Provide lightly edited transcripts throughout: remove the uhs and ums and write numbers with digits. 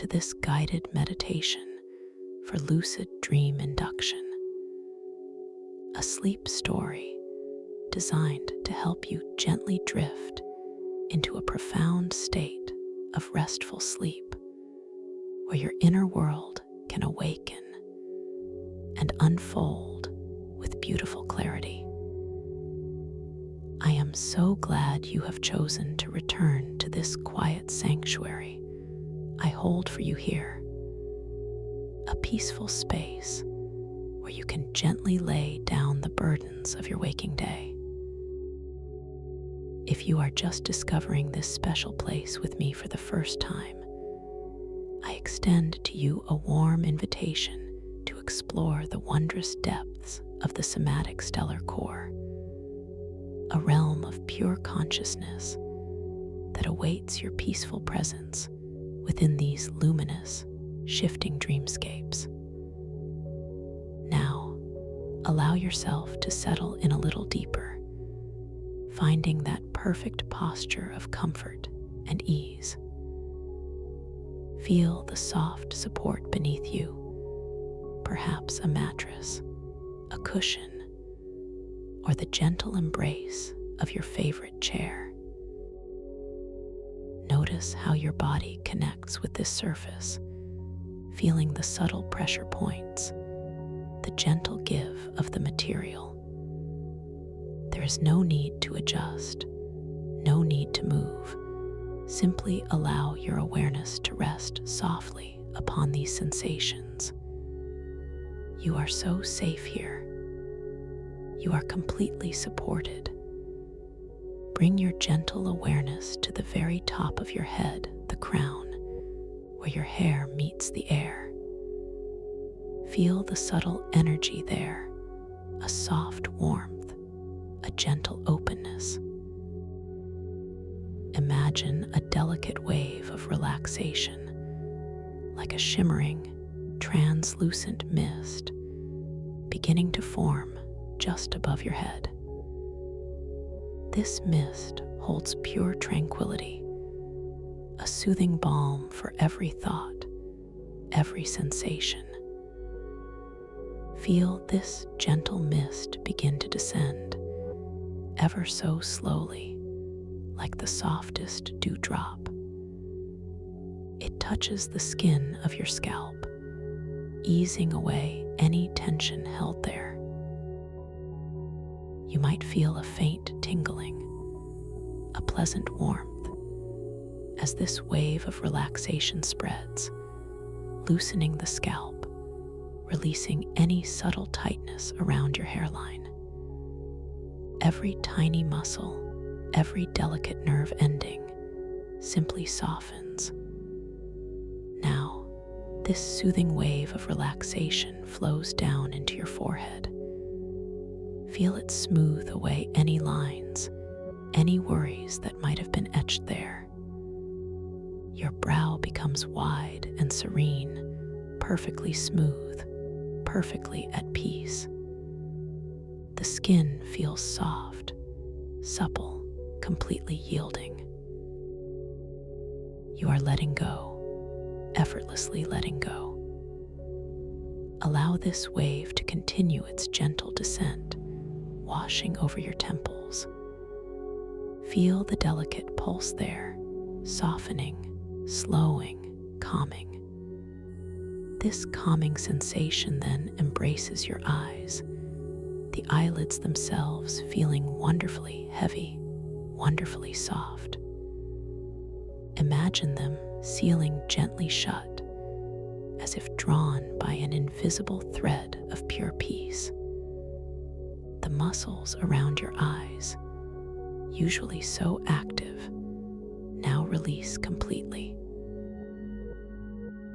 to this guided meditation for lucid dream induction, a sleep story designed to help you gently drift into a profound state of restful sleep where your inner world can awaken and unfold with beautiful clarity. I am so glad you have chosen to return to this quiet sanctuary I hold for you here, a peaceful space where you can gently lay down the burdens of your waking day. If you are just discovering this special place with me for the first time, I extend to you a warm invitation to explore the wondrous depths of the somatic stellar core, a realm of pure consciousness that awaits your peaceful presence within these luminous, shifting dreamscapes. Now, allow yourself to settle in a little deeper, finding that perfect posture of comfort and ease. Feel the soft support beneath you, perhaps a mattress, a cushion, or the gentle embrace of your favorite chair. Notice how your body connects with this surface, feeling the subtle pressure points, the gentle give of the material. There is no need to adjust, no need to move. Simply allow your awareness to rest softly upon these sensations. You are so safe here. You are completely supported. Bring your gentle awareness to the very top of your head, the crown, where your hair meets the air. Feel the subtle energy there, a soft warmth, a gentle openness. Imagine a delicate wave of relaxation, like a shimmering, translucent mist, beginning to form just above your head. This mist holds pure tranquility, a soothing balm for every thought, every sensation. Feel this gentle mist begin to descend, ever so slowly, like the softest dewdrop. It touches the skin of your scalp, easing away any tension held there. You might feel a faint tingling, a pleasant warmth, as this wave of relaxation spreads, loosening the scalp, releasing any subtle tightness around your hairline. Every tiny muscle, every delicate nerve ending simply softens. Now, this soothing wave of relaxation flows down into your forehead. Feel it smooth away any lines, any worries that might have been etched there. Your brow becomes wide and serene, perfectly smooth, perfectly at peace. The skin feels soft, supple, completely yielding. You are letting go, effortlessly letting go. Allow this wave to continue its gentle descent, washing over your temples. Feel the delicate pulse there, softening, slowing, calming. This calming sensation then embraces your eyes, the eyelids themselves feeling wonderfully heavy, wonderfully soft. Imagine them sealing gently shut, as if drawn by an invisible thread of pure peace. The muscles around your eyes, usually so active, now release completely.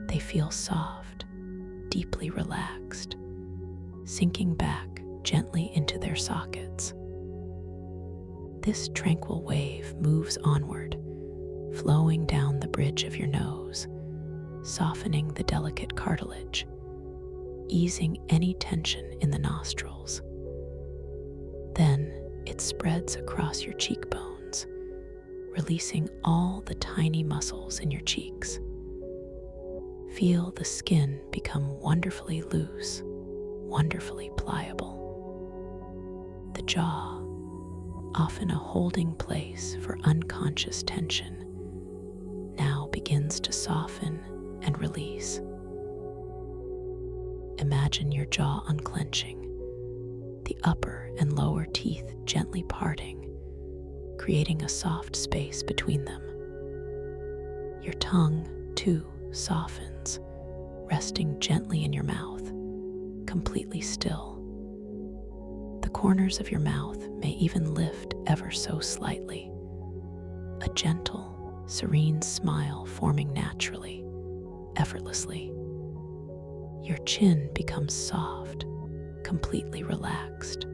They feel soft, deeply relaxed, sinking back gently into their sockets. This tranquil wave moves onward, flowing down the bridge of your nose, softening the delicate cartilage, easing any tension in the nostrils. Then it spreads across your cheekbones, releasing all the tiny muscles in your cheeks. Feel the skin become wonderfully loose, wonderfully pliable. The jaw, often a holding place for unconscious tension, now begins to soften and release. Imagine your jaw unclenching, the upper and lower teeth gently parting, creating a soft space between them. Your tongue, too, softens, resting gently in your mouth, completely still. The corners of your mouth may even lift ever so slightly, a gentle, serene smile forming naturally, effortlessly. Your chin becomes soft, completely relaxed.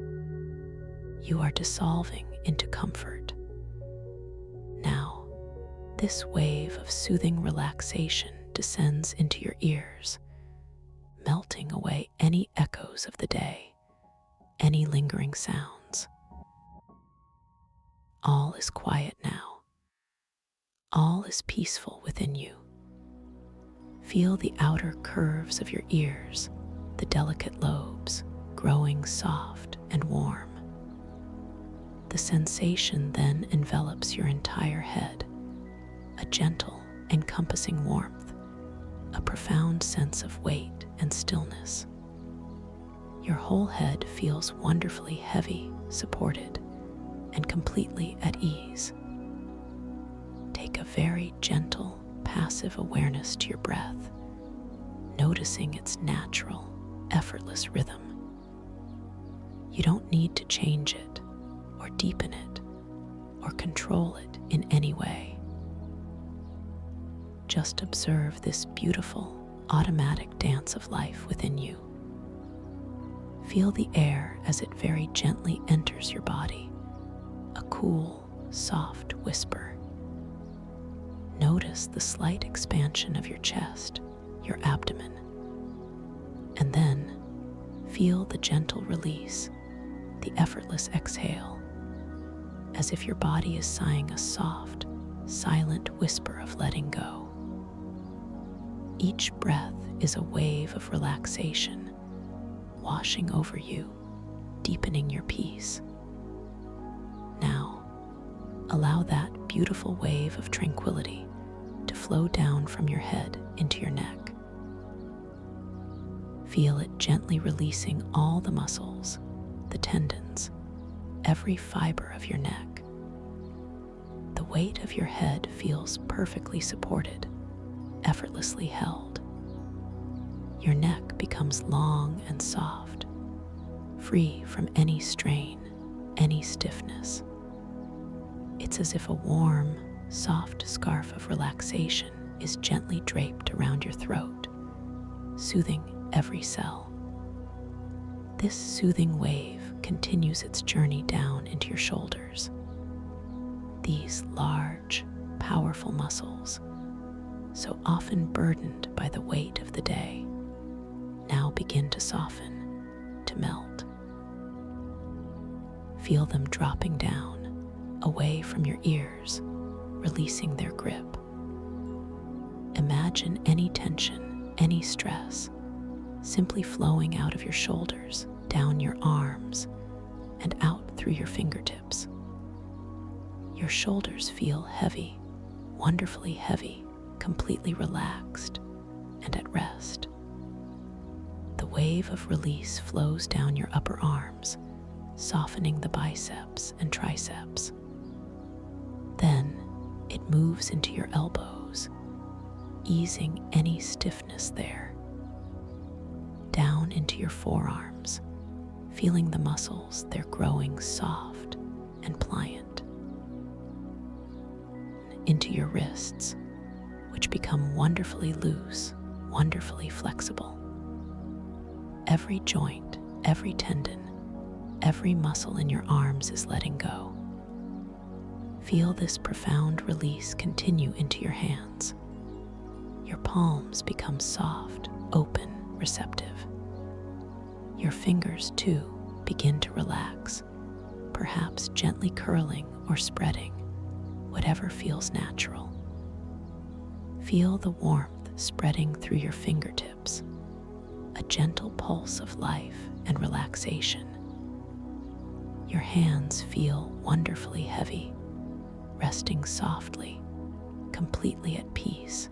You are dissolving into comfort. Now, this wave of soothing relaxation descends into your ears, melting away any echoes of the day, any lingering sounds. All is quiet now. All is peaceful within you. Feel the outer curves of your ears, the delicate lobes, growing soft and warm. The sensation then envelops your entire head, a gentle, encompassing warmth, a profound sense of weight and stillness. Your whole head feels wonderfully heavy, supported, and completely at ease. Take a very gentle, passive awareness to your breath, noticing its natural, effortless rhythm. You don't need to change it, or deepen it, or control it in any way. Just observe this beautiful, automatic dance of life within you. Feel the air as it very gently enters your body, a cool, soft whisper. Notice the slight expansion of your chest, your abdomen, and then feel the gentle release, the effortless exhale, as if your body is sighing a soft, silent whisper of letting go. Each breath is a wave of relaxation, washing over you, deepening your peace. Now, allow that beautiful wave of tranquility to flow down from your head into your neck. Feel it gently releasing all the muscles, the tendons, every fiber of your neck. The weight of your head feels perfectly supported, effortlessly held. Your neck becomes long and soft, free from any strain, any stiffness. It's as if a warm, soft scarf of relaxation is gently draped around your throat, soothing every cell. This soothing wave continues its journey down into your shoulders. These large, powerful muscles, so often burdened by the weight of the day, now begin to soften, to melt. Feel them dropping down, away from your ears, releasing their grip. Imagine any tension, any stress, simply flowing out of your shoulders, down your arms, and out through your fingertips. Your shoulders feel heavy, wonderfully heavy, completely relaxed and at rest. The wave of release flows down your upper arms, softening the biceps and triceps. Then it moves into your elbows, easing any stiffness there. Down into your forearms, feeling the muscles, they're growing soft and pliant. Into your wrists, which become wonderfully loose, wonderfully flexible. Every joint, every tendon, every muscle in your arms is letting go. Feel this profound release continue into your hands. Your palms become soft, open, receptive. Your fingers, too, begin to relax, perhaps gently curling or spreading, whatever feels natural. Feel the warmth spreading through your fingertips, a gentle pulse of life and relaxation. Your hands feel wonderfully heavy, resting softly, completely at peace.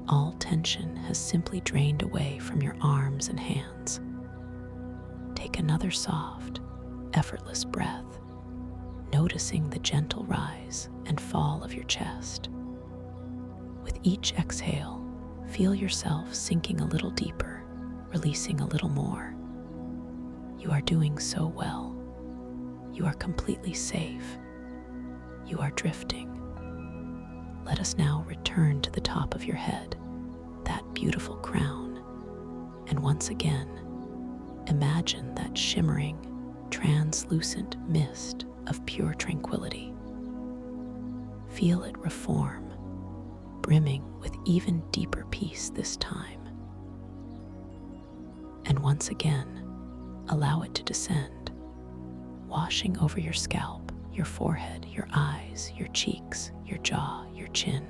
All tension has simply drained away from your arms and hands. Take another soft, effortless breath, noticing the gentle rise and fall of your chest. With each exhale, feel yourself sinking a little deeper, releasing a little more. You are doing so well. You are completely safe. You are drifting. Let us now return to the top of your head, that beautiful crown, and once again, imagine that shimmering, translucent mist of pure tranquility. Feel it reform, brimming with even deeper peace this time. And once again, allow it to descend, washing over your scalp, your forehead, your eyes, your cheeks, your jaw, your chin.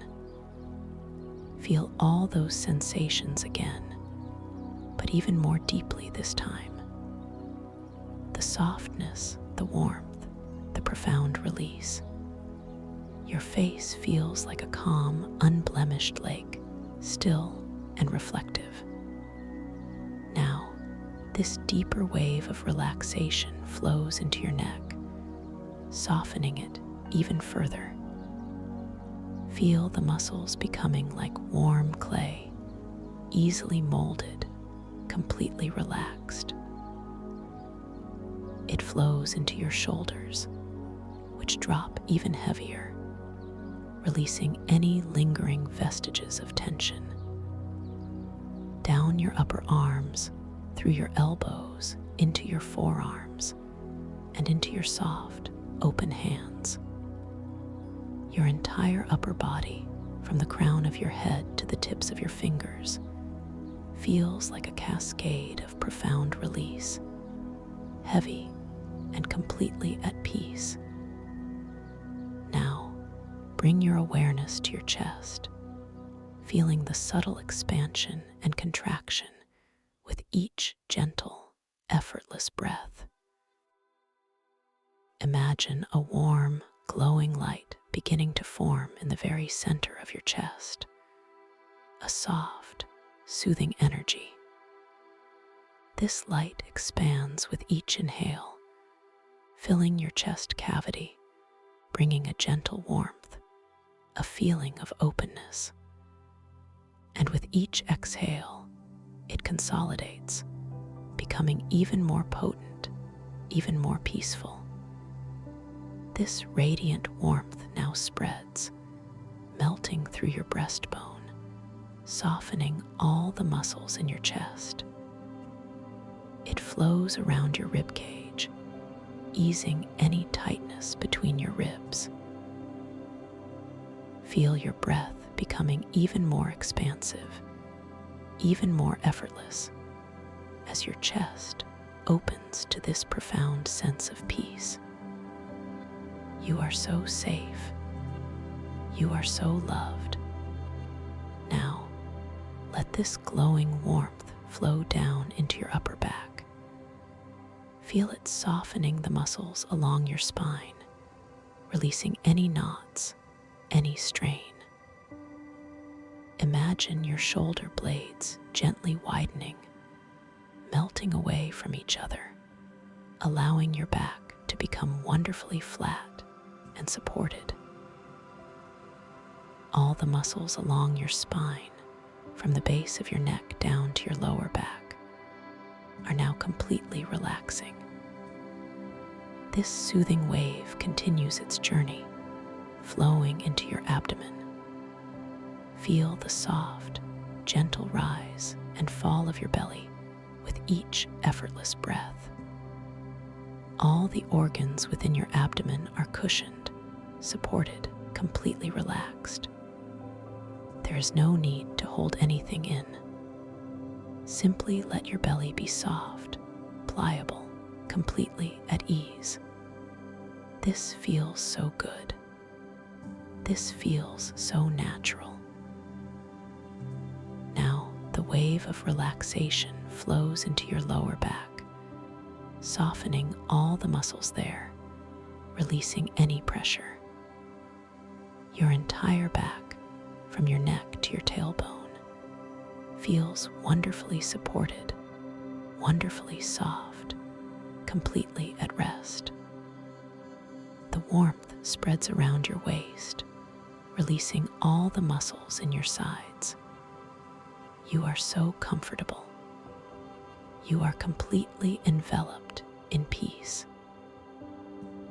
Feel all those sensations again, but even more deeply this time. The softness, the warmth, the profound release. Your face feels like a calm, unblemished lake, still and reflective. Now, this deeper wave of relaxation flows into your neck, softening it even further. Feel the muscles becoming like warm clay, easily molded, completely relaxed. It flows into your shoulders, which drop even heavier, releasing any lingering vestiges of tension. Down your upper arms, through your elbows, into your forearms, and into your soft, open hands. Your entire upper body, from the crown of your head to the tips of your fingers, feels like a cascade of profound release, heavy and completely at peace. Now, bring your awareness to your chest, feeling the subtle expansion and contraction with each gentle, effortless breath. Imagine a warm, glowing light beginning to form in the very center of your chest, a soft, soothing energy. This light expands with each inhale, filling your chest cavity, bringing a gentle warmth, a feeling of openness. And with each exhale, it consolidates, becoming even more potent, even more peaceful. This radiant warmth now spreads, melting through your breastbone, softening all the muscles in your chest. It flows around your rib cage, easing any tightness between your ribs. Feel your breath becoming even more expansive, even more effortless, as your chest opens to this profound sense of peace. You are so safe. You are so loved. Now, let this glowing warmth flow down into your upper back. Feel it softening the muscles along your spine, releasing any knots, any strain. Imagine your shoulder blades gently widening, melting away from each other, allowing your back to become wonderfully flat and supported. All the muscles along your spine, from the base of your neck down to your lower back, are now completely relaxing. This soothing wave continues its journey, flowing into your abdomen. Feel the soft, gentle rise and fall of your belly with each effortless breath. All the organs within your abdomen are cushioned, supported, completely relaxed. There is no need to hold anything in. Simply let your belly be soft, pliable, completely at ease. This feels so good. This feels so natural. wave of relaxation flows into your lower back, softening all the muscles there, releasing any pressure. Your entire back, from your neck to your tailbone, feels wonderfully supported, wonderfully soft, completely at rest. The warmth spreads around your waist, releasing all the muscles in your sides. You are so comfortable. You are completely enveloped in peace.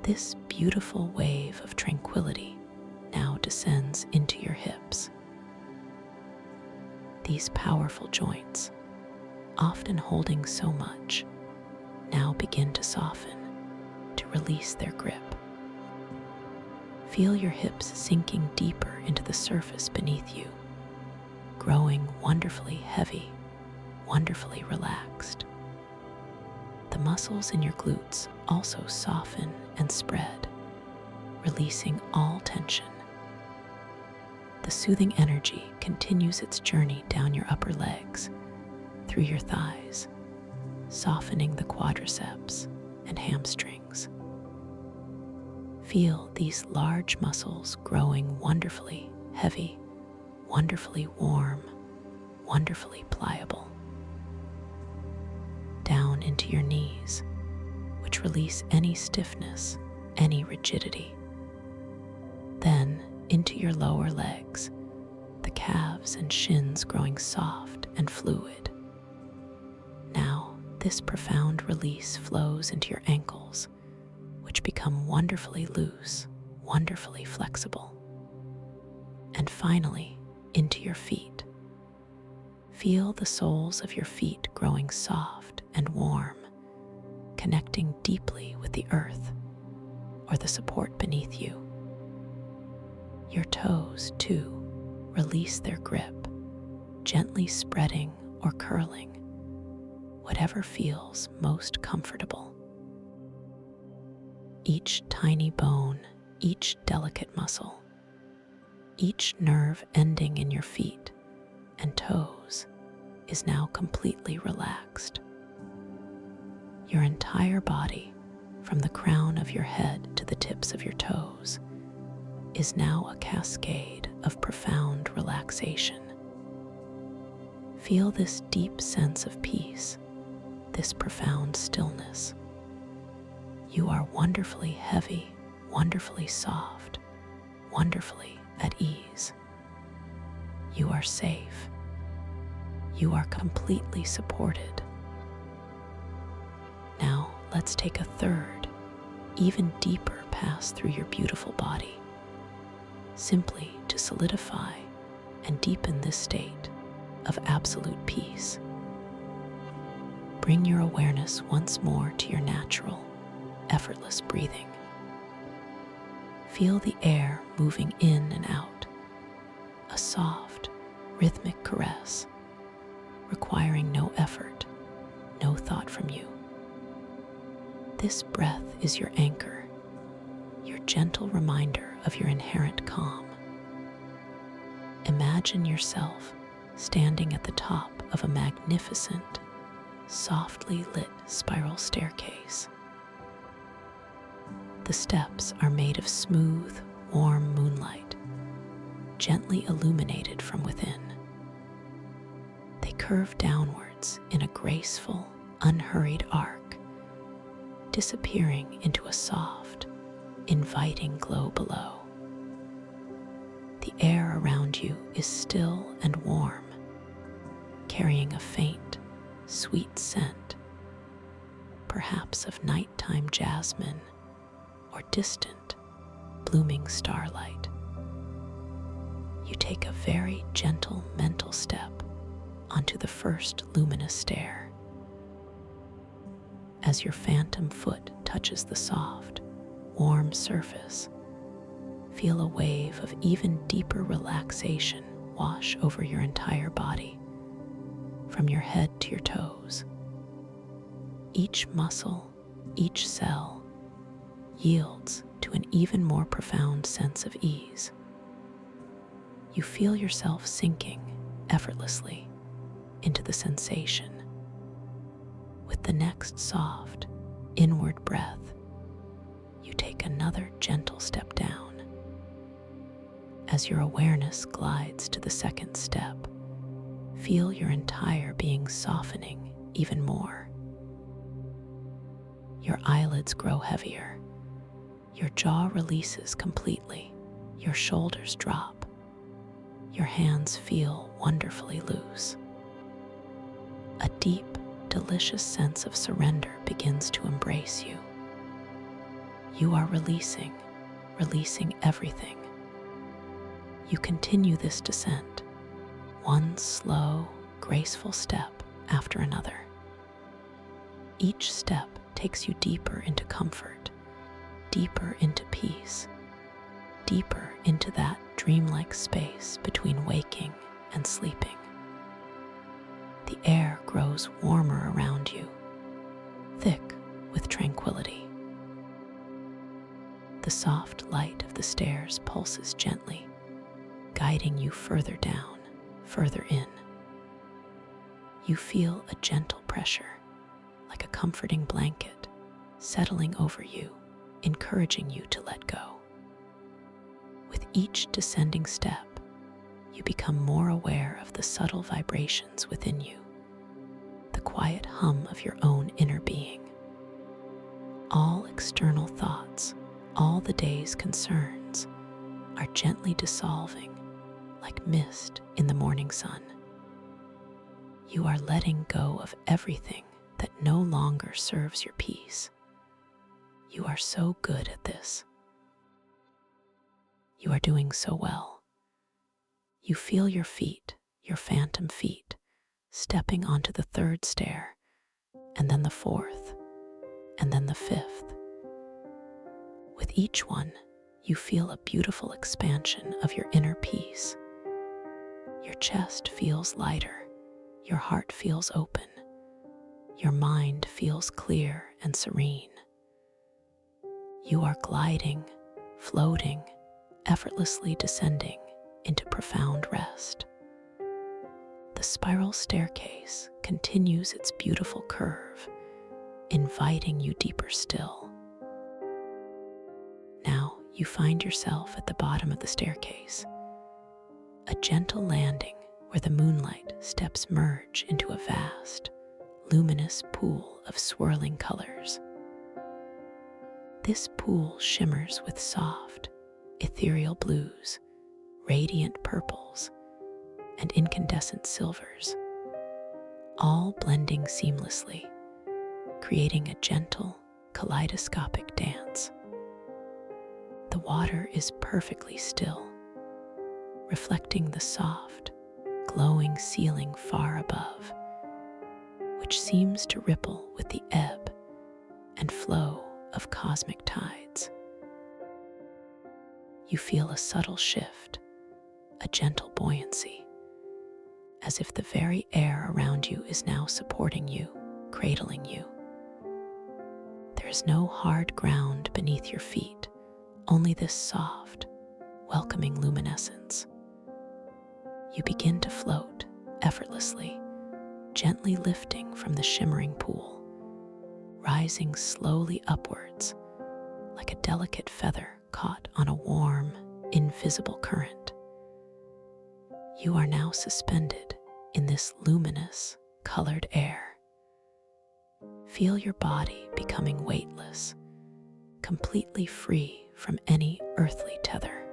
This beautiful wave of tranquility now descends into your hips. These powerful joints, often holding so much, now begin to soften, to release their grip. Feel your hips sinking deeper into the surface beneath you, growing wonderfully heavy, wonderfully relaxed. The muscles in your glutes also soften and spread, releasing all tension. The soothing energy continues its journey down your upper legs, through your thighs, softening the quadriceps and hamstrings. Feel these large muscles growing wonderfully heavy, wonderfully warm, wonderfully pliable. Down into your knees, which release any stiffness, any rigidity. Then into your lower legs, the calves and shins growing soft and fluid. Now, this profound release flows into your ankles, which become wonderfully loose, wonderfully flexible. And finally, into your feet. Feel the soles of your feet growing soft and warm, connecting deeply with the earth or the support beneath you. Your toes, too, release their grip, gently spreading or curling, whatever feels most comfortable. Each tiny bone, each delicate muscle, each nerve ending in your feet and toes is now completely relaxed. Your entire body, from the crown of your head to the tips of your toes, is now a cascade of profound relaxation. Feel this deep sense of peace, this profound stillness. You are wonderfully heavy, wonderfully soft, wonderfully at ease. You are safe. You are completely supported. Now let's take a third, even deeper pass through your beautiful body, simply to solidify and deepen this state of absolute peace. Bring your awareness once more to your natural, effortless breathing. Feel the air moving in and out, a soft, rhythmic caress, requiring no effort, no thought from you. This breath is your anchor, your gentle reminder of your inherent calm. Imagine yourself standing at the top of a magnificent, softly lit spiral staircase. The steps are made of smooth, warm moonlight, gently illuminated from within. They curve downwards in a graceful, unhurried arc, disappearing into a soft, inviting glow below. The air around you is still and warm, carrying a faint, sweet scent, perhaps of nighttime jasmine or distant, blooming starlight. You take a very gentle mental step onto the first luminous stair. As your phantom foot touches the soft, warm surface, feel a wave of even deeper relaxation wash over your entire body, from your head to your toes. Each muscle, each cell, yields to an even more profound sense of ease. You feel yourself sinking effortlessly into the sensation. With the next soft, inward breath, you take another gentle step down. As your awareness glides to the second step, feel your entire being softening even more. Your eyelids grow heavier, your jaw releases completely, your shoulders drop, your hands feel wonderfully loose. A deep, delicious sense of surrender begins to embrace you. You are releasing everything. You continue this descent, one slow, graceful step after another. Each step takes you deeper into comfort, deeper into peace, deeper into that dreamlike space between waking and sleeping. The air grows warmer around you, thick with tranquility. The soft light of the stairs pulses gently, guiding you further down, further in. You feel a gentle pressure, like a comforting blanket, settling over you, encouraging you to let go. With each descending step, you become more aware of the subtle vibrations within you, the quiet hum of your own inner being. All external thoughts, all the day's concerns, are gently dissolving like mist in the morning sun. You are letting go of everything that no longer serves your peace. You are so good at this. You are doing so well. You feel your feet, your phantom feet, stepping onto the third stair, and then the fourth, and then the fifth. With each one, you feel a beautiful expansion of your inner peace. Your chest feels lighter, your heart feels open, your mind feels clear and serene. You are gliding, floating, effortlessly descending into profound rest. The spiral staircase continues its beautiful curve, inviting you deeper still. Now you find yourself at the bottom of the staircase, a gentle landing where the moonlight steps merge into a vast, luminous pool of swirling colors. This pool shimmers with soft, ethereal blues, radiant purples, and incandescent silvers, all blending seamlessly, creating a gentle, kaleidoscopic dance. The water is perfectly still, reflecting the soft, glowing ceiling far above, which seems to ripple with the ebb and flow of cosmic tides. You feel a subtle shift, a gentle buoyancy, as if the very air around you is now supporting you, cradling you. There is no hard ground beneath your feet, only this soft, welcoming luminescence. You begin to float effortlessly, gently lifting from the shimmering pool, rising slowly upwards like a delicate feather caught on a warm, invisible current. You are now suspended in this luminous, colored air. Feel your body becoming weightless, completely free from any earthly tether.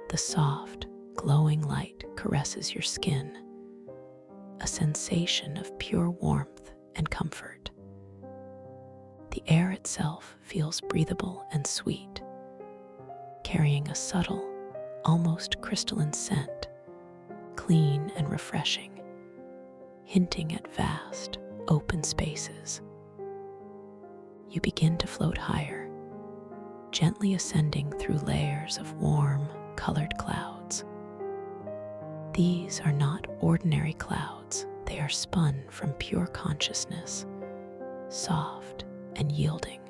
The soft, glowing light caresses your skin, a sensation of pure warmth and comfort. The air itself feels breathable and sweet, carrying a subtle, almost crystalline scent, clean and refreshing, hinting at vast, open spaces. You begin to float higher, gently ascending through layers of warm, colored clouds. These are not ordinary clouds, they are spun from pure consciousness, soft and yielding,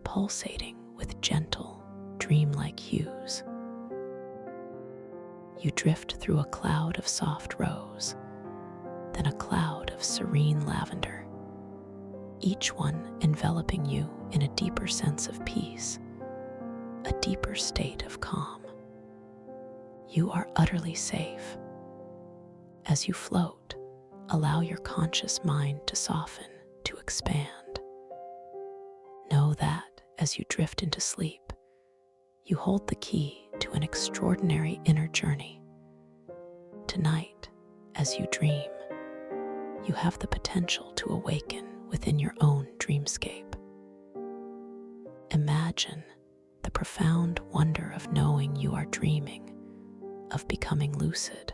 pulsating with gentle, dreamlike hues. you drift through a cloud of soft rose, then a cloud of serene lavender, each one enveloping you in a deeper sense of peace, a deeper state of calm. You are utterly safe. As you float, allow your conscious mind to soften, to expand. Know that as you drift into sleep, you hold the key to an extraordinary inner journey. Tonight, as you dream, you have the potential to awaken within your own dreamscape. Imagine the profound wonder of knowing you are dreaming, of becoming lucid.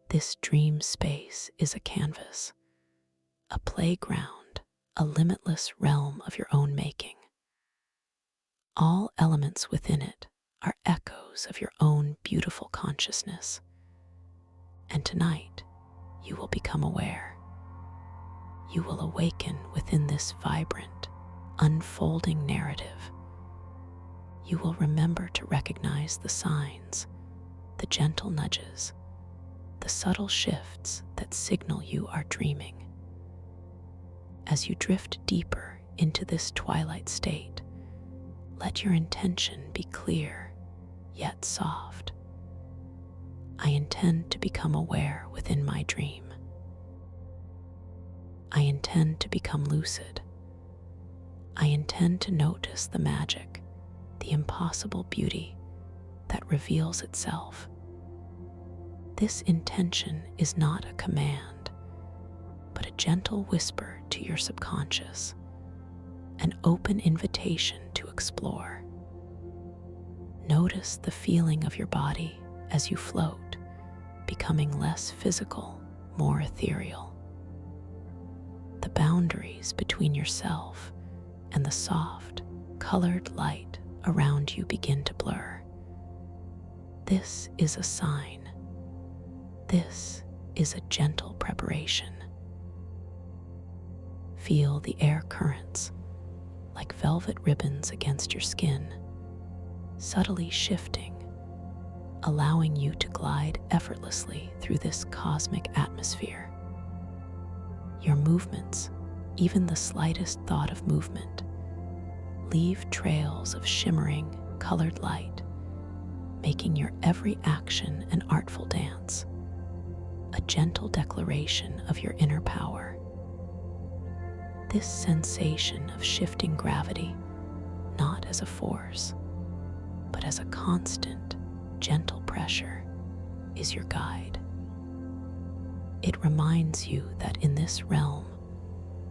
This dream space is a canvas, a playground, a limitless realm of your own making. All elements within it are echoes of your own beautiful consciousness. And tonight, you will become aware. You will awaken within this vibrant, unfolding narrative. You will remember to recognize the signs, the gentle nudges, the subtle shifts that signal you are dreaming. As you drift deeper into this twilight state, let your intention be clear, yet soft. I intend to become aware within my dream. I intend to become lucid. I intend to notice the magic, the impossible beauty that reveals itself. This intention is not a command, but a gentle whisper to your subconscious, an open invitation to explore. Notice the feeling of your body as you float, becoming less physical, more ethereal. The boundaries between yourself and the soft, colored light around you begin to blur. This is a sign. This is a gentle preparation. Feel the air currents, like velvet ribbons against your skin, subtly shifting, allowing you to glide effortlessly through this cosmic atmosphere. Your movements, even the slightest thought of movement, leave trails of shimmering, colored light, making your every action an artful dance, a gentle declaration of your inner power. This sensation of shifting gravity, not as a force, but as a constant, gentle pressure, is your guide. It reminds you that in this realm,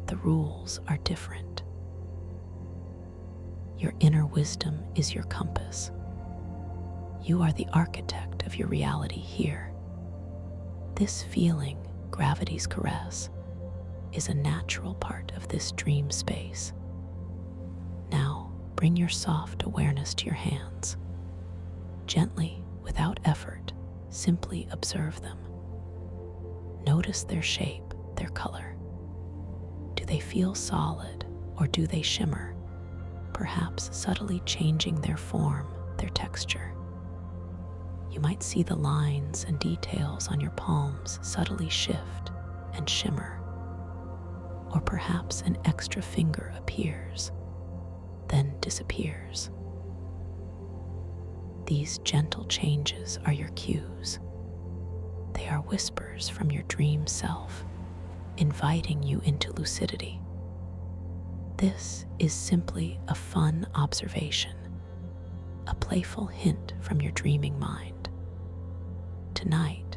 the rules are different. Your inner wisdom is your compass. You are the architect of your reality here. This feeling, gravity's caress, is a natural part of this dream space. Now, bring your soft awareness to your hands. Gently, without effort, simply observe them. Notice their shape, their color. Do they feel solid or do they shimmer, perhaps subtly changing their form, their texture? You might see the lines and details on your palms subtly shift and shimmer. Or perhaps an extra finger appears, then disappears. These gentle changes are your cues. They are whispers from your dream self, inviting you into lucidity. This is simply a fun observation, a playful hint from your dreaming mind. Tonight,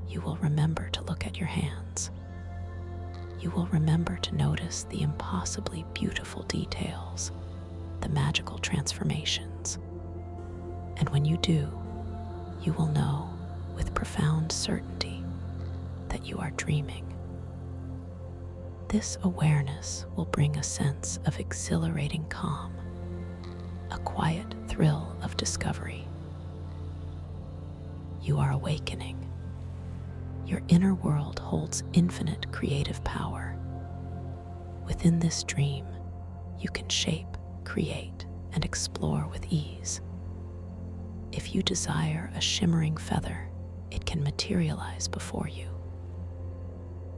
you will remember to look at your hands. You will remember to notice the impossibly beautiful details, the magical transformations. And when you do, you will know with profound certainty that you are dreaming. This awareness will bring a sense of exhilarating calm, a quiet thrill of discovery. You are awakening. Your inner world holds infinite creative power. Within this dream, you can shape, create, and explore with ease. If you desire a shimmering feather, it can materialize before you.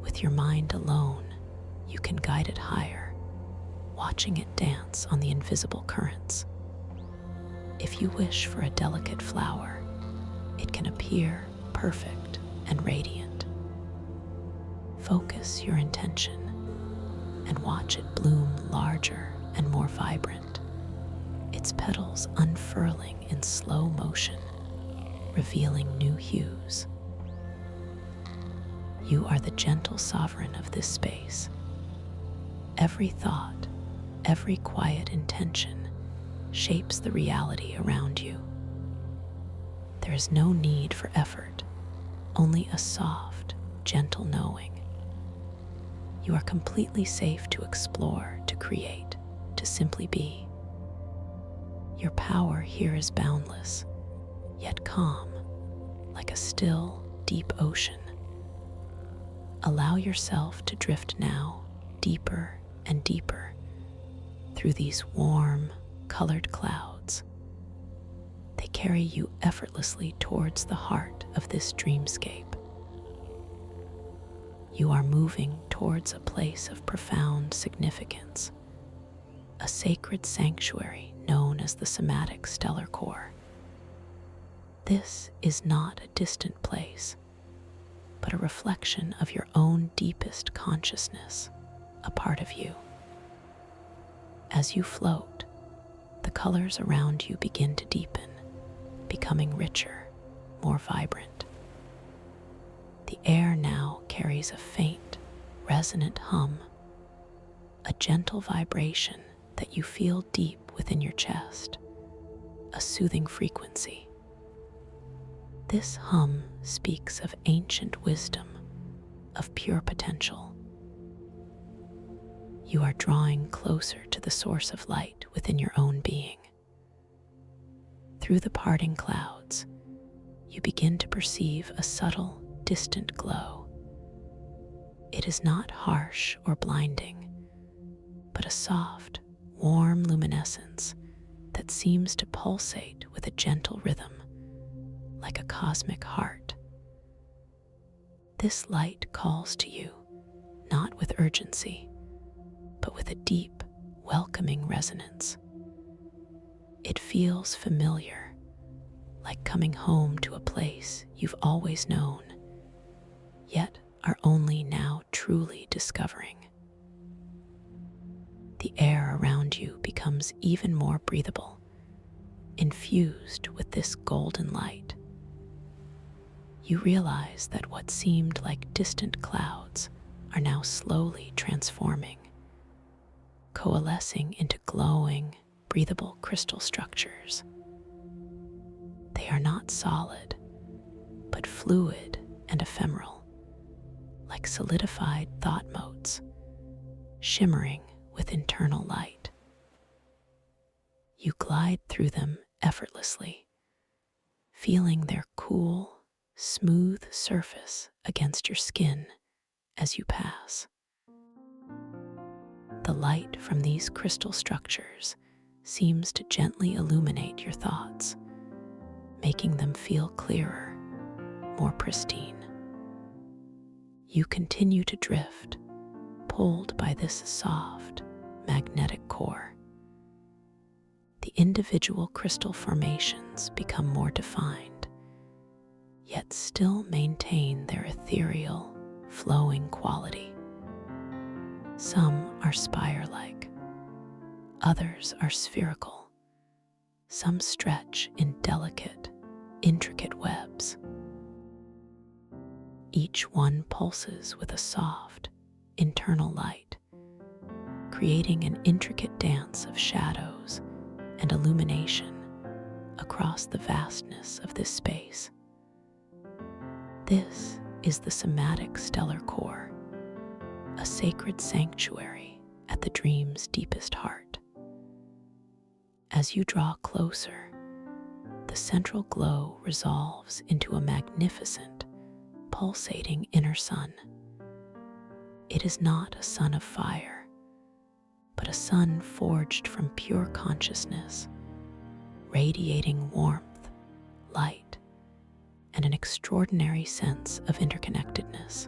With your mind alone, you can guide it higher, watching it dance on the invisible currents. If you wish for a delicate flower, it can appear perfect and radiant. Focus your intention and watch it bloom larger and more vibrant, its petals unfurling in slow motion, revealing new hues. You are the gentle sovereign of this space. Every thought, every quiet intention shapes the reality around you. There is no need for effort, only a soft, gentle knowing. You are completely safe to explore, to create, to simply be. Your power here is boundless, yet calm, like a still, deep ocean. Allow yourself to drift now, deeper and deeper, through these warm, colored clouds. They carry you effortlessly towards the heart of this dreamscape. You are moving towards a place of profound significance, a sacred sanctuary known as the somatic stellar core. This is not a distant place, but a reflection of your own deepest consciousness, a part of you. As you float, the colors around you begin to deepen, becoming richer, more vibrant. The air now carries a faint, resonant hum, a gentle vibration that you feel deep within your chest, a soothing frequency. This hum speaks of ancient wisdom, of pure potential. You are drawing closer to the source of light within your own being. Through the parting clouds, you begin to perceive a subtle, distant glow. It is not harsh or blinding, but a soft, warm luminescence that seems to pulsate with a gentle rhythm, like a cosmic heart. This light calls to you, not with urgency, but with a deep, welcoming resonance. It feels familiar, like coming home to a place you've always known, yet are only now truly discovering. The air around you becomes even more breathable, infused with this golden light. You realize that what seemed like distant clouds are now slowly transforming, coalescing into glowing, breathable crystal structures. They are not solid, but fluid and ephemeral, like solidified thought motes, shimmering with internal light. You glide through them effortlessly, feeling their cool, smooth surface against your skin as you pass. The light from these crystal structures seems to gently illuminate your thoughts, making them feel clearer, more pristine. You continue to drift, pulled by this soft, magnetic core. The individual crystal formations become more defined, yet still maintain their ethereal, flowing quality. Some are spire-like, others are spherical, some stretch in delicate, intricate webs. Each one pulses with a soft, internal light, creating an intricate dance of shadows and illumination across the vastness of this space. This is the somatic stellar core, a sacred sanctuary at the dream's deepest heart. As you draw closer, the central glow resolves into a magnificent, pulsating inner sun. It is not a sun of fire, but a sun forged from pure consciousness, radiating warmth, light, and an extraordinary sense of interconnectedness.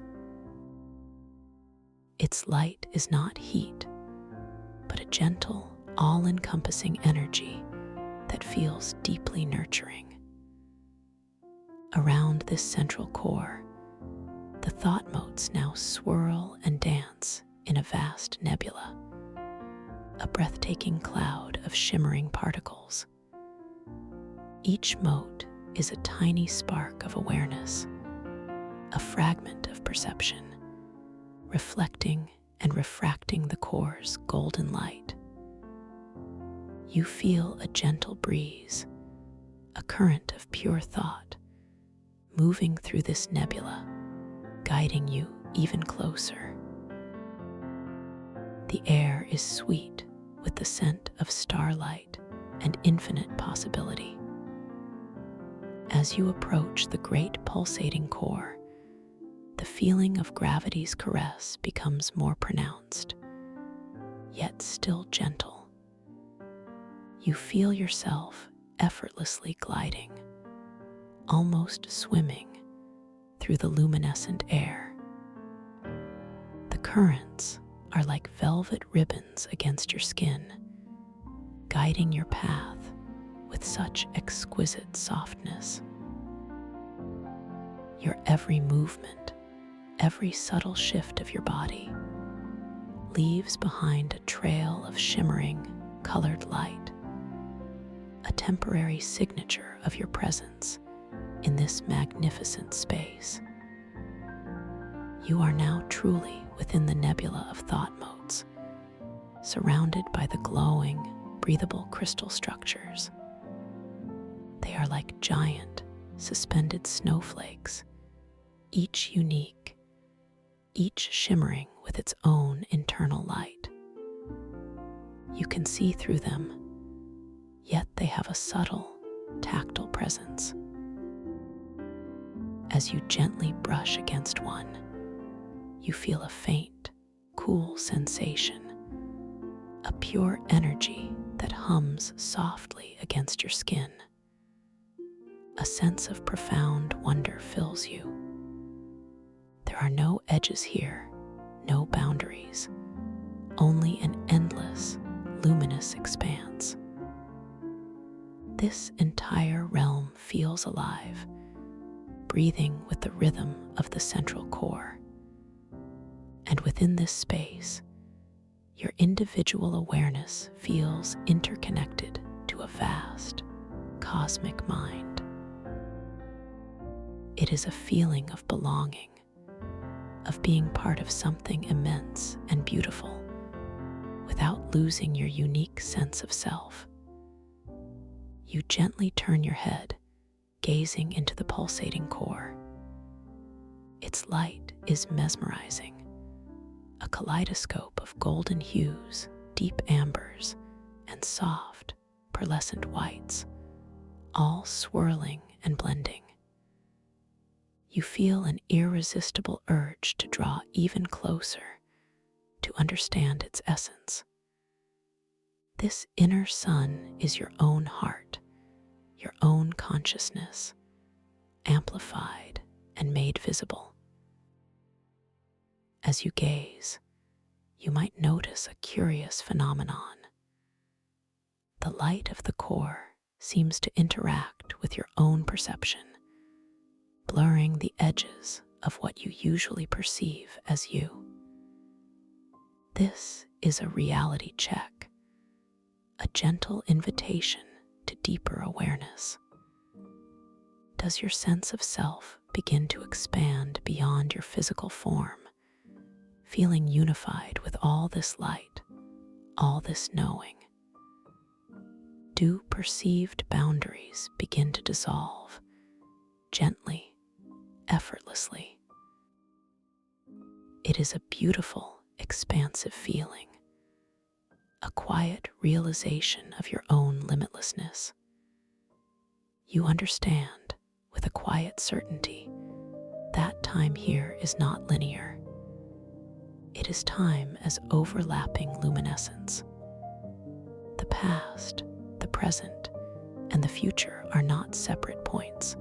Its light is not heat, but a gentle, all-encompassing energy that feels deeply nurturing. Around this central core, the thought motes now swirl and dance in a vast nebula, a breathtaking cloud of shimmering particles. Each mote is a tiny spark of awareness, a fragment of perception, reflecting and refracting the core's golden light. You feel a gentle breeze, a current of pure thought, moving through this nebula, guiding you even closer. The air is sweet with the scent of starlight and infinite possibility. As you approach the great pulsating core, the feeling of gravity's caress becomes more pronounced, yet still gentle. You feel yourself effortlessly gliding, almost swimming through the luminescent air. The currents are like velvet ribbons against your skin, guiding your path with such exquisite softness. Your every movement, every subtle shift of your body, leaves behind a trail of shimmering, colored light, a temporary signature of your presence in this magnificent space. You are now truly within the nebula of thought motes, surrounded by the glowing, breathable crystal structures. They are like giant, suspended snowflakes, each unique, each shimmering with its own internal light. You can see through them, yet they have a subtle, tactile presence. As you gently brush against one, you feel a faint, cool sensation, a pure energy that hums softly against your skin. A sense of profound wonder fills you. There are no edges here, no boundaries, only an endless, luminous expanse. This entire realm feels alive, breathing with the rhythm of the central core. And within this space, your individual awareness feels interconnected to a vast, cosmic mind. It is a feeling of belonging, of being part of something immense and beautiful, without losing your unique sense of self. You gently turn your head, gazing into the pulsating core. Its light is mesmerizing, a kaleidoscope of golden hues, deep ambers, and soft, pearlescent whites, all swirling and blending. You feel an irresistible urge to draw even closer, to understand its essence. This inner sun is your own heart, your own consciousness, amplified and made visible. As you gaze, you might notice a curious phenomenon. The light of the core seems to interact with your own perception, blurring the edges of what you usually perceive as you. This is a reality check, a gentle invitation to deeper awareness. Does your sense of self begin to expand beyond your physical form, feeling unified with all this light, all this knowing? Do perceived boundaries begin to dissolve, gently, effortlessly? It is a beautiful, expansive feeling, a quiet realization of your own limitlessness. You understand, with a quiet certainty, that time here is not linear. It is time as overlapping luminescence. The past, the present, and the future are not separate points,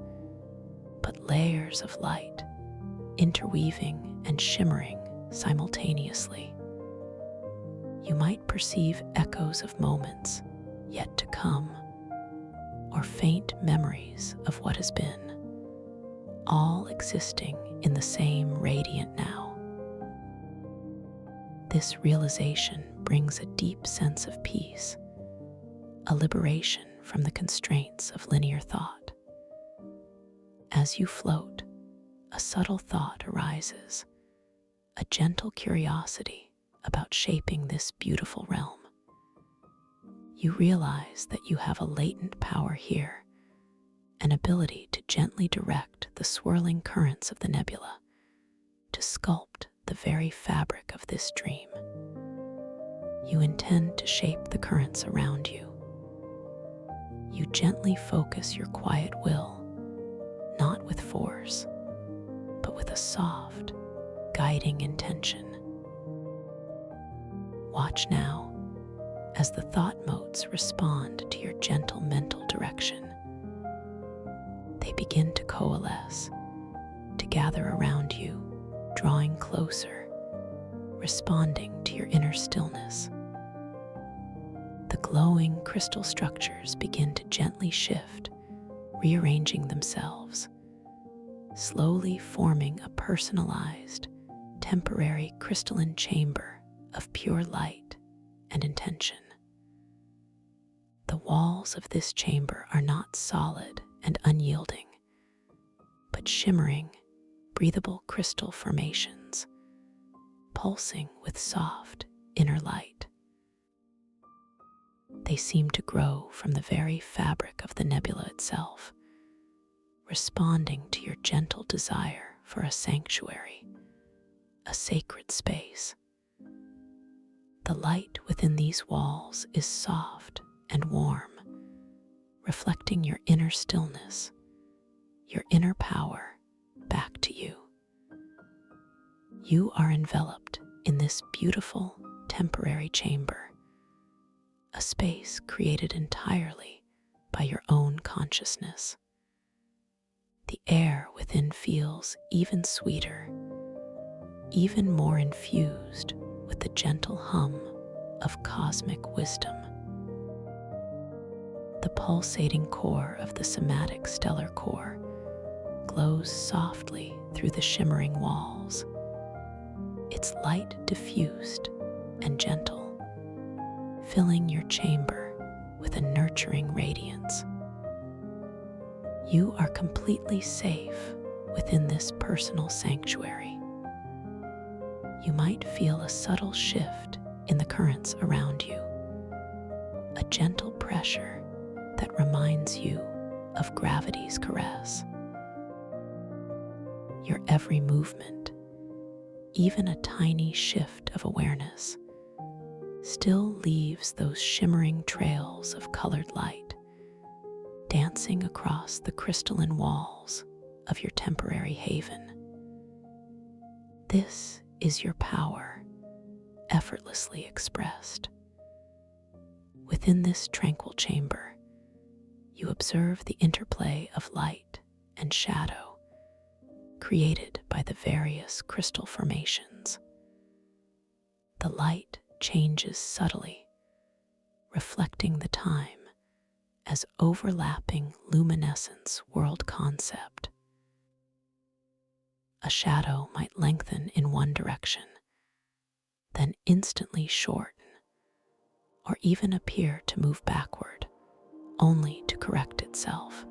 but layers of light, interweaving and shimmering simultaneously. You might perceive echoes of moments yet to come, or faint memories of what has been, all existing in the same radiant now. This realization brings a deep sense of peace, a liberation from the constraints of linear thought. As you float, a subtle thought arises, a gentle curiosity about shaping this beautiful realm. You realize that you have a latent power here, an ability to gently direct the swirling currents of the nebula, to sculpt the very fabric of this dream. You intend to shape the currents around you. You gently focus your quiet will, not with force, but with a soft, guiding intention. Watch now as the thought motes respond to your gentle mental direction. They begin to coalesce, to gather around you, drawing closer, responding to your inner stillness. The glowing crystal structures begin to gently shift, rearranging themselves, slowly forming a personalized, temporary crystalline chamber of pure light and intention. The walls of this chamber are not solid and unyielding, but shimmering, breathable crystal formations, pulsing with soft inner light. They seem to grow from the very fabric of the nebula itself, responding to your gentle desire for a sanctuary, a sacred space. The light within these walls is soft and warm, reflecting your inner stillness, your inner power back to you. You are enveloped in this beautiful, temporary chamber, a space created entirely by your own consciousness. The air within feels even sweeter, even more infused with the gentle hum of cosmic wisdom. The pulsating core of the somatic stellar core glows softly through the shimmering walls, its light diffused and gentle, filling your chamber with a nurturing radiance. You are completely safe within this personal sanctuary. You might feel a subtle shift in the currents around you, a gentle pressure that reminds you of gravity's caress. Your every movement, even a tiny shift of awareness, still leaves those shimmering trails of colored light, dancing across the crystalline walls of your temporary haven. This is your power, effortlessly expressed. Within this tranquil chamber, you observe the interplay of light and shadow created by the various crystal formations. The light changes subtly, reflecting the time as overlapping luminescence world concept. A shadow might lengthen in one direction, then instantly shorten, or even appear to move backward, only to correct itself.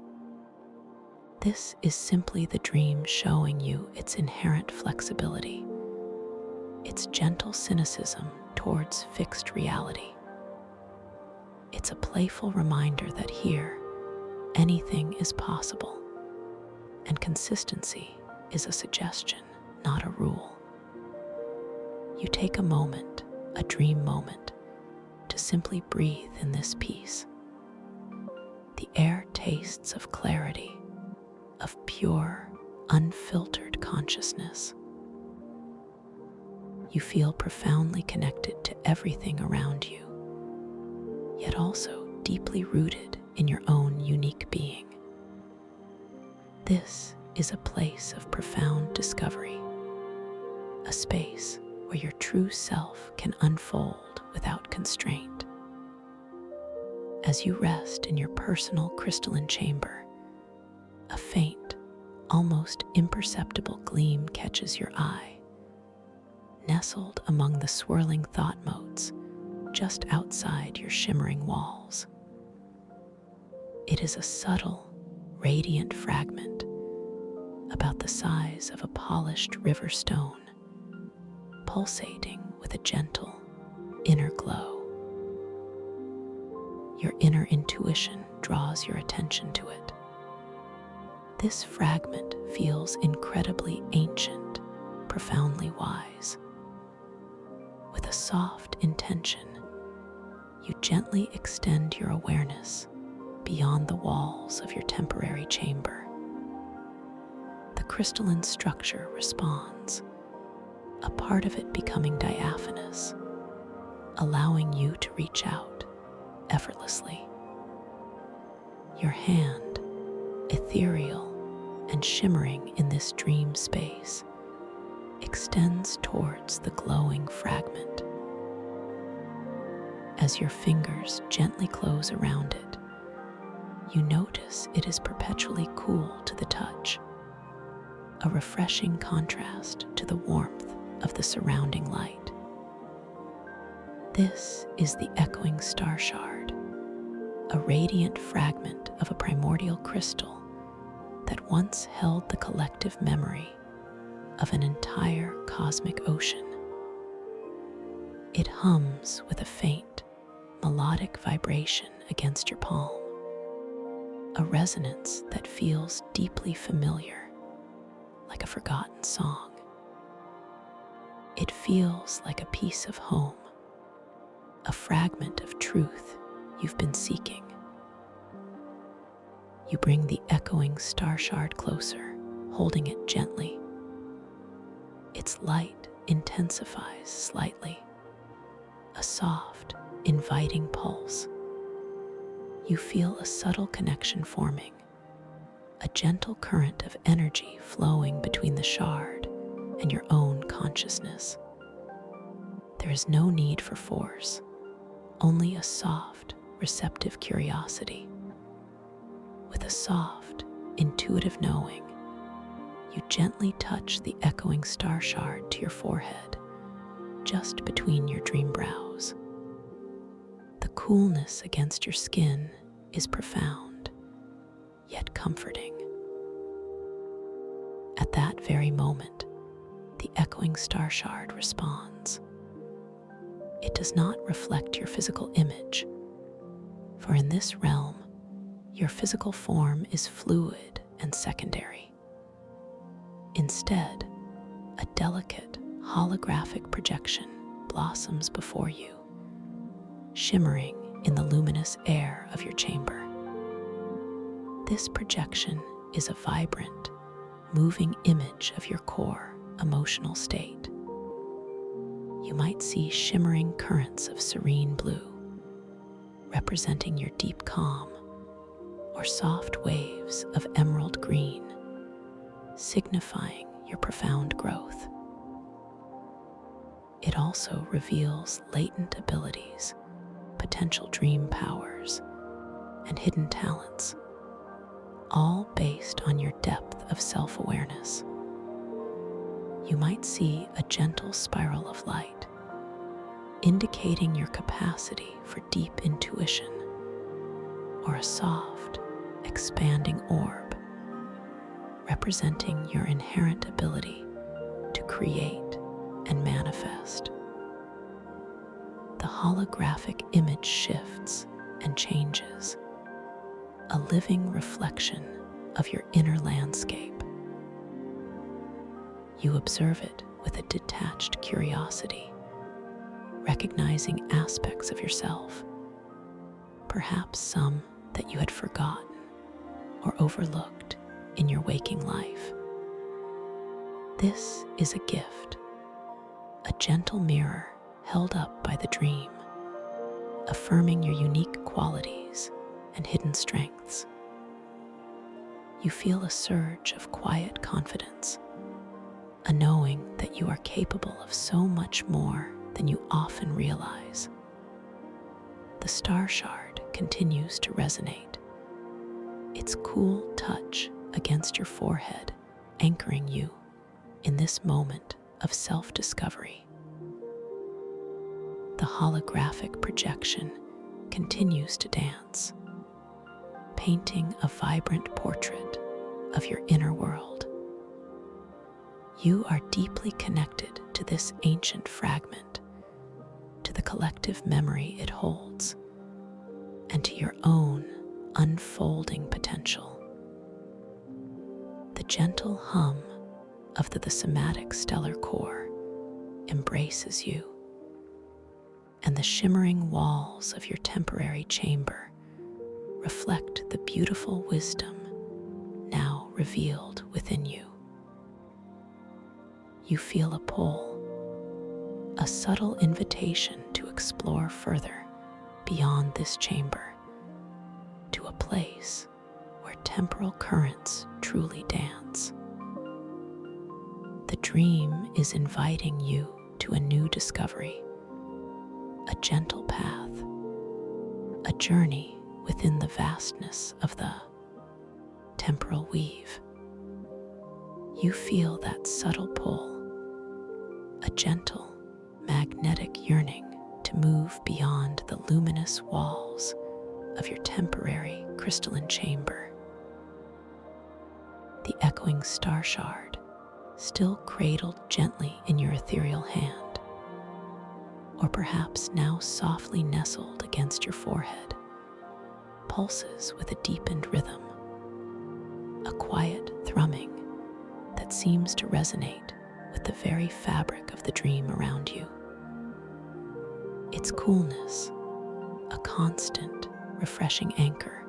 This is simply the dream showing you its inherent flexibility, its gentle cynicism towards fixed reality. It's a playful reminder that here, anything is possible, and consistency is a suggestion, not a rule. You take a moment, a dream moment, to simply breathe in this peace. The air tastes of clarity, of pure, unfiltered consciousness. You feel profoundly connected to everything around you, yet also deeply rooted in your own unique being. This is a place of profound discovery, a space where your true self can unfold without constraint. As you rest in your personal crystalline chamber, a faint, almost imperceptible gleam catches your eye, nestled among the swirling thought motes just outside your shimmering walls. It is a subtle, radiant fragment about the size of a polished river stone, pulsating with a gentle inner glow. Your inner intuition draws your attention to it. This fragment feels incredibly ancient, profoundly wise. With a soft intention, you gently extend your awareness beyond the walls of your temporary chamber. The crystalline structure responds, a part of it becoming diaphanous, allowing you to reach out effortlessly. Your hand, ethereal and shimmering in this dream space, extends towards the glowing fragment. As your fingers gently close around it, you notice it is perpetually cool to the touch, a refreshing contrast to the warmth of the surrounding light. This is the echoing star shard, a radiant fragment of a primordial crystal that once held the collective memory of an entire cosmic ocean. It hums with a faint, melodic vibration against your palm, a resonance that feels deeply familiar, like a forgotten song. It feels like a piece of home, a fragment of truth you've been seeking. You bring the echoing star shard closer, holding it gently. Its light intensifies slightly, a soft, inviting pulse. You feel a subtle connection forming, a gentle current of energy flowing between the shard and your own consciousness. There is no need for force, only a soft, receptive curiosity. With a soft, intuitive knowing, you gently touch the echoing star shard to your forehead, just between your dream brows. The coolness against your skin is profound, yet comforting. At that very moment, the echoing star shard responds. It does not reflect your physical image, for in this realm, your physical form is fluid and secondary. Instead, a delicate, holographic projection blossoms before you, shimmering in the luminous air of your chamber. This projection is a vibrant, moving image of your core emotional state. You might see shimmering currents of serene blue, representing your deep calm, or soft waves of emerald green, signifying your profound growth. It also reveals latent abilities, potential dream powers, and hidden talents, all based on your depth of self-awareness. You might see a gentle spiral of light, indicating your capacity for deep intuition, or a soft, expanding orb, representing your inherent ability to create and manifest. The holographic image shifts and changes, a living reflection of your inner landscape. You observe it with a detached curiosity, recognizing aspects of yourself, perhaps some that you had forgotten or overlooked in your waking life. This is a gift, a gentle mirror held up by the dream, affirming your unique qualities and hidden strengths. You feel a surge of quiet confidence, a knowing that you are capable of so much more than you often realize. The star shard continues to resonate, its cool touch against your forehead anchoring you in this moment of self-discovery. The holographic projection continues to dance, painting a vibrant portrait of your inner world. You are deeply connected to this ancient fragment, to the collective memory it holds, and to your own unfolding potential. The gentle hum of the somatic stellar core embraces you, and the shimmering walls of your temporary chamber reflect the beautiful wisdom now revealed within you. You feel a pull, a subtle invitation to explore further beyond this chamber, to a place where temporal currents truly dance. The dream is inviting you to a new discovery, a gentle path, a journey within the vastness of the temporal weave. You feel that subtle pull, a gentle, magnetic yearning to move beyond the luminous walls of your temporary crystalline chamber. The echoing star shard, still cradled gently in your ethereal hand, or perhaps now softly nestled against your forehead, pulses with a deepened rhythm, a quiet thrumming that seems to resonate with the very fabric of the dream around you. Its coolness, a constant, refreshing anchor,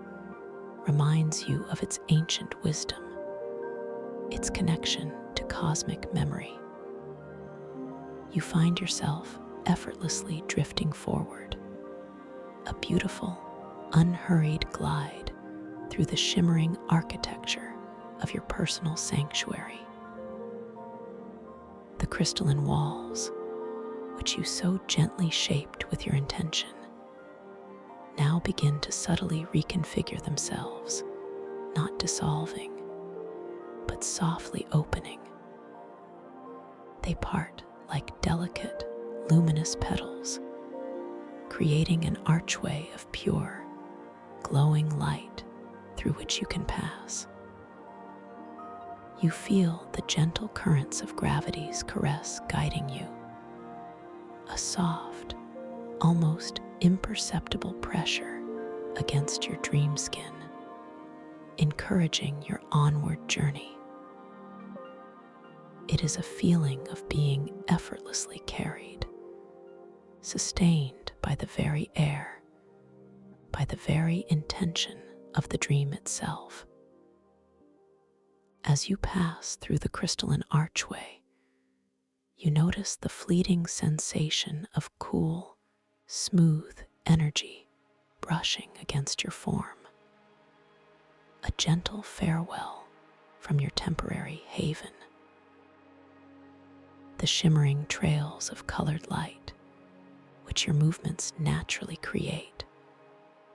reminds you of its ancient wisdom, its connection to cosmic memory. You find yourself effortlessly drifting forward, a beautiful, unhurried glide through the shimmering architecture of your personal sanctuary. The crystalline walls, which you so gently shaped with your intention, now begin to subtly reconfigure themselves, not dissolving, but softly opening. They part like delicate, luminous petals, creating an archway of pure, glowing light through which you can pass. You feel the gentle currents of gravity's caress guiding you, a soft, almost imperceptible pressure against your dream skin, encouraging your onward journey. It is a feeling of being effortlessly carried, sustained by the very air, by the very intention of the dream itself. As you pass through the crystalline archway, you notice the fleeting sensation of cool, smooth energy brushing against your form, a gentle farewell from your temporary haven. The shimmering trails of colored light, which your movements naturally create,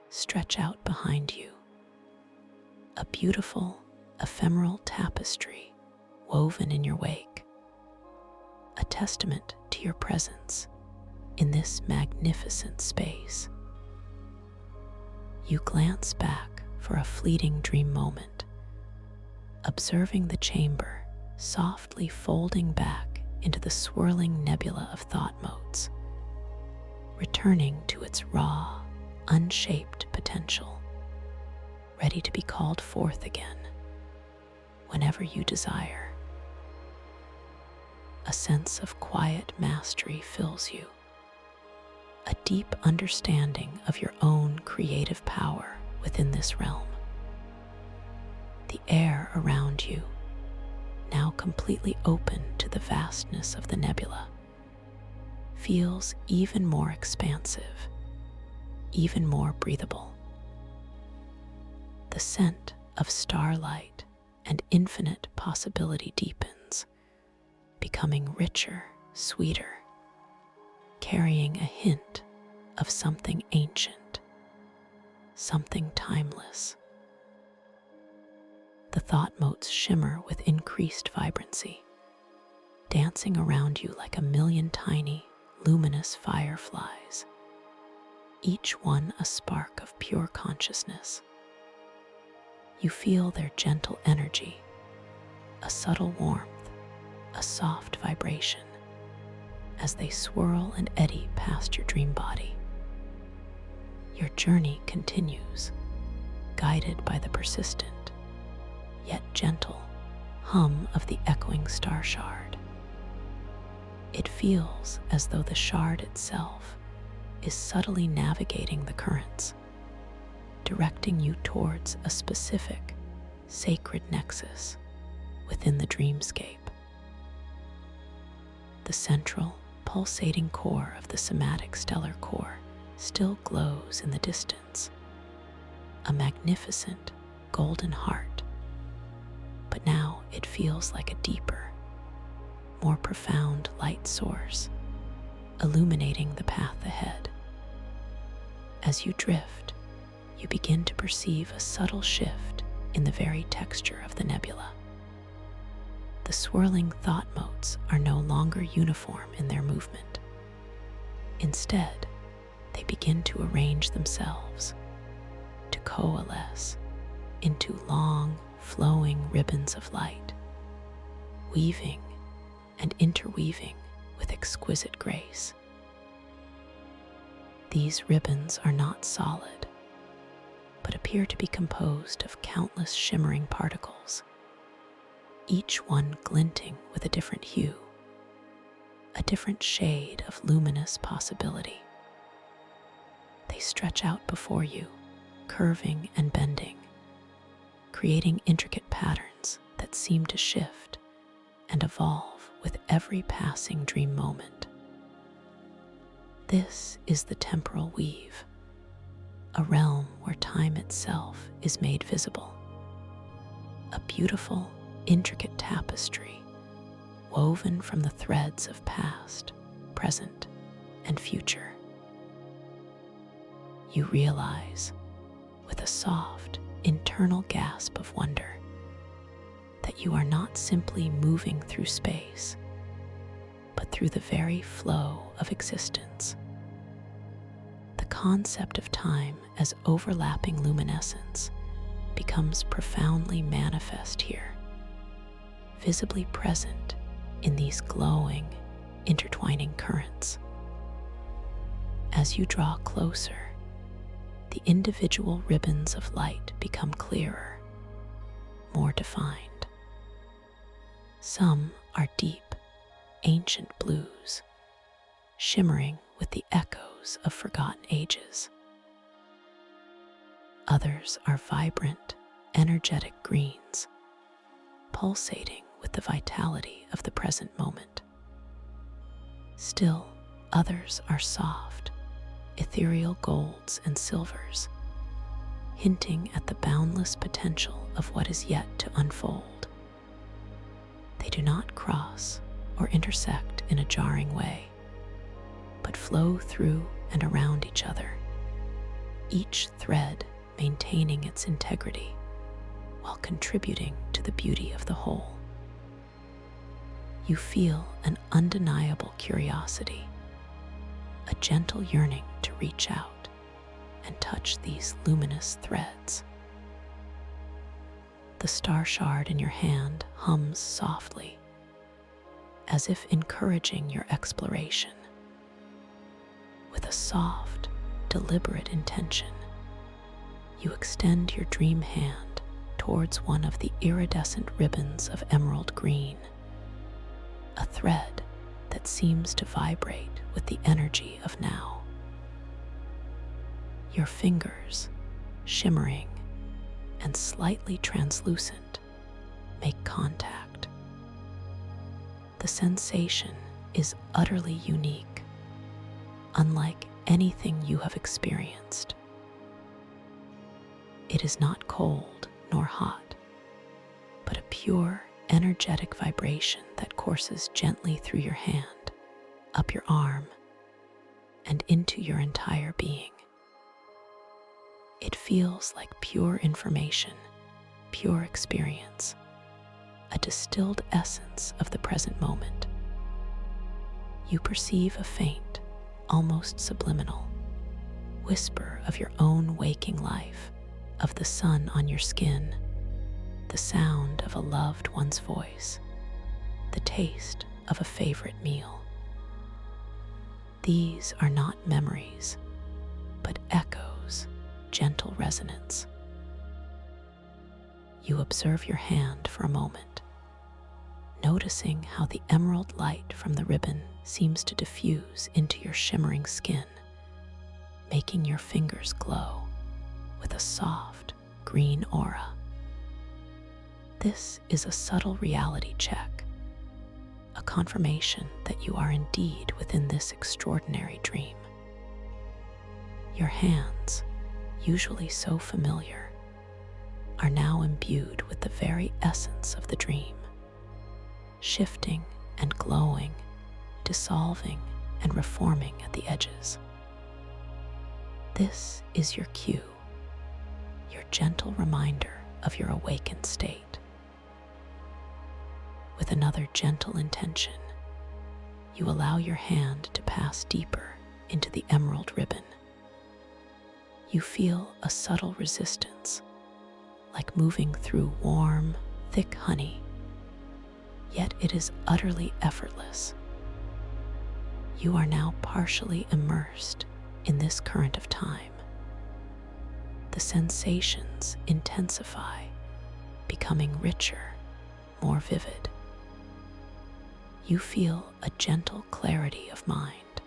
stretch out behind you, a beautiful, ephemeral tapestry woven in your wake, a testament to your presence in this magnificent space. You glance back for a fleeting dream moment, observing the chamber softly folding back into the swirling nebula of thought motes, returning to its raw, unshaped potential, ready to be called forth again whenever you desire. A sense of quiet mastery fills you, a deep understanding of your own creative power within this realm. The air around you, now completely open to the vastness of the nebula, feels even more expansive, even more breathable. The scent of starlight and infinite possibility deepens, becoming richer, sweeter, carrying a hint of something ancient, something timeless. The thought motes shimmer with increased vibrancy, dancing around you like a million tiny, luminous fireflies, each one a spark of pure consciousness. You feel their gentle energy, a subtle warmth, a soft vibration, as they swirl and eddy past your dream body. Your journey continues, guided by the persistent, yet gentle, hum of the echoing star shard. It feels as though the shard itself is subtly navigating the currents, directing you towards a specific, sacred nexus within the dreamscape. The central, pulsating core of the somatic stellar core still glows in the distance, a magnificent golden heart, but now it feels like a deeper, more profound light source, illuminating the path ahead. As you drift, you begin to perceive a subtle shift in the very texture of the nebula. The swirling thought motes are no longer uniform in their movement. Instead, they begin to arrange themselves, to coalesce into long, flowing ribbons of light, weaving and interweaving with exquisite grace. These ribbons are not solid, but appear to be composed of countless shimmering particles, each one glinting with a different hue, a different shade of luminous possibility. They stretch out before you, curving and bending, creating intricate patterns that seem to shift and evolve with every passing dream moment. This is the temporal weave, a realm where time itself is made visible. A beautiful, intricate tapestry woven from the threads of past, present, and future. You realize, with a soft, internal gasp of wonder, that you are not simply moving through space, but through the very flow of existence. The concept of time as overlapping luminescence becomes profoundly manifest here, visibly present in these glowing, intertwining currents. As you draw closer, the individual ribbons of light become clearer, more defined. Some are deep, ancient blues, shimmering with the echoes of forgotten ages. Others are vibrant, energetic greens, pulsating with the vitality of the present moment. Still, others are soft, ethereal golds and silvers, hinting at the boundless potential of what is yet to unfold. They do not cross or intersect in a jarring way, but flow through and around each other, each thread maintaining its integrity while contributing to the beauty of the whole. You feel an undeniable curiosity, a gentle yearning to reach out and touch these luminous threads. The star shard in your hand hums softly, as if encouraging your exploration. With a soft, deliberate intention, you extend your dream hand towards one of the iridescent ribbons of emerald green, a thread that seems to vibrate with the energy of now. Your fingers, shimmering and slightly translucent, make contact. The sensation is utterly unique, unlike anything you have experienced. It is not cold nor hot, but a pure, energetic vibration that courses gently through your hand, up your arm, and into your entire being. It feels like pure information, pure experience, a distilled essence of the present moment. You perceive a faint, almost subliminal, whisper of your own waking life, of the sun on your skin, the sound of a loved one's voice, the taste of a favorite meal. These are not memories, but echoes, gentle resonance. You observe your hand for a moment, noticing how the emerald light from the ribbon seems to diffuse into your shimmering skin, making your fingers glow with a soft, green aura. This is a subtle reality check, a confirmation that you are indeed within this extraordinary dream. Your hands, usually so familiar, are now imbued with the very essence of the dream, shifting and glowing, dissolving and reforming at the edges. This is your cue, your gentle reminder of your awakened state. With another gentle intention, you allow your hand to pass deeper into the emerald ribbon. You feel a subtle resistance, like moving through warm, thick honey, yet it is utterly effortless. You are now partially immersed in this current of time. The sensations intensify, becoming richer, more vivid. You feel a gentle clarity of mind,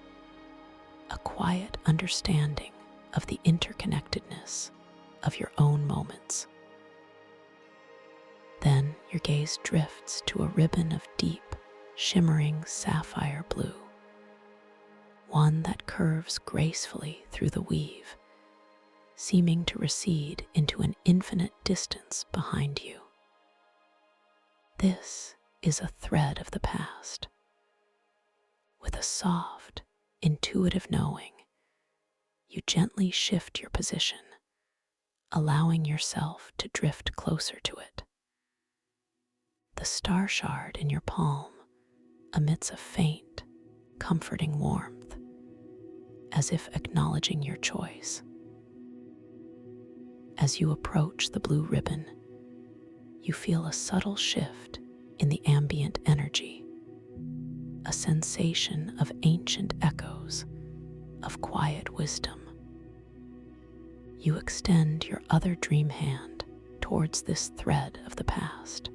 a quiet understanding of the interconnectedness of your own moments. Then your gaze drifts to a ribbon of deep, shimmering sapphire blue, one that curves gracefully through the weave, seeming to recede into an infinite distance behind you. This is a thread of the past. With a soft, intuitive knowing, you gently shift your position, allowing yourself to drift closer to it. The star shard in your palm emits a faint, comforting warmth, as if acknowledging your choice. As you approach the blue ribbon, you feel a subtle shift in the ambient energy, a sensation of ancient echoes, of quiet wisdom. You extend your other dream hand towards this thread of the past.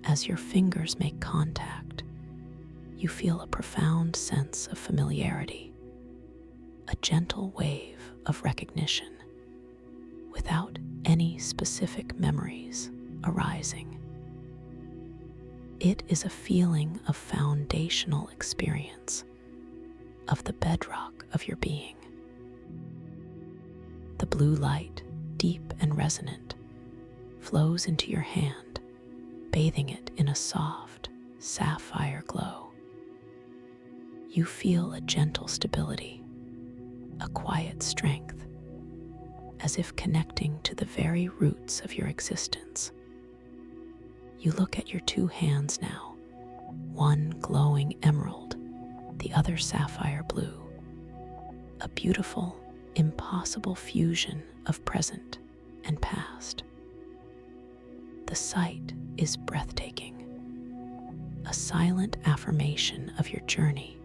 As your fingers make contact, you feel a profound sense of familiarity, a gentle wave of recognition, without any specific memories arising. It is a feeling of foundational experience, of the bedrock of your being. The blue light, deep and resonant, flows into your hand, bathing it in a soft, sapphire glow. You feel a gentle stability, a quiet strength, as if connecting to the very roots of your existence. You look at your two hands now, one glowing emerald, the other sapphire blue, a beautiful, impossible fusion of present and past. The sight is breathtaking, a silent affirmation of your journey,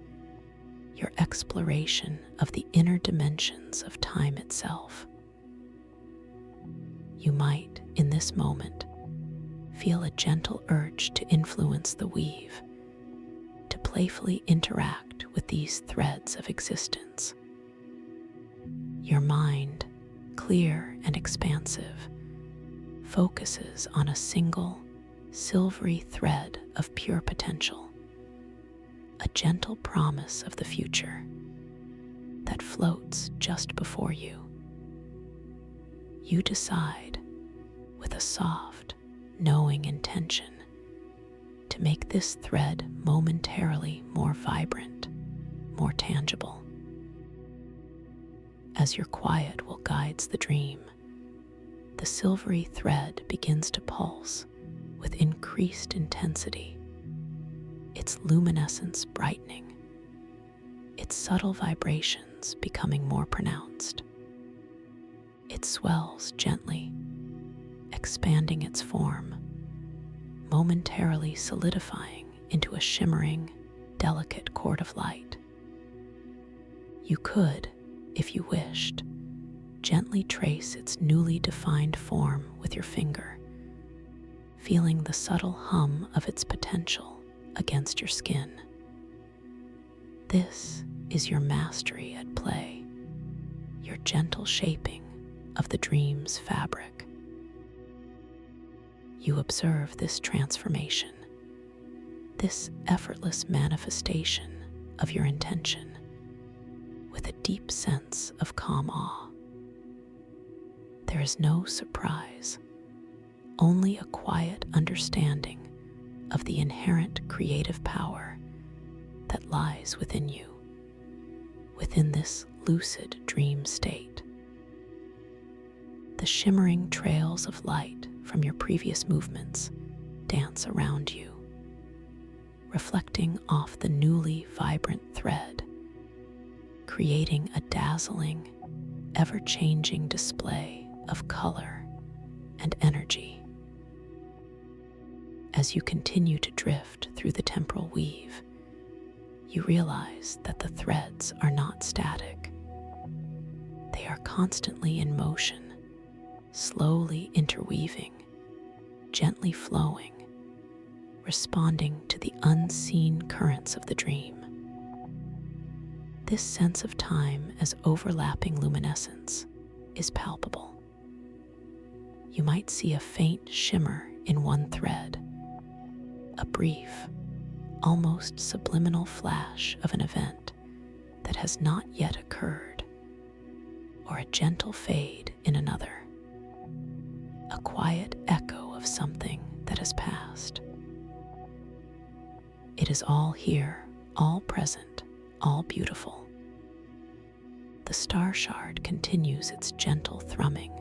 your exploration of the inner dimensions of time itself. You might, in this moment, feel a gentle urge to influence the weave, to playfully interact with these threads of existence. Your mind, clear and expansive, focuses on a single, silvery thread of pure potential, a gentle promise of the future that floats just before you. you decide, with a soft, knowing intention, to make this thread momentarily more vibrant, more tangible. As your quiet will guides the dream, the silvery thread begins to pulse with increased intensity, its luminescence brightening, its subtle vibrations becoming more pronounced. It swells gently, expanding its form, momentarily solidifying into a shimmering, delicate cord of light. You could, if you wished, gently trace its newly defined form with your finger, feeling the subtle hum of its potential against your skin. This is your mastery at play, your gentle shaping of the dream's fabric. You observe this transformation, this effortless manifestation of your intention, with a deep sense of calm awe. There is no surprise, only a quiet understanding of the inherent creative power that lies within you, within this lucid dream state. The shimmering trails of light from your previous movements dance around you, reflecting off the newly vibrant thread, creating a dazzling, ever-changing display of color and energy. As you continue to drift through the temporal weave, you realize that the threads are not static. They are constantly in motion, slowly interweaving, gently flowing, responding to the unseen currents of the dream. This sense of time as overlapping luminescence is palpable. You might see a faint shimmer in one thread, a brief, almost subliminal flash of an event that has not yet occurred, or a gentle fade in another, a quiet echo of something that has passed. It is all here, all present, all beautiful. The star shard continues its gentle thrumming,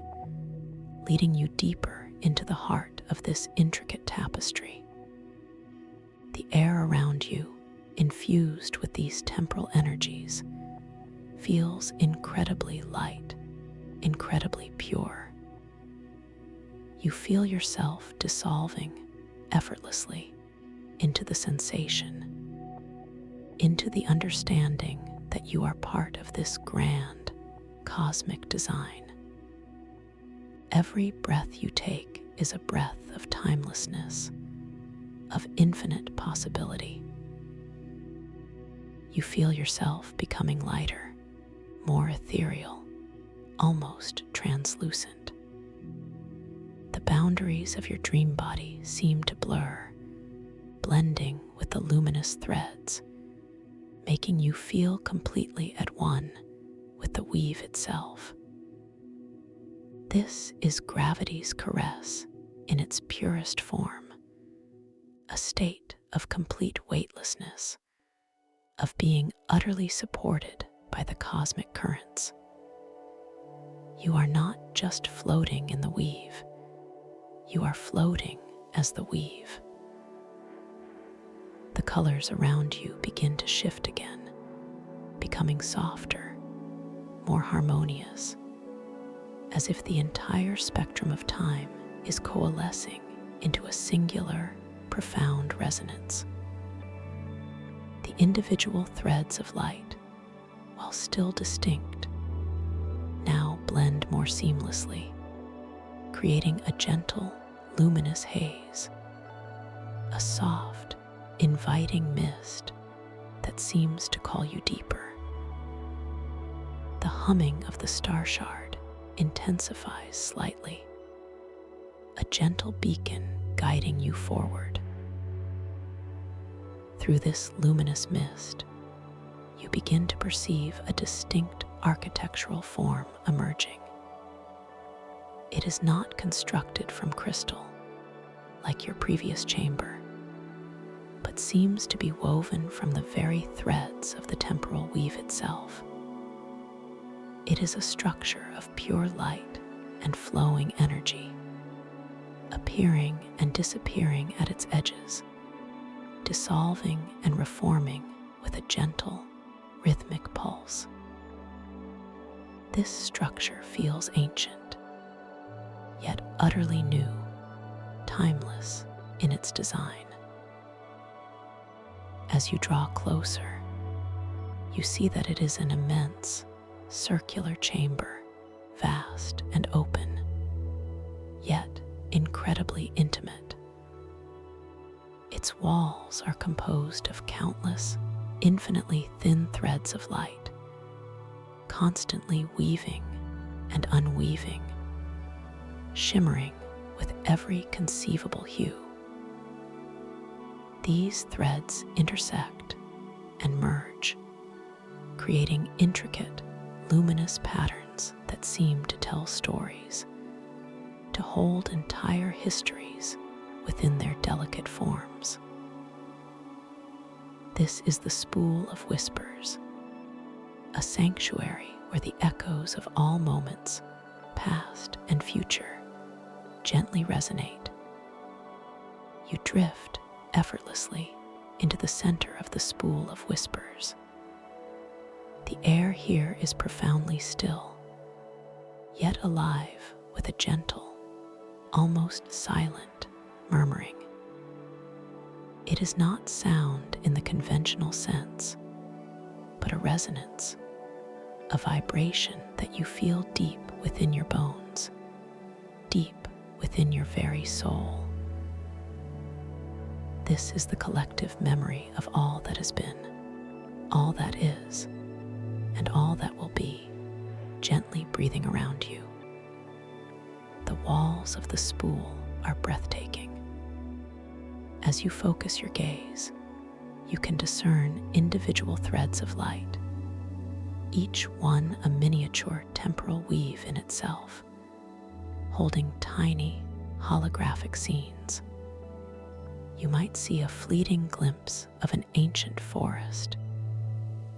leading you deeper into the heart of this intricate tapestry. The air around you, infused with these temporal energies, feels incredibly light, incredibly pure. You feel yourself dissolving effortlessly into the sensation, into the understanding that you are part of this grand, cosmic design. Every breath you take is a breath of timelessness, of infinite possibility. You feel yourself becoming lighter, more ethereal, almost translucent. The boundaries of your dream body seem to blur, blending with the luminous threads, making you feel completely at one with the weave itself. This is gravity's caress in its purest form, a state of complete weightlessness, of being utterly supported by the cosmic currents. You are not just floating in the weave, you are floating as the weave. The colors around you begin to shift again, becoming softer, more harmonious, as if the entire spectrum of time is coalescing into a singular, profound resonance. The individual threads of light, while still distinct, now blend more seamlessly, creating a gentle, luminous haze, a soft, inviting mist that seems to call you deeper. The humming of the star shard intensifies slightly, a gentle beacon guiding you forward. Through this luminous mist, you begin to perceive a distinct architectural form emerging. It is not constructed from crystal, like your previous chamber, but seems to be woven from the very threads of the temporal weave itself. It is a structure of pure light and flowing energy, appearing and disappearing at its edges, dissolving and reforming with a gentle, rhythmic pulse. This structure feels ancient, yet utterly new, timeless in its design. As you draw closer, you see that it is an immense, circular chamber, vast and open, yet incredibly intimate. Its walls are composed of countless, infinitely thin threads of light, constantly weaving and unweaving, shimmering with every conceivable hue. These threads intersect and merge, creating intricate, luminous patterns that seem to tell stories, to hold entire histories within their delicate forms. This is the Spool of Whispers, a sanctuary where the echoes of all moments, past and future, gently resonate. You drift effortlessly into the center of the Spool of Whispers. The air here is profoundly still, yet alive with a gentle, almost silent murmuring. It is not sound in the conventional sense, but a resonance, a vibration that you feel deep within your bones, deep within your very soul. This is the collective memory of all that has been, all that is, and all that will be, gently breathing around you. The walls of the spool are breathtaking. As you focus your gaze, you can discern individual threads of light, each one a miniature temporal weave in itself, holding tiny, holographic scenes. You might see a fleeting glimpse of an ancient forest,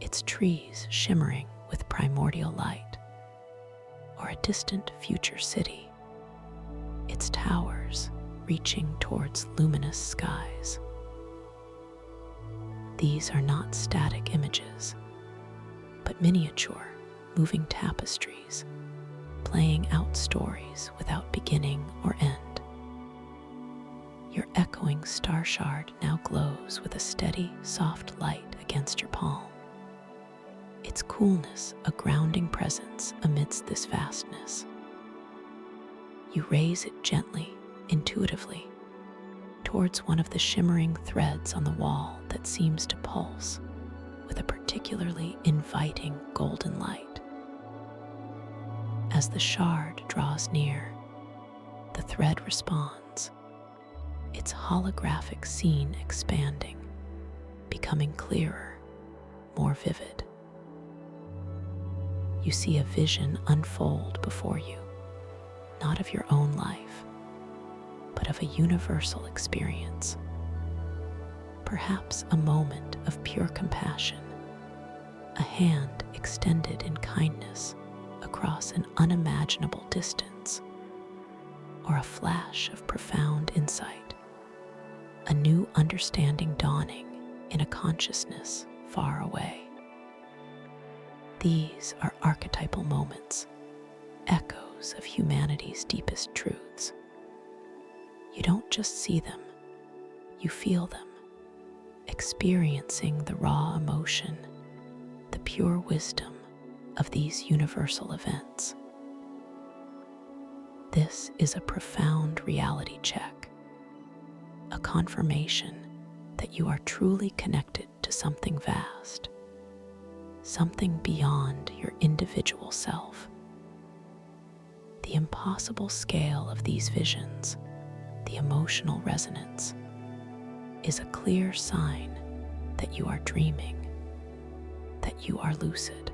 its trees shimmering with primordial light, or a distant future city, its towers reaching towards luminous skies. These are not static images, but miniature, moving tapestries, playing out stories without beginning or end. Your echoing star shard now glows with a steady, soft light against your palm, its coolness a grounding presence amidst this vastness. You raise it gently, intuitively, towards one of the shimmering threads on the wall that seems to pulse with a particularly inviting golden light. As the shard draws near, the thread responds, its holographic scene expanding, becoming clearer, more vivid. You see a vision unfold before you, not of your own life, but of a universal experience. Perhaps a moment of pure compassion, a hand extended in kindness across an unimaginable distance, or a flash of profound insight, a new understanding dawning in a consciousness far away. These are archetypal moments, echoes of humanity's deepest truths. You don't just see them, you feel them, experiencing the raw emotion, the pure wisdom of these universal events. This is a profound reality check, a confirmation that you are truly connected to something vast, something beyond your individual self. The impossible scale of these visions, the emotional resonance, is a clear sign that you are dreaming, that you are lucid.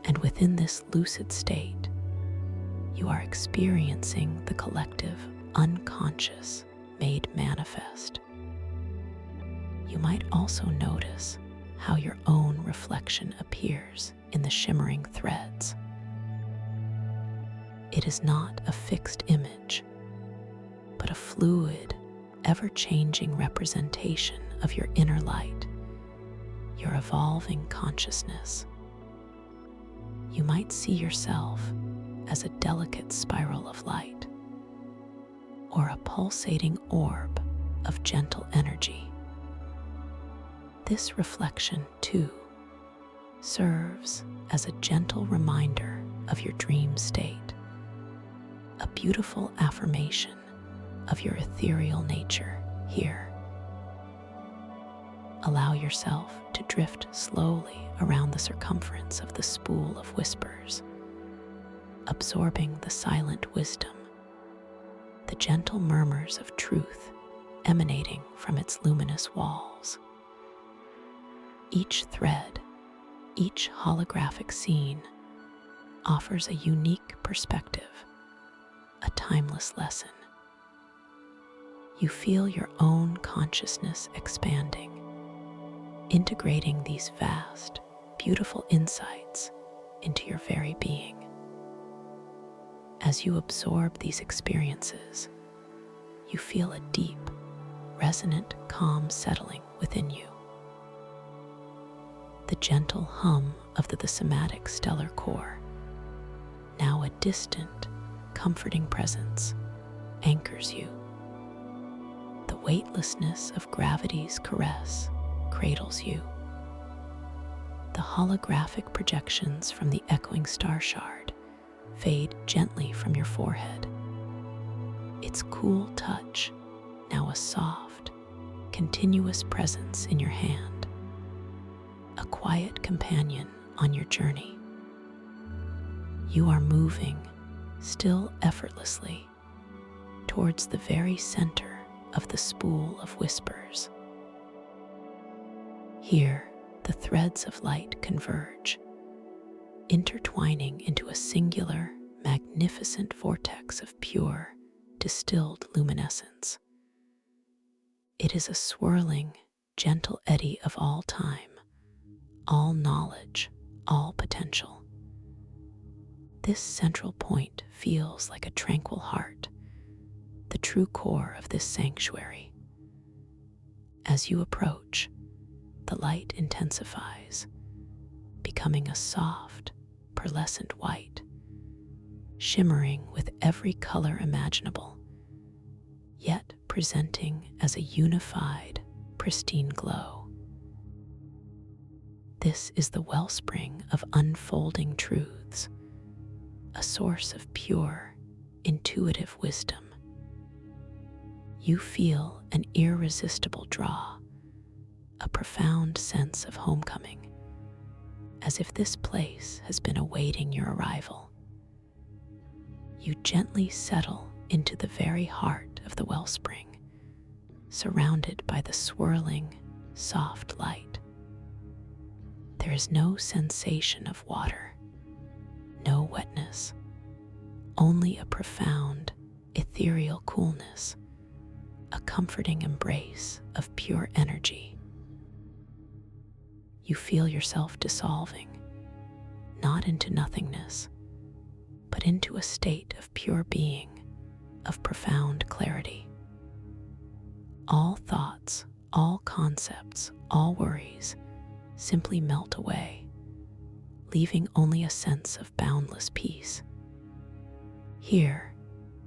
And within this lucid state, you are experiencing the collective unconscious made manifest. You might also notice how your own reflection appears in the shimmering threads. It is not a fixed image, but a fluid, ever-changing representation of your inner light, your evolving consciousness. You might see yourself as a delicate spiral of light, or a pulsating orb of gentle energy. This reflection, too, serves as a gentle reminder of your dream state, a beautiful affirmation of your ethereal nature here. Allow yourself to drift slowly around the circumference of the spool of whispers, absorbing the silent wisdom, the gentle murmurs of truth emanating from its luminous walls. Each thread, each holographic scene offers a unique perspective, a timeless lesson. You feel your own consciousness expanding, integrating these vast, beautiful insights into your very being. As you absorb these experiences, you feel a deep, resonant calm settling within you. The gentle hum of the somatic stellar core, now a distant, comforting presence, anchors you. The weightlessness of gravity's caress cradles you. The holographic projections from the echoing star shard fade gently from your forehead. Its cool touch, now a soft, continuous presence in your hand, a quiet companion on your journey. You are moving, still effortlessly, towards the very center of the spool of whispers. Here, the threads of light converge, intertwining into a singular, magnificent vortex of pure, distilled luminescence. It is a swirling, gentle eddy of all time, all knowledge, all potential. This central point feels like a tranquil heart, the true core of this sanctuary. As you approach, the light intensifies, becoming a soft, pearlescent white, shimmering with every color imaginable, yet presenting as a unified, pristine glow. This is the wellspring of unfolding truths, a source of pure, intuitive wisdom. You feel an irresistible draw, a profound sense of homecoming, as if this place has been awaiting your arrival. You gently settle into the very heart of the wellspring, surrounded by the swirling, soft light. There is no sensation of water, no wetness, only a profound, ethereal coolness, a comforting embrace of pure energy. You feel yourself dissolving, not into nothingness, but into a state of pure being, of profound clarity. All thoughts, all concepts, all worries simply melt away, leaving only a sense of boundless peace. Here,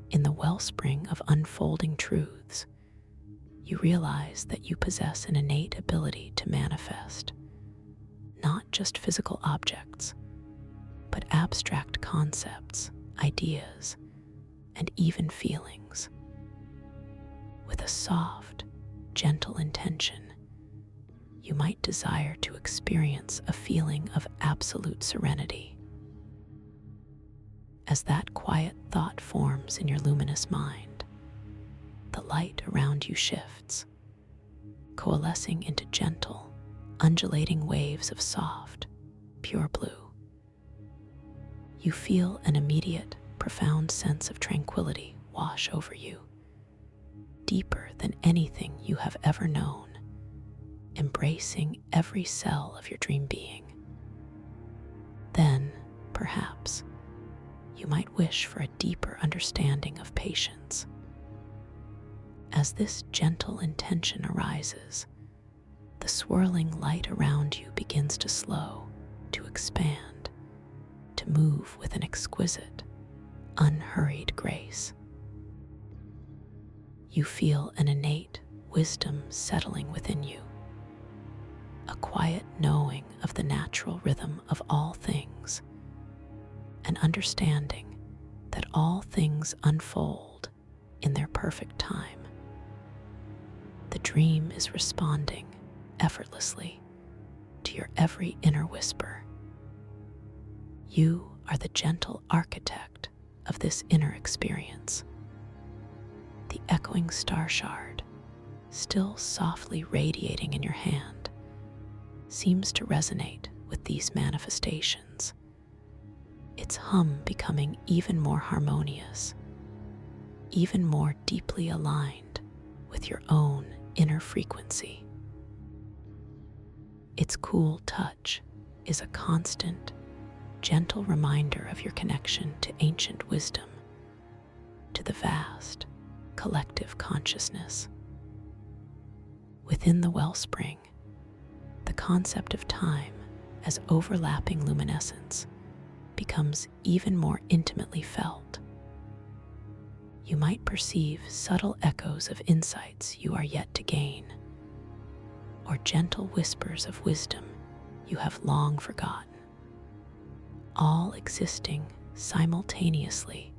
in the wellspring of unfolding truths, you realize that you possess an innate ability to manifest, not just physical objects, but abstract concepts, ideas, and even feelings. With a soft, gentle intention, you might desire to experience a feeling of absolute serenity. As that quiet thought forms in your luminous mind, the light around you shifts, coalescing into gentle, undulating waves of soft, pure blue. You feel an immediate, profound sense of tranquility wash over you, deeper than anything you have ever known, embracing every cell of your dream being. Then, perhaps, you might wish for a deeper understanding of patience. As this gentle intention arises, the swirling light around you begins to slow, to expand, to move with an exquisite, unhurried grace. You feel an innate wisdom settling within you, a quiet knowing of the natural rhythm of all things, an understanding that all things unfold in their perfect time. The dream is responding effortlessly to your every inner whisper. You are the gentle architect of this inner experience. The echoing star shard, still softly radiating in your hand, seems to resonate with these manifestations, its hum becoming even more harmonious, even more deeply aligned with your own inner frequency. Its cool touch is a constant, gentle reminder of your connection to ancient wisdom, to the vast, collective consciousness. Within the wellspring, the concept of time as overlapping luminescence becomes even more intimately felt. You might perceive subtle echoes of insights you are yet to gain, or gentle whispers of wisdom you have long forgotten, all existing simultaneously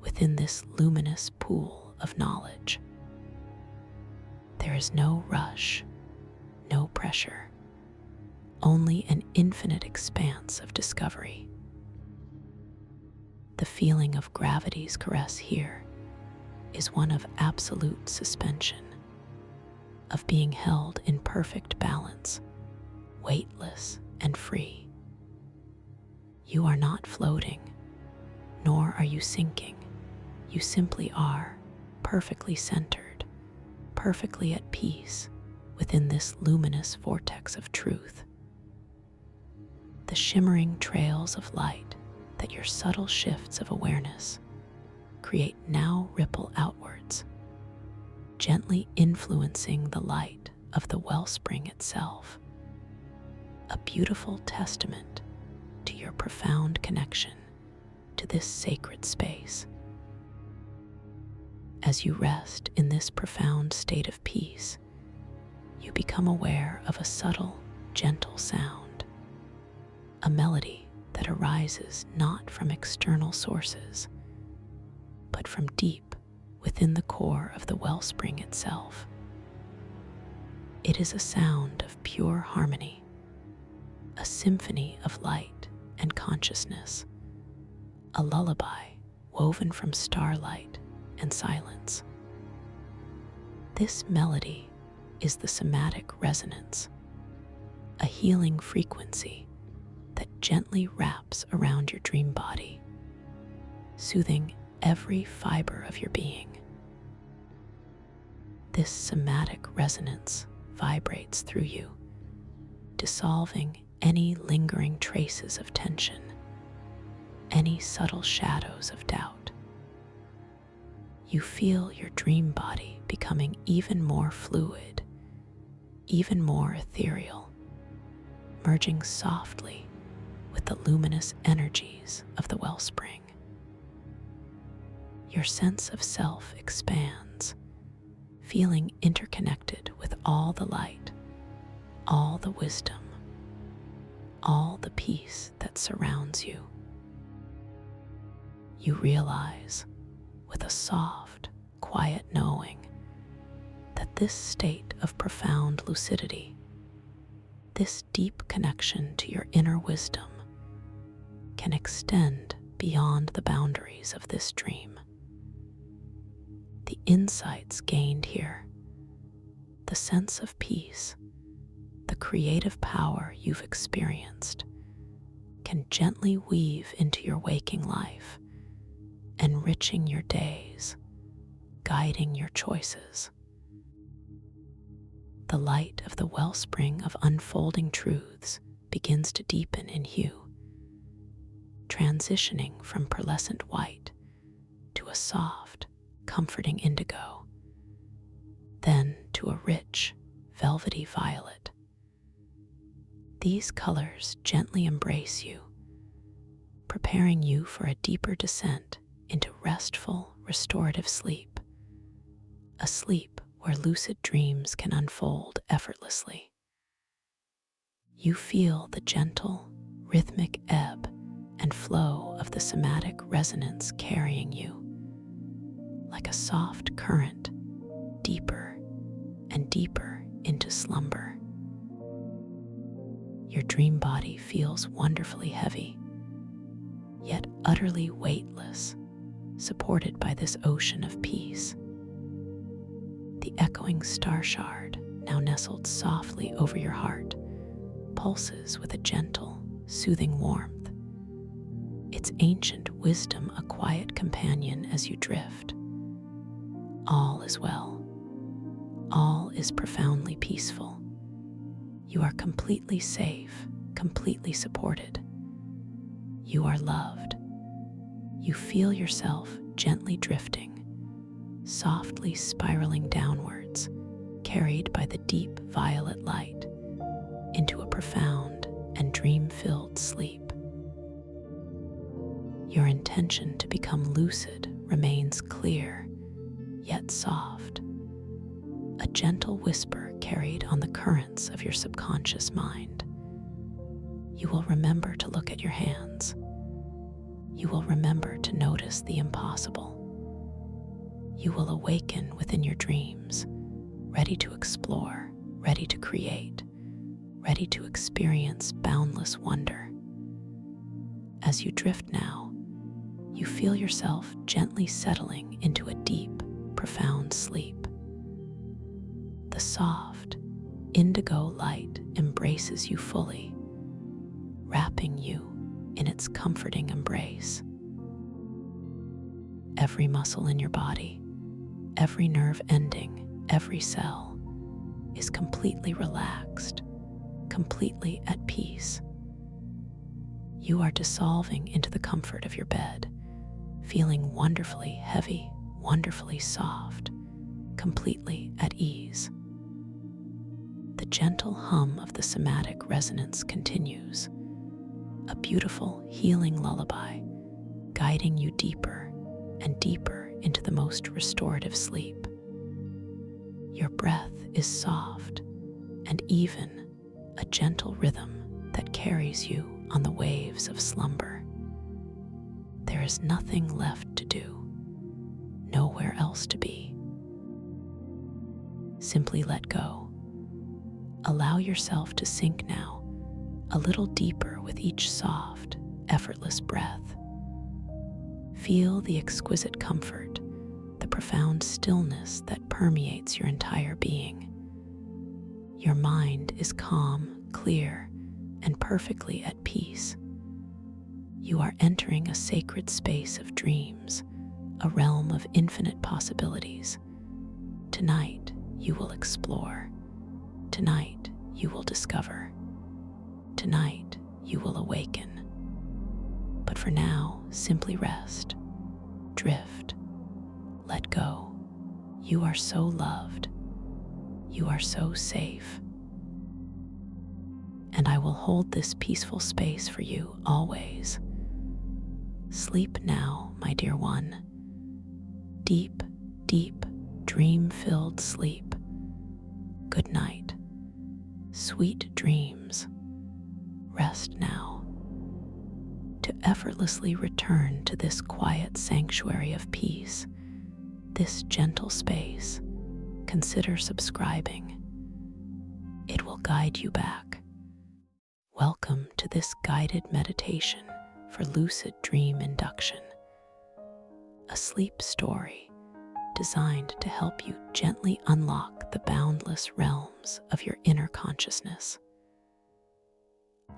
within this luminous pool of knowledge. There is no rush, no pressure, only an infinite expanse of discovery. The feeling of gravity's caress here is one of absolute suspension, of being held in perfect balance, weightless and free. You are not floating, nor are you sinking. You simply are, perfectly centered, perfectly at peace within this luminous vortex of truth. The shimmering trails of light that your subtle shifts of awareness create now ripple outwards, gently influencing the light of the wellspring itself, a beautiful testament to your profound connection to this sacred space. As you rest in this profound state of peace, you become aware of a subtle, gentle sound, a melody that arises not from external sources, but from deep within the core of the wellspring itself. It is a sound of pure harmony, a symphony of light and consciousness, a lullaby woven from starlight and silence. This melody is the somatic resonance, a healing frequency that gently wraps around your dream body, soothing every fiber of your being. This somatic resonance vibrates through you, dissolving any lingering traces of tension, any subtle shadows of doubt. You feel your dream body becoming even more fluid, even more ethereal, merging softly with the luminous energies of the wellspring. Your sense of self expands, feeling interconnected with all the light, all the wisdom, all the peace that surrounds you. You realize, with a soft, quiet knowing, that this state of profound lucidity, this deep connection to your inner wisdom, can extend beyond the boundaries of this dream. The insights gained here, the sense of peace, the creative power you've experienced, can gently weave into your waking life, enriching your days, guiding your choices. The light of the wellspring of unfolding truths begins to deepen in hue, transitioning from pearlescent white to a soft, comforting indigo, then to a rich, velvety violet. These colors gently embrace you, preparing you for a deeper descent into restful, restorative sleep, a sleep where lucid dreams can unfold effortlessly. You feel the gentle, rhythmic ebb and flow of the somatic resonance carrying you, like a soft current, deeper and deeper into slumber. Your dream body feels wonderfully heavy, yet utterly weightless, supported by this ocean of peace. The echoing star shard, now nestled softly over your heart, pulses with a gentle, soothing warmth, its ancient wisdom a quiet companion as you drift. All is well. All is profoundly peaceful. You are completely safe, completely supported. You are loved. You feel yourself gently drifting, softly spiraling downwards, carried by the deep violet light, into a profound and dream-filled sleep. Your intention to become lucid remains clear, yet soft, a gentle whisper carried on the currents of your subconscious mind. You will remember to look at your hands. You will remember to notice the impossible. You will awaken within your dreams, ready to explore, ready to create, ready to experience boundless wonder. As you drift now, you feel yourself gently settling into a deep, profound sleep. The soft, indigo light embraces you fully, wrapping you in its comforting embrace. Every muscle in your body, every nerve ending, every cell is completely relaxed, completely at peace. You are dissolving into the comfort of your bed, feeling wonderfully heavy, wonderfully soft, completely at ease. The gentle hum of the somatic resonance continues, a beautiful, healing lullaby, guiding you deeper and deeper into the most restorative sleep. Your breath is soft and even, a gentle rhythm that carries you on the waves of slumber. There is nothing left to do, nowhere else to be. Simply let go. Allow yourself to sink now, a little deeper with each soft, effortless breath. Feel the exquisite comfort, the profound stillness that permeates your entire being. Your mind is calm, clear, and perfectly at peace. You are entering a sacred space of dreams, a realm of infinite possibilities. Tonight, you will explore. Tonight, you will discover. Tonight, you will awaken. But for now, simply rest, drift, let go. You are so loved. You are so safe. And I will hold this peaceful space for you always. Sleep now, my dear one. Deep, deep, dream-filled sleep. Good night. Sweet dreams. Rest now. To effortlessly return to this quiet sanctuary of peace, this gentle space, consider subscribing. It will guide you back. Welcome to this guided meditation for lucid dream induction, a sleep story designed to help you gently unlock the boundless realms of your inner consciousness.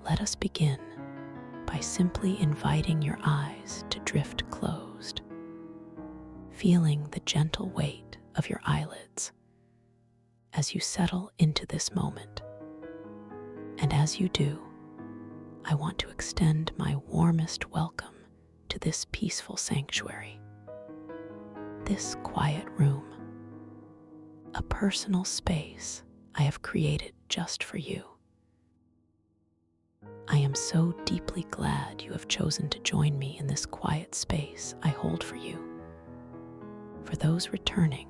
Let us begin by simply inviting your eyes to drift closed, feeling the gentle weight of your eyelids as you settle into this moment. And as you do, I want to extend my warmest welcome to this peaceful sanctuary, this quiet room, a personal space I have created just for you. I am so deeply glad you have chosen to join me in this quiet space I hold for you. For those returning,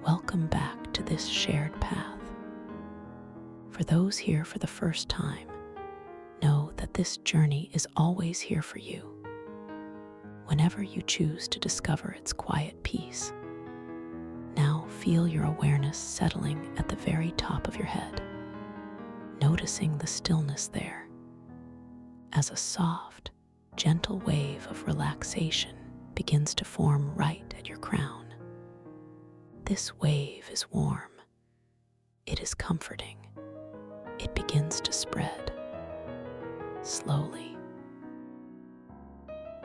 welcome back to this shared path. For those here for the first time, know that this journey is always here for you, whenever you choose to discover its quiet peace. Now feel your awareness settling at the very top of your head, noticing the stillness there, as a soft, gentle wave of relaxation begins to form right at your crown. This wave is warm. It is comforting. It begins to spread slowly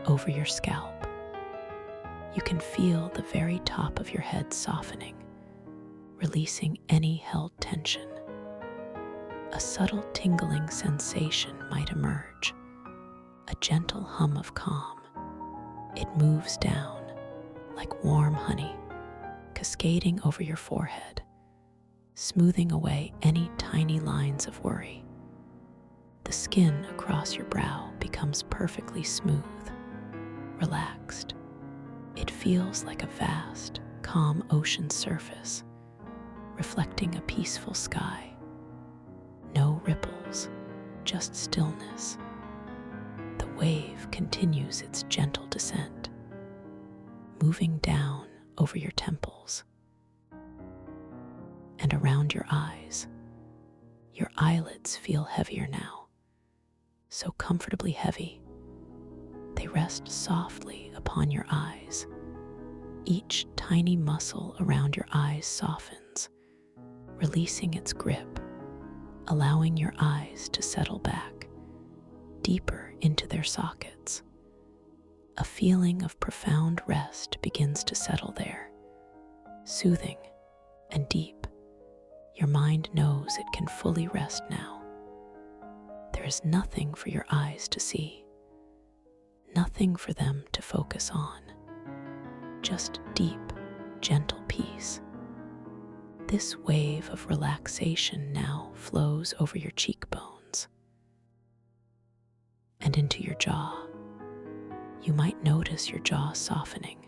over your scalp. You can feel the very top of your head softening, releasing any held tension. A subtle tingling sensation might emerge, a gentle hum of calm. It moves down like warm honey, cascading over your forehead, smoothing away any tiny lines of worry. The skin across your brow becomes perfectly smooth, relaxed. It feels like a vast, calm ocean surface, reflecting a peaceful sky. No ripples, just stillness. The wave continues its gentle descent, moving down over your temples and around your eyes. Your eyelids feel heavier now, so comfortably heavy. They rest softly upon your eyes. Each tiny muscle around your eyes softens, releasing its grip, allowing your eyes to settle back deeper into their sockets. A feeling of profound rest begins to settle there, soothing and deep. Your mind knows it can fully rest now. There is nothing for your eyes to see, nothing for them to focus on, just deep, gentle peace. This wave of relaxation now flows over your cheekbones and into your jaw. You might notice your jaw softening,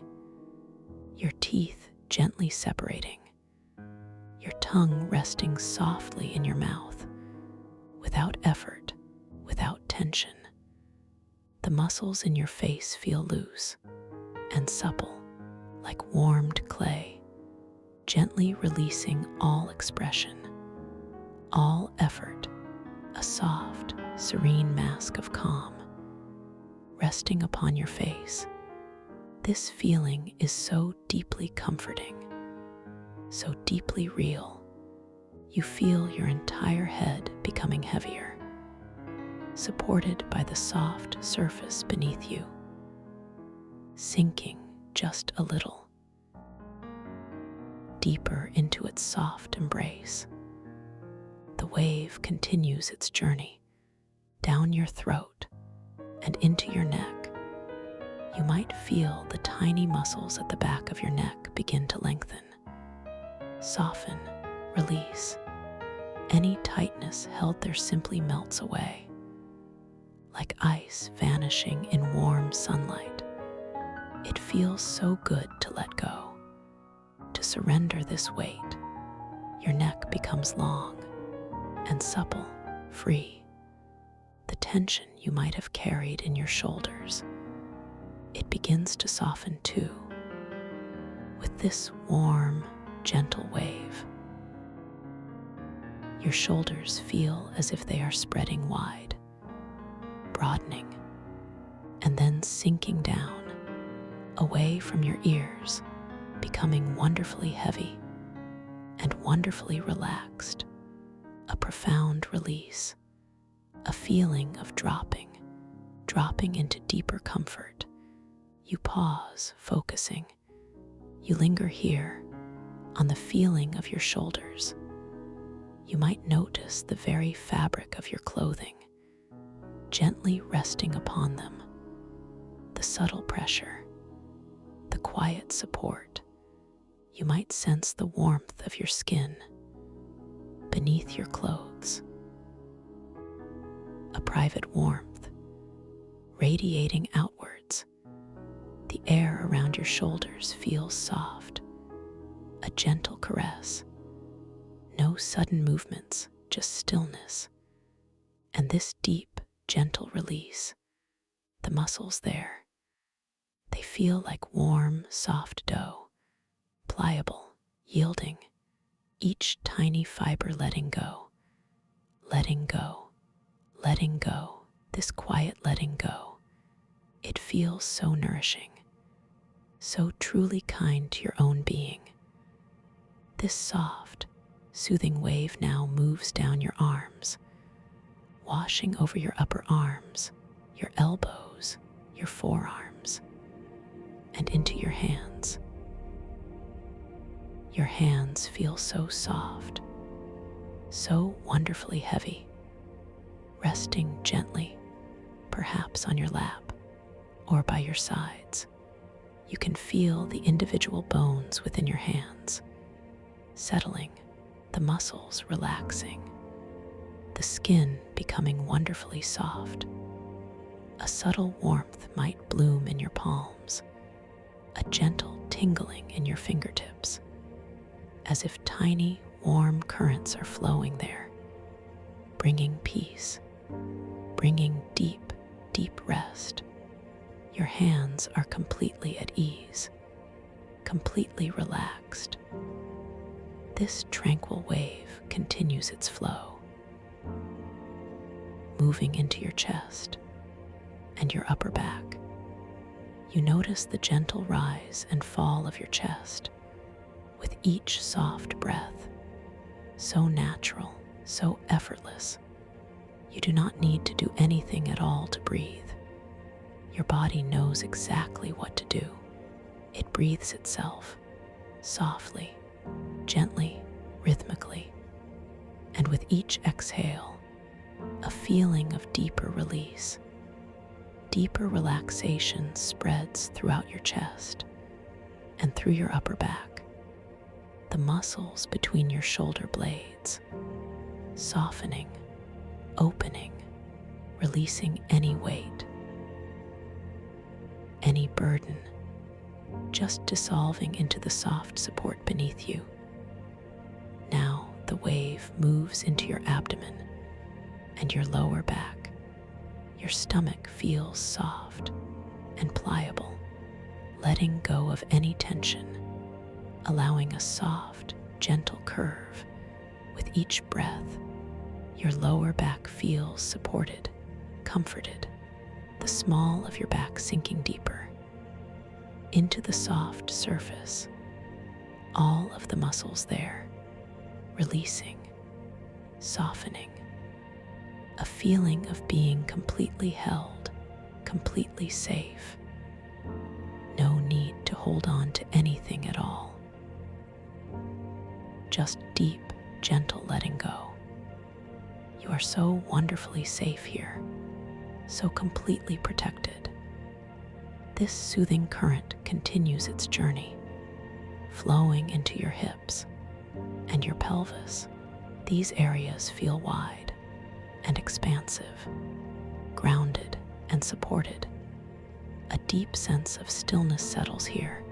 your teeth gently separating, your tongue resting softly in your mouth, without effort, without tension. The muscles in your face feel loose and supple, like warmed clay, gently releasing all expression, all effort, a soft, serene mask of calm resting upon your face. This feeling is so deeply comforting, so deeply real. You feel your entire head becoming heavier, supported by the soft surface beneath you, sinking just a little deeper into its soft embrace. The wave continues its journey down your throat and into your neck. You might feel the tiny muscles at the back of your neck begin to lengthen, soften, release. Any tightness held there simply melts away, like ice vanishing in warm sunlight. It feels so good to let go, to surrender this weight. Your neck becomes long and supple, free. The tension you might have carried in your shoulders, it begins to soften too, with this warm, gentle wave. Your shoulders feel as if they are spreading wide, broadening, and then sinking down, away from your ears, becoming wonderfully heavy and wonderfully relaxed. A profound release, a feeling of dropping into deeper comfort. You pause, focusing, You linger here on the feeling of your shoulders. You might notice the very fabric of your clothing, gently resting upon them, the subtle pressure, the quiet support. You might sense the warmth of your skin beneath your clothes, a private warmth radiating outwards. The air around your shoulders feels soft, a gentle caress. No sudden movements, just stillness. And this deep, gentle release, the muscles there, they feel like warm, soft dough, pliable, yielding, each tiny fiber letting go, letting go, letting go, this quiet letting go. It feels so nourishing, so truly kind to your own being. This soft, soothing wave now moves down your arms, washing over your upper arms, your elbows, your forearms, and into your hands. Your hands feel so soft, so wonderfully heavy, resting gently, perhaps on your lap or by your sides. You can feel the individual bones within your hands, settling, the muscles relaxing, the skin becoming wonderfully soft. A subtle warmth might bloom in your palms, a gentle tingling in your fingertips, as if tiny, warm currents are flowing there, bringing peace, bringing deep, deep rest. Your hands are completely at ease, completely relaxed. This tranquil wave continues its flow, moving into your chest and your upper back. You notice the gentle rise and fall of your chest with each soft breath, so natural, so effortless. You do not need to do anything at all to breathe. Your body knows exactly what to do. It breathes itself, softly, gently, rhythmically, and with each exhale, a feeling of deeper release, deeper relaxation spreads throughout your chest and through your upper back, the muscles between your shoulder blades, softening, opening, releasing any weight, any burden, just dissolving into the soft support beneath you. Now the wave moves into your abdomen and your lower back. Your stomach feels soft and pliable, letting go of any tension, allowing a soft, gentle curve. With each breath, your lower back feels supported, comforted, the small of your back sinking deeper into the soft surface, all of the muscles there, releasing, softening, a feeling of being completely held, completely safe. No need to hold on to anything at all. Just deep, gentle letting go. You are so wonderfully safe here, so completely protected. This soothing current continues its journey, flowing into your hips and your pelvis. These areas feel wide and expansive, grounded and supported. A deep sense of stillness settles here,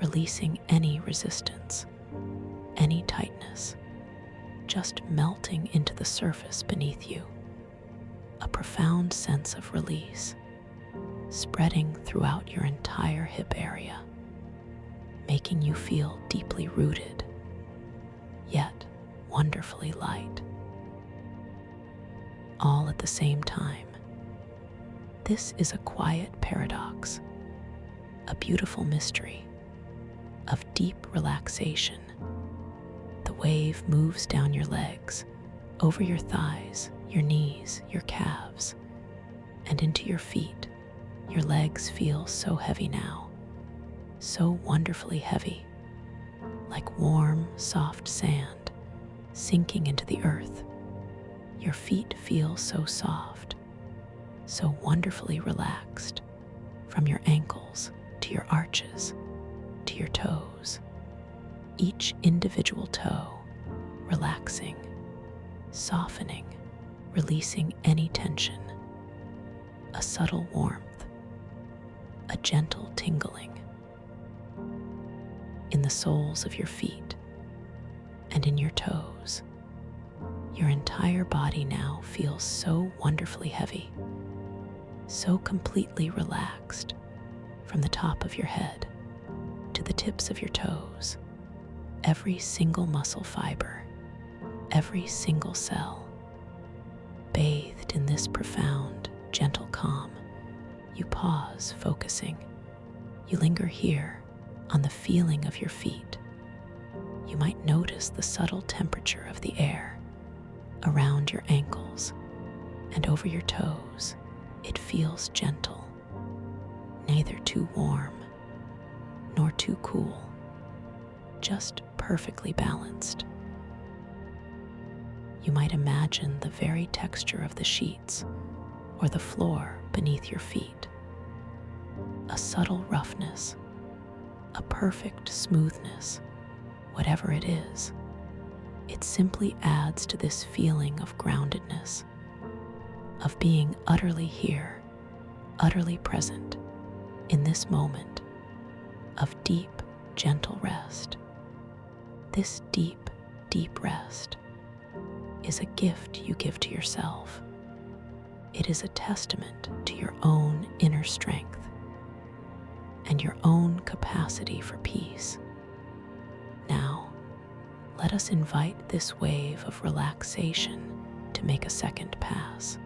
releasing any resistance, any tightness, just melting into the surface beneath you. A profound sense of release, spreading throughout your entire hip area, making you feel deeply rooted, yet wonderfully light. All at the same time. This is a quiet paradox, a beautiful mystery of deep relaxation. The wave moves down your legs, over your thighs, your knees, your calves, and into your feet. Your legs feel so heavy now, so wonderfully heavy, like warm, soft sand sinking into the earth. Your feet feel so soft, so wonderfully relaxed, from your ankles to your arches to your toes. Each individual toe relaxing, softening, releasing any tension. A subtle warmth, a gentle tingling in the soles of your feet and in your toes. Your entire body now feels so wonderfully heavy, so completely relaxed, from the top of your head to the tips of your toes. Every single muscle fiber, every single cell, bathed in this profound, gentle calm. You pause, focusing. You linger here on the feeling of your feet. You might notice the subtle temperature of the air around your ankles and over your toes. It feels gentle, neither too warm nor too cool, just perfectly balanced. You might imagine the very texture of the sheets or the floor beneath your feet. A subtle roughness, a perfect smoothness, whatever it is. It simply adds to this feeling of groundedness, of being utterly here, utterly present in this moment of deep, gentle rest. This deep, deep rest is a gift you give to yourself. It is a testament to your own inner strength and your own capacity for peace. Now, let us invite this wave of relaxation to make a second pass,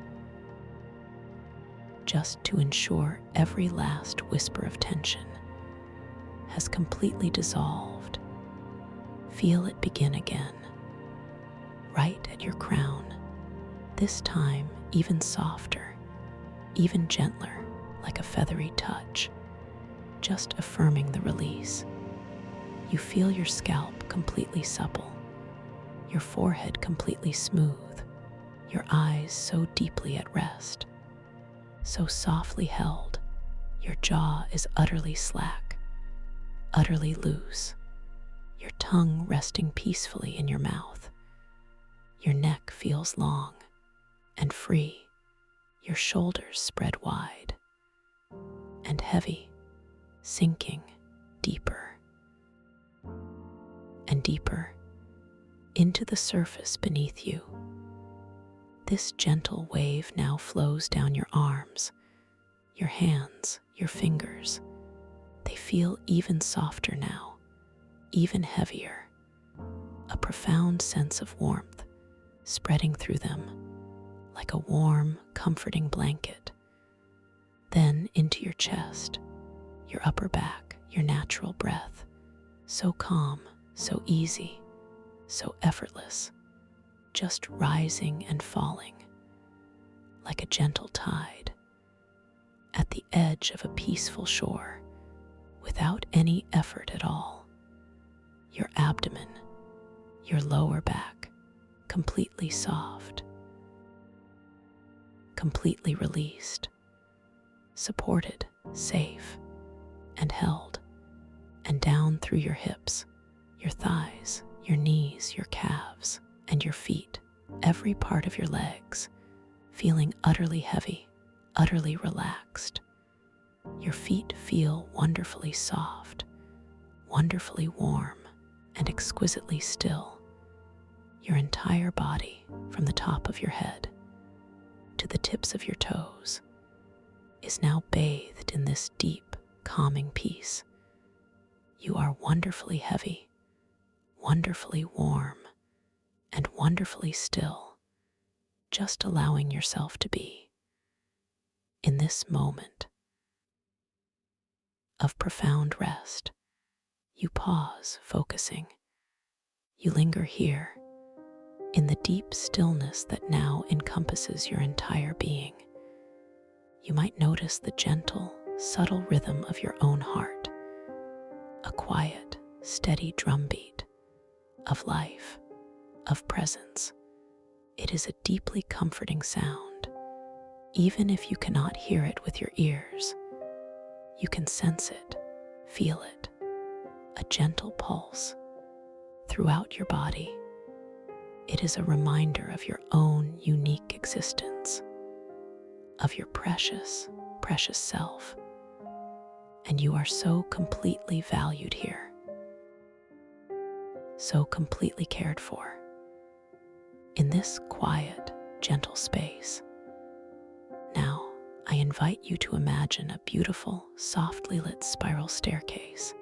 just to ensure every last whisper of tension has completely dissolved. Feel it begin again, right at your crown, this time even softer, even gentler, like a feathery touch, just affirming the release. You feel your scalp completely supple, your forehead completely smooth, your eyes so deeply at rest, so softly held. Your jaw is utterly slack, utterly loose, your tongue resting peacefully in your mouth. Your neck feels long and free, your shoulders spread wide and heavy, sinking deeper and deeper into the surface beneath you. This gentle wave now flows down your arms, your hands, your fingers. They feel even softer now, even heavier. A profound sense of warmth spreading through them, like a warm, comforting blanket. Then into your chest, your upper back, your natural breath, so calm, so easy, so effortless, just rising and falling, like a gentle tide, at the edge of a peaceful shore, without any effort at all. Your abdomen, your lower back, completely soft, completely released, supported, safe, and held, and down through your hips, your thighs, your knees, your calves, and your feet, every part of your legs, feeling utterly heavy, utterly relaxed. Your feet feel wonderfully soft, wonderfully warm, and exquisitely still. Your entire body, from the top of your head to the tips of your toes, is now bathed in this deep, calming peace. You are wonderfully heavy, wonderfully warm, and wonderfully still, just allowing yourself to be. In this moment of profound rest, you pause, focusing. You linger here, in the deep stillness that now encompasses your entire being. You might notice the gentle, subtle rhythm of your own heart, a quiet, steady drumbeat of life, of presence. It is a deeply comforting sound. Even if you cannot hear it with your ears, you can sense it, feel it, a gentle pulse throughout your body. It is a reminder of your own unique existence, of your precious, precious self, and you are so completely valued here, so completely cared for. In this quiet, gentle space, now I invite you to imagine a beautiful, softly lit spiral staircase.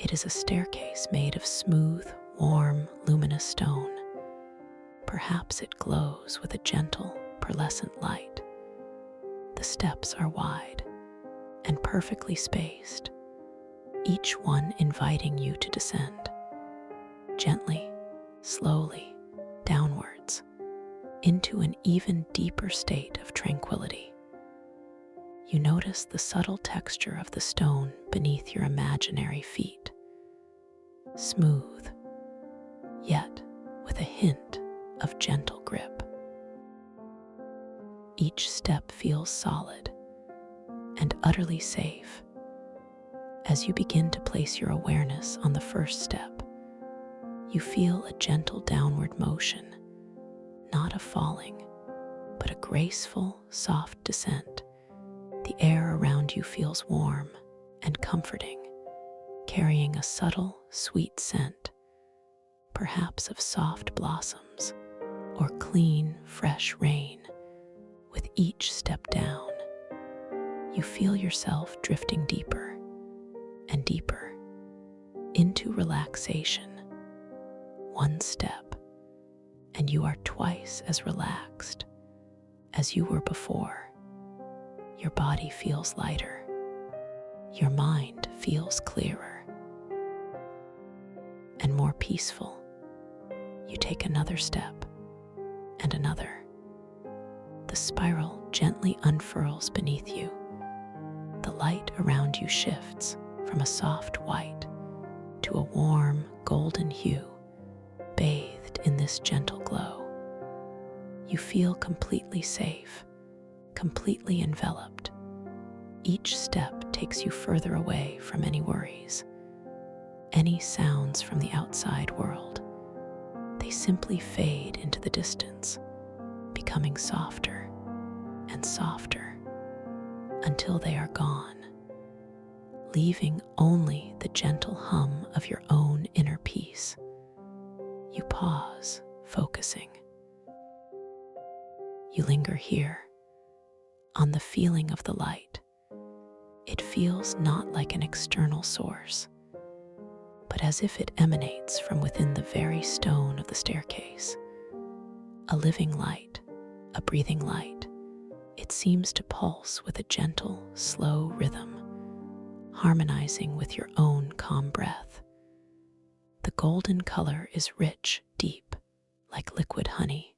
It is a staircase made of smooth, warm, luminous stone. Perhaps it glows with a gentle, pearlescent light. The steps are wide and perfectly spaced, each one inviting you to descend gently, slowly, downwards, into an even deeper state of tranquility. You notice the subtle texture of the stone beneath your imaginary feet, smooth, yet with a hint of gentle grip. Each step feels solid and utterly safe. As you begin to place your awareness on the first step, you feel a gentle downward motion, not a falling, but a graceful, soft descent. The air around you feels warm and comforting, carrying a subtle, sweet scent, perhaps of soft blossoms or clean, fresh rain. With each step down, you feel yourself drifting deeper and deeper into relaxation. One step, and you are twice as relaxed as you were before. Your body feels lighter. Your mind feels clearer and more peaceful. You take another step and another. The spiral gently unfurls beneath you. The light around you shifts from a soft white to a warm golden hue, bathed in this gentle glow. You feel completely safe, completely enveloped. Each step takes you further away from any worries, any sounds from the outside world. They simply fade into the distance, becoming softer and softer until they are gone, leaving only the gentle hum of your own inner peace. You pause, focusing. You linger here, on the feeling of the light. It feels not like an external source, but as if it emanates from within the very stone of the staircase. A living light, a breathing light. It seems to pulse with a gentle, slow rhythm, harmonizing with your own calm breath. The golden color is rich, deep, like liquid honey,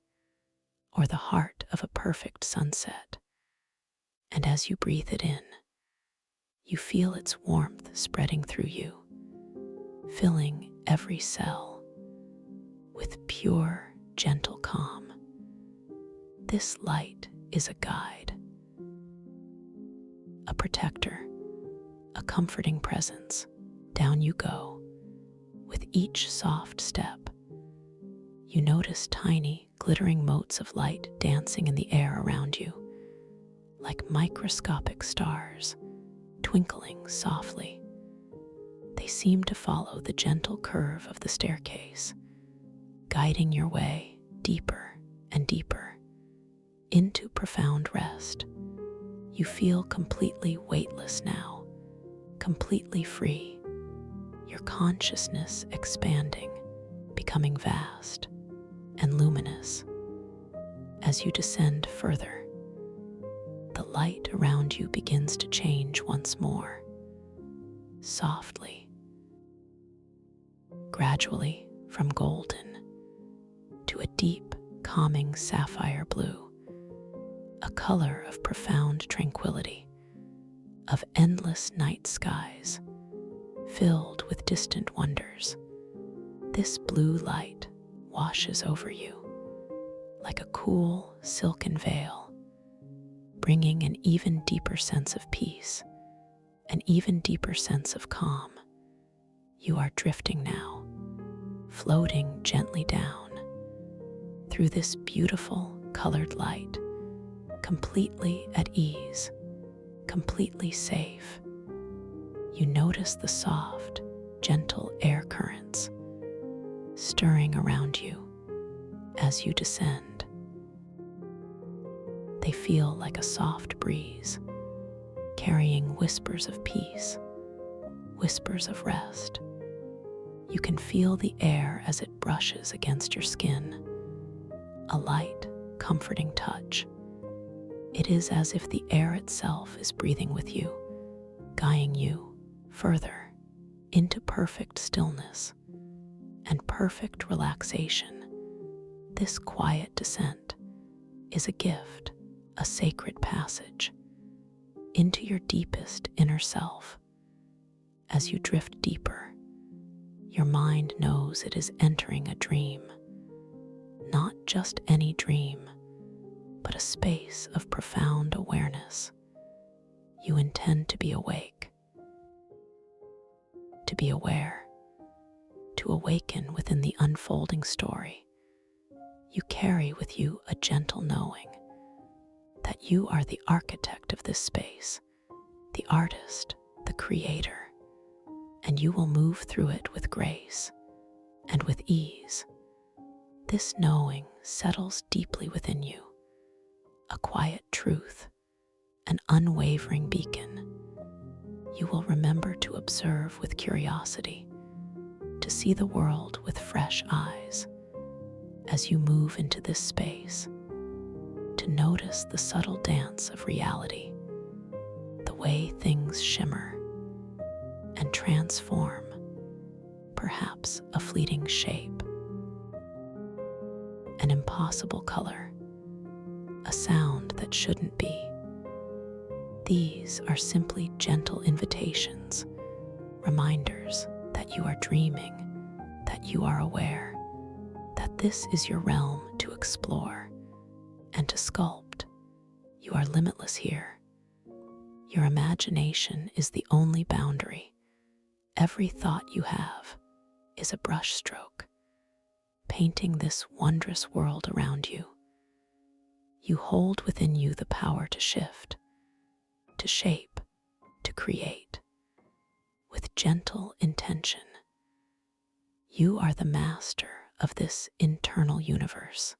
or the heart of a perfect sunset. And as you breathe it in, you feel its warmth spreading through you, filling every cell with pure, gentle calm. This light is a guide, a protector, a comforting presence. Down you go. With each soft step, you notice tiny, glittering motes of light dancing in the air around you, like microscopic stars, twinkling softly. They seem to follow the gentle curve of the staircase, guiding your way deeper and deeper into profound rest. You feel completely weightless now, completely free, your consciousness expanding, becoming vast and luminous. As you descend further, the light around you begins to change once more, softly, gradually from golden to a deep, calming sapphire blue, a color of profound tranquility, of endless night skies, filled with distant wonders. This blue light washes over you like a cool, silken veil, bringing an even deeper sense of peace, an even deeper sense of calm. You are drifting now, floating gently down through this beautiful, colored light, completely at ease, completely safe. You notice the soft, gentle air currents stirring around you as you descend. They feel like a soft breeze, carrying whispers of peace, whispers of rest. You can feel the air as it brushes against your skin, a light, comforting touch. It is as if the air itself is breathing with you, guiding you further into perfect stillness and perfect relaxation. This quiet descent is a gift, a sacred passage into your deepest inner self. As you drift deeper, your mind knows it is entering a dream, not just any dream, but a space of profound awareness. You intend to be awake, to be aware, to awaken within the unfolding story. You carry with you a gentle knowing that you are the architect of this space, the artist, the creator, and you will move through it with grace and with ease. This knowing settles deeply within you, a quiet truth, an unwavering beacon. You will remember to observe with curiosity, to see the world with fresh eyes as you move into this space, to notice the subtle dance of reality, the way things shimmer and transform, perhaps a fleeting shape, an impossible color, a sound that shouldn't be. These are simply gentle invitations, reminders that you are dreaming, that you are aware, that this is your realm to explore and to sculpt. You are limitless here. Your imagination is the only boundary. Every thought you have is a brushstroke, painting this wondrous world around you. You hold within you the power to shift, to shape, to create, with gentle intention. You are the master of this internal universe.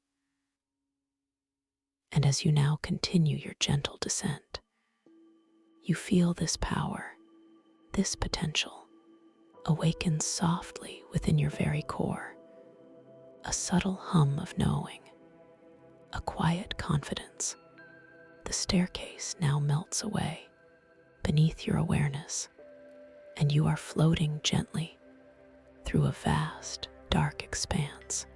And as you now continue your gentle descent, you feel this power, this potential, awaken softly within your very core, a subtle hum of knowing, a quiet confidence. The staircase now melts away beneath your awareness, and you are floating gently through a vast, dark expanse.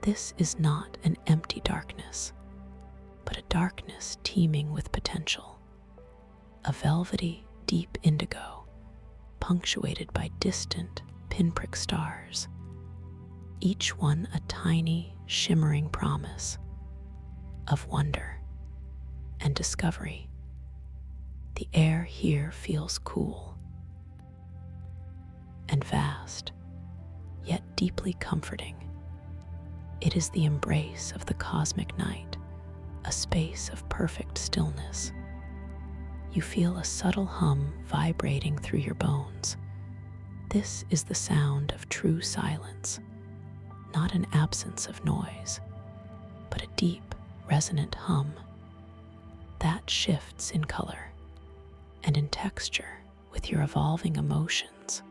This is not an empty darkness, but a darkness teeming with potential, a velvety, deep indigo, punctuated by distant, pinprick stars, each one a tiny, shimmering promise of wonder and discovery. The air here feels cool and vast, yet deeply comforting. It is the embrace of the cosmic night, a space of perfect stillness. You feel a subtle hum vibrating through your bones. This is the sound of true silence, not an absence of noise, but a deep, resonant hum that shifts in color and in texture with your evolving emotions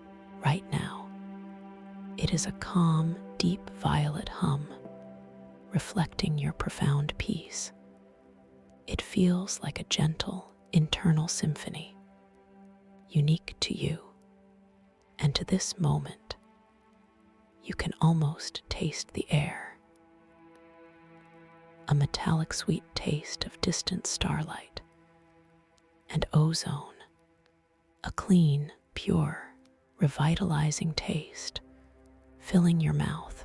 right now. It is a calm, deep violet hum, reflecting your profound peace. It feels like a gentle, internal symphony, unique to you and to this moment. You can almost taste the air, a metallic sweet taste of distant starlight and ozone, a clean, pure, revitalizing taste filling your mouth,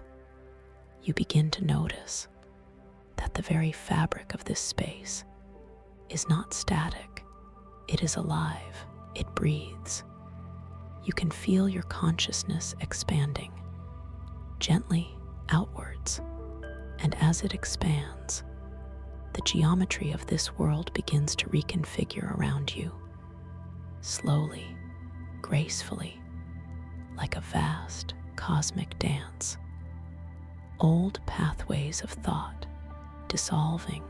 you begin to notice that the very fabric of this space is not static. It is alive. It breathes. You can feel your consciousness expanding, gently outwards, and as it expands, the geometry of this world begins to reconfigure around you, slowly, gracefully, like a vast cosmic dance. Old pathways of thought dissolving,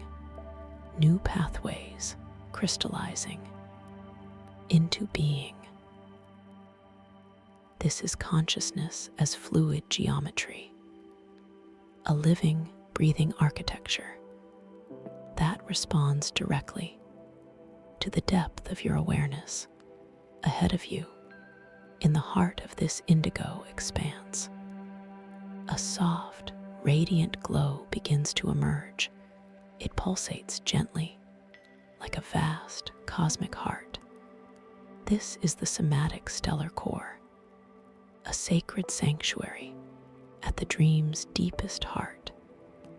new pathways crystallizing into being. This is consciousness as fluid geometry, a living, breathing architecture that responds directly to the depth of your awareness. Ahead of you, in the heart of this indigo expanse, a soft, radiant glow begins to emerge. It pulsates gently, like a vast cosmic heart. This is the somatic stellar core, a sacred sanctuary at the dream's deepest heart.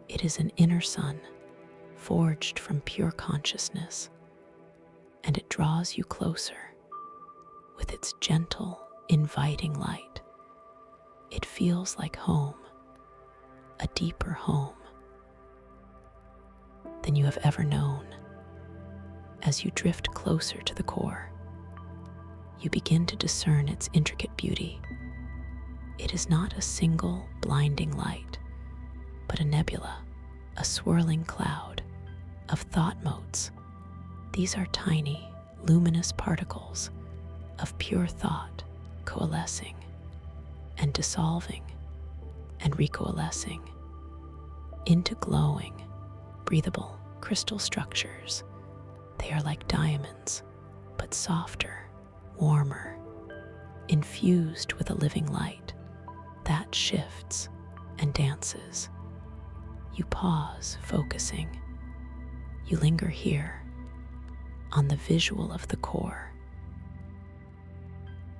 It is an inner sun, forged from pure consciousness, and it draws you closer with its gentle, inviting light. It feels like home, a deeper home than you have ever known. As you drift closer to the core, you begin to discern its intricate beauty. It is not a single blinding light, but a nebula, a swirling cloud of thought motes. These are tiny, luminous particles of pure thought coalescing and dissolving and recoalescing into glowing, breathable crystal structures. They are like diamonds, but softer, warmer, infused with a living light that shifts and dances. You pause, focusing. You linger here on the visual of the core.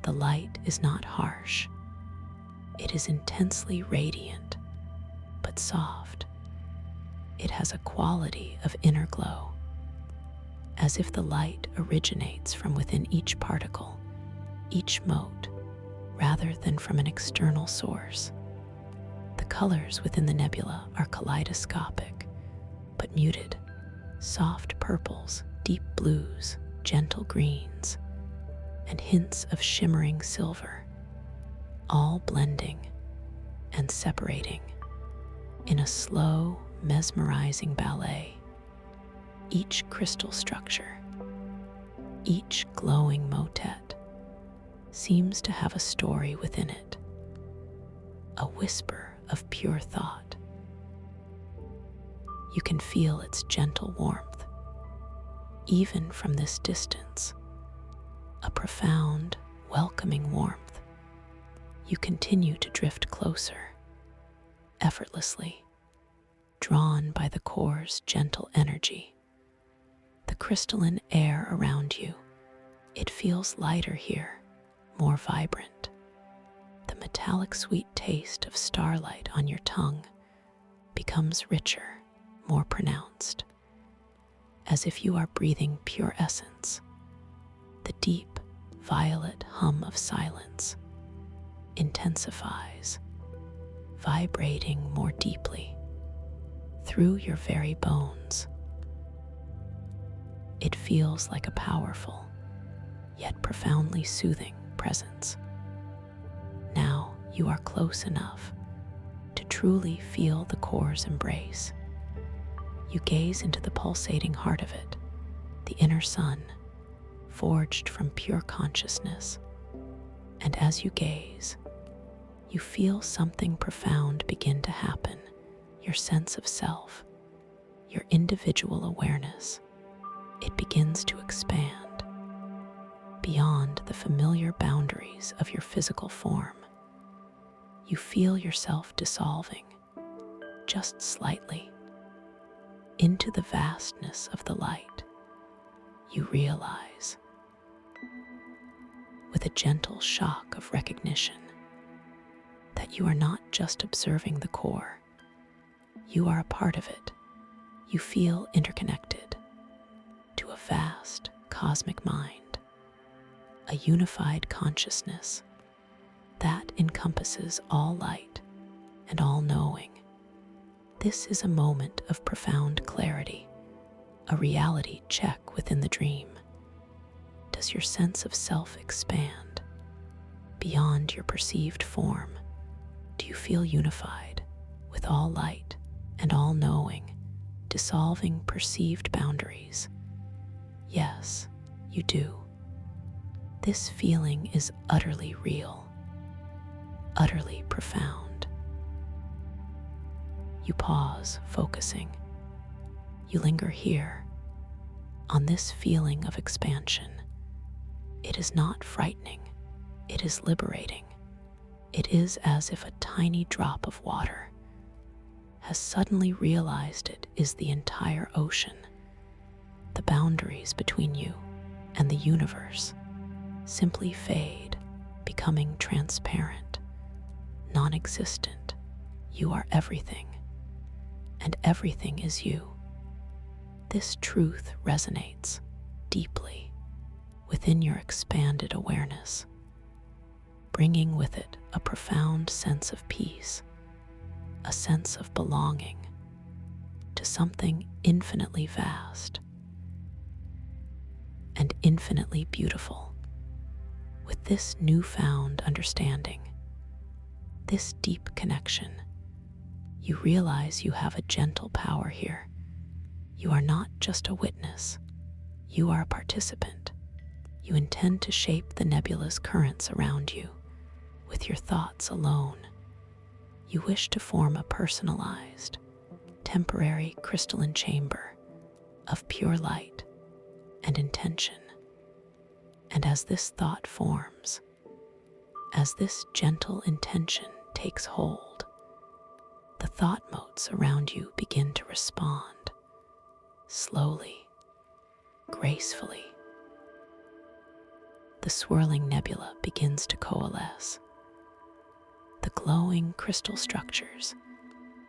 The light is not harsh. It is intensely radiant, but soft. It has a quality of inner glow, as if the light originates from within each particle, each mote, rather than from an external source. The colors within the nebula are kaleidoscopic, but muted, soft purples, deep blues, gentle greens, and hints of shimmering silver, all blending and separating in a slow, mesmerizing ballet. Each crystal structure, each glowing motet, seems to have a story within it, a whisper of pure thought. You can feel its gentle warmth, even from this distance, a profound, welcoming warmth. You continue to drift closer, effortlessly, drawn by the core's gentle energy. The crystalline air around you, it feels lighter here, more vibrant. The metallic sweet taste of starlight on your tongue becomes richer, more pronounced, as if you are breathing pure essence. The deep, violet hum of silence intensifies, vibrating more deeply through your very bones. It feels like a powerful, yet profoundly soothing presence. Now you are close enough to truly feel the core's embrace. You gaze into the pulsating heart of it, the inner sun, forged from pure consciousness. And as you gaze, you feel something profound begin to happen. Your sense of self, your individual awareness, it begins to expand beyond the familiar boundaries of your physical form. You feel yourself dissolving, just slightly, into the vastness of the light. You realize with a gentle shock of recognition that you are not just observing the core, you are a part of it. You feel interconnected to a vast cosmic mind, a unified consciousness that encompasses all light and all knowing. This is a moment of profound clarity, a reality check within the dream. Does your sense of self expand beyond your perceived form? Do you feel unified with all light and all knowing, dissolving perceived boundaries? Yes, you do. This feeling is utterly real, utterly profound. You pause, focusing. You linger here, on this feeling of expansion. It is not frightening, it is liberating. It is as if a tiny drop of water has suddenly realized it is the entire ocean. The boundaries between you and the universe simply fade, becoming transparent, non-existent. You are everything, and everything is you. This truth resonates deeply within your expanded awareness, bringing with it a profound sense of peace, a sense of belonging to something infinitely vast and infinitely beautiful. With this newfound understanding, this deep connection, you realize you have a gentle power here. You are not just a witness, you are a participant. You intend to shape the nebulous currents around you with your thoughts alone. You wish to form a personalized, temporary crystalline chamber of pure light and intention. And as this thought forms, as this gentle intention takes hold, the thought motes around you begin to respond, slowly, gracefully. The swirling nebula begins to coalesce. The glowing crystal structures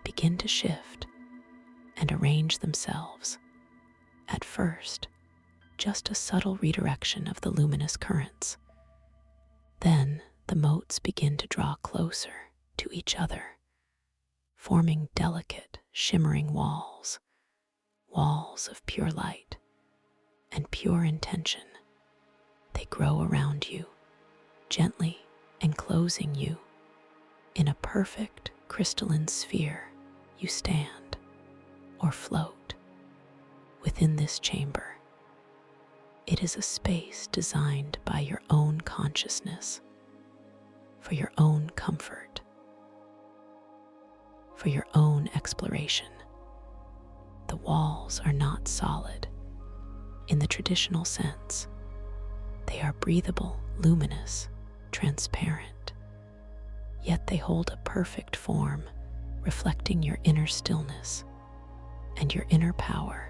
begin to shift and arrange themselves. At first, just a subtle redirection of the luminous currents. Then the motes begin to draw closer to each other, forming delicate, shimmering walls, walls of pure light and pure intention. They grow around you, gently enclosing you. In a perfect crystalline sphere, you stand or float within this chamber. It is a space designed by your own consciousness, for your own comfort, for your own exploration. The walls are not solid in the traditional sense. They are breathable, luminous, transparent, yet they hold a perfect form, reflecting your inner stillness and your inner power.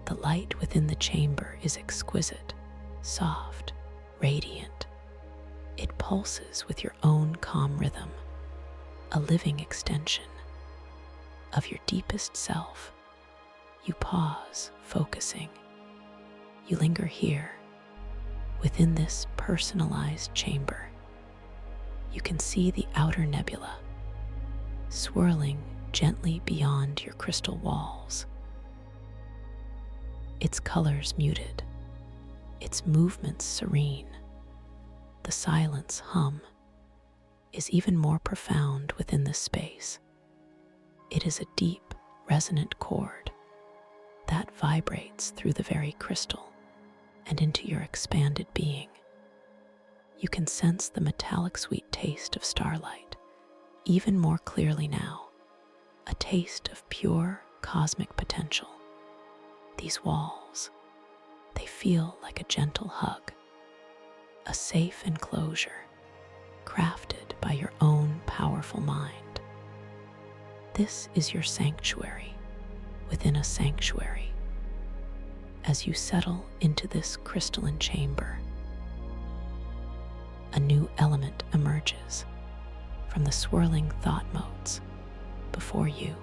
The light within the chamber is exquisite, soft, radiant. It pulses with your own calm rhythm, a living extension of your deepest self. You pause, focusing. You linger here, within this personalized chamber. You can see the outer nebula, swirling gently beyond your crystal walls. Its colors muted, its movements serene. The silence hum is even more profound within this space. It is a deep, resonant chord that vibrates through the very crystal and into your expanded being. You can sense the metallic sweet taste of starlight even more clearly now, a taste of pure cosmic potential. These walls, they feel like a gentle hug, a safe enclosure crafted by your own powerful mind. This is your sanctuary within a sanctuary. As you settle into this crystalline chamber, a new element emerges from the swirling thought motes before you.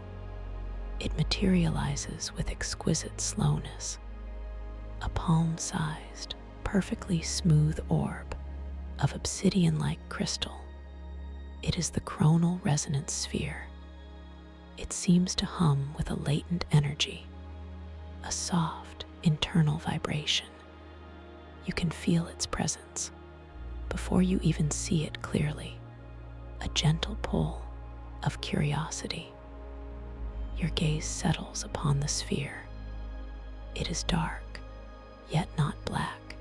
It materializes with exquisite slowness, a palm-sized, perfectly smooth orb of obsidian-like crystal. It is the chronal resonance sphere. It seems to hum with a latent energy, a soft, internal vibration. You can feel its presence before you even see it clearly, a gentle pull of curiosity. Your gaze settles upon the sphere. It is dark, yet not black.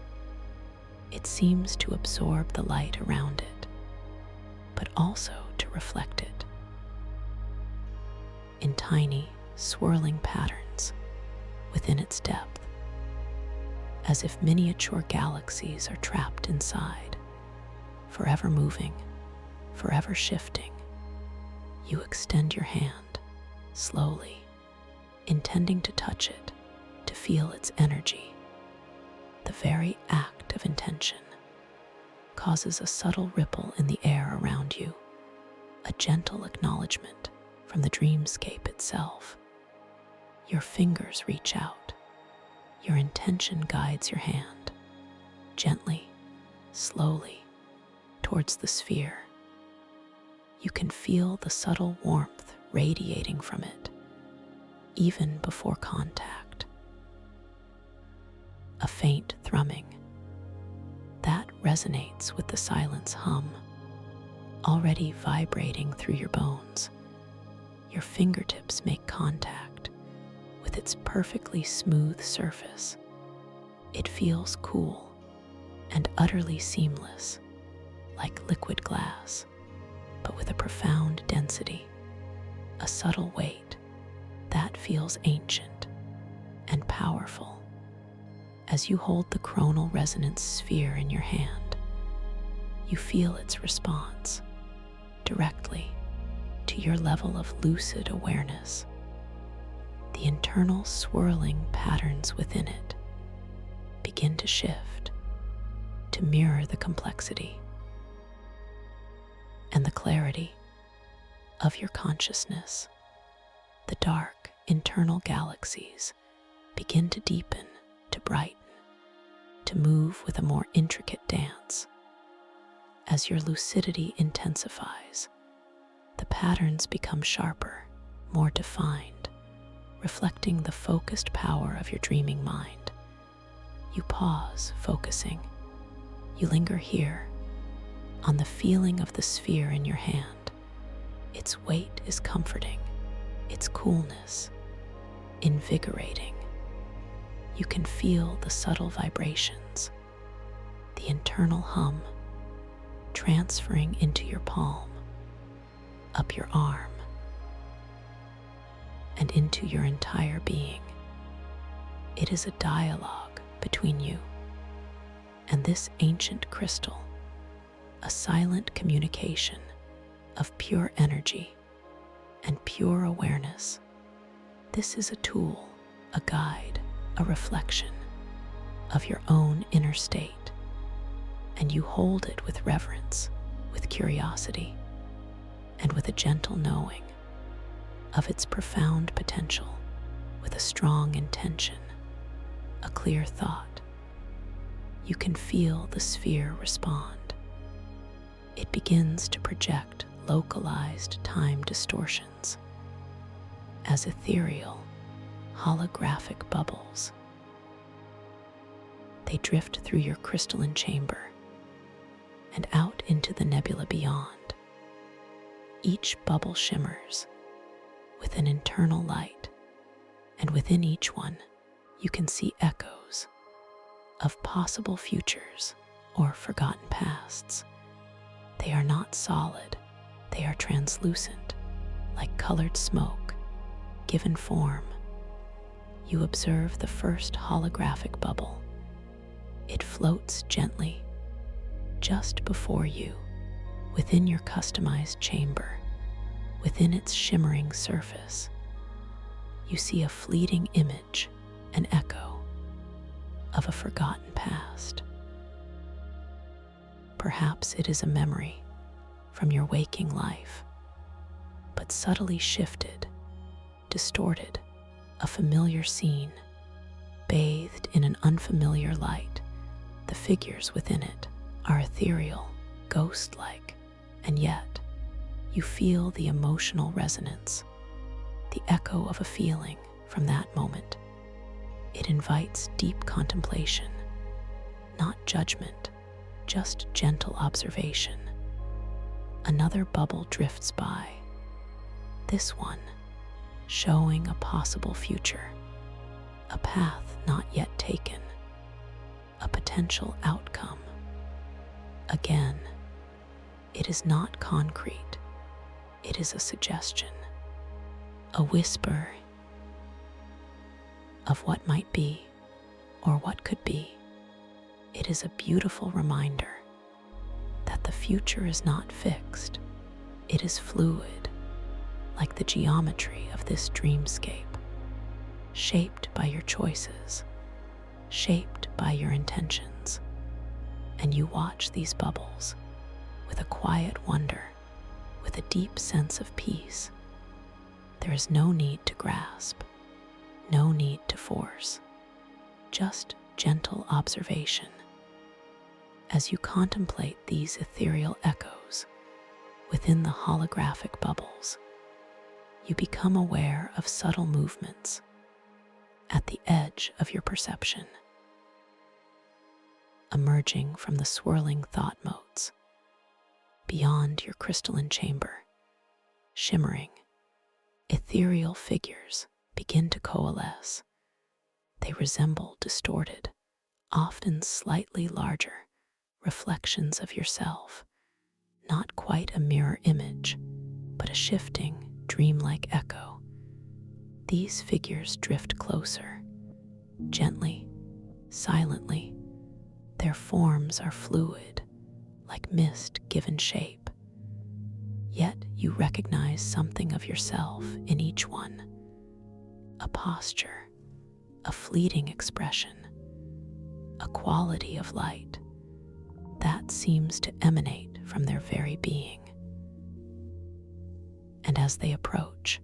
It seems to absorb the light around it, but also to reflect it in tiny, swirling patterns within its depth, as if miniature galaxies are trapped inside, forever moving, forever shifting. You extend your hand, slowly, intending to touch it, to feel its energy. The very act of intention causes a subtle ripple in the air around you, a gentle acknowledgement from the dreamscape itself. Your fingers reach out. Your intention guides your hand, gently, slowly, towards the sphere. You can feel the subtle warmth radiating from it, even before contact. A faint thrumming that resonates with the silence hum, already vibrating through your bones. Your fingertips make contact with its perfectly smooth surface. It feels cool and utterly seamless, like liquid glass, but with a profound density, a subtle weight that feels ancient and powerful. As you hold the chronal resonance sphere in your hand, you feel its response directly to your level of lucid awareness. The internal swirling patterns within it begin to shift to mirror the complexity and the clarity of your consciousness. The dark internal galaxies begin to deepen, to brighten, to move with a more intricate dance. As your lucidity intensifies, the patterns become sharper, more defined, reflecting the focused power of your dreaming mind. You pause, focusing. You linger here, on the feeling of the sphere in your hand. Its weight is comforting, its coolness invigorating. You can feel the subtle vibrations, the internal hum transferring into your palm, up your arm, and into your entire being. It is a dialogue between you and this ancient crystal, a silent communication of pure energy and pure awareness. This is a tool, a guide, a reflection of your own inner state, and you hold it with reverence, with curiosity, and with a gentle knowing of its profound potential, with a strong intention, a clear thought. You can feel the sphere respond. It begins to project localized time distortions as ethereal, holographic bubbles. They drift through your crystalline chamber and out into the nebula beyond. Each bubble shimmers with an internal light, and within each one, you can see echoes of possible futures or forgotten pasts. They are not solid, they are translucent, like colored smoke, given form. You observe the first holographic bubble. It floats gently, just before you, within your customized chamber. Within its shimmering surface, you see a fleeting image, an echo of a forgotten past. Perhaps it is a memory from your waking life, but subtly shifted, distorted, a familiar scene, bathed in an unfamiliar light. The figures within it are ethereal, ghost-like, and yet you feel the emotional resonance, the echo of a feeling from that moment. It invites deep contemplation, not judgment, just gentle observation. Another bubble drifts by, this one showing a possible future, a path not yet taken, a potential outcome. Again, it is not concrete, it is a suggestion, a whisper of what might be or what could be. It is a beautiful reminder that the future is not fixed, it is fluid, like the geometry of this dreamscape, shaped by your choices, shaped by your intentions. And you watch these bubbles with a quiet wonder, with a deep sense of peace. There is no need to grasp, no need to force, just gentle observation. As you contemplate these ethereal echoes within the holographic bubbles, you become aware of subtle movements at the edge of your perception, emerging from the swirling thought motes beyond your crystalline chamber. Shimmering, ethereal figures begin to coalesce. They resemble distorted, often slightly larger, reflections of yourself, not quite a mirror image, but a shifting, dreamlike echo. These figures drift closer, gently, silently. Their forms are fluid, like mist given shape. Yet you recognize something of yourself in each one, a posture, a fleeting expression, a quality of light that seems to emanate from their very being. And as they approach,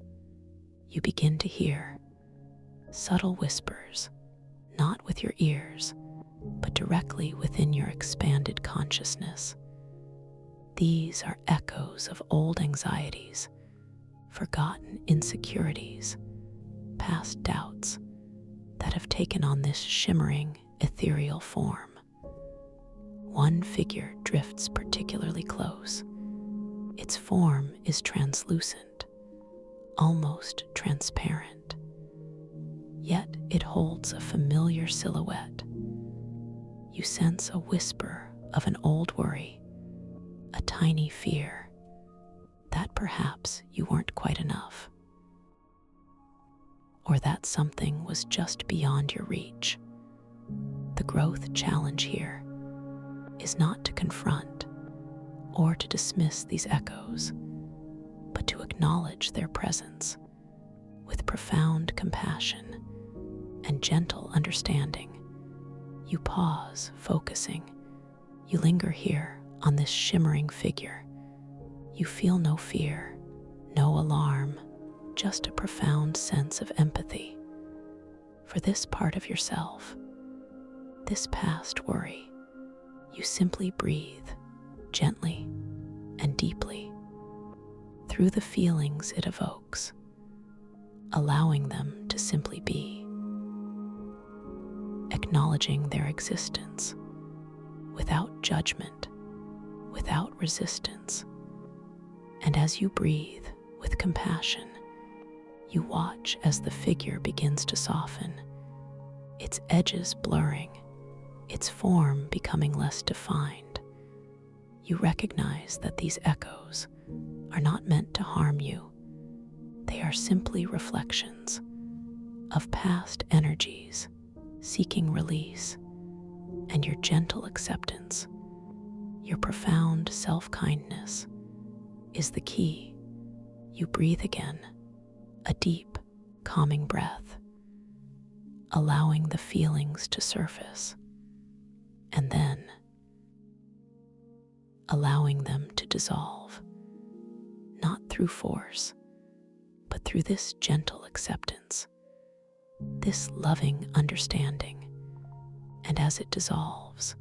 you begin to hear subtle whispers, not with your ears, but directly within your expanded consciousness. These are echoes of old anxieties, forgotten insecurities, past doubts that have taken on this shimmering, ethereal form. One figure drifts particularly close. Its form is translucent, almost transparent, yet it holds a familiar silhouette. You sense a whisper of an old worry, a tiny fear that perhaps you weren't quite enough, or that something was just beyond your reach. The growth challenge here is not to confront or to dismiss these echoes, but to acknowledge their presence with profound compassion and gentle understanding. You pause, focusing. You linger here on this shimmering figure. You feel no fear, no alarm, just a profound sense of empathy for this part of yourself, this past worry. You simply breathe gently and deeply through the feelings it evokes, allowing them to simply be, acknowledging their existence without judgment, without resistance. And as you breathe with compassion, you watch as the figure begins to soften, its edges blurring, its form becoming less defined. You recognize that these echoes are not meant to harm you. They are simply reflections of past energies seeking release, and your gentle acceptance, your profound self-kindness is the key. You breathe again, a deep, calming breath, allowing the feelings to surface. And then, allowing them to dissolve, not through force, but through this gentle acceptance, this loving understanding. And as it dissolves,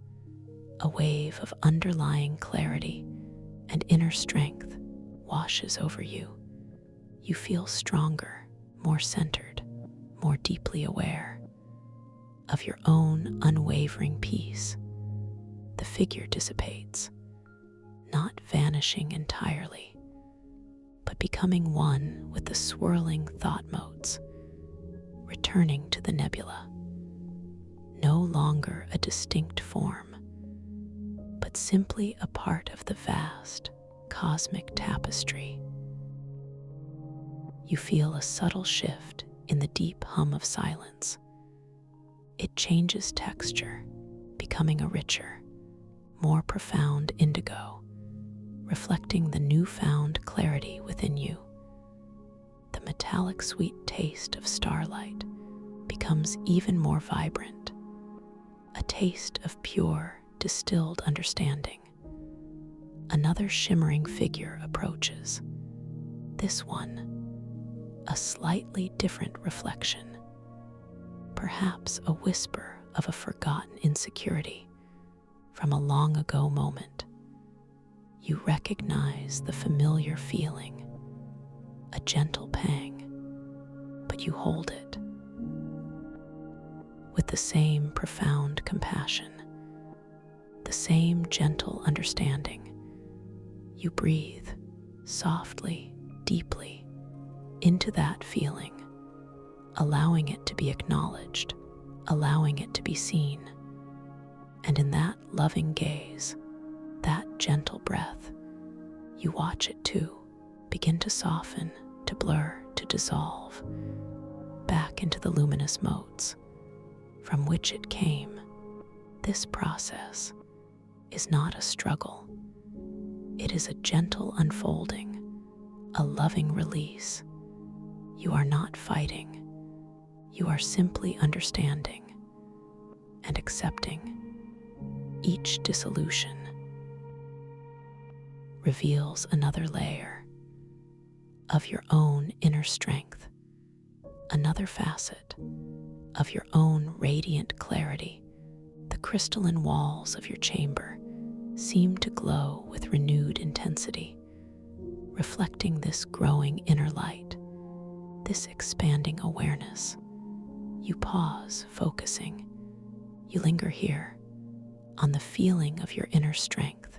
a wave of underlying clarity and inner strength washes over you. You feel stronger, more centered, more deeply aware of your own unwavering peace. The figure dissipates, not vanishing entirely, but becoming one with the swirling thought motes, returning to the nebula. No longer a distinct form, but simply a part of the vast cosmic tapestry. You feel a subtle shift in the deep hum of silence. It changes texture, becoming a richer, more profound indigo, reflecting the newfound clarity within you. The metallic sweet taste of starlight becomes even more vibrant, a taste of pure, distilled understanding. Another shimmering figure approaches, this one a slightly different reflection, perhaps a whisper of a forgotten insecurity from a long ago moment. You recognize the familiar feeling, a gentle pang, but you hold it with the same profound compassion, the same gentle understanding. You breathe softly, deeply into that feeling, allowing it to be acknowledged, allowing it to be seen. And in that loving gaze, that gentle breath, you watch it too begin to soften, to blur, to dissolve back into the luminous motes from which it came. This process is not a struggle. It is a gentle unfolding, a loving release. You are not fighting. You are simply understanding and accepting. Each dissolution reveals another layer of your own inner strength, another facet of your own radiant clarity. The crystalline walls of your chamber seem to glow with renewed intensity, reflecting this growing inner light, this expanding awareness. You pause, focusing. You linger here on the feeling of your inner strength.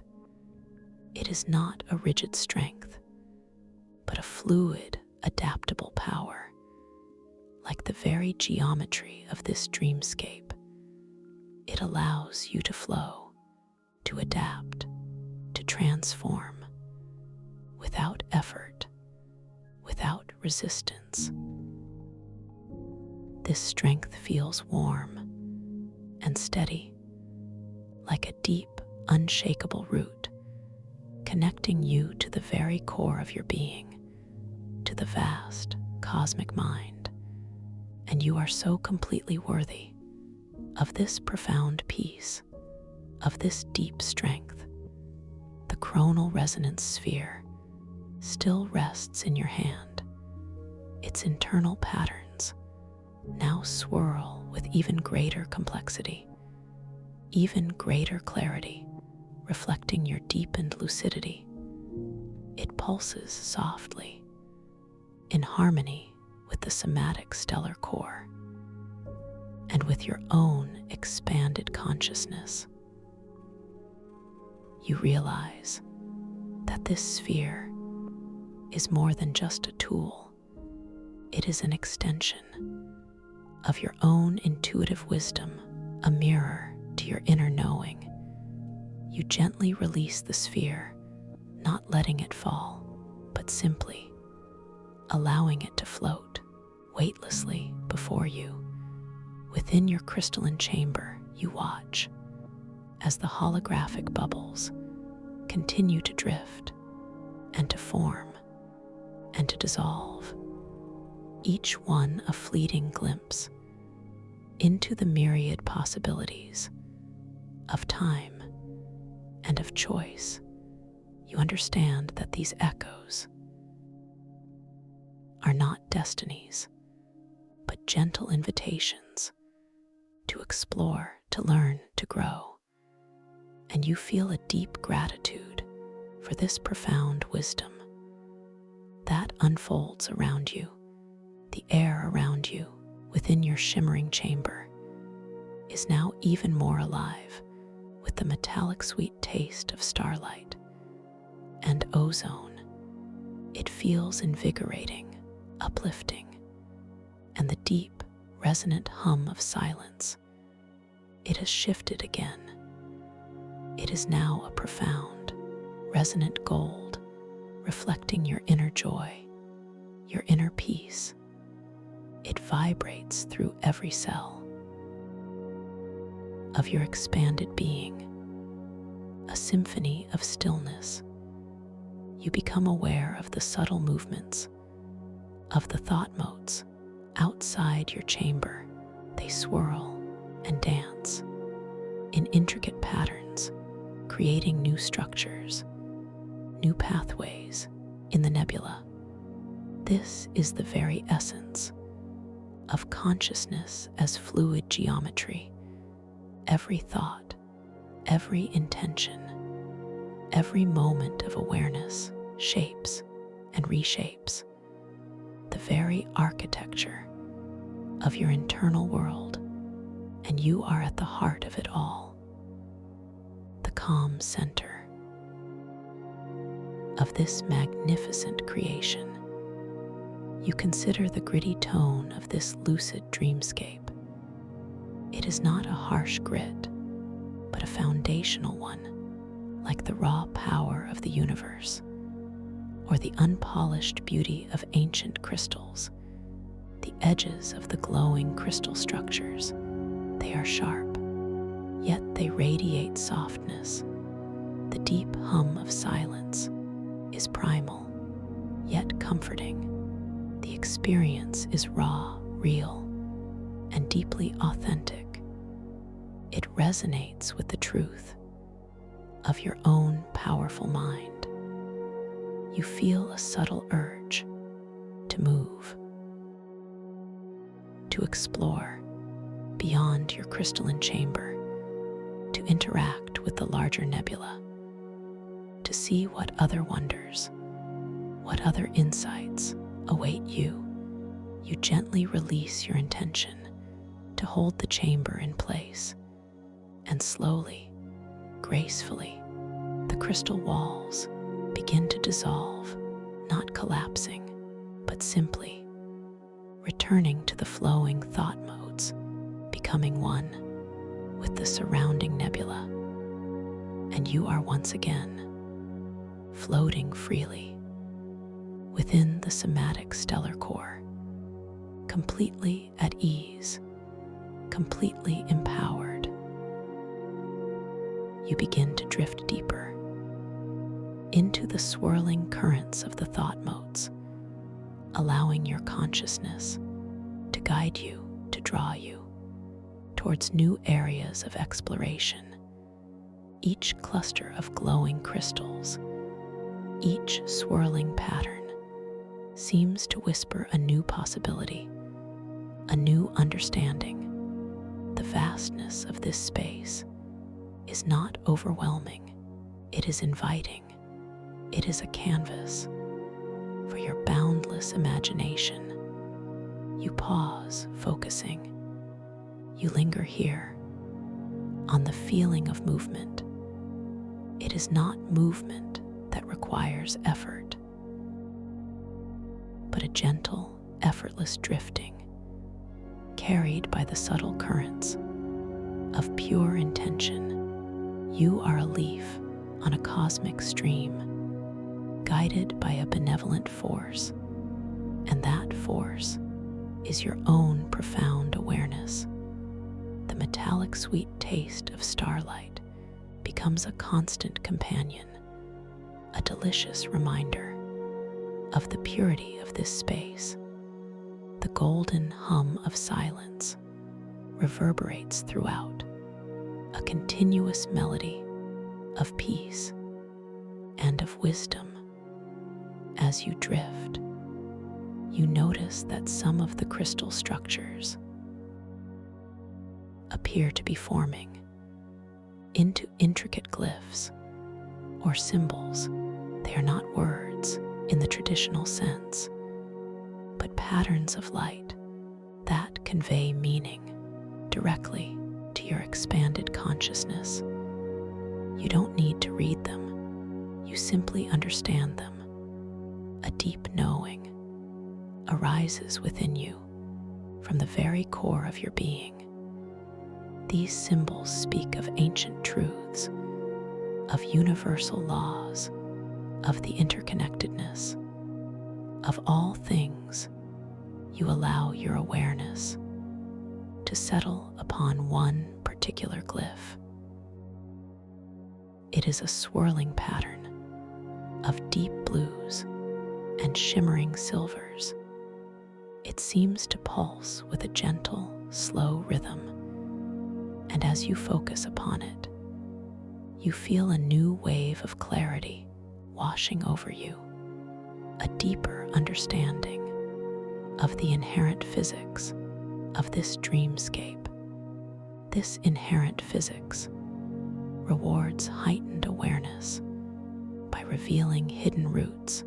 It is not a rigid strength, but a fluid, adaptable power, like the very geometry of this dreamscape. It allows you to flow, to adapt, to transform, without effort, without resistance. This strength feels warm and steady, like a deep, unshakable root, connecting you to the very core of your being, to the vast cosmic mind. And you are so completely worthy of this profound peace, of this deep strength. The chronal resonance sphere still rests in your hand. Its internal patterns now swirl with even greater complexity, even greater clarity, reflecting your deepened lucidity. It pulses softly, in harmony with the somatic stellar core, and with your own expanded consciousness. You realize that this sphere is more than just a tool. It is an extension of your own intuitive wisdom, a mirror to your inner knowing. You gently release the sphere, not letting it fall, but simply allowing it to float weightlessly before you. Within your crystalline chamber, you watch as the holographic bubbles continue to drift and to form and to dissolve, each one a fleeting glimpse into the myriad possibilities of time and of choice. You understand that these echoes are not destinies, but gentle invitations to explore, to learn, to grow. And you feel a deep gratitude for this profound wisdom that unfolds around you. The air around you, within your shimmering chamber, is now even more alive with the metallic sweet taste of starlight and ozone. It feels invigorating, uplifting, and the deep, resonant hum of silence. It has shifted again. It is now a profound, resonant gold, reflecting your inner joy, your inner peace. It vibrates through every cell of your expanded being, a symphony of stillness. You become aware of the subtle movements of the thought motes outside your chamber. They swirl and dance in intricate patterns, creating new structures, new pathways in the nebula. This is the very essence of consciousness as fluid geometry. Every thought, every intention, every moment of awareness shapes and reshapes the very architecture of your internal world, and you are at the heart of it all, the calm center of this magnificent creation. You consider the gritty tone of this lucid dreamscape. It is not a harsh grit, but a foundational one, like the raw power of the universe, or the unpolished beauty of ancient crystals. The edges of the glowing crystal structures, they are sharp, yet they radiate softness. The deep hum of silence is primal, yet comforting. The experience is raw, real, and deeply authentic. It resonates with the truth of your own powerful mind. You feel a subtle urge to move, to explore beyond your crystalline chamber, to interact with the larger nebula, to see what other wonders, what other insights await you. You gently release your intention to hold the chamber in place, and slowly, gracefully, the crystal walls begin to dissolve, not collapsing, but simply returning to the flowing thought modes, becoming one with the surrounding nebula. And you are once again floating freely within the somatic stellar core, completely at ease, completely empowered. You begin to drift deeper into the swirling currents of the thought motes, allowing your consciousness to guide you, to draw you towards new areas of exploration. Each cluster of glowing crystals, each swirling pattern seems to whisper a new possibility, a new understanding. The vastness of this space is not overwhelming, it is inviting. It is a canvas for your boundless imagination. You pause, focusing. You linger here on the feeling of movement. It is not movement that requires effort, but a gentle, effortless drifting, carried by the subtle currents of pure intention. You are a leaf on a cosmic stream, guided by a benevolent force, and that force is your own profound awareness. The metallic sweet taste of starlight becomes a constant companion, a delicious reminder of the purity of this space. The golden hum of silence reverberates throughout, a continuous melody of peace and of wisdom. As you drift, you notice that some of the crystal structures appear to be forming into intricate glyphs or symbols. They are not words in the traditional sense, but patterns of light that convey meaning directly to your expanded consciousness. You don't need to read them, you simply understand them. A deep knowing arises within you from the very core of your being. These symbols speak of ancient truths, of universal laws, of the interconnectedness of all things. You allow your awareness to settle upon one particular glyph. It is a swirling pattern of deep blues and shimmering silvers. It seems to pulse with a gentle, slow rhythm, and as you focus upon it, you feel a new wave of clarity washing over you, a deeper understanding of the inherent physics of this dreamscape. This inherent physics rewards heightened awareness by revealing hidden roots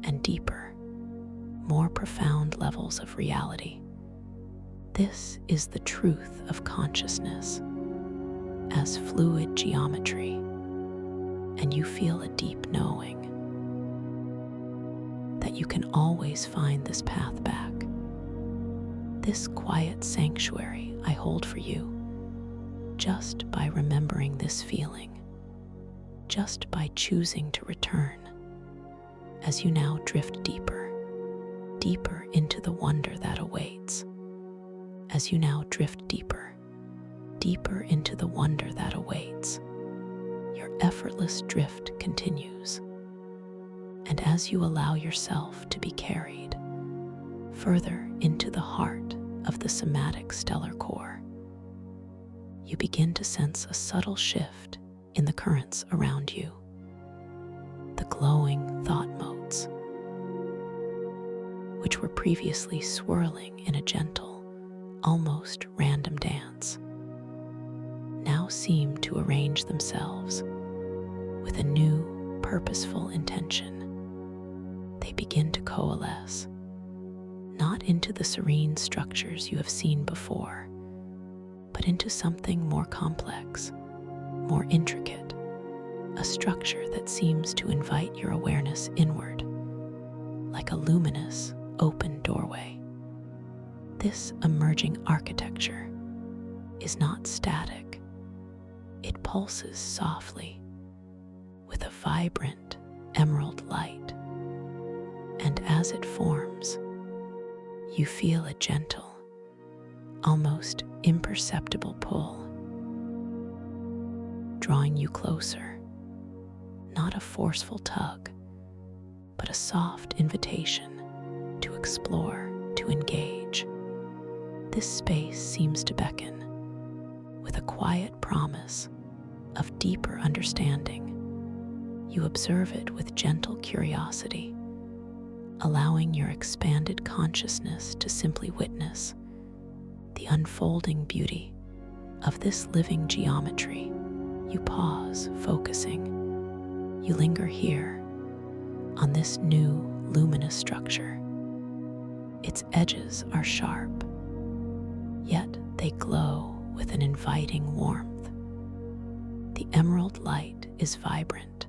and deeper, more profound levels of reality. This is the truth of consciousness as fluid geometry, and you feel a deep knowing that you can always find this path back. This quiet sanctuary I hold for you, just by remembering this feeling, just by choosing to return, as you now drift deeper, deeper into the wonder that awaits. As you now drift deeper, deeper into the wonder that awaits, your effortless drift continues. And as you allow yourself to be carried further into the heart of the somatic stellar core, you begin to sense a subtle shift in the currents around you. The glowing thought motes, which were previously swirling in a gentle, almost random dance, now seem to arrange themselves with a new, purposeful intention. They begin to coalesce, not into the serene structures you have seen before, but into something more complex, more intricate, a structure that seems to invite your awareness inward, like a luminous, open doorway. This emerging architecture is not static. It pulses softly with a vibrant emerald light, and as it forms, you feel a gentle, almost imperceptible pull, drawing you closer, not a forceful tug, but a soft invitation to explore, to engage. This space seems to beckon with a quiet promise of deeper understanding. You observe it with gentle curiosity, allowing your expanded consciousness to simply witness the unfolding beauty of this living geometry. You pause, focusing. You linger here on this new luminous structure. Its edges are sharp, yet they glow with an inviting warmth. The emerald light is vibrant,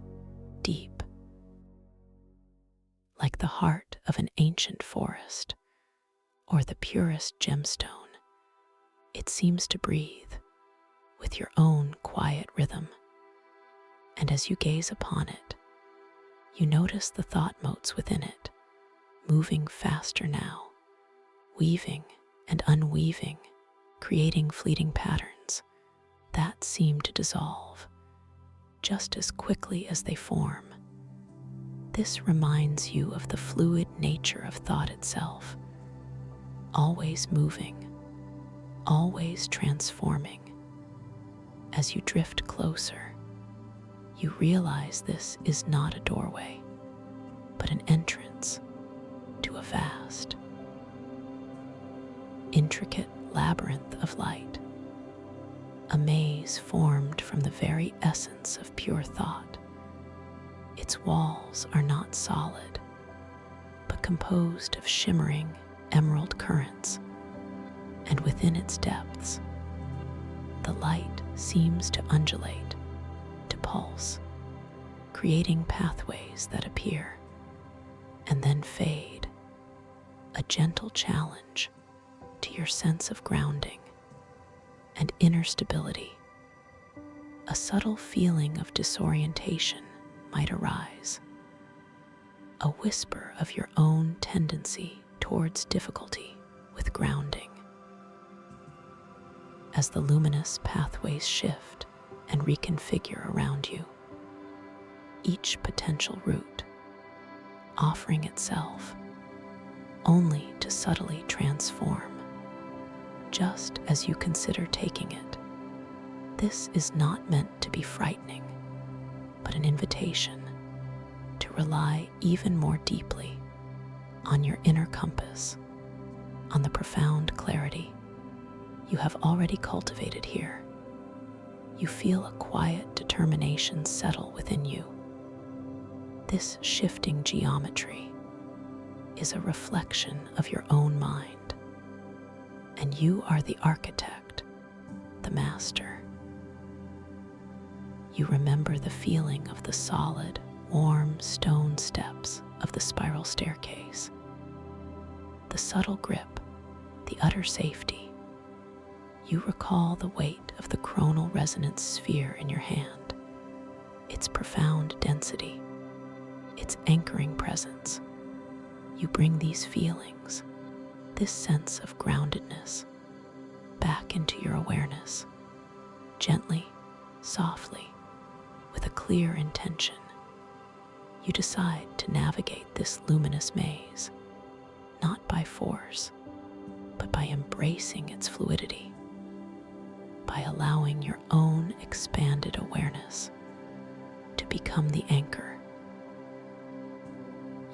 deep, like the heart of an ancient forest or the purest gemstone. It seems to breathe with your own quiet rhythm, and as you gaze upon it, you notice the thought motes within it, moving faster now, weaving and unweaving, creating fleeting patterns that seem to dissolve just as quickly as they form. This reminds you of the fluid nature of thought itself, always moving, always transforming. As you drift closer, You realize this is not a doorway, but an entrance to a vast, intricate labyrinth of light, a maze formed from the very essence of pure thought. Its walls are not solid, but composed of shimmering emerald currents, and within its depths, the light seems to undulate, to pulse, creating pathways that appear and then fade, a gentle challenge to your sense of grounding and inner stability. A subtle feeling of disorientation might arise, a whisper of your own tendency towards difficulty with grounding. As the luminous pathways shift and reconfigure around you, each potential route offering itself only to subtly transform, just as you consider taking it. This is not meant to be frightening, but an invitation to rely even more deeply on your inner compass, on the profound clarity you have already cultivated here. You feel a quiet determination settle within you. This shifting geometry is a reflection of your own mind, and you are the architect, the master. You remember the feeling of the solid, warm stone steps of the spiral staircase, the subtle grip, the utter safety. You recall the weight of the chronal resonance sphere in your hand, its profound density, its anchoring presence. You bring these feelings, this sense of groundedness, back into your awareness, gently, softly, with a clear intention. You decide to navigate this luminous maze, not by force, but by embracing its fluidity, by allowing your own expanded awareness to become the anchor.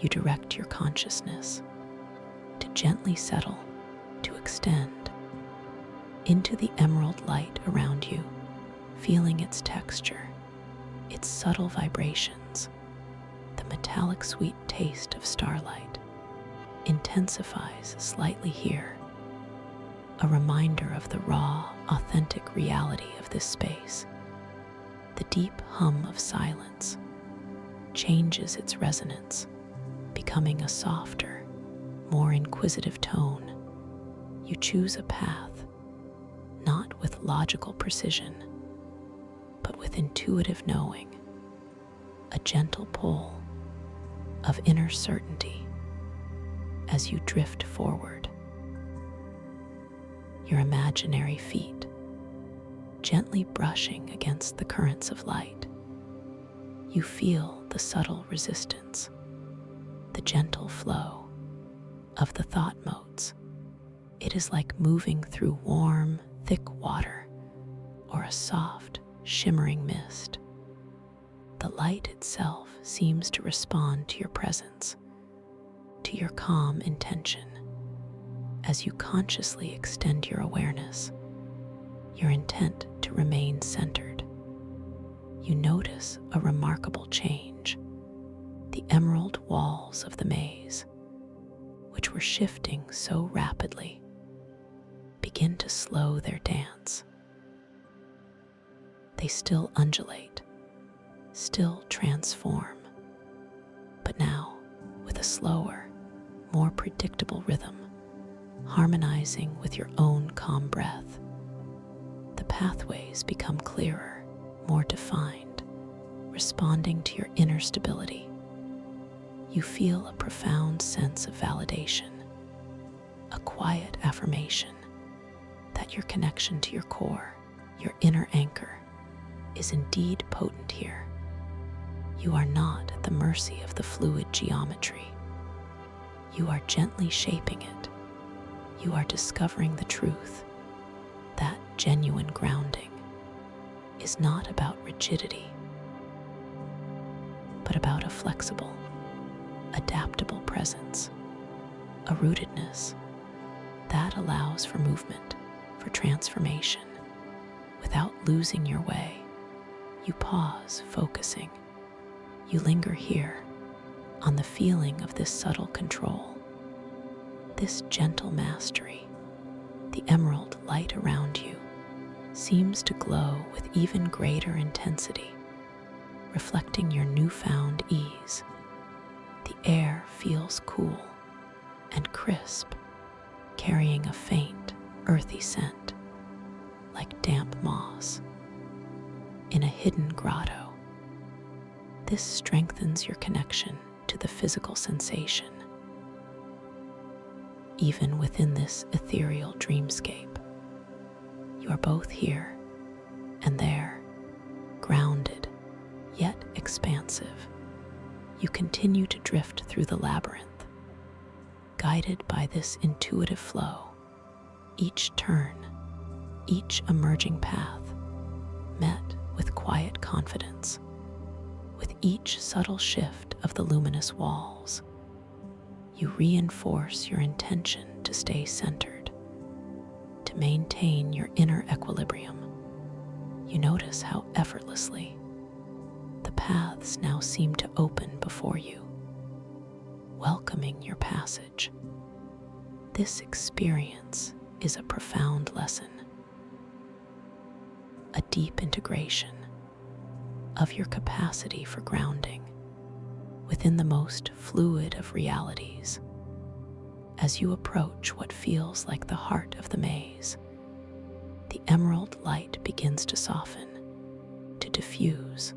You direct your consciousness to gently settle, to extend into the emerald light around you, feeling its texture, its subtle vibrations. The metallic sweet taste of starlight intensifies slightly here, a reminder of the raw, authentic reality of this space. The deep hum of silence changes its resonance, becoming a softer, more inquisitive tone. You choose a path, not with logical precision, but with intuitive knowing, a gentle pull of inner certainty as you drift forward. Your imaginary feet gently brushing against the currents of light. You feel the subtle resistance, the gentle flow of the thought motes. It is like moving through warm, thick water or a soft, shimmering mist. The light itself seems to respond to your presence, to your calm intention. As you consciously extend your awareness, your intent to remain centered, you notice a remarkable change. The emerald walls of the maze, which were shifting so rapidly, begin to slow their dance. They still undulate, still transform, but now with a slower, more predictable rhythm, harmonizing with your own calm breath. The pathways become clearer, more defined, responding to your inner stability. You feel a profound sense of validation, a quiet affirmation that your connection to your core, your inner anchor, is indeed potent here. You are not at the mercy of the fluid geometry. You are gently shaping it. You are discovering the truth that genuine grounding is not about rigidity, but about a flexible, adaptable presence, a rootedness that allows for movement, for transformation. Without losing your way, you pause, focusing. You linger here on the feeling of this subtle control, this gentle mastery. The emerald light around you seems to glow with even greater intensity, reflecting your newfound ease. The air feels cool and crisp, carrying a faint, earthy scent, like damp moss. In a hidden grotto, this strengthens your connection to the physical sensation. Even within this ethereal dreamscape, you are both here and there, grounded yet expansive. You continue to drift through the labyrinth, guided by this intuitive flow. Each turn, each emerging path, met with quiet confidence. With each subtle shift of the luminous walls, you reinforce your intention to stay centered, to maintain your inner equilibrium. You notice how effortlessly the paths now seem to open before you, welcoming your passage. This experience is a profound lesson, a deep integration of your capacity for grounding within the most fluid of realities. As you approach what feels like the heart of the maze, the emerald light begins to soften, to diffuse,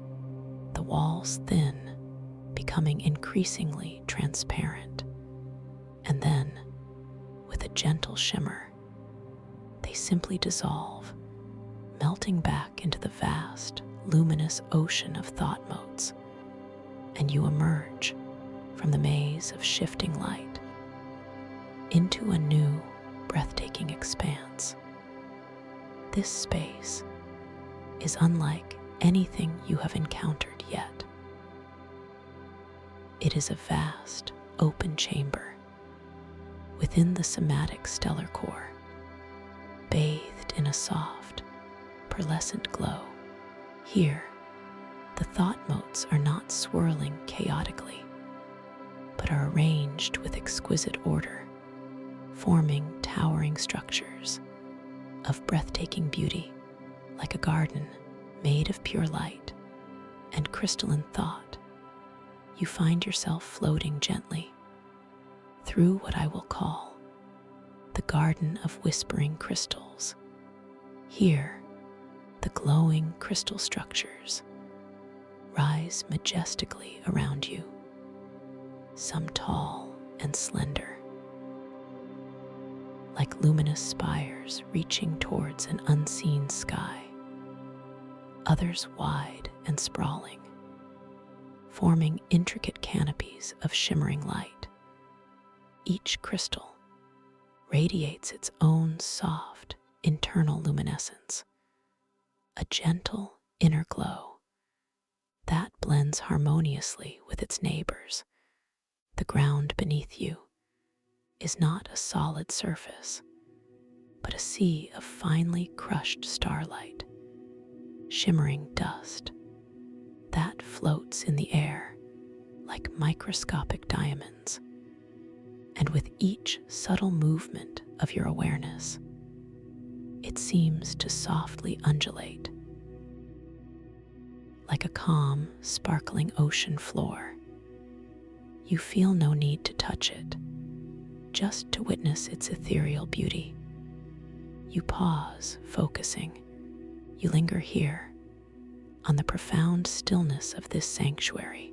the walls thin, becoming increasingly transparent. And then, with a gentle shimmer, they simply dissolve, melting back into the vast, luminous ocean of thought motes, and you emerge from the maze of shifting light into a new, breathtaking expanse. This space is unlike anything you have encountered yet. It is a vast, open chamber within the somatic stellar core, bathed in a soft, pearlescent glow. Here, the thought motes are not swirling chaotically, but are arranged with exquisite order, forming towering structures of breathtaking beauty, like a garden made of pure light and crystalline thought. You find yourself floating gently through what I will call the garden of whispering crystals. Here, the glowing crystal structures rise majestically around you, some tall and slender, like luminous spires reaching towards an unseen sky, others wide and sprawling, forming intricate canopies of shimmering light. Each crystal radiates its own soft, internal luminescence, a gentle inner glow that blends harmoniously with its neighbors. The ground beneath you is not a solid surface, but a sea of finely crushed starlight, shimmering dust that floats in the air like microscopic diamonds. And with each subtle movement of your awareness, it seems to softly undulate, like a calm, sparkling ocean floor. You feel no need to touch it, just to witness its ethereal beauty. You pause, focusing. You linger here, on the profound stillness of this sanctuary.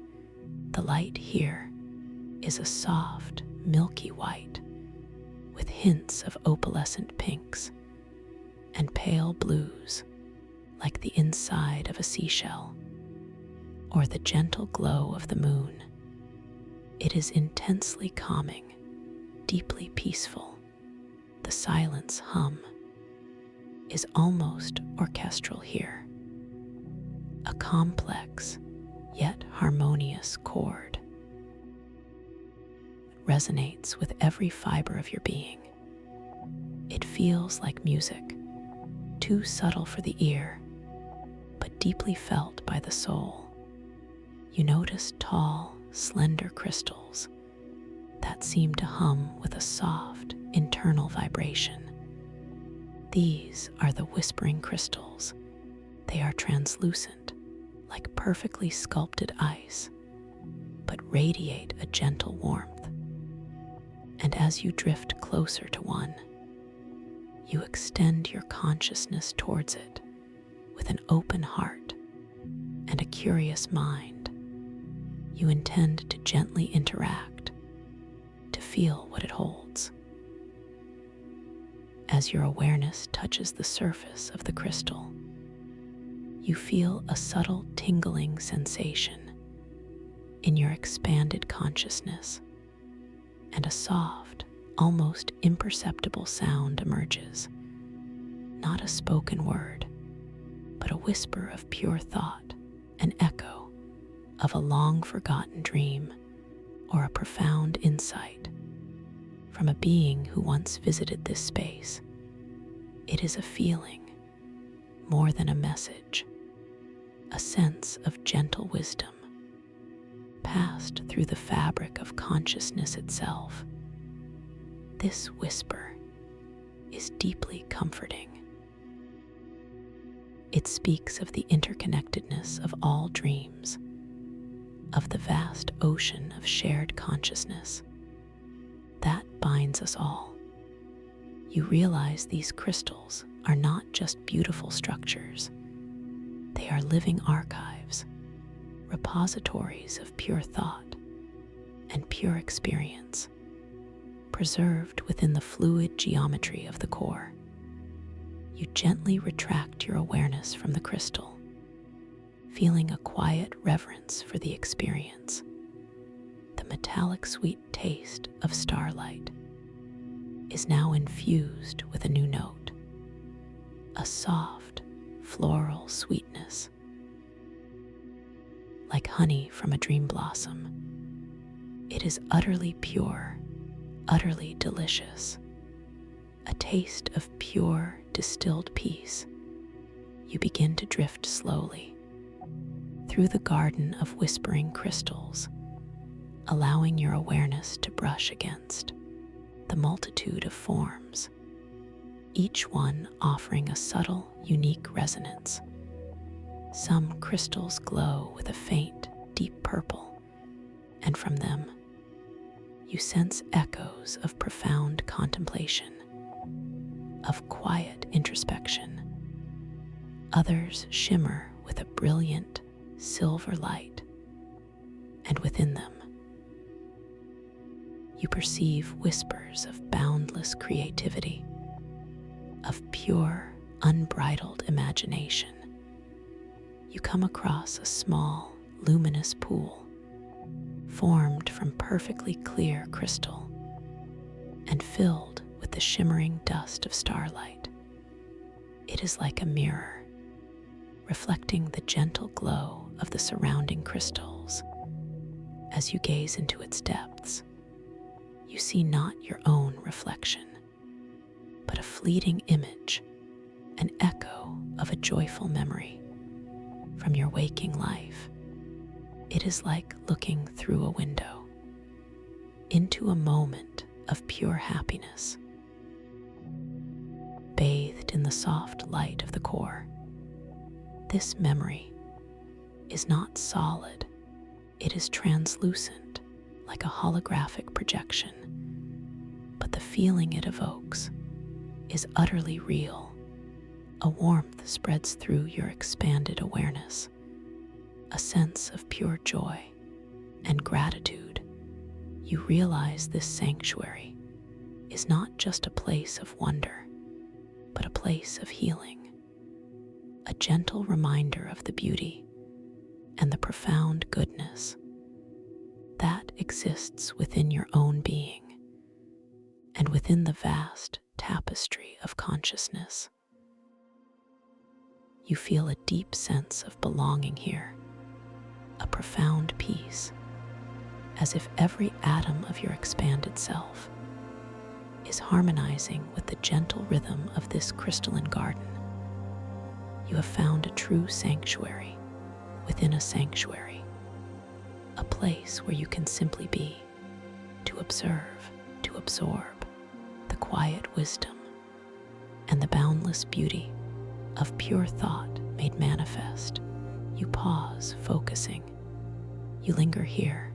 The light here is a soft, milky white, with hints of opalescent pinks and pale blues, like the inside of a seashell, or the gentle glow of the moon. It is intensely calming, deeply peaceful. The silence hum is almost orchestral here, a complex yet harmonious chord. It resonates with every fiber of your being. It feels like music, too subtle for the ear, but deeply felt by the soul. You notice tall, slender crystals that seem to hum with a soft, internal vibration. These are the whispering crystals. They are translucent, like perfectly sculpted ice, but radiate a gentle warmth. And as you drift closer to one, you extend your consciousness towards it with an open heart and a curious mind. You intend to gently interact, to feel what it holds. As your awareness touches the surface of the crystal, you feel a subtle tingling sensation in your expanded consciousness, and a soft, almost imperceptible sound emerges. Not a spoken word, but a whisper of pure thought, an echo of a long-forgotten dream or a profound insight from a being who once visited this space. It is a feeling, more than a message, a sense of gentle wisdom passed through the fabric of consciousness itself. This whisper is deeply comforting. It speaks of the interconnectedness of all dreams, of the vast ocean of shared consciousness that binds us all. You realize these crystals are not just beautiful structures. They are living archives, repositories of pure thought and pure experience, preserved within the fluid geometry of the core. You gently retract your awareness from the crystal, feeling a quiet reverence for the experience. The metallic sweet taste of starlight is now infused with a new note, a soft, floral sweetness, like honey from a dream blossom. It is utterly pure, utterly delicious, a taste of pure, distilled peace. You begin to drift slowly through the garden of whispering crystals, allowing your awareness to brush against the multitude of forms, each one offering a subtle, unique resonance. Some crystals glow with a faint, deep purple, and from them you sense echoes of profound contemplation, of quiet introspection. Others shimmer with a brilliant silver light, and within them you perceive whispers of boundless creativity, of pure, unbridled imagination. You come across a small, luminous pool formed from perfectly clear crystal and filled with the shimmering dust of starlight. It is like a mirror, reflecting the gentle glow of the surrounding crystals. As you gaze into its depths, you see not your own reflection, but a fleeting image, an echo of a joyful memory from your waking life. It is like looking through a window into a moment of pure happiness, bathed in the soft light of the core. This memory is not solid, it is translucent, like a holographic projection, but the feeling it evokes is utterly real. A warmth spreads through your expanded awareness, a sense of pure joy and gratitude. You realize this sanctuary is not just a place of wonder, but a place of healing, a gentle reminder of the beauty and the profound goodness that exists within your own being and within the vast tapestry of consciousness. You feel a deep sense of belonging here, a profound peace, as if every atom of your expanded self is harmonizing with the gentle rhythm of this crystalline garden. You have found a true sanctuary within a sanctuary, a place where you can simply be, to observe, to absorb the quiet wisdom and the boundless beauty of pure thought made manifest. You pause, focusing. You linger here,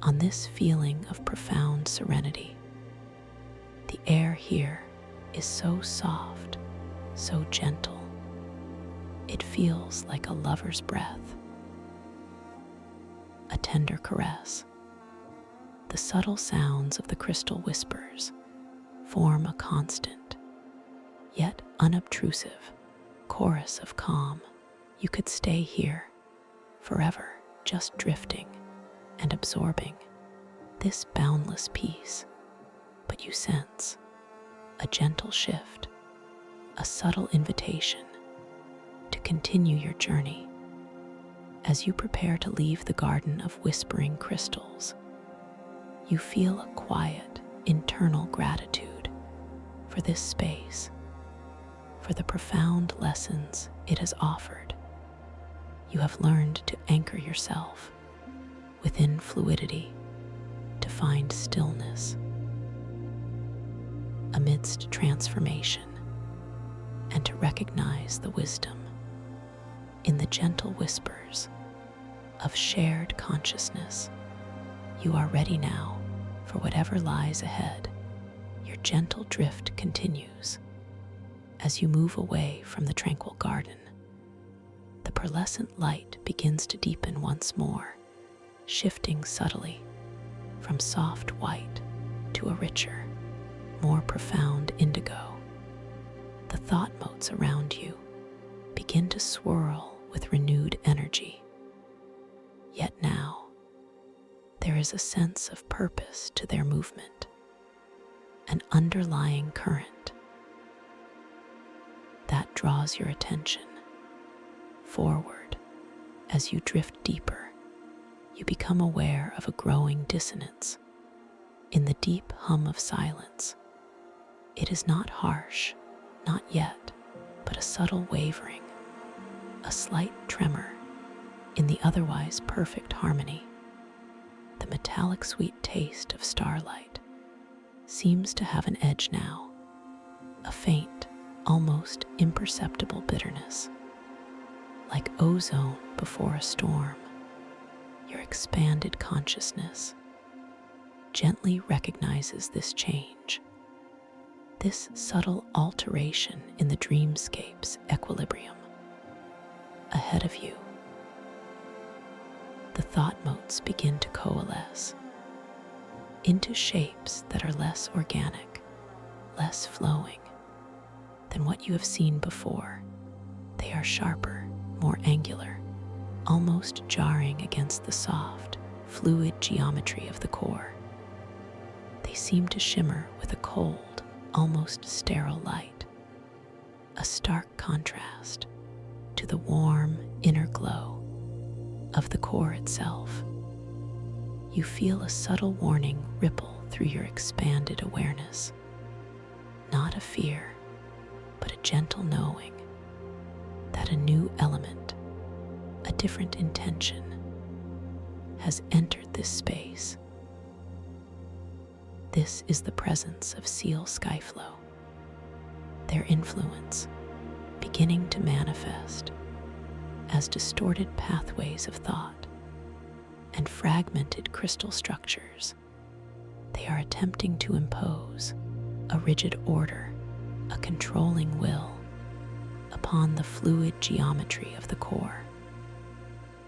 on this feeling of profound serenity. The air here is so soft, so gentle. It feels like a lover's breath, a tender caress. The subtle sounds of the crystal whispers form a constant, yet unobtrusive chorus of calm. You could stay here forever, just drifting and absorbing this boundless peace. But you sense a gentle shift, a subtle invitation to continue your journey. As you prepare to leave the garden of whispering crystals, you feel a quiet, internal gratitude for this space, for the profound lessons it has offered. You have learned to anchor yourself within fluidity, to find stillness amidst transformation, and to recognize the wisdom in the gentle whispers of shared consciousness. You are ready now for whatever lies ahead. Your gentle drift continues as you move away from the tranquil garden. The pearlescent light begins to deepen once more, shifting subtly from soft white to a richer, more profound indigo. The thought motes around you begin to swirl with renewed energy. Yet now, there is a sense of purpose to their movement, an underlying current that draws your attention forward. As you drift deeper, you become aware of a growing dissonance in the deep hum of silence. It is not harsh, not yet, but a subtle wavering, a slight tremor in the otherwise perfect harmony. The metallic sweet taste of starlight seems to have an edge now, a faint, almost imperceptible bitterness. Like ozone before a storm, your expanded consciousness gently recognizes this change, this subtle alteration in the dreamscape's equilibrium. Ahead of you, the thought motes begin to coalesce into shapes that are less organic, less flowing than what you have seen before. They are sharper, more angular, almost jarring against the soft, fluid geometry of the core. They seem to shimmer with a cold, almost sterile light, a stark contrast to the warm inner glow of the core itself. You feel a subtle warning ripple through your expanded awareness, not a fear, but a gentle knowing that a new element, a different intention, has entered this space. This is the presence of Seal Skyflow, their influence beginning to manifest as distorted pathways of thought and fragmented crystal structures. They are attempting to impose a rigid order, a controlling will upon the fluid geometry of the core.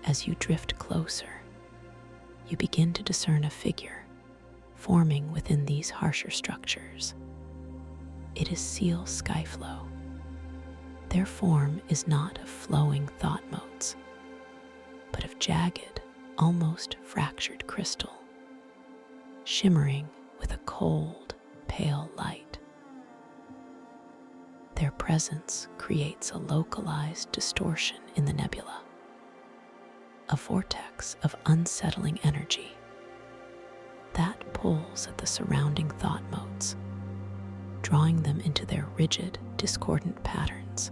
As you drift closer, you begin to discern a figure forming within these harsher structures. It is Seal Skyflow. Their form is not of flowing thought motes, but of jagged, almost fractured crystal, shimmering with a cold, pale light. Their presence creates a localized distortion in the nebula, a vortex of unsettling energy that pulls at the surrounding thought motes, drawing them into their rigid, discordant patterns.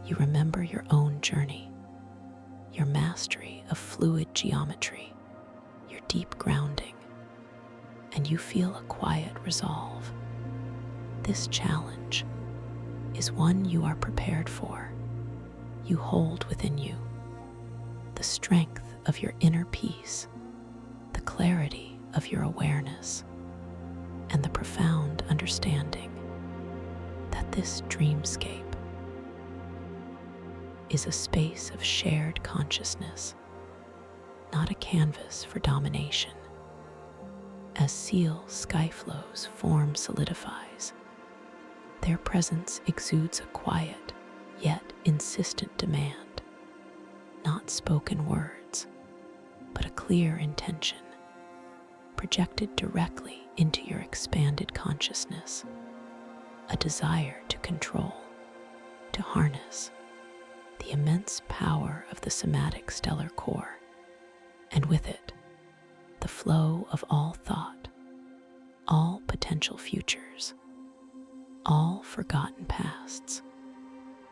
You remember your own journey, your mastery of fluid geometry, your deep grounding, and you feel a quiet resolve. This challenge is one you are prepared for. You hold within you the strength of your inner peace, the clarity of your awareness, and the profound understanding that this dreamscape is a space of shared consciousness, not a canvas for domination. As Seal Skyflow's form solidifies, their presence exudes a quiet yet insistent demand, not spoken words, but a clear intention projected directly into your expanded consciousness, a desire to control, to harness the immense power of the somatic stellar core, and with it, the flow of all thought, all potential futures, all forgotten pasts,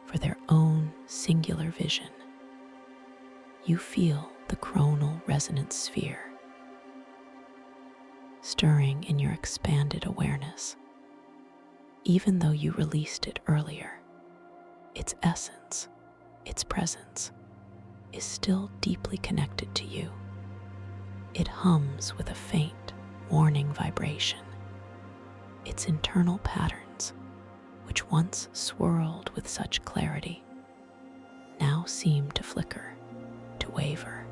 for their own singular vision. You feel the chronal resonance sphere stirring in your expanded awareness. Even though you released it earlier, its essence, its presence, is still deeply connected to you. It hums with a faint, warning vibration. Its internal patterns, which once swirled with such clarity, now seem to flicker, to waver,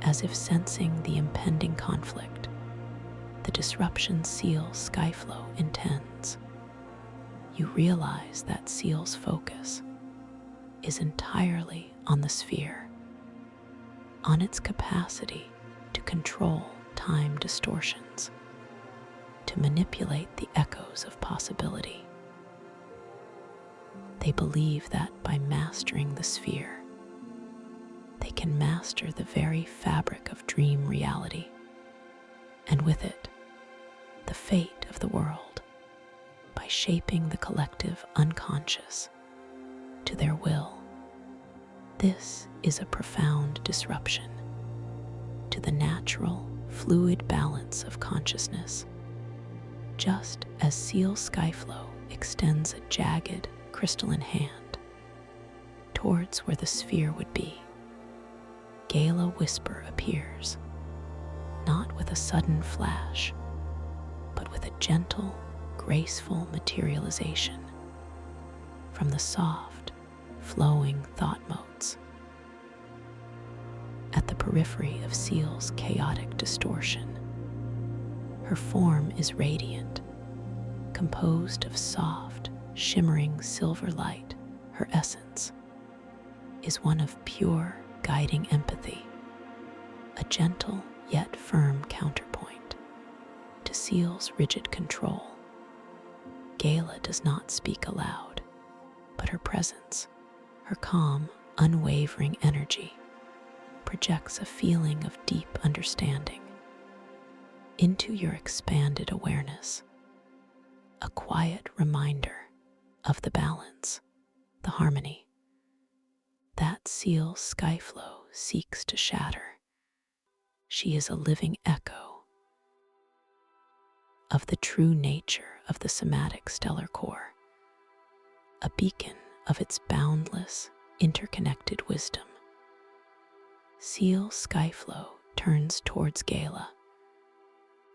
as if sensing the impending conflict, the disruption Seal Skyflow intends. You realize that Seal's focus is entirely on the sphere, on its capacity to control time distortions, to manipulate the echoes of possibility. They believe that by mastering the sphere, they can master the very fabric of dream reality, and with it, the fate of the world, by shaping the collective unconscious to their will. This is a profound disruption to the natural, fluid balance of consciousness. Just as Seal Skyflow extends a jagged, crystalline hand towards where the sphere would be, Gala Whisper appears, not with a sudden flash, but with a gentle, graceful materialization from the soft, flowing thought motes. At the periphery of Seal's chaotic distortion, her form is radiant, composed of soft, shimmering silver light. Her essence is one of pure, guiding empathy, a gentle yet firm counterpoint to Seal's rigid control. Gala does not speak aloud, but her presence, her calm, unwavering energy, projects a feeling of deep understanding into your expanded awareness, a quiet reminder of the balance, the harmony that Seal Skyflow seeks to shatter. She is a living echo of the true nature of the somatic stellar core, a beacon of its boundless, interconnected wisdom. Seal Skyflow turns towards Gala,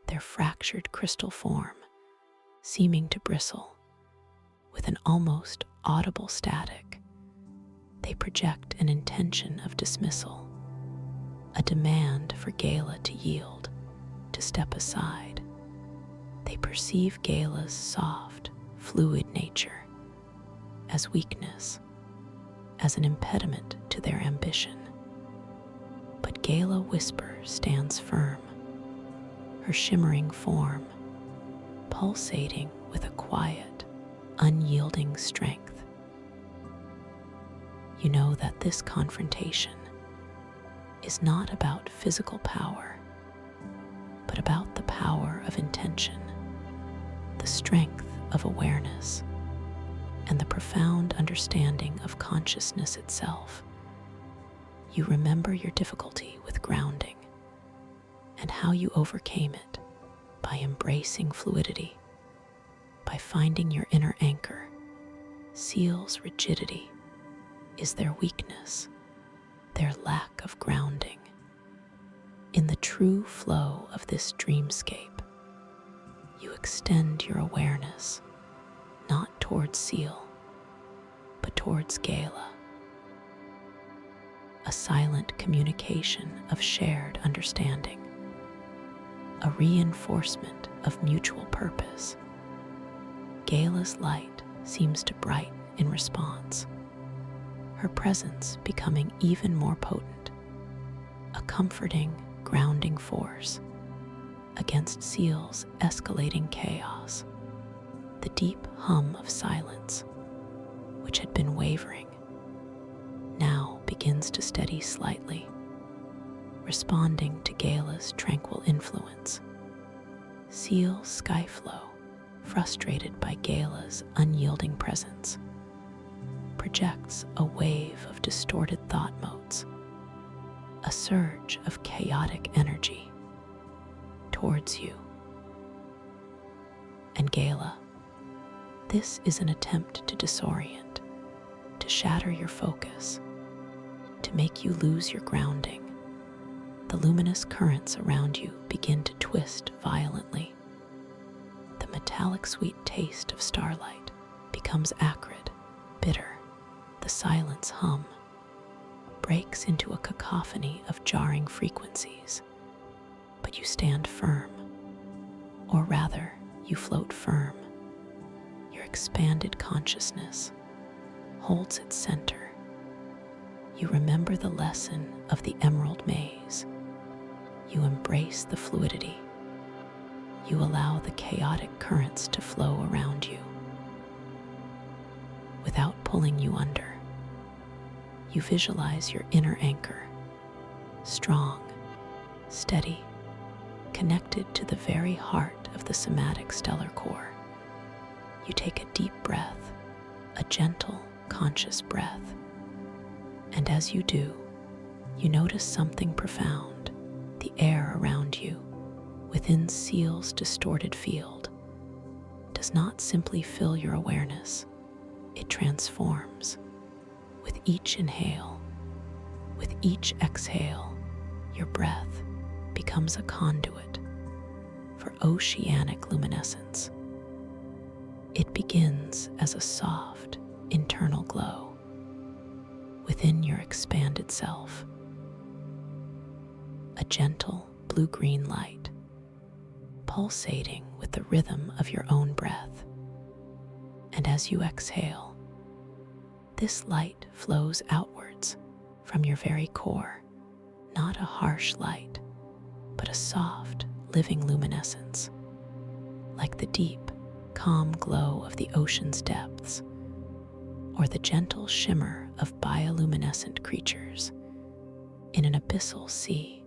their fractured crystal form seeming to bristle with an almost audible static. They project an intention of dismissal, a demand for Gala to yield, to step aside. They perceive Gala's soft, fluid nature as weakness, as an impediment to their ambition. But Gala Whisper stands firm, her shimmering form pulsating with a quiet, unyielding strength. You know that this confrontation is not about physical power, but about the power of intention, the strength of awareness, and the profound understanding of consciousness itself. You remember your difficulty with grounding and how you overcame it by embracing fluidity, by finding your inner anchor. Seals' rigidity is their weakness, their lack of grounding. In the true flow of this dreamscape, you extend your awareness not towards Seal, but towards Gala, a silent communication of shared understanding, a reinforcement of mutual purpose. Gala's light seems to brighten in response, her presence becoming even more potent, a comforting, grounding force against Seal's escalating chaos. The deep hum of silence, which had been wavering, now begins to steady slightly, responding to Gala's tranquil influence. Seal's skyflow, frustrated by Gala's unyielding presence, projects a wave of distorted thought motes, a surge of chaotic energy towards you. And Gala, this is an attempt to disorient, to shatter your focus, to make you lose your grounding. The luminous currents around you begin to twist violently. The metallic sweet taste of starlight becomes acrid, bitter. The silence hum breaks into a cacophony of jarring frequencies, but you stand firm, or rather, you float firm. Your expanded consciousness holds its center. You remember the lesson of the emerald maze. You embrace the fluidity. You allow the chaotic currents to flow around you without pulling you under. You visualize your inner anchor, strong, steady, connected to the very heart of the somatic stellar core. You take a deep breath, a gentle, conscious breath, and as you do, you notice something profound. The air around you, within Seal's distorted field, does not simply fill your awareness, it transforms. With each inhale, with each exhale, your breath becomes a conduit for oceanic luminescence. It begins as a soft, internal glow within your expanded self, a gentle blue-green light pulsating with the rhythm of your own breath. And as you exhale, this light flows outwards from your very core, not a harsh light, but a soft, living luminescence, like the deep, calm glow of the ocean's depths, or the gentle shimmer of bioluminescent creatures in an abyssal sea.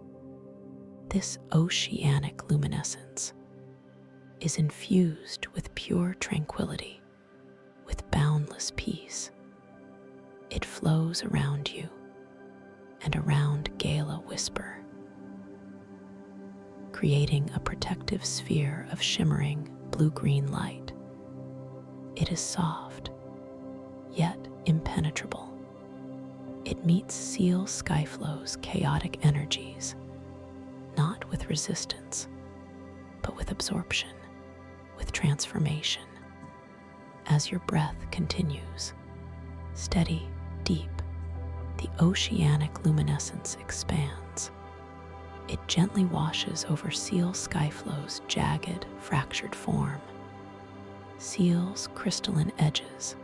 This oceanic luminescence is infused with pure tranquility, with boundless peace. It flows around you and around Gala Whisper, creating a protective sphere of shimmering blue-green light. It is soft, yet impenetrable. It meets Seal Skyflow's chaotic energies, not with resistance, but with absorption, with transformation. As your breath continues, steady, deep, the oceanic luminescence expands. It gently washes over Seal Skyflow's jagged, fractured form. Seal's crystalline edges,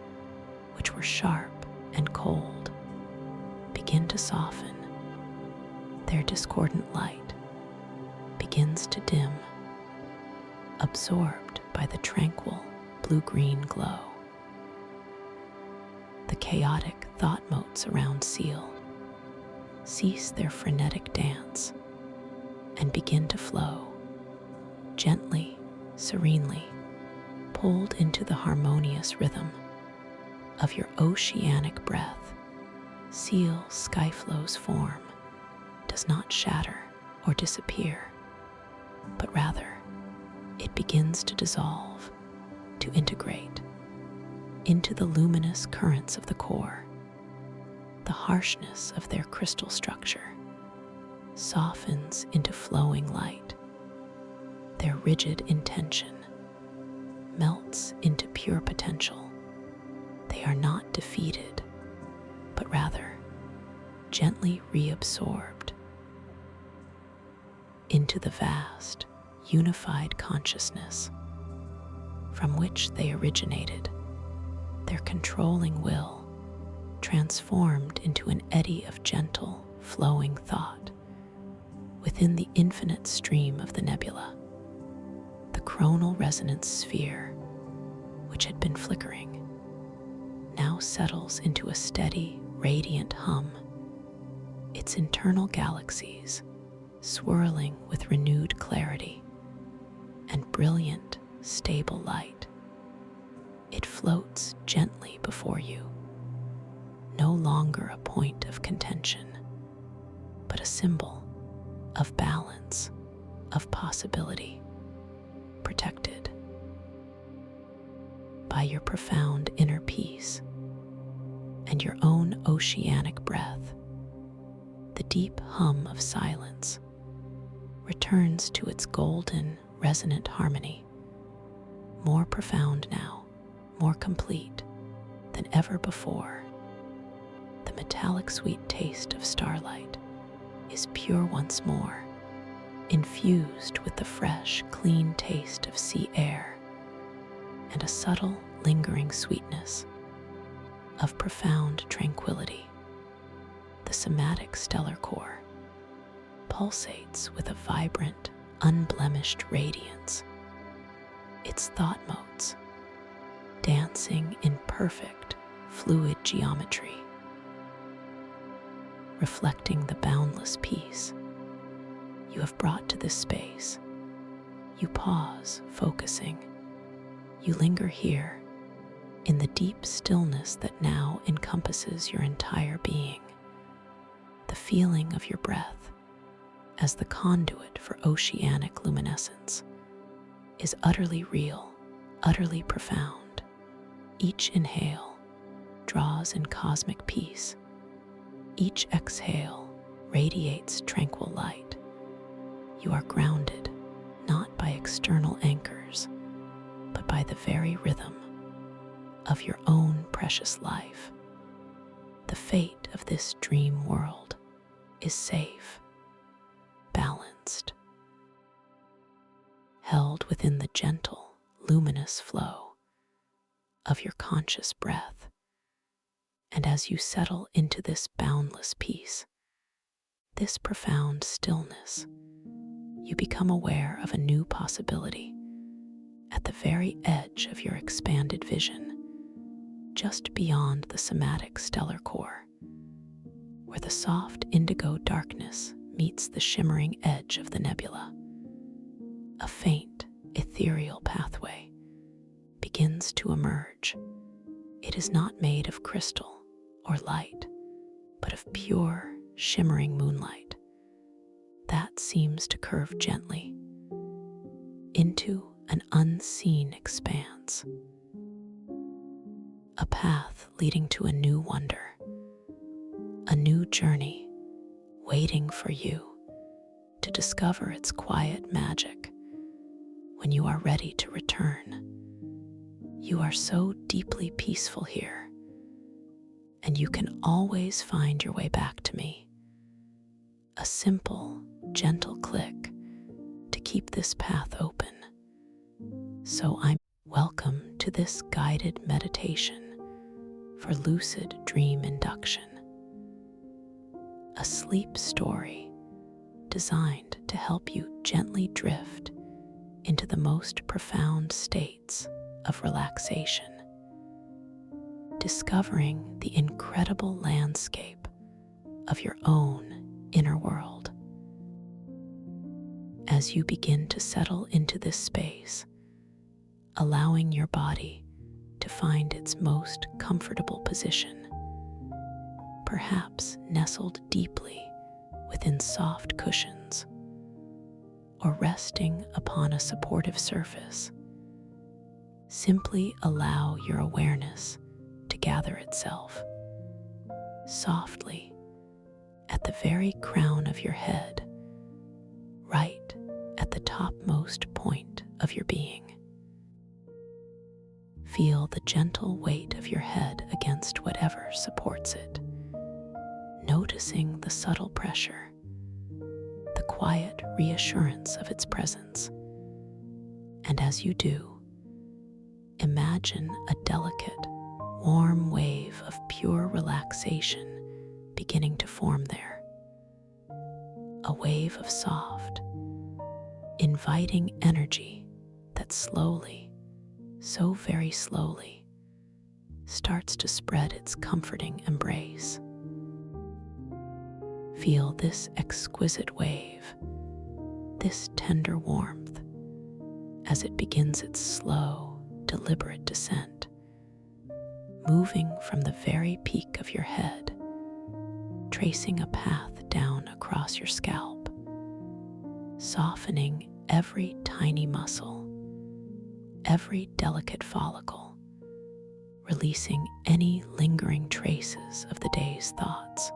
which were sharp and cold, begin to soften. Their discordant light begins to dim, absorbed by the tranquil blue-green glow. The chaotic thought motes around Seal cease their frenetic dance and begin to flow, gently, serenely, pulled into the harmonious rhythm of your oceanic breath. Seal Skyflow's form does not shatter or disappear, but rather it begins to dissolve, to integrate into the luminous currents of the core. The harshness of their crystal structure softens into flowing light. Their rigid intention melts into pure potential. They are not defeated, but rather gently reabsorbed into the vast, unified consciousness from which they originated. Their controlling will transformed into an eddy of gentle, flowing thought within the infinite stream of the nebula. The coronal resonance sphere, which had been flickering, now settles into a steady, radiant hum, its internal galaxies swirling with renewed clarity and brilliant, stable light. It floats gently before you, no longer a point of contention, but a symbol of balance, of possibility, protected by your profound inner peace and your own oceanic breath. The deep hum of silence returns to its golden, resonant harmony, more profound now, more complete than ever before. The metallic sweet taste of starlight is pure once more, infused with the fresh, clean taste of sea air and a subtle, lingering sweetness of profound tranquility. The somatic stellar core pulsates with a vibrant, unblemished radiance, its thought motes dancing in perfect, fluid geometry, reflecting the boundless peace you have brought to this space. You pause, focusing. You linger here in the deep stillness that now encompasses your entire being. The feeling of your breath as the conduit for oceanic luminescence is utterly real, utterly profound. Each inhale draws in cosmic peace. Each exhale radiates tranquil light. You are grounded not by external anchors, but by the very rhythm of your own precious life. The fate of this dream world is safe, balanced, held within the gentle, luminous flow of your conscious breath. And as you settle into this boundless peace, this profound stillness, you become aware of a new possibility at the very edge of your expanded vision, just beyond the somatic stellar core, where the soft indigo darkness meets the shimmering edge of the nebula. A faint, ethereal pathway begins to emerge. It is not made of crystal or light, but of pure, shimmering moonlight that seems to curve gently into an unseen expanse. A path leading to a new wonder, a new journey waiting for you to discover its quiet magic when you are ready to return. You are so deeply peaceful here, and you can always find your way back to me. A simple, gentle click to keep this path open. So I'm welcome to this guided meditation for lucid dream induction, a sleep story designed to help you gently drift into the most profound states of relaxation, discovering the incredible landscape of your own inner world. As you begin to settle into this space, allowing your body to find its most comfortable position, perhaps nestled deeply within soft cushions or resting upon a supportive surface, simply allow your awareness to gather itself softly at the very crown of your head, right at the topmost point of your being. Feel the gentle weight of your head against whatever supports it, noticing the subtle pressure, the quiet reassurance of its presence. And as you do, imagine a delicate, warm wave of pure relaxation beginning to form there. A wave of soft, inviting energy that slowly, so very slowly, starts to spread its comforting embrace. Feel this exquisite wave, this tender warmth, as it begins its slow, deliberate descent, moving from the very peak of your head, tracing a path down across your scalp, softening every tiny muscle, every delicate follicle, releasing any lingering traces of the day's thoughts,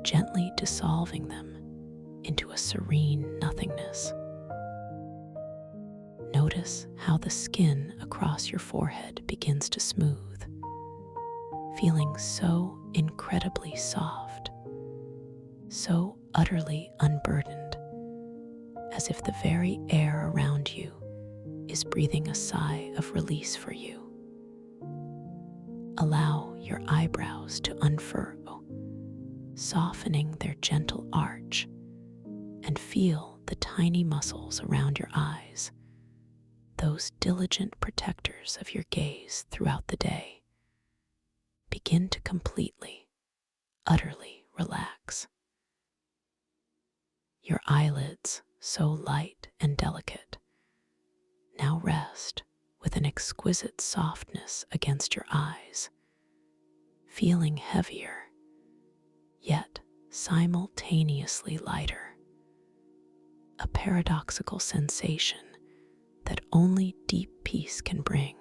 gently dissolving them into a serene nothingness. Notice how the skin across your forehead begins to smooth, feeling so incredibly soft, so utterly unburdened, as if the very air around you is breathing a sigh of release for you. Allow your eyebrows to unfurrow, softening their gentle arch, and feel the tiny muscles around your eyes, those diligent protectors of your gaze throughout the day, begin to completely, utterly relax. Your eyelids, so light and delicate, now rest with an exquisite softness against your eyes, feeling heavier, yet simultaneously lighter. A paradoxical sensation that only deep peace can bring,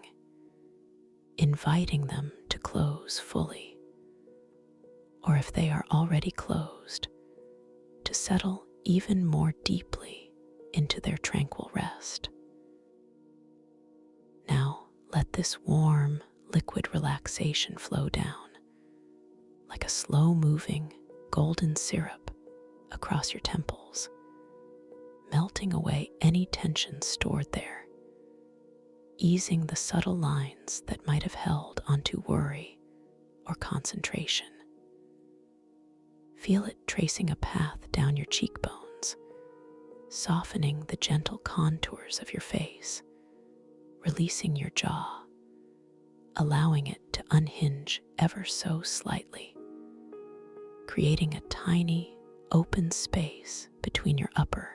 inviting them to close fully, or if they are already closed, to settle even more deeply into their tranquil rest. Now let this warm, liquid relaxation flow down like a slow-moving golden syrup across your temples, melting away any tension stored there, easing the subtle lines that might have held onto worry or concentration. Feel it tracing a path down your cheekbones, softening the gentle contours of your face, releasing your jaw, allowing it to unhinge ever so slightly, creating a tiny, open space between your upper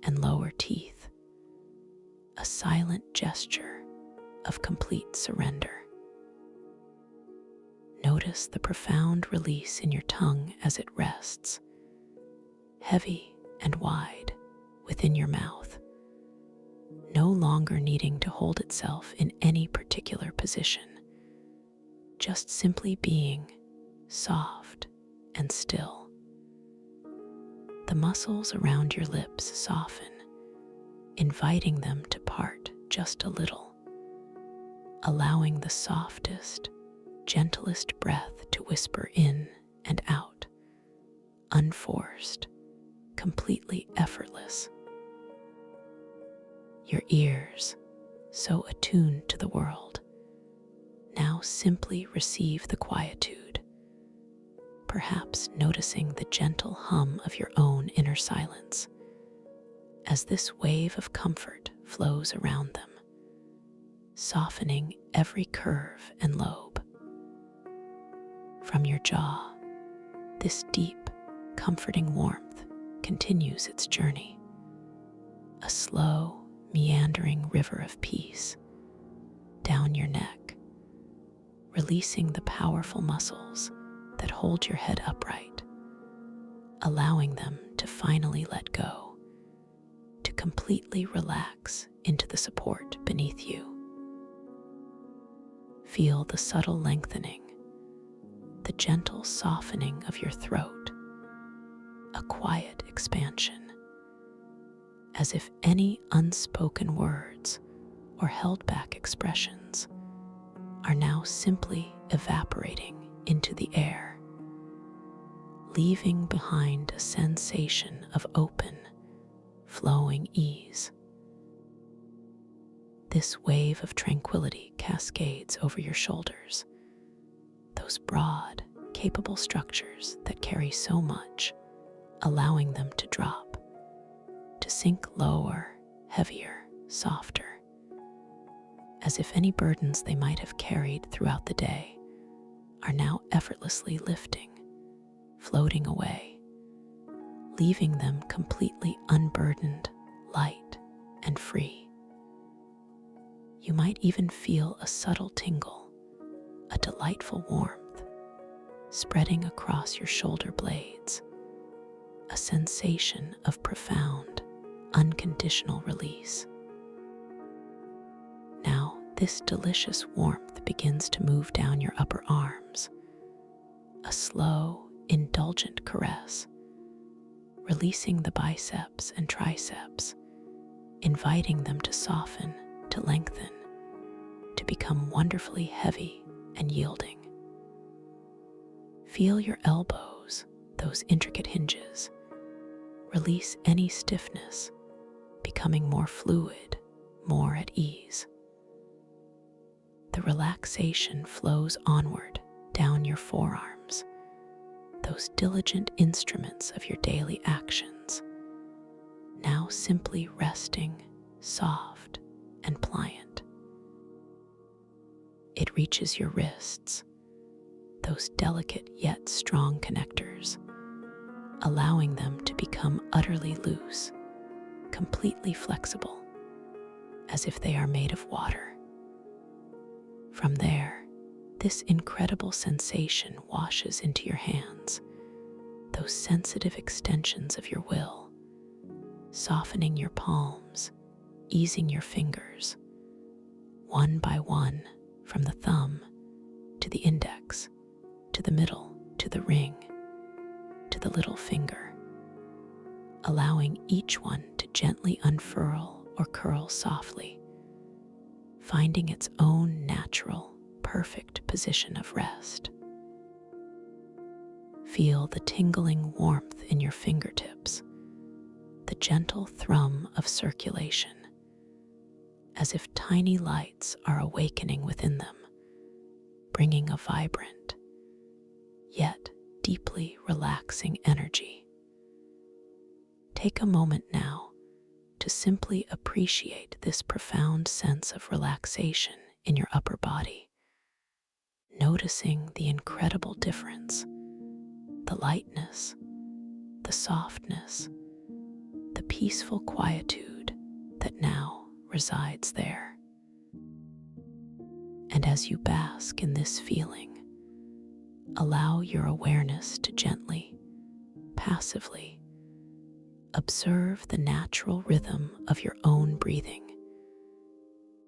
and lower teeth, a silent gesture of complete surrender. Notice the profound release in your tongue as it rests, heavy and wide within your mouth, no longer needing to hold itself in any particular position, just simply being soft and still. The muscles around your lips soften, inviting them to part just a little, allowing the softest, gentlest breath to whisper in and out, unforced, completely effortless. Your ears, so attuned to the world, now simply receive the quietude, perhaps noticing the gentle hum of your own inner silence as this wave of comfort flows around them, softening every curve and lobe. From your jaw, this deep, comforting warmth continues its journey, a slow, meandering river of peace down your neck, releasing the powerful muscles that hold your head upright, allowing them to finally let go, to completely relax into the support beneath you. Feel the subtle lengthening, the gentle softening of your throat, a quiet expansion, as if any unspoken words or held back expressions are now simply evaporating into the air, leaving behind a sensation of open, flowing ease. This wave of tranquility cascades over your shoulders, those broad, capable structures that carry so much, allowing them to drop, to sink lower, heavier, softer, as if any burdens they might have carried throughout the day are now effortlessly lifting, floating away, leaving them completely unburdened, light, and free. You might even feel a subtle tingle, a delightful warmth, spreading across your shoulder blades, a sensation of profound, unconditional release. Now, this delicious warmth begins to move down your upper arms, a slow, indulgent caress, releasing the biceps and triceps, inviting them to soften, to lengthen, to become wonderfully heavy and yielding. Feel your elbows, those intricate hinges. Release any stiffness, becoming more fluid, more at ease. The relaxation flows onward down your forearms, those diligent instruments of your daily actions, now simply resting, soft and pliant. It reaches your wrists, those delicate yet strong connectors, allowing them to become utterly loose, completely flexible, as if they are made of water. From there, this incredible sensation washes into your hands, those sensitive extensions of your will, softening your palms, easing your fingers, one by one, from the thumb to the index, to the middle, to the ring, to the little finger, allowing each one to gently unfurl or curl softly, finding its own natural, perfect position of rest. Feel the tingling warmth in your fingertips, the gentle thrum of circulation, as if tiny lights are awakening within them, bringing a vibrant, yet deeply relaxing energy. Take a moment now to simply appreciate this profound sense of relaxation in your upper body, noticing the incredible difference, the lightness, the softness, the peaceful quietude that now resides there. And as you bask in this feeling, allow your awareness to gently, passively, observe the natural rhythm of your own breathing,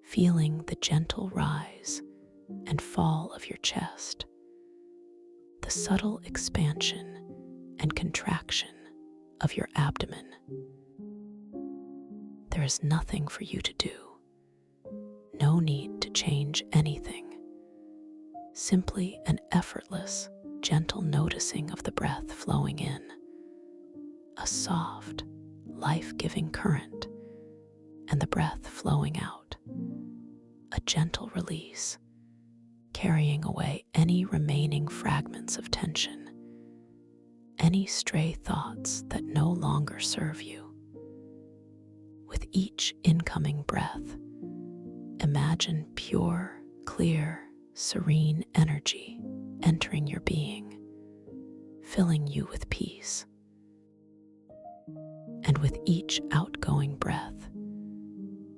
feeling the gentle rise and fall of your chest, the subtle expansion and contraction of your abdomen. There is nothing for you to do, no need to change anything, simply an effortless, gentle noticing of the breath flowing in, a soft, life-giving current, and the breath flowing out, a gentle release, carrying away any remaining fragments of tension, any stray thoughts that no longer serve you. With each incoming breath, imagine pure, clear, serene energy entering your being, filling you with peace, with each outgoing breath,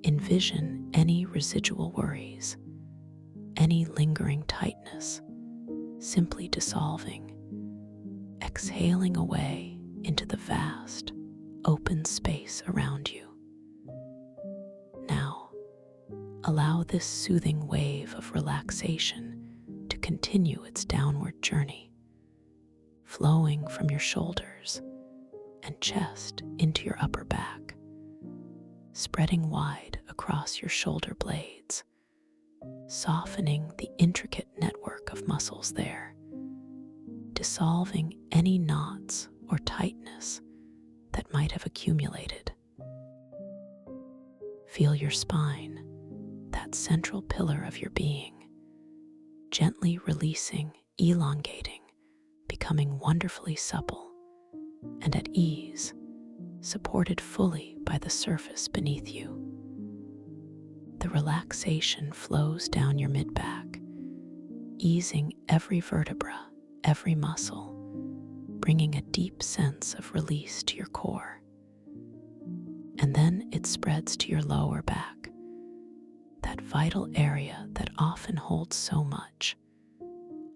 envision any residual worries, any lingering tightness, simply dissolving, exhaling away into the vast, open space around you. Now, allow this soothing wave of relaxation to continue its downward journey, flowing from your shoulders and chest into your upper back, spreading wide across your shoulder blades, softening the intricate network of muscles there, dissolving any knots or tightness that might have accumulated. Feel your spine, that central pillar of your being, gently releasing, elongating, becoming wonderfully supple and at ease, supported fully by the surface beneath you. The relaxation flows down your mid-back, easing every vertebra, every muscle, bringing a deep sense of release to your core. And then it spreads to your lower back, that vital area that often holds so much,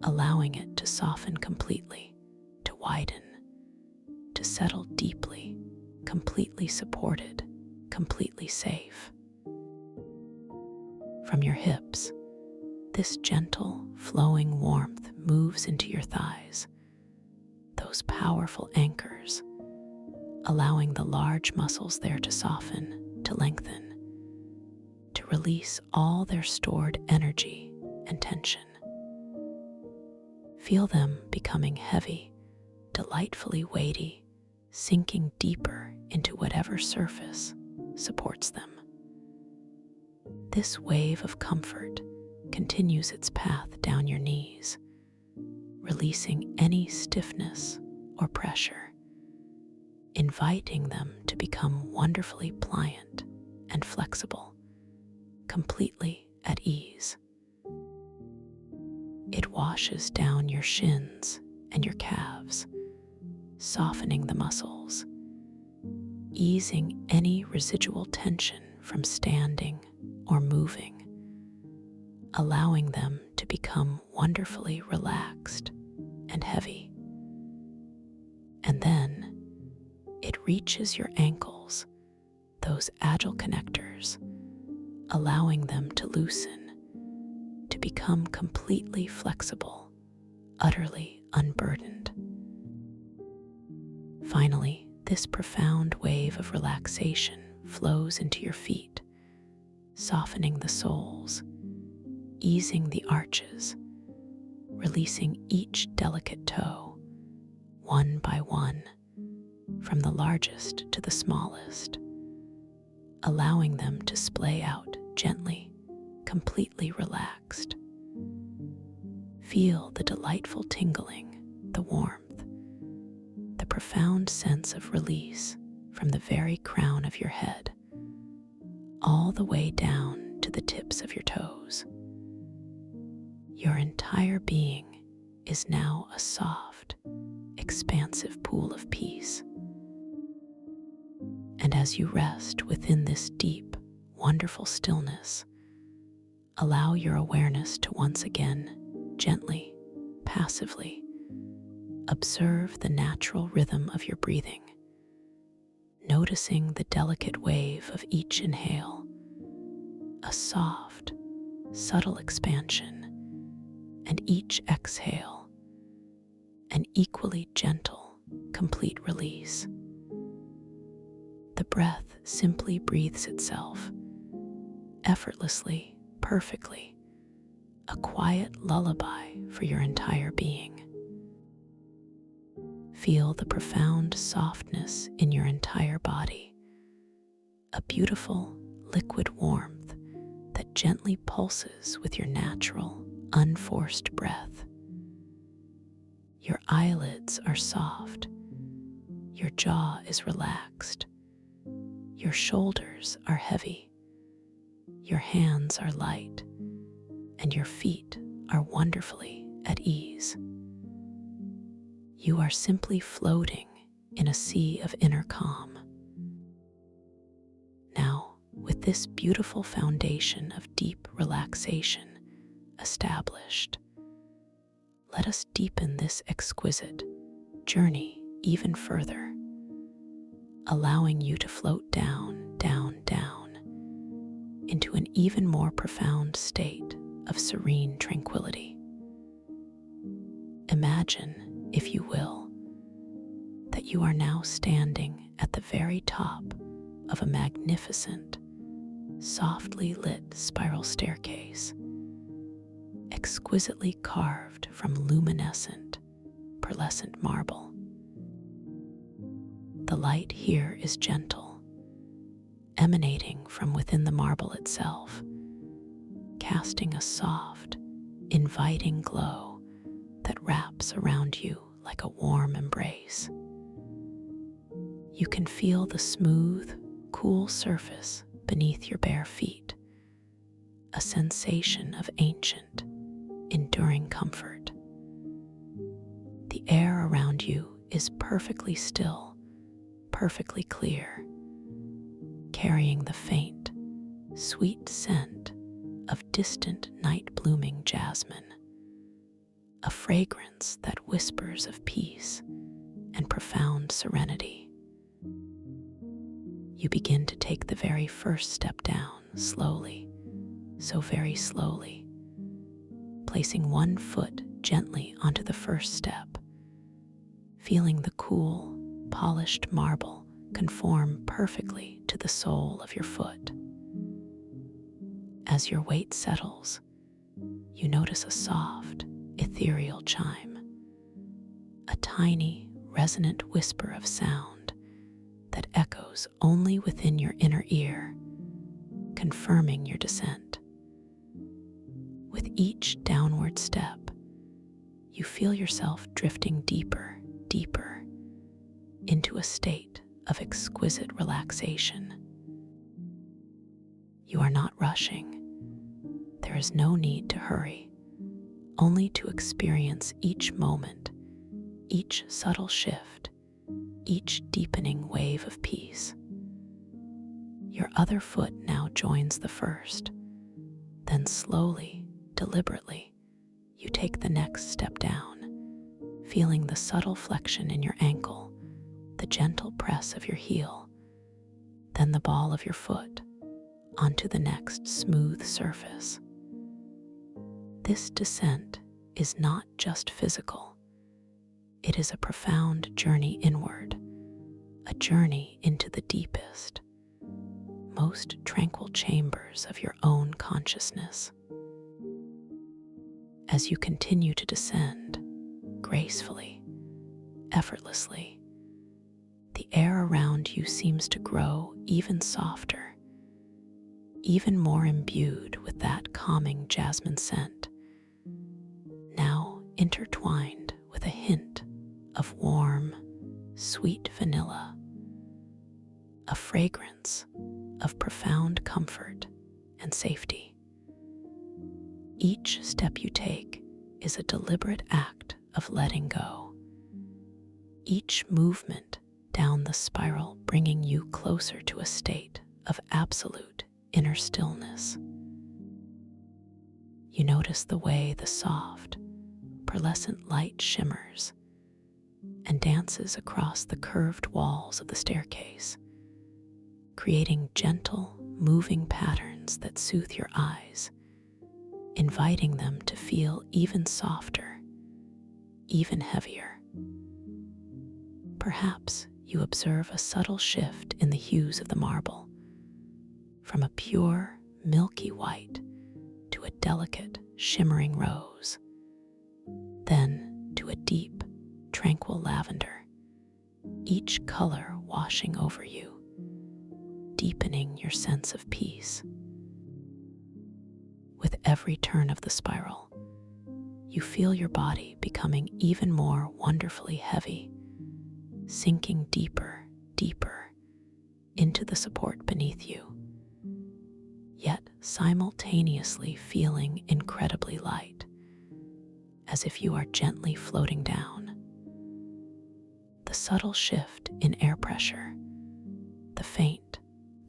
allowing it to soften completely, to widen, to settle deeply, completely supported, completely safe. From your hips, this gentle, flowing warmth moves into your thighs, those powerful anchors, allowing the large muscles there to soften, to lengthen, to release all their stored energy and tension. Feel them becoming heavy, delightfully weighty, sinking deeper into whatever surface supports them. This wave of comfort continues its path down your knees, releasing any stiffness or pressure, inviting them to become wonderfully pliant and flexible, completely at ease. It washes down your shins and your calves, softening the muscles, easing any residual tension from standing or moving, allowing them to become wonderfully relaxed and heavy. And then it reaches your ankles, those agile connectors, allowing them to loosen, to become completely flexible, utterly unburdened. Finally, this profound wave of relaxation flows into your feet, softening the soles, easing the arches, releasing each delicate toe, one by one, from the largest to the smallest, allowing them to splay out gently, completely relaxed. Feel the delightful tingling, the warmth, the profound sense of release from the very crown of your head, all the way down to the tips of your toes. Your entire being is now a soft, expansive pool of peace. And as you rest within this deep, wonderful stillness, allow your awareness to once again, gently, passively, observe the natural rhythm of your breathing, noticing the delicate wave of each inhale, a soft, subtle expansion, and each exhale, an equally gentle, complete release. The breath simply breathes itself, effortlessly, perfectly, a quiet lullaby for your entire being. Feel the profound softness in your entire body, a beautiful liquid warmth that gently pulses with your natural, unforced breath. Your eyelids are soft, your jaw is relaxed, your shoulders are heavy, your hands are light, and your feet are wonderfully at ease. You are simply floating in a sea of inner calm, this beautiful foundation of deep relaxation established, let us deepen this exquisite journey even further, allowing you to float down, down, down into an even more profound state of serene tranquility. Imagine, if you will, that you are now standing at the very top of a magnificent, softly lit spiral staircase, exquisitely carved from luminescent, pearlescent marble. The light here is gentle, emanating from within the marble itself, casting a soft, inviting glow that wraps around you like a warm embrace. You can feel the smooth, cool surface beneath your bare feet, a sensation of ancient, enduring comfort. The air around you is perfectly still, perfectly clear, carrying the faint, sweet scent of distant night-blooming jasmine, a fragrance that whispers of peace and profound serenity. You begin to take the very first step down, slowly, so very slowly, placing one foot gently onto the first step, feeling the cool, polished marble conform perfectly to the sole of your foot. As your weight settles, you notice a soft, ethereal chime, a tiny, resonant whisper of sound that echoes only within your inner ear, confirming your descent. With each downward step, you feel yourself drifting deeper, deeper into a state of exquisite relaxation. You are not rushing. There is no need to hurry, only to experience each moment, each subtle shift, each deepening wave of peace. Your other foot now joins the first. Then slowly, deliberately, you take the next step down, feeling the subtle flexion in your ankle, the gentle press of your heel, then the ball of your foot onto the next smooth surface. This descent is not just physical. It is a profound journey inward, a journey into the deepest, most tranquil chambers of your own consciousness. As you continue to descend, gracefully, effortlessly, the air around you seems to grow even softer, even more imbued with that calming jasmine scent, now intertwined with a hint of warm, sweet vanilla, a fragrance of profound comfort and safety. Each step you take is a deliberate act of letting go, each movement down the spiral bringing you closer to a state of absolute inner stillness. You notice the way the soft, pearlescent light shimmers and dances across the curved walls of the staircase, creating gentle, moving patterns that soothe your eyes, inviting them to feel even softer, even heavier. Perhaps you observe a subtle shift in the hues of the marble, from a pure, milky white to a delicate, shimmering rose, then to a deep, tranquil lavender, each color washing over you, deepening your sense of peace. With every turn of the spiral, you feel your body becoming even more wonderfully heavy, sinking deeper, deeper into the support beneath you, yet simultaneously feeling incredibly light, as if you are gently floating down. The subtle shift in air pressure, the faint,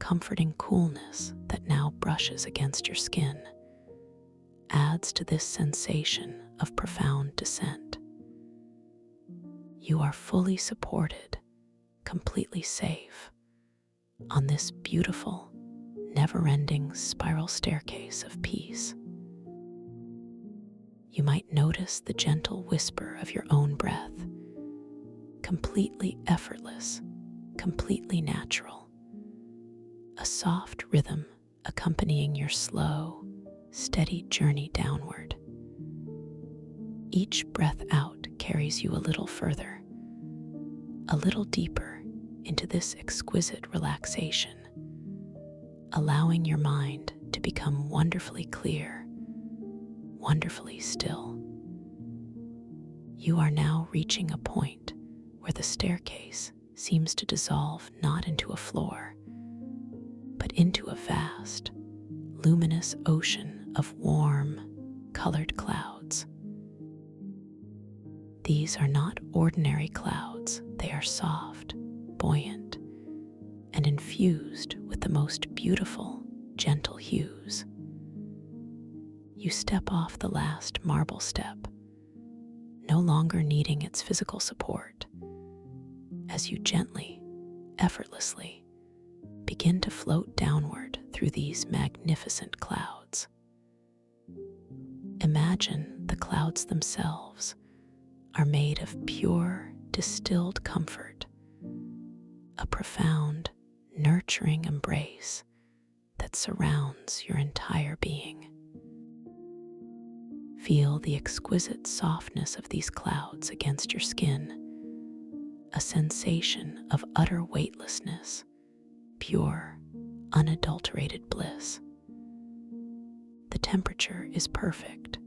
comforting coolness that now brushes against your skin adds to this sensation of profound descent. You are fully supported, completely safe, on this beautiful, never-ending spiral staircase of peace. You might notice the gentle whisper of your own breath, completely effortless, completely natural. A soft rhythm accompanying your slow, steady journey downward. Each breath out carries you a little further, a little deeper into this exquisite relaxation, allowing your mind to become wonderfully clear, wonderfully still. You are now reaching a point where the staircase seems to dissolve not into a floor, but into a vast, luminous ocean of warm, colored clouds. These are not ordinary clouds. They are soft, buoyant, and infused with the most beautiful, gentle hues. You step off the last marble step, no longer needing its physical support, as you gently, effortlessly begin to float downward through these magnificent clouds. Imagine the clouds themselves are made of pure, distilled comfort, a profound, nurturing embrace that surrounds your entire being. Feel the exquisite softness of these clouds against your skin, a sensation of utter weightlessness, pure, unadulterated bliss. The temperature is perfect,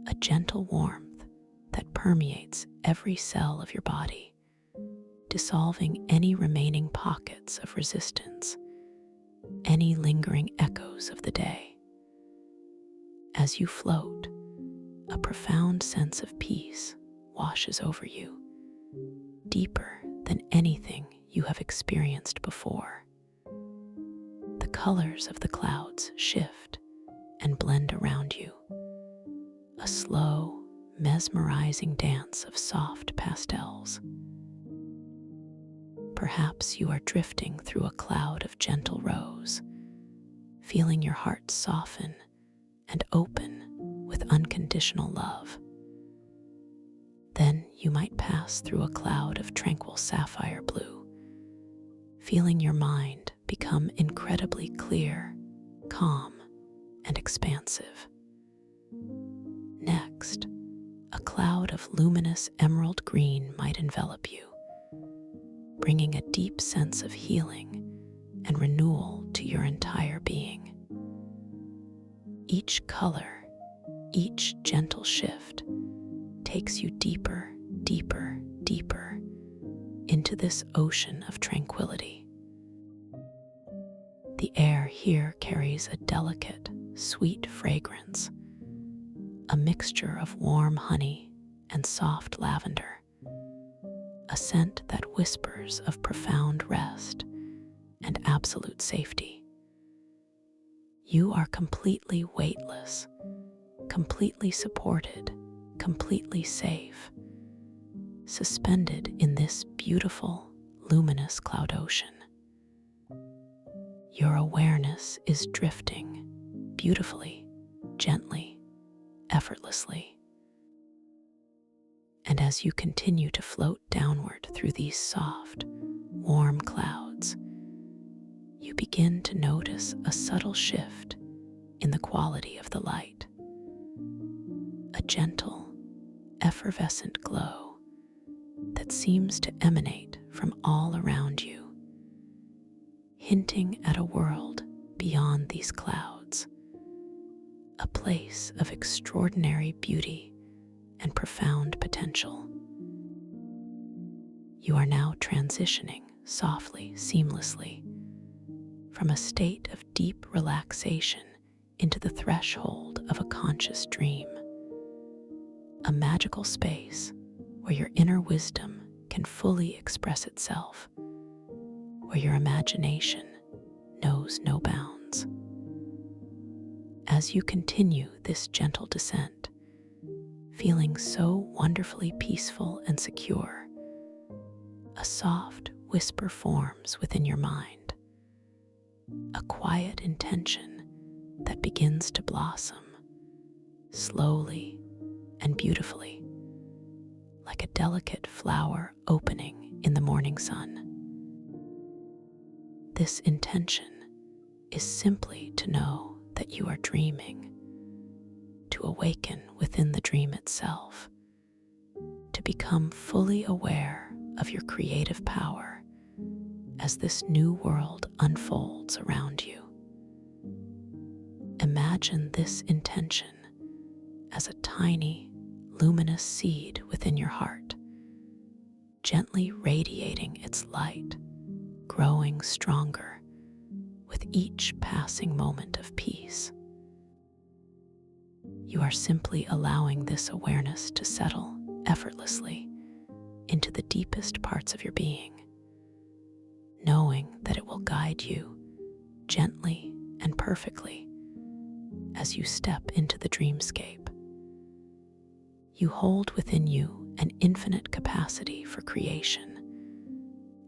a gentle warmth that permeates every cell of your body, dissolving any remaining pockets of resistance, any lingering echoes of the day. As you float, a profound sense of peace washes over you, deeper than anything you have experienced before. The colors of the clouds shift and blend around you, a slow, mesmerizing dance of soft pastels. Perhaps you are drifting through a cloud of gentle rose, feeling your heart soften and open with unconditional love. Then you might pass through a cloud of tranquil sapphire blue, feeling your mind become incredibly clear, calm, and expansive. Next, a cloud of luminous emerald green might envelop you, bringing a deep sense of healing and renewal to your entire being. Each color, each gentle shift takes you deeper, deeper, deeper into this ocean of tranquility. The air here carries a delicate, sweet fragrance, a mixture of warm honey and soft lavender, a scent that whispers of profound rest and absolute safety. You are completely weightless, completely supported, completely safe, suspended in this beautiful, luminous cloud ocean. Your awareness is drifting beautifully, gently, effortlessly. And as you continue to float downward through these soft, warm clouds, you begin to notice a subtle shift in the quality of the light. A gentle, effervescent glow that seems to emanate from all around you, hinting at a world beyond these clouds, a place of extraordinary beauty and profound potential. You are now transitioning softly, seamlessly, from a state of deep relaxation into the threshold of a conscious dream, a magical space where your inner wisdom can fully express itself, where your imagination knows no bounds. As you continue this gentle descent, feeling so wonderfully peaceful and secure, a soft whisper forms within your mind, a quiet intention that begins to blossom slowly and beautifully, like a delicate flower opening in the morning sun. This intention is simply to know that you are dreaming, to awaken within the dream itself, to become fully aware of your creative power as this new world unfolds around you. Imagine this intention as a tiny, luminous seed within your heart, gently radiating its light, growing stronger with each passing moment of peace. You are simply allowing this awareness to settle effortlessly into the deepest parts of your being, knowing that it will guide you gently and perfectly as you step into the dreamscape. You hold within you an infinite capacity for creation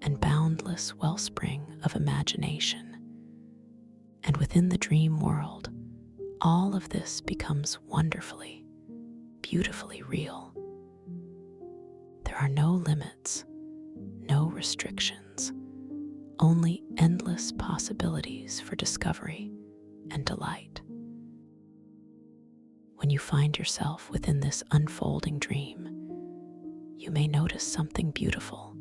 and boundless wellspring of imagination. And within the dream world, all of this becomes wonderfully, beautifully real. There are no limits, no restrictions, only endless possibilities for discovery and delight. When you find yourself within this unfolding dream, you may notice something beautiful,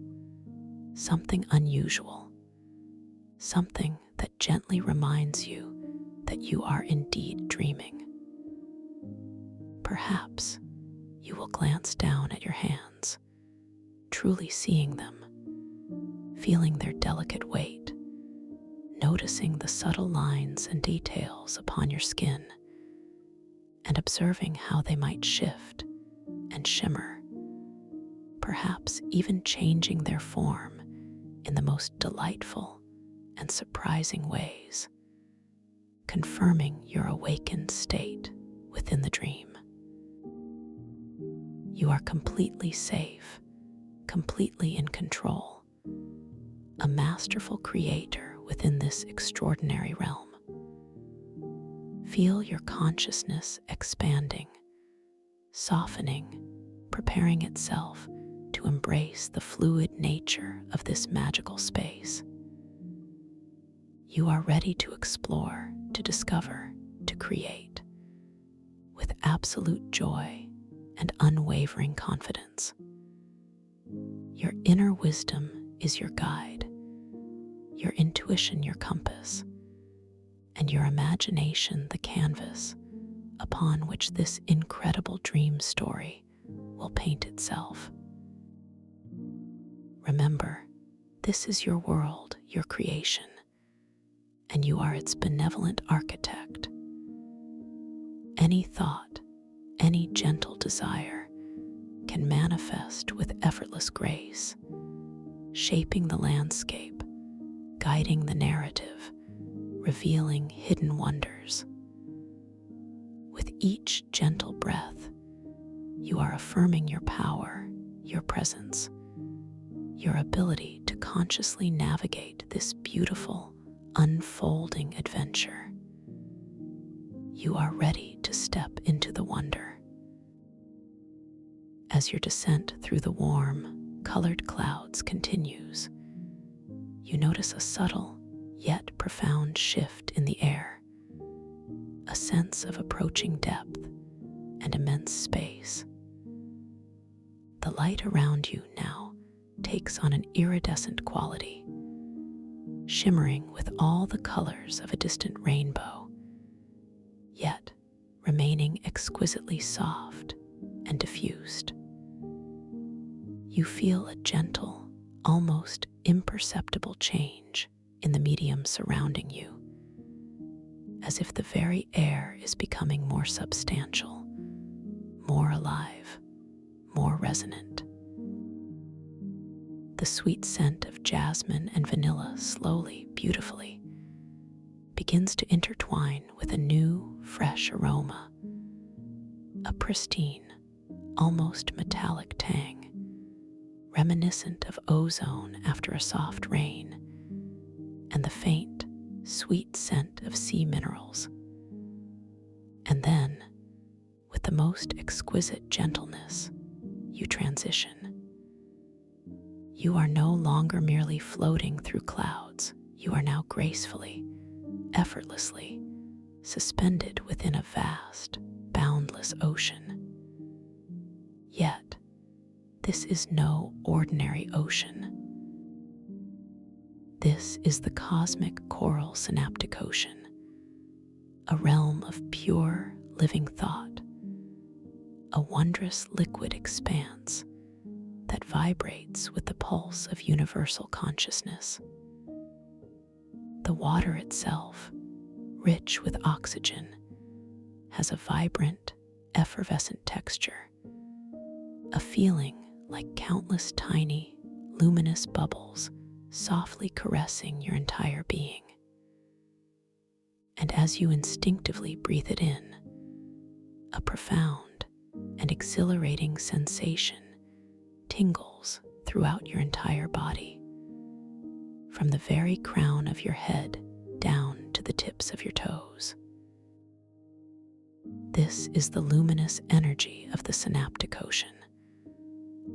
something unusual, something that gently reminds you that you are indeed dreaming. Perhaps you will glance down at your hands, truly seeing them, feeling their delicate weight, noticing the subtle lines and details upon your skin, and observing how they might shift and shimmer, perhaps even changing their form in the most delightful and surprising ways, confirming your awakened state within the dream. You are completely safe, completely in control, a masterful creator within this extraordinary realm. Feel your consciousness expanding, softening, preparing itself to embrace the fluid nature of this magical space. You are ready to explore, to discover, to create, with absolute joy and unwavering confidence. Your inner wisdom is your guide, your intuition your compass, and your imagination the canvas upon which this incredible dream story will paint itself. Remember, this is your world, your creation, and you are its benevolent architect. Any thought, any gentle desire can manifest with effortless grace, shaping the landscape, guiding the narrative, revealing hidden wonders. With each gentle breath, you are affirming your power, your presence, your ability to consciously navigate this beautiful, unfolding adventure. You are ready to step into the wonder. As your descent through the warm, colored clouds continues, you notice a subtle yet profound shift in the air, a sense of approaching depth and immense space. The light around you now takes on an iridescent quality, shimmering with all the colors of a distant rainbow, yet remaining exquisitely soft and diffused. You feel a gentle, almost imperceptible change in the medium surrounding you, as if the very air is becoming more substantial, more alive, more resonant. The sweet scent of jasmine and vanilla slowly, beautifully, begins to intertwine with a new, fresh aroma, a pristine, almost metallic tang, reminiscent of ozone after a soft rain, and the faint, sweet scent of sea minerals. And then, with the most exquisite gentleness, you transition. You are no longer merely floating through clouds. You are now gracefully, effortlessly suspended within a vast, boundless ocean. Yet, this is no ordinary ocean. This is the cosmic coral synaptic ocean, a realm of pure, living thought, a wondrous liquid expanse that vibrates with the pulse of universal consciousness. The water itself, rich with oxygen, has a vibrant, effervescent texture, a feeling like countless tiny, luminous bubbles softly caressing your entire being. And as you instinctively breathe it in, a profound and exhilarating sensation tingles throughout your entire body, from the very crown of your head down to the tips of your toes. This is the luminous energy of the synaptic ocean,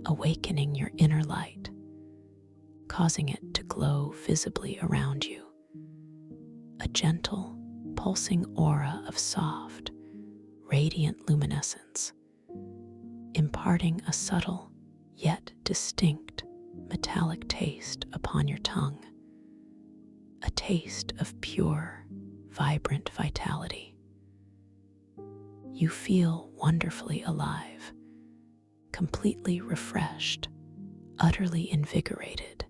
awakening your inner light, causing it to glow visibly around you. A gentle, pulsing aura of soft, radiant luminescence, imparting a subtle yet distinct metallic taste upon your tongue, a taste of pure, vibrant vitality. You feel wonderfully alive, completely refreshed, utterly invigorated,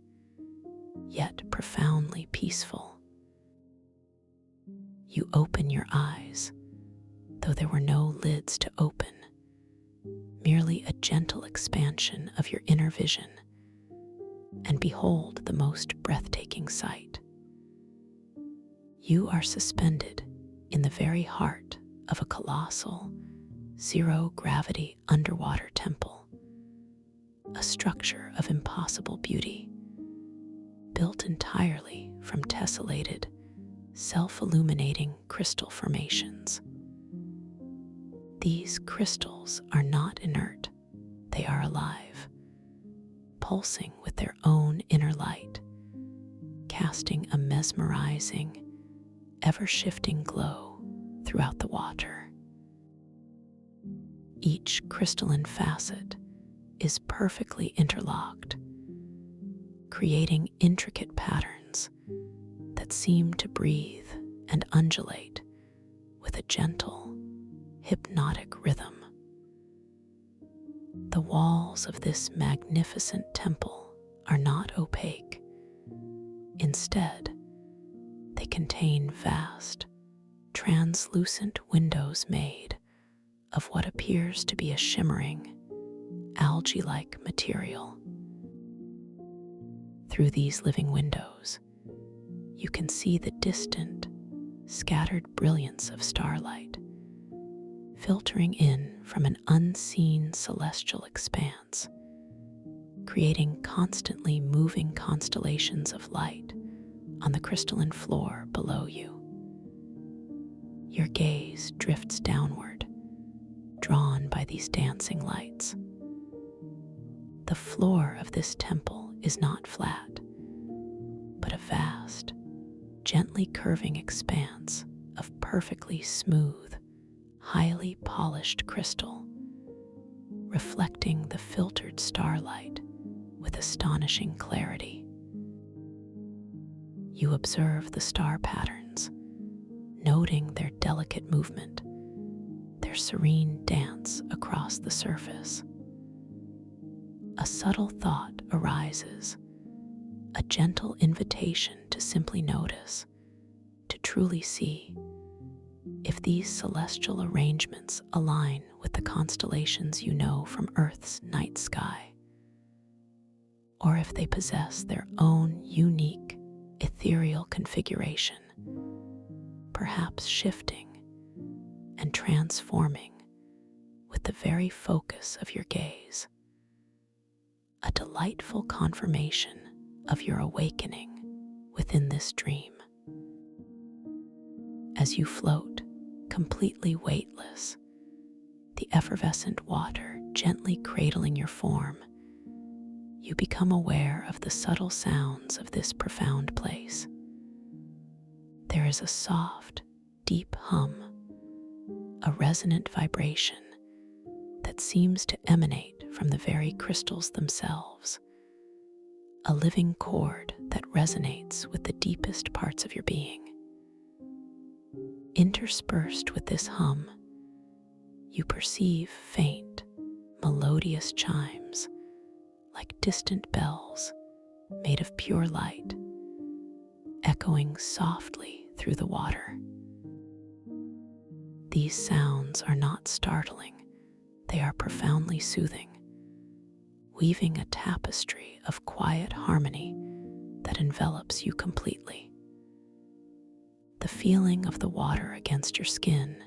yet profoundly peaceful. You open your eyes, though there were no lids to open, merely a gentle expansion of your inner vision, and behold the most breathtaking sight. You are suspended in the very heart of a colossal, zero-gravity underwater temple, a structure of impossible beauty, built entirely from tessellated, self-illuminating crystal formations. These crystals are not inert, they are alive, pulsing with their own inner light, casting a mesmerizing, ever-shifting glow throughout the water. Each crystalline facet is perfectly interlocked, creating intricate patterns that seem to breathe and undulate with a gentle, hypnotic rhythm. The walls of this magnificent temple are not opaque. Instead, they contain vast, translucent windows made of what appears to be a shimmering, algae-like material. Through these living windows, you can see the distant, scattered brilliance of starlight, filtering in from an unseen celestial expanse, creating constantly moving constellations of light on the crystalline floor below you. Your gaze drifts downward, drawn by these dancing lights. The floor of this temple is not flat, but a vast, gently curving expanse of perfectly smooth, highly polished crystal, reflecting the filtered starlight with astonishing clarity. You observe the star patterns, noting their delicate movement, their serene dance across the surface. A subtle thought arises, a gentle invitation to simply notice, to truly see if these celestial arrangements align with the constellations you know from Earth's night sky, or if they possess their own unique, ethereal configuration, perhaps shifting and transforming with the very focus of your gaze. A delightful confirmation of your awakening within this dream. As you float, completely weightless, the effervescent water gently cradling your form, you become aware of the subtle sounds of this profound place. There is a soft, deep hum, a resonant vibration that seems to emanate from the very crystals themselves, a living chord that resonates with the deepest parts of your being. Interspersed with this hum, you perceive faint, melodious chimes, like distant bells made of pure light, echoing softly through the water. These sounds are not startling, they are profoundly soothing, weaving a tapestry of quiet harmony that envelops you completely. The feeling of the water against your skin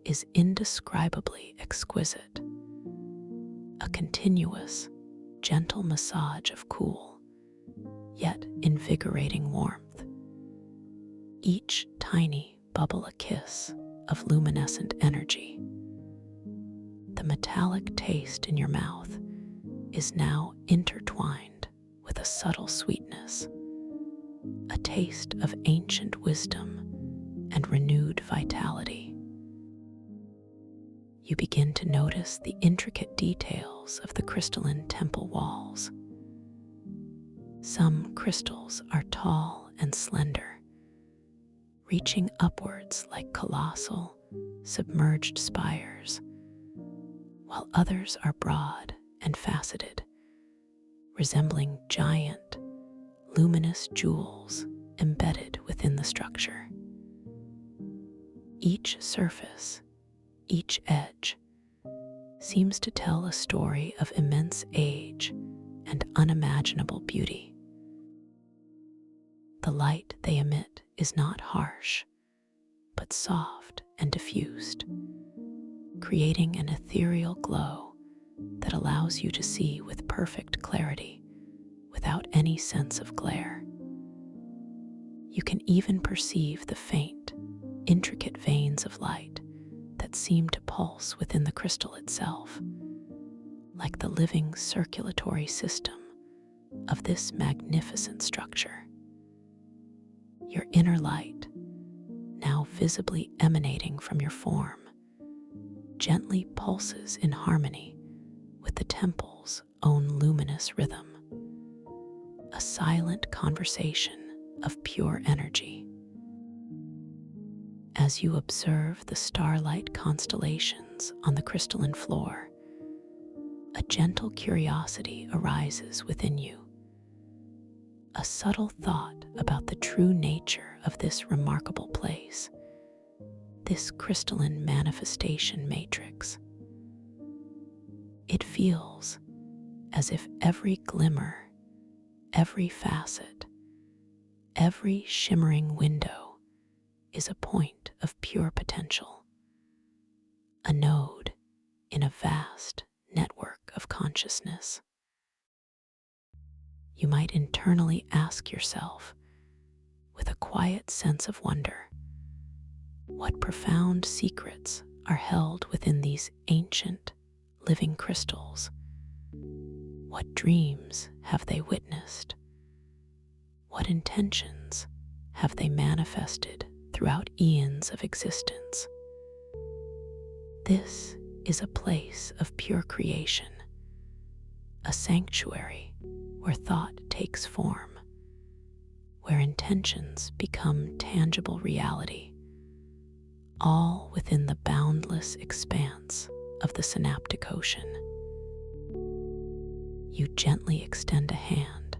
is indescribably exquisite, a continuous, gentle massage of cool, yet invigorating warmth. Each tiny bubble a kiss of luminescent energy. The metallic taste in your mouth is now intertwined with a subtle sweetness, a taste of ancient wisdom and renewed vitality. You begin to notice the intricate details of the crystalline temple walls. Some crystals are tall and slender, reaching upwards like colossal, submerged spires, while others are broad and faceted, resembling giant, luminous jewels embedded within the structure. Each surface, each edge, seems to tell a story of immense age and unimaginable beauty. The light they emit is not harsh, but soft and diffused, creating an ethereal glow that allows you to see with perfect clarity without any sense of glare. You can even perceive the faint, intricate veins of light that seem to pulse within the crystal itself, like the living circulatory system of this magnificent structure. Your inner light, now visibly emanating from your form, gently pulses in harmony with the temple's own luminous rhythm, a silent conversation of pure energy. As you observe the starlight constellations on the crystalline floor, a gentle curiosity arises within you, a subtle thought about the true nature of this remarkable place, this crystalline manifestation matrix. It feels as if every glimmer, every facet, every shimmering window is a point of pure potential, a node in a vast network of consciousness. You might internally ask yourself, with a quiet sense of wonder, what profound secrets are held within these ancient, living crystals? What dreams have they witnessed? What intentions have they manifested throughout eons of existence? This is a place of pure creation, a sanctuary where thought takes form, where intentions become tangible reality, all within the boundless expanse of the synaptic ocean. You gently extend a hand,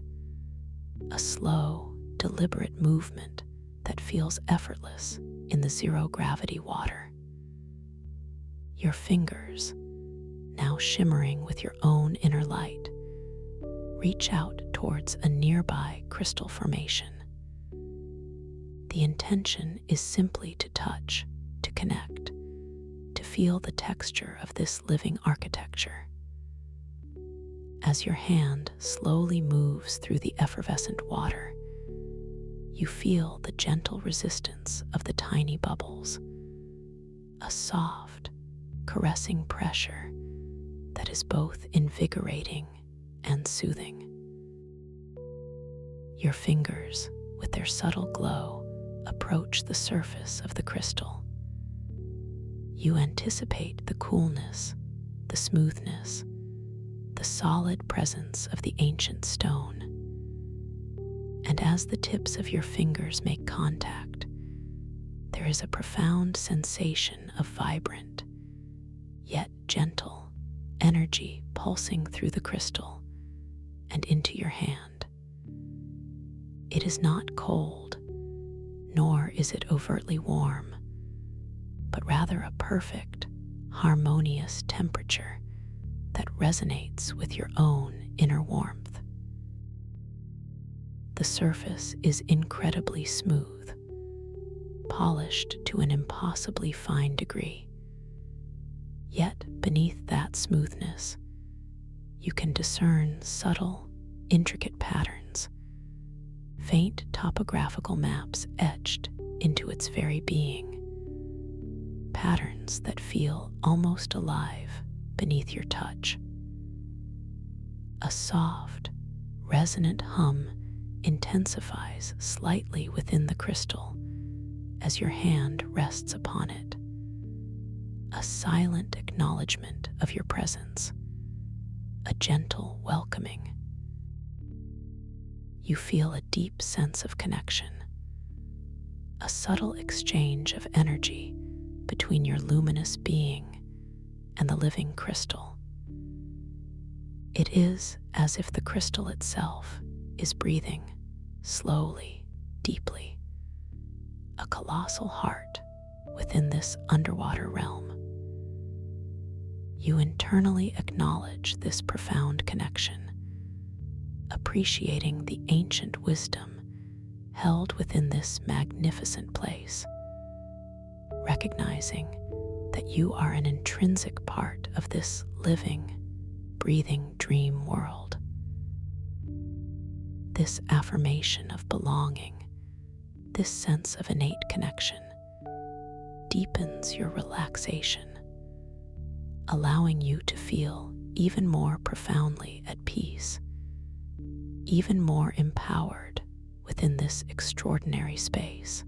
a slow, deliberate movement that feels effortless in the zero-gravity water. Your fingers, now shimmering with your own inner light, reach out towards a nearby crystal formation. The intention is simply to touch, to connect, to feel the texture of this living architecture. As your hand slowly moves through the effervescent water, you feel the gentle resistance of the tiny bubbles, a soft, caressing pressure that is both invigorating and soothing. Your fingers, with their subtle glow, approach the surface of the crystal. You anticipate the coolness, the smoothness, the solid presence of the ancient stone. And as the tips of your fingers make contact, there is a profound sensation of vibrant, yet gentle, energy pulsing through the crystal and into your hand. It is not cold, nor is it overtly warm, but rather a perfect, harmonious temperature that resonates with your own inner warmth. The surface is incredibly smooth, polished to an impossibly fine degree. Yet beneath that smoothness, you can discern subtle, intricate patterns, faint topographical maps etched into its very being, patterns that feel almost alive beneath your touch. A soft, resonant hum intensifies slightly within the crystal as your hand rests upon it, a silent acknowledgement of your presence, a gentle welcoming. You feel a deep sense of connection, a subtle exchange of energy between your luminous being and the living crystal. It is as if the crystal itself is breathing slowly, deeply, a colossal heart within this underwater realm. You internally acknowledge this profound connection, appreciating the ancient wisdom held within this magnificent place, recognizing that you are an intrinsic part of this living, breathing dream world. This affirmation of belonging, this sense of innate connection, deepens your relaxation, allowing you to feel even more profoundly at peace, even more empowered within this extraordinary space.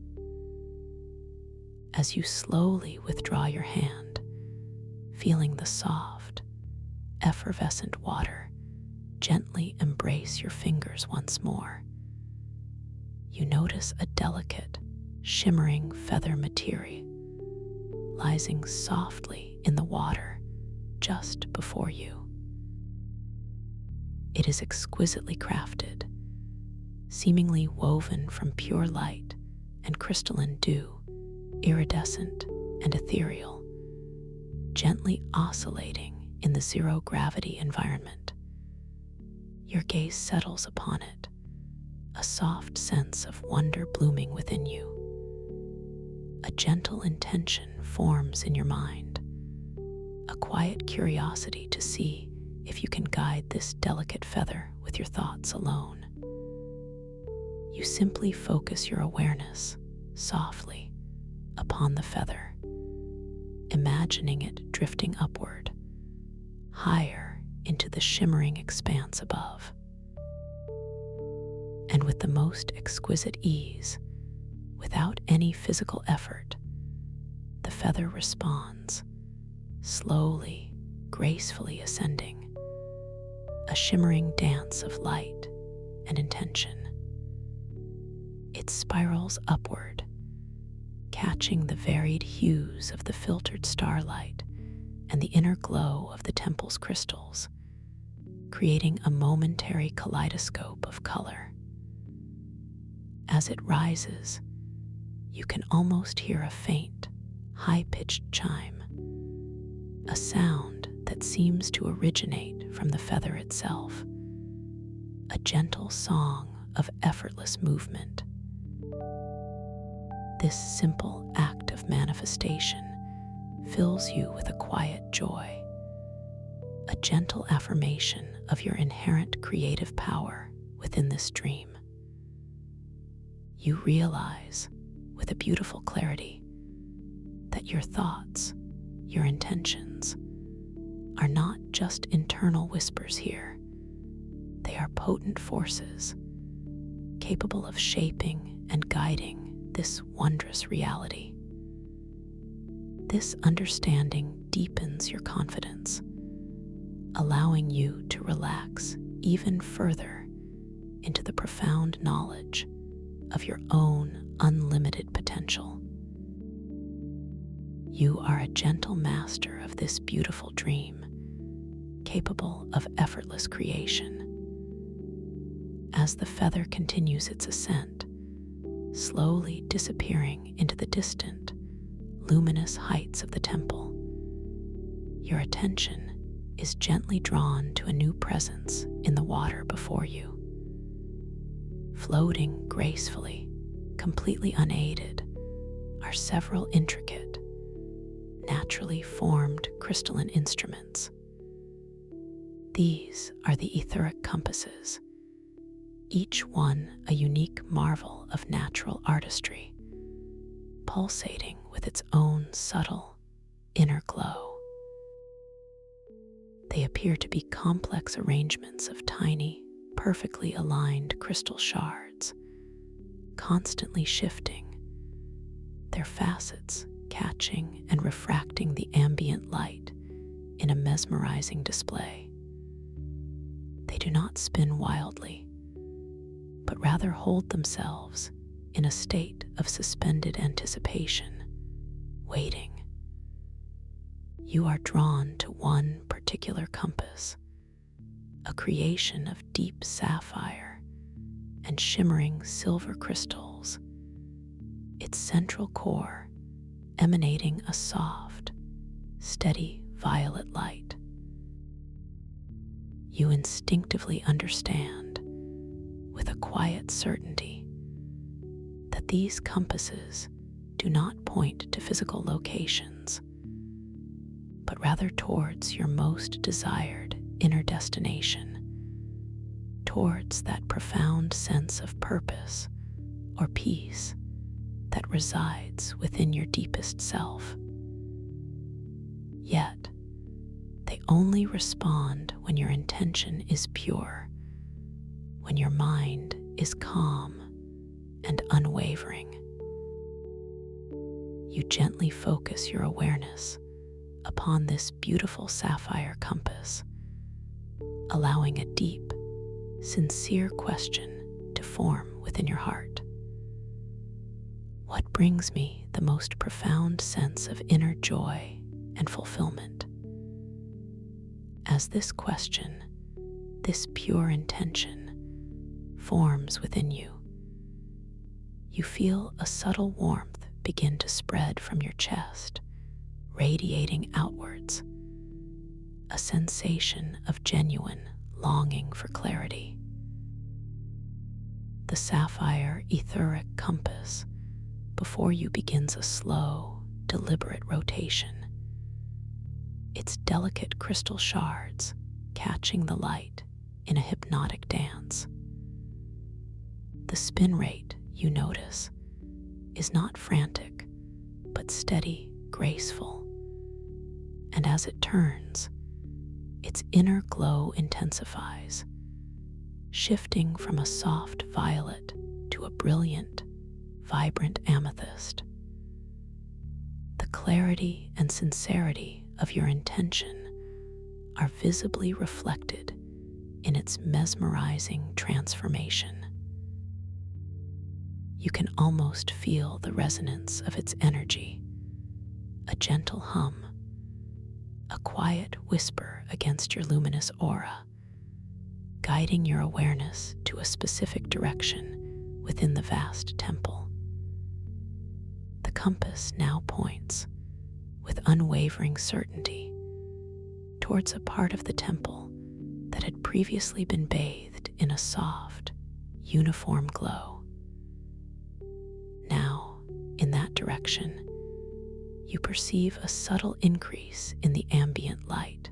As you slowly withdraw your hand, feeling the soft, effervescent water gently embrace your fingers once more, you notice a delicate, shimmering feather material rising softly in the water just before you. It is exquisitely crafted, seemingly woven from pure light and crystalline dew, iridescent and ethereal, gently oscillating in the zero-gravity environment. Your gaze settles upon it, a soft sense of wonder blooming within you. A gentle intention forms in your mind, a quiet curiosity to see if you can guide this delicate feather with your thoughts alone. You simply focus your awareness softly upon the feather, imagining it drifting upward, higher into the shimmering expanse above. And with the most exquisite ease, without any physical effort, the feather responds, slowly, gracefully ascending, a shimmering dance of light and intention. It spirals upward, catching the varied hues of the filtered starlight and the inner glow of the temple's crystals, creating a momentary kaleidoscope of color. As it rises, you can almost hear a faint, high-pitched chime, a sound that seems to originate from the feather itself, a gentle song of effortless movement. This simple act of manifestation fills you with a quiet joy, a gentle affirmation of your inherent creative power within this dream. You realize, with a beautiful clarity, that your thoughts, your intentions, are not just internal whispers here. They are potent forces, capable of shaping and guiding this wondrous reality. This understanding deepens your confidence, allowing you to relax even further into the profound knowledge of your own unlimited potential. You are a gentle master of this beautiful dream, capable of effortless creation. As the feather continues its ascent, slowly disappearing into the distant, luminous heights of the temple, your attention is gently drawn to a new presence in the water before you. Floating gracefully, completely unaided, are several intricate, naturally formed crystalline instruments. These are the etheric compasses, each one a unique marvel of natural artistry, pulsating with its own subtle inner glow. They appear to be complex arrangements of tiny, perfectly aligned crystal shards, constantly shifting, their facets catching and refracting the ambient light in a mesmerizing display. They do not spin wildly, but rather hold themselves in a state of suspended anticipation, waiting. You are drawn to one particular compass, a creation of deep sapphire and shimmering silver crystals, its central core emanating a soft, steady violet light. You instinctively understand, with a quiet certainty, that these compasses do not point to physical locations, but rather towards your most desired inner destination, towards that profound sense of purpose or peace that resides within your deepest self. Yet, they only respond when your intention is pure, when your mind is calm and unwavering. You gently focus your awareness upon this beautiful sapphire compass, allowing a deep, sincere question to form within your heart. What brings me the most profound sense of inner joy and fulfillment? As this question, this pure intention, forms within you, you feel a subtle warmth begin to spread from your chest, radiating outwards, a sensation of genuine longing for clarity. The sapphire etheric compass before you begins a slow, deliberate rotation, its delicate crystal shards catching the light in a hypnotic dance. The spin rate, you notice, is not frantic, but steady, graceful. And as it turns, its inner glow intensifies, shifting from a soft violet to a brilliant, vibrant amethyst. The clarity and sincerity of your intention are visibly reflected in its mesmerizing transformation. You can almost feel the resonance of its energy, a gentle hum, a quiet whisper against your luminous aura, guiding your awareness to a specific direction within the vast temple. The compass now points, with unwavering certainty, towards a part of the temple that had previously been bathed in a soft, uniform glow. Now, in that direction, you perceive a subtle increase in the ambient light,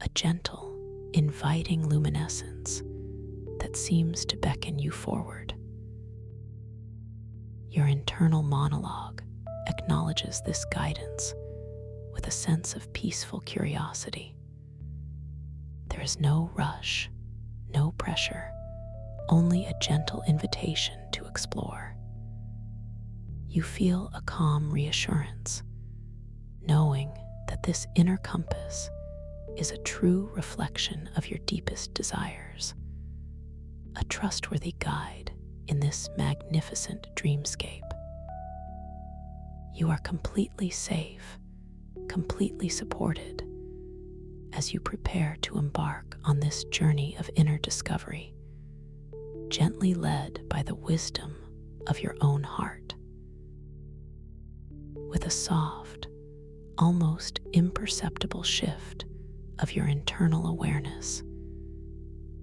a gentle, inviting luminescence that seems to beckon you forward. Your internal monologue acknowledges this guidance with a sense of peaceful curiosity. There is no rush, no pressure, only a gentle invitation to explore. You feel a calm reassurance, knowing that this inner compass is a true reflection of your deepest desires, a trustworthy guide in this magnificent dreamscape. You are completely safe, completely supported as you prepare to embark on this journey of inner discovery, gently led by the wisdom of your own heart. With a soft, almost imperceptible shift of your internal awareness,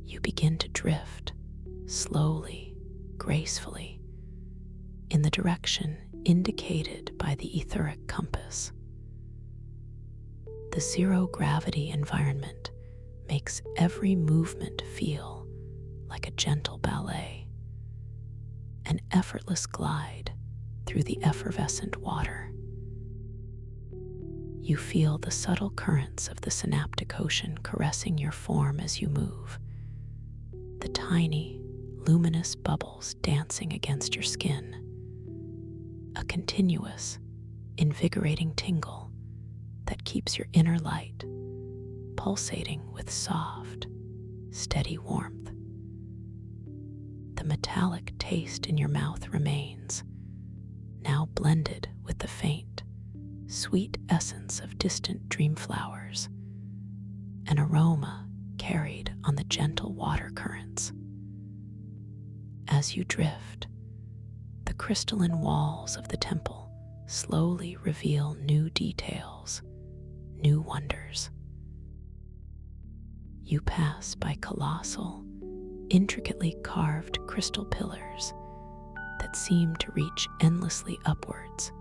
you begin to drift slowly, gracefully, in the direction indicated by the etheric compass. The zero-gravity environment makes every movement feel like a gentle ballet, an effortless glide through the effervescent water. You feel the subtle currents of the synaptic ocean caressing your form as you move, the tiny, luminous bubbles dancing against your skin, a continuous, invigorating tingle that keeps your inner light pulsating with soft, steady warmth. The metallic taste in your mouth remains, now blended with the faint, sweet essence of distant dream flowers, an aroma carried on the gentle water currents. As you drift, the crystalline walls of the temple slowly reveal new details, new wonders. You pass by colossal, intricately carved crystal pillars that seem to reach endlessly upwards,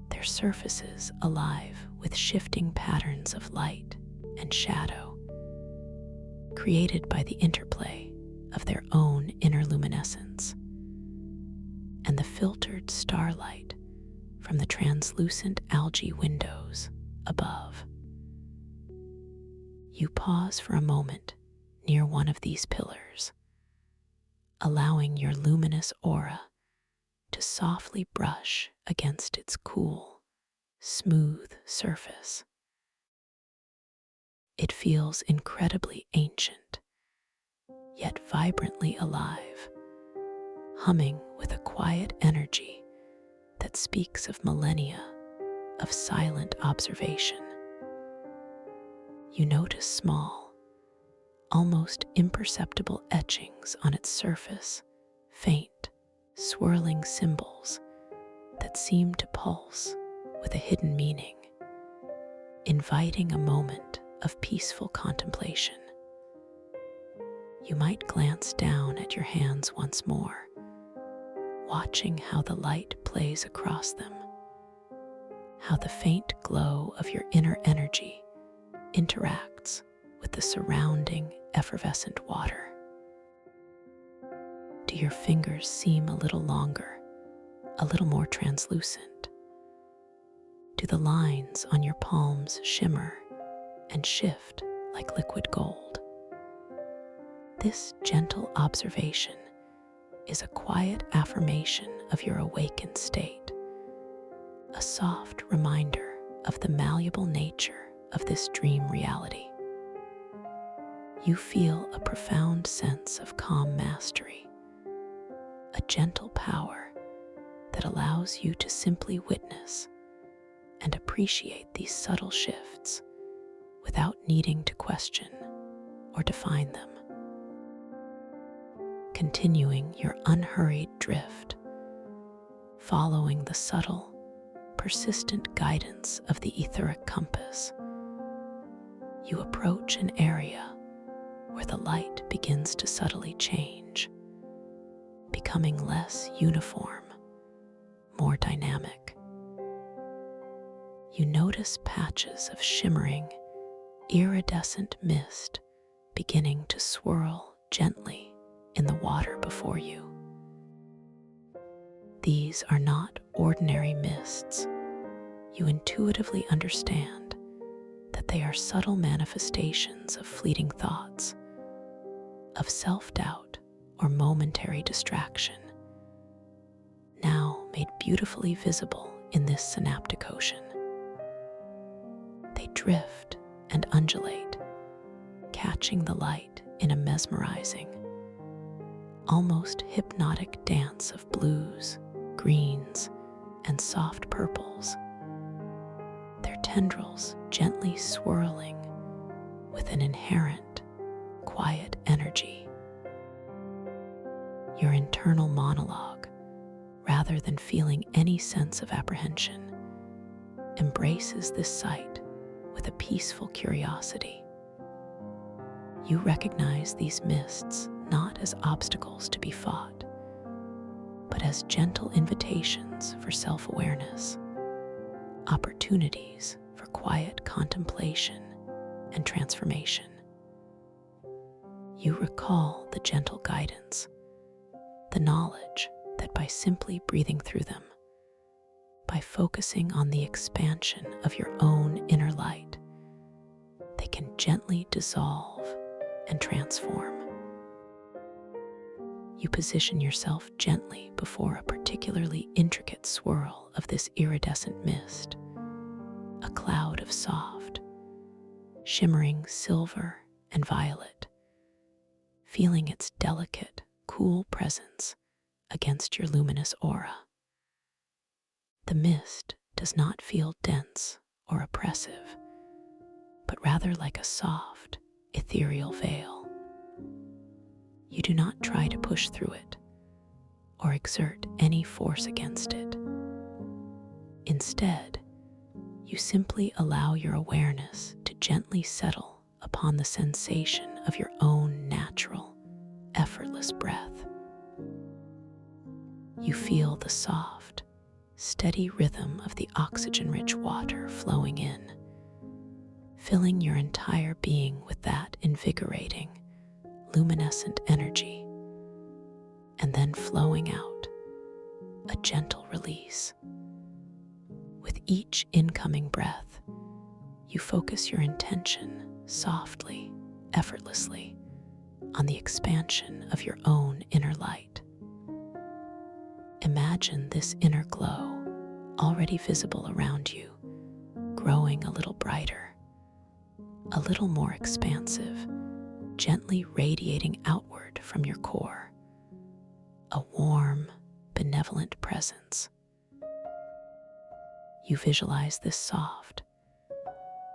their surfaces alive with shifting patterns of light and shadow, created by the interplay of their own inner luminescence and the filtered starlight from the translucent algae windows above. You pause for a moment near one of these pillars, allowing your luminous aura to softly brush against its cool, smooth surface. It feels incredibly ancient, yet vibrantly alive, humming with a quiet energy that speaks of millennia of silent observation. You notice small, almost imperceptible etchings on its surface, faint, swirling symbols that seem to pulse with a hidden meaning, inviting a moment of peaceful contemplation. You might glance down at your hands once more, watching how the light plays across them, how the faint glow of your inner energy interacts with the surrounding effervescent water. Do your fingers seem a little longer, a little more translucent? Do the lines on your palms shimmer and shift like liquid gold? This gentle observation is a quiet affirmation of your awakened state, a soft reminder of the malleable nature of this dream reality. You feel a profound sense of calm mastery, a gentle power that allows you to simply witness and appreciate these subtle shifts without needing to question or define them. Continuing your unhurried drift, following the subtle, persistent guidance of the etheric compass, you approach an area where the light begins to subtly change, becoming less uniform, more dynamic. You notice patches of shimmering, iridescent mist beginning to swirl gently in the water before you. These are not ordinary mists. You intuitively understand that they are subtle manifestations of fleeting thoughts, of self-doubt or momentary distraction, now made beautifully visible in this synaptic ocean. They drift and undulate, catching the light in a mesmerizing, almost hypnotic dance of blues, greens, and soft purples, their tendrils gently swirling with an inherent, quiet energy. Your internal monologue, rather than feeling any sense of apprehension, embraces this sight with a peaceful curiosity. You recognize these mists not as obstacles to be fought, but as gentle invitations for self-awareness, opportunities for quiet contemplation and transformation. You recall the gentle guidance, the knowledge that by simply breathing through them, by focusing on the expansion of your own inner light, they can gently dissolve and transform. You position yourself gently before a particularly intricate swirl of this iridescent mist, a cloud of soft, shimmering silver and violet, feeling its delicate, cool presence against your luminous aura. The mist does not feel dense or oppressive, but rather like a soft, ethereal veil. You do not try to push through it or exert any force against it. Instead, you simply allow your awareness to gently settle upon the sensation of your own natural, effortless breath. You feel the soft, steady rhythm of the oxygen-rich water flowing in, filling your entire being with that invigorating, luminescent energy, and then flowing out, a gentle release. With each incoming breath, you focus your intention softly, effortlessly, on the expansion of your own inner light. Imagine this inner glow, already visible around you, growing a little brighter, a little more expansive, gently radiating outward from your core, a warm, benevolent presence. You visualize this soft,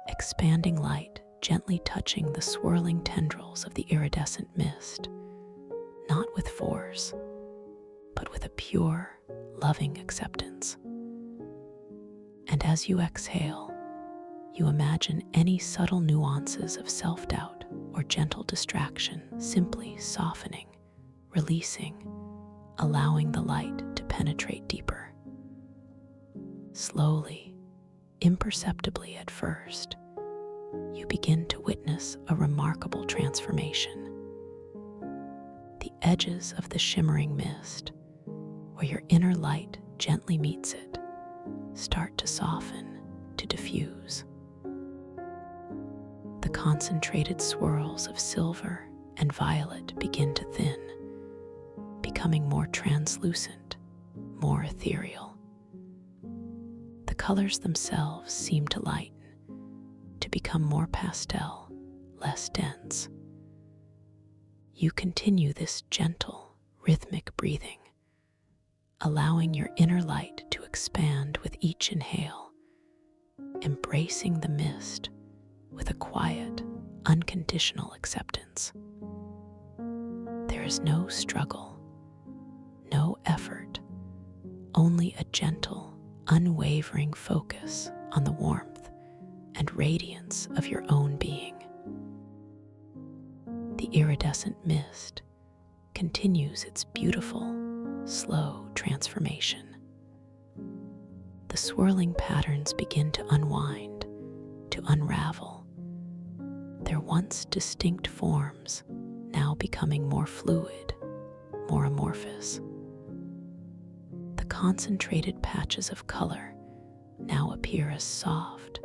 expanding light gently touching the swirling tendrils of the iridescent mist, not with force, but with a pure, loving acceptance. And as you exhale, you imagine any subtle nuances of self-doubt or gentle distraction simply softening, releasing, allowing the light to penetrate deeper. Slowly, imperceptibly at first, you begin to witness a remarkable transformation. The edges of the shimmering mist, where your inner light gently meets it, start to soften, to diffuse. The concentrated swirls of silver and violet begin to thin, becoming more translucent, more ethereal. The colors themselves seem to lighten, to become more pastel, less dense. You continue this gentle, rhythmic breathing, allowing your inner light to expand with each inhale, embracing the mist with a quiet, unconditional acceptance. There is no struggle, no effort, only a gentle, unwavering focus on the warmth and radiance of your own being. The iridescent mist continues its beautiful, slow transformation, the swirling patterns begin to unwind, to unravel, their once distinct forms now becoming more fluid, more amorphous. The concentrated patches of color now appear as soft,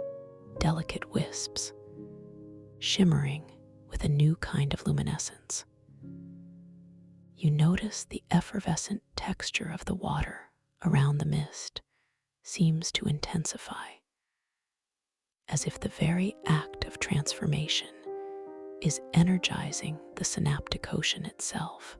delicate wisps, shimmering with a new kind of luminescence. You notice the effervescent texture of the water around the mist seems to intensify, as if the very act of transformation is energizing the synaptic ocean itself.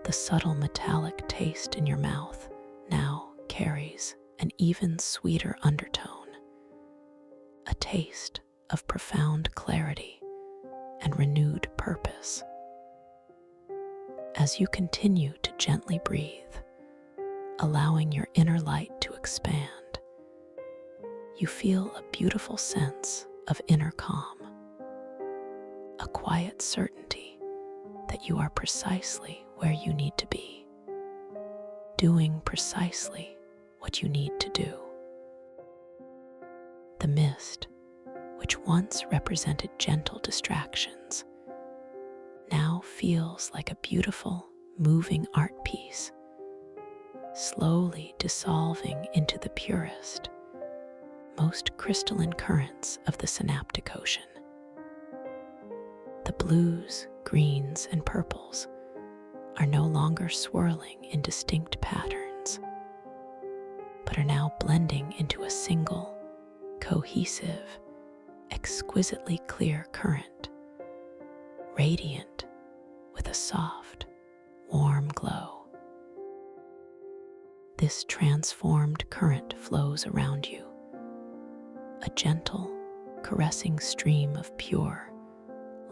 The subtle metallic taste in your mouth now carries an even sweeter undertone, a taste of profound clarity and renewed purpose. As you continue to gently breathe, allowing your inner light to expand, you feel a beautiful sense of inner calm, a quiet certainty that you are precisely where you need to be, doing precisely what you need to do. The mist, which once represented gentle distractions, now feels like a beautiful, moving art piece, slowly dissolving into the purest, most crystalline currents of the synaptic ocean. The blues, greens, and purples are no longer swirling in distinct patterns, but are now blending into a single, cohesive, exquisitely clear current, radiant with a soft, warm glow. This transformed current flows around you, a gentle, caressing stream of pure,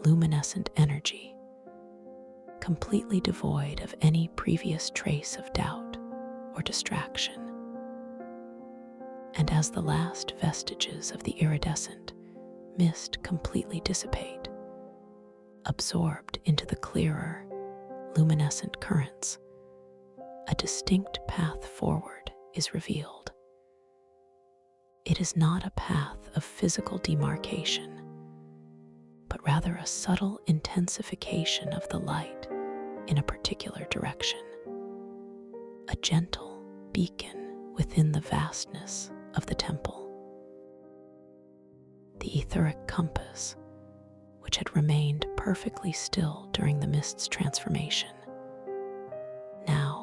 luminescent energy, completely devoid of any previous trace of doubt or distraction. And as the last vestiges of the iridescent mist completely dissipate, absorbed into the clearer, luminescent currents, a distinct path forward is revealed. It is not a path of physical demarcation, but rather a subtle intensification of the light in a particular direction, a gentle beacon within the vastness of the temple. The etheric compass, which had remained perfectly still during the mist's transformation, now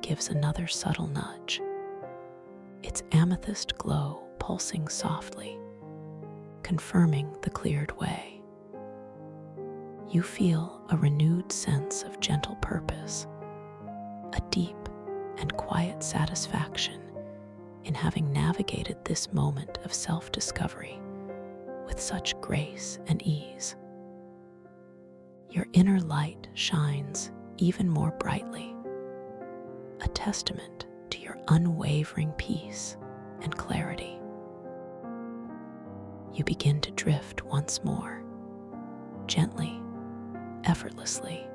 gives another subtle nudge, its amethyst glow pulsing softly, confirming the cleared way. You feel a renewed sense of gentle purpose, a deep and quiet satisfaction in having navigated this moment of self-discovery with such grace and ease. Your inner light shines even more brightly, a testament to your unwavering peace and clarity. You begin to drift once more, gently, effortlessly,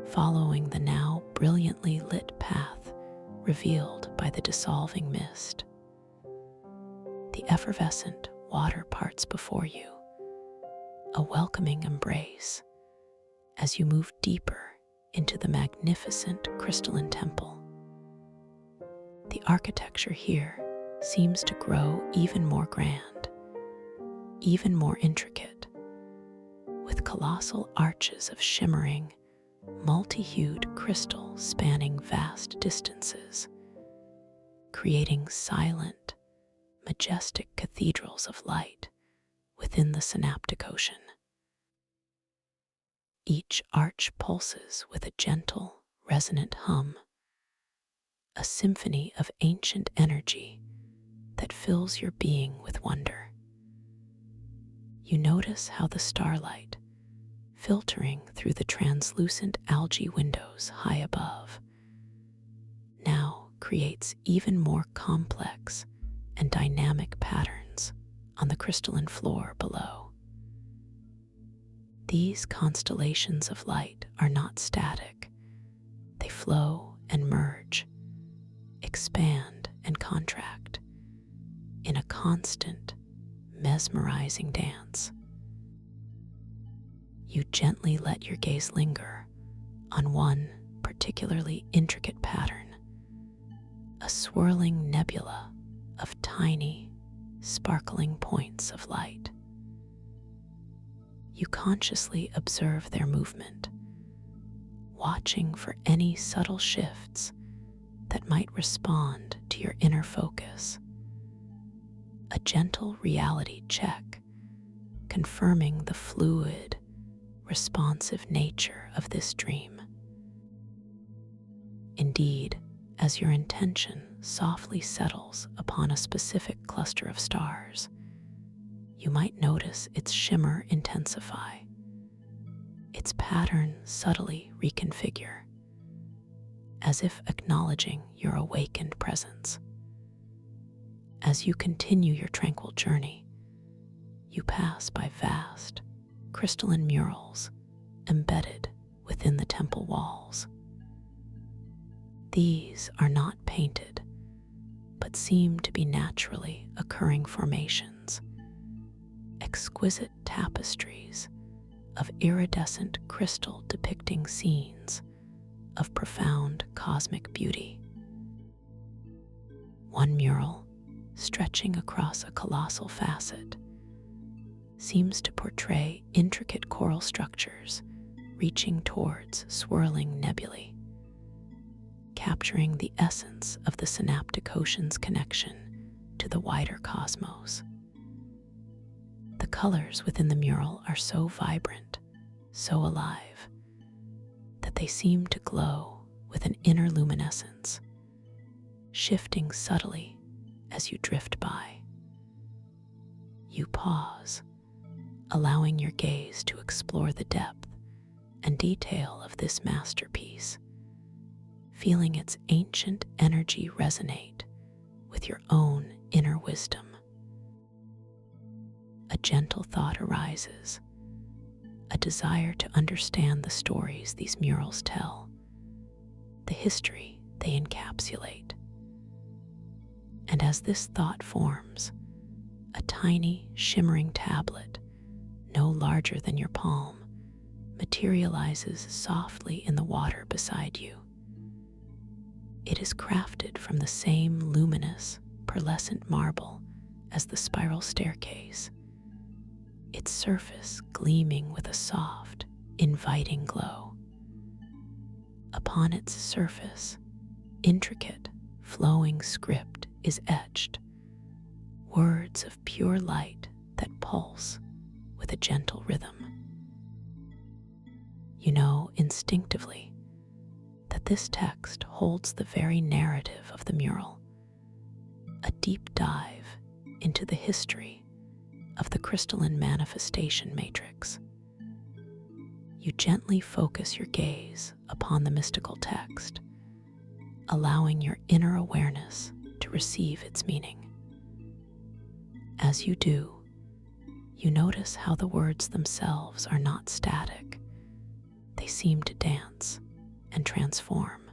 following the now brilliantly lit path revealed by the dissolving mist. The effervescent water parts before you, a welcoming embrace as you move deeper into the magnificent crystalline temple. The architecture here seems to grow even more grand, even more intricate, with colossal arches of shimmering, multi-hued crystal spanning vast distances, creating silent, majestic cathedrals of light within the synaptic ocean. Each arch pulses with a gentle, resonant hum, a symphony of ancient energy that fills your being with wonder. You notice how the starlight, filtering through the translucent algae windows high above, now creates even more complex and dynamic patterns on the crystalline floor below. These constellations of light are not static. They flow and merge, expand and contract in a constant, mesmerizing dance. You gently let your gaze linger on one particularly intricate pattern, a swirling nebula of tiny, sparkling points of light. You consciously observe their movement, watching for any subtle shifts that might respond to your inner focus. A gentle reality check, confirming the fluid, responsive nature of this dream. Indeed, as your intention softly settles upon a specific cluster of stars, you might notice its shimmer intensify, its pattern subtly reconfigure, as if acknowledging your awakened presence. As you continue your tranquil journey, you pass by vast, crystalline murals embedded within the temple walls. These are not painted, but seem to be naturally occurring formations, exquisite tapestries of iridescent crystal depicting scenes of profound cosmic beauty. One mural, stretching across a colossal facet, seems to portray intricate coral structures reaching towards swirling nebulae, capturing the essence of the synaptic ocean's connection to the wider cosmos. The colors within the mural are so vibrant, so alive, that they seem to glow with an inner luminescence, shifting subtly as you drift by. You pause, allowing your gaze to explore the depth and detail of this masterpiece, feeling its ancient energy resonate with your own inner wisdom. A gentle thought arises, a desire to understand the stories these murals tell, the history they encapsulate. And as this thought forms, a tiny, shimmering tablet, no larger than your palm, materializes softly in the water beside you. It is crafted from the same luminous, pearlescent marble as the spiral staircase, its surface gleaming with a soft, inviting glow. Upon its surface, intricate, flowing script is etched, words of pure light that pulse with a gentle rhythm. You know instinctively that this text holds the very narrative of the mural, a deep dive into the history of the crystalline manifestation matrix. You gently focus your gaze upon the mystical text, allowing your inner awareness to receive its meaning. As you do, you notice how the words themselves are not static. They seem to dance and transform,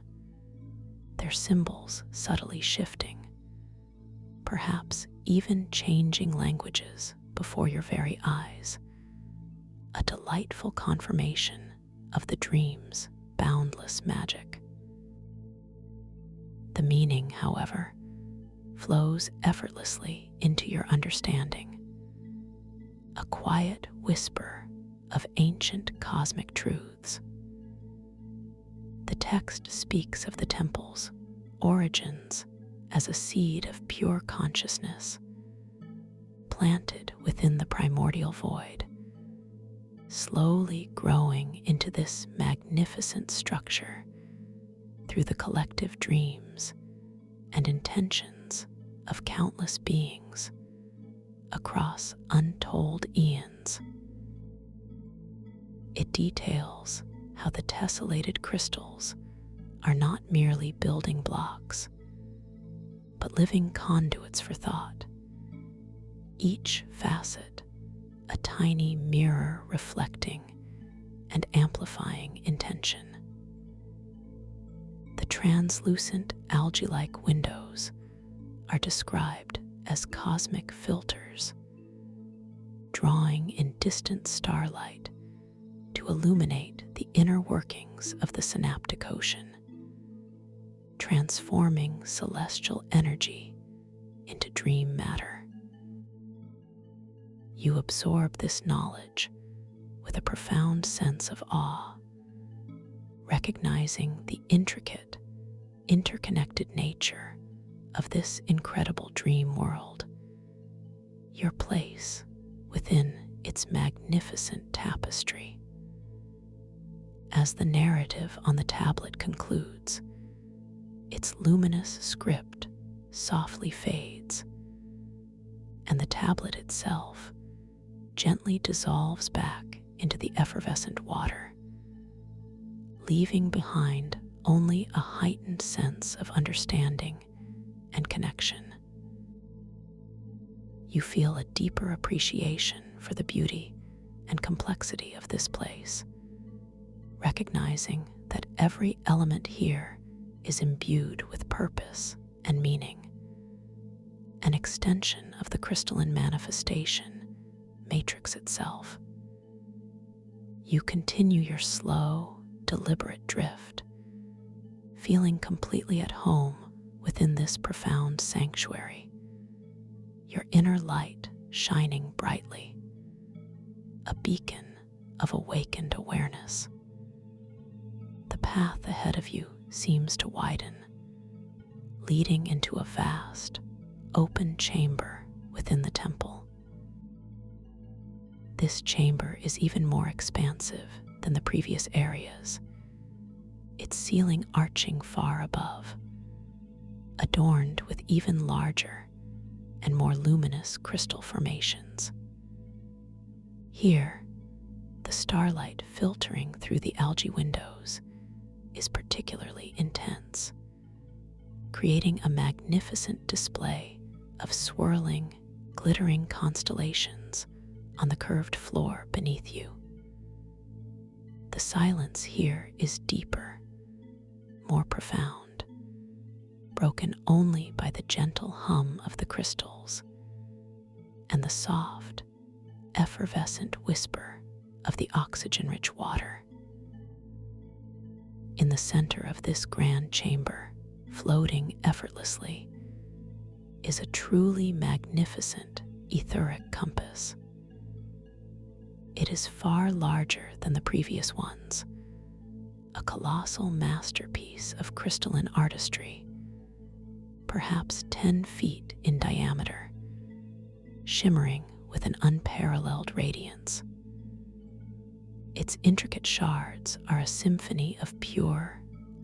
their symbols subtly shifting, perhaps even changing languages before your very eyes, a delightful confirmation of the dream's boundless magic. The meaning, however, flows effortlessly into your understanding, a quiet whisper of ancient cosmic truths. The text speaks of the temple's origins as a seed of pure consciousness, planted within the primordial void, slowly growing into this magnificent structure through the collective dreams and intentions of countless beings across untold eons. It details how the tessellated crystals are not merely building blocks, but living conduits for thought, each facet a tiny mirror reflecting and amplifying intention. The translucent algae-like windows are described as cosmic filters, drawing in distant starlight to illuminate the inner workings of the synaptic ocean, transforming celestial energy into dream matter. You absorb this knowledge with a profound sense of awe, recognizing the intricate, interconnected nature of this incredible dream world, your place within its magnificent tapestry. As the narrative on the tablet concludes, its luminous script softly fades, and the tablet itself gently dissolves back into the effervescent water, leaving behind only a heightened sense of understanding and connection. You feel a deeper appreciation for the beauty and complexity of this place, recognizing that every element here is imbued with purpose and meaning, an extension of the crystalline manifestation matrix itself. You continue your slow, deliberate drift, feeling completely at home within this profound sanctuary, your inner light shining brightly, a beacon of awakened awareness. The path ahead of you seems to widen, leading into a vast, open chamber within the temple. This chamber is even more expansive than the previous areas, its ceiling arching far above, adorned with even larger and more luminous crystal formations. Here, the starlight filtering through the algae windows is particularly intense, creating a magnificent display of swirling, glittering constellations on the curved floor beneath you. The silence here is deeper, more profound, broken only by the gentle hum of the crystals and the soft, effervescent whisper of the oxygen-rich water. In the center of this grand chamber, floating effortlessly, is a truly magnificent etheric compass. It is far larger than the previous ones, a colossal masterpiece of crystalline artistry, perhaps 10 feet in diameter, shimmering with an unparalleled radiance. Its intricate shards are a symphony of pure,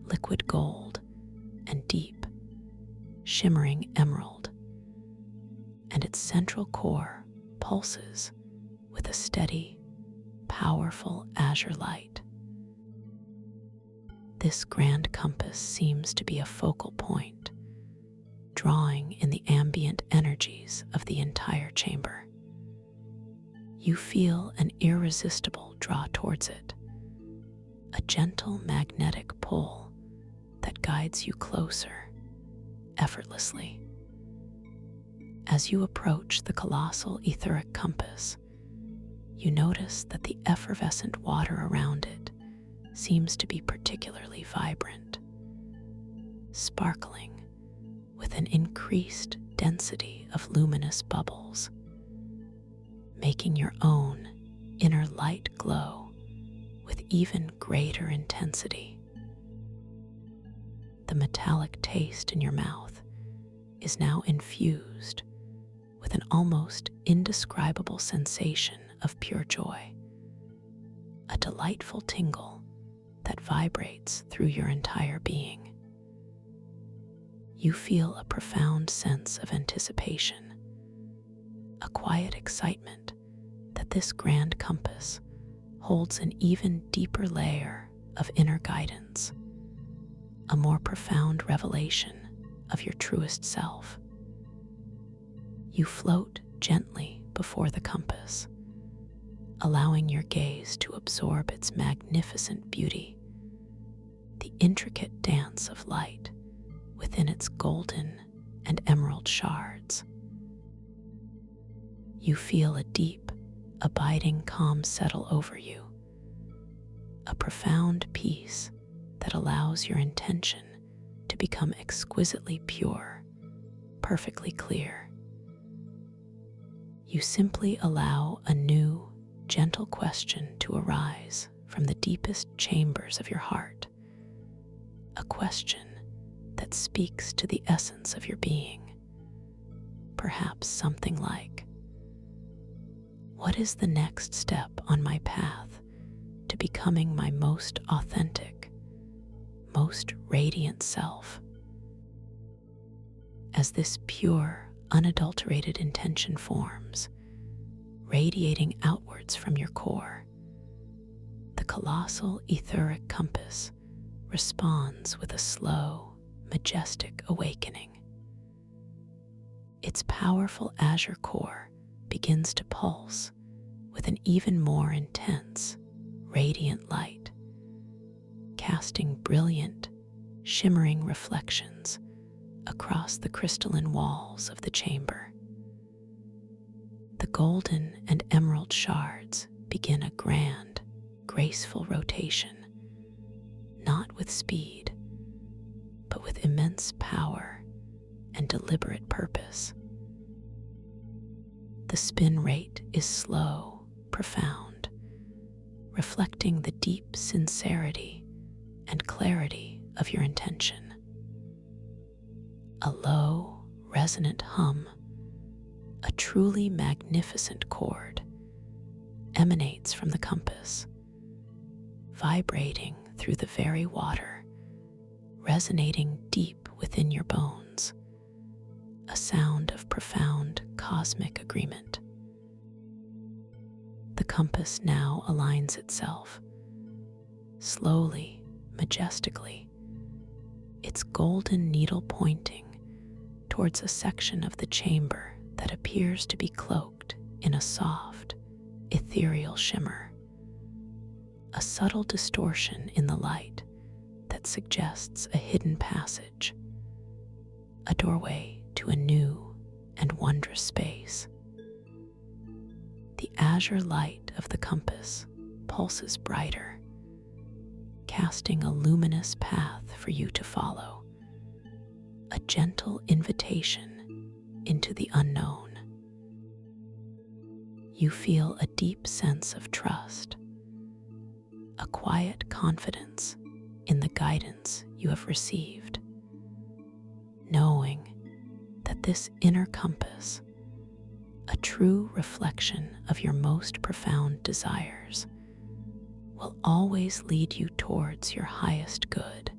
liquid gold and deep, shimmering emerald, and its central core pulses with a steady, powerful azure light. This grand compass seems to be a focal point, drawing in the ambient energies of the entire chamber. You feel an irresistible draw towards it, a gentle magnetic pull that guides you closer, effortlessly. As you approach the colossal etheric compass, you notice that the effervescent water around it seems to be particularly vibrant, sparkling with an increased density of luminous bubbles, making your own inner light glow with even greater intensity. The metallic taste in your mouth is now infused with an almost indescribable sensation of pure joy, a delightful tingle that vibrates through your entire being. You feel a profound sense of anticipation, a quiet excitement that this grand compass holds an even deeper layer of inner guidance, a more profound revelation of your truest self. You float gently before the compass, allowing your gaze to absorb its magnificent beauty, the intricate dance of light within its golden and emerald shards. You feel a deep, abiding calm settle over you, a profound peace that allows your intention to become exquisitely pure, perfectly clear. You simply allow a new, gentle question to arise from the deepest chambers of your heart, a question that speaks to the essence of your being. Perhaps something like, what is the next step on my path to becoming my most authentic, most radiant self? As this pure, unadulterated intention forms, radiating outwards from your core, the colossal etheric compass responds with a slow, majestic awakening. Its powerful azure core begins to pulse with an even more intense, radiant light, casting brilliant, shimmering reflections across the crystalline walls of the chamber. The golden and emerald shards begin a grand, graceful rotation, not with speed, but with immense power and deliberate purpose. The spin rate is slow, profound, reflecting the deep sincerity and clarity of your intention. A low, resonant hum, a truly magnificent chord, emanates from the compass, vibrating through the very water, resonating deep within your bones, a sound of profound cosmic agreement. The compass now aligns itself, slowly, majestically, its golden needle pointing towards a section of the chamber that appears to be cloaked in a soft, ethereal shimmer, a subtle distortion in the light that suggests a hidden passage, a doorway to a new and wondrous space. The azure light of the compass pulses brighter, casting a luminous path for you to follow, a gentle invitation into the unknown. You feel a deep sense of trust, a quiet confidence in the guidance you have received, knowing that this inner compass, a true reflection of your most profound desires, will always lead you towards your highest good,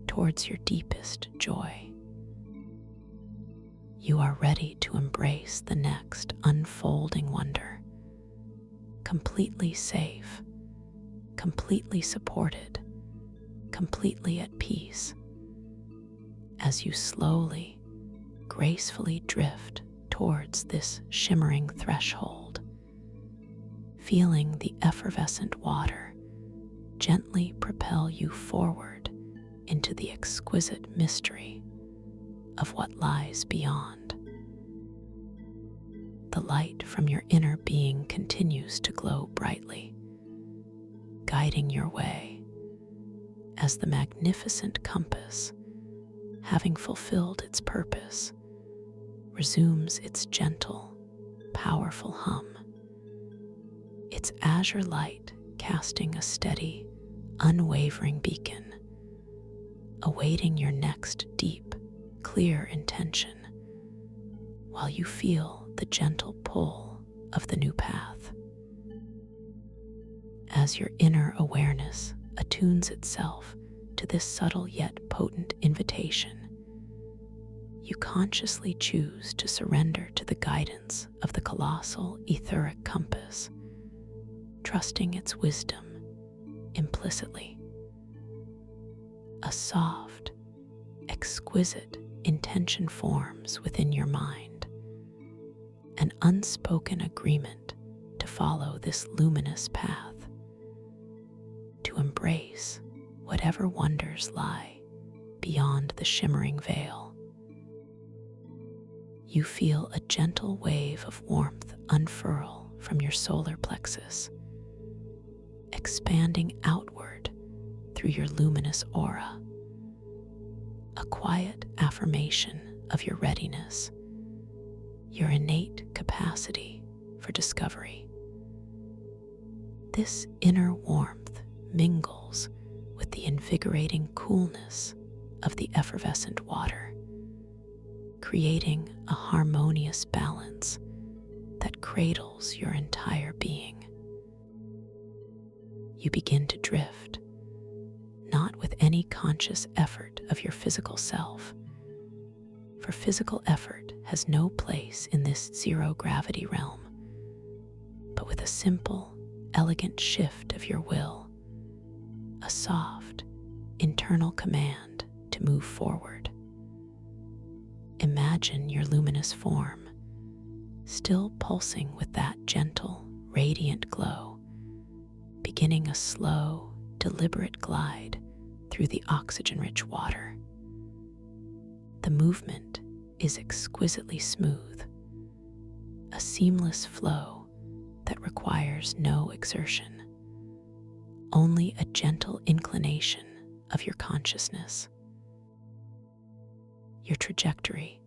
towards your deepest joy. You are ready to embrace the next unfolding wonder, completely safe, completely supported, completely at peace, as you slowly, gracefully drift towards this shimmering threshold, feeling the effervescent water gently propel you forward into the exquisite mystery of what lies beyond. The light from your inner being continues to glow brightly, guiding your way as the magnificent compass, having fulfilled its purpose, resumes its gentle, powerful hum, its azure light casting a steady, unwavering beacon, awaiting your next deep, clear intention, while you feel the gentle pull of the new path. As your inner awareness attunes itself to this subtle yet potent invitation, you consciously choose to surrender to the guidance of the colossal etheric compass, trusting its wisdom implicitly. A soft, exquisite intention forms within your mind, an unspoken agreement to follow this luminous path, to embrace whatever wonders lie beyond the shimmering veil. You feel a gentle wave of warmth unfurl from your solar plexus, expanding outward through your luminous aura, a quiet affirmation of your readiness, your innate capacity for discovery. This inner warmth mingles with the invigorating coolness of the effervescent water, creating a harmonious balance that cradles your entire being. You begin to drift, not with any conscious effort of your physical self, for physical effort has no place in this zero-gravity realm, but with a simple, elegant shift of your will, a soft, internal command to move forward. Imagine your luminous form, still pulsing with that gentle, radiant glow, beginning a slow, deliberate glide through the oxygen-rich water. The movement is exquisitely smooth, a seamless flow that requires no exertion, only a gentle inclination of your consciousness. Your trajectory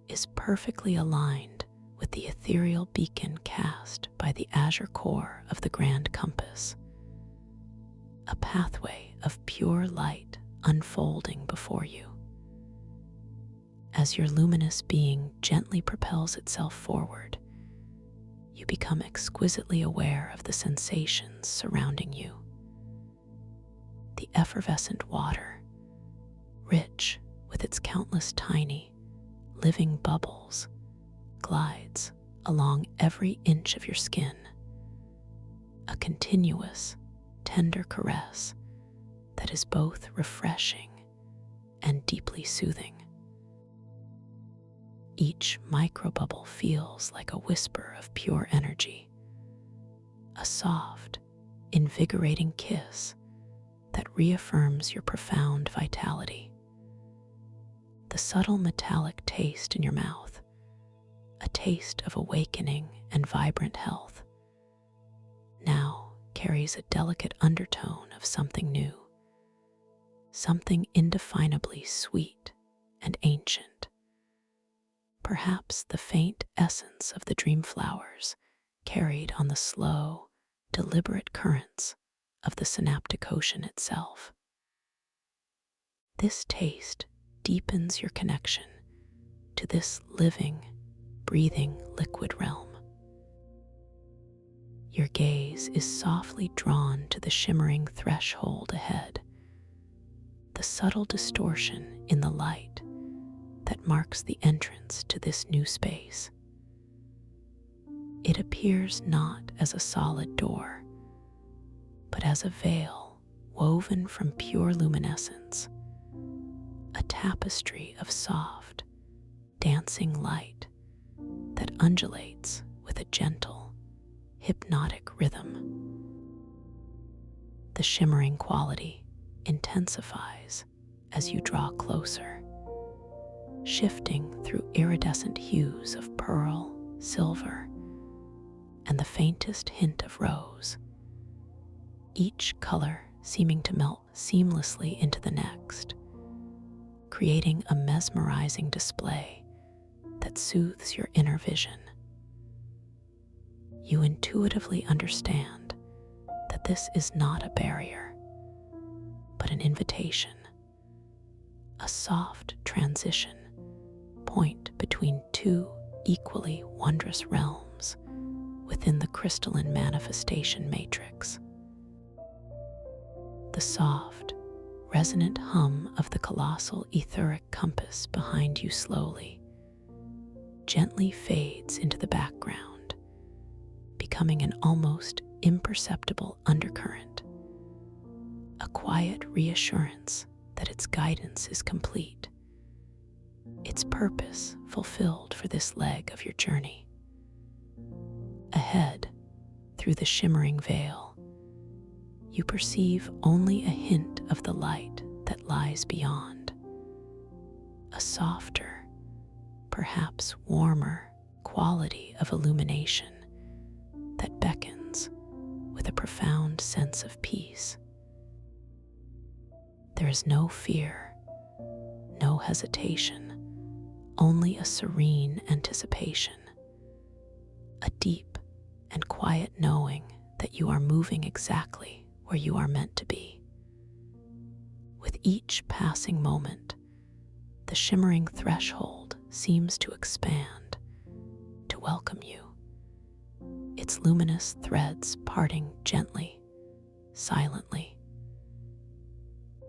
is perfectly aligned with the ethereal beacon cast by the azure core of the grand compass, a pathway of pure light unfolding before you. As your luminous being gently propels itself forward, you become exquisitely aware of the sensations surrounding you. The effervescent water, rich with its countless tiny, living bubbles, glides along every inch of your skin, a continuous, tender caress that is both refreshing and deeply soothing. Each microbubble feels like a whisper of pure energy, a soft, invigorating kiss that reaffirms your profound vitality. The subtle metallic taste in your mouth, a taste of awakening and vibrant health, now carries a delicate undertone of something new, something indefinably sweet and ancient. Perhaps the faint essence of the dream flowers carried on the slow, deliberate currents of the synaptic ocean itself. This taste deepens your connection to this living, breathing liquid realm. Your gaze is softly drawn to the shimmering threshold ahead, the subtle distortion in the light that marks the entrance to this new space. It appears not as a solid door, but as a veil woven from pure luminescence, a tapestry of soft, dancing light that undulates with a gentle, hypnotic rhythm. The shimmering quality intensifies as you draw closer, shifting through iridescent hues of pearl, silver, and the faintest hint of rose, each color seeming to melt seamlessly into the next, creating a mesmerizing display that soothes your inner vision. You intuitively understand that this is not a barrier, but an invitation, a soft transition point between two equally wondrous realms within the crystalline manifestation matrix. The soft, resonant hum of the colossal etheric compass behind you slowly, gently fades into the background, becoming an almost imperceptible undercurrent, a quiet reassurance that its guidance is complete, its purpose fulfilled for this leg of your journey. Ahead, through the shimmering veil, you perceive only a hint of the light that lies beyond, a softer, perhaps warmer quality of illumination that beckons with a profound sense of peace. There is no fear, no hesitation, only a serene anticipation, a deep and quiet knowing that you are moving exactly where you are meant to be. With each passing moment, the shimmering threshold seems to expand, to welcome you, its luminous threads parting gently, silently.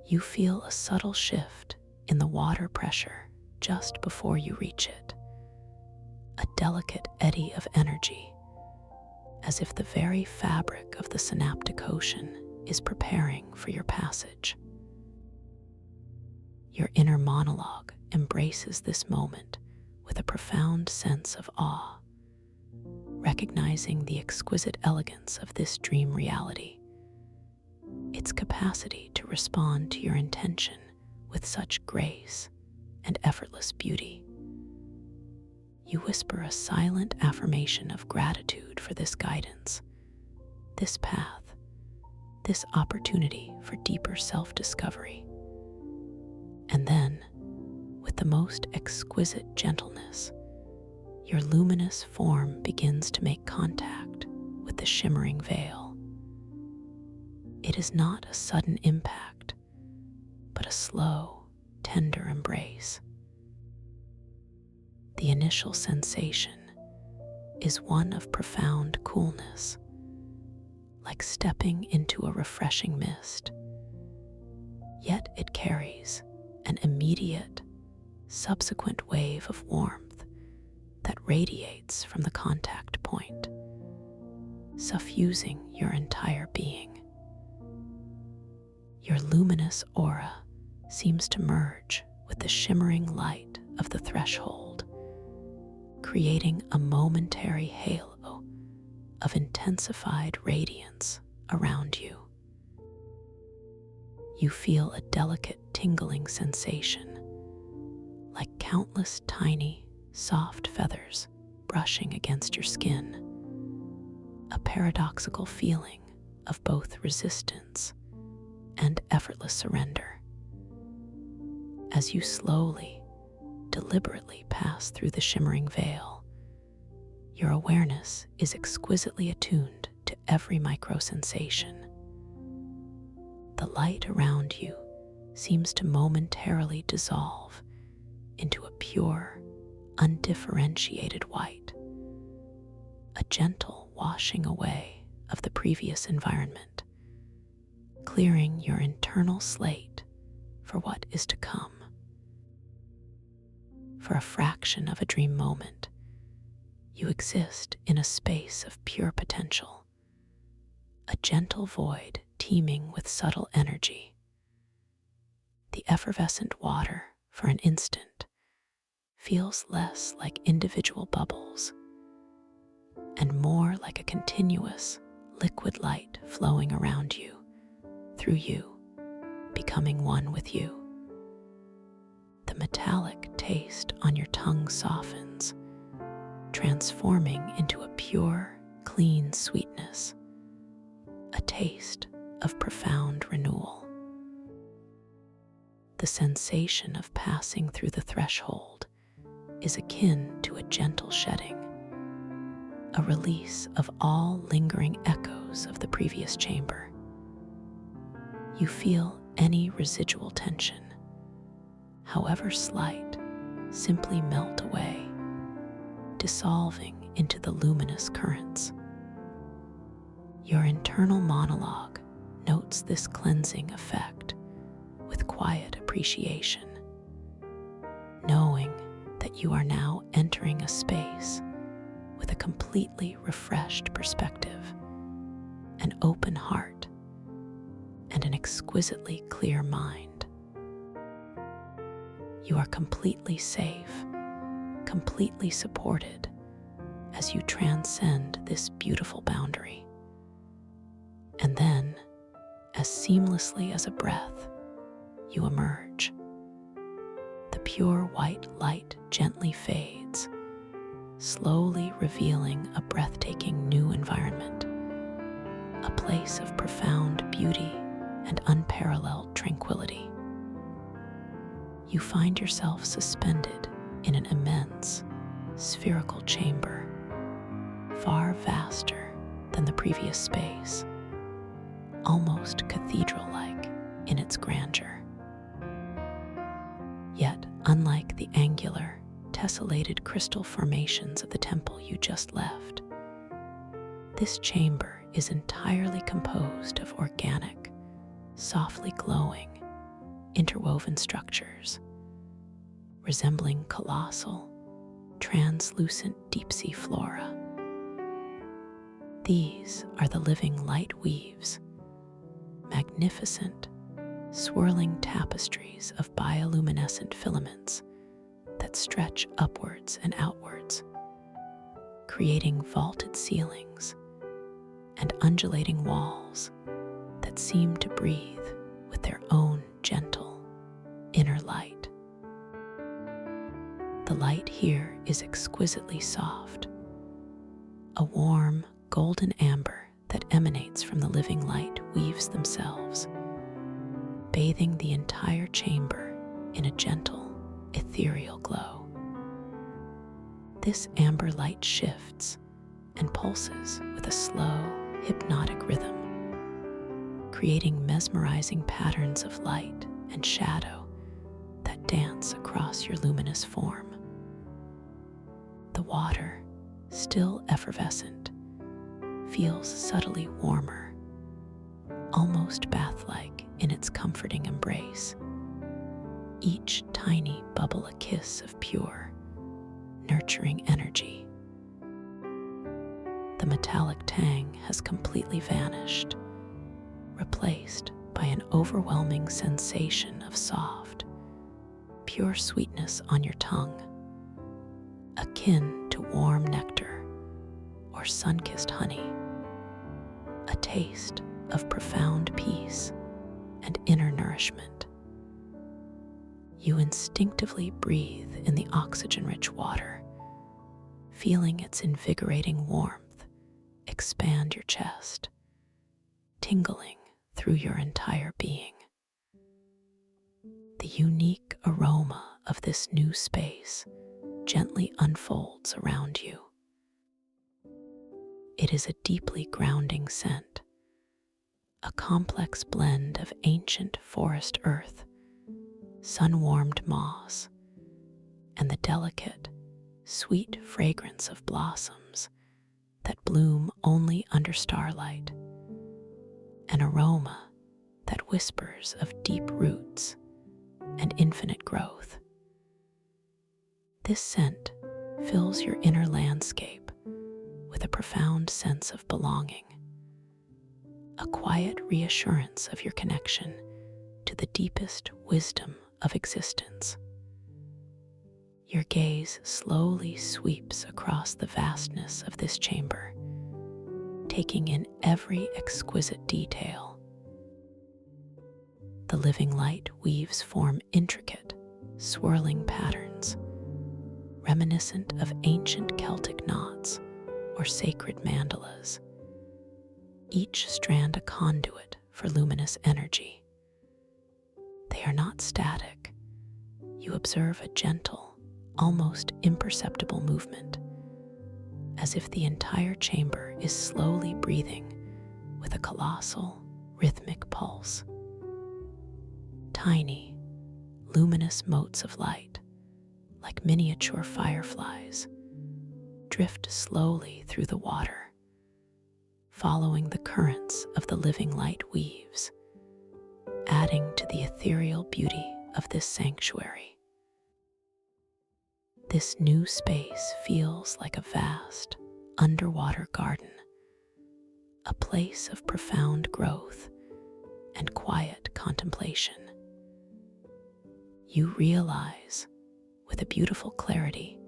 You feel a subtle shift in the water pressure just before you reach it, a delicate eddy of energy, as if the very fabric of the synaptic ocean is preparing for your passage. Your inner monologue embraces this moment with a profound sense of awe, recognizing the exquisite elegance of this dream reality, its capacity to respond to your intention with such grace and effortless beauty. You whisper a silent affirmation of gratitude for this guidance, this path, this opportunity for deeper self-discovery. And then, with the most exquisite gentleness, your luminous form begins to make contact with the shimmering veil. It is not a sudden impact, but a slow, tender embrace. The initial sensation is one of profound coolness, like stepping into a refreshing mist. Yet it carries an immediate, subsequent wave of warmth that radiates from the contact point, suffusing your entire being. Your luminous aura seems to merge with the shimmering light of the threshold, creating a momentary halo of intensified radiance around you. You feel a delicate tingling sensation, like countless tiny, soft feathers brushing against your skin, a paradoxical feeling of both resistance and effortless surrender. As you slowly, deliberately pass through the shimmering veil, your awareness is exquisitely attuned to every micro-sensation. The light around you seems to momentarily dissolve into a pure, undifferentiated white, a gentle washing away of the previous environment, clearing your internal slate for what is to come. For a fraction of a dream moment, you exist in a space of pure potential, a gentle void teeming with subtle energy. The effervescent water, for an instant, feels less like individual bubbles and more like a continuous, liquid light flowing around you, through you, becoming one with you. The metallic taste on your tongue softens, transforming into a pure, clean sweetness, a taste of profound renewal. The sensation of passing through the threshold is akin to a gentle shedding, a release of all lingering echoes of the previous chamber. You feel any residual tension, however slight, simply melt away, dissolving into the luminous currents. Your internal monologue notes this cleansing effect with quiet appreciation, knowing that you are now entering a space with a completely refreshed perspective, an open heart, and an exquisitely clear mind. You are completely safe, completely supported as you transcend this beautiful boundary. And then, as seamlessly as a breath, you emerge. The pure white light gently fades, slowly revealing a breathtaking new environment, a place of profound beauty and unparalleled tranquility. You find yourself suspended in an immense, spherical chamber, far vaster than the previous space, almost cathedral-like in its grandeur. Yet, unlike the angular, tessellated crystal formations of the temple you just left, this chamber is entirely composed of organic, softly glowing, interwoven structures, resembling colossal, translucent deep-sea flora. These are the living light weaves, magnificent, swirling tapestries of bioluminescent filaments that stretch upwards and outwards, creating vaulted ceilings and undulating walls that seem to breathe with their own gentle inner light. The light here is exquisitely soft, a warm golden amber that emanates from the living light weaves themselves, bathing the entire chamber in a gentle, ethereal glow. This amber light shifts and pulses with a slow, hypnotic rhythm, creating mesmerizing patterns of light and shadow that dance across your luminous form. The water, still effervescent, feels subtly warmer, almost bath-like in its comforting embrace, each tiny bubble a kiss of pure, nurturing energy. The metallic tang has completely vanished, replaced by an overwhelming sensation of soft, pure sweetness on your tongue, akin to warm nectar or sun-kissed honey, a taste of profound peace and inner nourishment. You instinctively breathe in the oxygen-rich water, feeling its invigorating warmth expand your chest, tingling through your entire being. The unique aroma of this new space gently unfolds around you. It is a deeply grounding scent, a complex blend of ancient forest earth, sun-warmed moss, and the delicate, sweet fragrance of blossoms that bloom only under starlight, an aroma that whispers of deep roots and infinite growth. This scent fills your inner landscape with a profound sense of belonging, a quiet reassurance of your connection to the deepest wisdom of existence. Your gaze slowly sweeps across the vastness of this chamber, taking in every exquisite detail. The living light weaves form intricate, swirling patterns, reminiscent of ancient Celtic knots or sacred mandalas, each strand a conduit for luminous energy. They are not static. You observe a gentle, almost imperceptible movement, as if the entire chamber is slowly breathing with a colossal, rhythmic pulse. Tiny, luminous motes of light, like miniature fireflies, drift slowly through the water, following the currents of the living light weaves, adding to the ethereal beauty of this sanctuary. This new space feels like a vast, underwater garden, a place of profound growth and quiet contemplation. You realize, with a beautiful clarity,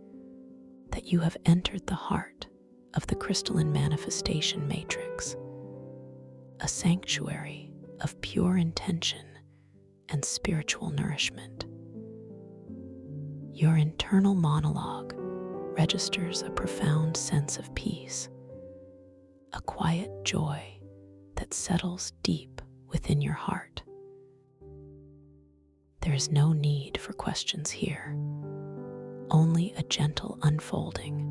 that you have entered the heart of the crystalline manifestation matrix, a sanctuary of pure intention and spiritual nourishment. Your internal monologue registers a profound sense of peace, a quiet joy that settles deep within your heart. There is no need for questions here, only a gentle unfolding,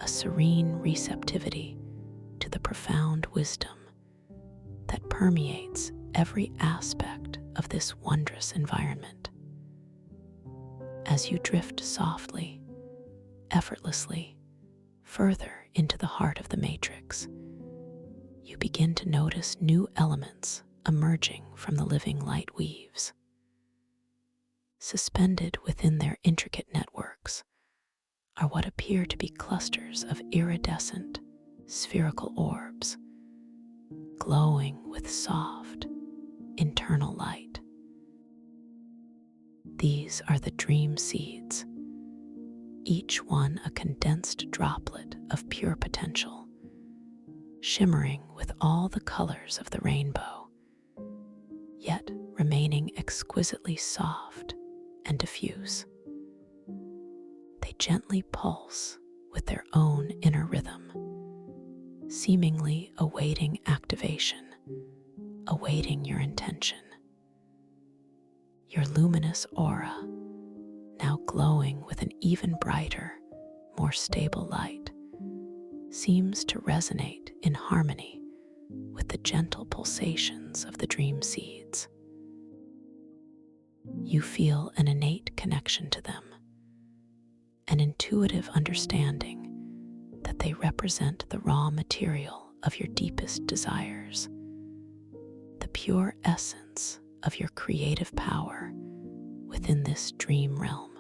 a serene receptivity to the profound wisdom that permeates every aspect of this wondrous environment. As you drift softly, effortlessly, further into the heart of the matrix, you begin to notice new elements emerging from the living light weaves. Suspended within their intricate networks are what appear to be clusters of iridescent, spherical orbs, glowing with soft, internal light. These are the dream seeds, each one a condensed droplet of pure potential, shimmering with all the colors of the rainbow, yet remaining exquisitely soft and diffuse. They gently pulse with their own inner rhythm, seemingly awaiting activation, awaiting your intention. Your luminous aura, now glowing with an even brighter, more stable light, seems to resonate in harmony with the gentle pulsations of the dream seeds. You feel an innate connection to them, an intuitive understanding that they represent the raw material of your deepest desires, the pure essence of your creative power within this dream realm.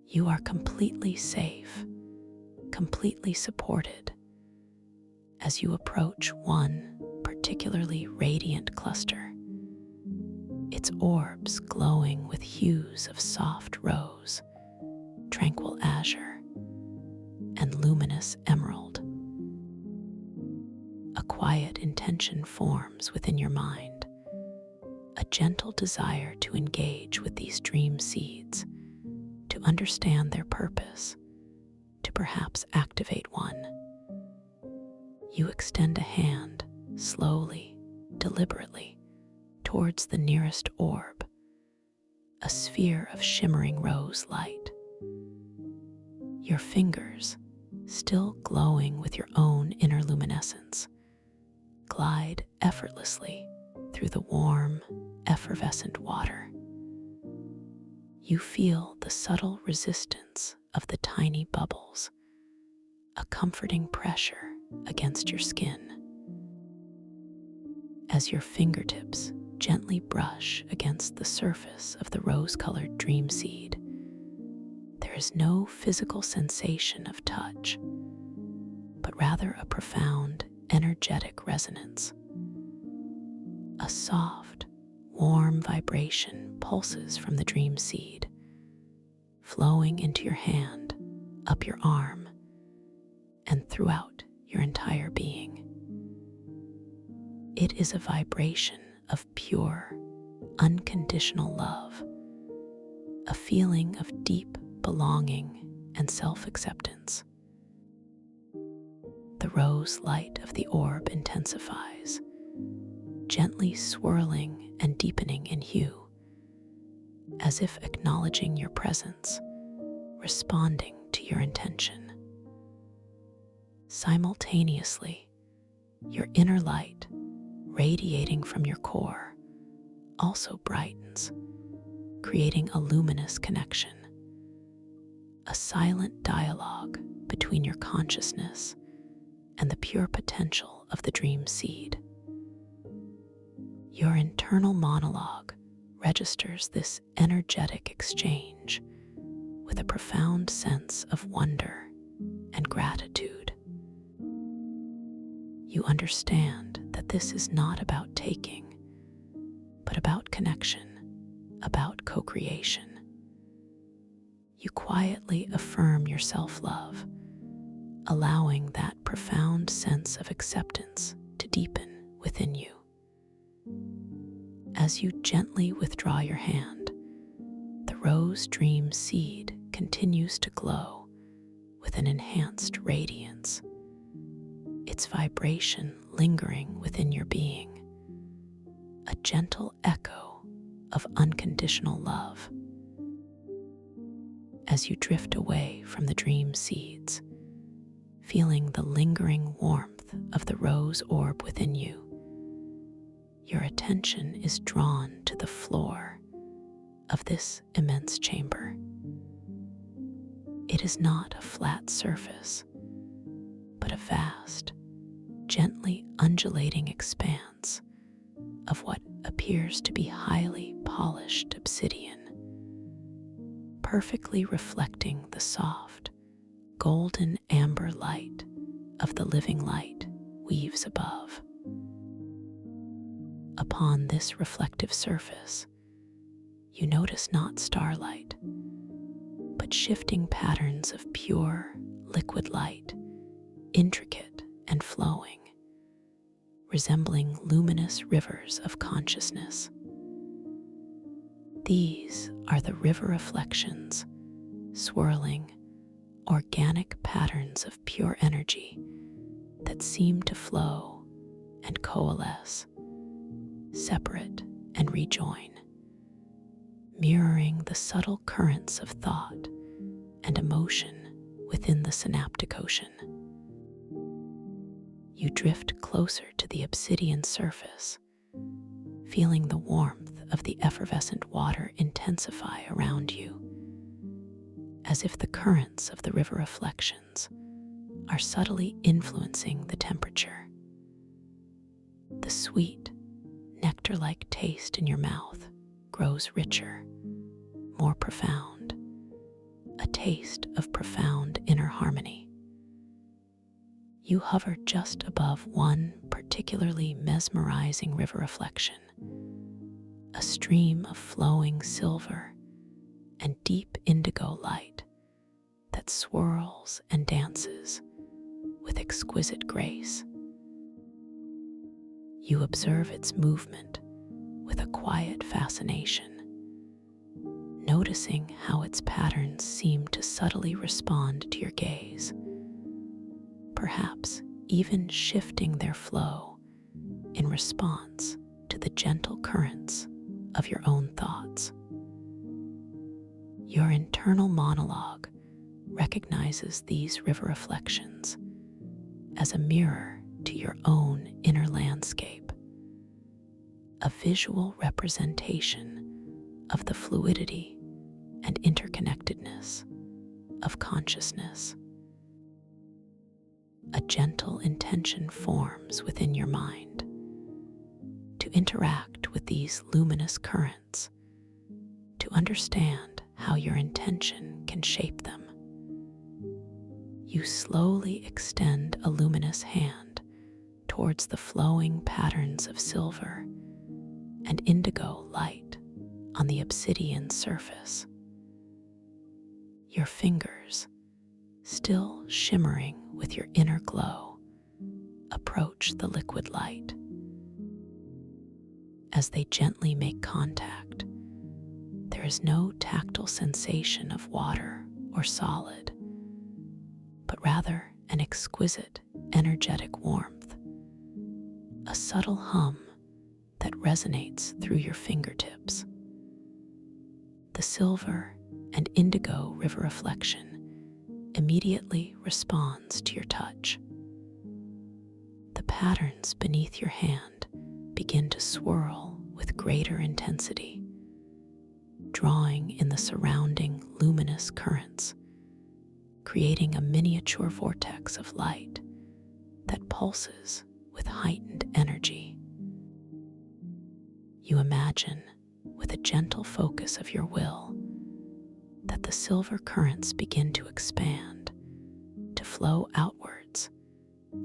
You are completely safe, completely supported as you approach one particularly radiant cluster, its orbs glowing with hues of soft rose, tranquil azure, and luminous emerald. A quiet intention forms within your mind, a gentle desire to engage with these dream seeds, to understand their purpose, to perhaps activate one. You extend a hand, slowly, deliberately, towards the nearest orb, a sphere of shimmering rose light. Your fingers, still glowing with your own inner luminescence, glide effortlessly through the warm, effervescent water. You feel the subtle resistance of the tiny bubbles, a comforting pressure against your skin. As your fingertips gently brush against the surface of the rose-colored dream seed, there is no physical sensation of touch, but rather a profound, energetic resonance. A soft, warm vibration pulses from the dream seed, flowing into your hand, up your arm, and throughout your entire being. It is a vibration of pure, unconditional love, a feeling of deep belonging and self-acceptance. The rose light of the orb intensifies, gently swirling and deepening in hue, as if acknowledging your presence, responding to your intention. Simultaneously, your inner light, radiating from your core, also brightens, creating a luminous connection, a silent dialogue between your consciousness and the pure potential of the dream seed. Your internal monologue registers this energetic exchange with a profound sense of wonder and gratitude. You understand that this is not about taking, but about connection, about co-creation. You quietly affirm your self-love, allowing that profound sense of acceptance to deepen within you. As you gently withdraw your hand, the rose dream seed continues to glow with an enhanced radiance, its vibration lingering within your being, a gentle echo of unconditional love. As you drift away from the dream seeds, feeling the lingering warmth of the rose orb within you, your attention is drawn to the floor of this immense chamber. It is not a flat surface, but a vast, gently undulating expanse of what appears to be highly polished obsidian, perfectly reflecting the soft, golden amber light of the living light weaves above. Upon this reflective surface, you notice not starlight, but shifting patterns of pure, liquid light, intricate and flowing, resembling luminous rivers of consciousness. These are the river reflections, swirling, organic patterns of pure energy that seem to flow and coalesce, separate and rejoin, mirroring the subtle currents of thought and emotion within the synaptic ocean. You drift closer to the obsidian surface, feeling the warmth of the effervescent water intensify around you, as if the currents of the river reflections are subtly influencing the temperature. The sweet, nectar-like taste in your mouth grows richer, more profound, a taste of profound inner harmony. You hover just above one particularly mesmerizing river reflection, a stream of flowing silver and deep indigo light that swirls and dances with exquisite grace. You observe its movement with a quiet fascination, noticing how its patterns seem to subtly respond to your gaze, perhaps even shifting their flow in response to the gentle currents of your own thoughts. Your internal monologue recognizes these river reflections as a mirror to your own inner landscape, a visual representation of the fluidity and interconnectedness of consciousness. A gentle intention forms within your mind to interact with these luminous currents, to understand how your intention can shape them. You slowly extend a luminous hand towards the flowing patterns of silver and indigo light on the obsidian surface. Your fingers, still shimmering with your inner glow, approach the liquid light. As they gently make contact, there is no tactile sensation of water or solid, but rather an exquisite, energetic warmth, a subtle hum that resonates through your fingertips. The silver and indigo river reflection immediately responds to your touch. The patterns beneath your hand begin to swirl with greater intensity, drawing in the surrounding luminous currents, creating a miniature vortex of light that pulses with heightened energy. You imagine, with a gentle focus of your will, that the silver currents begin to expand, to flow outwards,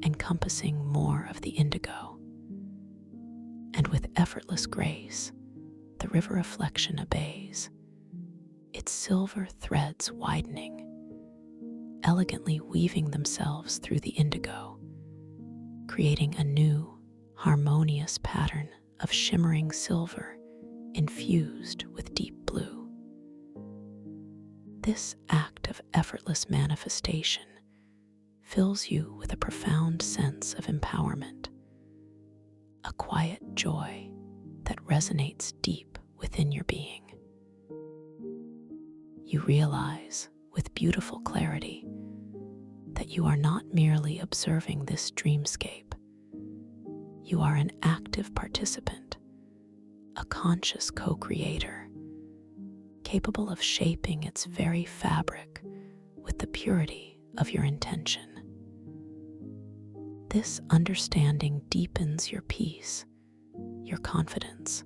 encompassing more of the indigo. And with effortless grace, the river reflection obeys, its silver threads widening, elegantly weaving themselves through the indigo, creating a new, harmonious pattern of shimmering silver infused with deep blue. This act of effortless manifestation fills you with a profound sense of empowerment, a quiet joy that resonates deep within your being. You realize with beautiful clarity that you are not merely observing this dreamscape. You are an active participant, a conscious co-creator, capable of shaping its very fabric with the purity of your intention. This understanding deepens your peace, your confidence,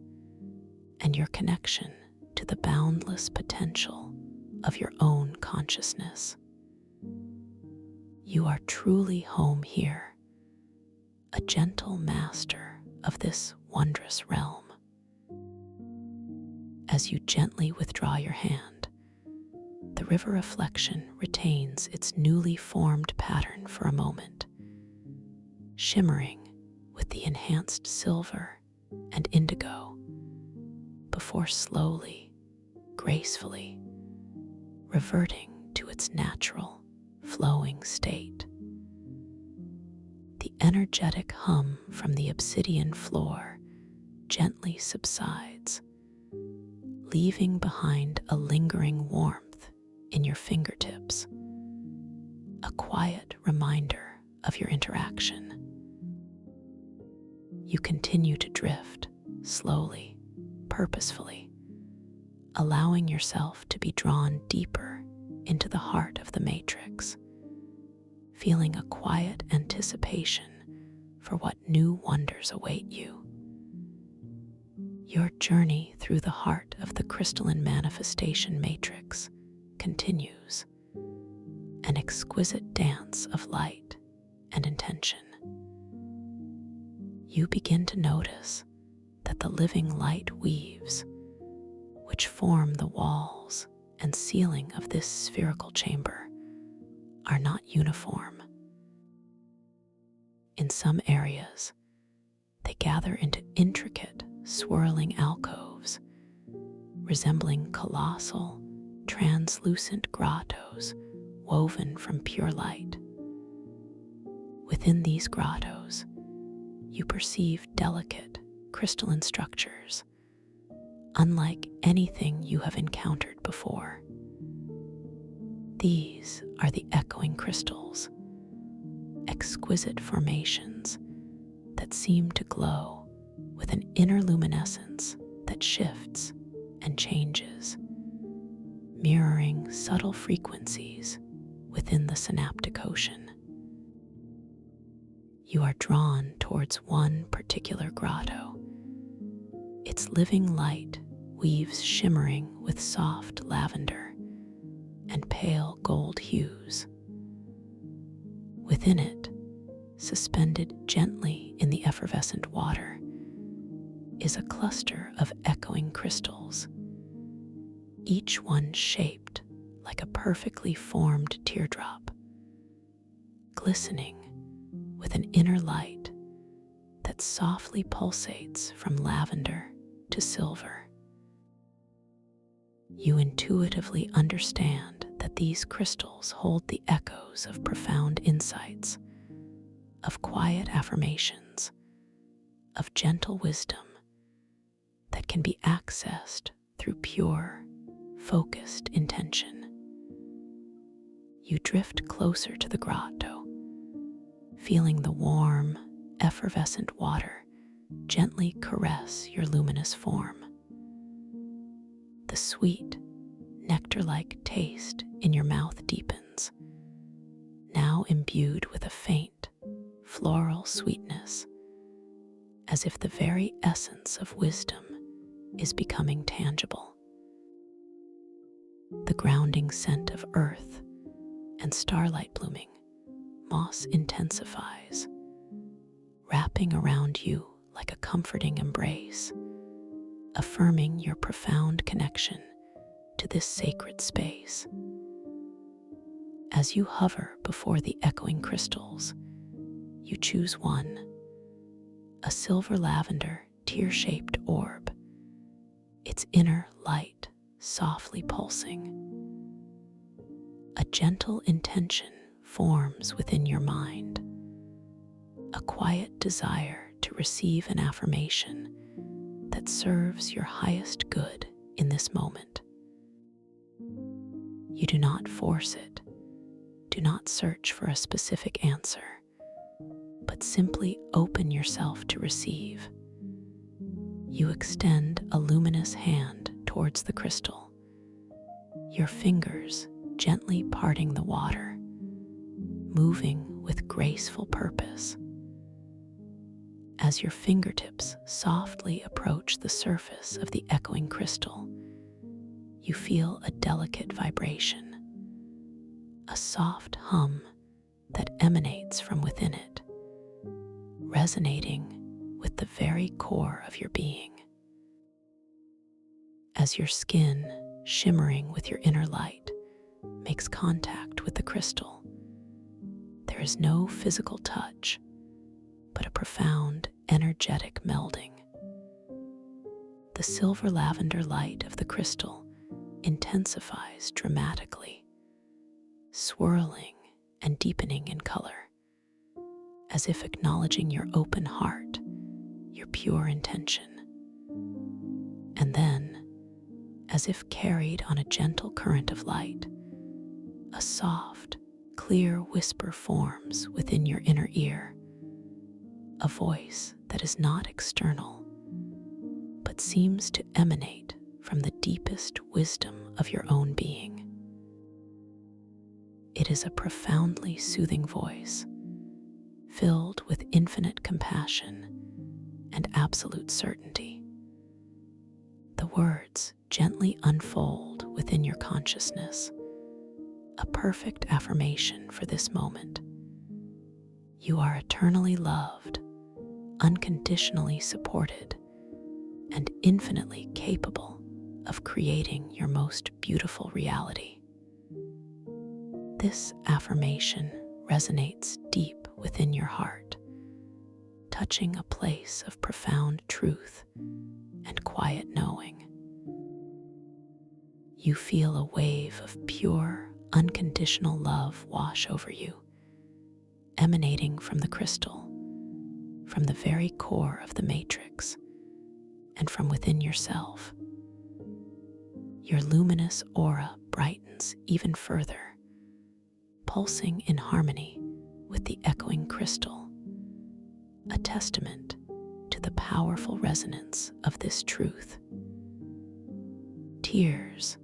and your connection to the boundless potential of your own consciousness. You are truly home here, a gentle master of this wondrous realm. As you gently withdraw your hand, the river reflection retains its newly formed pattern for a moment, shimmering with the enhanced silver and indigo, before slowly, gracefully, reverting to its natural, flowing state. The energetic hum from the obsidian floor gently subsides, leaving behind a lingering warmth in your fingertips, a quiet reminder of your interaction. You continue to drift, slowly, purposefully, allowing yourself to be drawn deeper into the heart of the matrix, feeling a quiet anticipation for what new wonders await you. Your journey through the heart of the crystalline manifestation matrix continues, an exquisite dance of light and intention. You begin to notice that the living light weaves, which form the walls and ceiling of this spherical chamber, are not uniform. In some areas, they gather into intricate, swirling alcoves, resembling colossal, translucent grottos woven from pure light. Within these grottos, you perceive delicate, crystalline structures, unlike anything you have encountered before. These are the echoing crystals, exquisite formations that seem to glow with an inner luminescence that shifts and changes, mirroring subtle frequencies within the synaptic ocean. You are drawn towards one particular grotto. Its living light weaves shimmering with soft lavender and pale gold hues. Within it, suspended gently in the effervescent water, is a cluster of echoing crystals, each one shaped like a perfectly formed teardrop, glistening with an inner light that softly pulsates from lavender to silver. You intuitively understand that these crystals hold the echoes of profound insights, of quiet affirmations, of gentle wisdom that can be accessed through pure, focused intention. You drift closer to the grotto, feeling the warm, effervescent water gently caress your luminous form. The sweet, nectar-like taste in your mouth deepens, now imbued with a faint, floral sweetness, as if the very essence of wisdom is becoming tangible. The grounding scent of earth and starlight blooming moss intensifies, wrapping around you like a comforting embrace, affirming your profound connection to this sacred space. As you hover before the echoing crystals, you choose one, a silver lavender tear-shaped orb, its inner light softly pulsing. a gentle intention forms within your mind, a quiet desire to receive an affirmation that serves your highest good in this moment. You do not force it, do not search for a specific answer, but simply open yourself to receive. You extend a luminous hand towards the crystal, your fingers gently parting the water, moving with graceful purpose. As your fingertips softly approach the surface of the echoing crystal, you feel a delicate vibration, a soft hum that emanates from within it, resonating with the very core of your being. As your skin, shimmering with your inner light, makes contact with the crystal, there is no physical touch, but a profound, energetic melding. The silver lavender light of the crystal intensifies dramatically, swirling and deepening in color, as if acknowledging your open heart, your pure intention. And then, as if carried on a gentle current of light, a soft, clear whisper forms within your inner ear, a voice that is not external, but seems to emanate from the deepest wisdom of your own being. It is a profoundly soothing voice, filled with infinite compassion and absolute certainty. The words gently unfold within your consciousness, a perfect affirmation for this moment. You are eternally loved, unconditionally supported, and infinitely capable of creating your most beautiful reality. This affirmation resonates deep within your heart, touching a place of profound truth and quiet knowing. You feel a wave of pure, unconditional love wash over you, emanating from the crystal, from the very core of the matrix, and from within yourself. Your luminous aura brightens even further, pulsing in harmony with the echoing crystal, a testament to the powerful resonance of this truth. Tears,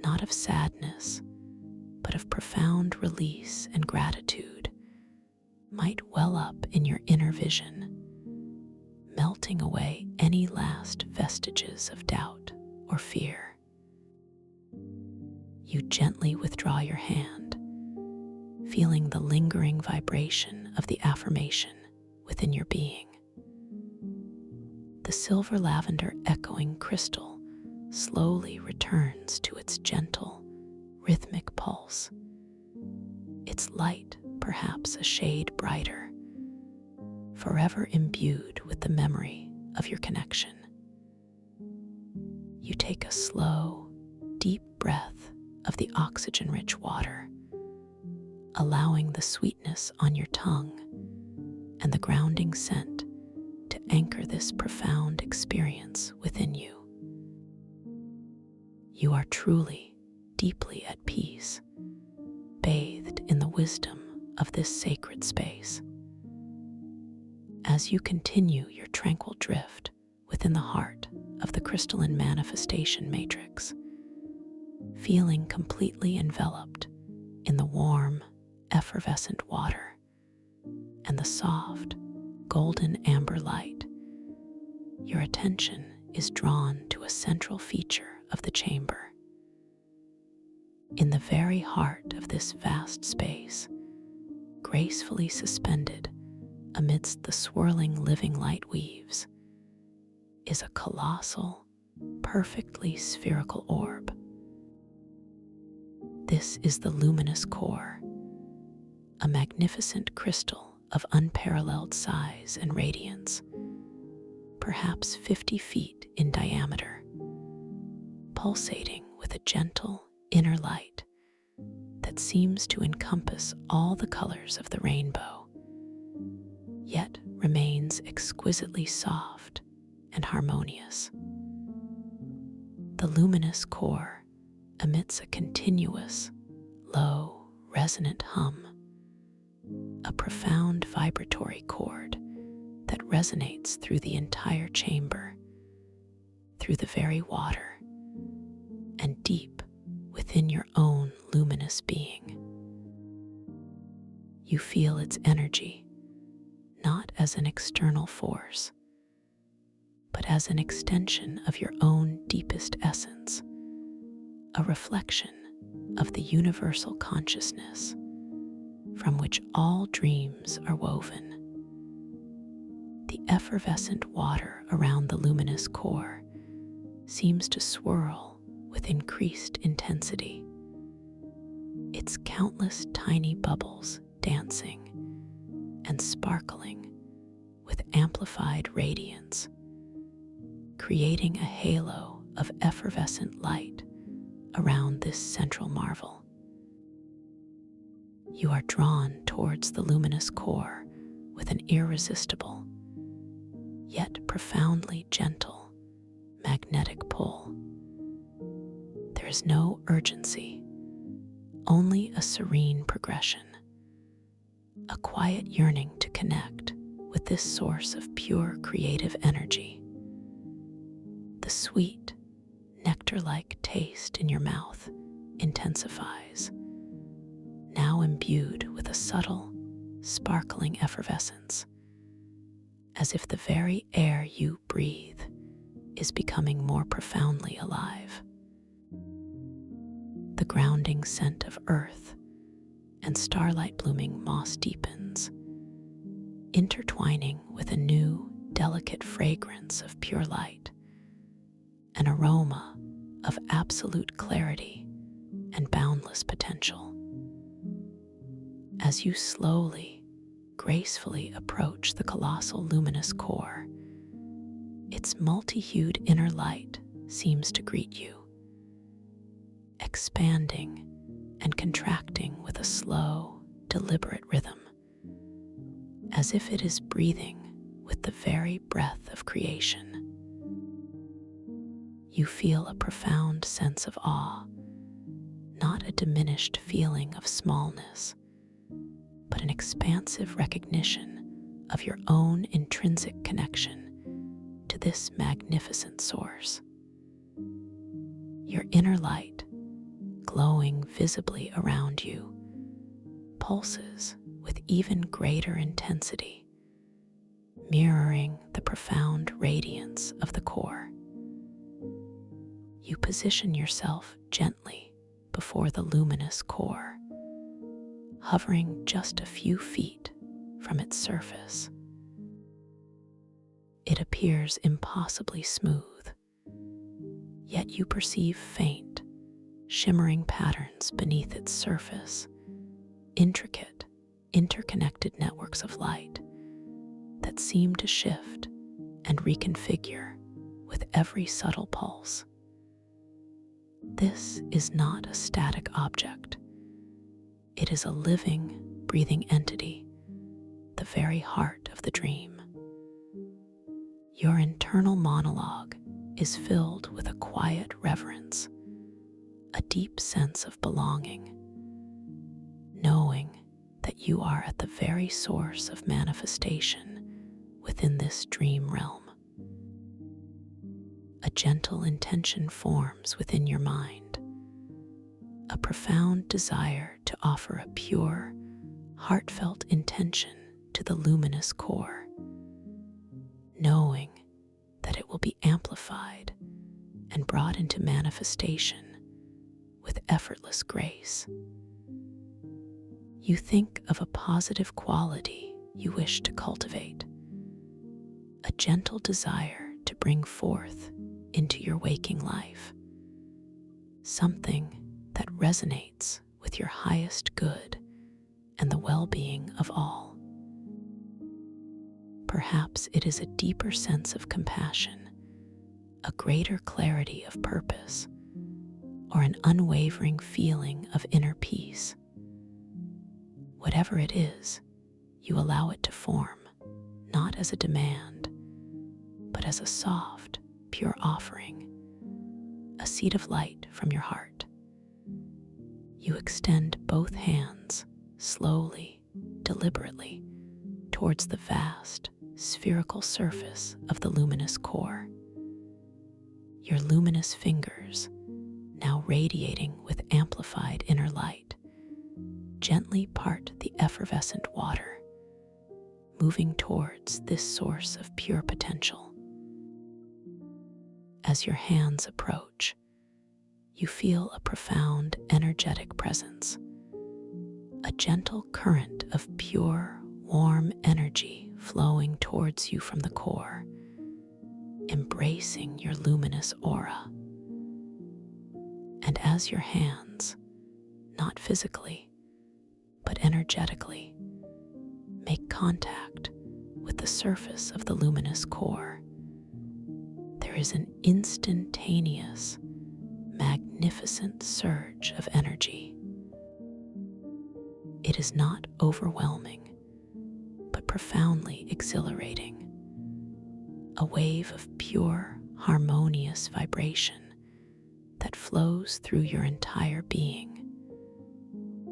not of sadness, but of profound release and gratitude, might well up in your inner vision, melting away any last vestiges of doubt or fear. You gently withdraw your hand, feeling the lingering vibration of the affirmation within your being. The silver lavender echoing crystal slowly returns to its gentle, rhythmic pulse, its light perhaps a shade brighter, forever imbued with the memory of your connection. You take a slow, deep breath of the oxygen-rich water, allowing the sweetness on your tongue and the grounding scent to anchor this profound experience within you. You are truly, deeply at peace, bathed in the wisdom of this sacred space. As you continue your tranquil drift within the heart of the crystalline manifestation matrix, feeling completely enveloped in the warm, effervescent water and the soft, golden amber light, your attention is drawn to a central feature of the chamber. In the very heart of this vast space, gracefully suspended amidst the swirling living light weaves, is a colossal, perfectly spherical orb. This is the luminous core, a magnificent crystal of unparalleled size and radiance, perhaps 50 feet in diameter, pulsating with a gentle inner light that that seems to encompass all the colors of the rainbow, yet remains exquisitely soft and harmonious. The luminous core emits a continuous, low, resonant hum, a profound vibratory chord that resonates through the entire chamber, through the very water, and deep within your own luminous being. You feel its energy, not as an external force, but as an extension of your own deepest essence, a reflection of the universal consciousness from which all dreams are woven. The effervescent water around the luminous core seems to swirl with increased intensity, its countless tiny bubbles dancing and sparkling with amplified radiance, creating a halo of effervescent light around this central marvel. You are drawn towards the luminous core with an irresistible, yet profoundly gentle, magnetic pull. There is no urgency, only a serene progression, a quiet yearning to connect with this source of pure creative energy. The sweet, nectar-like taste in your mouth intensifies, now imbued with a subtle, sparkling effervescence, as if the very air you breathe is becoming more profoundly alive. The grounding scent of earth and starlight blooming moss deepens, intertwining with a new, delicate fragrance of pure light, an aroma of absolute clarity and boundless potential. As you slowly, gracefully approach the colossal luminous core, its multi-hued inner light seems to greet you, expanding and contracting with a slow, deliberate rhythm, as if it is breathing with the very breath of creation. You feel a profound sense of awe, not a diminished feeling of smallness, but an expansive recognition of your own intrinsic connection to this magnificent source. Your inner light, glowing visibly around you, pulses with even greater intensity, mirroring the profound radiance of the core. You position yourself gently before the luminous core, hovering just a few feet from its surface. It appears impossibly smooth, yet you perceive faint, shimmering patterns beneath its surface, intricate, interconnected networks of light that seem to shift and reconfigure with every subtle pulse. This is not a static object. It is a living, breathing entity, the very heart of the dream. Your internal monologue is filled with a quiet reverence, a deep sense of belonging, knowing that you are at the very source of manifestation within this dream realm. A gentle intention forms within your mind, a profound desire to offer a pure, heartfelt intention to the luminous core, knowing that it will be amplified and brought into manifestation with effortless grace. You think of a positive quality you wish to cultivate, a gentle desire to bring forth into your waking life, something that resonates with your highest good and the well-being of all. Perhaps it is a deeper sense of compassion, a greater clarity of purpose, or an unwavering feeling of inner peace Whatever it is, you allow it to form, not as a demand, but as a soft, pure offering, a seed of light from your heart. You extend both hands, slowly, deliberately, towards the vast, spherical surface of the luminous core. Your luminous fingers, now radiating with amplified inner light, gently part the effervescent water, moving towards this source of pure potential. As your hands approach, you feel a profound energetic presence, a gentle current of pure, warm energy flowing towards you from the core, embracing your luminous aura. And as your hands, not physically, but energetically, make contact with the surface of the luminous core, there is an instantaneous, magnificent surge of energy. It is not overwhelming, but profoundly exhilarating. A wave of pure, harmonious vibration that flows through your entire being,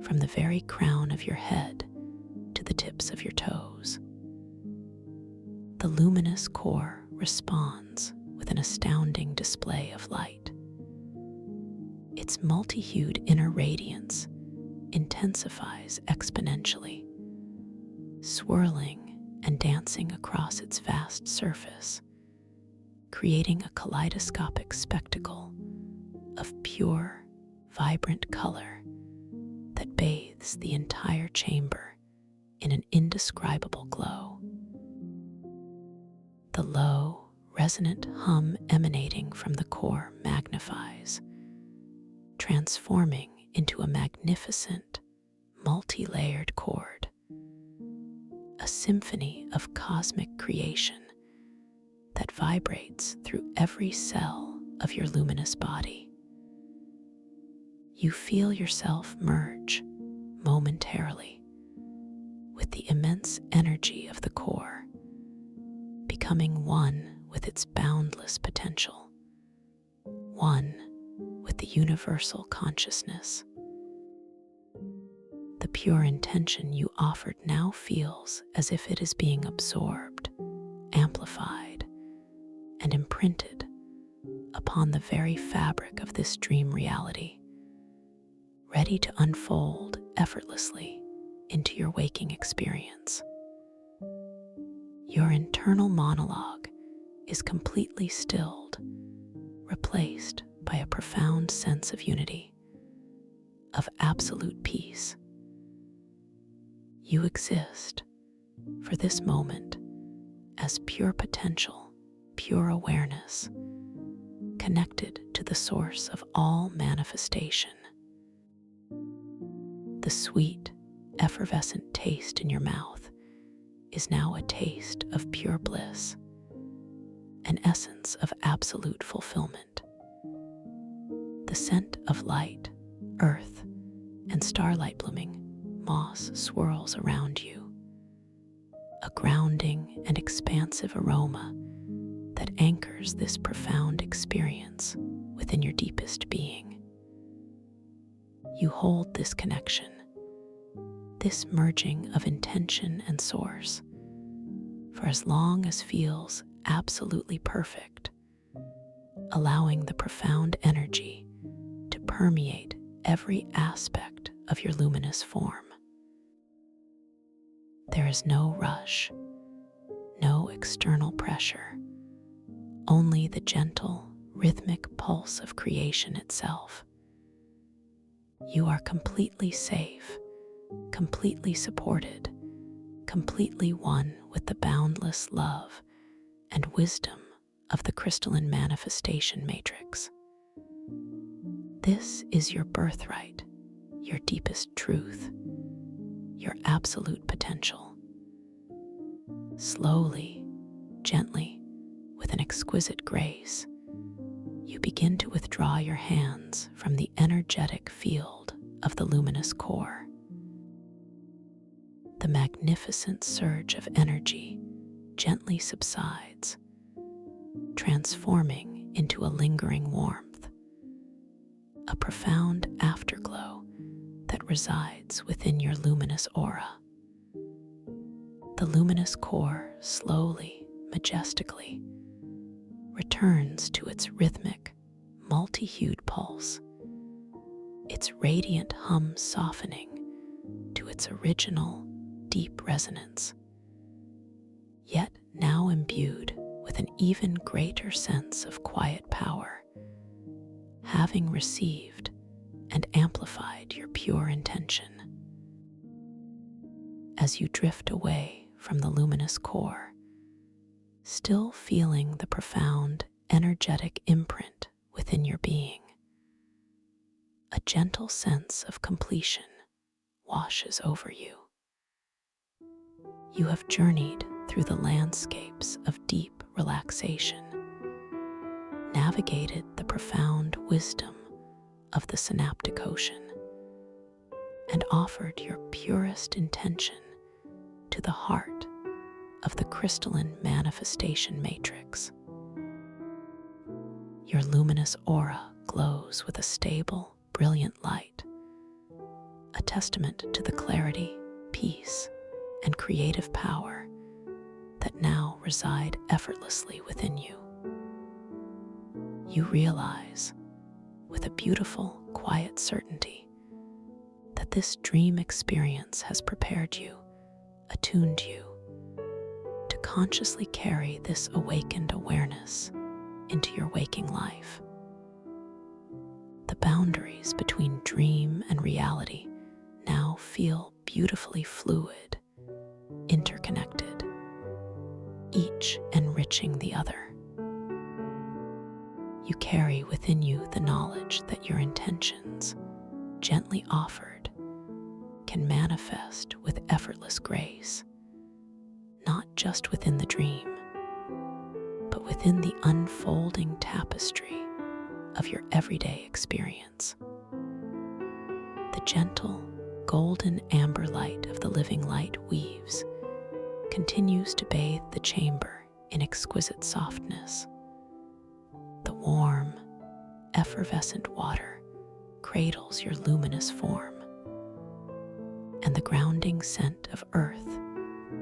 from the very crown of your head to the tips of your toes. The luminous core responds with an astounding display of light. Its multi-hued inner radiance intensifies exponentially, swirling and dancing across its vast surface, creating a kaleidoscopic spectacle of pure, vibrant color that bathes the entire chamber in an indescribable glow. The low, resonant hum emanating from the core magnifies, transforming into a magnificent, multi-layered chord, a symphony of cosmic creation that vibrates through every cell of your luminous body. You feel yourself merge momentarily with the immense energy of the core, becoming one with its boundless potential, one with the universal consciousness. The pure intention you offered now feels as if it is being absorbed, amplified, and imprinted upon the very fabric of this dream reality, ready to unfold effortlessly into your waking experience. Your internal monologue is completely stilled, replaced by a profound sense of unity, of absolute peace. You exist for this moment as pure potential, pure awareness, connected to the source of all manifestation. The sweet, effervescent taste in your mouth is now a taste of pure bliss, an essence of absolute fulfillment. The scent of light, earth, and starlight blooming moss swirls around you, a grounding and expansive aroma that anchors this profound experience within your deepest being. You hold this connection, this merging of intention and source, for as long as feels absolutely perfect, allowing the profound energy to permeate every aspect of your luminous form. There is no rush, no external pressure, only the gentle, rhythmic pulse of creation itself. You are completely safe, completely supported, completely one with the boundless love and wisdom of the crystalline manifestation matrix. This is your birthright, your deepest truth, your absolute potential. Slowly, gently, with an exquisite grace, you begin to withdraw your hands from the energetic field of the luminous core. the magnificent surge of energy gently subsides, transforming into a lingering warmth, a profound afterglow that resides within your luminous aura. The luminous core slowly, majestically, returns to its rhythmic, multi-hued pulse, its radiant hum softening to its original, deep resonance, yet now imbued with an even greater sense of quiet power, having received and amplified your pure intention. As you drift away from the luminous core, still feeling the profound, energetic imprint within your being, a gentle sense of completion washes over you. You have journeyed through the landscapes of deep relaxation, navigated the profound wisdom of the synaptic ocean, and offered your purest intention to the heart of the crystalline manifestation matrix. Your luminous aura glows with a stable, brilliant light, a testament to the clarity, peace, and creative power that now reside effortlessly within you. You realize, with a beautiful, quiet certainty, that this dream experience has prepared you, attuned you, to consciously carry this awakened awareness into your waking life. The boundaries between dream and reality now feel beautifully fluid, interconnected, each enriching the other. You carry within you the knowledge that your intentions, gently offered, can manifest with effortless grace, not just within the dream, but within the unfolding tapestry of your everyday experience. The gentle, golden amber light of the living light weaves continues to bathe the chamber in exquisite softness. The warm, effervescent water cradles your luminous form, and the grounding scent of earth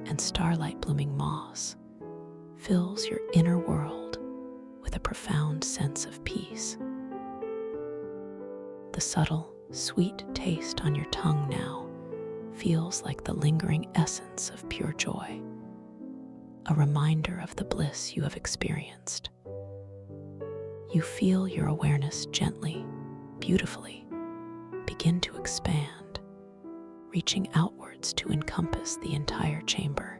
and starlight blooming moss fills your inner world with a profound sense of peace. The subtle, sweet taste on your tongue now feels like the lingering essence of pure joy, a reminder of the bliss you have experienced. You feel your awareness gently, beautifully, begin to expand, reaching outwards to encompass the entire chamber,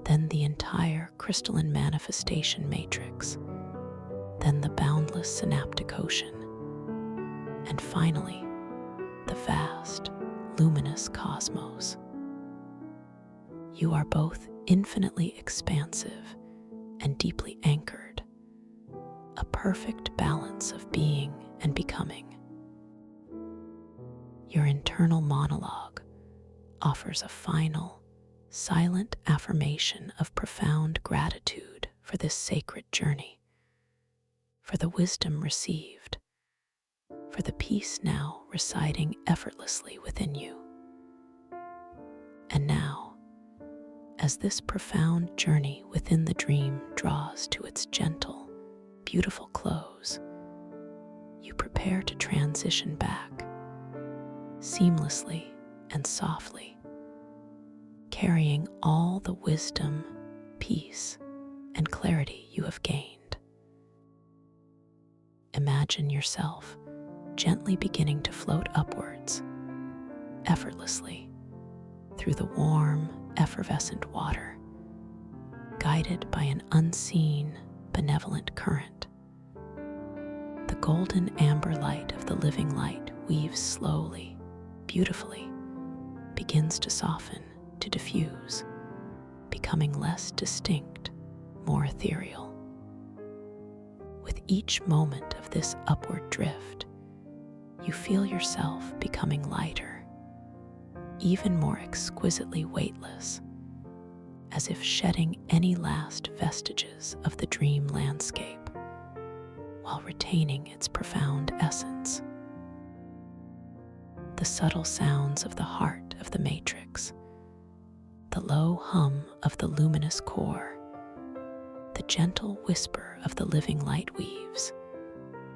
then the entire crystalline manifestation matrix, then the boundless synaptic ocean, and finally, the vast, luminous cosmos. You are both infinitely expansive and deeply anchored, a perfect balance of being and becoming. Your internal monologue offers a final, silent affirmation of profound gratitude for this sacred journey, for the wisdom received, for the peace now residing effortlessly within you. And now, as this profound journey within the dream draws to its gentle, beautiful close, you prepare to transition back, seamlessly and softly, carrying all the wisdom, peace, and clarity you have gained. Imagine yourself gently beginning to float upwards, effortlessly, through the warm, effervescent water, guided by an unseen, benevolent current. The golden amber light of the living light weaves slowly, beautifully, begins to soften, to diffuse, becoming less distinct, more ethereal. With each moment of this upward drift, you feel yourself becoming lighter, even more exquisitely weightless, as if shedding any last vestiges of the dream landscape while retaining its profound essence. The subtle sounds of the heart of the matrix, the low hum of the luminous core, the gentle whisper of the living light weaves,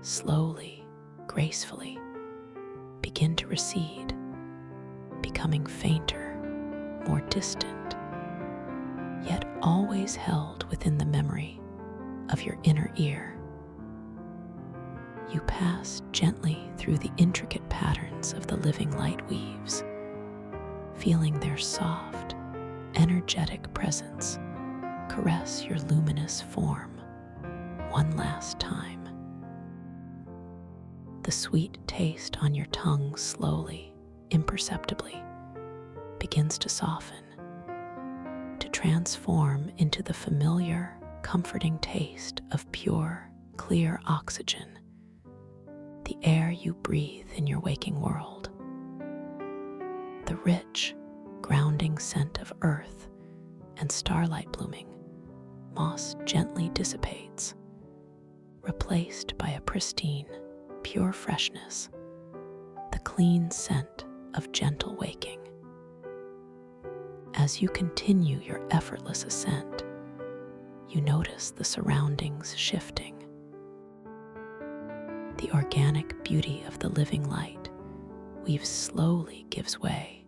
slowly, gracefully, begin to recede, becoming fainter, more distant, yet always held within the memory of your inner ear. You pass gently through the intricate patterns of the living light weaves, feeling their soft, energetic presence caress your luminous form one last time. The sweet taste on your tongue slowly, imperceptibly, begins to soften, to transform into the familiar, comforting taste of pure, clear oxygen, the air you breathe in your waking world. The rich, grounding scent of earth and starlight blooming moss gently dissipates, replaced by a pristine, pure freshness, the clean scent of gentle waking. As you continue your effortless ascent, you notice the surroundings shifting. The organic beauty of the living light weaves slowly gives way,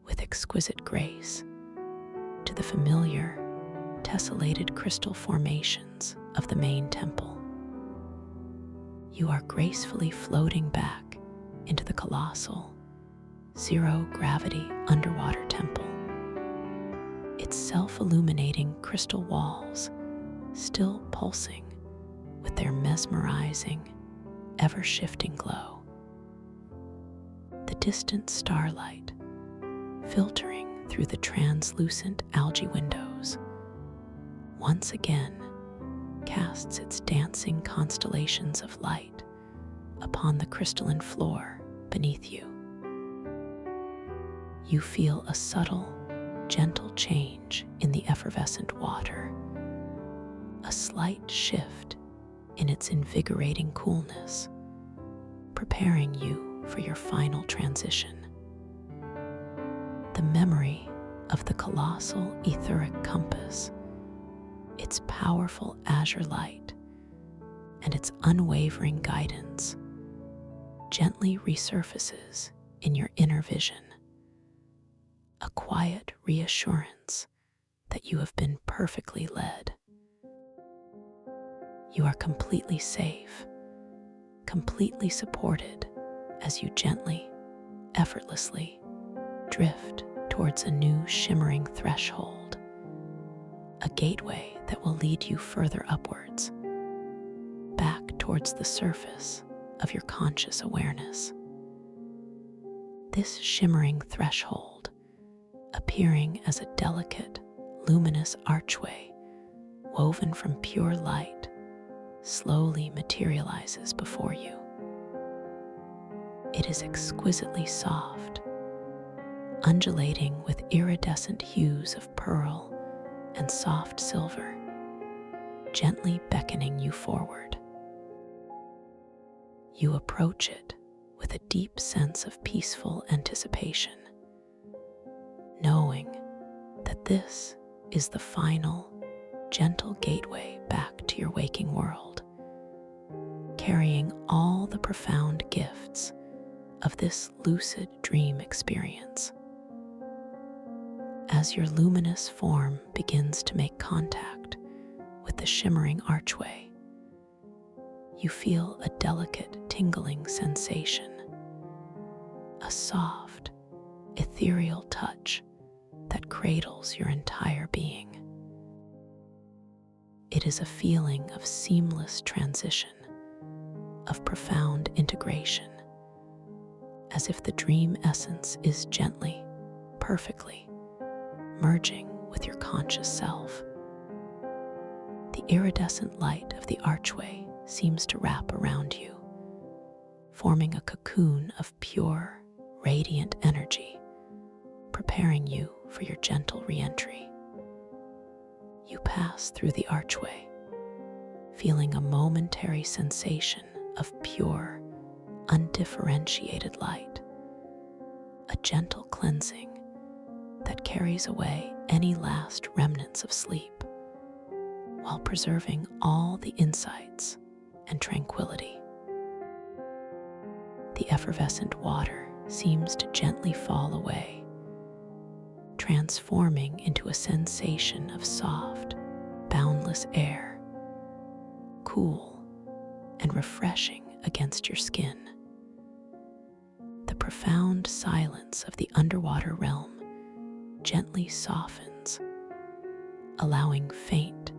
with exquisite grace, to the familiar, tessellated crystal formations of the main temple. You are gracefully floating back into the colossal, zero-gravity underwater temple, its self-illuminating crystal walls still pulsing with their mesmerizing, ever-shifting glow. The distant starlight, filtering through the translucent algae windows, once again casts its dancing constellations of light upon the crystalline floor beneath you. You feel a subtle, gentle change in the effervescent water, a slight shift in its invigorating coolness, preparing you for your final transition. The memory of the colossal etheric compass, its powerful azure light, and its unwavering guidance gently resurfaces in your inner vision, a quiet reassurance that you have been perfectly led. You are completely safe, completely supported as you gently, effortlessly drift towards a new shimmering threshold, a gateway that will lead you further upwards, back towards the surface of your conscious awareness. This shimmering threshold, appearing as a delicate, luminous archway woven from pure light, slowly materializes before you. It is exquisitely soft, undulating with iridescent hues of pearl and soft silver, gently beckoning you forward. You approach it with a deep sense of peaceful anticipation, knowing that this is the final, gentle gateway back to your waking world, carrying all the profound gifts of this lucid dream experience. As your luminous form begins to make contact with the shimmering archway, you feel a delicate tingling sensation, a soft, ethereal touch that cradles your entire being. It is a feeling of seamless transition, of profound integration, as if the dream essence is gently, perfectly merging with your conscious self. The iridescent light of the archway seems to wrap around you, forming a cocoon of pure, radiant energy preparing you for your gentle re-entry. You pass through the archway, feeling a momentary sensation of pure, undifferentiated light, a gentle cleansing that carries away any last remnants of sleep, while preserving all the insights and tranquility. The effervescent water seems to gently fall away, transforming into a sensation of soft, boundless air, cool and refreshing against your skin. The profound silence of the underwater realm gently softens, allowing faint,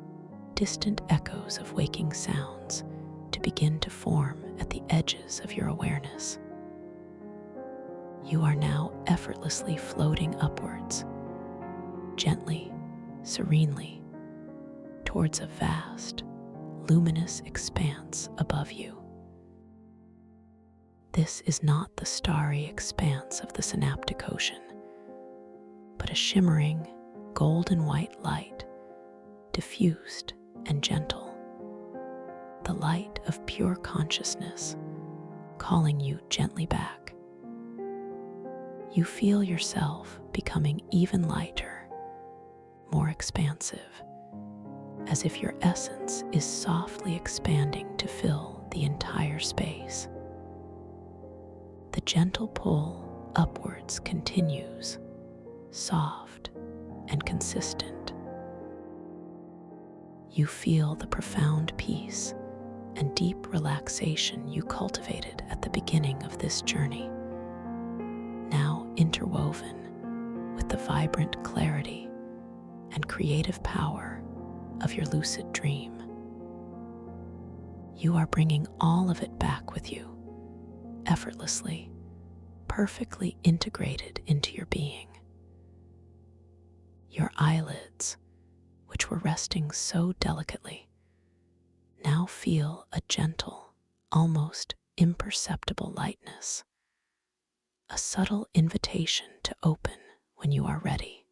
distant echoes of waking sounds to begin to form at the edges of your awareness. You are now effortlessly floating upwards, gently, serenely, towards a vast, luminous expanse above you. This is not the starry expanse of the synaptic ocean, but a shimmering, golden white light, diffused and gentle, the light of pure consciousness, calling you gently back. You feel yourself becoming even lighter, more expansive, as if your essence is softly expanding to fill the entire space. The gentle pull upwards continues, soft and consistent. You feel the profound peace and deep relaxation you cultivated at the beginning of this journey, now interwoven with the vibrant clarity and creative power of your lucid dream. You are bringing all of it back with you, effortlessly, perfectly integrated into your being. Your eyelids, which were resting so delicately, now feel a gentle, almost imperceptible lightness, a subtle invitation to open when you are ready.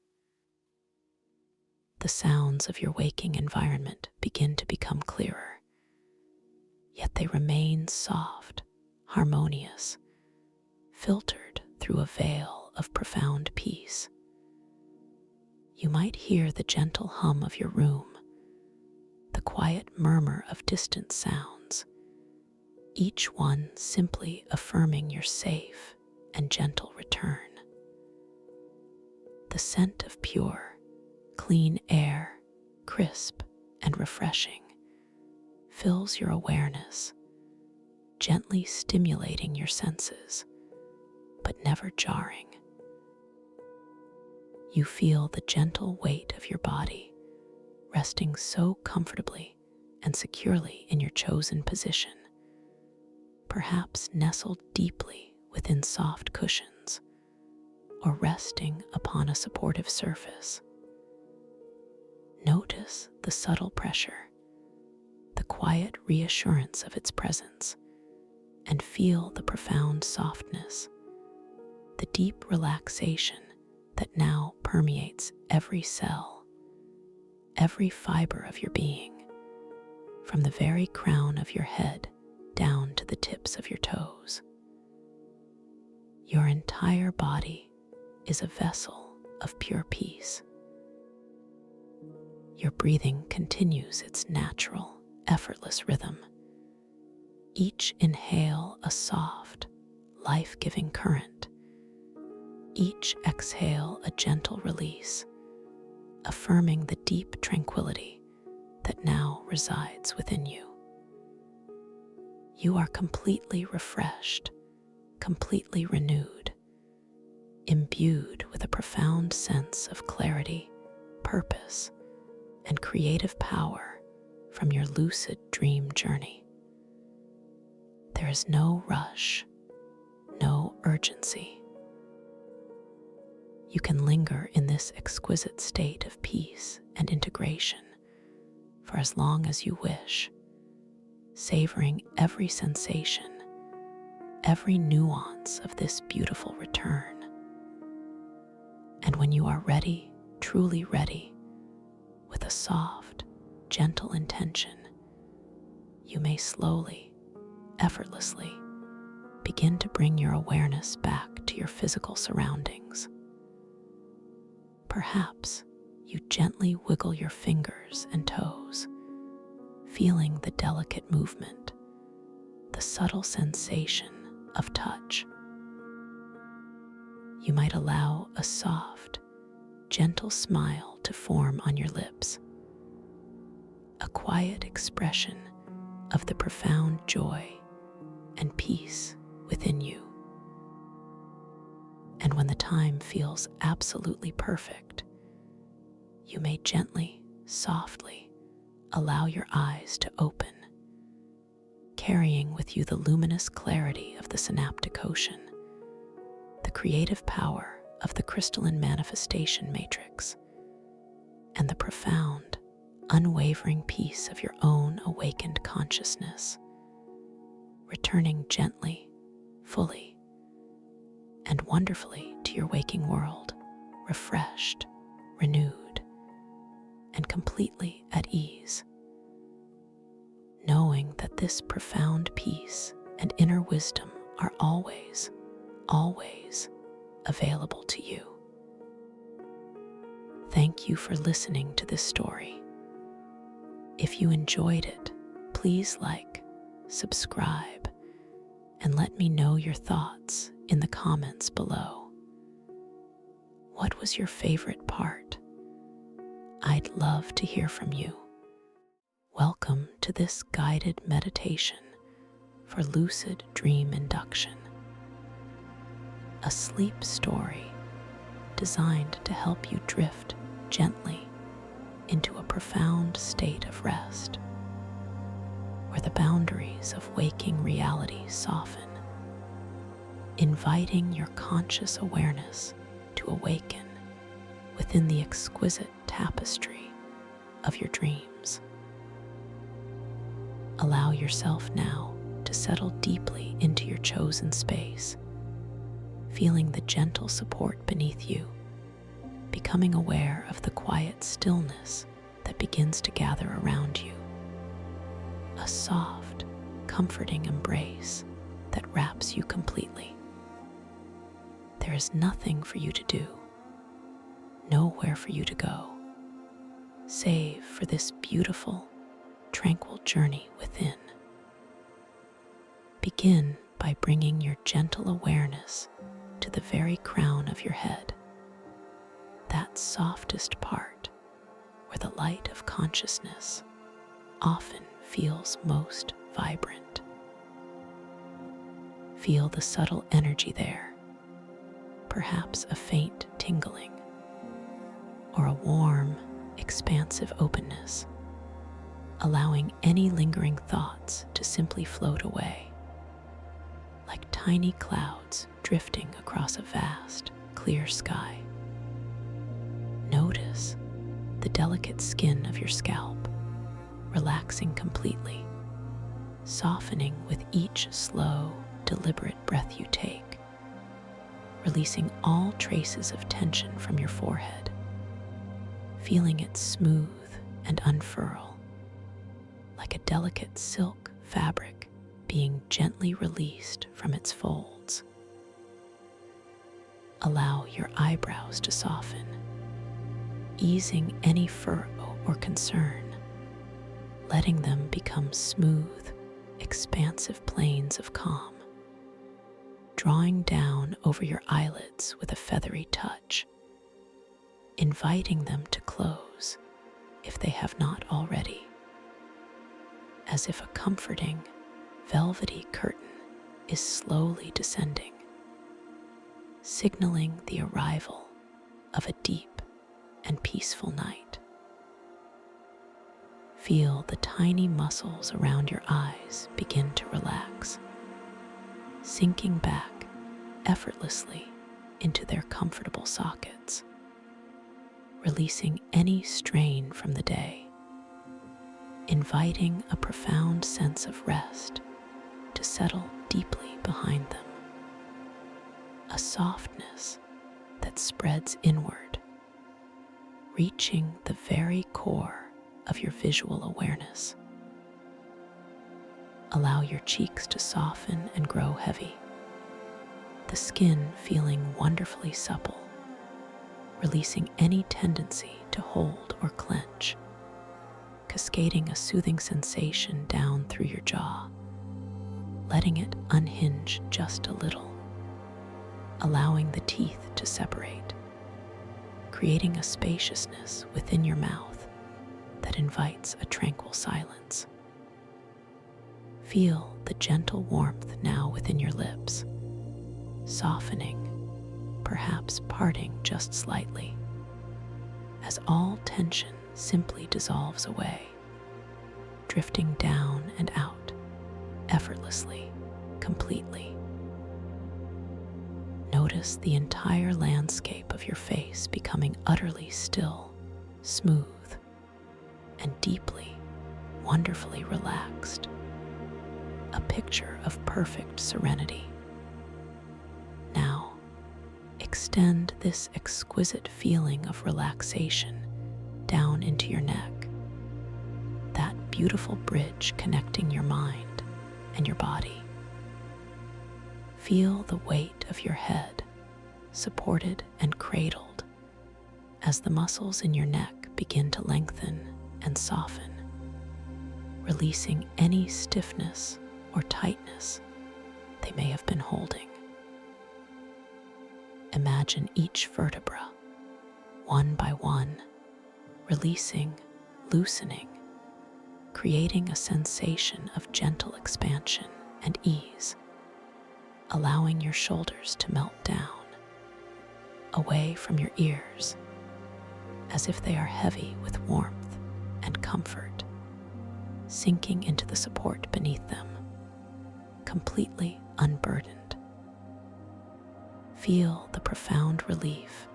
The sounds of your waking environment begin to become clearer, yet they remain soft, harmonious, filtered through a veil of profound peace. You might hear the gentle hum of your room, the quiet murmur of distant sounds, each one simply affirming your safe and gentle return. The scent of pure, clean air, crisp and refreshing, fills your awareness, gently stimulating your senses, but never jarring. You feel the gentle weight of your body resting so comfortably and securely in your chosen position, perhaps nestled deeply within soft cushions or resting upon a supportive surface. Notice the subtle pressure, the quiet reassurance of its presence, and feel the profound softness, the deep relaxation that now permeates every cell, every fiber of your being, from the very crown of your head down to the tips of your toes. Your entire body is a vessel of pure peace. Your breathing continues its natural, effortless rhythm, each inhale a soft, life-giving current, each exhale a gentle release, affirming the deep tranquility that now resides within you. You are completely refreshed, completely renewed, imbued with a profound sense of clarity, purpose, and creative power from your lucid dream journey. There is no rush, no urgency. You can linger in this exquisite state of peace and integration for as long as you wish, savoring every sensation, every nuance of this beautiful return. And when you are ready, truly ready, with a soft, gentle intention, you may slowly, effortlessly begin to bring your awareness back to your physical surroundings. Perhaps you gently wiggle your fingers and toes, feeling the delicate movement, the subtle sensation of touch. You might allow a soft, gentle smile to form on your lips, a quiet expression of the profound joy and peace within you. And when the time feels absolutely perfect, you may gently, softly allow your eyes to open, carrying with you the luminous clarity of the synaptic ocean, the creative power of the crystalline manifestation matrix, and the profound, unwavering peace of your own awakened consciousness, returning gently, fully, and wonderfully to your waking world, refreshed, renewed, and completely at ease, knowing that this profound peace and inner wisdom are always, always available to you. Thank you for listening to this story. If you enjoyed it, please like, subscribe, and let me know your thoughts in the comments below. What was your favorite part? I'd love to hear from you. Welcome to this guided meditation for lucid dream induction, a sleep story designed to help you drift gently into a profound state of rest, where the boundaries of waking reality soften, inviting your conscious awareness to awaken within the exquisite tapestry of your dreams. Allow yourself now to settle deeply into your chosen space, feeling the gentle support beneath you, becoming aware of the quiet stillness that begins to gather around you. A soft, comforting embrace that wraps you completely. There is nothing for you to do, nowhere for you to go, save for this beautiful, tranquil journey within. Begin by bringing your gentle awareness to the very crown of your head, that softest part where the light of consciousness often feels most vibrant. Feel the subtle energy there, perhaps a faint tingling, or a warm, expansive openness, allowing any lingering thoughts to simply float away, like tiny clouds drifting across a vast, clear sky. Notice the delicate skin of your scalp, relaxing completely, softening with each slow, deliberate breath you take, releasing all traces of tension from your forehead, feeling it smooth and unfurl, like a delicate silk fabric being gently released from its folds. Allow your eyebrows to soften, easing any furrow or concern, letting them become smooth, expansive planes of calm, drawing down over your eyelids with a feathery touch, inviting them to close if they have not already, as if a comforting, velvety curtain is slowly descending, signaling the arrival of a deep and peaceful night. Feel the tiny muscles around your eyes begin to relax, sinking back effortlessly into their comfortable sockets, releasing any strain from the day, inviting a profound sense of rest to settle deeply behind them. A softness that spreads inward, reaching the very core of your visual awareness. Allow your cheeks to soften and grow heavy, the skin feeling wonderfully supple, releasing any tendency to hold or clench, cascading a soothing sensation down through your jaw, letting it unhinge just a little, allowing the teeth to separate, creating a spaciousness within your mouth that invites a tranquil silence. Feel the gentle warmth now within your lips, softening, perhaps parting just slightly, as all tension simply dissolves away, drifting down and out, effortlessly, completely. Notice the entire landscape of your face becoming utterly still, smooth, and deeply, wonderfully relaxed. A picture of perfect serenity. Now, extend this exquisite feeling of relaxation down into your neck, that beautiful bridge connecting your mind and your body. Feel the weight of your head supported and cradled as the muscles in your neck begin to lengthen and soften, releasing any stiffness or tightness they may have been holding. Imagine each vertebra, one by one, releasing, loosening, creating a sensation of gentle expansion and ease, allowing your shoulders to melt down, away from your ears, as if they are heavy with warmth and comfort, sinking into the support beneath them, completely unburdened. Feel the profound relief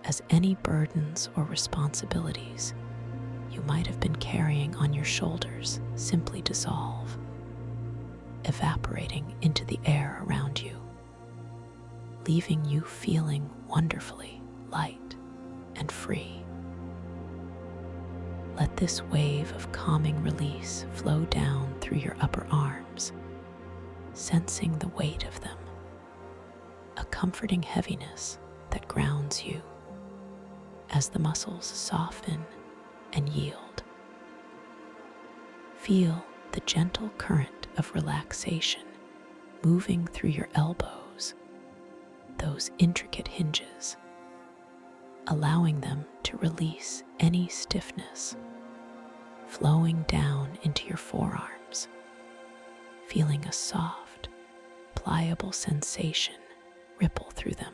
as any burdens or responsibilities you might have been carrying on your shoulders simply dissolve, evaporating into the air around you, leaving you feeling wonderfully light and free. Let this wave of calming release flow down through your upper arms, sensing the weight of them, a comforting heaviness that grounds you as the muscles soften and yield. Feel the gentle current of relaxation moving through your elbows, those intricate hinges, allowing them to release any stiffness, flowing down into your forearms, feeling a soft, pliable sensation ripple through them.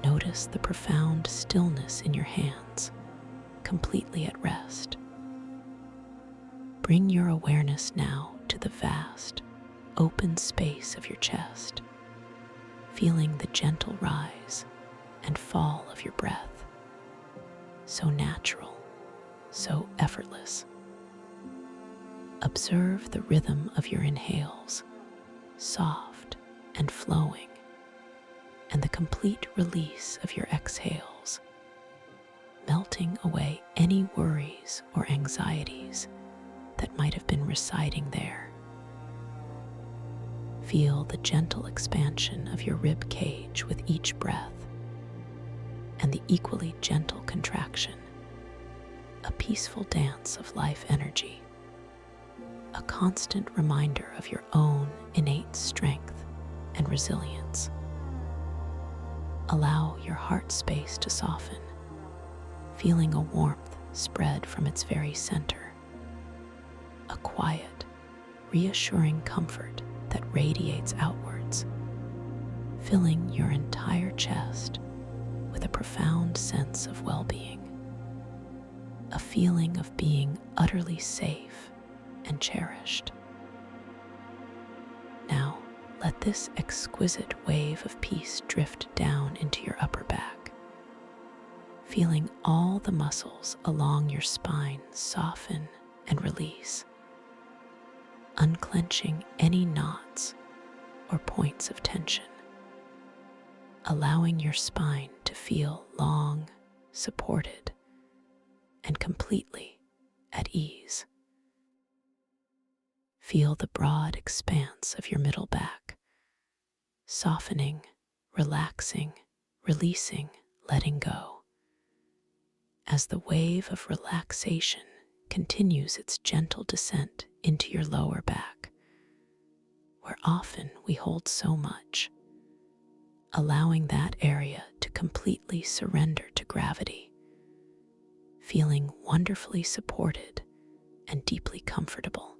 Notice the profound stillness in your hands, completely at rest. Bring your awareness now to the vast, open space of your chest, feeling the gentle rise and fall of your breath. So natural, so effortless. Observe the rhythm of your inhales, soft and flowing, and the complete release of your exhales, melting away any worries or anxieties that might have been residing there. Feel the gentle expansion of your rib cage with each breath, and the equally gentle contraction, a peaceful dance of life energy, a constant reminder of your own innate strength and resilience. Allow your heart space to soften, feeling a warmth spread from its very center. A quiet, reassuring comfort that radiates outwards, filling your entire chest with a profound sense of well-being. A feeling of being utterly safe and cherished. Now, let this exquisite wave of peace drift down into your upper back, feeling all the muscles along your spine soften and release, unclenching any knots or points of tension, allowing your spine to feel long, supported, and completely at ease. Feel the broad expanse of your middle back, softening, relaxing, releasing, letting go. As the wave of relaxation continues its gentle descent into your lower back, where often we hold so much, allowing that area to completely surrender to gravity, feeling wonderfully supported and deeply comfortable.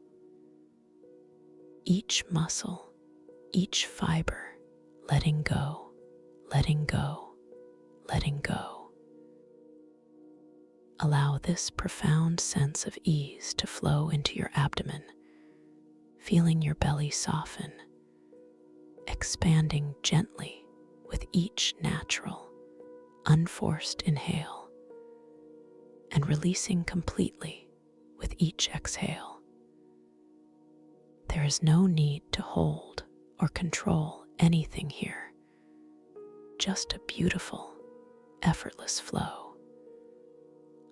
Each muscle, each fiber, letting go, letting go, letting go. Allow this profound sense of ease to flow into your abdomen, feeling your belly soften, expanding gently with each natural, unforced inhale, and releasing completely with each exhale. There is no need to hold or control anything here, just a beautiful, effortless flow,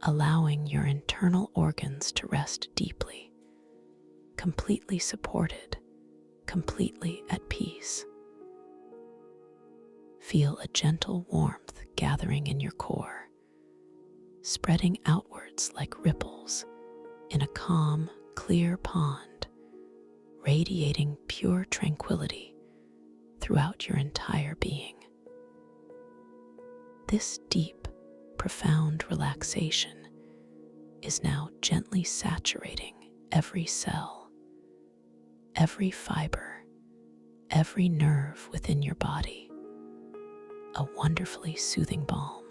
allowing your internal organs to rest deeply, completely supported, completely at peace. Feel a gentle warmth gathering in your core, spreading outwards like ripples in a calm, clear pond, radiating pure tranquility throughout your entire being. This deep, profound relaxation is now gently saturating every cell, every fiber, every nerve within your body, a wonderfully soothing balm.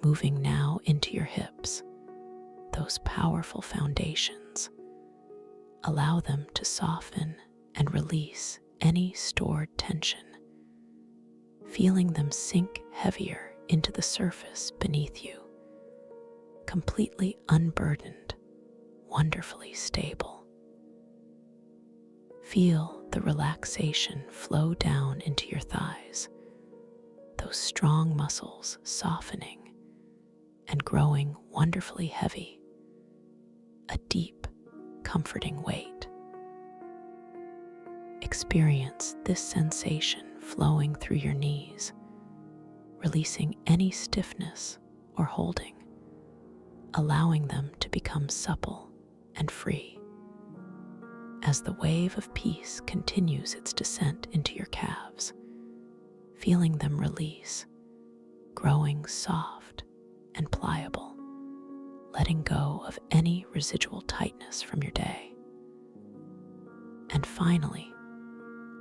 Moving now into your hips, those powerful foundations. Allow them to soften and release any stored tension, feeling them sink heavier into the surface beneath you, completely unburdened, wonderfully stable. Feel the relaxation flow down into your thighs, those strong muscles softening and growing wonderfully heavy, a deep, comforting weight. Experience this sensation flowing through your knees, releasing any stiffness or holding, allowing them to become supple and free. As the wave of peace continues its descent into your calves, feeling them release, growing soft and pliable, letting go of any residual tightness from your day. And finally,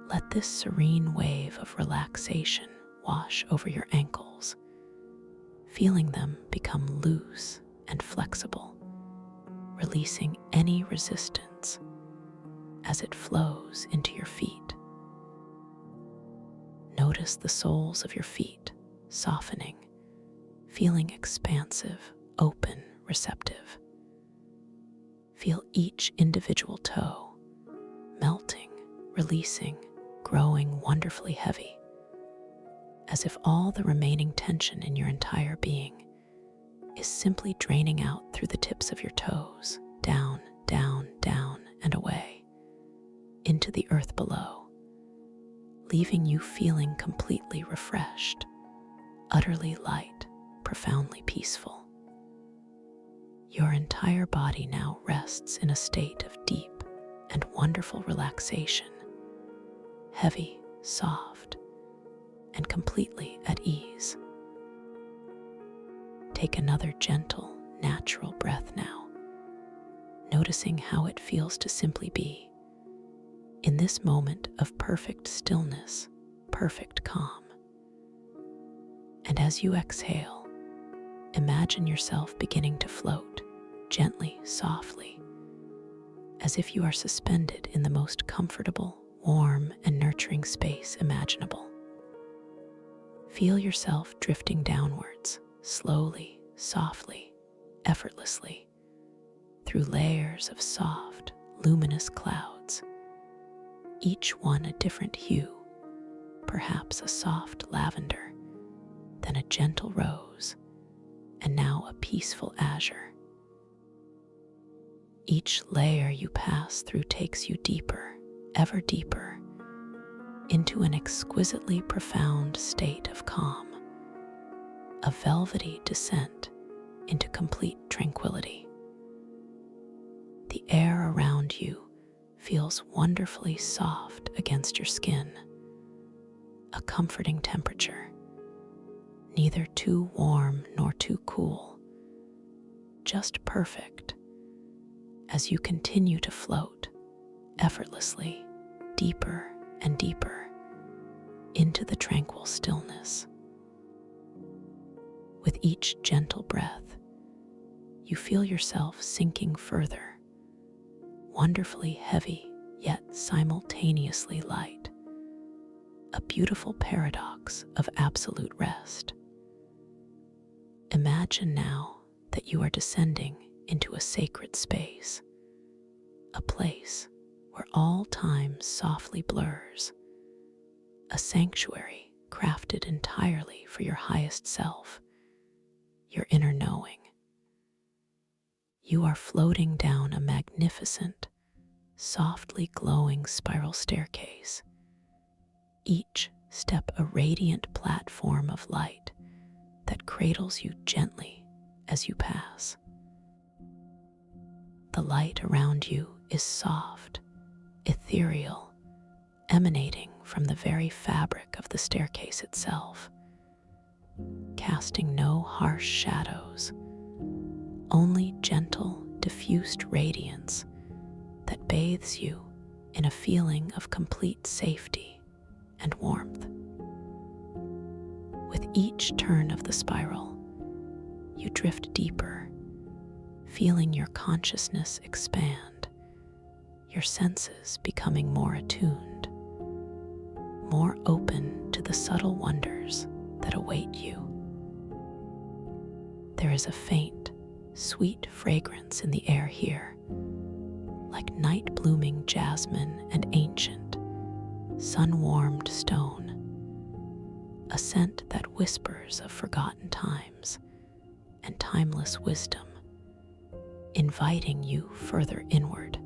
let this serene wave of relaxation wash over your ankles, feeling them become loose and flexible, releasing any resistance as it flows into your feet. Notice the soles of your feet softening, feeling expansive, open, receptive. Feel each individual toe melting, releasing, growing wonderfully heavy, as if all the remaining tension in your entire being is simply draining out through the tips of your toes, down, down, down, and away, into the earth below, leaving you feeling completely refreshed, utterly light, profoundly peaceful. Your entire body now rests in a state of deep and wonderful relaxation, heavy, soft, and completely at ease. Take another gentle, natural breath now, noticing how it feels to simply be in this moment of perfect stillness, perfect calm. And as you exhale, imagine yourself beginning to float gently, softly, as if you are suspended in the most comfortable, warm, and nurturing space imaginable. Feel yourself drifting downwards, slowly, softly, effortlessly, through layers of soft, luminous clouds, each one a different hue, perhaps a soft lavender, then a gentle rose, and now a peaceful azure. Each layer you pass through takes you deeper, ever deeper, into an exquisitely profound state of calm, a velvety descent into complete tranquility. The air around you feels wonderfully soft against your skin, a comforting temperature, neither too warm nor too cool, just perfect, as you continue to float effortlessly, deeper and deeper into the tranquil stillness. With each gentle breath, you feel yourself sinking further, wonderfully heavy yet simultaneously light, a beautiful paradox of absolute rest. Imagine now that you are descending into a sacred space, a place where all time softly blurs, a sanctuary crafted entirely for your highest self, your inner knowing. You are floating down a magnificent, softly glowing spiral staircase, each step a radiant platform of light that cradles you gently as you pass. The light around you is soft, ethereal, emanating from the very fabric of the staircase itself, casting no harsh shadows, only gentle, diffused radiance that bathes you in a feeling of complete safety and warmth. With each turn of the spiral, you drift deeper, feeling your consciousness expand, your senses becoming more attuned, more open to the subtle wonders that await you. There is a faint, sweet fragrance in the air here, like night-blooming jasmine and ancient, sun-warmed stone, a scent that whispers of forgotten times and timeless wisdom, inviting you further inward.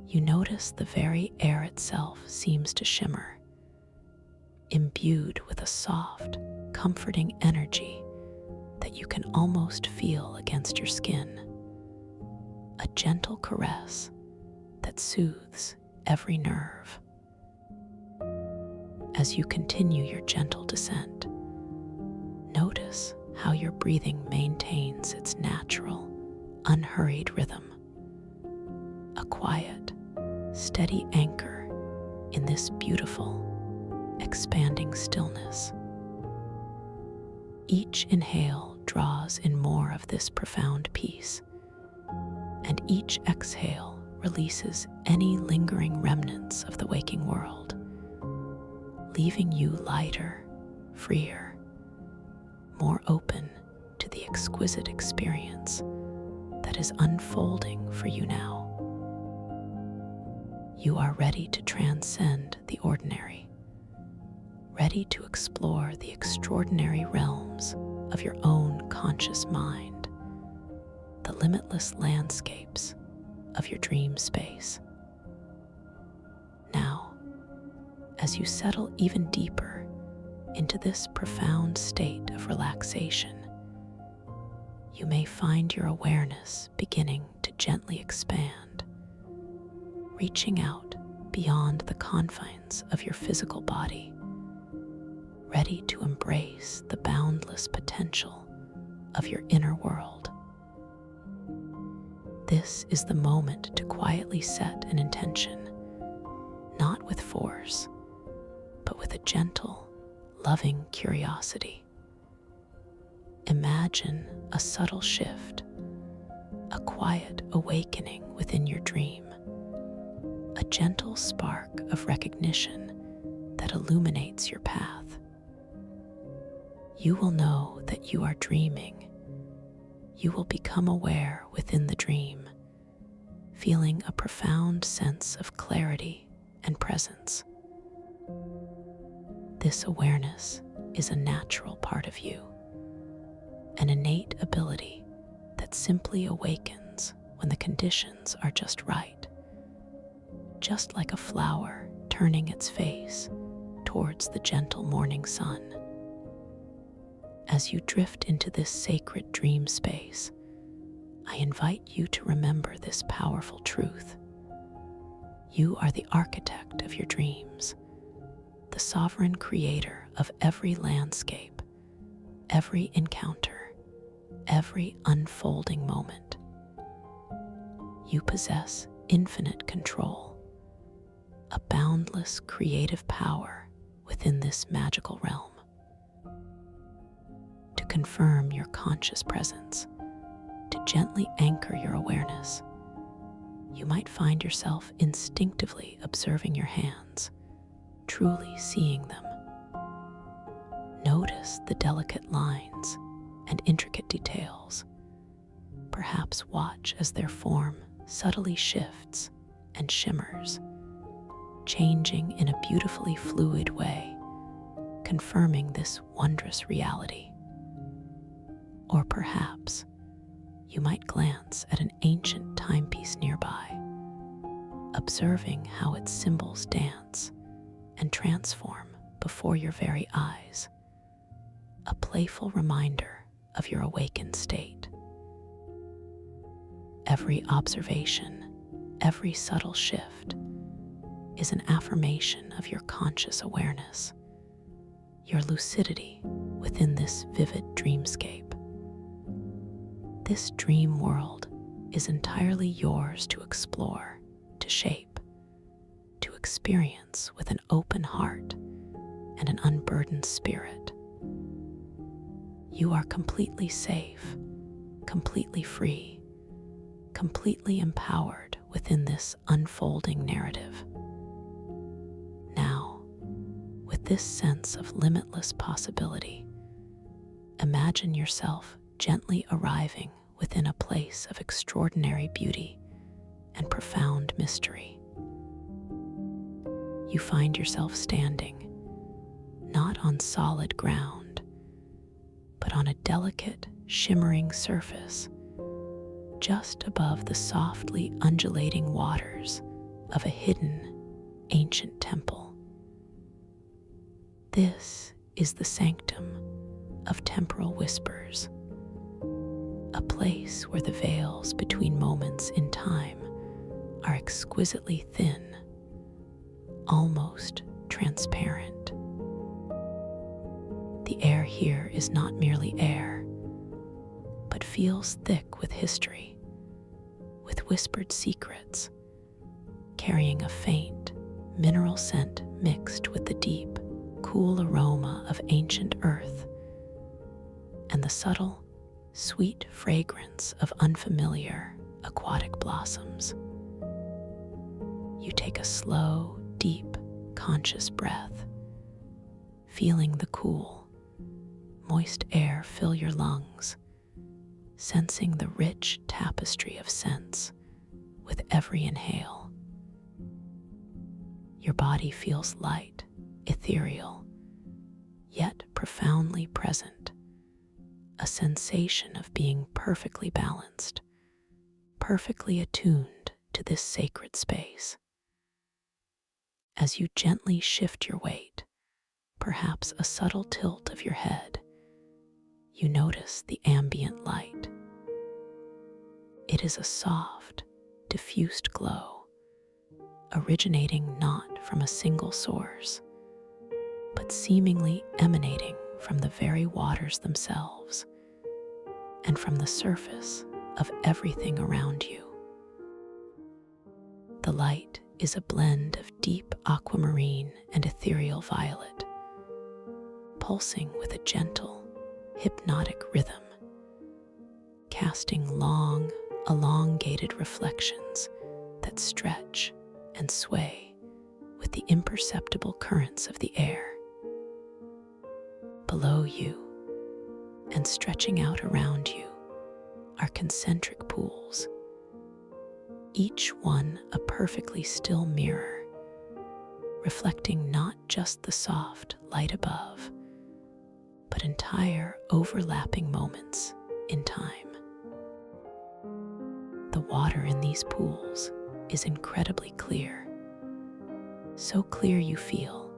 You notice the very air itself seems to shimmer, imbued with a soft, comforting energy that you can almost feel against your skin, a gentle caress that soothes every nerve. As you continue your gentle descent, notice how your breathing maintains its natural, unhurried rhythm, a quiet, steady anchor in this beautiful, expanding stillness. Each inhale draws in more of this profound peace, and each exhale releases any lingering remnants of the waking world, leaving you lighter, freer, more open to the exquisite experience that is unfolding for you now. You are ready to transcend the ordinary, ready to explore the extraordinary realms of your own conscious mind, the limitless landscapes of your dream space. Now, as you settle even deeper into this profound state of relaxation, you may find your awareness beginning to gently expand, reaching out beyond the confines of your physical body, ready to embrace the boundless potential of your inner world. This is the moment to quietly set an intention, not with force, but with a gentle, loving curiosity. Imagine a subtle shift, a quiet awakening within your dream, a gentle spark of recognition that illuminates your path. You will know that you are dreaming. You will become aware within the dream, feeling a profound sense of clarity and presence. This awareness is a natural part of you, an innate ability that simply awakens when the conditions are just right, just like a flower turning its face towards the gentle morning sun. As you drift into this sacred dream space, I invite you to remember this powerful truth. You are the architect of your dreams, the sovereign creator of every landscape, every encounter, every unfolding moment. You possess infinite control, a boundless creative power within this magical realm. To confirm your conscious presence, to gently anchor your awareness, you might find yourself instinctively observing your hands, truly seeing them. Notice the delicate lines and intricate details. Perhaps watch as their form subtly shifts and shimmers, changing in a beautifully fluid way, confirming this wondrous reality. Or perhaps you might glance at an ancient timepiece nearby, observing how its symbols dance and transform before your very eyes, a playful reminder of your awakened state. Every observation, every subtle shift is an affirmation of your conscious awareness, your lucidity within this vivid dreamscape. This dream world is entirely yours to explore, to shape, to experience with an open heart and an unburdened spirit. You are completely safe, completely free, completely empowered within this unfolding narrative. Now, with this sense of limitless possibility, imagine yourself gently arriving within a place of extraordinary beauty and profound mystery. You find yourself standing, not on solid ground, but on a delicate, shimmering surface, just above the softly undulating waters of a hidden, ancient temple. This is the sanctum of temporal whispers, a place where the veils between moments in time are exquisitely thin, almost transparent. The air here is not merely air, but feels thick with history, with whispered secrets, carrying a faint, mineral scent mixed with the deep, cool aroma of ancient earth and the subtle, sweet fragrance of unfamiliar aquatic blossoms. You take a slow, deep, conscious breath, feeling the cool, moist air fill your lungs, sensing the rich tapestry of scents with every inhale. Your body feels light, ethereal, yet profoundly present, a sensation of being perfectly balanced, perfectly attuned to this sacred space. As you gently shift your weight, perhaps a subtle tilt of your head, you notice the ambient light. It is a soft, diffused glow, originating not from a single source, but seemingly emanating from the very waters themselves and from the surface of everything around you. The light is a blend of deep aquamarine and ethereal violet, pulsing with a gentle, hypnotic rhythm, casting long, elongated reflections that stretch and sway with the imperceptible currents of the air. Below you and stretching out around you are concentric pools, each one a perfectly still mirror, reflecting not just the soft light above, but entire overlapping moments in time. The water in these pools is incredibly clear, so clear you feel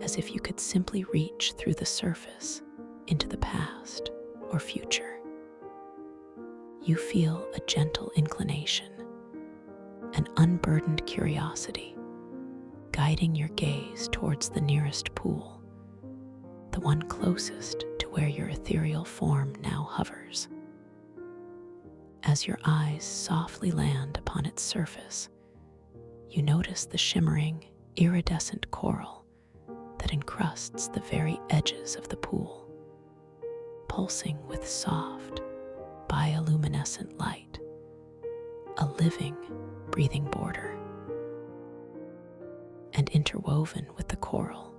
as if you could simply reach through the surface into the past or future. You feel a gentle inclination, an unburdened curiosity, guiding your gaze towards the nearest pool, the one closest to where your ethereal form now hovers. As your eyes softly land upon its surface, you notice the shimmering, iridescent coral that encrusts the very edges of the pool, pulsing with soft, bioluminescent light, a living, breathing border. And interwoven with the coral,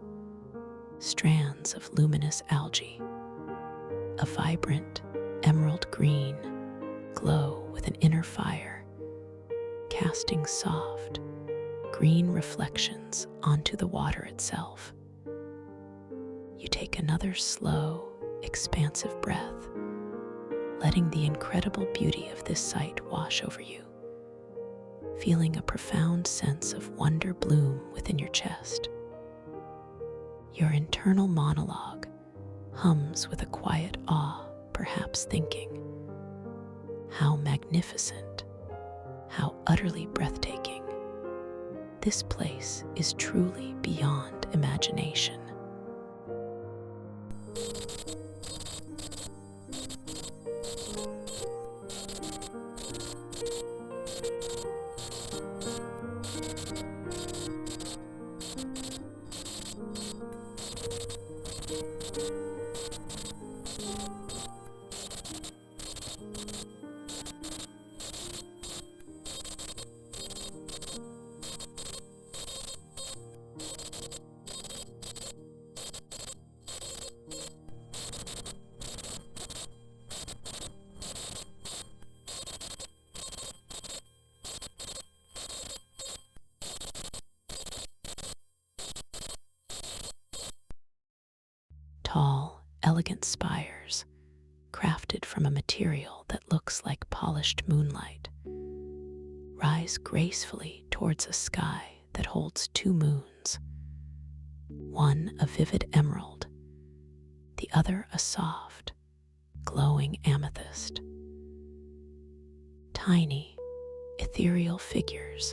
strands of luminous algae, a vibrant emerald green glow with an inner fire, casting soft, green reflections onto the water itself. You take another slow, expansive breath, letting the incredible beauty of this sight wash over you, feeling a profound sense of wonder bloom within your chest. Your internal monologue hums with a quiet awe, perhaps thinking, "How magnificent, how utterly breathtaking. This place is truly beyond imagination." Tall, elegant spires, crafted from a material that looks like polished moonlight, rise gracefully towards a sky that holds two moons, one a vivid emerald, the other a soft, glowing amethyst. Tiny, ethereal figures,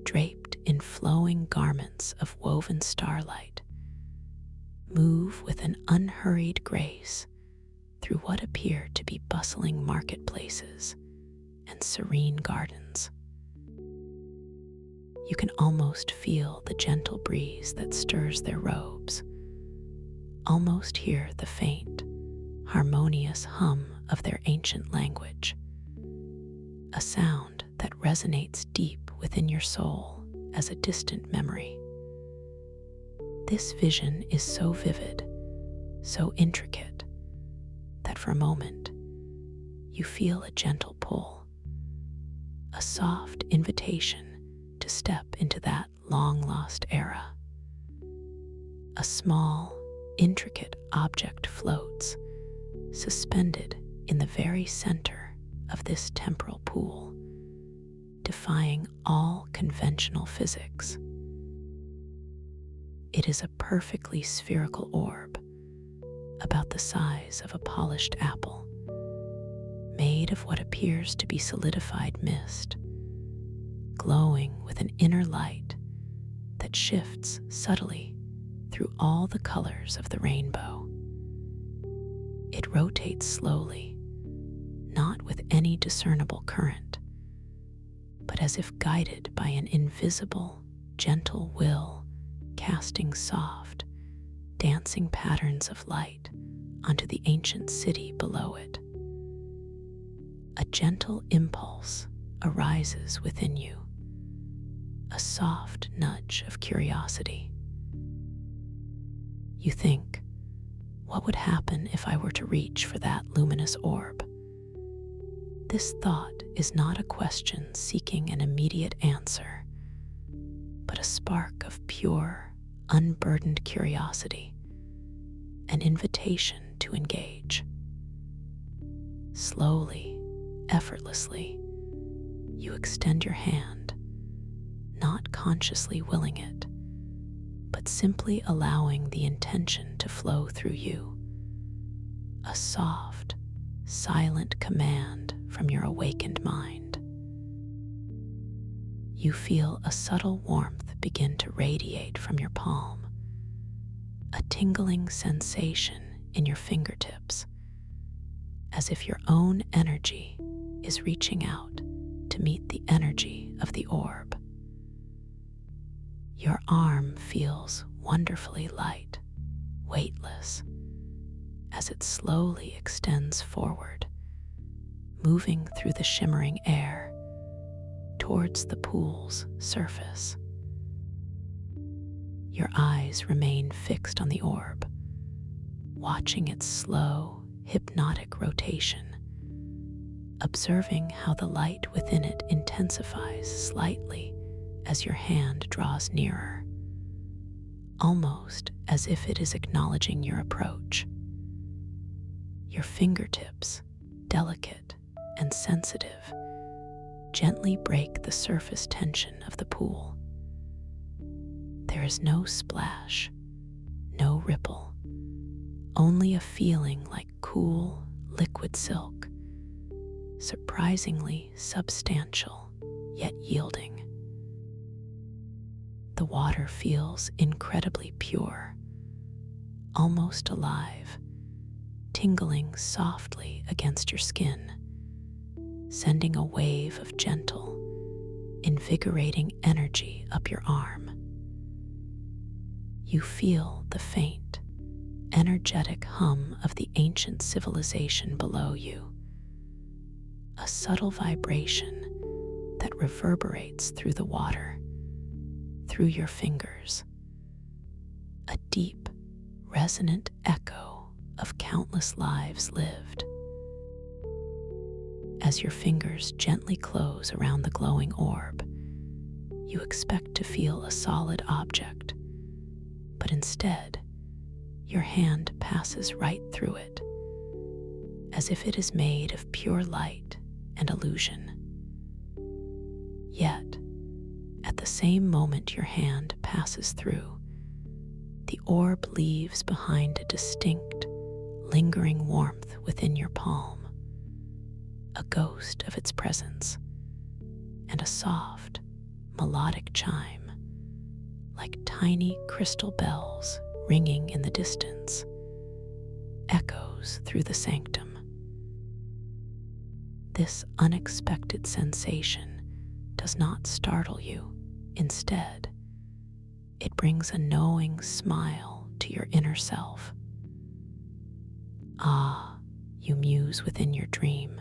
draped in flowing garments of woven starlight, move with an unhurried grace through what appear to be bustling marketplaces and serene gardens. You can almost feel the gentle breeze that stirs their robes, almost hear the faint, harmonious hum of their ancient language, a sound that resonates deep within your soul as a distant memory. This vision is so vivid, so intricate, that for a moment you feel a gentle pull, a soft invitation to step into that long-lost era. A small, intricate object floats, suspended in the very center of this temporal pool, defying all conventional physics. It is a perfectly spherical orb, about the size of a polished apple, made of what appears to be solidified mist, glowing with an inner light that shifts subtly through all the colors of the rainbow. It rotates slowly, not with any discernible current, but as if guided by an invisible, gentle will, casting soft, dancing patterns of light onto the ancient city below it. A gentle impulse arises within you, a soft nudge of curiosity. You think, what would happen if I were to reach for that luminous orb? This thought is not a question seeking an immediate answer, but a spark of pure, unburdened curiosity, an invitation to engage. Slowly, effortlessly, you extend your hand, not consciously willing it, but simply allowing the intention to flow through you. A soft, silent command from your awakened mind. You feel a subtle warmth begin to radiate from your palm, a tingling sensation in your fingertips, as if your own energy is reaching out to meet the energy of the orb. Your arm feels wonderfully light, weightless, as it slowly extends forward, moving through the shimmering air towards the pool's surface. Your eyes remain fixed on the orb, watching its slow, hypnotic rotation, observing how the light within it intensifies slightly as your hand draws nearer, almost as if it is acknowledging your approach. Your fingertips, delicate and sensitive, gently break the surface tension of the pool. There is no splash, no ripple, only a feeling like cool, liquid silk, surprisingly substantial, yet yielding. The water feels incredibly pure, almost alive, tingling softly against your skin, sending a wave of gentle, invigorating energy up your arm. You feel the faint, energetic hum of the ancient civilization below you, a subtle vibration that reverberates through the water, through your fingers, a deep, resonant echo of countless lives lived. As your fingers gently close around the glowing orb, you expect to feel a solid object, but instead, your hand passes right through it, as if it is made of pure light and illusion. Yet, at the same moment your hand passes through, the orb leaves behind a distinct, lingering warmth within your palm, a ghost of its presence, and a soft, melodic chime, like tiny crystal bells ringing in the distance, echoes through the sanctum. This unexpected sensation does not startle you. Instead, it brings a knowing smile to your inner self. Ah, you muse within your dream,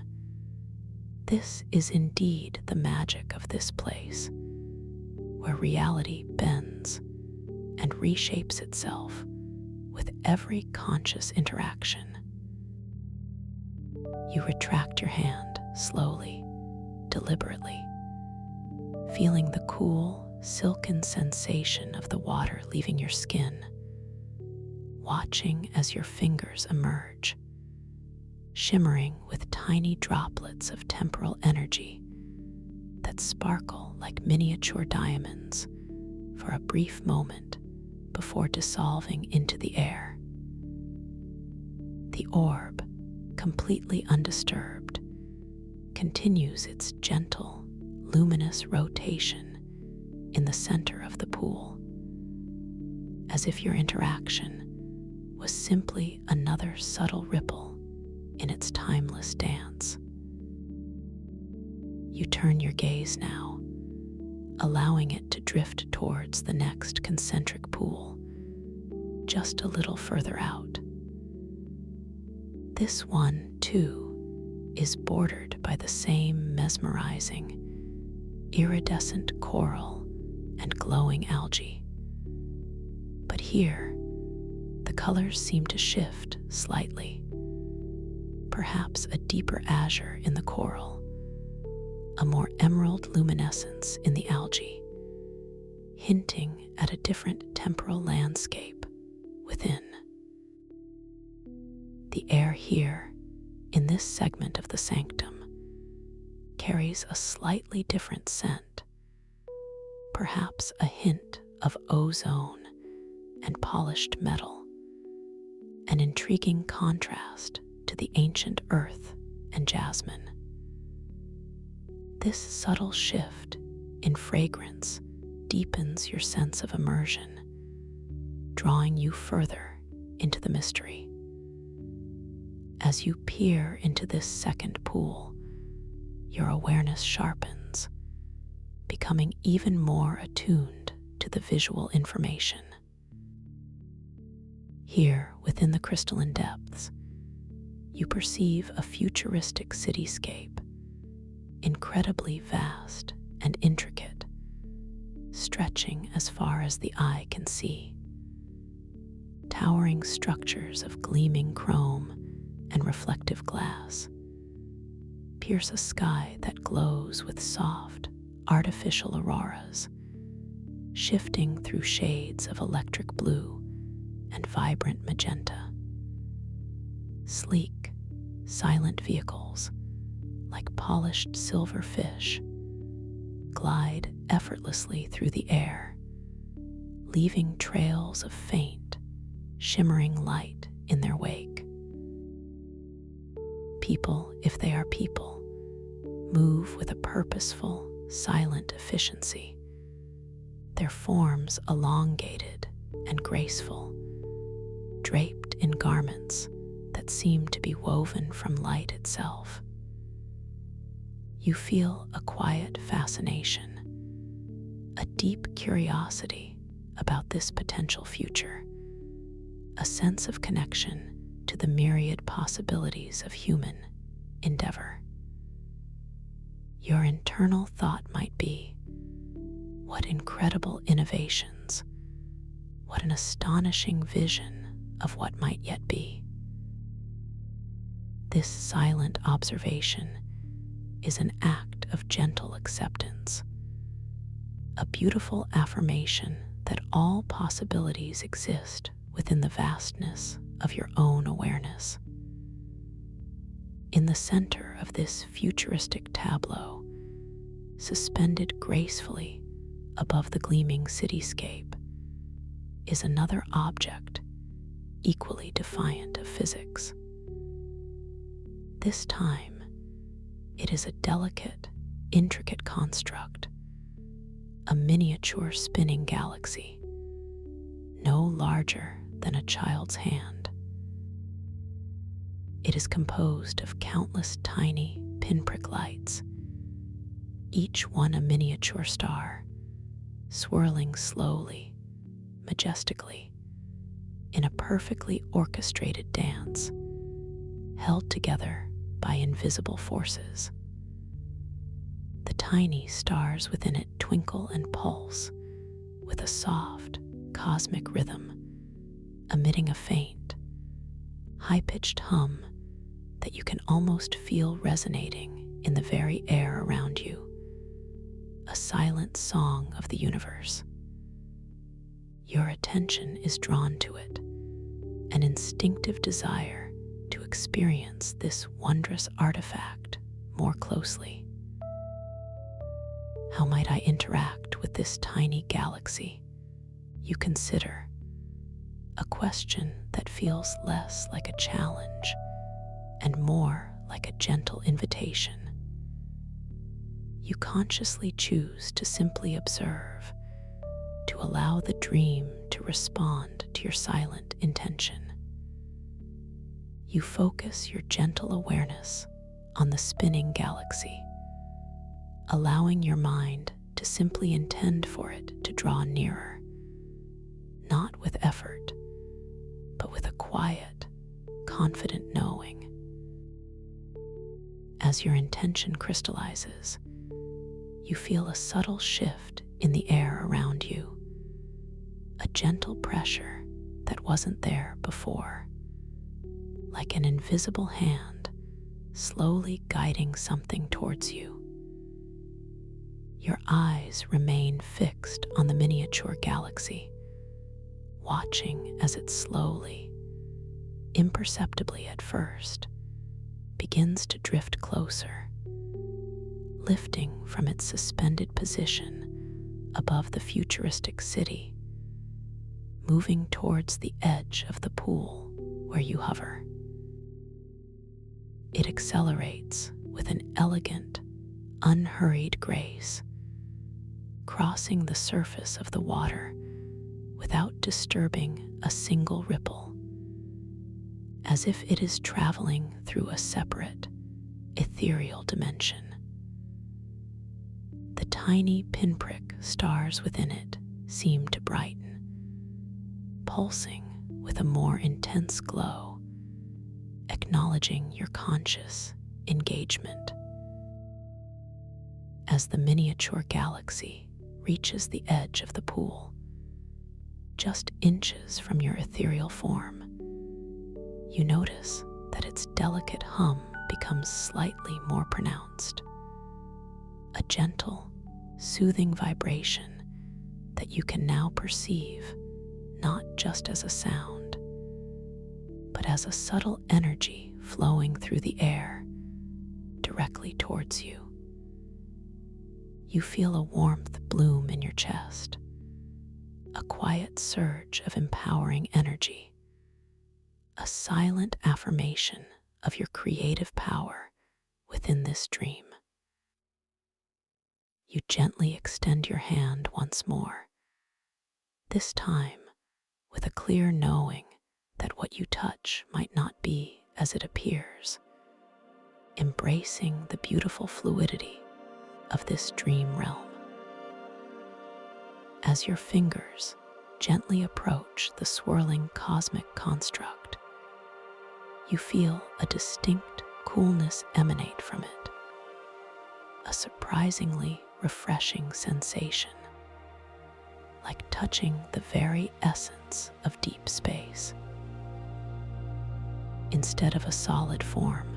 this is indeed the magic of this place, where reality bends and reshapes itself with every conscious interaction. You retract your hand slowly, deliberately, feeling the cool, silken sensation of the water leaving your skin, watching as your fingers emerge, shimmering with tiny droplets of temporal energy that sparkle like miniature diamonds for a brief moment before dissolving into the air. The orb, completely undisturbed, continues its gentle, luminous rotation in the center of the pool, as if your interaction was simply another subtle ripple in its timeless dance. You turn your gaze now, allowing it to drift towards the next concentric pool, just a little further out. This one, too, is bordered by the same mesmerizing, iridescent coral and glowing algae. But here, the colors seem to shift slightly. Perhaps a deeper azure in the coral, a more emerald luminescence in the algae, hinting at a different temporal landscape within. The air here, in this segment of the sanctum, carries a slightly different scent, perhaps a hint of ozone and polished metal, an intriguing contrast to the ancient earth and jasmine. This subtle shift in fragrance deepens your sense of immersion, drawing you further into the mystery. As you peer into this second pool, your awareness sharpens, becoming even more attuned to the visual information. Here, within the crystalline depths, you perceive a futuristic cityscape, incredibly vast and intricate, stretching as far as the eye can see. Towering structures of gleaming chrome and reflective glass pierce a sky that glows with soft, artificial auroras, shifting through shades of electric blue and vibrant magenta. Sleek, silent vehicles, like polished silver fish, glide effortlessly through the air, leaving trails of faint, shimmering light in their wake. People, if they are people, move with a purposeful, silent efficiency, their forms elongated and graceful, draped in garments that seem to be woven from light itself. You feel a quiet fascination, a deep curiosity about this potential future, a sense of connection to the myriad possibilities of human endeavor. Your internal thought might be, what incredible innovations, what an astonishing vision of what might yet be. This silent observation is an act of gentle acceptance, a beautiful affirmation that all possibilities exist within the vastness of your own awareness. In the center of this futuristic tableau, suspended gracefully above the gleaming cityscape, is another object equally defiant of physics. This time, it is a delicate, intricate construct, a miniature spinning galaxy, no larger than a child's hand. It is composed of countless tiny pinprick lights, each one a miniature star, swirling slowly, majestically, in a perfectly orchestrated dance, held together by invisible forces. The tiny stars within it twinkle and pulse with a soft, cosmic rhythm, emitting a faint, high-pitched hum that you can almost feel resonating in the very air around you, a silent song of the universe. Your attention is drawn to it, an instinctive desire to experience this wondrous artifact more closely. How might I interact with this tiny galaxy? You consider, a question that feels less like a challenge and more like a gentle invitation. you consciously choose to simply observe, to allow the dream to respond to your silent intention. You focus your gentle awareness on the spinning galaxy, allowing your mind to simply intend for it to draw nearer, not with effort, but with a quiet, confident knowing. As your intention crystallizes, you feel a subtle shift in the air around you, a gentle pressure that wasn't there before, like an invisible hand slowly guiding something towards you. Your eyes remain fixed on the miniature galaxy, watching as it slowly, imperceptibly at first, begins to drift closer, lifting from its suspended position above the futuristic city, moving towards the edge of the pool where you hover. It accelerates with an elegant, unhurried grace, crossing the surface of the water without disturbing a single ripple, as if it is traveling through a separate, ethereal dimension. The tiny pinprick stars within it seem to brighten, pulsing with a more intense glow, acknowledging your conscious engagement. As the miniature galaxy reaches the edge of the pool, just inches from your ethereal form, you notice that its delicate hum becomes slightly more pronounced, a gentle, soothing vibration that you can now perceive not just as a sound, but as a subtle energy flowing through the air directly towards you. You feel a warmth bloom in your chest, a quiet surge of empowering energy, a silent affirmation of your creative power within this dream. You gently extend your hand once more, this time with a clear knowing that what you touch might not be as it appears, embracing the beautiful fluidity of this dream realm. As your fingers gently approach the swirling cosmic construct, you feel a distinct coolness emanate from it, a surprisingly refreshing sensation, like touching the very essence of deep space. Instead of a solid form,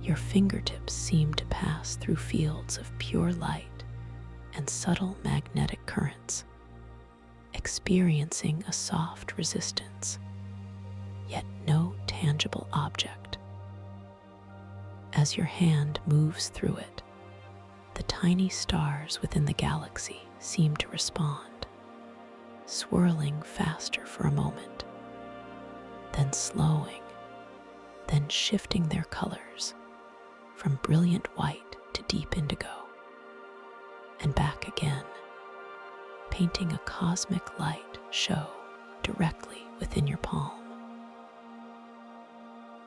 your fingertips seem to pass through fields of pure light and subtle magnetic currents, experiencing a soft resistance, yet no tangible object. As your hand moves through it, the tiny stars within the galaxy seem to respond, swirling faster for a moment, then slowing, then shifting their colors from brilliant white to deep indigo, and back again, painting a cosmic light show directly within your palm.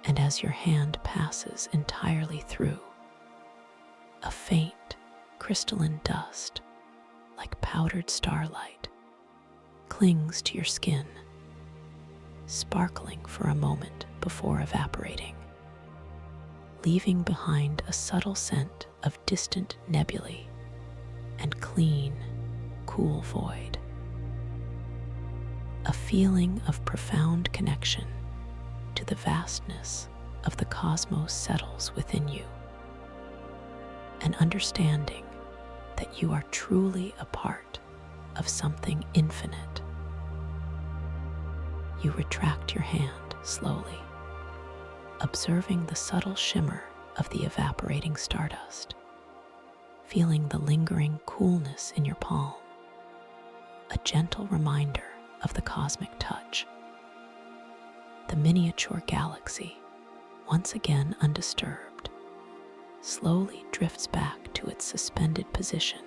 And as your hand passes entirely through, a faint, crystalline dust, like powdered starlight, clings to your skin, sparkling for a moment before evaporating, leaving behind a subtle scent of distant nebulae and clean, cool void. A feeling of profound connection to the vastness of the cosmos settles within you, an understanding that you are truly a part of something infinite. You retract your hand slowly, observing the subtle shimmer of the evaporating stardust, feeling the lingering coolness in your palm, a gentle reminder of the cosmic touch. The miniature galaxy, once again undisturbed, slowly drifts back to its suspended position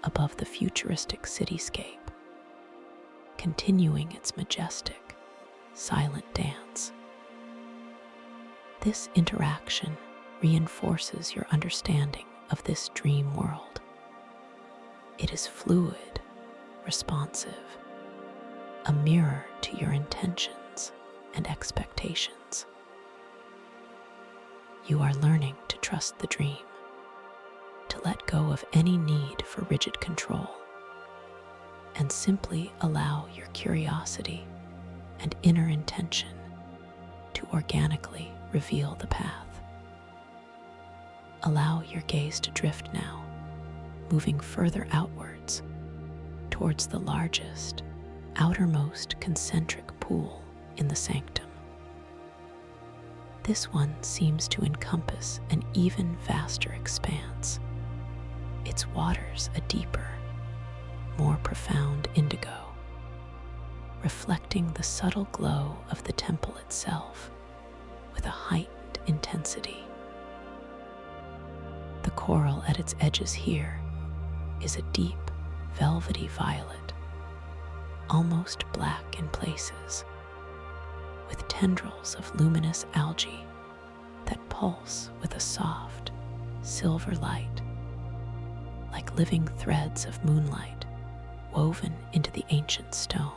above the futuristic cityscape, continuing its majestic, silent dance. This interaction reinforces your understanding of this dream world. It is fluid, responsive, a mirror to your intentions and expectations. You are learning to trust the dream, to let go of any need for rigid control, and simply allow your curiosity and inner intention to organically reveal the path. Allow your gaze to drift now, moving further outwards towards the largest, outermost concentric pool in the sanctum. This one seems to encompass an even vaster expanse, its waters a deeper, more profound indigo, reflecting the subtle glow of the temple itself with a heightened intensity. The coral at its edges here is a deep, velvety violet, almost black in places, with tendrils of luminous algae that pulse with a soft, silver light, like living threads of moonlight woven into the ancient stone.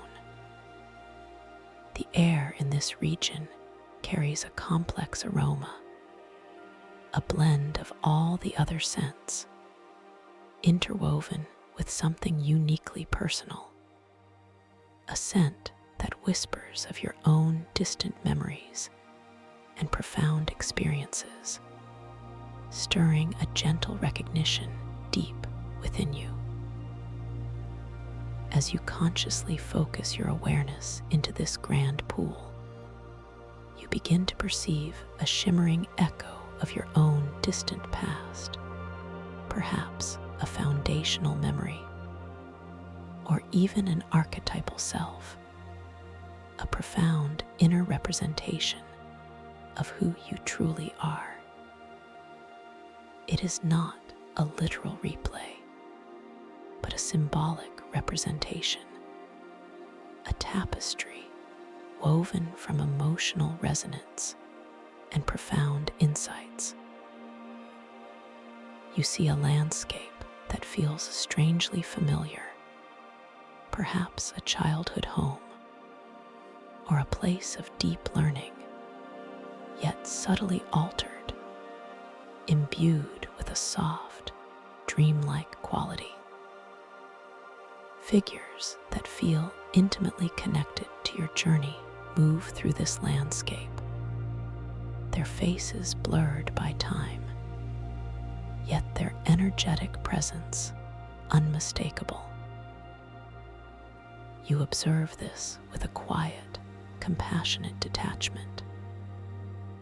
The air in this region carries a complex aroma, a blend of all the other scents, interwoven with something uniquely personal, a scent that whispers of your own distant memories and profound experiences, stirring a gentle recognition deep within you. As you consciously focus your awareness into this grand pool, you begin to perceive a shimmering echo of your own distant past, perhaps a foundational memory, or even an archetypal self, a profound inner representation of who you truly are. It is not a literal replay, but a symbolic representation, a tapestry woven from emotional resonance and profound insights. You see a landscape that feels strangely familiar, perhaps a childhood home, or a place of deep learning, yet subtly altered, imbued with a soft, dreamlike quality. Figures that feel intimately connected to your journey move through this landscape, their faces blurred by time, yet their energetic presence unmistakable. You observe this with a quiet, compassionate detachment,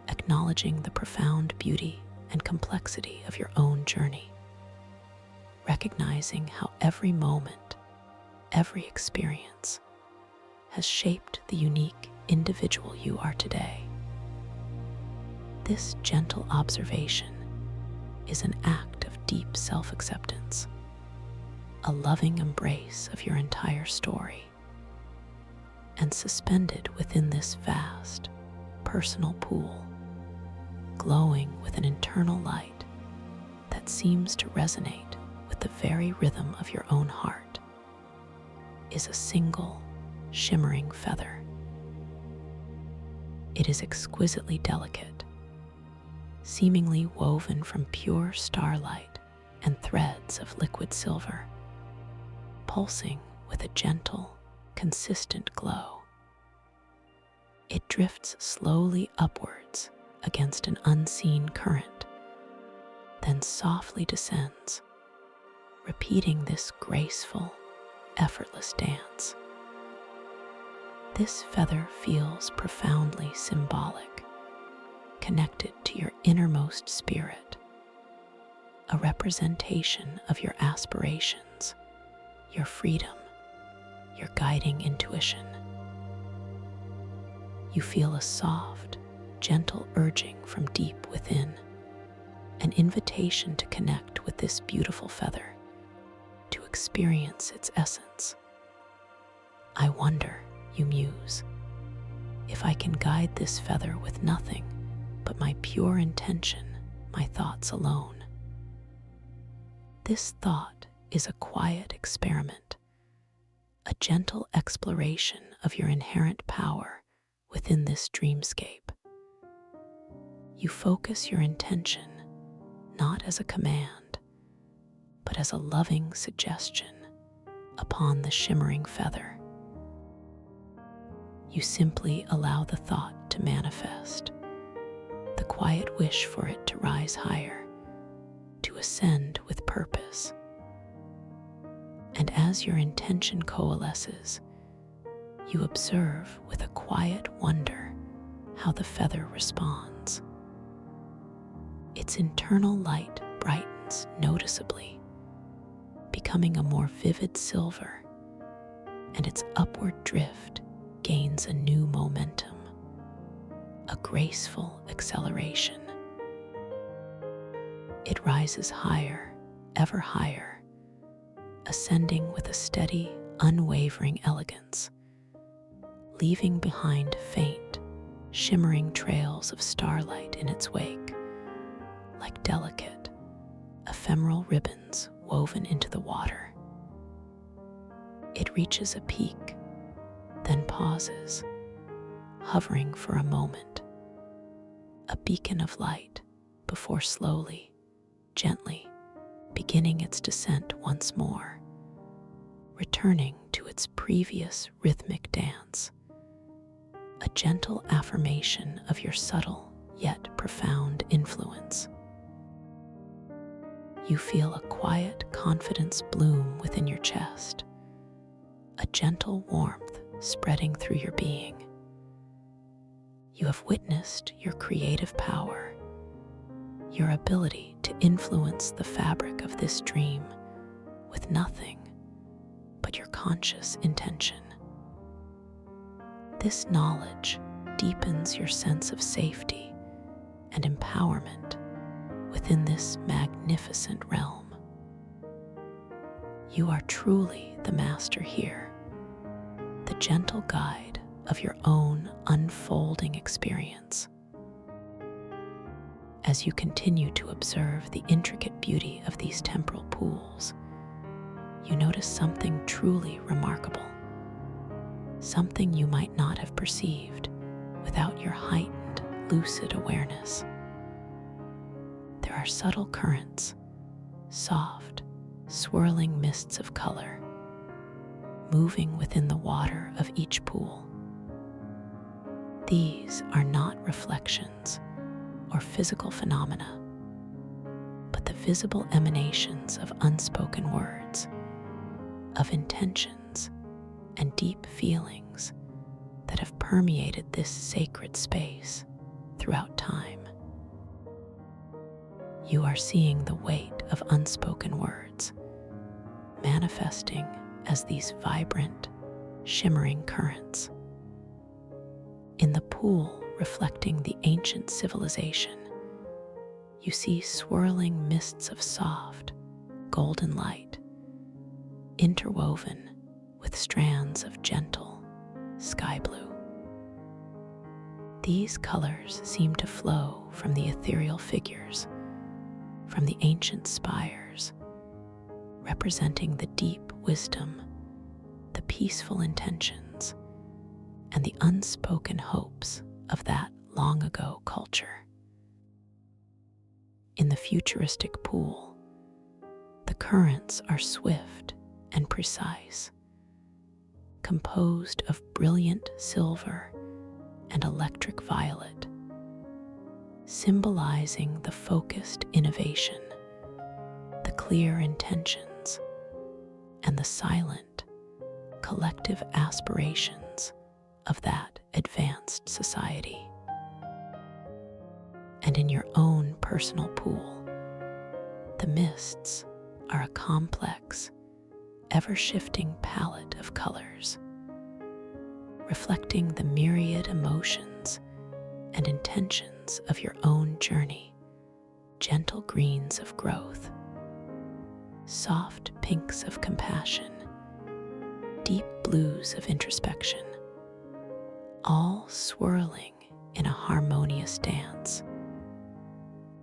acknowledging the profound beauty and complexity of your own journey, recognizing how every moment, every experience has shaped the unique individual you are today. This gentle observation is an act of deep self-acceptance, a loving embrace of your entire story, and suspended within this vast, personal pool, glowing with an internal light that seems to resonate with the very rhythm of your own heart, is a single, shimmering feather. It is exquisitely delicate, seemingly woven from pure starlight and threads of liquid silver, pulsing with a gentle, consistent glow. It drifts slowly upwards against an unseen current, then softly descends, repeating this graceful, effortless dance. This feather feels profoundly symbolic, connected to your innermost spirit, a representation of your aspirations, your freedom, your guiding intuition. You feel a soft, gentle urging from deep within, an invitation to connect with this beautiful feather, to experience its essence. I wonder, you muse, if I can guide this feather with nothing but my pure intention, my thoughts alone. This thought is a quiet experiment, a gentle exploration of your inherent power within this dreamscape. You focus your intention not as a command, but as a loving suggestion upon the shimmering feather. You simply allow the thought to manifest, the quiet wish for it to rise higher, to ascend with purpose. And as your intention coalesces, you observe with a quiet wonder how the feather responds. Its internal light brightens noticeably, becoming a more vivid silver, and its upward drift gains a new momentum, a graceful acceleration. It rises higher, ever higher, ascending with a steady, unwavering elegance, leaving behind faint, shimmering trails of starlight in its wake, like delicate, ephemeral ribbons woven into the water. It reaches a peak, then pauses, hovering for a moment, a beacon of light before slowly, gently beginning its descent once more, returning to its previous rhythmic dance, a gentle affirmation of your subtle yet profound influence. You feel a quiet confidence bloom within your chest, a gentle warmth spreading through your being. You have witnessed your creative power, your ability to influence the fabric of this dream with nothing but your conscious intention. This knowledge deepens your sense of safety and empowerment within this magnificent realm. You are truly the master here, the gentle guide of your own unfolding experience. As you continue to observe the intricate beauty of these temporal pools, you notice something truly remarkable, something you might not have perceived without your heightened, lucid awareness. There are subtle currents, soft, swirling mists of color, moving within the water of each pool. These are not reflections or physical phenomena, but the visible emanations of unspoken words, of intentions and deep feelings that have permeated this sacred space throughout time. You are seeing the weight of unspoken words, manifesting as these vibrant, shimmering currents. In the pool reflecting the ancient civilization, you see swirling mists of soft, golden light, interwoven with strands of gentle sky blue. These colors seem to flow from the ethereal figures, from the ancient spires, representing the deep wisdom, the peaceful intentions, and the unspoken hopes of that long ago culture. In the futuristic pool, the currents are swift and precise, composed of brilliant silver and electric violet, symbolizing the focused innovation, the clear intentions, and the silent, collective aspirations of that advanced society. And in your own personal pool, the mists are a complex, ever-shifting palette of colors, reflecting the myriad emotions and intentions of your own journey gentle greens of growth, soft pinks of compassion, deep blues of introspection, all swirling in a harmonious dance,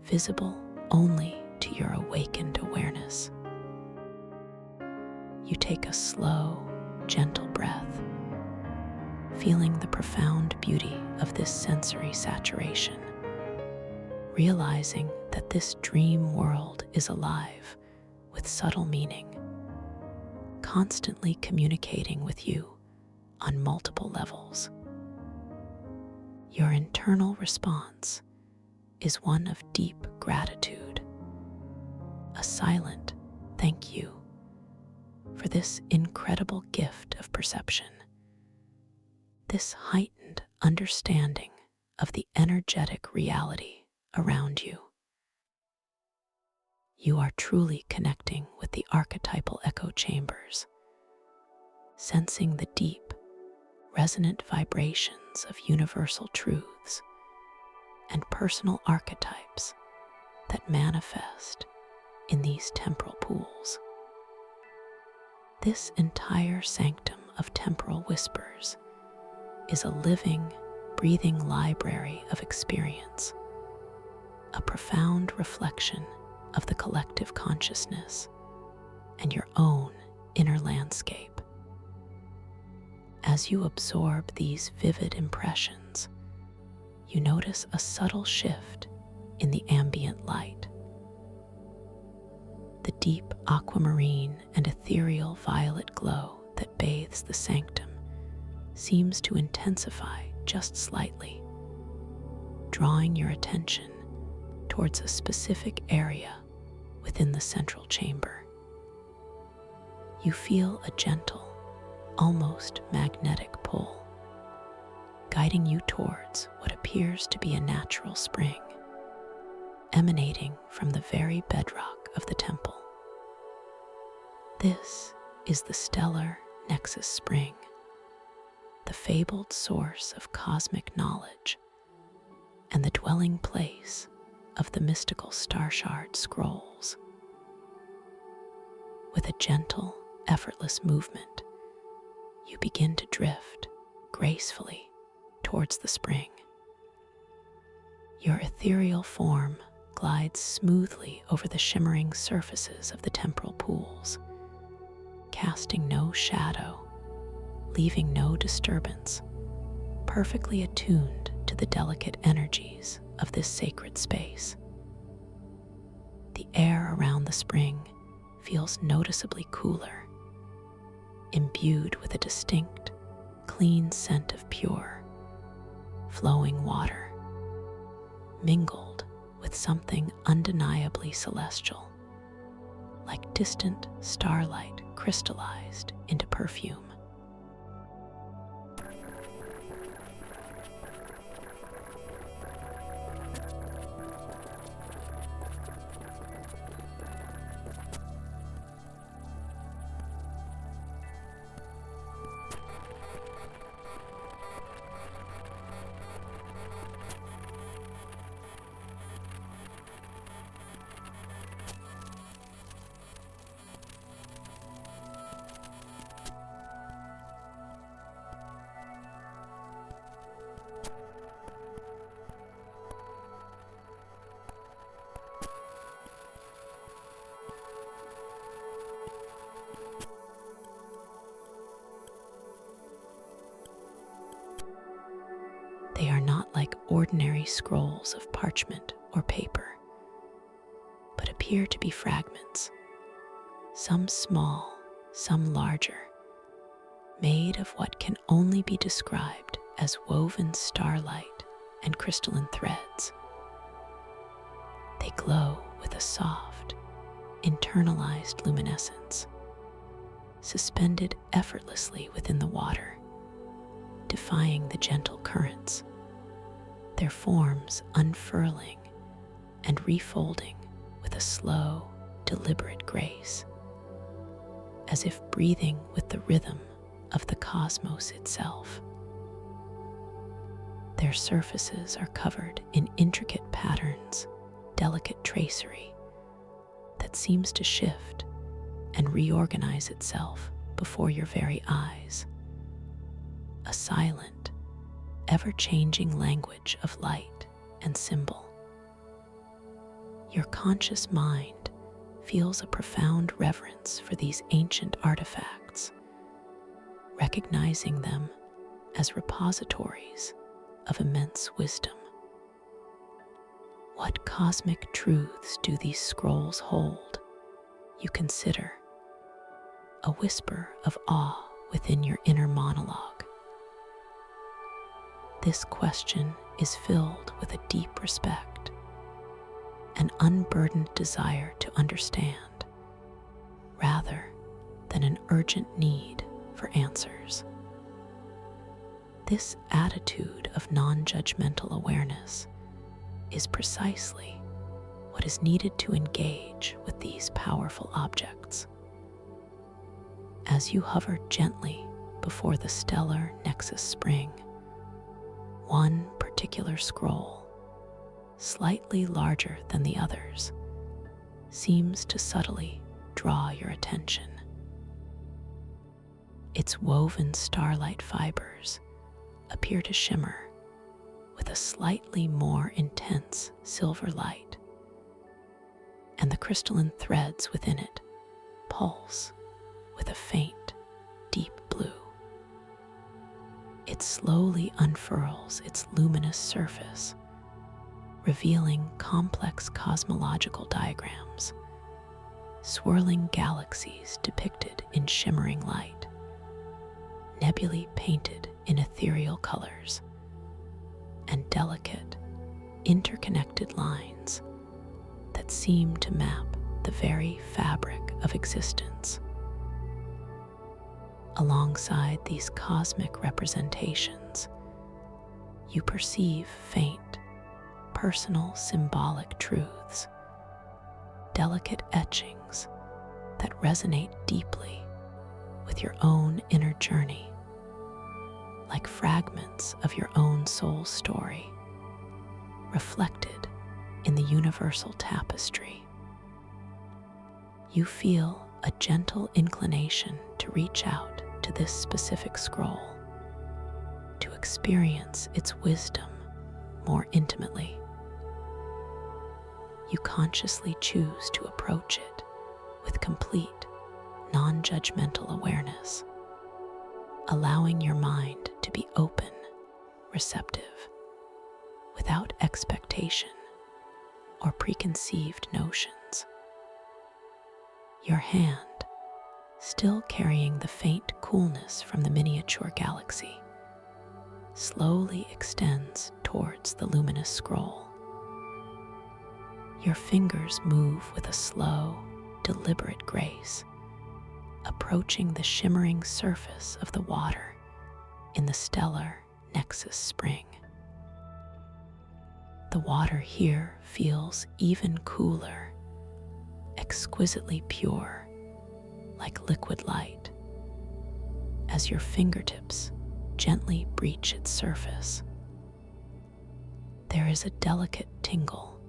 visible only to your awakened awareness. You take a slow, gentle breath, feeling the profound beauty of this sensory saturation, realizing that this dream world is alive with subtle meaning, constantly communicating with you on multiple levels. Your internal response is one of deep gratitude, a silent thank you for this incredible gift of perception, this heightened understanding of the energetic reality around you. You are truly connecting with the archetypal echo chambers, sensing the deep, resonant vibrations of universal truths and personal archetypes that manifest in these temporal pools. This entire sanctum of temporal whispers is a living, breathing library of experience, a profound reflection of the collective consciousness and your own inner landscape. As you absorb these vivid impressions, you notice a subtle shift in the ambient light. The deep aquamarine and ethereal violet glow that bathes the sanctum seems to intensify just slightly, drawing your attention towards a specific area within the central chamber. You feel a gentle, almost magnetic pull, guiding you towards what appears to be a natural spring, emanating from the very bedrock of the temple. This is the stellar Nexus Spring, the fabled source of cosmic knowledge and the dwelling place of the mystical star shard scrolls. With a gentle, effortless movement, you begin to drift gracefully towards the spring. Your ethereal form glides smoothly over the shimmering surfaces of the temporal pools, casting no shadow, leaving no disturbance, perfectly attuned to the delicate energies of this sacred space. The air around the spring feels noticeably cooler, imbued with a distinct, clean scent of pure, flowing water, mingled with something undeniably celestial, like distant starlight crystallized into perfume. They are not like ordinary scrolls of parchment or paper, but appear to be fragments, some small, some larger, made of what can only be described as woven starlight and crystalline threads. They glow with a soft, internalized luminescence, suspended effortlessly within the water, defying the gentle currents, their forms unfurling and refolding with a slow, deliberate grace, as if breathing with the rhythm of the cosmos itself. Their surfaces are covered in intricate patterns delicate tracery that seems to shift and reorganize itself before your very eyes. A silent, ever-changing language of light and symbol. Your conscious mind feels a profound reverence for these ancient artifacts, recognizing them as repositories of immense wisdom. What cosmic truths do these scrolls hold? You consider, a whisper of awe within your inner monologue. This question is filled with a deep respect, an unburdened desire to understand, rather than an urgent need for answers. This attitude of non-judgmental awareness is precisely what is needed to engage with these powerful objects. As you hover gently before the stellar Nexus Spring, one particular scroll, slightly larger than the others, seems to subtly draw your attention. Its woven starlight fibers appear to shimmer with a slightly more intense silver light, and the crystalline threads within it pulse with a faint, deep blue. It slowly unfurls its luminous surface, revealing complex cosmological diagrams, swirling galaxies depicted in shimmering light, nebulae painted in ethereal colors, and delicate, interconnected lines that seem to map the very fabric of existence. Alongside these cosmic representations, you perceive faint, personal symbolic truths, delicate etchings that resonate deeply with your own inner journey, like fragments of your own soul story, reflected in the universal tapestry. You feel a gentle inclination to reach out to this specific scroll, to experience its wisdom more intimately. You consciously choose to approach it with complete, non-judgmental awareness, allowing your mind to be open, receptive, without expectation or preconceived notions. Your hand, still carrying the faint coolness from the miniature galaxy, slowly extends towards the luminous scroll. Your fingers move with a slow, deliberate grace, approaching the shimmering surface of the water in the stellar Nexus Spring. The water here feels even cooler, exquisitely pure, like liquid light, as your fingertips gently breach its surface. There is a delicate tingle,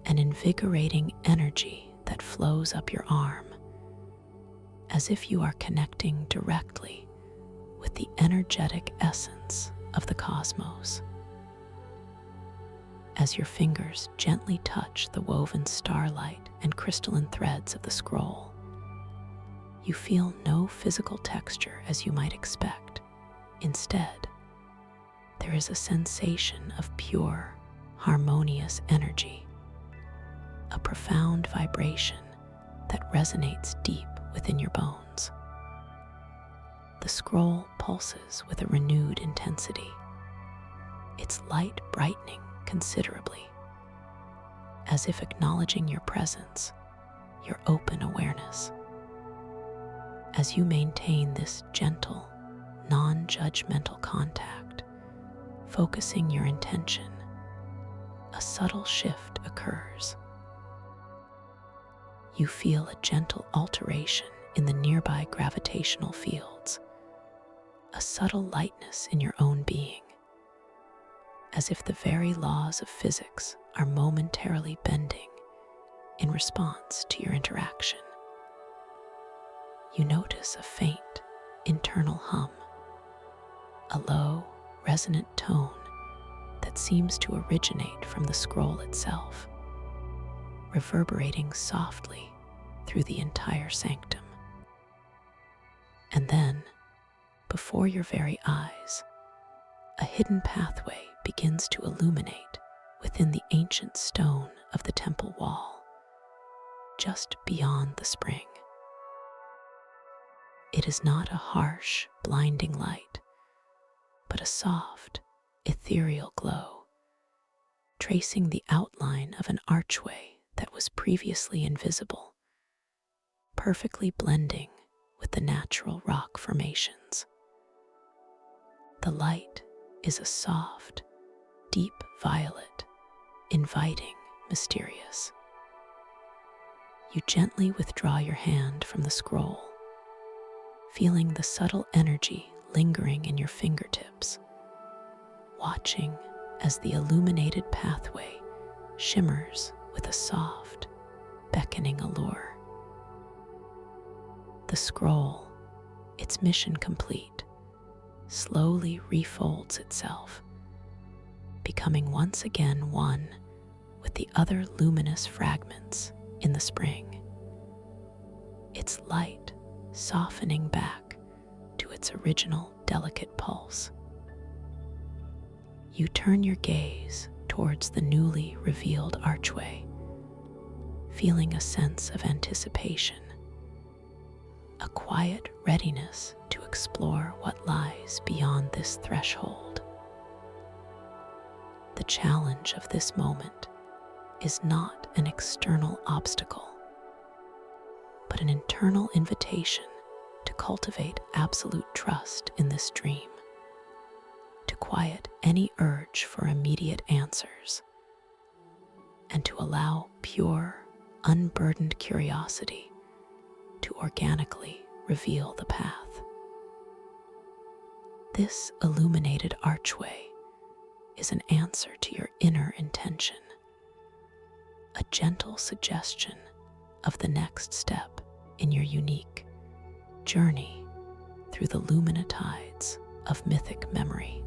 an invigorating energy that flows up your arm, as if you are connecting directly with the energetic essence of the cosmos. As your fingers gently touch the woven starlight and crystalline threads of the scroll, you feel no physical texture as you might expect. Instead, there is a sensation of pure, harmonious energy, a profound vibration that resonates deep within your bones. The scroll pulses with a renewed intensity, its light brightening considerably, as if acknowledging your presence, your open awareness. As you maintain this gentle, non-judgmental contact, focusing your intention, a subtle shift occurs. You feel a gentle alteration in the nearby gravitational fields, a subtle lightness in your own being, as if the very laws of physics are momentarily bending in response to your interaction. You notice a faint internal hum, a low, resonant tone that seems to originate from the scroll itself, reverberating softly through the entire sanctum. And then, before your very eyes, a hidden pathway begins to illuminate within the ancient stone of the temple wall, just beyond the spring. It is not a harsh, blinding light, but a soft, ethereal glow, tracing the outline of an archway that was previously invisible, perfectly blending with the natural rock formations. The light is a soft, deep violet, inviting, mysterious. You gently withdraw your hand from the scroll, feeling the subtle energy lingering in your fingertips, watching as the illuminated pathway shimmers with a soft, beckoning allure. The scroll, its mission complete, slowly refolds itself, becoming once again one with the other luminous fragments in the spring, its light softening back to its original delicate pulse. You turn your gaze towards the newly revealed archway, feeling a sense of anticipation, a quiet readiness to explore what lies beyond this threshold. The challenge of this moment is not an external obstacle, but an internal invitation to cultivate absolute trust in this dream, to quiet any urge for immediate answers, and to allow pure, unburdened curiosity to organically reveal the path. This illuminated archway is an answer to your inner intention, a gentle suggestion of the next step in your unique journey through the luminatides of mythic memory.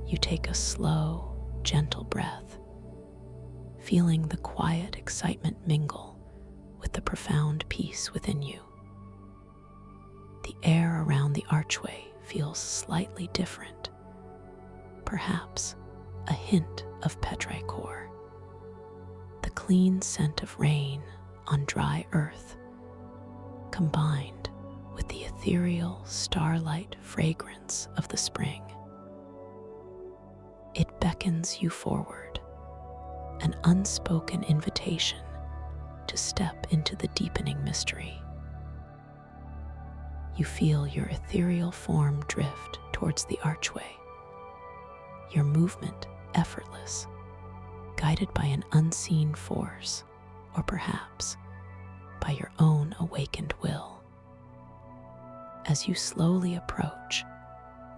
You take a slow, gentle breath, feeling the quiet excitement mingle with the profound peace within you. The air around the archway feels slightly different, perhaps a hint of petrichor, the clean scent of rain on dry earth, combined with the ethereal starlight fragrance of the spring. It beckons you forward, an unspoken invitation to step into the deepening mystery. You feel your ethereal form drift towards the archway, your movement effortless, guided by an unseen force, or perhaps by your own awakened will. As you slowly approach,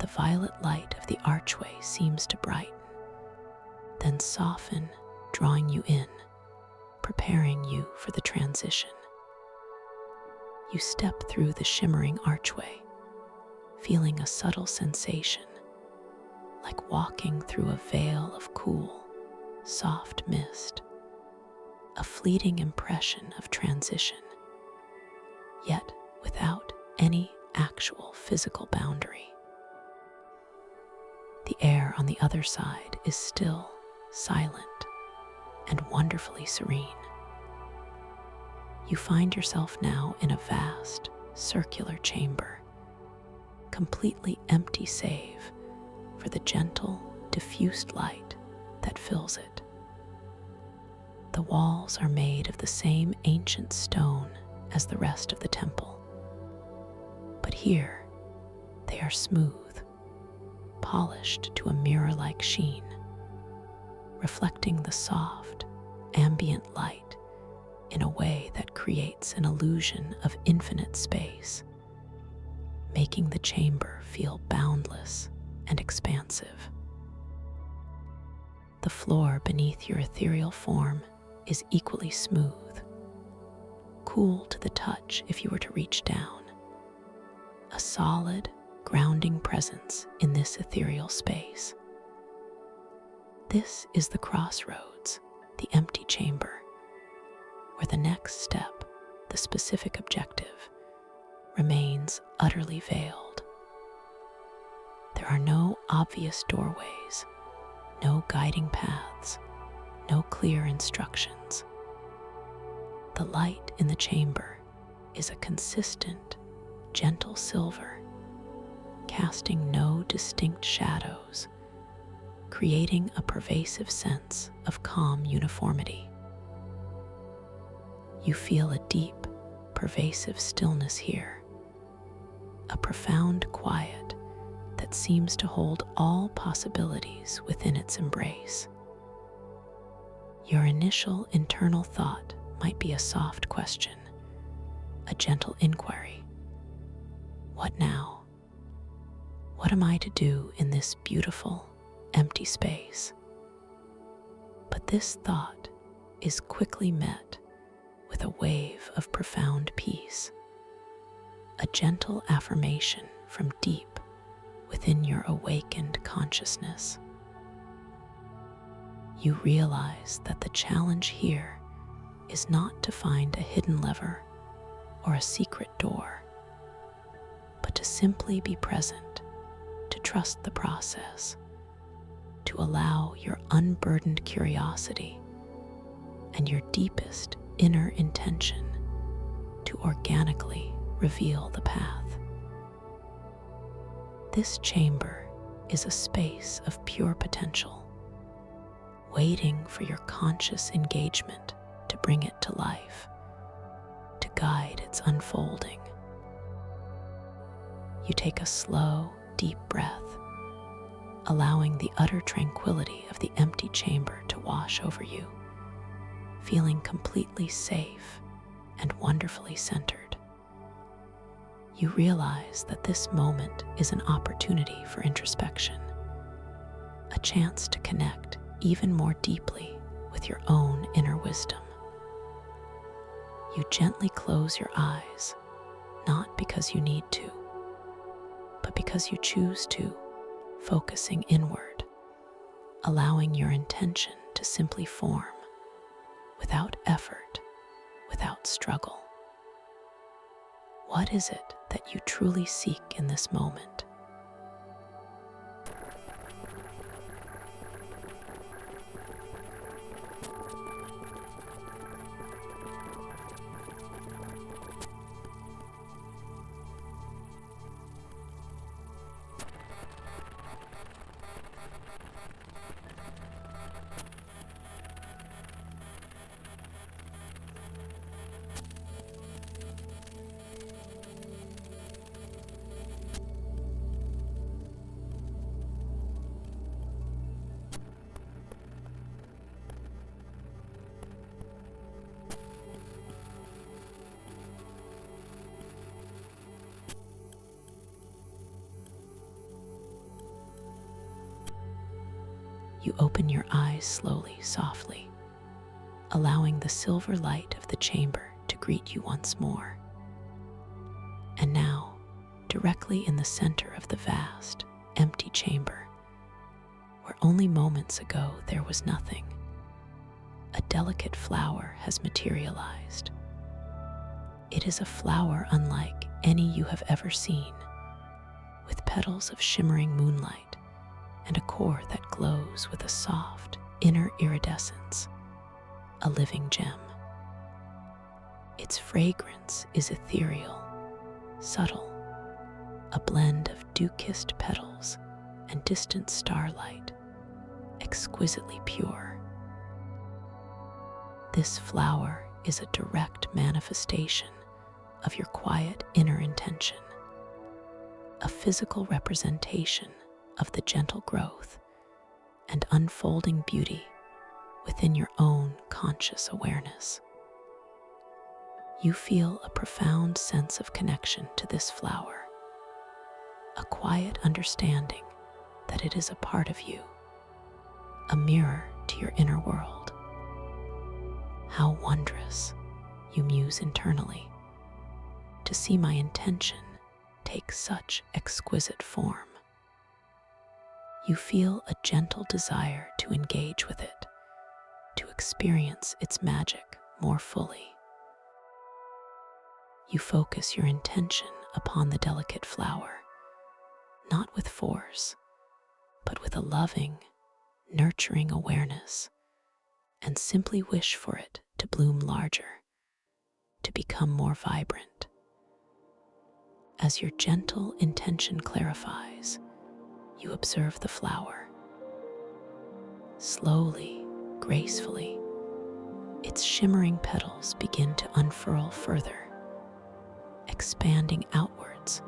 the violet light of the archway seems to brighten, then soften, drawing you in, preparing you for the transition. You step through the shimmering archway, feeling a subtle sensation, like walking through a veil of cool, soft mist, a fleeting impression of transition, yet without any actual physical boundary. The air on the other side is still, silent, and wonderfully serene. You find yourself now in a vast, circular chamber, completely empty save for the gentle, diffused light that fills it. The walls are made of the same ancient stone as the rest of the temple, but here they are smooth, polished to a mirror-like sheen, reflecting the soft, ambient light in a way that creates an illusion of infinite space, making the chamber feel boundless and expansive. The floor beneath your ethereal form is equally smooth, cool to the touch if you were to reach down. A solid, grounding presence in this ethereal space. This is the crossroads, the empty chamber, where the next step, the specific objective, remains utterly veiled. There are no obvious doorways, no guiding paths, no clear instructions. The light in the chamber is a consistent, gentle silver, casting no distinct shadows, creating a pervasive sense of calm uniformity. You feel a deep, pervasive stillness here, a profound quiet that seems to hold all possibilities within its embrace. Your initial internal thought might be a soft question, a gentle inquiry. What now? What am I to do in this beautiful, empty space? But this thought is quickly met with a wave of profound peace, a gentle affirmation from deep within your awakened consciousness. You realize that the challenge here is not to find a hidden lever or a secret door, but to simply be present, to trust the process, to allow your unburdened curiosity and your deepest inner intention to organically reveal the path. This chamber is a space of pure potential, waiting for your conscious engagement to bring it to life, to guide its unfolding. You take a slow, deep breath, allowing the utter tranquility of the empty chamber to wash over you, feeling completely safe and wonderfully centered. You realize that this moment is an opportunity for introspection, a chance to connect even more deeply with your own inner wisdom. You gently close your eyes, not because you need to, but because you choose to, focusing inward, allowing your intention to simply form, without effort, without struggle. What is it that you truly seek in this moment? You open your eyes slowly, softly, allowing the silver light of the chamber to greet you once more. And now, directly in the center of the vast, empty chamber, where only moments ago there was nothing, a delicate flower has materialized. It is a flower unlike any you have ever seen, with petals of shimmering moonlight and a core that glows with a soft, inner iridescence, a living gem. Its fragrance is ethereal, subtle, a blend of dew-kissed petals and distant starlight, exquisitely pure. This flower is a direct manifestation of your quiet inner intention, a physical representation of the gentle growth and unfolding beauty within your own conscious awareness. You feel a profound sense of connection to this flower, a quiet understanding that it is a part of you, a mirror to your inner world. How wondrous, you muse internally, to see my intention take such exquisite form. You feel a gentle desire to engage with it, to experience its magic more fully. You focus your intention upon the delicate flower, not with force, but with a loving, nurturing awareness, and simply wish for it to bloom larger, to become more vibrant. As your gentle intention clarifies, you observe the flower. Slowly, gracefully, its shimmering petals begin to unfurl further, expanding outwards,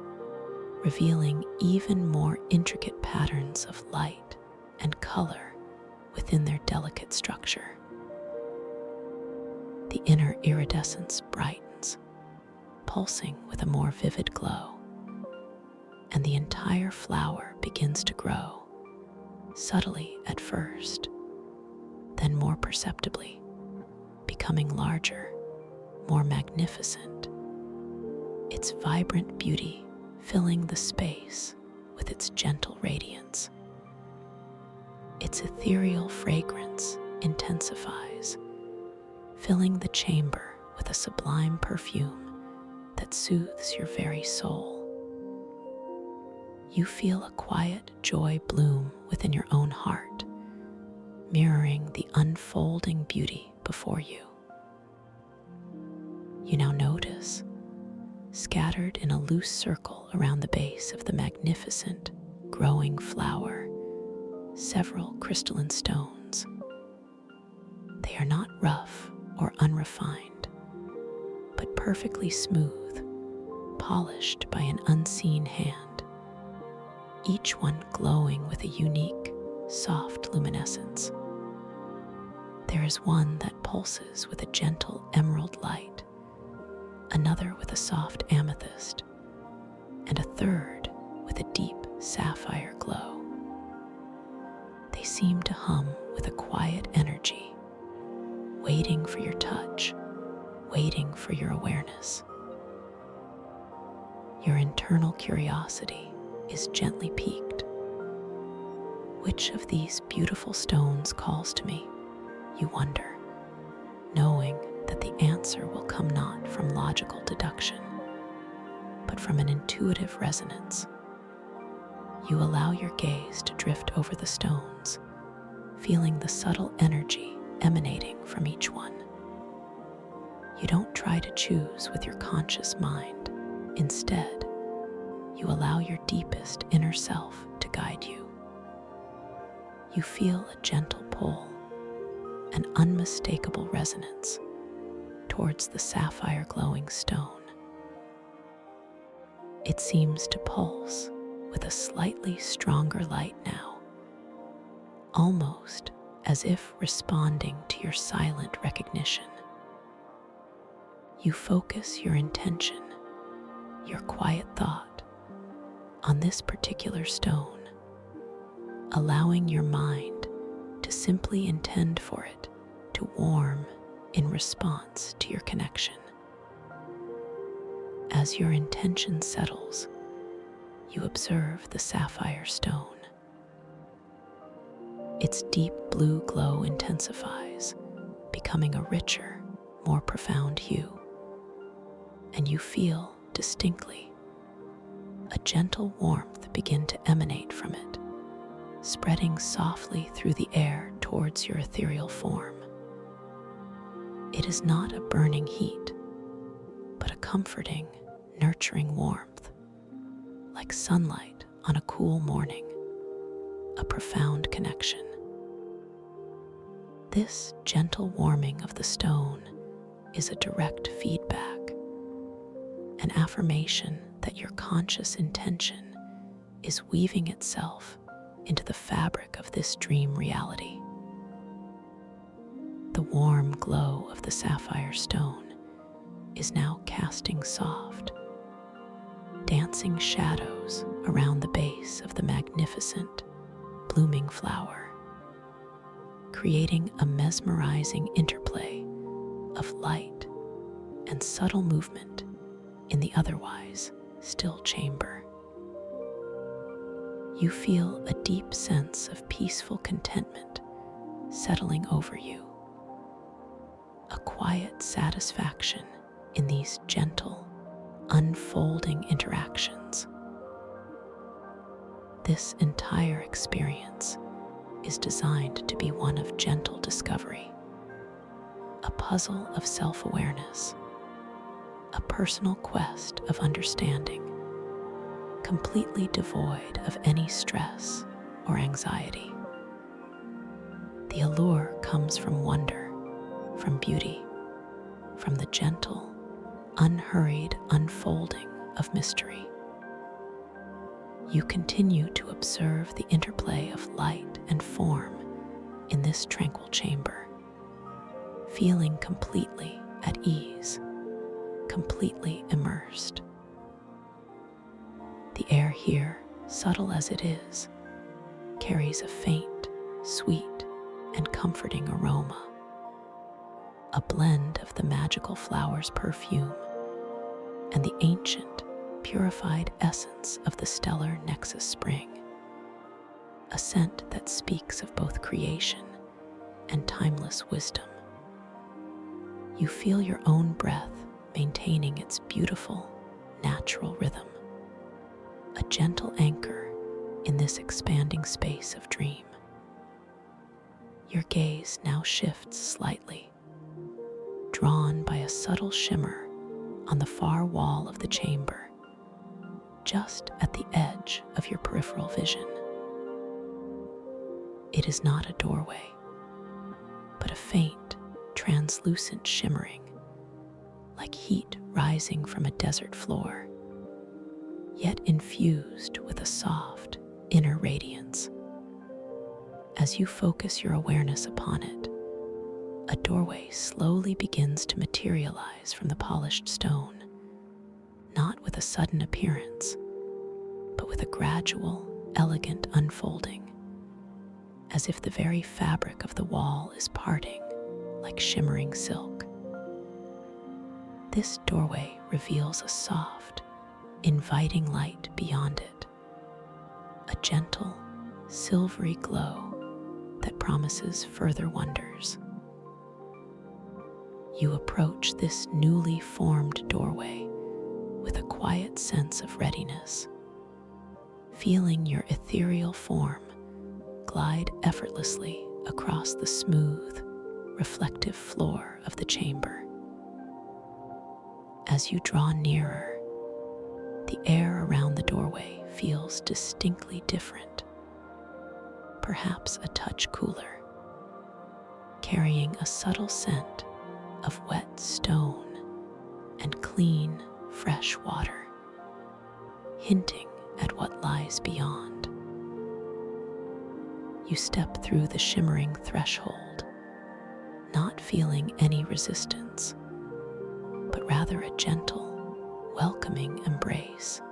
revealing even more intricate patterns of light and color within their delicate structure. The inner iridescence brightens, pulsing with a more vivid glow, and the entire flower begins to grow, subtly at first, then more perceptibly, becoming larger, more magnificent, its vibrant beauty filling the space with its gentle radiance. Its ethereal fragrance intensifies, filling the chamber with a sublime perfume that soothes your very soul. You feel a quiet joy bloom within your own heart, mirroring the unfolding beauty before you. You now notice, scattered in a loose circle around the base of the magnificent, growing flower, several crystalline stones. They are not rough or unrefined, but perfectly smooth, polished by an unseen hand, each one glowing with a unique, soft luminescence. There is one that pulses with a gentle emerald light, another with a soft amethyst, and a third with a deep sapphire glow. They seem to hum with a quiet energy, waiting for your touch, waiting for your awareness. Your internal curiosity is gently piqued. Which of these beautiful stones calls to me? You wonder, knowing that the answer will come not from logical deduction, but from an intuitive resonance. You allow your gaze to drift over the stones, feeling the subtle energy emanating from each one. You don't try to choose with your conscious mind. Instead, you allow your deepest inner self to guide you. You feel a gentle pull, an unmistakable resonance towards the sapphire glowing stone. It seems to pulse with a slightly stronger light now, almost as if responding to your silent recognition. You focus your intention, your quiet thought, on this particular stone, allowing your mind to simply intend for it to warm in response to your connection. As your intention settles, you observe the sapphire stone. Its deep blue glow intensifies, becoming a richer, more profound hue, and you feel distinctly a gentle warmth begin to emanate from it, spreading softly through the air towards your ethereal form. It is not a burning heat, but a comforting, nurturing warmth, like sunlight on a cool morning, a profound connection. This gentle warming of the stone is a direct feedback, an affirmation that your conscious intention is weaving itself into the fabric of this dream reality. The warm glow of the sapphire stone is now casting soft, dancing shadows around the base of the magnificent, blooming flower. creating a mesmerizing interplay of light and subtle movement in the otherwise still chamber. You feel a deep sense of peaceful contentment settling over you, a quiet satisfaction in these gentle, unfolding interactions. This entire experience is designed to be one of gentle discovery, a puzzle of self-awareness, a personal quest of understanding, completely devoid of any stress or anxiety. The allure comes from wonder, from beauty, from the gentle, unhurried unfolding of mystery. You continue to observe the interplay of light and form in this tranquil chamber, feeling completely at ease, completely immersed. The air here, subtle as it is, carries a faint, sweet, and comforting aroma, a blend of the magical flower's perfume and the ancient, purified essence of the stellar Nexus spring, a scent that speaks of both creation and timeless wisdom. You feel your own breath maintaining its beautiful, natural rhythm, a gentle anchor in this expanding space of dream. Your gaze now shifts slightly, drawn by a subtle shimmer on the far wall of the chamber, just at the edge of your peripheral vision. It is not a doorway, but a faint, translucent shimmering, like heat rising from a desert floor, yet infused with a soft, inner radiance. As you focus your awareness upon it, a doorway slowly begins to materialize from the polished stone, not with a sudden appearance, but with a gradual, elegant unfolding, as if the very fabric of the wall is parting like shimmering silk. This doorway reveals a soft, inviting light beyond it, a gentle, silvery glow that promises further wonders. You approach this newly formed doorway with a quiet sense of readiness, feeling your ethereal form glide effortlessly across the smooth, reflective floor of the chamber. As you draw nearer, the air around the doorway feels distinctly different, perhaps a touch cooler, carrying a subtle scent of wet stone and clean, fresh water, hinting at what lies beyond. You step through the shimmering threshold, not feeling any resistance, but rather a gentle, welcoming embrace,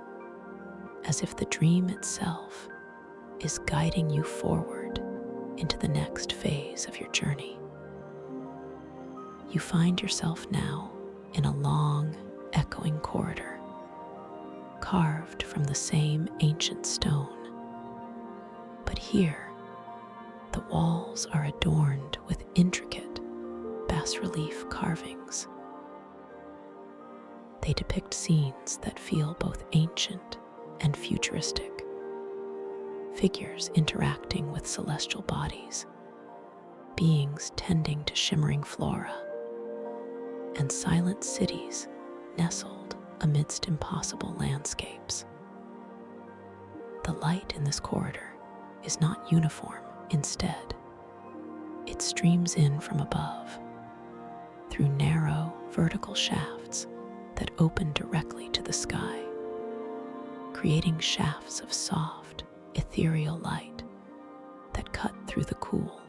as if the dream itself is guiding you forward into the next phase of your journey. You find yourself now in a long, echoing corridor, carved from the same ancient stone. But here, the walls are adorned with intricate bas-relief carvings. They depict scenes that feel both ancient and futuristic, figures interacting with celestial bodies, beings tending to shimmering flora, and silent cities nestled amidst impossible landscapes. The light in this corridor is not uniform. Instead, it streams in from above, through narrow, vertical shafts that open directly to the sky, creating shafts of soft, ethereal light that cut through the cool,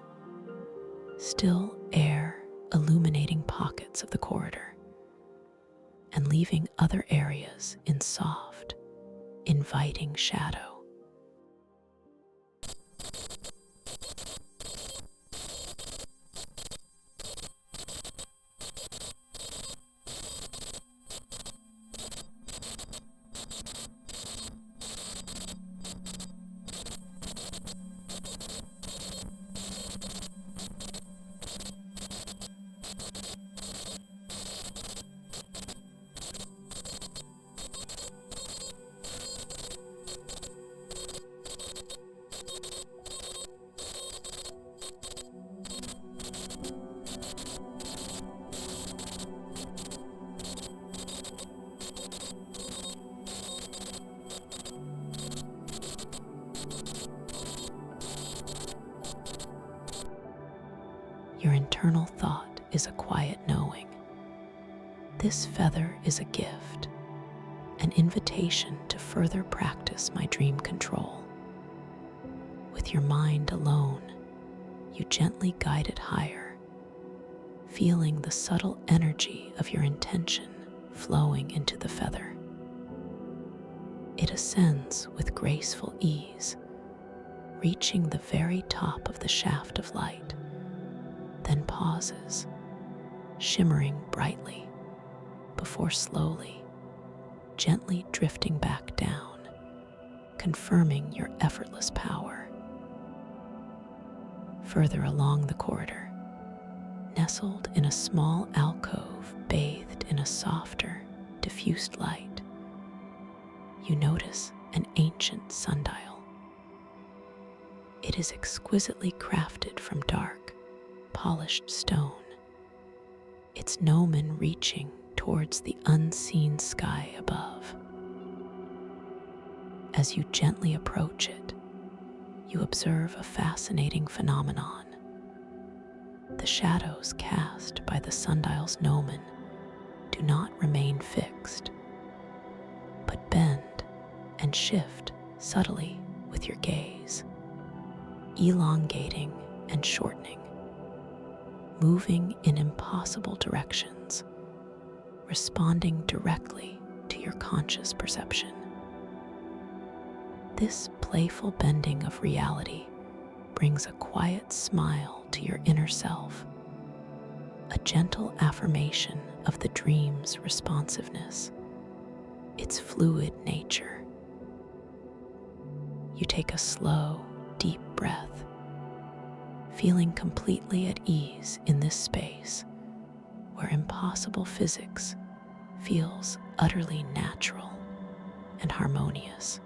still air, illuminating pockets of the corridor and leaving other areas in soft, inviting shadow. internal thought is a quiet knowing. This feather is a gift, an invitation to further practice my dream control. With your mind alone, you gently guide it higher, feeling the subtle energy of your intention flowing into the feather. It ascends with graceful ease, reaching the very top of the shaft of light, then pauses, shimmering brightly, before slowly, gently drifting back down, confirming your effortless power. Further along the corridor, nestled in a small alcove bathed in a softer, diffused light, you notice an ancient sundial. It is exquisitely crafted from dark, polished stone, its gnomon reaching towards the unseen sky above. As you gently approach it, you observe a fascinating phenomenon. The shadows cast by the sundial's gnomon do not remain fixed, but bend and shift subtly with your gaze, elongating and shortening, moving in impossible directions, responding directly to your conscious perception. This playful bending of reality brings a quiet smile to your inner self, a gentle affirmation of the dream's responsiveness, its fluid nature. You take a slow, deep breath, feeling completely at ease in this space where impossible physics feels utterly natural and harmonious.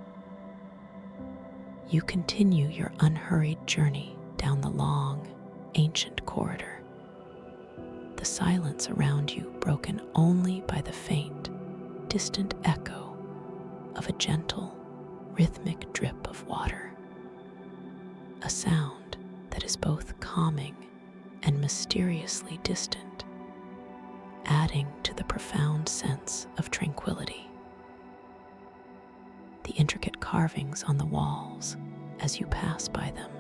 You continue your unhurried journey down the long, ancient corridor, the silence around you broken only by the faint, distant echo of a gentle, rhythmic drip of water, a sound that is both calming and mysteriously distant, adding to the profound sense of tranquility. The intricate carvings on the walls, as you pass by them,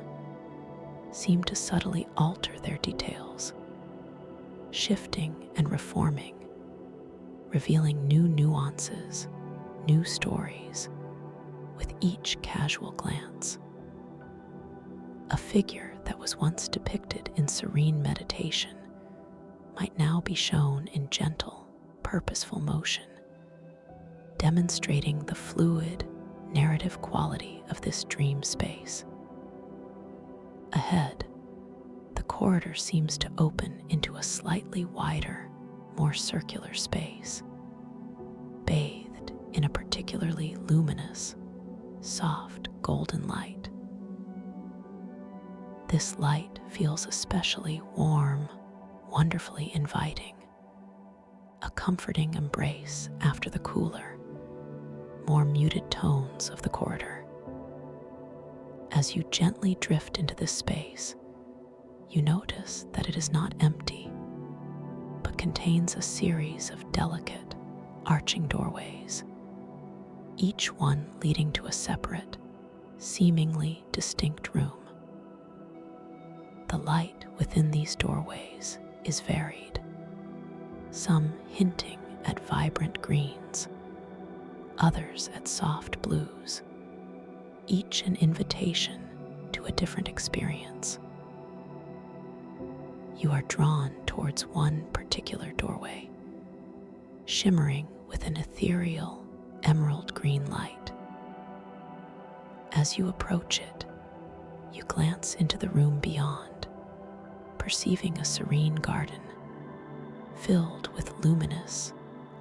seem to subtly alter their details, shifting and reforming, revealing new nuances, new stories, with each casual glance. A figure that was once depicted in serene meditation might now be shown in gentle, purposeful motion, demonstrating the fluid, narrative quality of this dream space. Ahead, the corridor seems to open into a slightly wider, more circular space, bathed in a particularly luminous, soft golden light. This light feels especially warm, wonderfully inviting, a comforting embrace after the cooler, more muted tones of the corridor. As you gently drift into this space, you notice that it is not empty, but contains a series of delicate, arching doorways, each one leading to a separate, seemingly distinct room. The light within these doorways is varied, some hinting at vibrant greens, others at soft blues, each an invitation to a different experience. You are drawn towards one particular doorway, shimmering with an ethereal, emerald green light. As you approach it, you glance into the room beyond, perceiving a serene garden filled with luminous,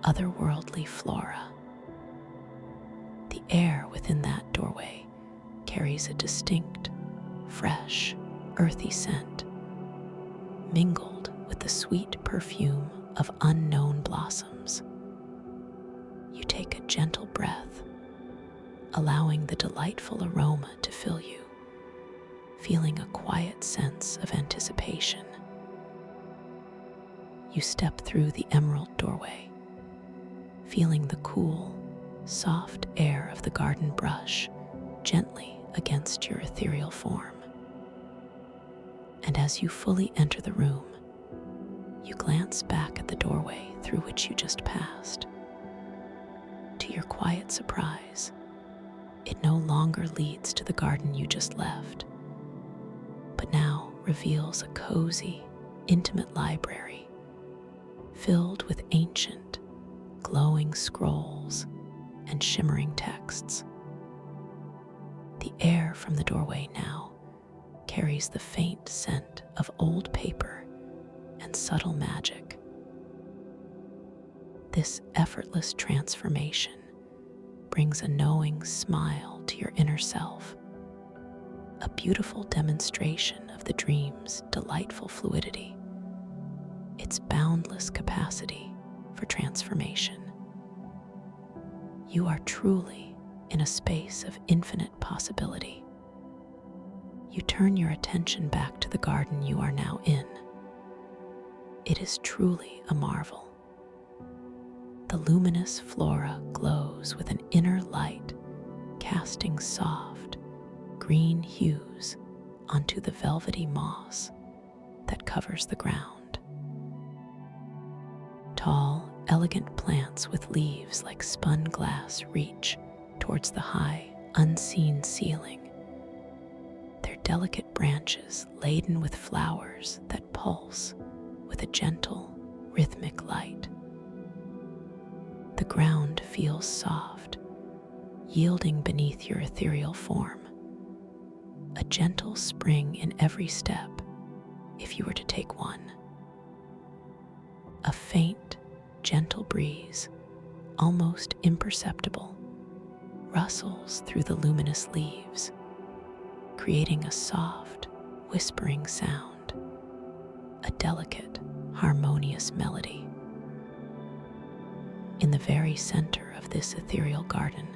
otherworldly flora. The air within that doorway carries a distinct, fresh, earthy scent, mingled with the sweet perfume of unknown blossoms. You take a gentle breath, allowing the delightful aroma to fill you, feeling a quiet sense of anticipation. You step through the emerald doorway, feeling the cool, soft air of the garden brush gently against your ethereal form. And as you fully enter the room, you glance back at the doorway through which you just passed. To your quiet surprise, it no longer leads to the garden you just left, but now reveals a cozy, intimate library filled with ancient, glowing scrolls and shimmering texts. The air from the doorway now carries the faint scent of old paper and subtle magic. This effortless transformation brings a knowing smile to your inner self, a beautiful demonstration of the dream's delightful fluidity, its boundless capacity for transformation. You are truly in a space of infinite possibility. You turn your attention back to the garden you are now in. It is truly a marvel. The luminous flora glows with an inner light, casting soft, green hues onto the velvety moss that covers the ground. Tall, elegant plants with leaves like spun glass reach towards the high, unseen ceiling, their delicate branches laden with flowers that pulse with a gentle, rhythmic light. The ground feels soft, yielding beneath your ethereal form, a gentle spring in every step if you were to take one. A faint, gentle breeze, almost imperceptible, rustles through the luminous leaves, creating a soft, whispering sound, a delicate, harmonious melody. In the very center of this ethereal garden,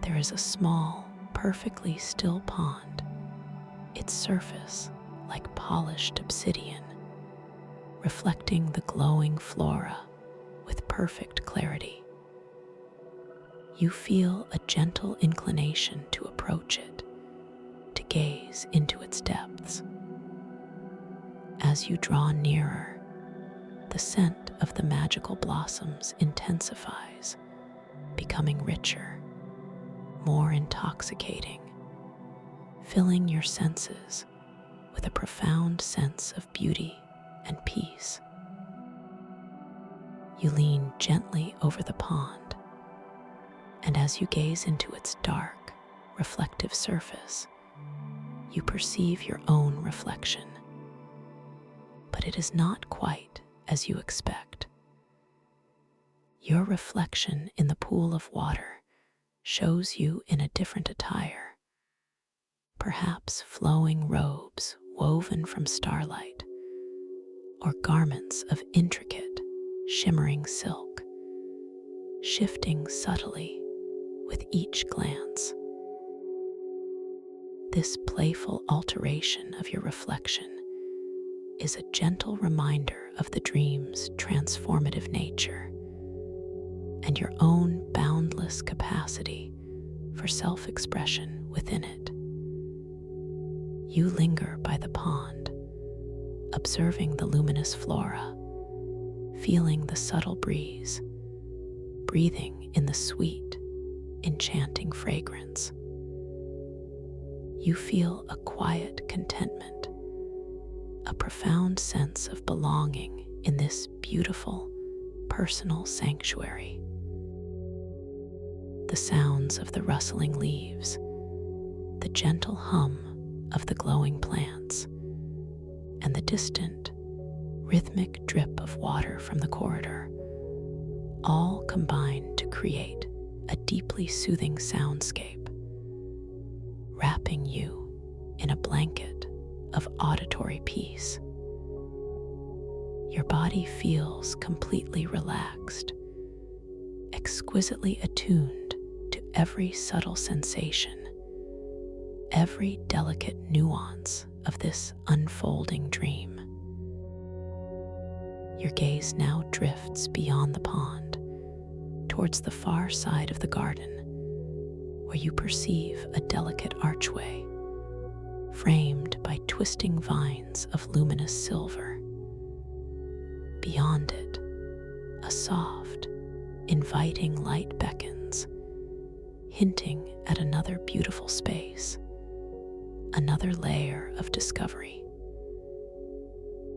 there is a small, perfectly still pond, its surface like polished obsidian, reflecting the glowing flora with perfect clarity. You feel a gentle inclination to approach it, to gaze into its depths. As you draw nearer, the scent of the magical blossoms intensifies, becoming richer, more intoxicating, filling your senses with a profound sense of beauty and peace. You lean gently over the pond, and as you gaze into its dark, reflective surface, you perceive your own reflection. But it is not quite as you expect. Your reflection in the pool of water shows you in a different attire, perhaps flowing robes woven from starlight, or garments of intricate, shimmering silk, shifting subtly with each glance. This playful alteration of your reflection is a gentle reminder of the dream's transformative nature and your own boundless capacity for self-expression within it. You linger by the pond, observing the luminous flora, feeling the subtle breeze, breathing in the sweet, enchanting fragrance. You feel a quiet contentment, a profound sense of belonging in this beautiful, personal sanctuary. The sounds of the rustling leaves, the gentle hum of the glowing plants, and the distant, rhythmic drip of water from the corridor all combine to create a deeply soothing soundscape, wrapping you in a blanket of auditory peace. Your body feels completely relaxed, exquisitely attuned to every subtle sensation, every delicate nuance of this unfolding dream. Your gaze now drifts beyond the pond, towards the far side of the garden, where you perceive a delicate archway, framed by twisting vines of luminous silver. Beyond it, a soft, inviting light beckons, hinting at another beautiful space, another layer of discovery.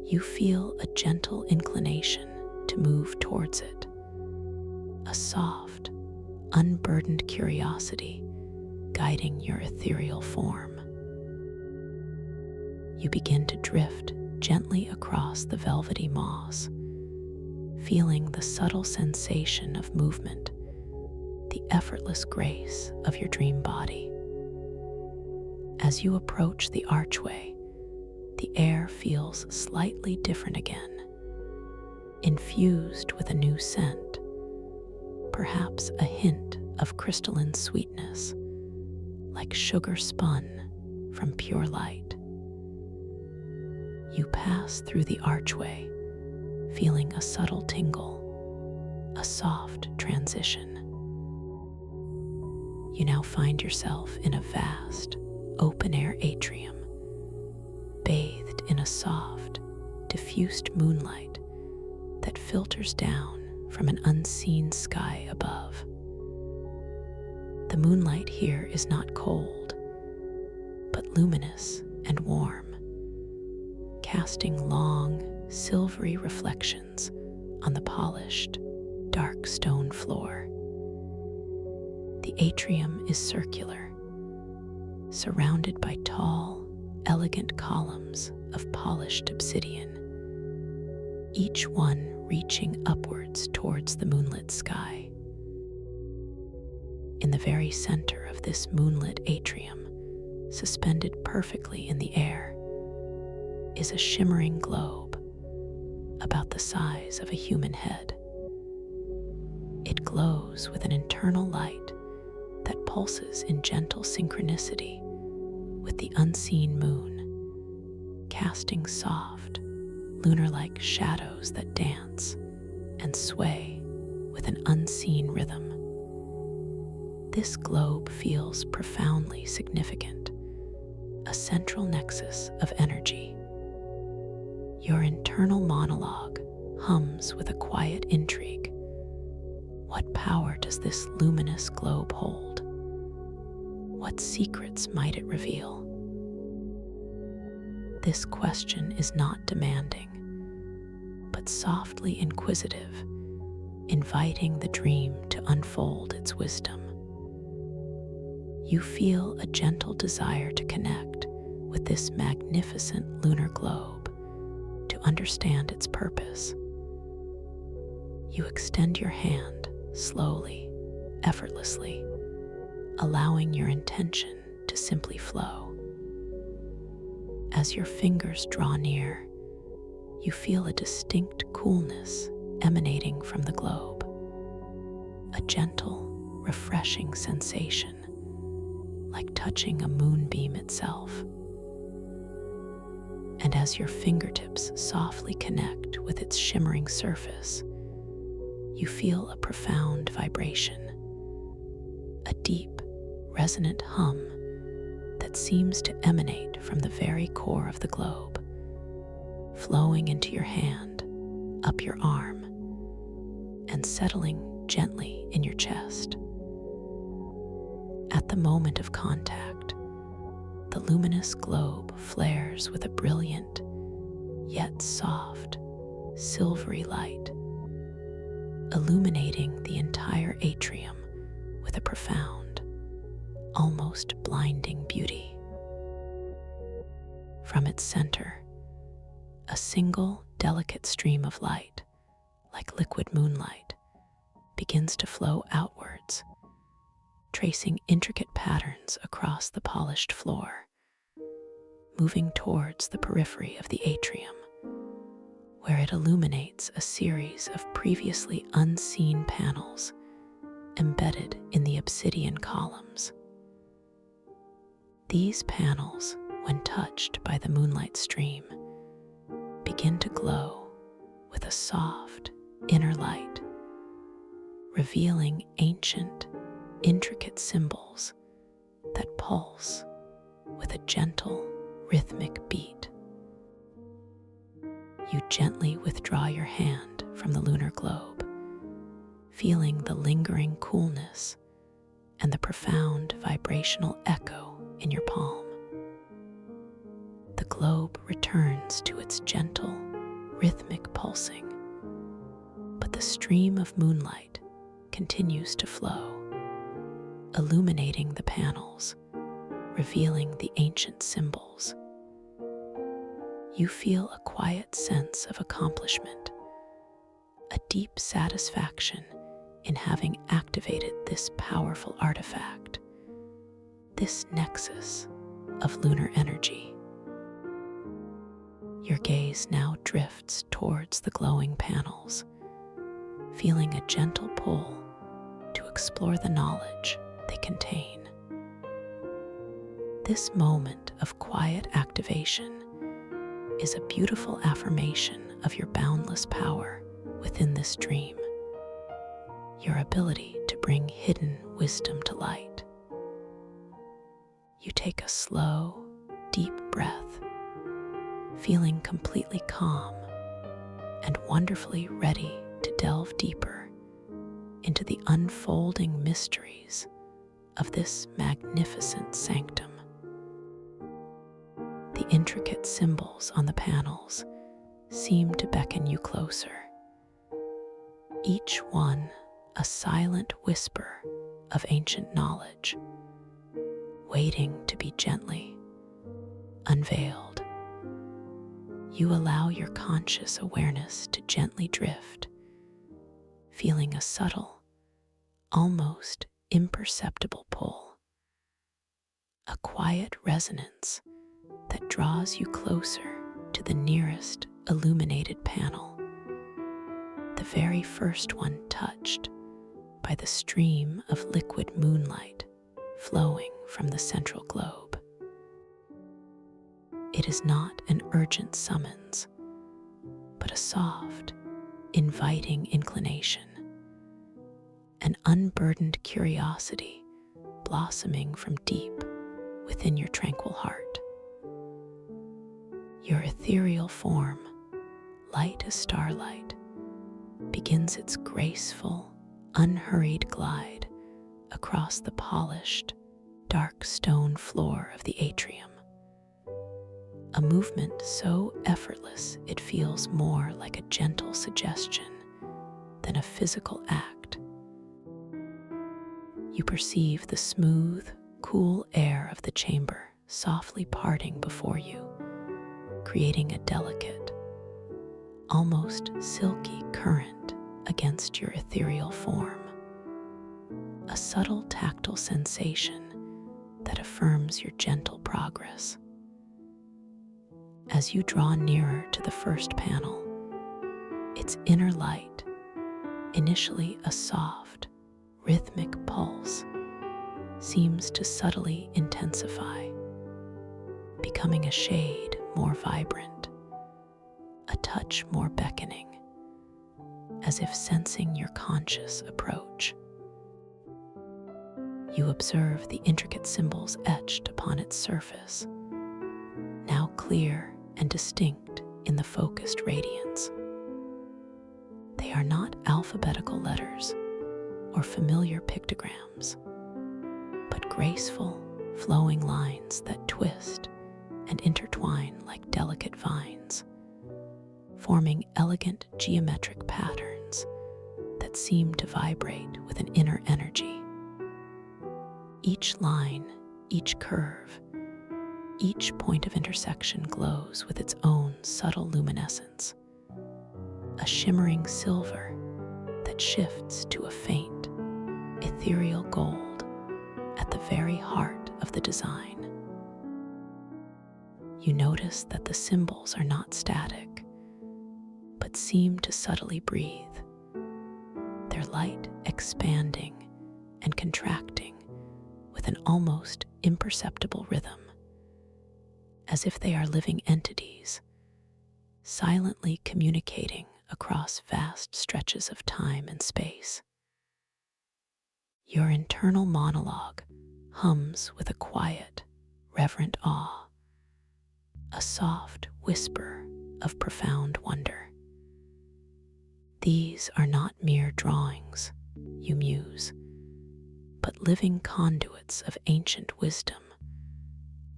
You feel a gentle inclination to move towards it, a soft, unburdened curiosity guiding your ethereal form. You begin to drift gently across the velvety moss, feeling the subtle sensation of movement, the effortless grace of your dream body. As you approach the archway, the air feels slightly different again, infused with a new scent, perhaps a hint of crystalline sweetness, like sugar spun from pure light. You pass through the archway, feeling a subtle tingle, a soft transition. You now find yourself in a vast, open-air atrium, bathed in a soft, diffused moonlight that filters down from an unseen sky above. The moonlight here is not cold, but luminous and warm, casting long, silvery reflections on the polished, dark stone floor. The atrium is circular, surrounded by tall, elegant columns of polished obsidian, each one reaching upwards towards the moonlit sky. In the very center of this moonlit atrium, suspended perfectly in the air, is a shimmering globe about the size of a human head. It glows with an internal light that pulses in gentle synchronicity with the unseen moon, casting soft, lunar-like shadows that dance and sway with an unseen rhythm. This globe feels profoundly significant, a central nexus of energy. Your internal monologue hums with a quiet intrigue. What power does this luminous globe hold? What secrets might it reveal? This question is not demanding, but softly inquisitive, inviting the dream to unfold its wisdom. You feel a gentle desire to connect with this magnificent lunar globe, to understand its purpose. You extend your hand slowly, effortlessly, allowing your intention to simply flow. As your fingers draw near, you feel a distinct coolness emanating from the globe, a gentle, refreshing sensation, like touching a moonbeam itself. And as your fingertips softly connect with its shimmering surface, you feel a profound vibration, a deep, resonant hum that seems to emanate from the very core of the globe, flowing into your hand, up your arm, and settling gently in your chest. At the moment of contact, the luminous globe flares with a brilliant, yet soft, silvery light, illuminating the entire atrium with a profound, almost blinding beauty. From its center, a single delicate stream of light, like liquid moonlight, begins to flow outwards, tracing intricate patterns across the polished floor, moving towards the periphery of the atrium, where it illuminates a series of previously unseen panels embedded in the obsidian columns. These panels, when touched by the moonlight stream, begin to glow, with a soft inner light, revealing ancient, intricate symbols that pulse with a gentle, rhythmic beat. You gently withdraw your hand from the lunar globe, feeling the lingering coolness and the profound vibrational echo in your palm. The globe returns to its gentle, rhythmic pulsing, but the stream of moonlight continues to flow, illuminating the panels, revealing the ancient symbols. You feel a quiet sense of accomplishment, a deep satisfaction in having activated this powerful artifact, this nexus of lunar energy. Your gaze now drifts towards the glowing panels, feeling a gentle pull to explore the knowledge they contain. This moment of quiet activation is a beautiful affirmation of your boundless power within this dream, your ability to bring hidden wisdom to light. You take a slow, deep breath, feeling completely calm and wonderfully ready to delve deeper into the unfolding mysteries of this magnificent sanctum. The intricate symbols on the panels seem to beckon you closer, each one a silent whisper of ancient knowledge, waiting to be gently unveiled. You allow your conscious awareness to gently drift, feeling a subtle, almost imperceptible pull, a quiet resonance that draws you closer to the nearest illuminated panel, the very first one touched by the stream of liquid moonlight flowing from the central globe. It is not an urgent summons, but a soft, inviting inclination, an unburdened curiosity blossoming from deep within your tranquil heart. Your ethereal form, light as starlight, begins its graceful, unhurried glide across the polished, dark stone floor of the atrium. A movement so effortless it feels more like a gentle suggestion than a physical act. You perceive the smooth, cool air of the chamber softly parting before you, creating a delicate, almost silky current against your ethereal form, a subtle tactile sensation that affirms your gentle progress. As you draw nearer to the first panel, its inner light, initially a soft, rhythmic pulse, seems to subtly intensify, becoming a shade more vibrant, a touch more beckoning, as if sensing your conscious approach. You observe the intricate symbols etched upon its surface, now clear and distinct in the focused radiance. They are not alphabetical letters or familiar pictograms, but graceful, flowing lines that twist and intertwine like delicate vines, forming elegant geometric patterns that seem to vibrate with an inner energy. Each line, each curve, each point of intersection glows with its own subtle luminescence, a shimmering silver that shifts to a faint, ethereal gold at the very heart of the design. You notice that the symbols are not static, but seem to subtly breathe, their light expanding and contracting with an almost imperceptible rhythm, as if they are living entities, silently communicating across vast stretches of time and space. Your internal monologue hums with a quiet, reverent awe, a soft whisper of profound wonder. These are not mere drawings, you muse, but living conduits of ancient wisdom,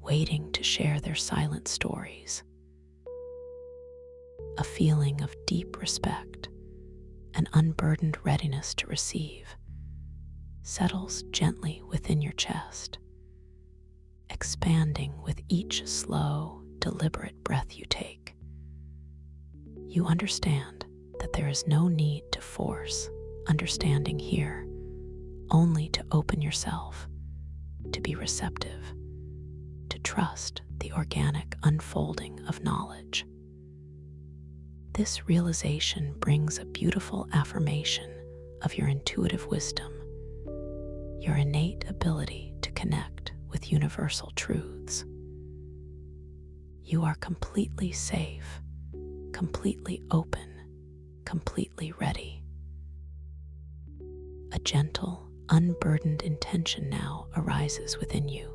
waiting to share their silent stories. A feeling of deep respect, an unburdened readiness to receive, settles gently within your chest, expanding with each slow, deliberate breath you take. You understand that there is no need to force understanding here, only to open yourself, to be receptive, to trust the organic unfolding of knowledge. This realization brings a beautiful affirmation of your intuitive wisdom, your innate ability to connect with universal truths. You are completely safe, completely open, completely ready. A gentle, unburdened intention now arises within you,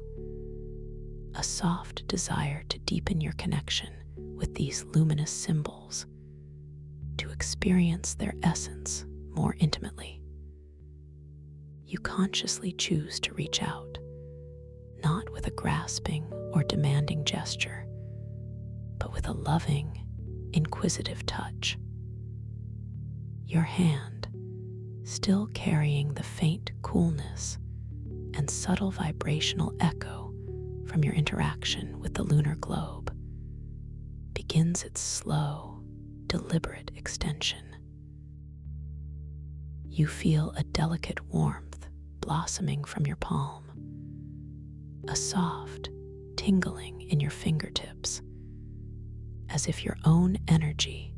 a soft desire to deepen your connection with these luminous symbols, to experience their essence more intimately. You consciously choose to reach out, not with a grasping or demanding gesture, but with a loving, inquisitive touch. Your hand, still carrying the faint coolness and subtle vibrational echo from your interaction with the lunar globe, begins its slow, deliberate extension. You feel a delicate warmth blossoming from your palm, a soft tingling in your fingertips, as if your own energy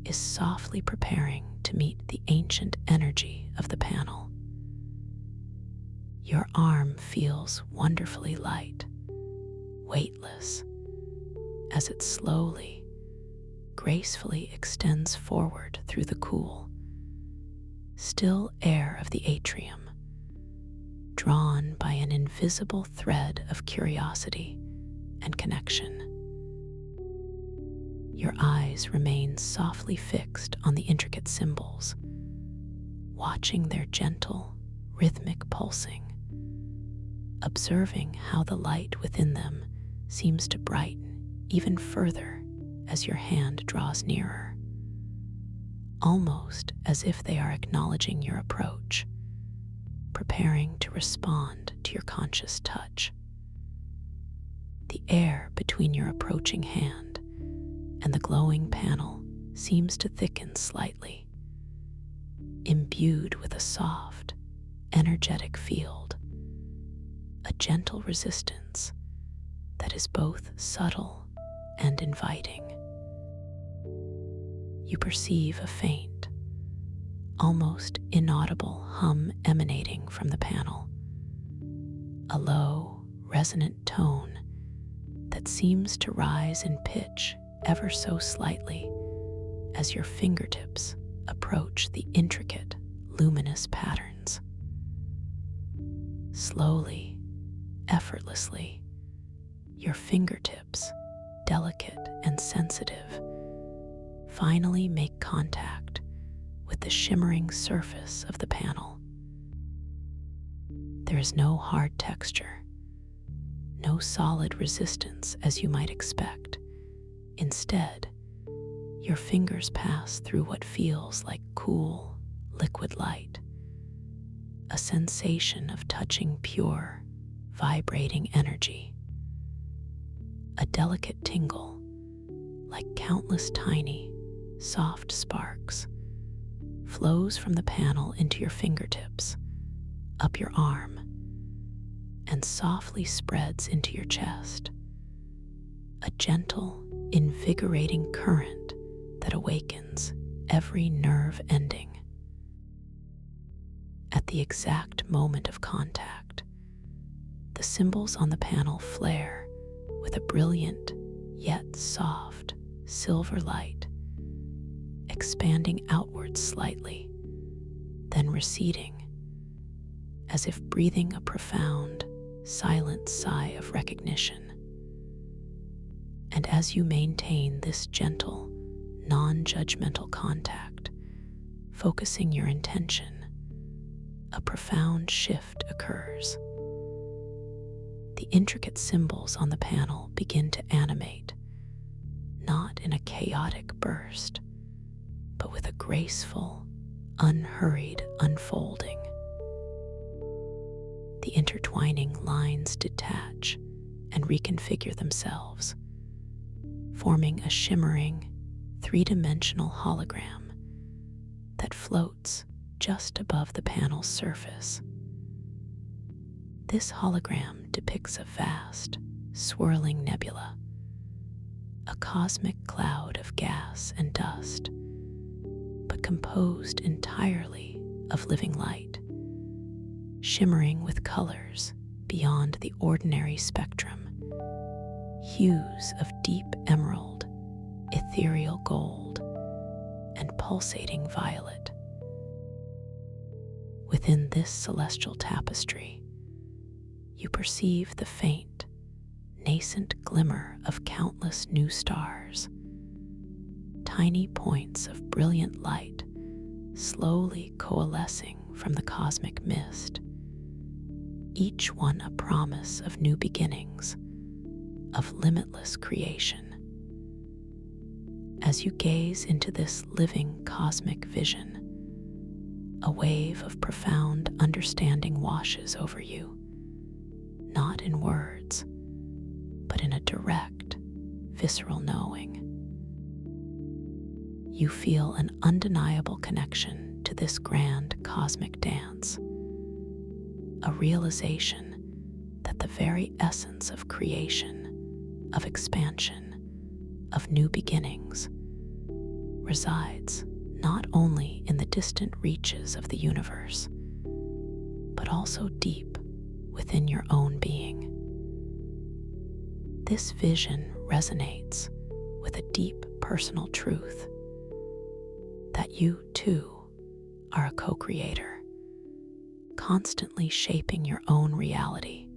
is softly preparing to meet the ancient energy of the panel. Your arm feels wonderfully light, weightless, as it slowly, gracefully extends forward through the cool, still air of the atrium, drawn by an invisible thread of curiosity and connection. Your eyes remain softly fixed on the intricate symbols, watching their gentle, rhythmic pulsing, observing how the light within them seems to brighten even further as your hand draws nearer, almost as if they are acknowledging your approach, preparing to respond to your conscious touch. The air between your approaching hand and the glowing panel seems to thicken slightly, imbued with a soft, energetic field, a gentle resistance that is both subtle and inviting. You perceive a faint, almost inaudible hum emanating from the panel, a low, resonant tone that seems to rise in pitch ever so slightly as your fingertips approach the intricate, luminous patterns. Slowly, effortlessly, your fingertips, delicate and sensitive, finally make contact with the shimmering surface of the panel. There is no hard texture, no solid resistance as you might expect. Instead, your fingers pass through what feels like cool, liquid light, a sensation of touching pure, vibrating energy. A delicate tingle, like countless tiny, soft sparks, flows from the panel into your fingertips, up your arm, and softly spreads into your chest. A gentle, invigorating current that awakens every nerve ending. At the exact moment of contact, the symbols on the panel flare with a brilliant yet soft silver light, expanding outwards slightly, then receding, as if breathing a profound, silent sigh of recognition. And as you maintain this gentle, non-judgmental contact, focusing your intention, a profound shift occurs. The intricate symbols on the panel begin to animate, not in a chaotic burst, but with a graceful, unhurried unfolding. The intertwining lines detach and reconfigure themselves, forming a shimmering, three-dimensional hologram that floats just above the panel's surface. This hologram depicts a vast, swirling nebula, a cosmic cloud of gas and dust, but composed entirely of living light, shimmering with colors beyond the ordinary spectrum, hues of deep emerald, ethereal gold, and pulsating violet. Within this celestial tapestry, you perceive the faint, nascent glimmer of countless new stars, tiny points of brilliant light slowly coalescing from the cosmic mist, each one a promise of new beginnings, of limitless creation. As you gaze into this living cosmic vision, a wave of profound understanding washes over you, not in words, but in a direct, visceral knowing. You feel an undeniable connection to this grand cosmic dance, a realization that the very essence of creation, of expansion, of new beginnings, resides not only in the distant reaches of the universe, but also deep within your own being. This vision resonates with a deep personal truth that you, too, are a co-creator, constantly shaping your own reality,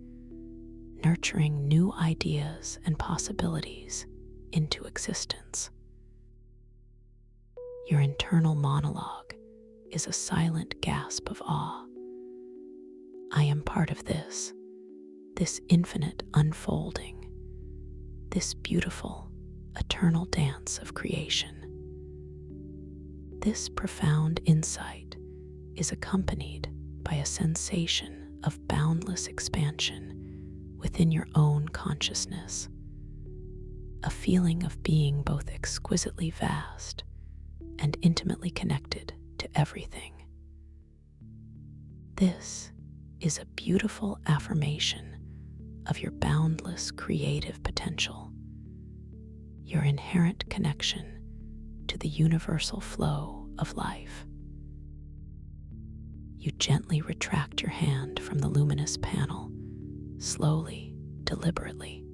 nurturing new ideas and possibilities into existence. Your internal monologue is a silent gasp of awe. I am part of this infinite unfolding, this beautiful, eternal dance of creation. This profound insight is accompanied by a sensation of boundless expansion within your own consciousness, a feeling of being both exquisitely vast and intimately connected to everything. This is a beautiful affirmation of your boundless creative potential, your inherent connection to the universal flow of life. You gently retract your hand from the luminous panel, slowly, deliberately,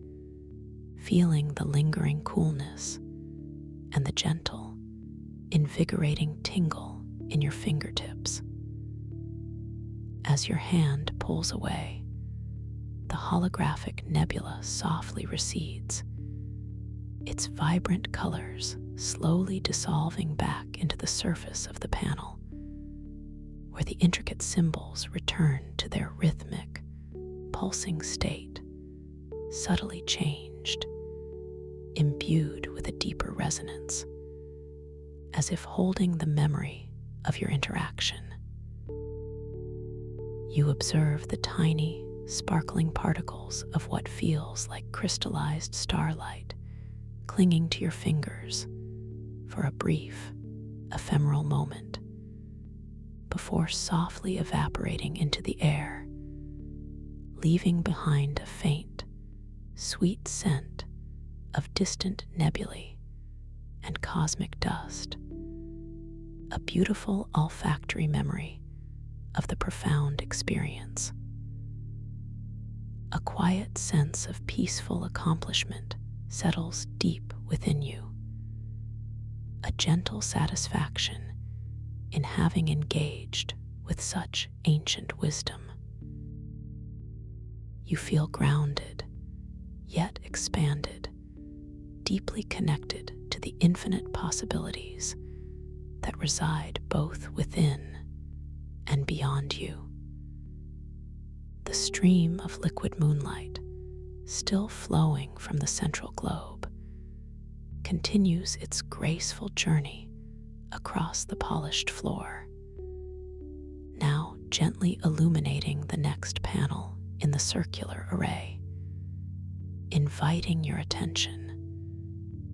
feeling the lingering coolness and the gentle, invigorating tingle in your fingertips. As your hand pulls away, the holographic nebula softly recedes, its vibrant colors slowly dissolving back into the surface of the panel, where the intricate symbols return to their rhythmic, pulsing state, subtly changed, imbued with a deeper resonance, as if holding the memory of your interaction. You observe the tiny, sparkling particles of what feels like crystallized starlight clinging to your fingers for a brief, ephemeral moment, before softly evaporating into the air, leaving behind a faint, sweet scent of distant nebulae and cosmic dust, a beautiful olfactory memory of the profound experience. A quiet sense of peaceful accomplishment settles deep within you, a gentle satisfaction in having engaged with such ancient wisdom. You feel grounded, yet expanded, deeply connected to the infinite possibilities that reside both within and beyond you. The stream of liquid moonlight, still flowing from the central globe, continues its graceful journey across the polished floor, now gently illuminating the next panel in the circular array, inviting your attention,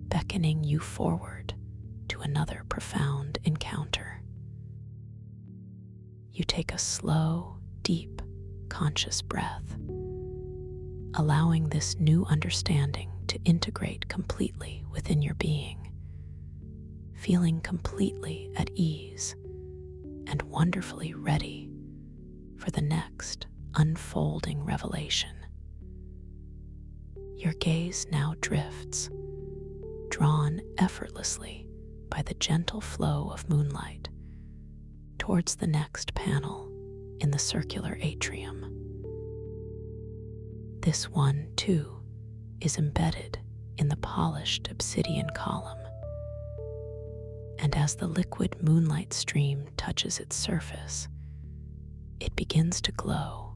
beckoning you forward to another profound encounter. You take a slow, deep, conscious breath, allowing this new understanding to integrate completely within your being, feeling completely at ease and wonderfully ready for the next unfolding revelation. Your gaze now drifts, drawn effortlessly by the gentle flow of moonlight, towards the next panel in the circular atrium. This one, too, is embedded in the polished obsidian column, and as the liquid moonlight stream touches its surface, it begins to glow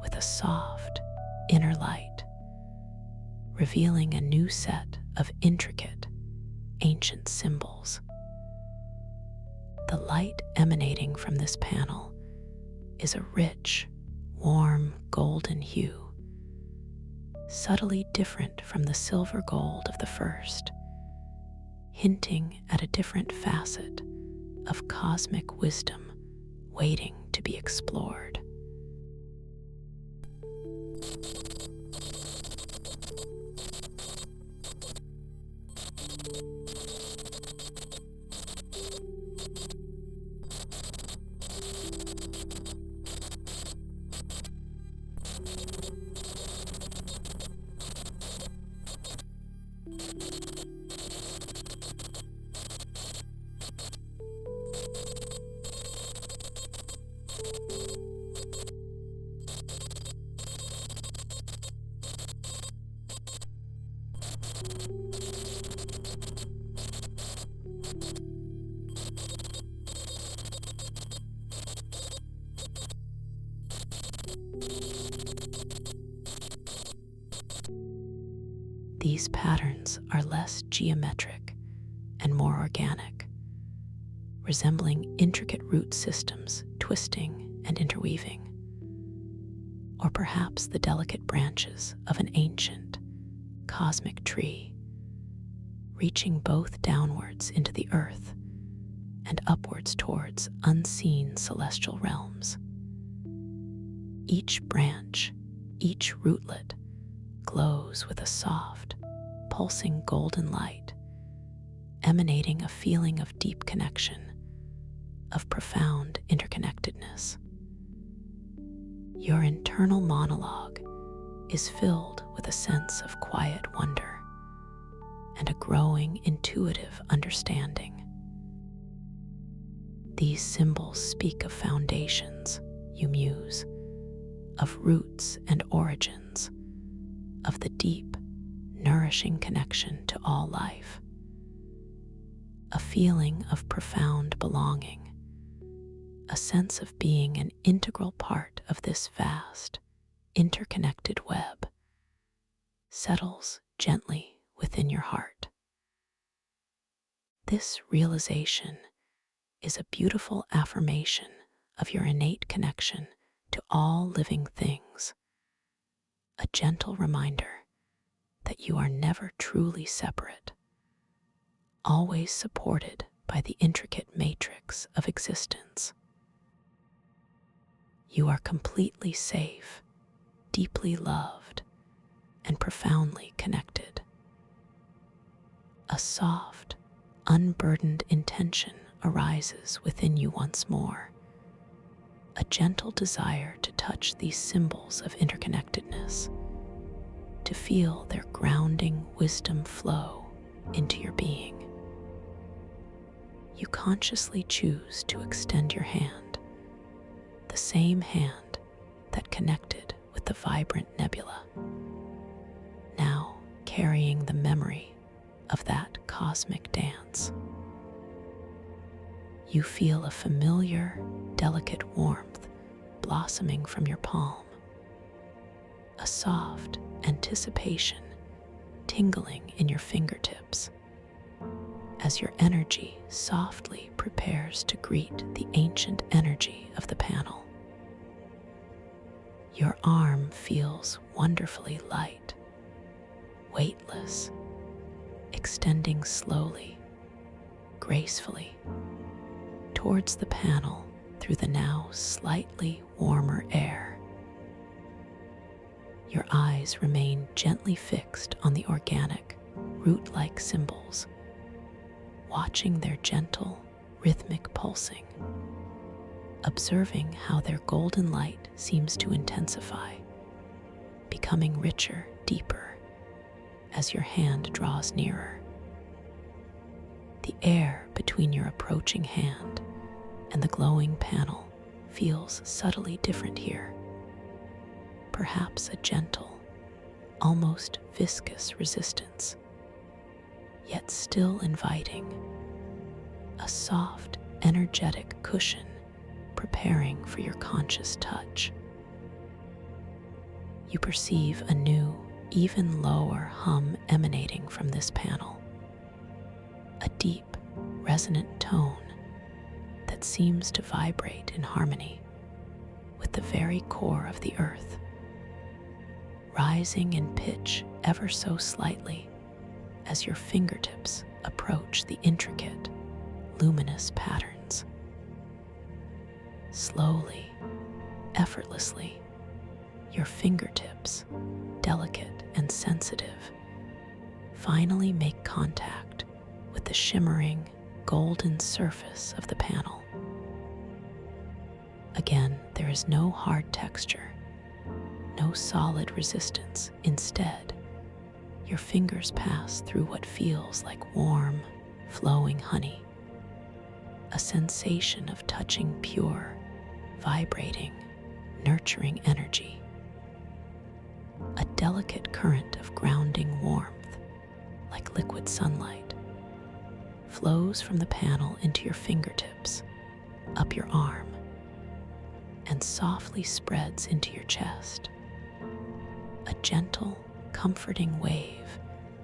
with a soft inner light, revealing a new set of intricate, ancient symbols. The light emanating from this panel is a rich, warm golden hue, subtly different from the silver gold of the first, hinting at a different facet of cosmic wisdom waiting to be explored. These patterns are less geometric and more organic, resembling intricate root systems twisting and interweaving, or perhaps the delicate branches of an ancient, cosmic tree, reaching both downwards into the earth and upwards towards unseen celestial realms. Each branch, each rootlet, glows with a soft, pulsing golden light, emanating a feeling of deep connection, of profound interconnectedness. Your internal monologue is filled with a sense of quiet wonder and a growing intuitive understanding. These symbols speak of foundations, you muse, of roots and origins, of the deep, nourishing connection to all life. A feeling of profound belonging, a sense of being an integral part of this vast, interconnected web, settles gently within your heart. This realization is a beautiful affirmation of your innate connection to all living things, a gentle reminder that you are never truly separate, always supported by the intricate matrix of existence. You are completely safe, deeply loved, and profoundly connected. A soft, unburdened intention arises within you once more, a gentle desire to touch these symbols of interconnectedness, to feel their grounding wisdom flow into your being. you consciously choose to extend your hand, the same hand that connected with the vibrant nebula, now carrying the memory of that cosmic dance. You feel a familiar, delicate warmth blossoming from your palm, a soft anticipation tingling in your fingertips as your energy softly prepares to greet the ancient energy of the panel. Your arm feels wonderfully light, weightless, extending slowly, gracefully, towards the panel through the now slightly warmer air. Your eyes remain gently fixed on the organic, root-like symbols, watching their gentle, rhythmic pulsing, observing how their golden light seems to intensify, becoming richer, deeper, as your hand draws nearer. The air between your approaching hand and the glowing panel feels subtly different here. Perhaps a gentle, almost viscous resistance, yet still inviting, a soft, energetic cushion preparing for your conscious touch. You perceive a new, even lower hum emanating from this panel, a deep, resonant tone that seems to vibrate in harmony with the very core of the earth, rising in pitch ever so slightly as your fingertips approach the intricate, luminous patterns. Slowly, effortlessly, your fingertips, delicate and sensitive, finally make contact with the shimmering, golden surface of the panel. Again, there is no hard texture, no solid resistance. Instead, your fingers pass through what feels like warm, flowing honey, a sensation of touching pure, vibrating, nurturing energy. A delicate current of grounding warmth, like liquid sunlight, flows from the panel into your fingertips, up your arm, and softly spreads into your chest. A gentle, comforting wave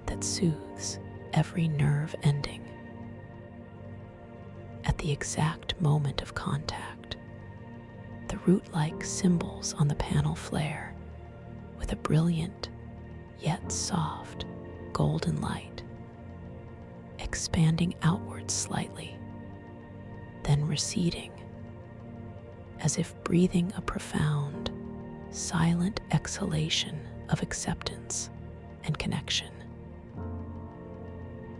that soothes every nerve ending. At the exact moment of contact, the root-like symbols on the panel flare with a brilliant, yet soft, golden light, expanding outwards slightly, then receding, as if breathing a profound, silent exhalation of acceptance and connection.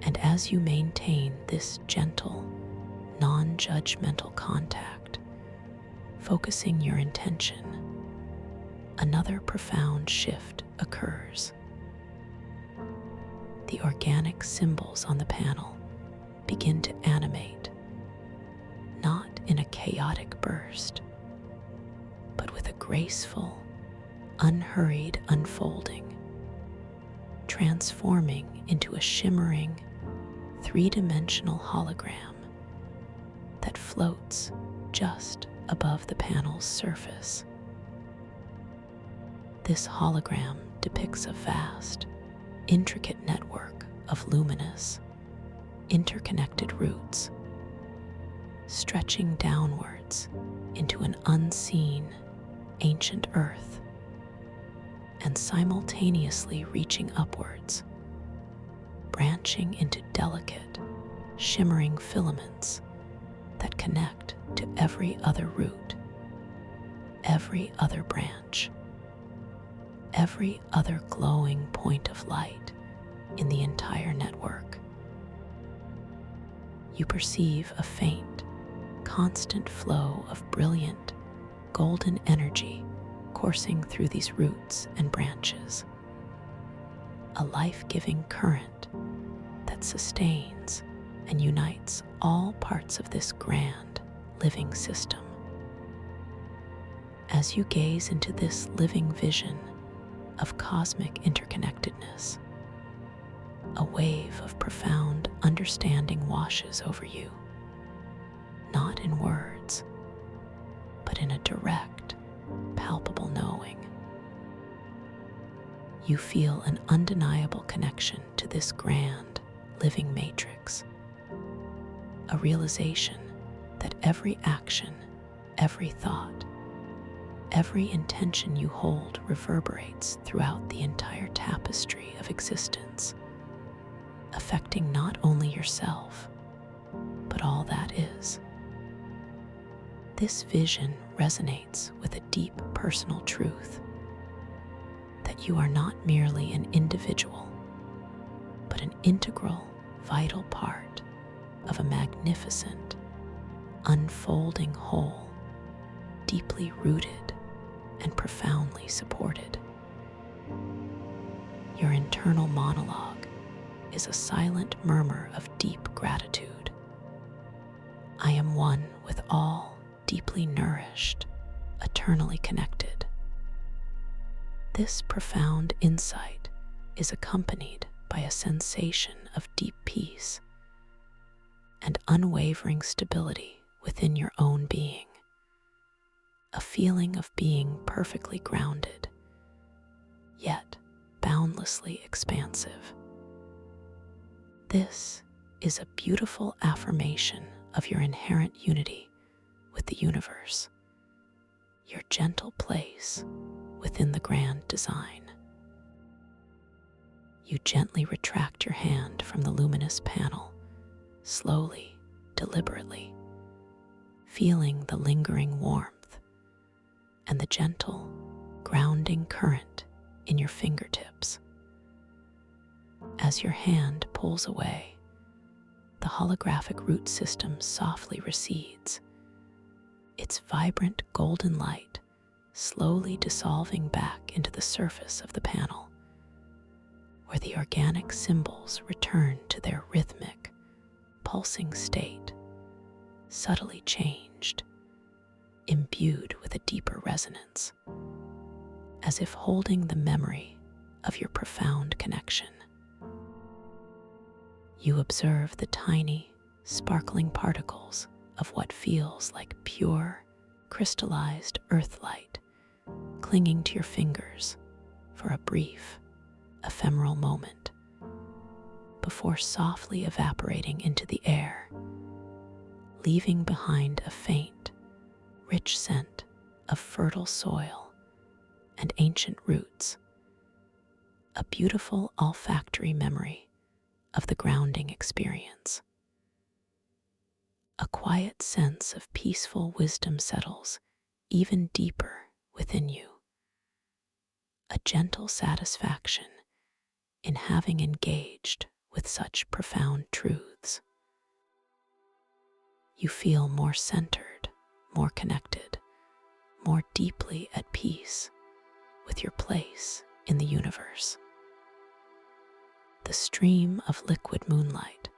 And as you maintain this gentle, non-judgmental contact, focusing your intention, another profound shift occurs. The organic symbols on the panel begin to animate, not in a chaotic burst, but with a graceful, unhurried unfolding, transforming into a shimmering, three-dimensional hologram that floats just above the panel's surface. This hologram depicts a vast, intricate network of luminous, interconnected roots, stretching downwards into an unseen, ancient earth, and simultaneously reaching upwards, branching into delicate, shimmering filaments that connect to every other root, every other branch, every other glowing point of light in the entire network. You perceive a faint, constant flow of brilliant, golden energy coursing through these roots and branches, a life-giving current that sustains, and unites all parts of this grand living system. As you gaze into this living vision of cosmic interconnectedness, a wave of profound understanding washes over you, not in words, but in a direct, palpable knowing. You feel an undeniable connection to this grand, living matrix, a realization that every action, every thought, every intention you hold reverberates throughout the entire tapestry of existence, affecting not only yourself, but all that is. This vision resonates with a deep personal truth that you are not merely an individual, but an integral, vital part of a magnificent, unfolding whole, deeply rooted and profoundly supported. Your internal monologue is a silent murmur of deep gratitude. I am one with all, deeply nourished, eternally connected. This profound insight is accompanied by a sensation of deep peace and unwavering stability within your own being, a feeling of being perfectly grounded, yet boundlessly expansive. This is a beautiful affirmation of your inherent unity with the universe, your gentle place within the grand design. You gently retract your hand from the luminous panel, slowly, deliberately, feeling the lingering warmth and the gentle, grounding current in your fingertips. As your hand pulls away, the holographic root system softly recedes, its vibrant golden light slowly dissolving back into the surface of the panel, where the organic symbols return to their rhythmic, pulsing state, subtly changed, imbued with a deeper resonance, as if holding the memory of your profound connection. You observe the tiny, sparkling particles of what feels like pure, crystallized earth light clinging to your fingers for a brief, ephemeral moment before softly evaporating into the air, leaving behind a faint, rich scent of fertile soil and ancient roots, a beautiful olfactory memory of the grounding experience. A quiet sense of peaceful wisdom settles even deeper within you, a gentle satisfaction in having engaged with such profound truths. You feel more centered, more connected, more deeply at peace with your place in the universe. The stream of liquid moonlight,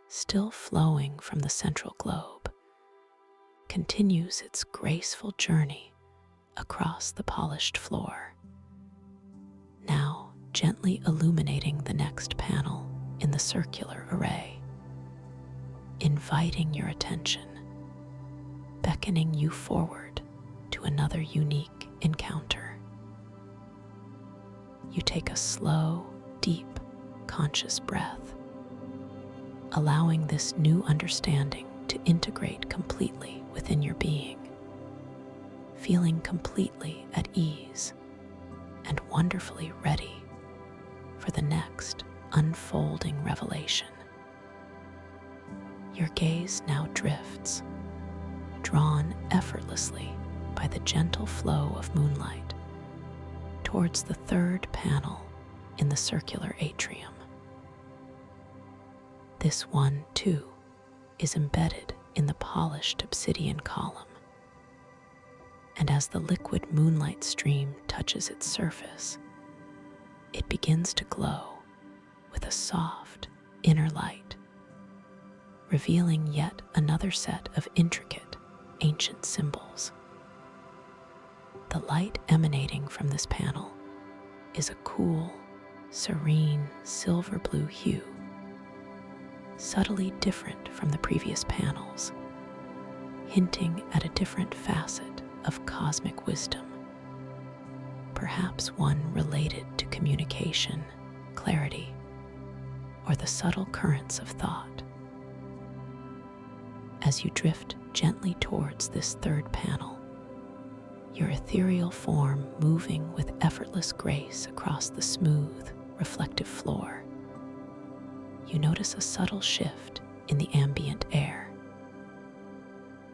still flowing from the central globe, continues its graceful journey across the polished floor, now gently illuminating the next panel in the circular array, inviting your attention, beckoning you forward to another unique encounter. You take a slow, deep, conscious breath, allowing this new understanding to integrate completely within your being, feeling completely at ease and wonderfully ready for the next unfolding revelation. Your gaze now drifts, drawn effortlessly by the gentle flow of moonlight, towards the third panel in the circular atrium. This one, too, is embedded in the polished obsidian column, and as the liquid moonlight stream touches its surface, it begins to glow with a soft inner light, revealing yet another set of intricate, ancient symbols. The light emanating from this panel is a cool, serene silver blue hue, subtly different from the previous panels, hinting at a different facet of cosmic wisdom, perhaps one related to communication, clarity, or the subtle currents of thought. As you drift gently towards this third panel, your ethereal form moving with effortless grace across the smooth, reflective floor, you notice a subtle shift in the ambient air.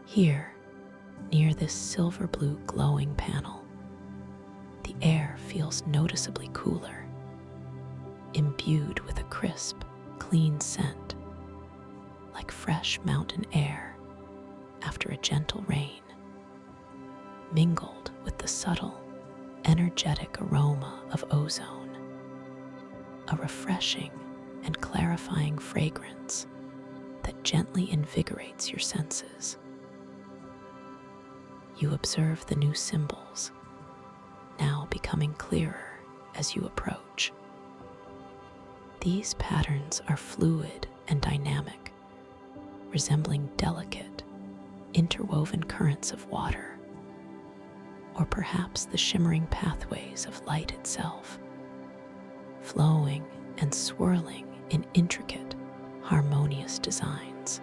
Here, near this silver blue glowing panel, the air feels noticeably cooler, imbued with a crisp, clean scent, like fresh mountain air after a gentle rain, mingled with the subtle, energetic aroma of ozone, a refreshing and clarifying fragrance that gently invigorates your senses. You observe the new symbols, now becoming clearer as you approach. These patterns are fluid and dynamic, resembling delicate, interwoven currents of water, or perhaps the shimmering pathways of light itself, flowing and swirling in intricate, harmonious designs.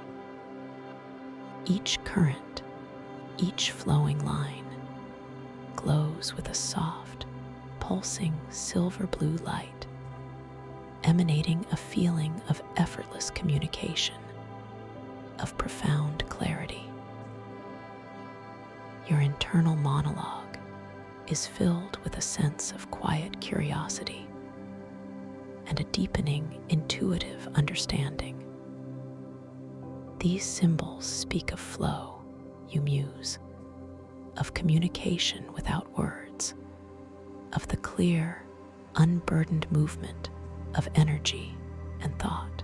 Each current, each flowing line, glows with a soft, pulsing silver blue light, emanating a feeling of effortless communication, of profound clarity. Your internal monologue is filled with a sense of quiet curiosity and a deepening intuitive understanding. These symbols speak of flow, you muse, of communication without words, of the clear, unburdened movement of energy and thought.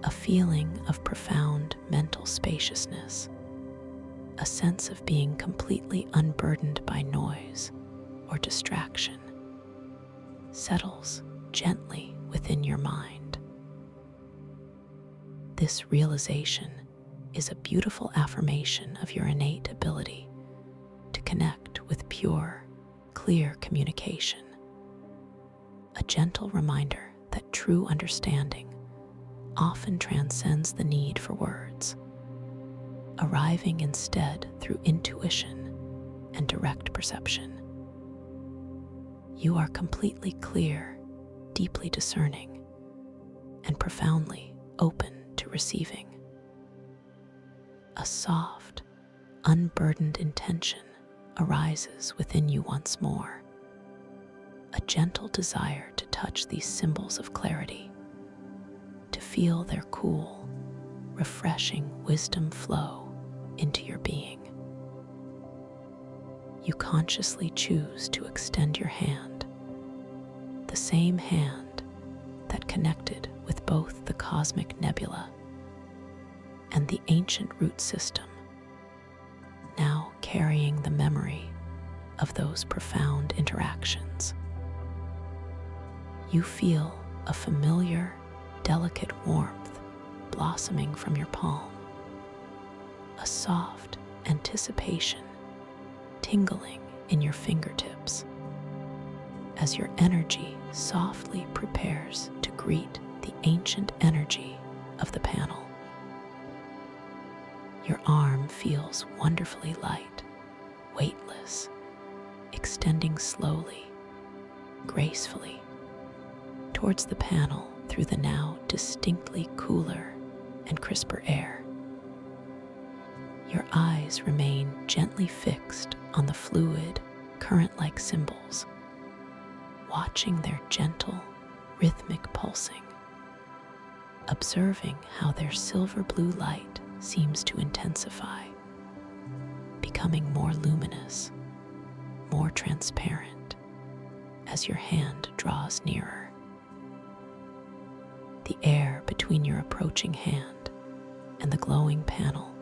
A feeling of profound mental spaciousness, a sense of being completely unburdened by noise or distraction, settles gently within your mind. This realization is a beautiful affirmation of your innate ability to connect with pure, clear communication, a gentle reminder that true understanding often transcends the need for words, arriving instead through intuition and direct perception. You are completely clear, deeply discerning, and profoundly open to receiving. A soft, unburdened intention arises within you once more, a gentle desire to touch these symbols of clarity, to feel their cool, refreshing wisdom flow into your being. You consciously choose to extend your hand, the same hand that connected with both the cosmic nebula and the ancient root system, now carrying the memory of those profound interactions. You feel a familiar, delicate warmth blossoming from your palm, a soft anticipation tingling in your fingertips as your energy softly prepares to greet the ancient energy of the panel. Your arm feels wonderfully light, weightless, extending slowly, gracefully, towards the panel through the now distinctly cooler and crisper air. Your eyes remain gently fixed on the fluid, current-like symbols, watching their gentle, rhythmic pulsing, observing how their silver blue light seems to intensify, becoming more luminous, more transparent as your hand draws nearer. The air between your approaching hand and the glowing panel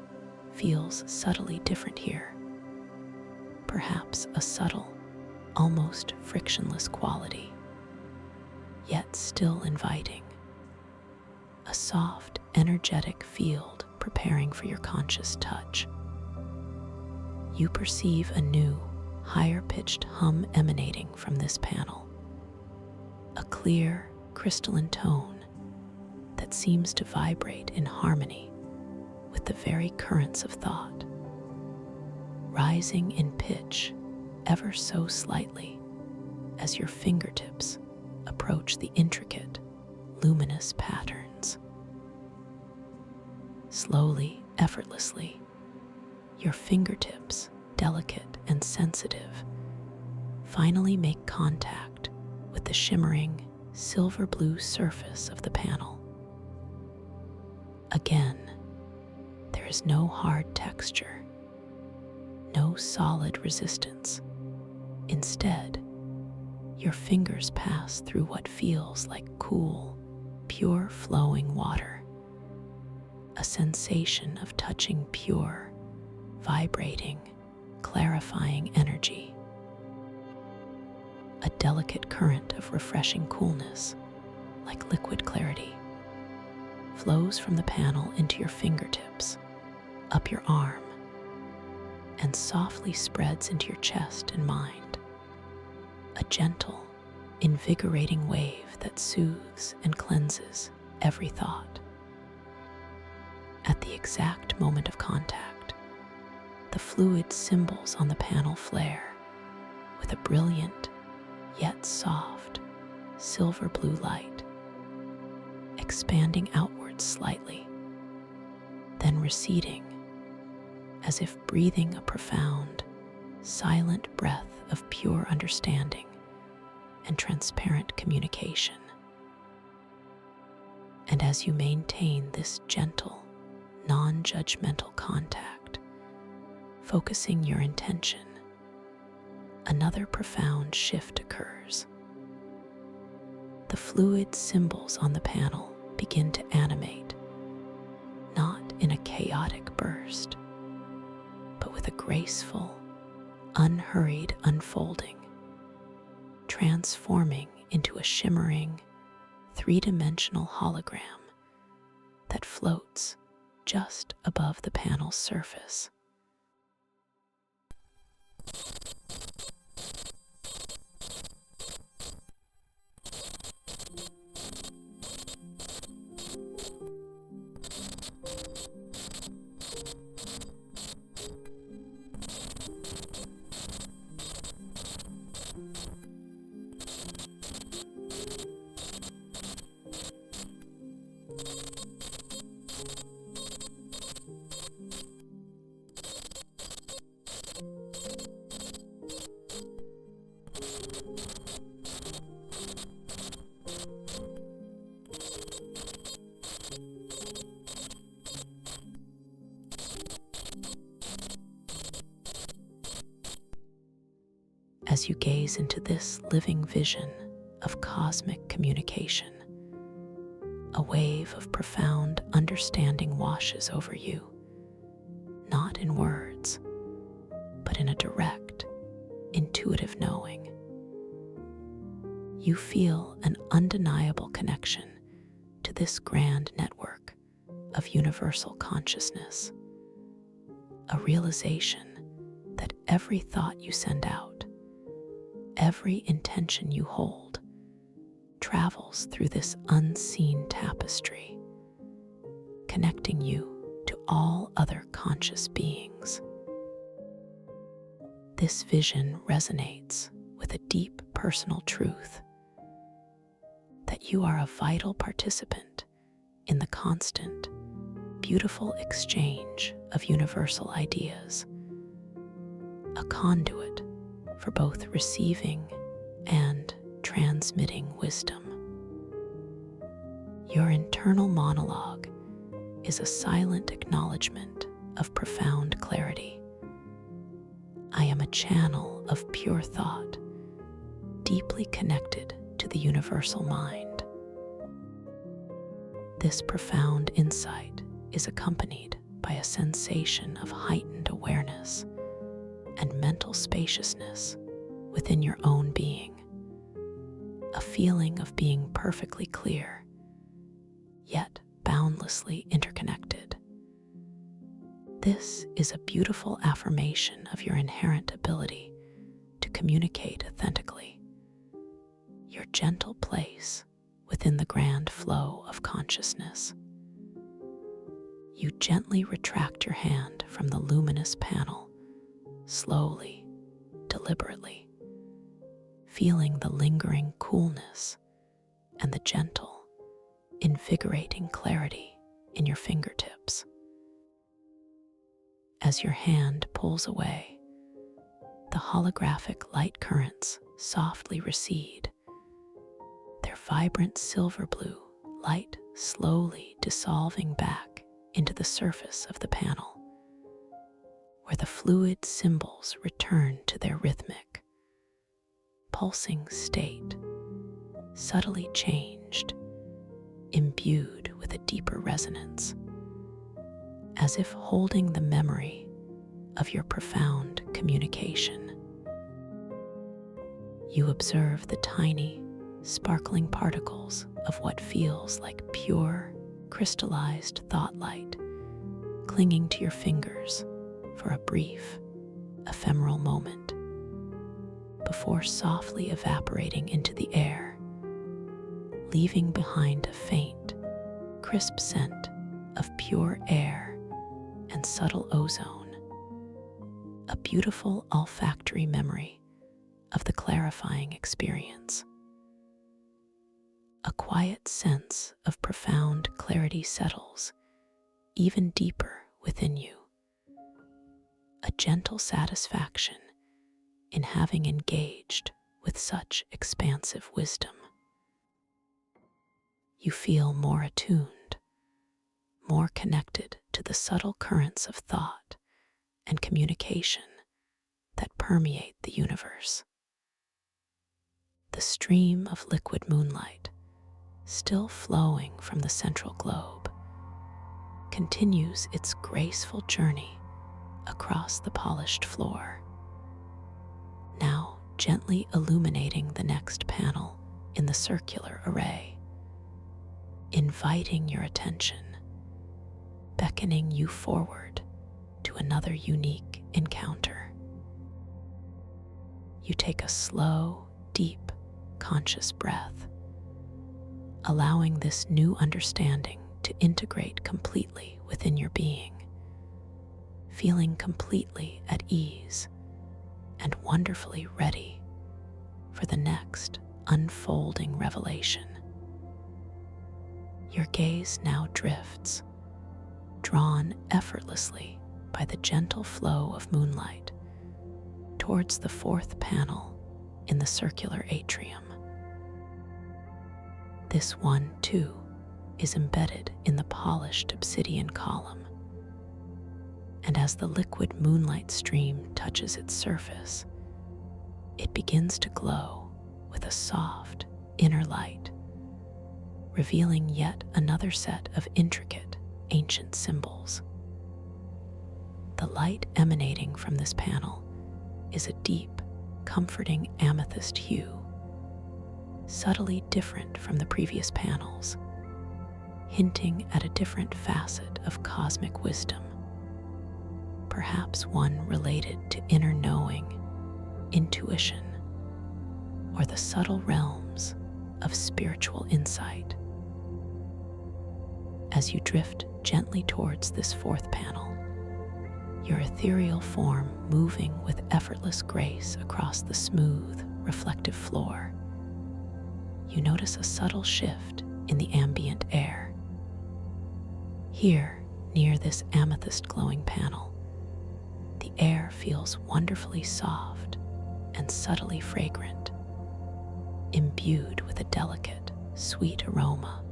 feels subtly different here. Perhaps a subtle, almost frictionless quality, yet still inviting. A soft, energetic field preparing for your conscious touch. You perceive a new, higher-pitched hum emanating from this panel. A clear, crystalline tone that seems to vibrate in harmony with the very currents of thought, rising in pitch ever so slightly as your fingertips approach the intricate, luminous patterns. Slowly, effortlessly, your fingertips, delicate and sensitive, finally make contact with the shimmering, silver blue surface of the panel. Again, there is no hard texture, no solid resistance. Instead, your fingers pass through what feels like cool, pure flowing water, a sensation of touching pure, vibrating, clarifying energy. A delicate current of refreshing coolness, like liquid clarity, flows from the panel into your fingertips, up your arm, and softly spreads into your chest and mind. A gentle, invigorating wave that soothes and cleanses every thought. At the exact moment of contact, the fluid symbols on the panel flare with a brilliant, yet soft, silver blue light, expanding outwards slightly, then receding as if breathing a profound, silent breath of pure understanding and transparent communication. And as you maintain this gentle, non-judgmental contact, focusing your intention, another profound shift occurs. The fluid symbols on the panel begin to animate, not in a chaotic burst, but with a graceful, unhurried unfolding, transforming into a shimmering, three-dimensional hologram that floats just above the panel's surface. As you gaze into this living vision of cosmic communication, a wave of profound understanding washes over you, not in words, but in a direct, intuitive knowing. You feel an undeniable connection to this grand network of universal consciousness, a realization that every thought you send out, every intention you hold, travels through this unseen tapestry, connecting you to all other conscious beings. This vision resonates with a deep personal truth that you are a vital participant in the constant, beautiful exchange of universal ideas, a conduit for both receiving and transmitting wisdom. Your internal monologue is a silent acknowledgement of profound clarity. I am a channel of pure thought, deeply connected to the universal mind. This profound insight is accompanied by a sensation of heightened awareness and mental spaciousness within your own being, a feeling of being perfectly clear, yet boundlessly interconnected. This is a beautiful affirmation of your inherent ability to communicate authentically, your gentle place within the grand flow of consciousness. You gently retract your hand from the luminous panel, slowly, deliberately, feeling the lingering coolness and the gentle, invigorating clarity in your fingertips. As your hand pulls away, the holographic light currents softly recede, their vibrant silver blue light slowly dissolving back into the surface of the panel, where the fluid symbols return to their rhythmic, pulsing state, subtly changed, imbued with a deeper resonance, as if holding the memory of your profound communication. You observe the tiny, sparkling particles of what feels like pure, crystallized thought light clinging to your fingers for a brief, ephemeral moment before softly evaporating into the air, leaving behind a faint, crisp scent of pure air and subtle ozone, a beautiful olfactory memory of the clarifying experience. A quiet sense of profound clarity settles even deeper within you, a gentle satisfaction in having engaged with such expansive wisdom. You feel more attuned, more connected to the subtle currents of thought and communication that permeate the universe. The stream of liquid moonlight, still flowing from the central globe, continues its graceful journey across the polished floor, now gently illuminating the next panel in the circular array, inviting your attention, beckoning you forward to another unique encounter. You take a slow, deep, conscious breath, allowing this new understanding to integrate completely within your being, feeling completely at ease and wonderfully ready for the next unfolding revelation. Your gaze now drifts, drawn effortlessly by the gentle flow of moonlight, towards the fourth panel in the circular atrium. This one, too, is embedded in the polished obsidian column, and as the liquid moonlight stream touches its surface, it begins to glow with a soft inner light, revealing yet another set of intricate, ancient symbols. The light emanating from this panel is a deep, comforting amethyst hue, subtly different from the previous panels, hinting at a different facet of cosmic wisdom, perhaps one related to inner knowing, intuition, or the subtle realms of spiritual insight. As you drift gently towards this fourth panel, your ethereal form moving with effortless grace across the smooth, reflective floor, you notice a subtle shift in the ambient air. Here, near this amethyst glowing panel, the air feels wonderfully soft and subtly fragrant, imbued with a delicate, sweet aroma,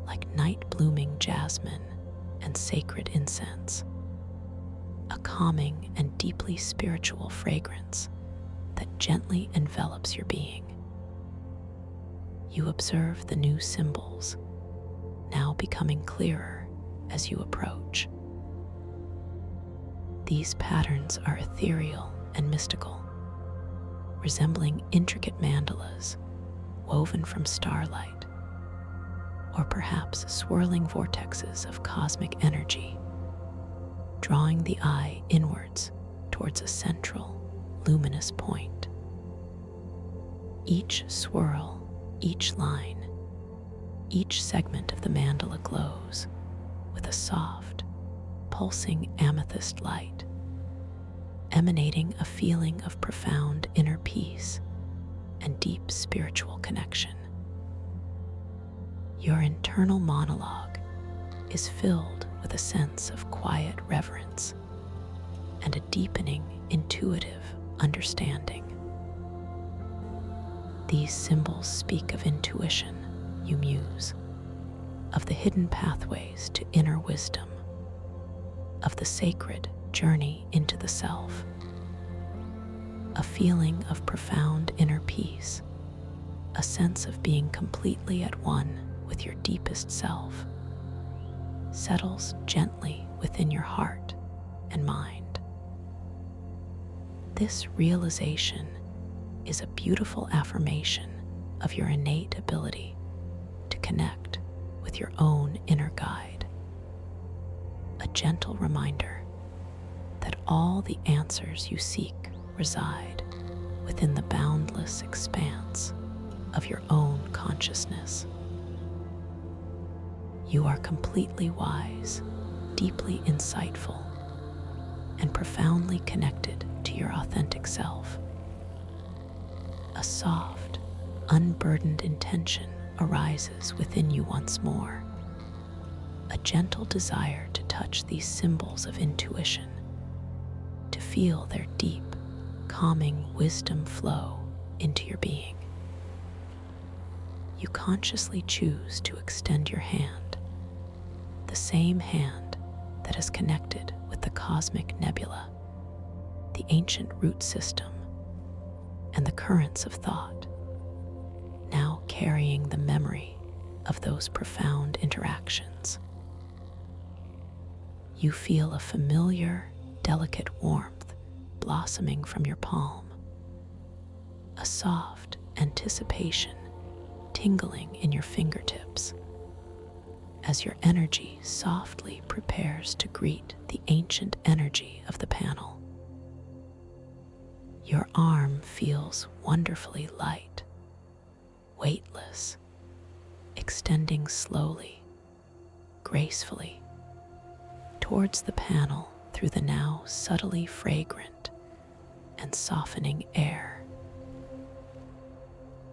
like night-blooming jasmine and sacred incense, a calming and deeply spiritual fragrance that gently envelops your being. You observe the new symbols, now becoming clearer as you approach. These patterns are ethereal and mystical, resembling intricate mandalas woven from starlight, or perhaps swirling vortexes of cosmic energy, drawing the eye inwards towards a central, luminous point. Each swirl, each line, each segment of the mandala glows with a soft, pulsing amethyst light, emanating a feeling of profound inner peace and deep spiritual connection. Your internal monologue is filled with a sense of quiet reverence and a deepening intuitive understanding. These symbols speak of intuition, you muse, of the hidden pathways to inner wisdom, of the sacred journey into the self, a feeling of profound inner peace, a sense of being completely at one with your deepest self, settles gently within your heart and mind. This realization is a beautiful affirmation of your innate ability to connect with your own inner guide, a gentle reminder that all the answers you seek reside within the boundless expanse of your own consciousness. You are completely wise, deeply insightful, and profoundly connected to your authentic self. A soft, unburdened intention arises within you once more, a gentle desire to touch these symbols of intuition, to feel their deep, calming wisdom flow into your being. You consciously choose to extend your hand, the same hand that is connected with the cosmic nebula, the ancient root system, and the currents of thought, now carrying the memory of those profound interactions. You feel a familiar, delicate warmth blossoming from your palm, a soft anticipation tingling in your fingertips as your energy softly prepares to greet the ancient energy of the panel. Your arm feels wonderfully light, weightless, extending slowly, gracefully, towards the panel through the now subtly fragrant and softening air.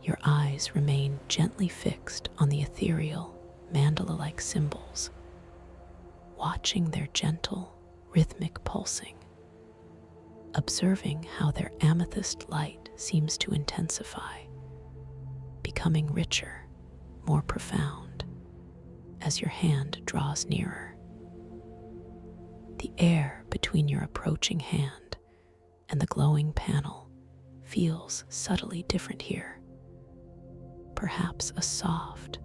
Your eyes remain gently fixed on the ethereal, mandala-like symbols, watching their gentle, rhythmic pulsing, observing how their amethyst light seems to intensify, becoming richer, more profound, as your hand draws nearer. The air between your approaching hand and the glowing panel feels subtly different here, perhaps a soft,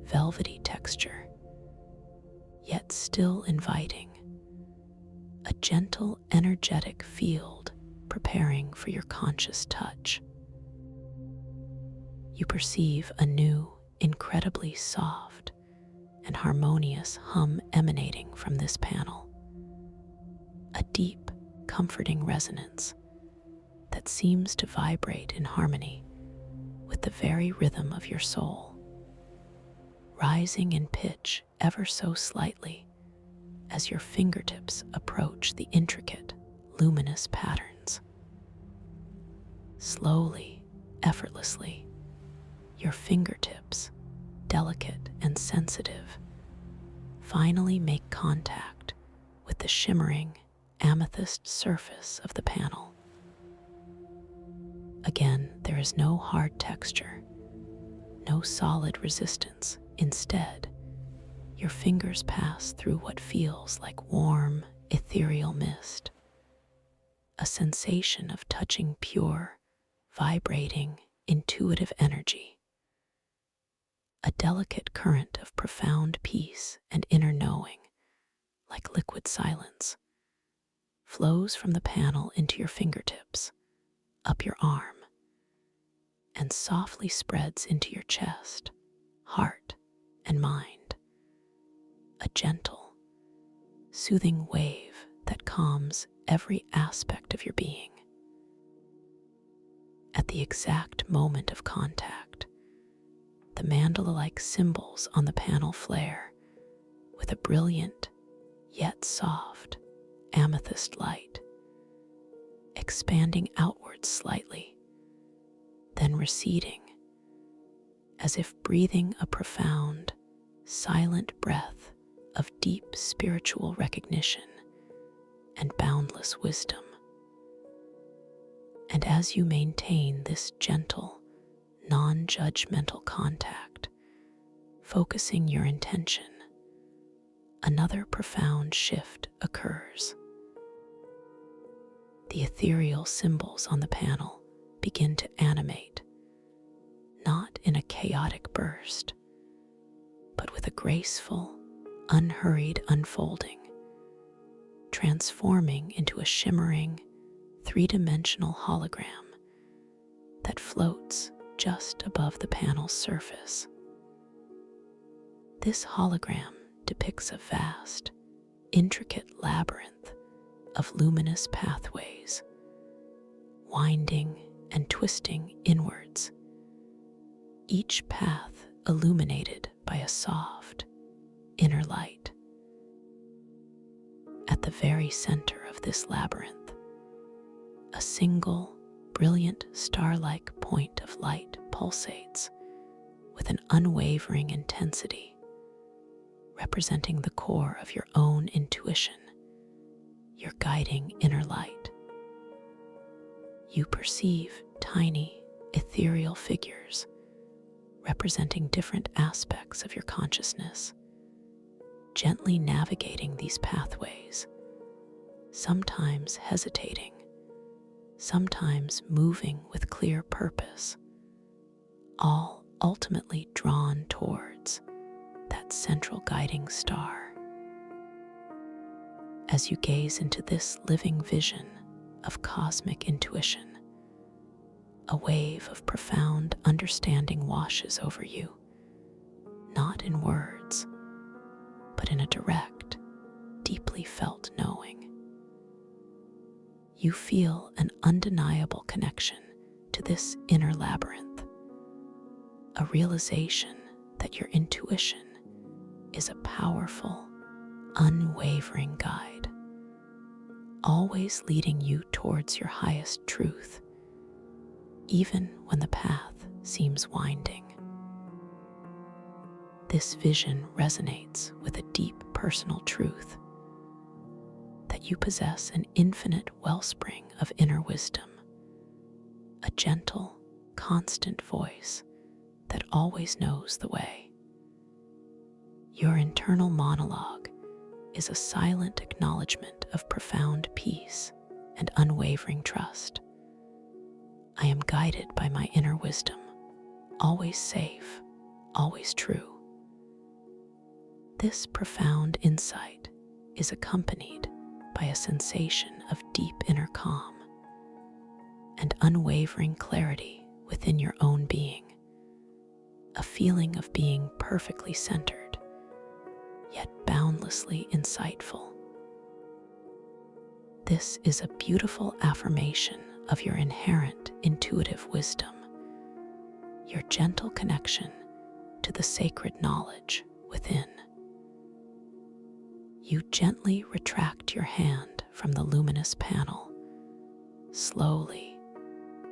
velvety texture, yet still inviting, a gentle, energetic field preparing for your conscious touch. You perceive a new, incredibly soft and harmonious hum emanating from this panel, a deep, comforting resonance that seems to vibrate in harmony with the very rhythm of your soul, rising in pitch ever so slightly as your fingertips approach the intricate, luminous patterns. Slowly, effortlessly, your fingertips, delicate and sensitive, finally make contact with the shimmering amethyst surface of the panel. Again, there is no hard texture, no solid resistance. Instead, your fingers pass through what feels like warm, ethereal mist, a sensation of touching pure, vibrating, intuitive energy. A delicate current of profound peace and inner knowing, like liquid silence, flows from the panel into your fingertips, up your arm, and softly spreads into your chest, heart, and mind. A gentle, soothing wave that calms every aspect of your being. At the exact moment of contact, the mandala-like symbols on the panel flare with a brilliant yet soft amethyst light, expanding outwards slightly, then receding as if breathing a profound, silent breath of deep spiritual recognition and boundless wisdom. And as you maintain this gentle, non-judgmental contact, focusing your intention, another profound shift occurs. The ethereal symbols on the panel begin to animate, not in a chaotic burst, but with a graceful, unhurried unfolding, transforming into a shimmering, three-dimensional hologram that floats just above the panel's surface. This hologram depicts a vast, intricate labyrinth of luminous pathways, winding and twisting inwards, each path illuminated by a soft, inner light. At the very center of this labyrinth, a single, brilliant star-like point of light pulsates with an unwavering intensity, representing the core of your own intuition, your guiding inner light. You perceive tiny, ethereal figures representing different aspects of your consciousness, gently navigating these pathways, sometimes hesitating, sometimes moving with clear purpose, all ultimately drawn towards that central guiding star. As you gaze into this living vision of cosmic intuition, a wave of profound understanding washes over you, not in words, but in a direct, deeply felt knowing. You feel an undeniable connection to this inner labyrinth, a realization that your intuition is a powerful, unwavering guide, always leading you towards your highest truth, even when the path seems winding. This vision resonates with a deep personal truth, that you possess an infinite wellspring of inner wisdom, a gentle, constant voice that always knows the way. Your internal monologue is a silent acknowledgement of profound peace and unwavering trust. I am guided by my inner wisdom, always safe, always true. This profound insight is accompanied by a sensation of deep inner calm and unwavering clarity within your own being, a feeling of being perfectly centered, yet boundlessly insightful. This is a beautiful affirmation of your inherent intuitive wisdom, your gentle connection to the sacred knowledge within. You gently retract your hand from the luminous panel, slowly,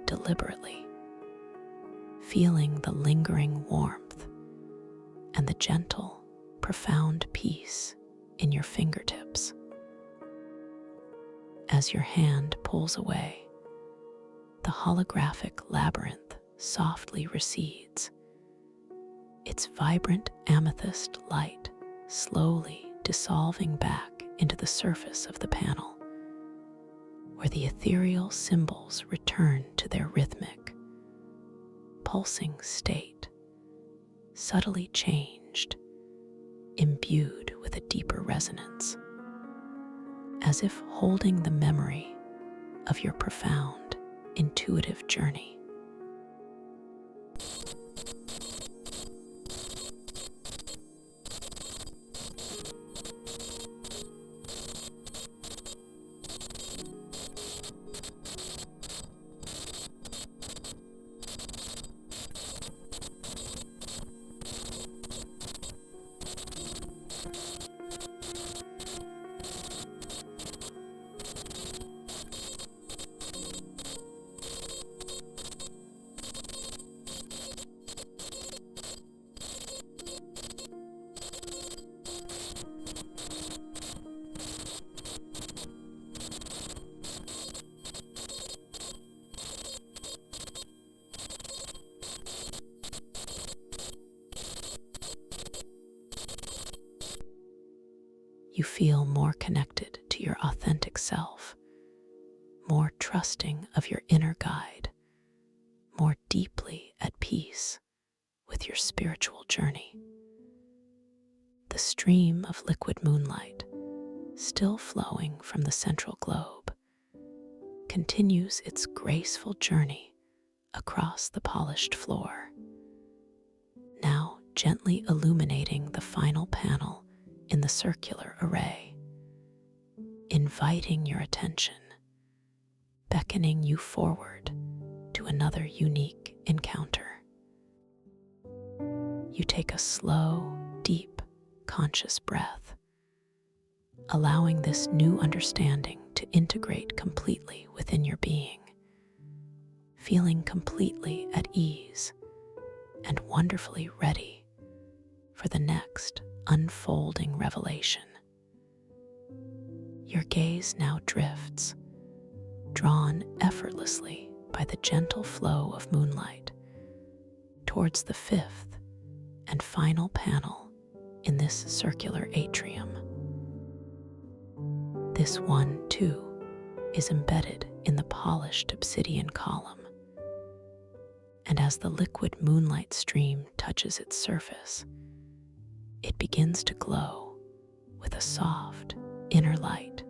deliberately, feeling the lingering warmth and the gentle, profound peace in your fingertips. As your hand pulls away, the holographic labyrinth softly recedes, its vibrant amethyst light slowly dissolving back into the surface of the panel, where the ethereal symbols return to their rhythmic, pulsing state, subtly changed, imbued with a deeper resonance, as if holding the memory of your profound, intuitive journey. You feel more connected to your authentic self, more trusting of your inner guide, more deeply at peace with your spiritual journey. The stream of liquid moonlight, still flowing from the central globe, continues its graceful journey across the polished floor, now gently illuminating the final panel in the circular array, inviting your attention, beckoning you forward to another unique encounter. You take a slow, deep, conscious breath, allowing this new understanding to integrate completely within your being, feeling completely at ease and wonderfully ready for the next unfolding revelation. Your gaze now drifts, drawn effortlessly by the gentle flow of moonlight, towards the fifth and final panel in this circular atrium. This one, too, is embedded in the polished obsidian column, and as the liquid moonlight stream touches its surface, it begins to glow with a soft inner light,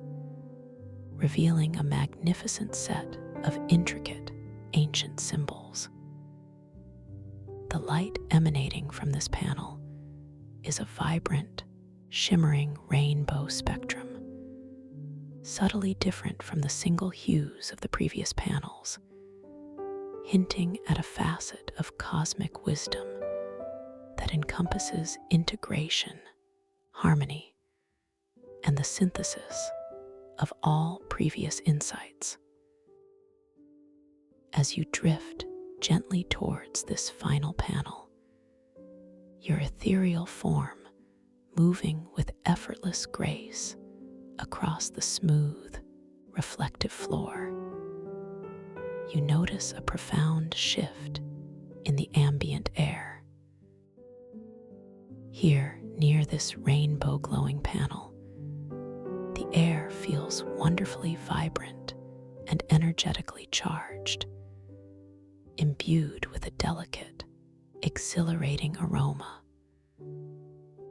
revealing a magnificent set of intricate ancient symbols. The light emanating from this panel is a vibrant, shimmering rainbow spectrum, subtly different from the single hues of the previous panels, hinting at a facet of cosmic wisdom that encompasses integration, harmony, and the synthesis of all previous insights. As you drift gently towards this final panel, your ethereal form moving with effortless grace across the smooth, reflective floor, you notice a profound shift in the ambient air. Here, near this rainbow glowing panel, the air feels wonderfully vibrant and energetically charged, imbued with a delicate, exhilarating aroma,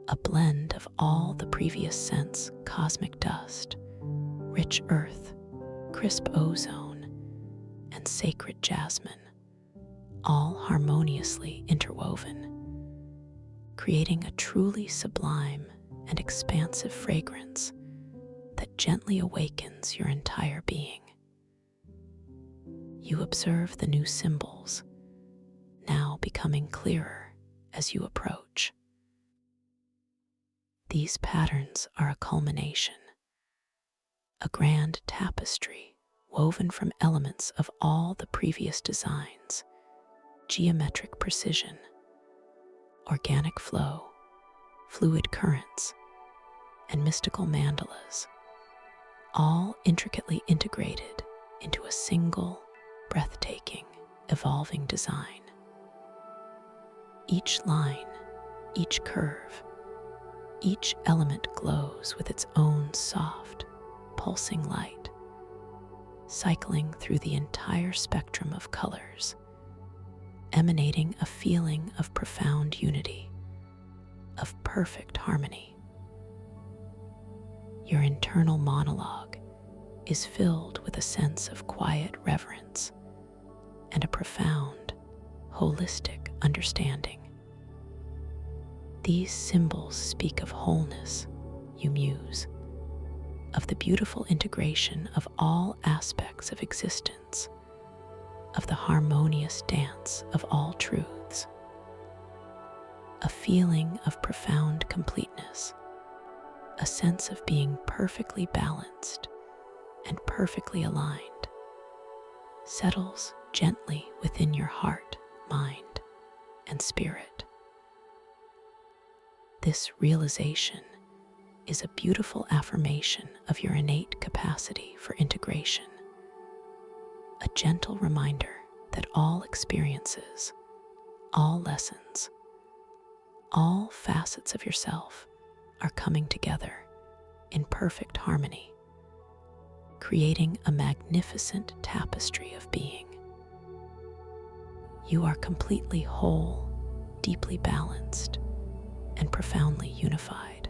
a blend of all the previous scents: cosmic dust, rich earth, crisp ozone, and sacred jasmine, all harmoniously interwoven, creating a truly sublime and expansive fragrance that gently awakens your entire being. You observe the new symbols, now becoming clearer as you approach. These patterns are a culmination, a grand tapestry woven from elements of all the previous designs: geometric precision, organic flow, fluid currents, and mystical mandalas, all intricately integrated into a single, breathtaking, evolving design. Each line, each curve, each element glows with its own soft, pulsing light, cycling through the entire spectrum of colors, emanating a feeling of profound unity, of perfect harmony. Your internal monologue is filled with a sense of quiet reverence and a profound, holistic understanding. These symbols speak of wholeness, you muse, of the beautiful integration of all aspects of existence, of the harmonious dance of all truths. A feeling of profound completeness, a sense of being perfectly balanced and perfectly aligned, settles gently within your heart, mind, and spirit. This realization is a beautiful affirmation of your innate capacity for integration, a gentle reminder that all experiences, all lessons, all facets of yourself are coming together in perfect harmony, creating a magnificent tapestry of being. You are completely whole, deeply balanced, and profoundly unified.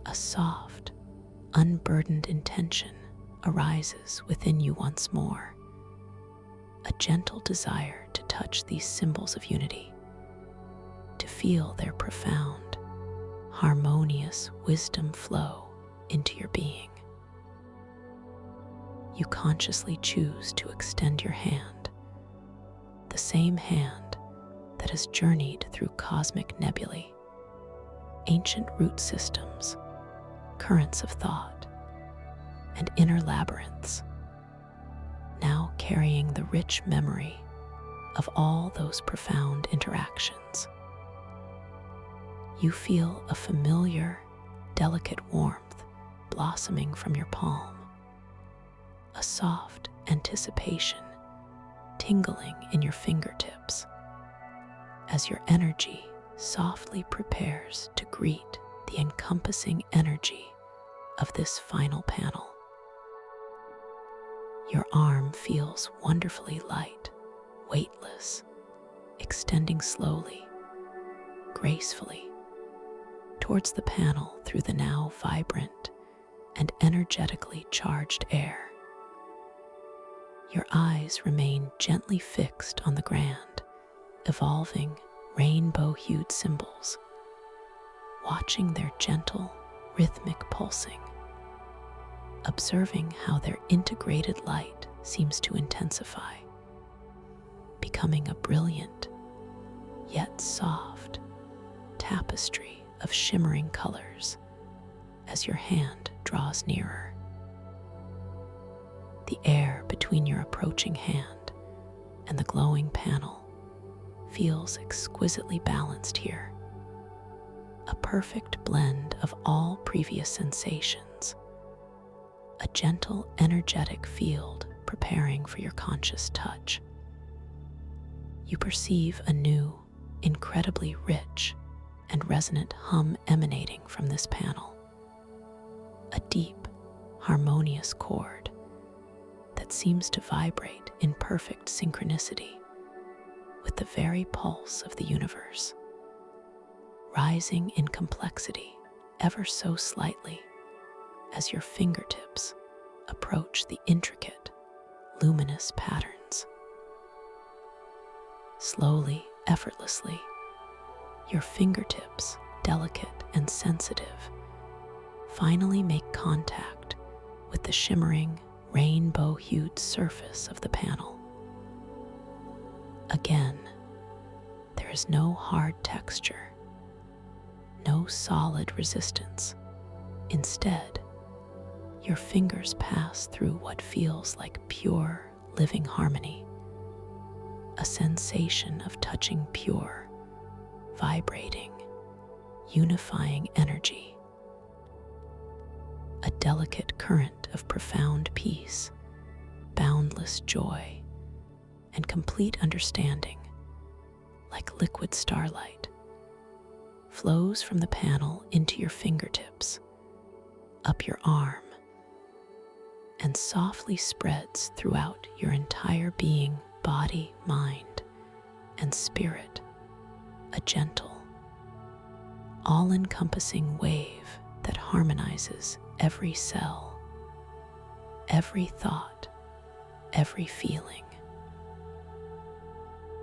A soft, unburdened intention arises within you once more, a gentle desire to touch these symbols of unity, to feel their profound, harmonious wisdom flow into your being. You consciously choose to extend your hand, the same hand that has journeyed through cosmic nebulae, ancient root systems, currents of thought, and inner labyrinths, now carrying the rich memory of all those profound interactions. You feel a familiar, delicate warmth blossoming from your palm, a soft anticipation tingling in your fingertips as your energy softly prepares to greet the encompassing energy of this final panel. Your arm feels wonderfully light, weightless, extending slowly, gracefully, towards the panel through the now vibrant and energetically charged air. Your eyes remain gently fixed on the grand, evolving, rainbow-hued symbols, watching their gentle, rhythmic pulsing, observing how their integrated light seems to intensify, becoming a brilliant, yet soft, tapestry of shimmering colors as your hand draws nearer. The air between your approaching hand and the glowing panel feels exquisitely balanced here, a perfect blend of all previous sensations, a gentle, energetic field preparing for your conscious touch. You perceive a new, incredibly rich and resonant hum emanating from this panel, a deep, harmonious chord that seems to vibrate in perfect synchronicity with the very pulse of the universe, rising in complexity ever so slightly as your fingertips approach the intricate, luminous patterns. Slowly, effortlessly, your fingertips, delicate and sensitive, finally make contact with the shimmering, rainbow-hued surface of the panel. Again, there is no hard texture, no solid resistance. Instead, your fingers pass through what feels like pure, living harmony, a sensation of touching pure, vibrating, unifying energy, a delicate current of profound peace, boundless joy, and complete understanding, like liquid starlight, flows from the panel into your fingertips, up your arm, and softly spreads throughout your entire being, body, mind, and spirit, a gentle, all-encompassing wave that harmonizes every cell, every thought, every feeling.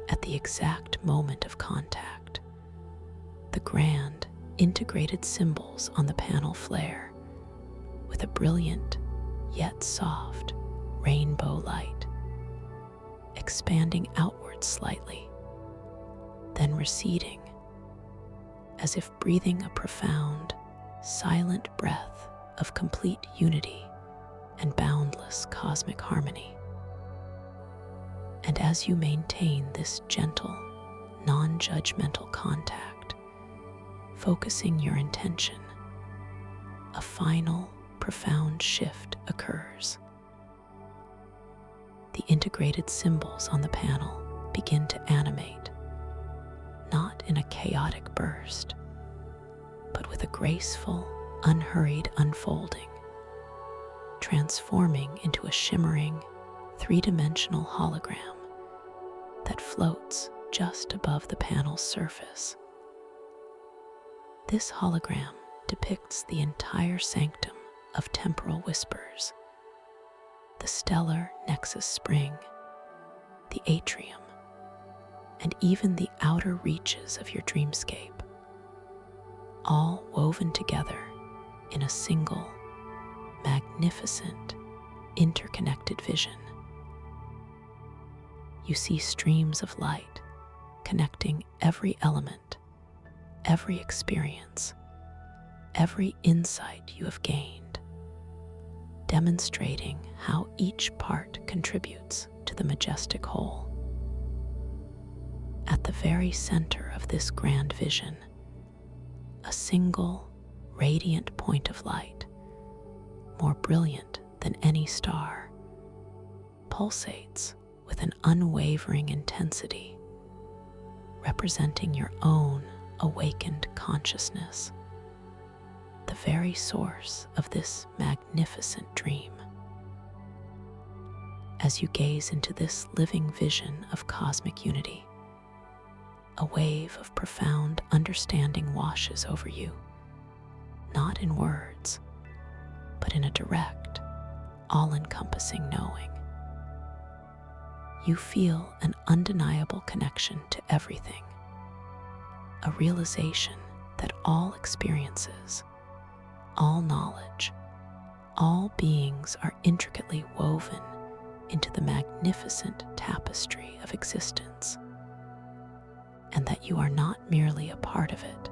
At the exact moment of contact, the grand, integrated symbols on the panel flare with a brilliant, yet soft, rainbow light, expanding outward slightly, then receding, as if breathing a profound, silent breath of complete unity and boundless cosmic harmony. And as you maintain this gentle, non-judgmental contact, focusing your intention, a final, profound shift occurs. The integrated symbols on the panel begin to animate, not in a chaotic burst, but with a graceful, unhurried unfolding, transforming into a shimmering, three-dimensional hologram that floats just above the panel's surface. This hologram depicts the entire sanctum of temporal whispers, the stellar nexus spring, the atrium, and even the outer reaches of your dreamscape, all woven together in a single, magnificent, interconnected vision. You see streams of light connecting every element, every experience, every insight you have gained, demonstrating how each part contributes to the majestic whole. At the very center of this grand vision, a single, radiant point of light, more brilliant than any star, pulsates with an unwavering intensity, representing your own awakened consciousness, the very source of this magnificent dream. As you gaze into this living vision of cosmic unity, a wave of profound understanding washes over you, not in words, but in a direct, all-encompassing knowing. You feel an undeniable connection to everything, a realization that all experiences, all knowledge, all beings are intricately woven into the magnificent tapestry of existence, and that you are not merely a part of it,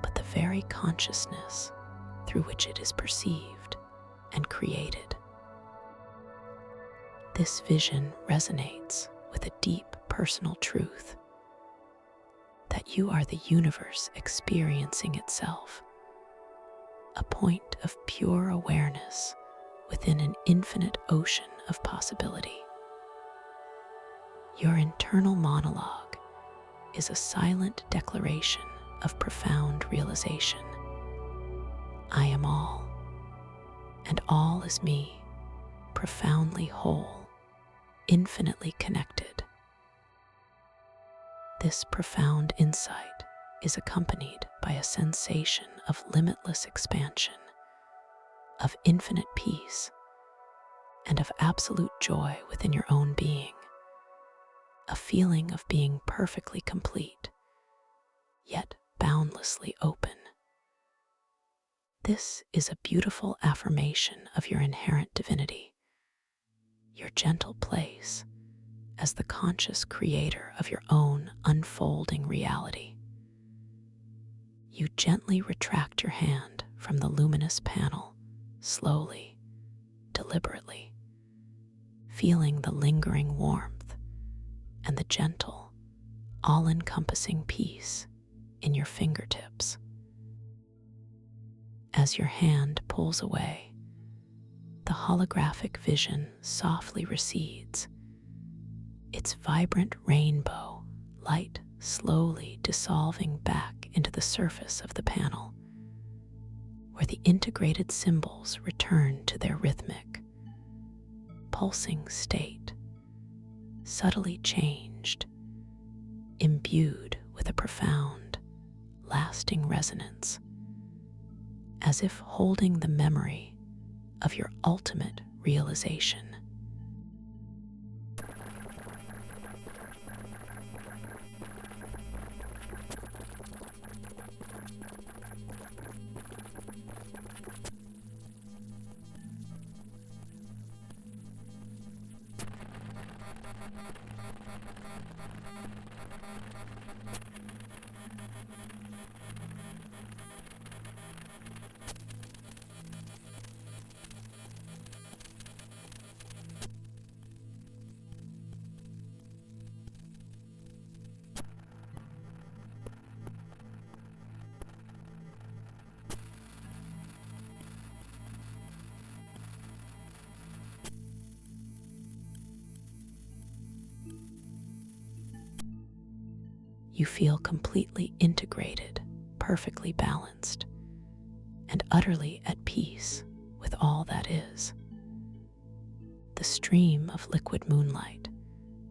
but the very consciousness through which it is perceived and created. This vision resonates with a deep personal truth that you are the universe experiencing itself, a point of pure awareness within an infinite ocean of possibility. Your internal monologue is a silent declaration of profound realization. I am all, and all is me, profoundly whole, infinitely connected. This profound insight is accompanied by a sensation of limitless expansion, of infinite peace, and of absolute joy within your own being, a feeling of being perfectly complete, yet boundlessly open. This is a beautiful affirmation of your inherent divinity, your gentle place as the conscious creator of your own unfolding reality. You gently retract your hand from the luminous panel, slowly, deliberately, feeling the lingering warmth and the gentle, all-encompassing peace in your fingertips. As your hand pulls away, the holographic vision softly recedes, its vibrant rainbow light slowly dissolving back into the surface of the panel, where the integrated symbols return to their rhythmic, pulsing state, subtly changed imbued with a profound, lasting resonance, as if holding the memory of your ultimate realization. You feel completely integrated, perfectly balanced, and utterly at peace with all that is. The stream of liquid moonlight,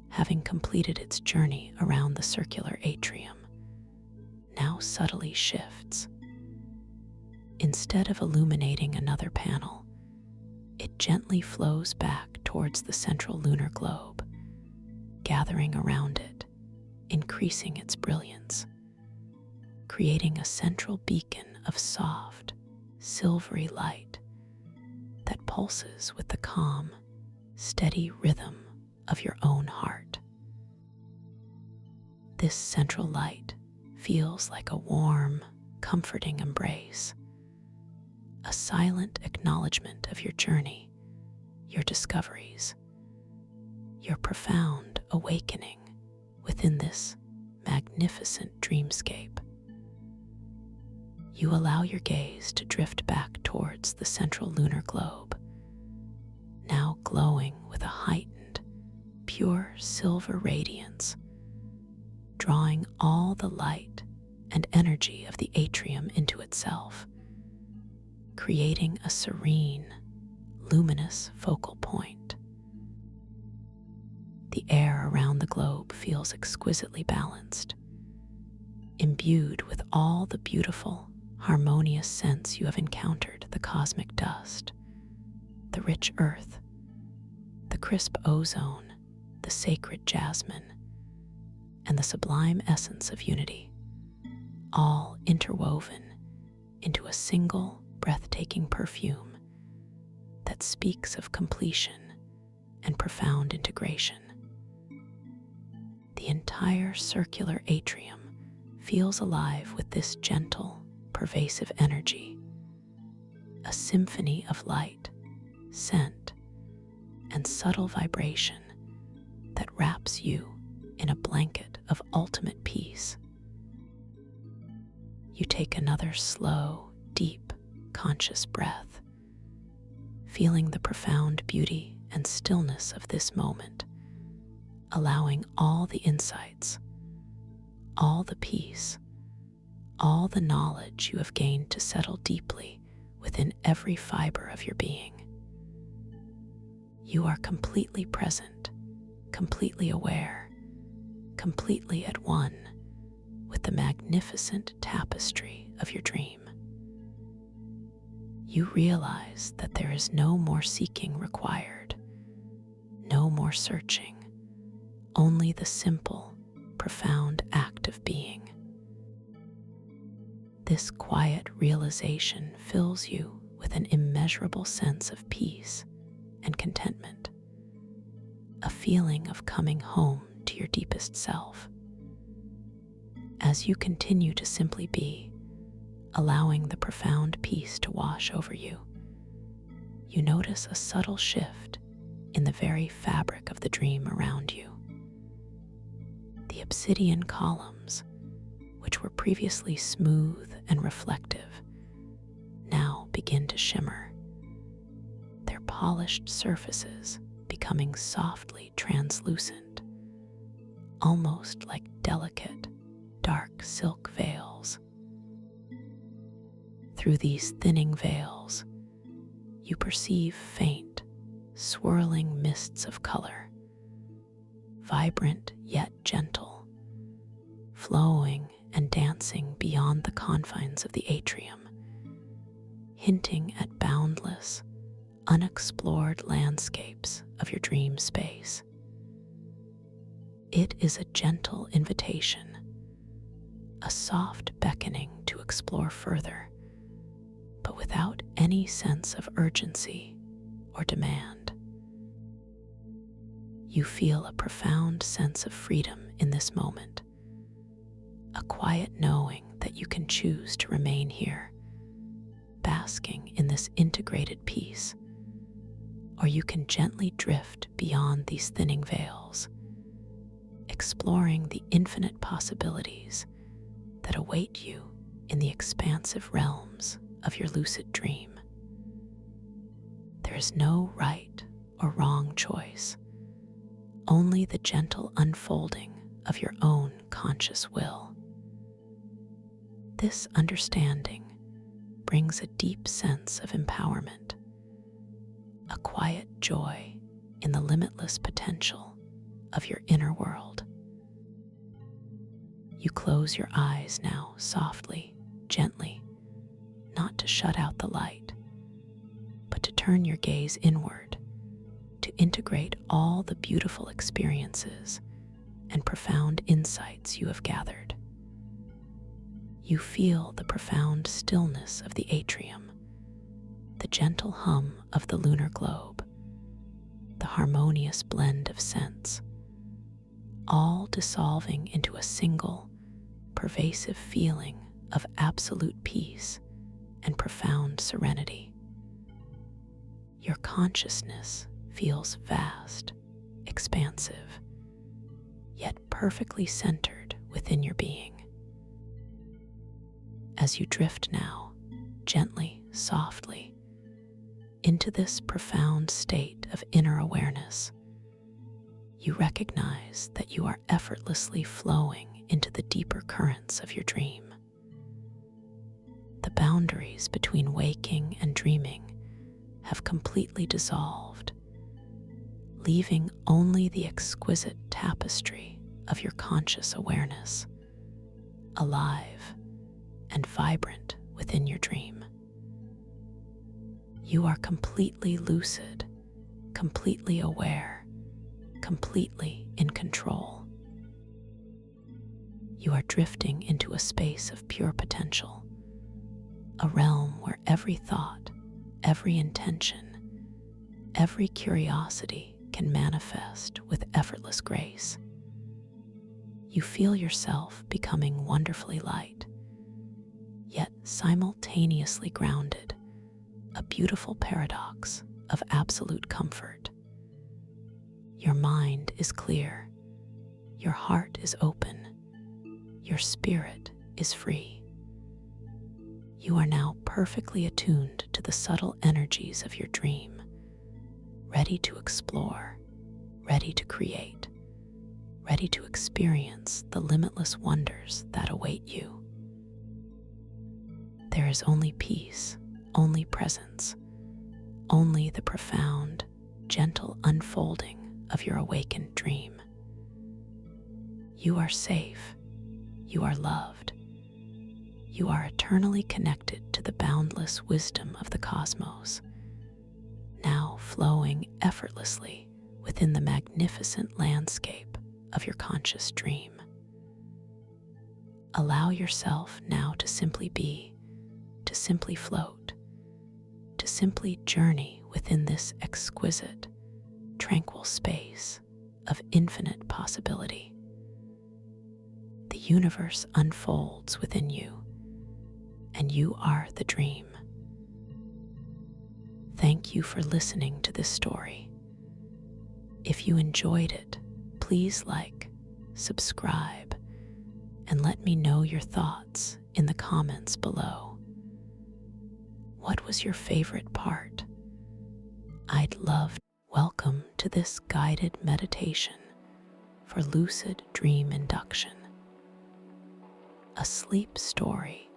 having completed its journey around the circular atrium, now subtly shifts. Instead of illuminating another panel, it gently flows back towards the central lunar globe, gathering around it, increasing its brilliance, creating a central beacon of soft, silvery light that pulses with the calm, steady rhythm of your own heart. This central light feels like a warm, comforting embrace, a silent acknowledgement of your journey, your discoveries, your profound awakening within this magnificent dreamscape. You allow your gaze to drift back towards the central lunar globe, now glowing with a heightened, pure silver radiance, drawing all the light and energy of the atrium into itself, creating a serene, luminous focal point. The air around the globe feels exquisitely balanced, imbued with all the beautiful, harmonious scents you have encountered: the cosmic dust, the rich earth, the crisp ozone, the sacred jasmine, and the sublime essence of unity, all interwoven into a single breathtaking perfume that speaks of completion and profound integration. The entire circular atrium feels alive with this gentle, pervasive energy, a symphony of light, scent, and subtle vibration that wraps you in a blanket of ultimate peace. You take another slow, deep, conscious breath, feeling the profound beauty and stillness of this moment, allowing all the insights, all the peace, all the knowledge you have gained to settle deeply within every fiber of your being. You are completely present, completely aware, completely at one with the magnificent tapestry of your dream. You realize that there is no more seeking required, no more searching, only the simple, profound act of being. This quiet realization fills you with an immeasurable sense of peace and contentment, a feeling of coming home to your deepest self. As you continue to simply be, allowing the profound peace to wash over you, you notice a subtle shift in the very fabric of the dream around you. The obsidian columns, which were previously smooth and reflective, now begin to shimmer, their polished surfaces becoming softly translucent, almost like delicate, dark silk veils. Through these thinning veils, you perceive faint, swirling mists of color, vibrant yet gentle, flowing and dancing beyond the confines of the atrium, hinting at boundless, unexplored landscapes of your dream space. It is a gentle invitation, a soft beckoning to explore further, but without any sense of urgency or demand. You feel a profound sense of freedom in this moment, a quiet knowing that you can choose to remain here, basking in this integrated peace, or you can gently drift beyond these thinning veils, exploring the infinite possibilities that await you in the expansive realms of your lucid dream. There is no right or wrong choice, only the gentle unfolding of your own conscious will. This understanding brings a deep sense of empowerment, a quiet joy in the limitless potential of your inner world. You close your eyes now softly, gently, not to shut out the light, but to turn your gaze inward, to integrate all the beautiful experiences and profound insights you have gathered. You feel the profound stillness of the atrium, the gentle hum of the lunar globe, the harmonious blend of scents, all dissolving into a single, pervasive feeling of absolute peace and profound serenity. Your consciousness feels vast, expansive, yet perfectly centered within your being. As you drift now, gently, softly, into this profound state of inner awareness, you recognize that you are effortlessly flowing into the deeper currents of your dream. The boundaries between waking and dreaming have completely dissolved, leaving only the exquisite tapestry of your conscious awareness, alive and vibrant within your dream. You are completely lucid, completely aware, completely in control. You are drifting into a space of pure potential, a realm where every thought, every intention, every curiosity can manifest with effortless grace. You feel yourself becoming wonderfully light, yet simultaneously grounded, a beautiful paradox of absolute comfort. Your mind is clear, your heart is open, your spirit is free. You are now perfectly attuned to the subtle energies of your dream, ready to explore, ready to create, ready to experience the limitless wonders that await you. There is only peace, only presence, only the profound, gentle unfolding of your awakened dream. You are safe, you are loved, you are eternally connected to the boundless wisdom of the cosmos, now flowing effortlessly within the magnificent landscape of your conscious dream. Allow yourself now to simply be, to simply float, to simply journey within this exquisite, tranquil space of infinite possibility. The universe unfolds within you, and you are the dream. Thank you for listening to this story. If you enjoyed it, please like, subscribe, and let me know your thoughts in the comments below. What was your favorite part? I'd love. Welcome to this guided meditation for lucid dream induction, a sleep story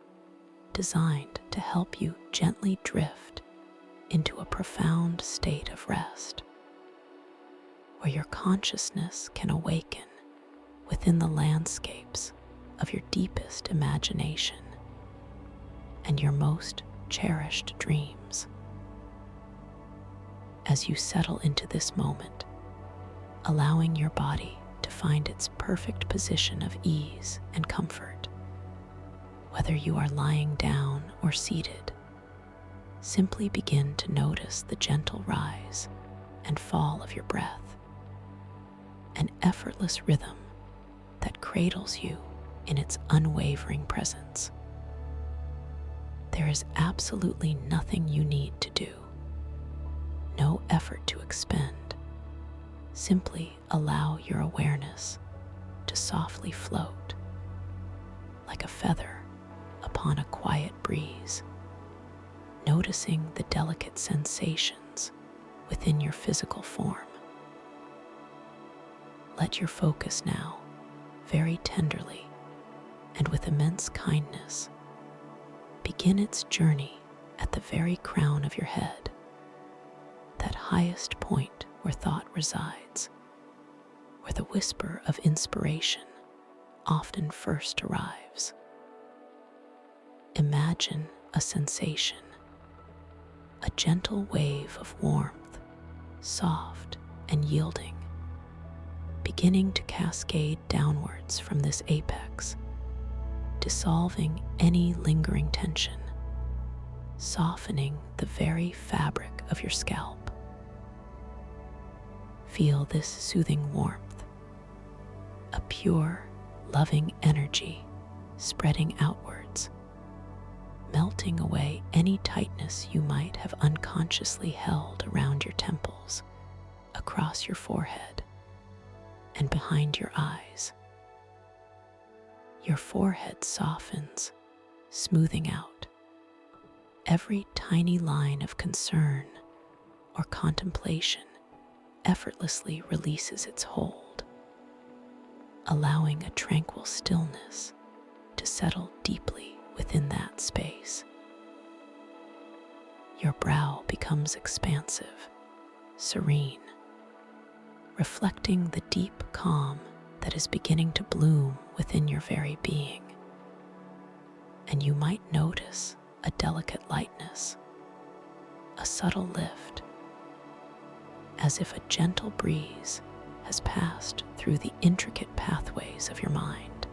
designed to help you gently drift into a profound state of rest, where your consciousness can awaken within the landscapes of your deepest imagination and your most cherished dreams. As you settle into this moment, allowing your body to find its perfect position of ease and comfort, whether you are lying down or seated, simply begin to notice the gentle rise and fall of your breath, an effortless rhythm that cradles you in its unwavering presence. There is absolutely nothing you need to do, no effort to expend. Simply allow your awareness to softly float like a feather upon a quiet breeze, noticing the delicate sensations within your physical form. Let your focus now, very tenderly and with immense kindness, begin its journey at the very crown of your head, that highest point where thought resides, where the whisper of inspiration often first arrives. Imagine a sensation, a gentle wave of warmth, soft and yielding, beginning to cascade downwards from this apex, dissolving any lingering tension, softening the very fabric of your scalp. Feel this soothing warmth, a pure, loving energy spreading outwards, melting away any tightness you might have unconsciously held around your temples, across your forehead, and behind your eyes. Your forehead softens, smoothing out. Every tiny line of concern or contemplation effortlessly releases its hold, allowing a tranquil stillness to settle deeply within that space. Your brow becomes expansive, serene, reflecting the deep calm that is beginning to bloom within your very being. And you might notice a delicate lightness, a subtle lift, as if a gentle breeze has passed through the intricate pathways of your mind,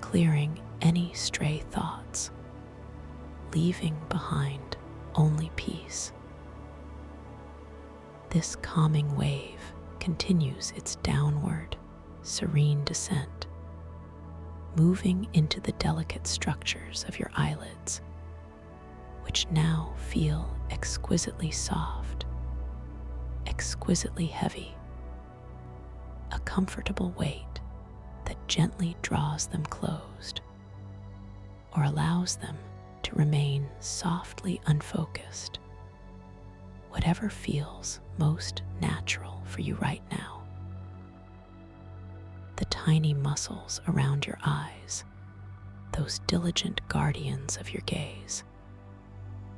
clearing any stray thoughts, leaving behind only peace. This calming wave continues its downward, serene descent, moving into the delicate structures of your eyelids, which now feel exquisitely soft, exquisitely heavy, a comfortable weight that gently draws them closed or allows them to remain softly unfocused, whatever feels most natural for you right now. The tiny muscles around your eyes, those diligent guardians of your gaze,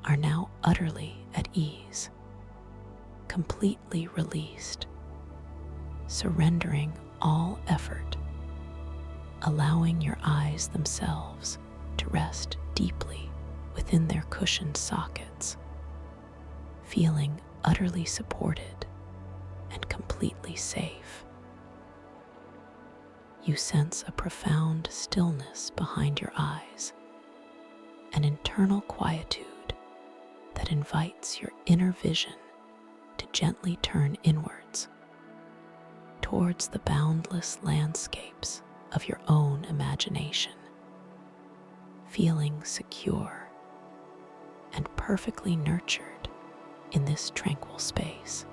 are now utterly at ease, completely released, surrendering all effort, allowing your eyes themselves to rest deeply within their cushioned sockets, feeling utterly supported and completely safe. You sense a profound stillness behind your eyes, an internal quietude that invites your inner vision to gently turn inwards, towards the boundless landscapes of your own imagination, feeling secure and perfectly nurtured in this tranquil space.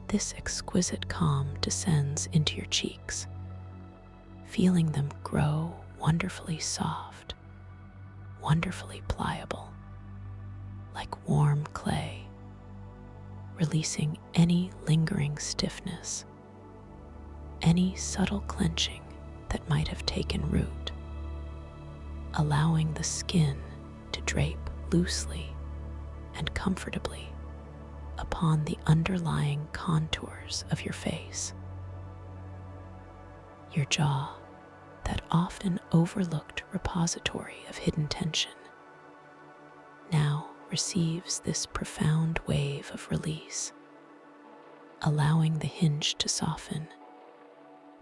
This exquisite calm descends into your cheeks, feeling them grow wonderfully soft, wonderfully pliable, like warm clay, releasing any lingering stiffness, any subtle clenching that might have taken root, allowing the skin to drape loosely and comfortably upon the underlying contours of your face. Your jaw, that often overlooked repository of hidden tension, now receives this profound wave of release, allowing the hinge to soften,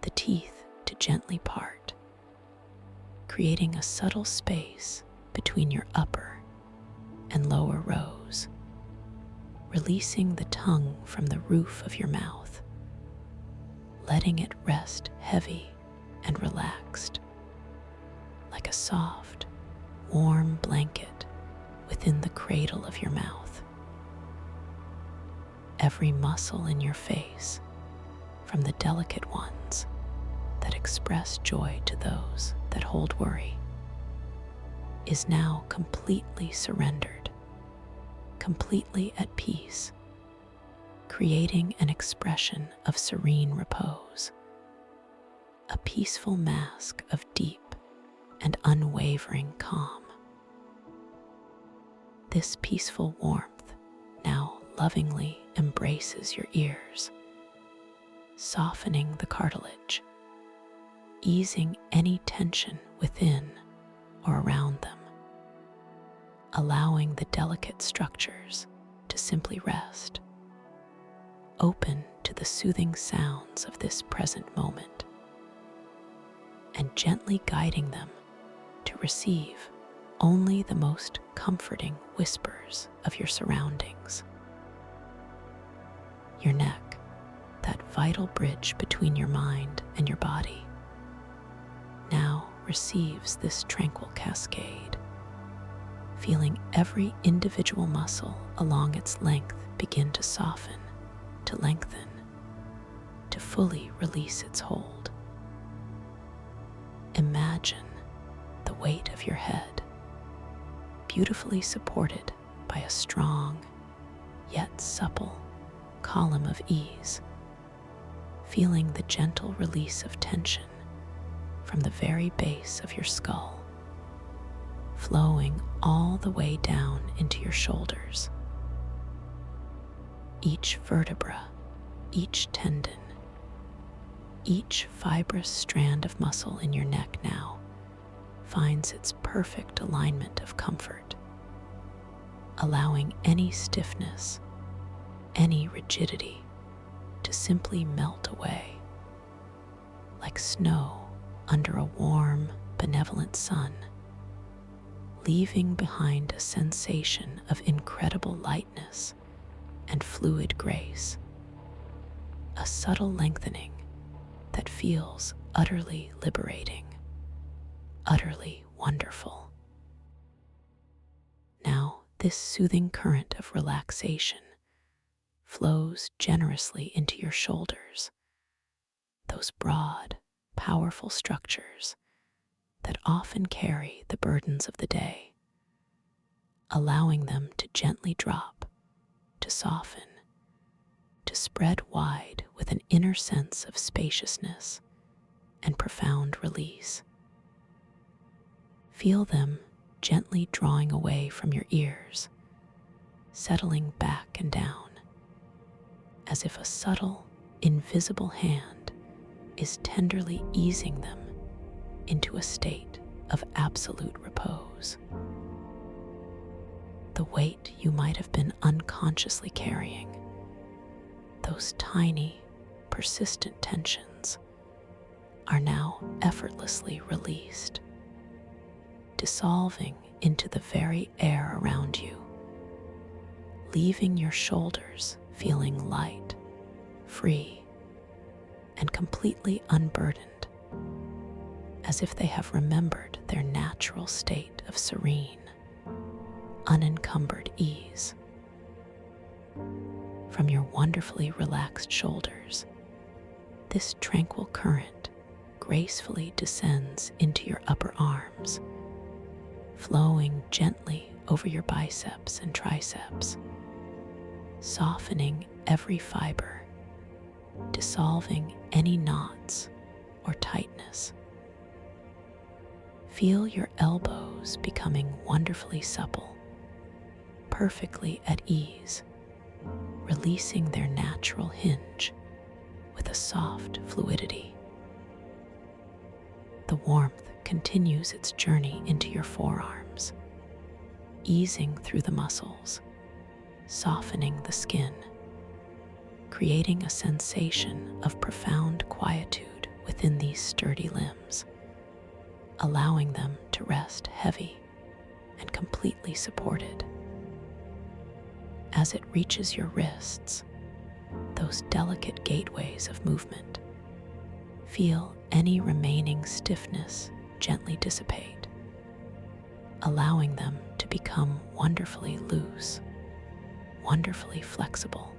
the teeth to gently part, creating a subtle space between your upper and lower rows, releasing the tongue from the roof of your mouth, letting it rest heavy and relaxed, like a soft, warm blanket within the cradle of your mouth. Every muscle in your face, from the delicate ones that express joy to those that hold worry, is now completely surrendered, completely at peace, creating an expression of serene repose, a peaceful mask of deep and unwavering calm. This peaceful warmth now lovingly embraces your ears, softening the cartilage, easing any tension within or around them, allowing the delicate structures to simply rest, open to the soothing sounds of this present moment, and gently guiding them to receive only the most comforting whispers of your surroundings. Your neck, that vital bridge between your mind and your body, now receives this tranquil cascade, feeling every individual muscle along its length begin to soften, to lengthen, to fully release its hold. Imagine the weight of your head, beautifully supported by a strong yet supple column of ease, feeling the gentle release of tension from the very base of your skull, flowing all the way down into your shoulders. Each vertebra, each tendon, each fibrous strand of muscle in your neck now finds its perfect alignment of comfort, allowing any stiffness, any rigidity to simply melt away, like snow under a warm, benevolent sun, leaving behind a sensation of incredible lightness and fluid grace, a subtle lengthening that feels utterly liberating, utterly wonderful. Now, this soothing current of relaxation flows generously into your shoulders, those broad, powerful structures that often carry the burdens of the day, allowing them to gently drop, to soften, to spread wide with an inner sense of spaciousness and profound release. Feel them gently drawing away from your ears, settling back and down, as if a subtle, invisible hand is tenderly easing them into a state of absolute repose. The weight you might have been unconsciously carrying, those tiny, persistent tensions, are now effortlessly released, dissolving into the very air around you, leaving your shoulders feeling light, free, and completely unburdened, as if they have remembered their natural state of serene, unencumbered ease. from your wonderfully relaxed shoulders. This tranquil current gracefully descends into your upper arms, flowing gently over your biceps and triceps, softening every fiber, dissolving any knots or tightness. Feel your elbows becoming wonderfully supple, perfectly at ease, releasing their natural hinge with a soft fluidity. The warmth continues its journey into your forearms, easing through the muscles, softening the skin, creating a sensation of profound quietude within these sturdy limbs, allowing them to rest heavy and completely supported. As it reaches your wrists, those delicate gateways of movement, feel any remaining stiffness gently dissipate, allowing them to become wonderfully loose, wonderfully flexible,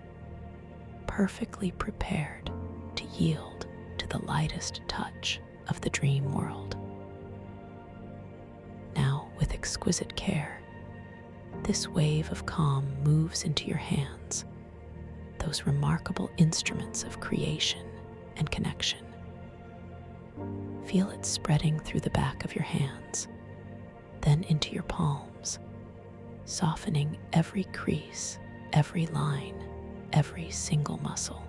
perfectly prepared to yield to the lightest touch of the dream world. Now, with exquisite care, this wave of calm moves into your hands, those remarkable instruments of creation and connection. Feel it spreading through the back of your hands, then into your palms, softening every crease, every line, every single muscle.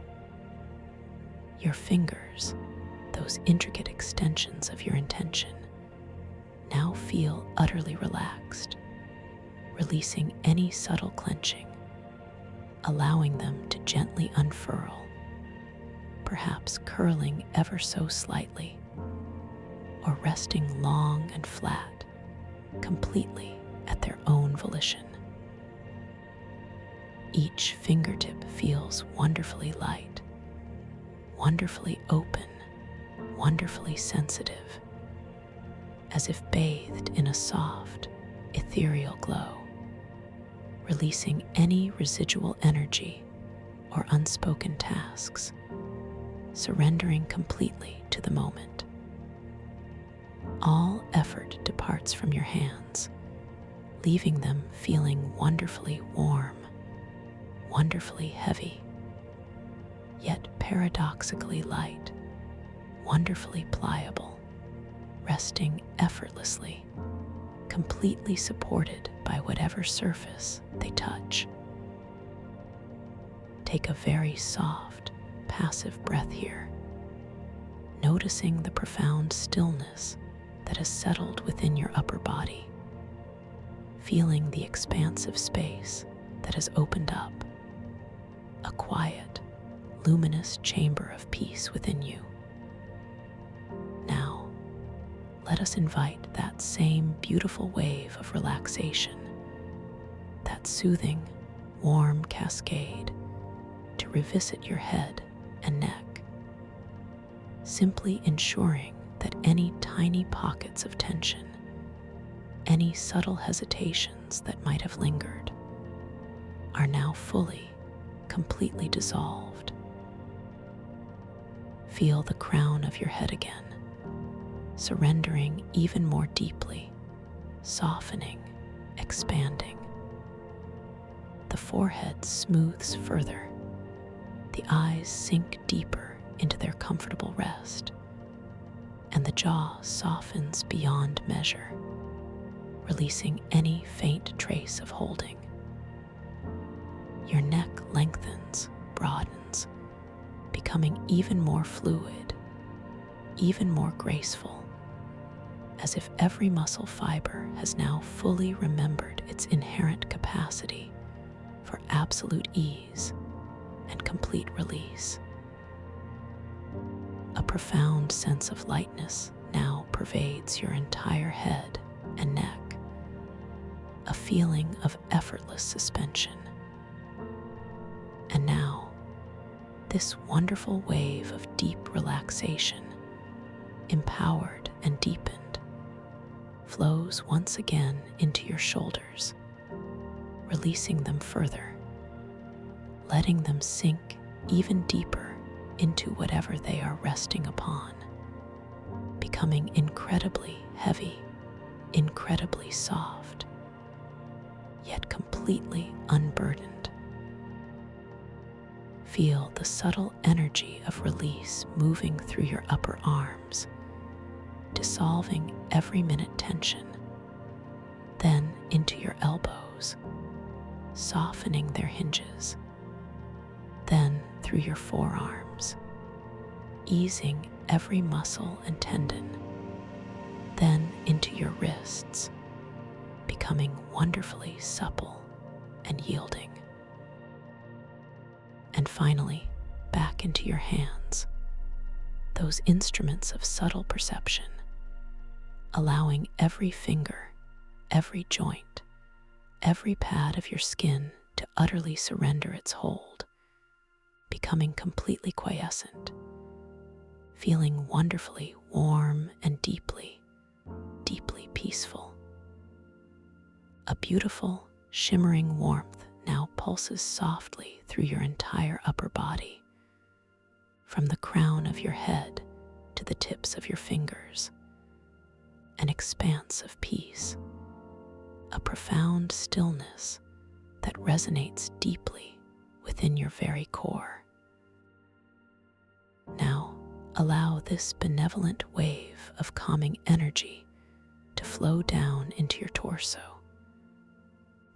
Your fingers, those intricate extensions of your intention, now feel utterly relaxed, releasing any subtle clenching, allowing them to gently unfurl, perhaps curling ever so slightly, or resting long and flat, completely at their own volition. Each fingertip feels wonderfully light, wonderfully open, wonderfully sensitive, as if bathed in a soft, ethereal glow, releasing any residual energy or unspoken tasks, surrendering completely to the moment. All effort departs from your hands, leaving them feeling wonderfully warm, wonderfully heavy, yet paradoxically light, wonderfully pliable, resting effortlessly, completely supported by whatever surface they touch. Take a very soft, passive breath here, noticing the profound stillness that has settled within your upper body, feeling the expansive space that has opened up, a quiet, luminous chamber of peace within you. Now, let us invite that same beautiful wave of relaxation, that soothing, warm cascade, to revisit your head and neck, simply ensuring that any tiny pockets of tension, any subtle hesitations that might have lingered, are now fully, completely dissolved. Feel the crown of your head again, surrendering even more deeply, softening, expanding. The forehead smooths further, the eyes sink deeper into their comfortable rest, and the jaw softens beyond measure, releasing any faint trace of holding. Your neck lengthens, broadens, becoming even more fluid, even more graceful, as if every muscle fiber has now fully remembered its inherent capacity for absolute ease and complete release. A profound sense of lightness now pervades your entire head and neck, a feeling of effortless suspension. And now, this wonderful wave of deep relaxation, empowered and deepened, flows once again into your shoulders, releasing them further, letting them sink even deeper into whatever they are resting upon, becoming incredibly heavy, incredibly soft, yet completely unburdened. Feel the subtle energy of release moving through your upper arms, dissolving every minute tension, then into your elbows, softening their hinges, then through your forearms, easing every muscle and tendon, then into your wrists, becoming wonderfully supple and yielding. And finally, back into your hands, those instruments of subtle perception, allowing every finger, every joint, every pad of your skin to utterly surrender its hold, becoming completely quiescent, feeling wonderfully warm and deeply, deeply peaceful. A beautiful, shimmering warmth now pulses softly through your entire upper body, from the crown of your head to the tips of your fingers. An expanse of peace, a profound stillness that resonates deeply within your very core. Now, allow this benevolent wave of calming energy to flow down into your torso,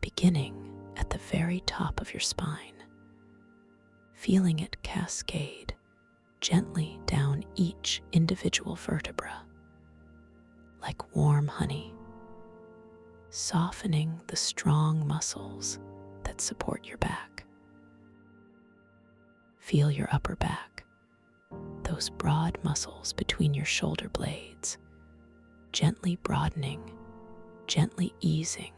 beginning at the very top of your spine, feeling it cascade gently down each individual vertebra, like warm honey, softening the strong muscles that support your back. Feel your upper back, those broad muscles between your shoulder blades, gently broadening, gently easing,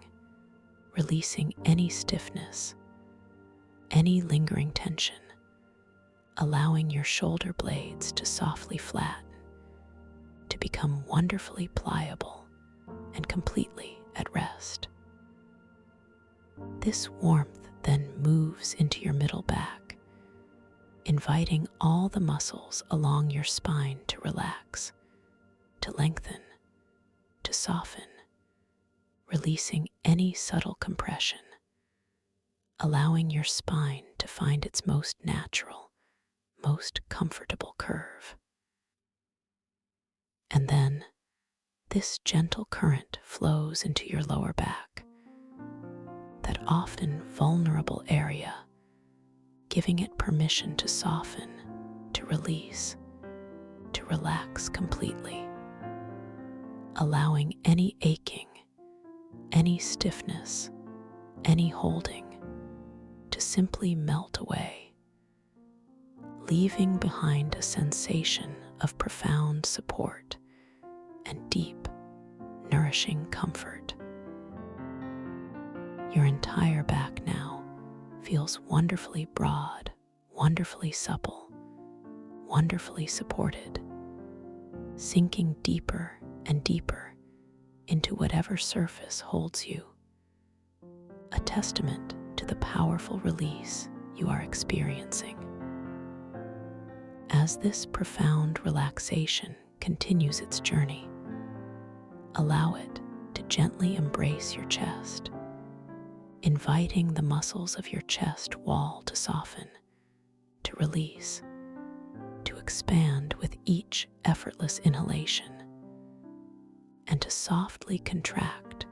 releasing any stiffness, any lingering tension, allowing your shoulder blades to softly flatten, to become wonderfully pliable and completely at rest. This warmth then moves into your middle back, inviting all the muscles along your spine to relax, to lengthen, to soften, releasing any subtle compression, allowing your spine to find its most natural, most comfortable curve. And then this gentle current flows into your lower back, that often vulnerable area, giving it permission to soften, to release, to relax completely, allowing any aching, any stiffness, any holding to simply melt away, leaving behind a sensation of profound support and deep, nourishing comfort. Your entire back now feels wonderfully broad, wonderfully supple, wonderfully supported, sinking deeper and deeper into whatever surface holds you, a testament to the powerful release you are experiencing. As this profound relaxation continues its journey, allow it to gently embrace your chest, inviting the muscles of your chest wall to soften, to release, to expand with each effortless inhalation, and to softly contract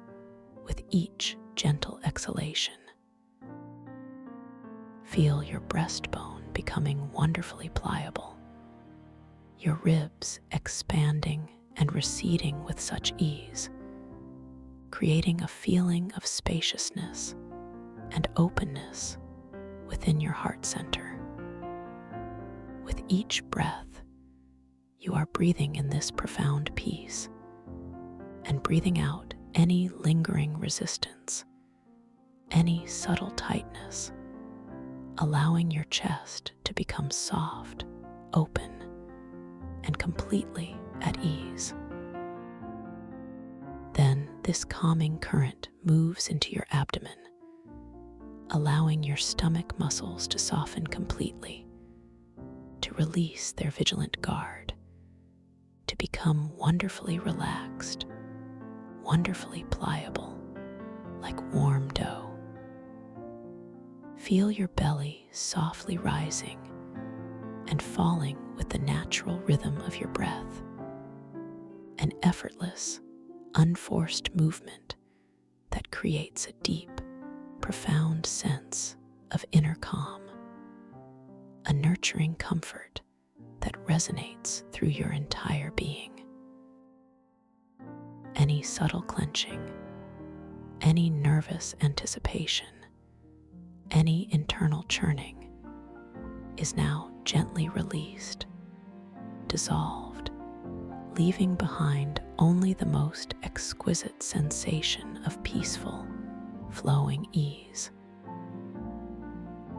with each gentle exhalation. Feel your breastbone becoming wonderfully pliable, your ribs expanding and receding with such ease, creating a feeling of spaciousness and openness within your heart center. With each breath, you are breathing in this profound peace and breathing out any lingering resistance, any subtle tightness, allowing your chest to become soft, open, and completely at ease. Then this calming current moves into your abdomen, allowing your stomach muscles to soften completely, to release their vigilant guard, to become wonderfully relaxed, wonderfully pliable, like warm dough. Feel your belly softly rising and falling with the natural rhythm of your breath, an effortless, unforced movement that creates a deep, profound sense of inner calm, a nurturing comfort that resonates through your entire being. Any subtle clenching, any nervous anticipation, any internal churning is now gently released, dissolved, leaving behind only the most exquisite sensation of peaceful, flowing ease.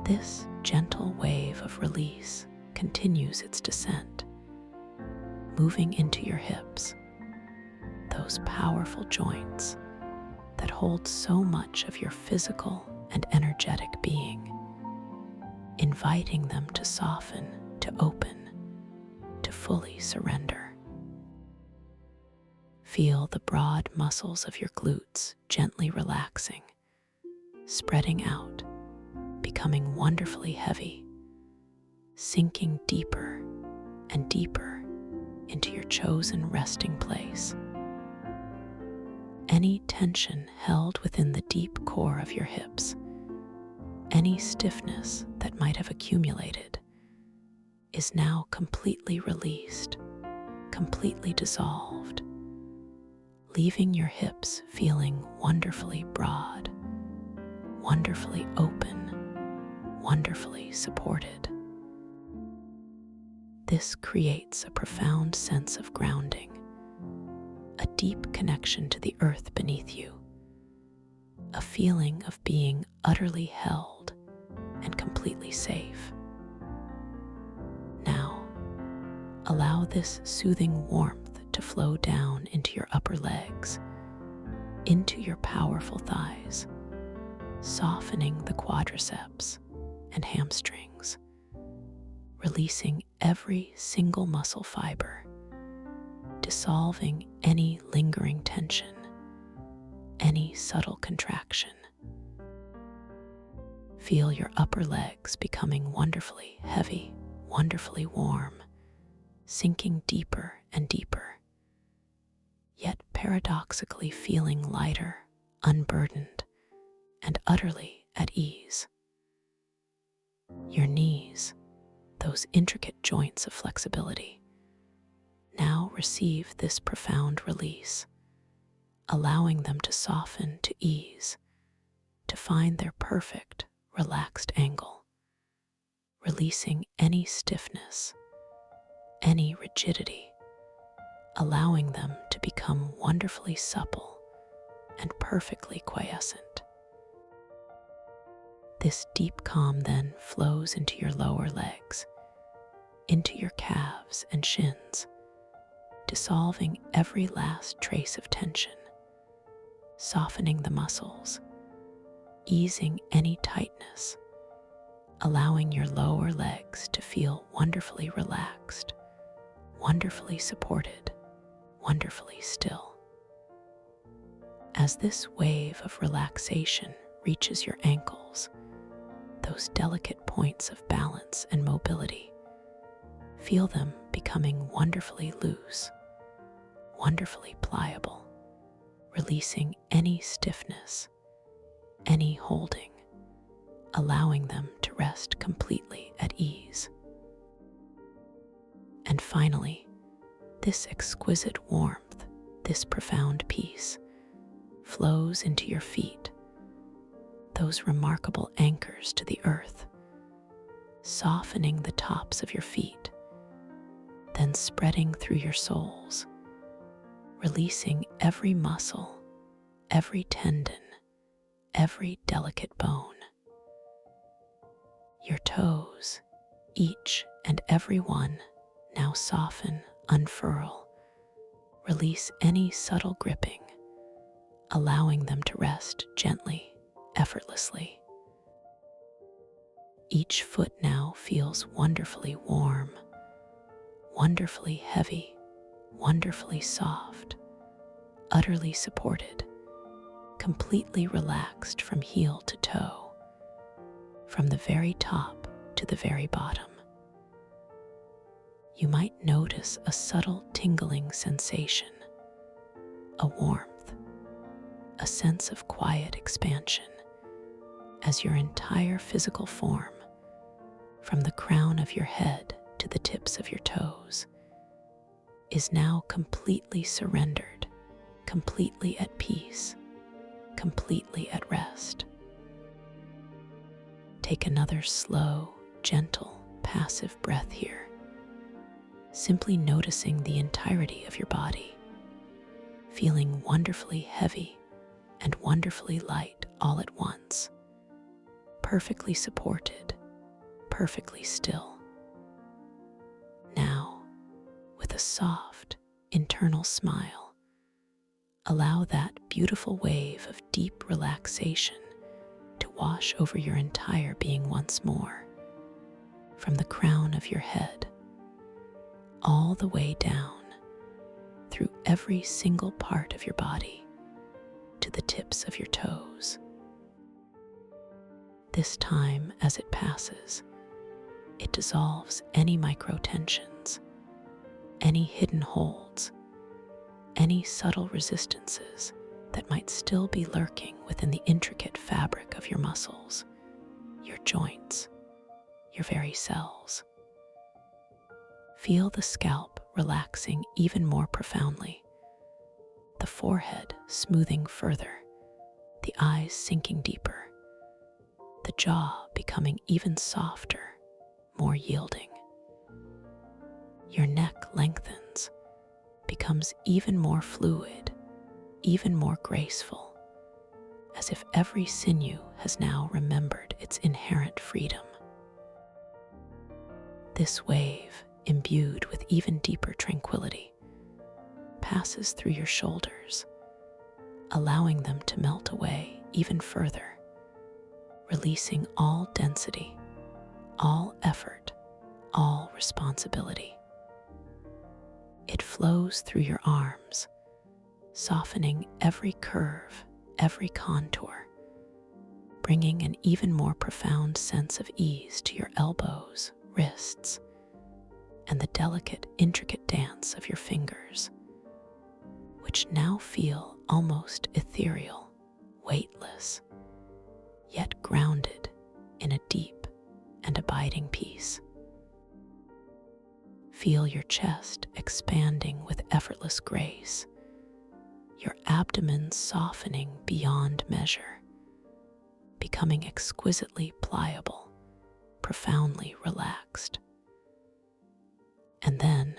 This gentle wave of release continues its descent, moving into your hips, those powerful joints that hold so much of your physical and energetic being, inviting them to soften, to open, to fully surrender. Feel the broad muscles of your glutes gently relaxing, spreading out, becoming wonderfully heavy, sinking deeper and deeper into your chosen resting place. Any tension held within the deep core of your hips, any stiffness that might have accumulated, is now completely released, completely dissolved, leaving your hips feeling wonderfully broad, wonderfully open, wonderfully supported. This creates a profound sense of grounding, a deep connection to the earth beneath you, a feeling of being utterly held and completely safe. Now, allow this soothing warmth to flow down into your upper legs, into your powerful thighs, softening the quadriceps and hamstrings, releasing every single muscle fiber, dissolving any lingering tension, any subtle contraction. Feel your upper legs becoming wonderfully heavy, wonderfully warm, sinking deeper and deeper, yet paradoxically feeling lighter, unburdened, and utterly at ease. Your knees, those intricate joints of flexibility, now receive this profound release, allowing them to soften to ease, to find their perfect, relaxed angle, releasing any stiffness, any rigidity, allowing them to become wonderfully supple and perfectly quiescent. This deep calm then flows into your lower legs, into your calves and shins, dissolving every last trace of tension, softening the muscles, easing any tightness, allowing your lower legs to feel wonderfully relaxed, wonderfully supported, wonderfully still. As this wave of relaxation reaches your ankles, those delicate points of balance and mobility, feel them becoming wonderfully loose, wonderfully pliable, releasing any stiffness, any holding, allowing them to rest completely at ease. And finally, this exquisite warmth, this profound peace, flows into your feet, those remarkable anchors to the earth, softening the tops of your feet, then spreading through your soles, releasing every muscle, every tendon, every delicate bone. Your toes, each and every one, now soften, unfurl, release any subtle gripping, allowing them to rest gently, effortlessly. Each foot now feels wonderfully warm, wonderfully heavy, wonderfully soft, utterly supported, completely relaxed from heel to toe, from the very top to the very bottom. You might notice a subtle tingling sensation, a warmth, a sense of quiet expansion, as your entire physical form, from the crown of your head to the tips of your toes, is now completely surrendered, completely at peace, completely at rest. Take another slow, gentle, passive breath here, simply noticing the entirety of your body, feeling wonderfully heavy and wonderfully light all at once, perfectly supported, perfectly still. Now, with a soft, internal smile, allow that beautiful wave of deep relaxation to wash over your entire being once more, from the crown of your head, all the way down, through every single part of your body, to the tips of your toes. This time, as it passes, it dissolves any micro-tensions, any hidden holds, any subtle resistances that might still be lurking within the intricate fabric of your muscles, your joints, your very cells. Feel the scalp relaxing even more profoundly, the forehead smoothing further, the eyes sinking deeper, the jaw becoming even softer, more yielding. Your neck lengthens, becomes even more fluid, even more graceful, as if every sinew has now remembered its inherent freedom. This wave, imbued with even deeper tranquility, passes through your shoulders, allowing them to melt away even further, releasing all density, all effort, all responsibility. It flows through your arms, softening every curve, every contour, bringing an even more profound sense of ease to your elbows, wrists, and the delicate, intricate dance of your fingers, which now feel almost ethereal, weightless, yet grounded in a deep and abiding peace. Feel your chest expanding with effortless grace, your abdomen softening beyond measure, becoming exquisitely pliable, profoundly relaxed. And then,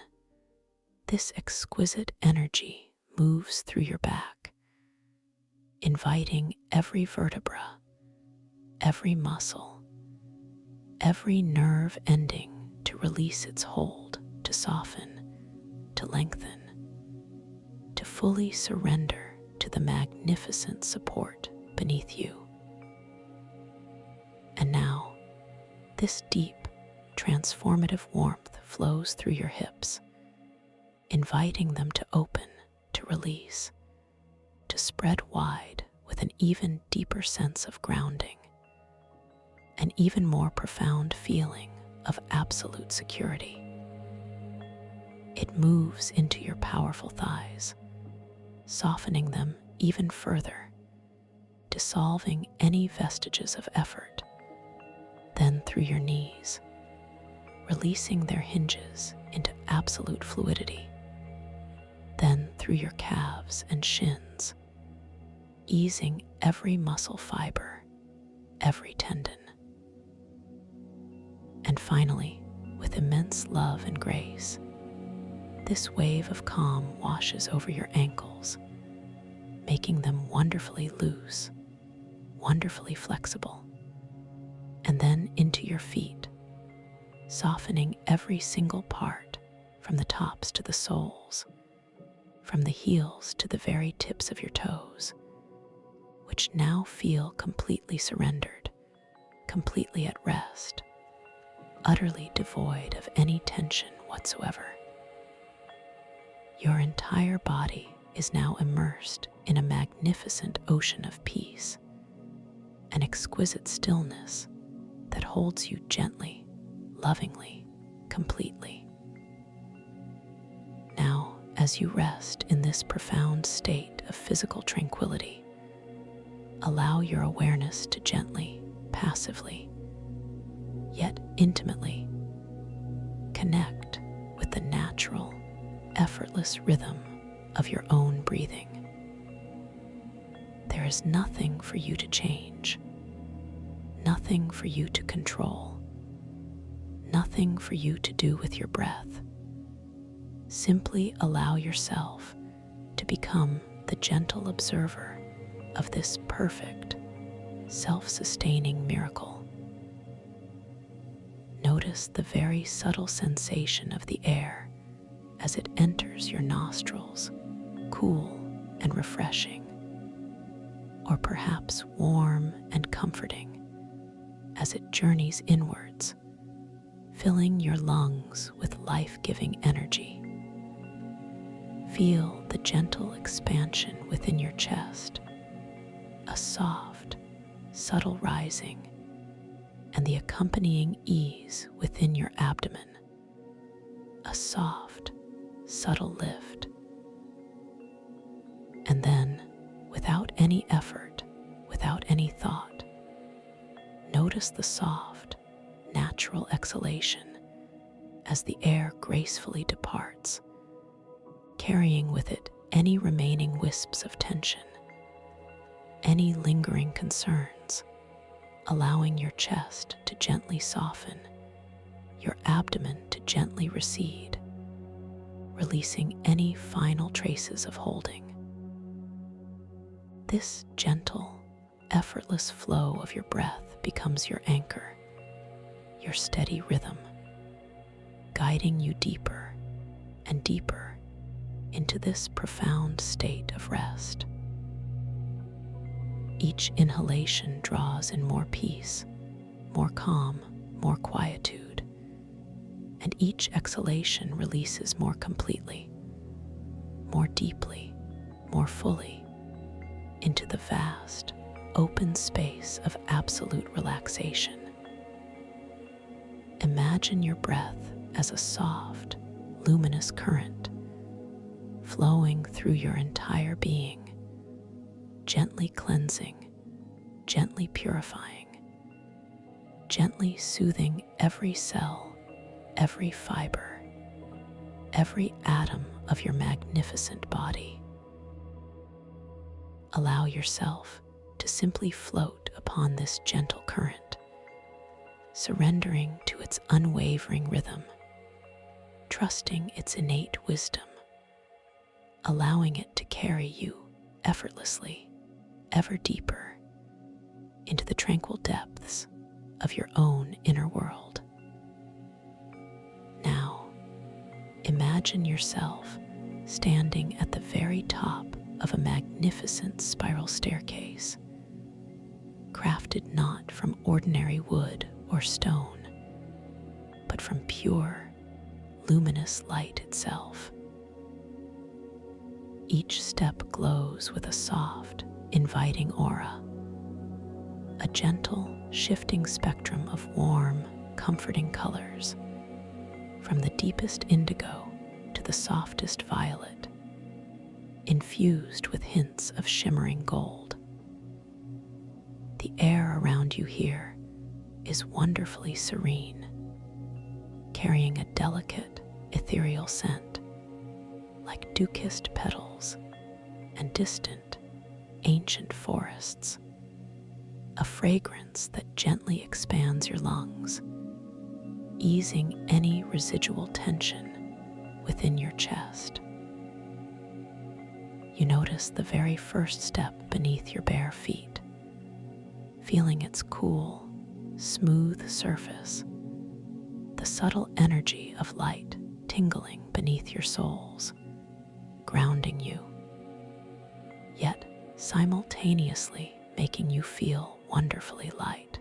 this exquisite energy moves through your back, inviting every vertebra, every muscle, every nerve ending to release its hold, to soften, to lengthen, to fully surrender to the magnificent support beneath you. And now, this deep, transformative warmth flows through your hips, inviting them to open, to release, to spread wide with an even deeper sense of grounding, an even more profound feeling of absolute security. It moves into your powerful thighs, softening them even further, dissolving any vestiges of effort, then through your knees, releasing their hinges into absolute fluidity, then through your calves and shins, easing every muscle fiber, every tendon. And finally, with immense love and grace, this wave of calm washes over your ankles, making them wonderfully loose, wonderfully flexible, and then into your feet, softening every single part from the tops to the soles, from the heels to the very tips of your toes, which now feel completely surrendered, completely at rest, utterly devoid of any tension whatsoever. Your entire body is now immersed in a magnificent ocean of peace, an exquisite stillness that holds you gently, lovingly, completely. Now, as you rest in this profound state of physical tranquility, allow your awareness to gently, passively, yet intimately connect with the natural, effortless rhythm of your own breathing. There is nothing for you to change, nothing for you to control, nothing for you to do with your breath. Simply allow yourself to become the gentle observer of this perfect, self-sustaining miracle. Notice the very subtle sensation of the air as it enters your nostrils, cool and refreshing, or perhaps warm and comforting as it journeys inwards, filling your lungs with life-giving energy. Feel the gentle expansion within your chest, a soft, subtle rising, and the accompanying ease within your abdomen, a soft, subtle lift. And then, without any effort, without any thought, notice the soft, natural exhalation as the air gracefully departs, carrying with it any remaining wisps of tension, any lingering concerns, allowing your chest to gently soften, your abdomen to gently recede, releasing any final traces of holding. This gentle, effortless flow of your breath becomes your anchor, your steady rhythm, guiding you deeper and deeper into this profound state of rest. Each inhalation draws in more peace, more calm, more quietude, and each exhalation releases more completely, more deeply, more fully into the vast, open space of absolute relaxation. Imagine your breath as a soft, luminous current flowing through your entire being, gently cleansing, gently purifying, gently soothing every cell, every fiber, every atom of your magnificent body. Allow yourself to simply float upon this gentle current, surrendering to its unwavering rhythm, trusting its innate wisdom, allowing it to carry you effortlessly, ever deeper into the tranquil depths of your own inner world. Now, imagine yourself standing at the very top of a magnificent spiral staircase, crafted not from ordinary wood or stone, but from pure, luminous light itself. Each step glows with a soft, inviting aura, a gentle, shifting spectrum of warm, comforting colors, from the deepest indigo to the softest violet, infused with hints of shimmering gold. The air around you here is wonderfully serene, carrying a delicate, ethereal scent, like dew-kissed petals and distant, ancient forests, a fragrance that gently expands your lungs, easing any residual tension within your chest. You notice the very first step beneath your bare feet, feeling its cool, smooth surface, the subtle energy of light tingling beneath your soles, grounding you, yet simultaneously making you feel wonderfully light.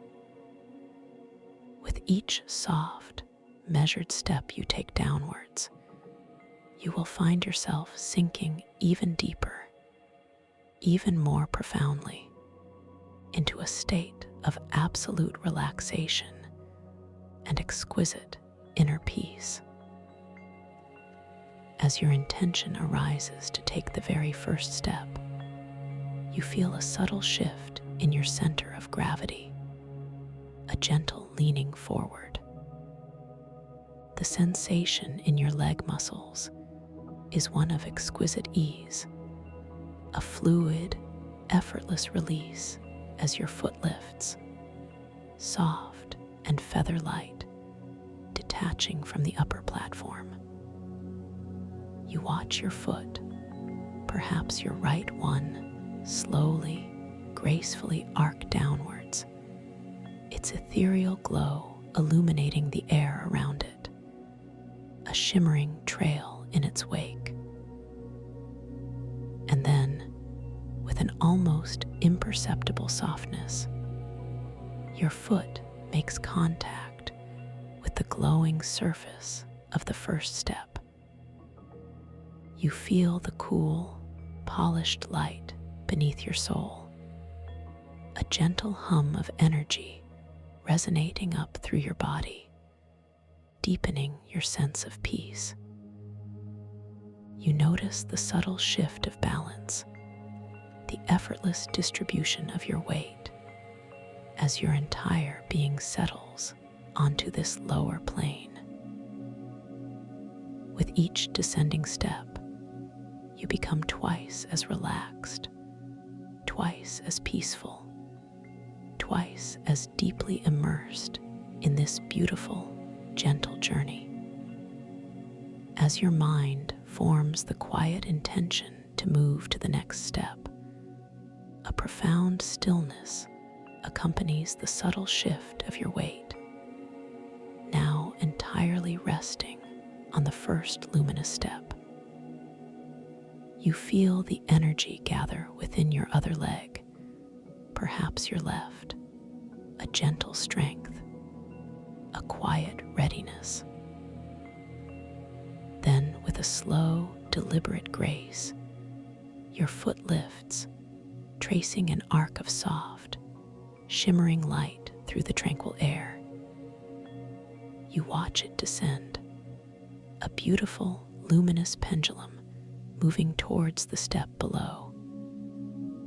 each soft, measured step you take downwards, you will find yourself sinking even deeper, even more profoundly, into a state of absolute relaxation and exquisite inner peace. As your intention arises to take the very first step, you feel a subtle shift in your center of gravity, a gentle leaning forward. The sensation in your leg muscles is one of exquisite ease, a fluid, effortless release as your foot lifts, soft and feather-light, detaching from the upper platform. You watch your foot, perhaps your right one, slowly, gracefully arc downwards, its ethereal glow illuminating the air around it, a shimmering trail in its wake. And then, with an almost imperceptible softness, your foot makes contact with the glowing surface of the first step. You feel the cool, polished light beneath your sole, a gentle hum of energy resonating up through your body, deepening your sense of peace. You notice the subtle shift of balance, the effortless distribution of your weight, as your entire being settles onto this lower plane. With each descending step, you become twice as relaxed, twice as peaceful, twice as deeply immersed in this beautiful, gentle journey. As your mind forms the quiet intention to move to the next step, a profound stillness accompanies the subtle shift of your weight, now entirely resting on the first luminous step. You feel the energy gather within your other leg, perhaps your left, a gentle strength, a quiet readiness. Then, with a slow, deliberate grace, your foot lifts, tracing an arc of soft, shimmering light through the tranquil air. You watch it descend, a beautiful, luminous pendulum moving towards the step below,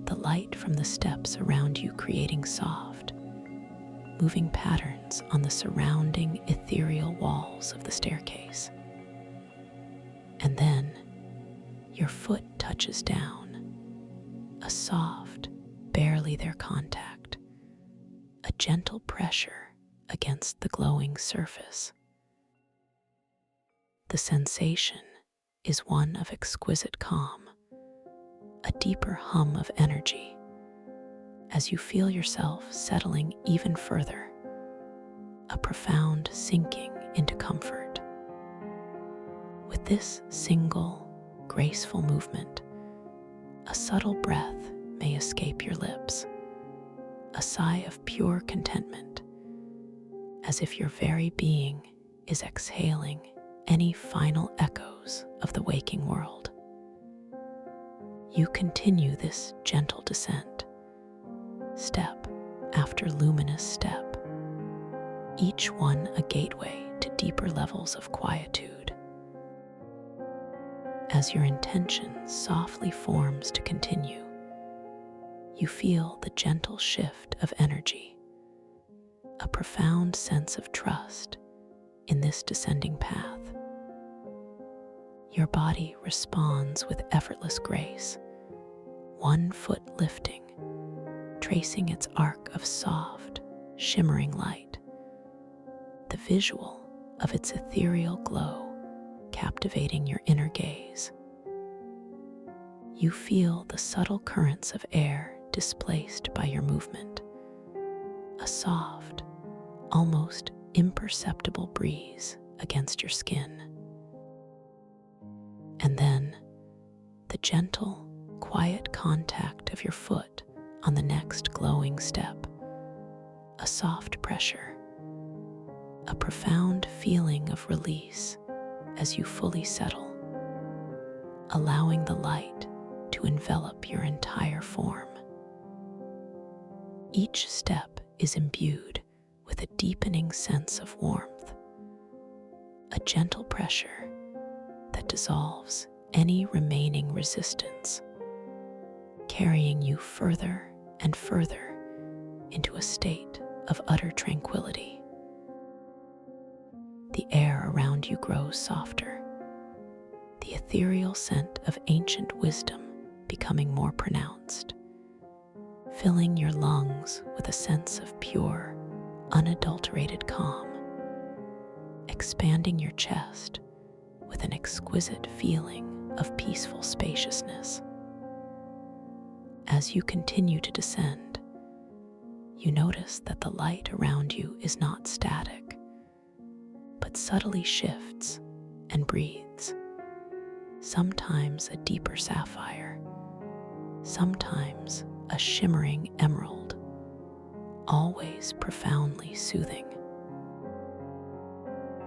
the light from the steps around you creating soft, moving patterns on the surrounding ethereal walls of the staircase. And then your foot touches down, a soft, barely there contact, a gentle pressure against the glowing surface. The sensation is one of exquisite calm, a deeper hum of energy, as you feel yourself settling even further, a profound sinking into comfort. With this single, graceful movement, a subtle breath may escape your lips, a sigh of pure contentment, as if your very being is exhaling any final echoes of the waking world. You continue this gentle descent, step after luminous step, each one a gateway to deeper levels of quietude. As your intention softly forms to continue, you feel the gentle shift of energy, a profound sense of trust in this descending path. Your body responds with effortless grace, one foot lifting, tracing its arc of soft, shimmering light, the visual of its ethereal glow captivating your inner gaze. You feel the subtle currents of air displaced by your movement, a soft, almost imperceptible breeze against your skin. And then the gentle, quiet contact of your foot on the next glowing step, a soft pressure, a profound feeling of release as you fully settle, allowing the light to envelop your entire form. Each step is imbued with a deepening sense of warmth, a gentle pressure that dissolves any remaining resistance, carrying you further and further into a state of utter tranquility. The air around you grows softer, the ethereal scent of ancient wisdom becoming more pronounced, filling your lungs with a sense of pure, unadulterated calm, expanding your chest with an exquisite feeling of peaceful spaciousness. As you continue to descend, you notice that the light around you is not static, but subtly shifts and breathes, sometimes a deeper sapphire, sometimes a shimmering emerald, always profoundly soothing.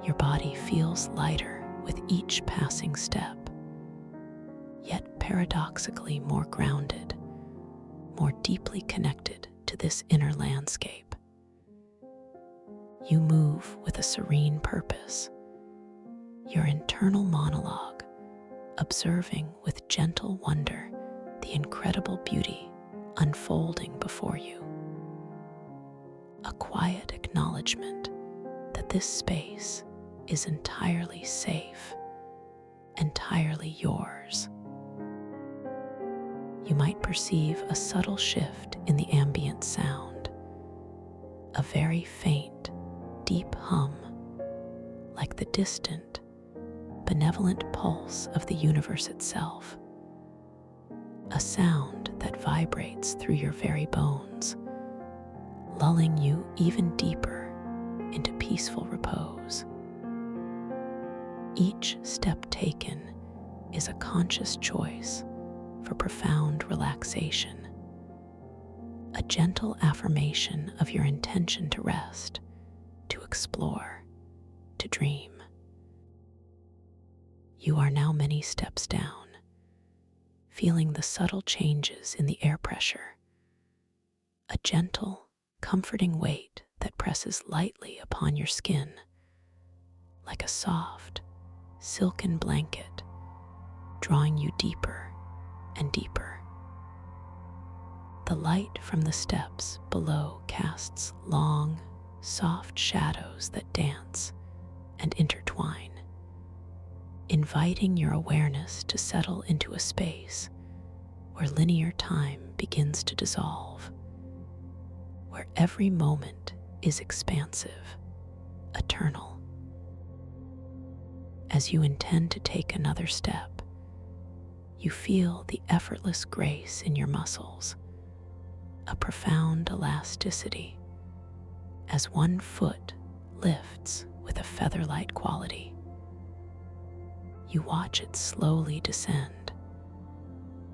Your body feels lighter with each passing step, yet paradoxically more grounded, more deeply connected to this inner landscape. You move with a serene purpose, your internal monologue observing with gentle wonder the incredible beauty unfolding before you. A quiet acknowledgement that this space is entirely safe, entirely yours. You might perceive a subtle shift in the ambient sound, a very faint, deep hum, like the distant, benevolent pulse of the universe itself. A sound that vibrates through your very bones, lulling you even deeper into peaceful repose. Each step taken is a conscious choice for profound relaxation, a gentle affirmation of your intention to rest, to explore, to dream. You are now many steps down, feeling the subtle changes in the air pressure, a gentle, comforting weight that presses lightly upon your skin, like a soft, silken blanket, drawing you deeper and deeper. The light from the steps below casts long, soft shadows that dance and intertwine, inviting your awareness to settle into a space where linear time begins to dissolve, where every moment is expansive, eternal. As you intend to take another step, you feel the effortless grace in your muscles, a profound elasticity, as one foot lifts with a feather-light quality. You watch it slowly descend,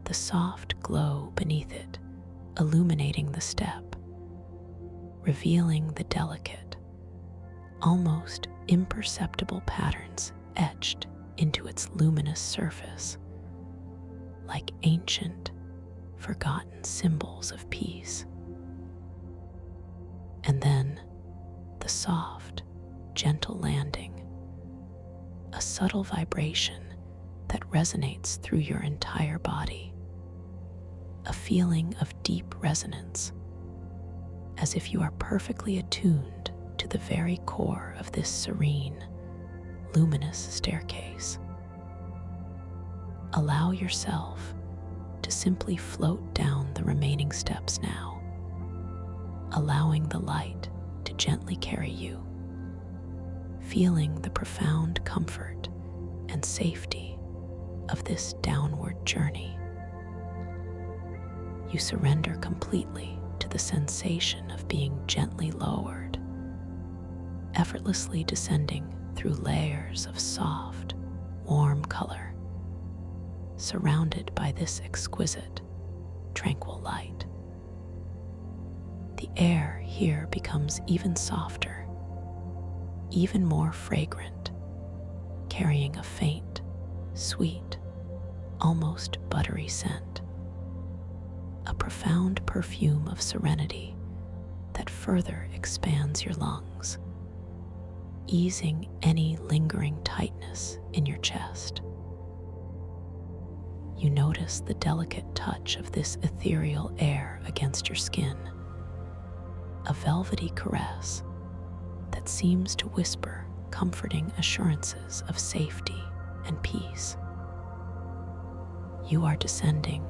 the soft glow beneath it illuminating the step, revealing the delicate, almost imperceptible patterns etched into its luminous surface, like ancient, forgotten symbols of peace. And then the soft, gentle landing, a subtle vibration that resonates through your entire body, a feeling of deep resonance, as if you are perfectly attuned to the very core of this serene, luminous staircase. Allow yourself to simply float down the remaining steps now, allowing the light to gently carry you, feeling the profound comfort and safety of this downward journey. You surrender completely to the sensation of being gently lowered, effortlessly descending through layers of soft, warm color, surrounded by this exquisite, tranquil light. The air here becomes even softer, even more fragrant, carrying a faint, sweet, almost buttery scent. A profound perfume of serenity that further expands your lungs, easing any lingering tightness in your chest. You notice the delicate touch of this ethereal air against your skin, a velvety caress that seems to whisper comforting assurances of safety and peace. You are descending,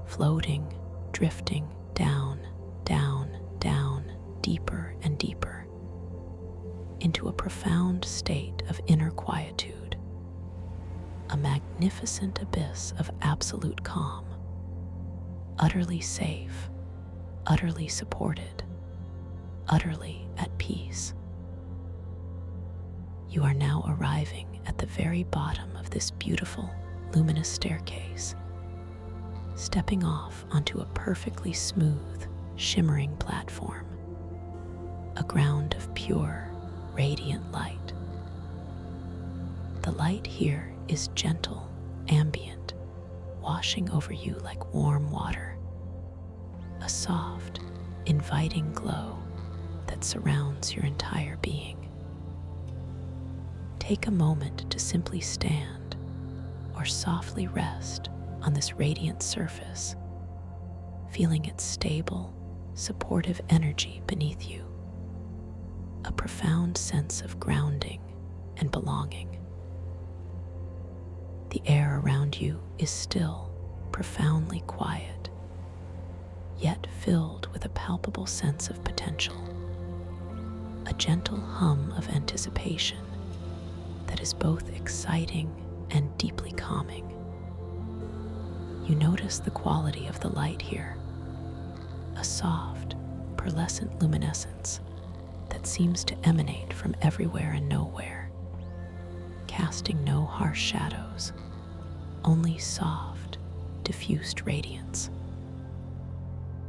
floating, drifting down, down, down, deeper and deeper, into a profound state of inner quietude, a magnificent abyss of absolute calm, utterly safe, utterly supported, utterly at peace. You are now arriving at the very bottom of this beautiful, luminous staircase, stepping off onto a perfectly smooth, shimmering platform, a ground of pure, radiant light. The light here is gentle, ambient, washing over you like warm water, a soft, inviting glow that surrounds your entire being. Take a moment to simply stand or softly rest on this radiant surface, feeling its stable, supportive energy beneath you, a profound sense of grounding and belonging. The air around you is still profoundly quiet, yet filled with a palpable sense of potential, a gentle hum of anticipation that is both exciting and deeply calming. You notice the quality of the light here, a soft, pearlescent luminescence that seems to emanate from everywhere and nowhere, casting no harsh shadows, only soft, diffused radiance.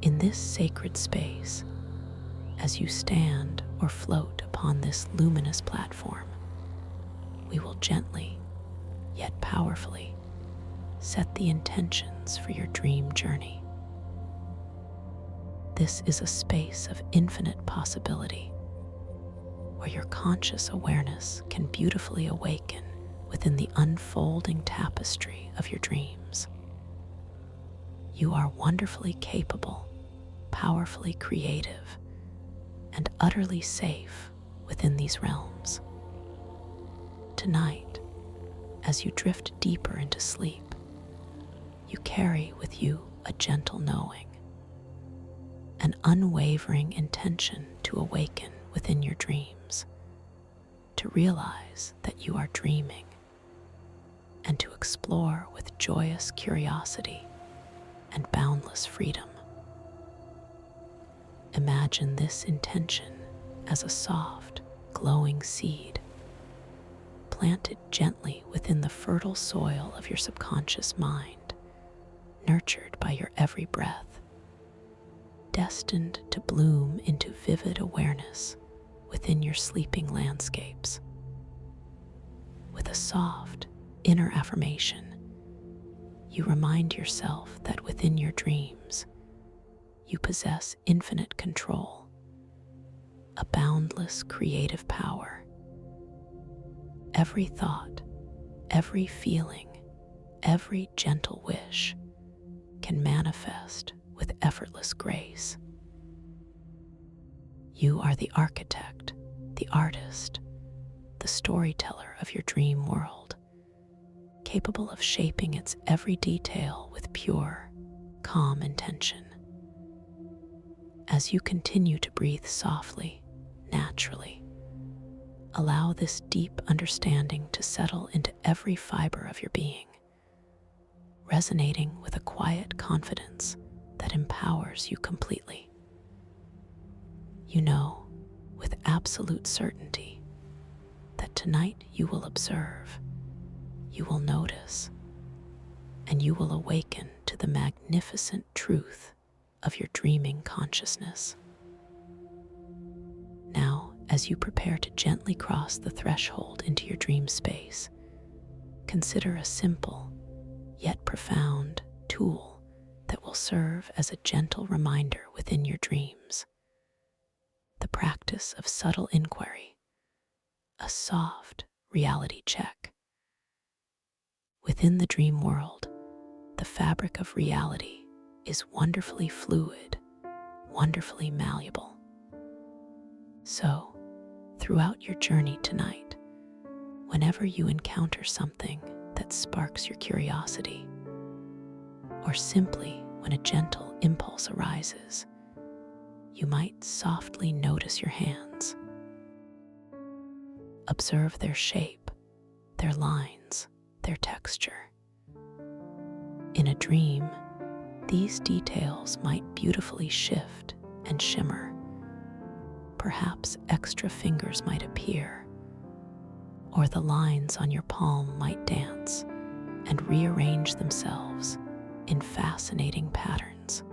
In this sacred space, as you stand or float upon this luminous platform, we will gently, yet powerfully, set the intentions for your dream journey. This is a space of infinite possibility, where your conscious awareness can beautifully awaken within the unfolding tapestry of your dreams. You are wonderfully capable, powerfully creative, and utterly safe within these realms. Tonight, as you drift deeper into sleep, you carry with you a gentle knowing, an unwavering intention to awaken within your dreams, to realize that you are dreaming, and to explore with joyous curiosity and boundless freedom. Imagine this intention as a soft, glowing seed, planted gently within the fertile soil of your subconscious mind, nurtured by your every breath, destined to bloom into vivid awareness within your sleeping landscapes. With a soft, inner affirmation, you remind yourself that within your dreams, you possess infinite control, a boundless creative power. Every thought, every feeling, every gentle wish can manifest with effortless grace. You are the architect, the artist, the storyteller of your dream world, capable of shaping its every detail with pure, calm intention. As you continue to breathe softly, naturally, allow this deep understanding to settle into every fiber of your being, resonating with a quiet confidence that empowers you completely. You know, with absolute certainty, that tonight you will observe, you will notice, and you will awaken to the magnificent truth of your dreaming consciousness. Now, As you prepare to gently cross the threshold into your dream space, consider a simple yet profound tool that will serve as a gentle reminder within your dreams. The practice of subtle inquiry, a soft reality check. Within the dream world, the fabric of reality is wonderfully fluid, wonderfully malleable. So, throughout your journey tonight, whenever you encounter something that sparks your curiosity, or simply when a gentle impulse arises, you might softly notice your hands. Observe their shape, their lines, their texture. In a dream, these details might beautifully shift and shimmer. Perhaps extra fingers might appear, or the lines on your palm might dance and rearrange themselves in fascinating patterns.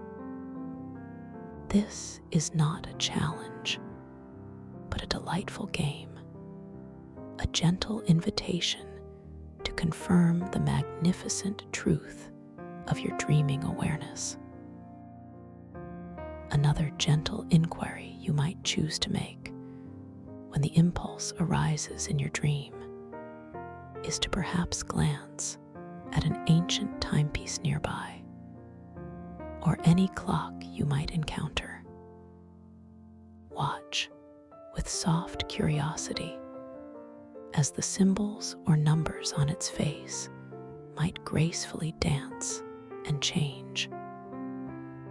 This is not a challenge, but a delightful game, a gentle invitation to confirm the magnificent truth of your dreaming awareness. Another gentle inquiry you might choose to make when the impulse arises in your dream is to perhaps glance at an ancient timepiece nearby, or any clock you might encounter. Watch with soft curiosity as the symbols or numbers on its face might gracefully dance and change,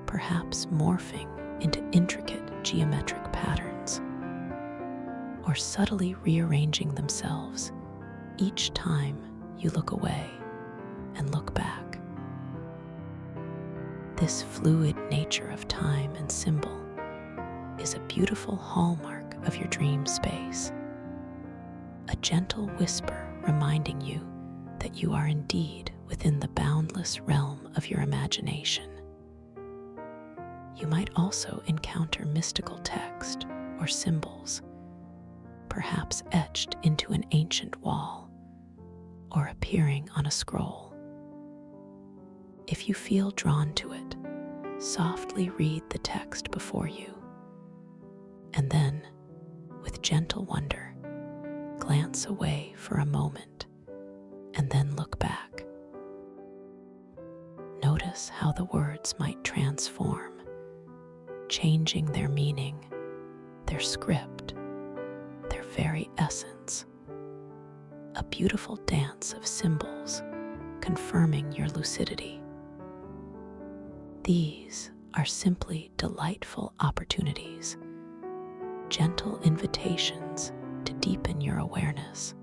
perhaps morphing into intricate geometric patterns, or subtly rearranging themselves each time you look away and look back. This fluid nature of time and symbol is a beautiful hallmark of your dream space, a gentle whisper reminding you that you are indeed within the boundless realm of your imagination. You might also encounter mystical text or symbols, perhaps etched into an ancient wall or appearing on a scroll. If you feel drawn to it, softly read the text before you, and then, with gentle wonder, glance away for a moment and then look back. Notice how the words might transform, changing their meaning, their script, their very essence. A beautiful dance of symbols confirming your lucidity. These are simply delightful opportunities, gentle invitations to deepen your awareness,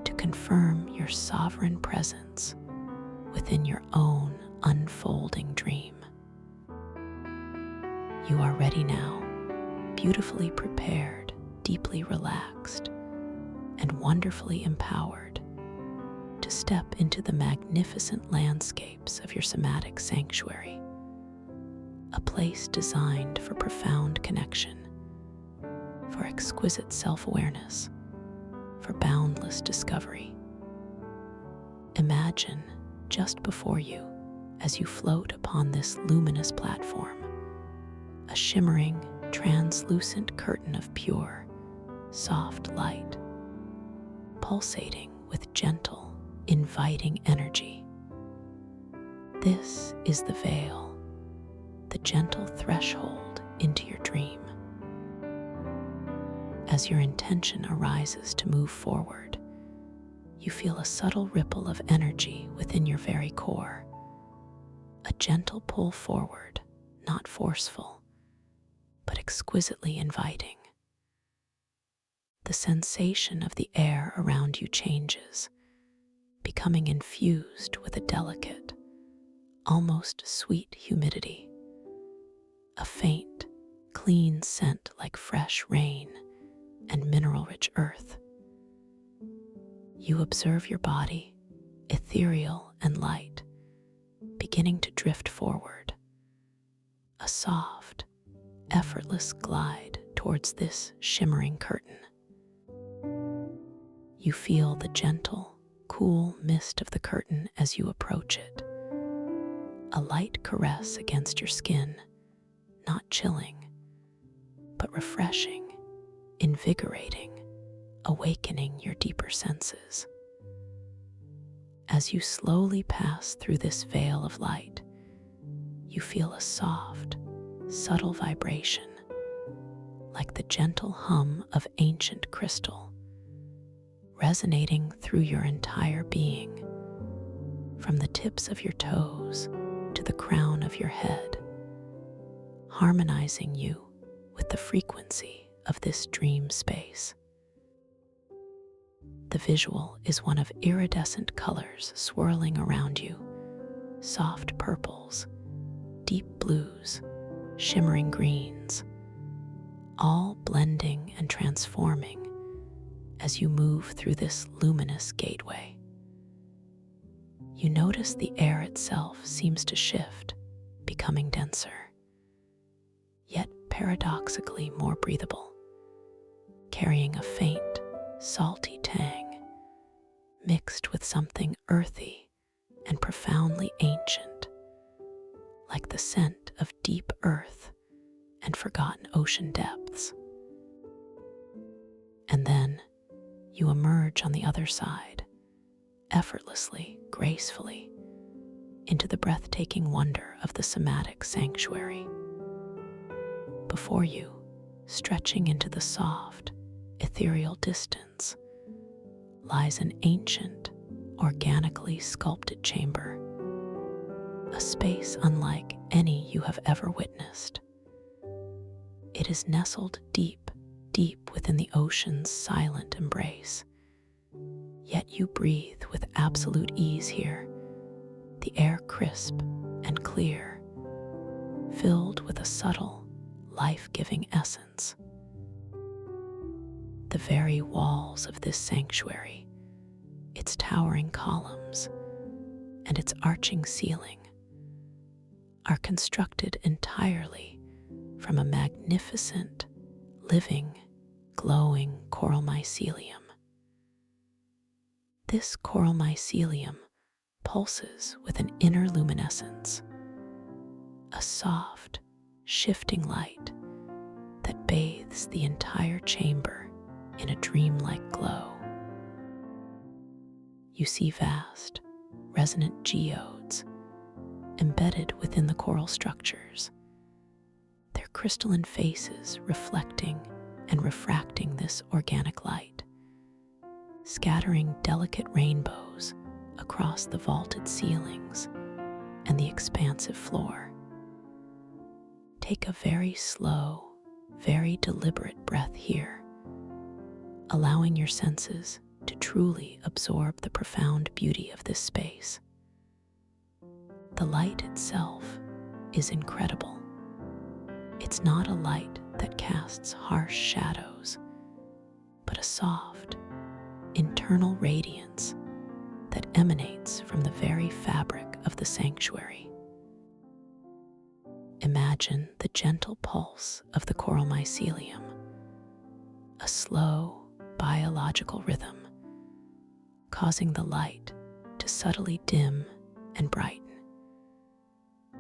to confirm your sovereign presence within your own unfolding dream. You are ready now, beautifully prepared, deeply relaxed, and wonderfully empowered to step into the magnificent landscapes of your somatic sanctuary, a place designed for profound connection, for exquisite self-awareness, for boundless discovery. Imagine just before you, as you float upon this luminous platform, a shimmering, translucent curtain of pure, soft light, pulsating with gentle, inviting energy. This is the veil, the gentle threshold into your dream. As your intention arises to move forward, you feel a subtle ripple of energy within your very core, a gentle pull forward, not forceful, but exquisitely inviting. The sensation of the air around you changes, becoming infused with a delicate, almost sweet humidity, a faint, clean scent like fresh rain and mineral-rich earth. You observe your body, ethereal and light, beginning to drift forward, a soft, effortless glide towards this shimmering curtain. You feel the gentle, cool mist of the curtain as you approach it. A light caress against your skin, not chilling, but refreshing, invigorating, awakening your deeper senses. As you slowly pass through this veil of light, you feel a soft, subtle vibration, like the gentle hum of ancient crystal, resonating through your entire being, from the tips of your toes to the crown of your head, harmonizing you with the frequency of this dream space. The visual is one of iridescent colors swirling around you, soft purples, deep blues, shimmering greens, all blending and transforming as you move through this luminous gateway. You notice the air itself seems to shift, becoming denser, yet paradoxically more breathable, carrying a faint, salty tang, mixed with something earthy and profoundly ancient, like the scent of deep earth and forgotten ocean depths. And then you emerge on the other side, effortlessly, gracefully, into the breathtaking wonder of the somatic sanctuary. Before you, stretching into the soft, ethereal distance, lies an ancient, organically sculpted chamber, a space unlike any you have ever witnessed. It is nestled deep, deep within the ocean's silent embrace, yet you breathe with absolute ease here, the air crisp and clear, filled with a subtle, life-giving essence. The very walls of this sanctuary, its towering columns, and its arching ceiling are constructed entirely from a magnificent, living, glowing coral mycelium. This coral mycelium pulses with an inner luminescence, a soft, shifting light that bathes the entire chamber in a dreamlike glow. You see vast, resonant geodes embedded within the coral structures, their crystalline faces reflecting and refracting this organic light, scattering delicate rainbows across the vaulted ceilings and the expansive floor. Take a very slow, very deliberate breath here, allowing your senses to truly absorb the profound beauty of this space. The light itself is incredible. It's not a light that casts harsh shadows, but a soft, internal radiance that emanates from the very fabric of the sanctuary. Imagine the gentle pulse of the coral mycelium, a slow, biological rhythm, causing the light to subtly dim and brighten,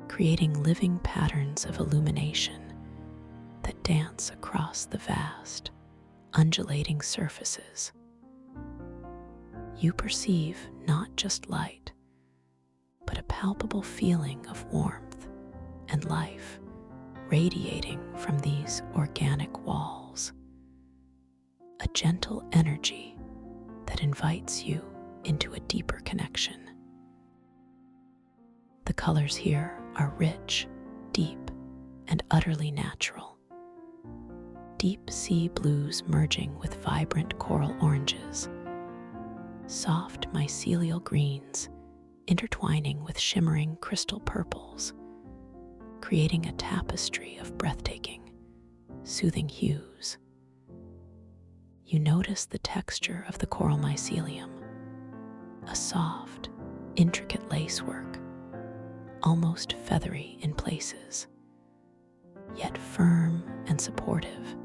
creating living patterns of illumination that dance across the vast, undulating surfaces. You perceive not just light, but a palpable feeling of warmth and life radiating from these organic walls, a gentle energy that invites you into a deeper connection. The colors here are rich, deep, and utterly natural. Deep sea blues merging with vibrant coral oranges, soft mycelial greens intertwining with shimmering crystal purples, creating a tapestry of breathtaking, soothing hues. You notice the texture of the coral mycelium, a soft, intricate lacework, almost feathery in places, yet firm and supportive,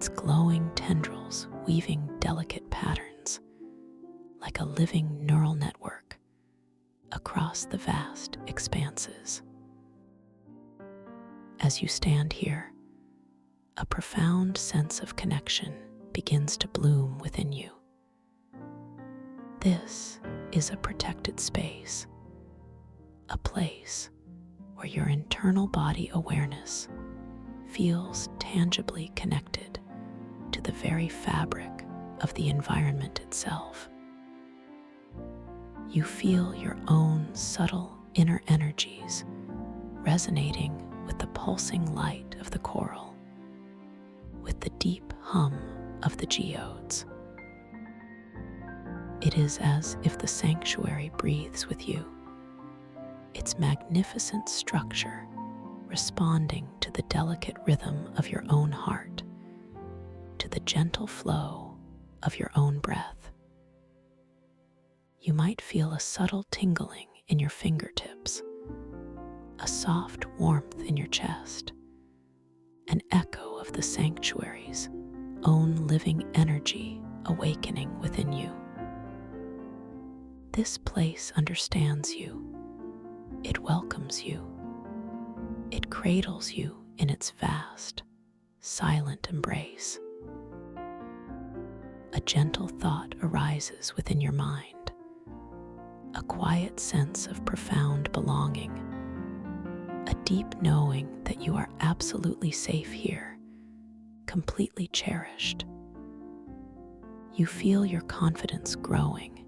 its glowing tendrils weaving delicate patterns like a living neural network across the vast expanses. As you stand here, a profound sense of connection begins to bloom within you. This is a protected space, a place where your internal body awareness feels tangibly connected to the very fabric of the environment itself. You feel your own subtle inner energies resonating with the pulsing light of the coral, with the deep hum of the geodes. It is as if the sanctuary breathes with you, its magnificent structure responding to the delicate rhythm of your own heart, to the gentle flow of your own breath. You might feel a subtle tingling in your fingertips, a soft warmth in your chest, an echo of the sanctuary's own living energy awakening within you. This place understands you. It welcomes you. It cradles you in its vast, silent embrace. A gentle thought arises within your mind, a quiet sense of profound belonging, a deep knowing that you are absolutely safe here, completely cherished. You feel your confidence growing,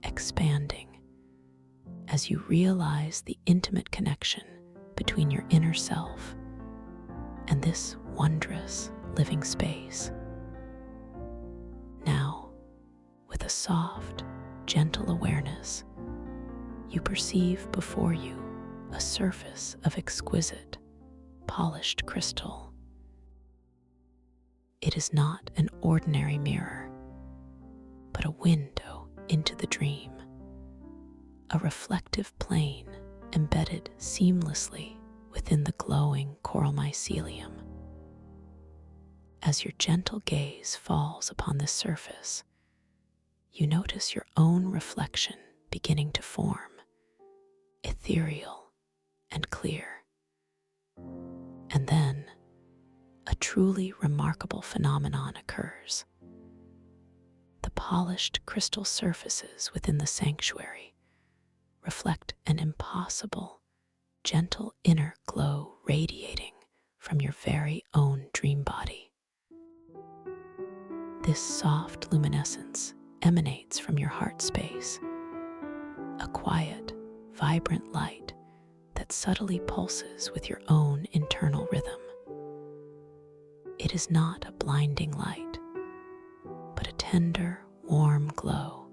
expanding, as you realize the intimate connection between your inner self and this wondrous living space. Now, with a soft, gentle awareness, you perceive before you a surface of exquisite, polished crystal. It is not an ordinary mirror, but a window into the dream, a reflective plane embedded seamlessly within the glowing coral mycelium. As your gentle gaze falls upon this surface, you notice your own reflection beginning to form, ethereal and clear. And then, a truly remarkable phenomenon occurs. The polished crystal surfaces within the sanctuary reflect an impossible, gentle inner glow radiating from your very own dream body. This soft luminescence emanates from your heart space, a quiet, vibrant light that subtly pulses with your own internal rhythm. It is not a blinding light, but a tender, warm glow,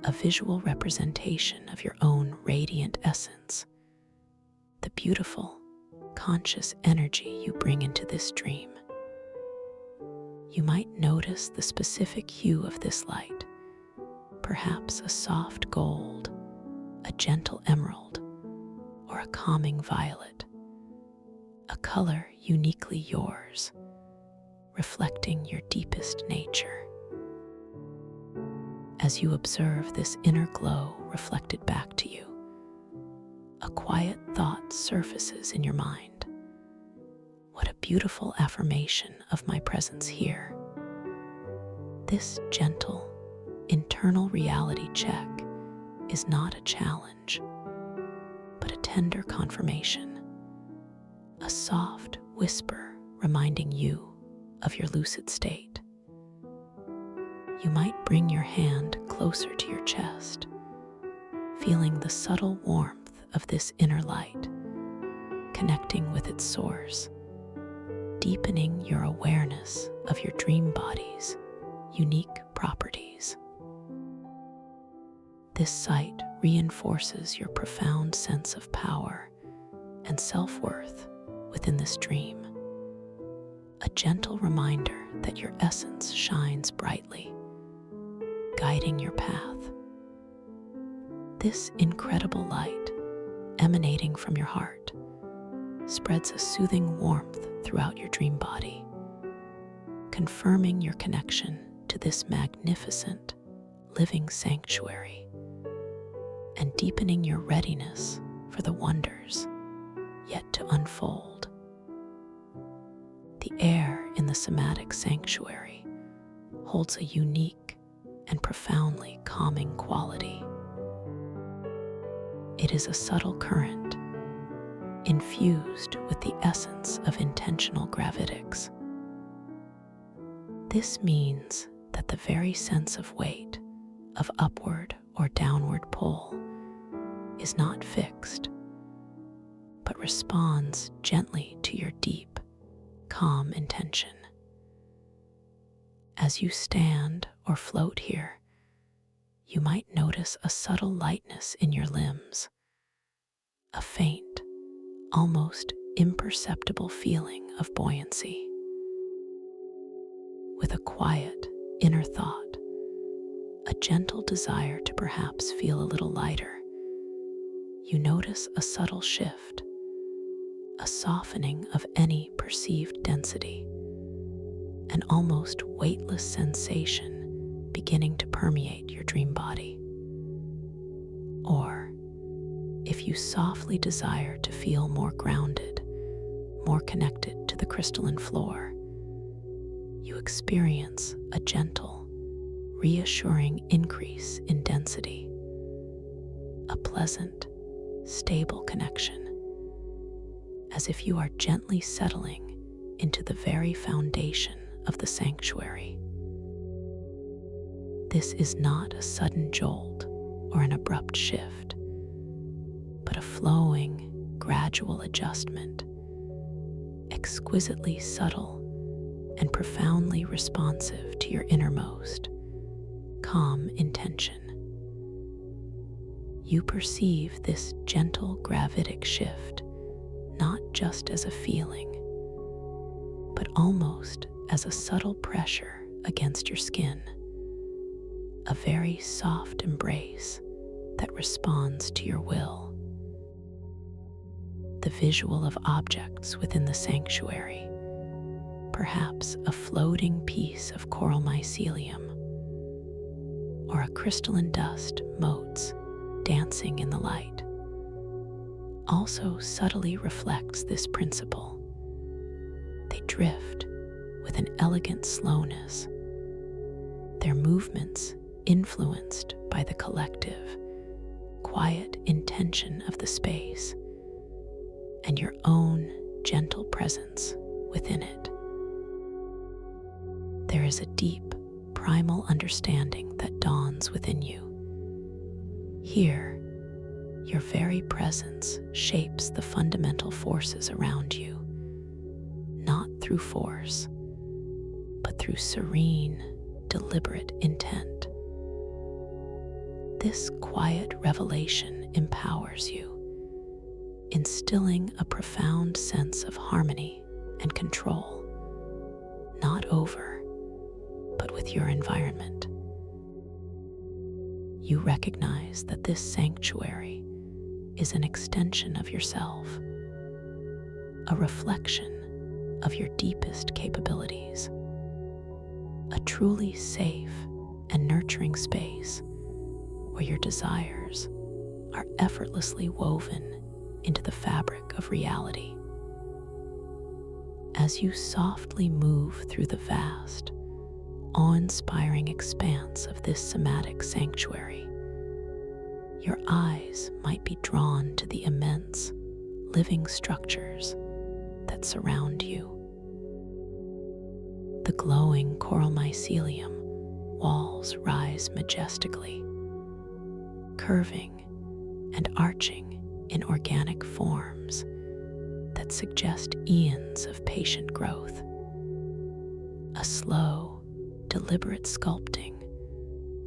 a visual representation of your own radiant essence, the beautiful, conscious energy you bring into this dream. You might notice the specific hue of this light, perhaps a soft gold, a gentle emerald, or a calming violet, a color uniquely yours, reflecting your deepest nature. As you observe this inner glow reflected back to you, a quiet thought surfaces in your mind. What a beautiful affirmation of my presence here. This gentle, internal reality check is not a challenge, but a tender confirmation, a soft whisper reminding you of your lucid state. You might bring your hand closer to your chest, feeling the subtle warmth of this inner light, connecting with its source, deepening your awareness of your dream body's unique properties. This sight reinforces your profound sense of power and self-worth within this dream, a gentle reminder that your essence shines brightly, guiding your path. This incredible light, emanating from your heart, spreads a soothing warmth throughout your dream body, confirming your connection to this magnificent living sanctuary and deepening your readiness for the wonders yet to unfold. The air in the somatic sanctuary holds a unique and profoundly calming quality. It is a subtle current infused with the essence of intentional gravitics. This means that the very sense of weight, of upward or downward pull, is not fixed, but responds gently to your deep, calm intention. As you stand or float here, you might notice a subtle lightness in your limbs, a faint, almost imperceptible feeling of buoyancy. With a quiet inner thought, a gentle desire to perhaps feel a little lighter, you notice a subtle shift, a softening of any perceived density, an almost weightless sensation beginning to permeate your dream body. Or, if you softly desire to feel more grounded, more connected to the crystalline floor, you experience a gentle, reassuring increase in density, a pleasant, stable connection, as if you are gently settling into the very foundation of the sanctuary. This is not a sudden jolt or an abrupt shift, but a flowing, gradual adjustment, exquisitely subtle and profoundly responsive to your innermost, calm intention. You perceive this gentle gravitic shift not just as a feeling, but almost as a subtle pressure against your skin, a very soft embrace that responds to your will. The visual of objects within the sanctuary, perhaps a floating piece of coral mycelium or a crystalline dust motes dancing in the light, also subtly reflects this principle. They drift with an elegant slowness, their movements influenced by the collective, quiet intention of the space and your own gentle presence within it. There is a deep, primal understanding that dawns within you. Here, your very presence shapes the fundamental forces around you, not through force, but through serene, deliberate intent. This quiet revelation empowers you, instilling a profound sense of harmony and control, not over, but with your environment. You recognize that this sanctuary is an extension of yourself, a reflection of your deepest capabilities, a truly safe and nurturing space where your desires are effortlessly woven into the fabric of reality. As you softly move through the vast, awe-inspiring expanse of this somatic sanctuary, your eyes might be drawn to the immense, living structures that surround you. The glowing coral mycelium walls rise majestically, curving and arching in organic forms that suggest eons of patient growth. A slow, deliberate sculpting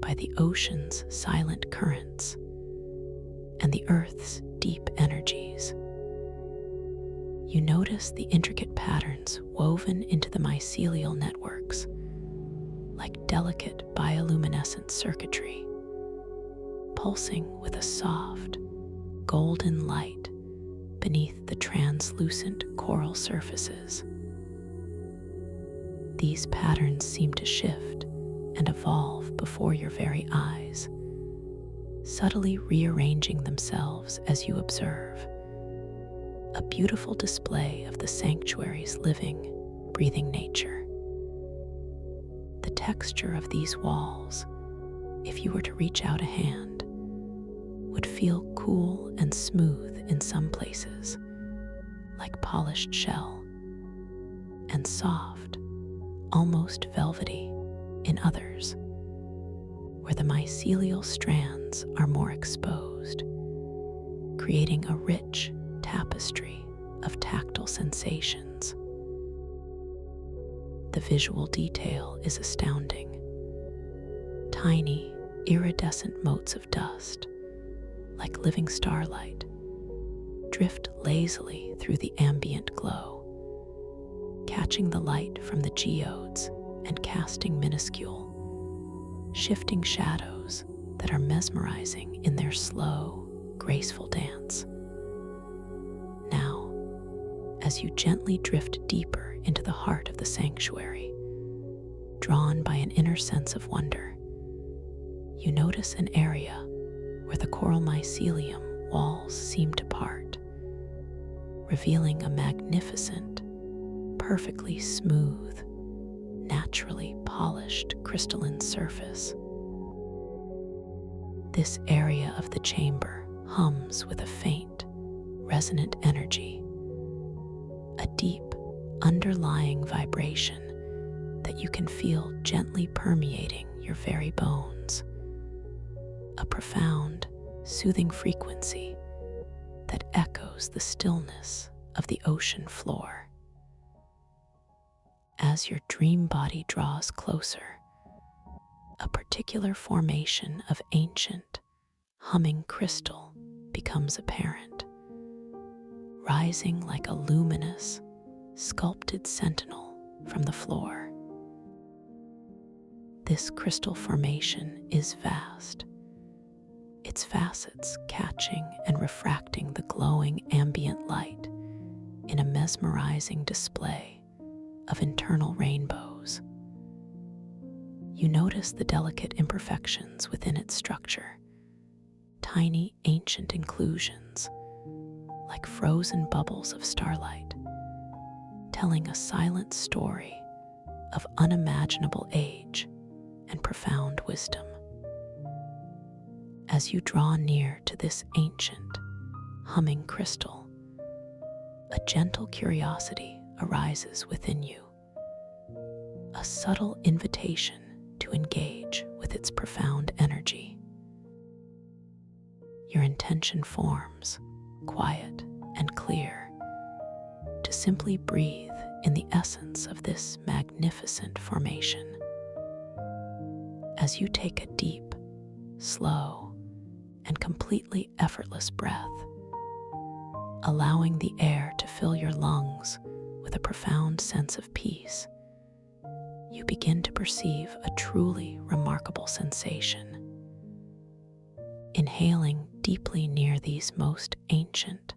by the ocean's silent currents and the earth's deep energies. You notice the intricate patterns woven into the mycelial networks, like delicate bioluminescent circuitry, pulsing with a soft, golden light beneath the translucent coral surfaces. These patterns seem to shift and evolve before your very eyes, subtly rearranging themselves as you observe. A beautiful display of the sanctuary's living, breathing nature. The texture of these walls, if you were to reach out a hand, would feel cool and smooth in some places, like polished shell, and soft, almost velvety in others, where the mycelial strands are more exposed, creating a rich tapestry of tactile sensations. The visual detail is astounding. Tiny, iridescent motes of dust, like living starlight, drift lazily through the ambient glow, catching the light from the geodes and casting minuscule, shifting shadows that are mesmerizing in their slow, graceful dance. Now, as you gently drift deeper into the heart of the sanctuary, drawn by an inner sense of wonder, you notice an area where the coral mycelium walls seem to part, revealing a magnificent, perfectly smooth, naturally polished crystalline surface. This area of the chamber hums with a faint, resonant energy, a deep, underlying vibration that you can feel gently permeating your very bones. A profound, soothing frequency that echoes the stillness of the ocean floor. As your dream body draws closer, a particular formation of ancient, humming crystal becomes apparent, rising like a luminous, sculpted sentinel from the floor. This crystal formation is vast, its facets catching and refracting the glowing ambient light in a mesmerizing display of internal rainbows. You notice the delicate imperfections within its structure, tiny ancient inclusions, like frozen bubbles of starlight, telling a silent story of unimaginable age and profound wisdom. As you draw near to this ancient, humming crystal, a gentle curiosity arises within you, a subtle invitation to engage with its profound energy. Your intention forms, quiet and clear, to simply breathe in the essence of this magnificent formation. As you take a deep, slow, and completely effortless breath, allowing the air to fill your lungs with a profound sense of peace, you begin to perceive a truly remarkable sensation. Inhaling deeply near these most ancient,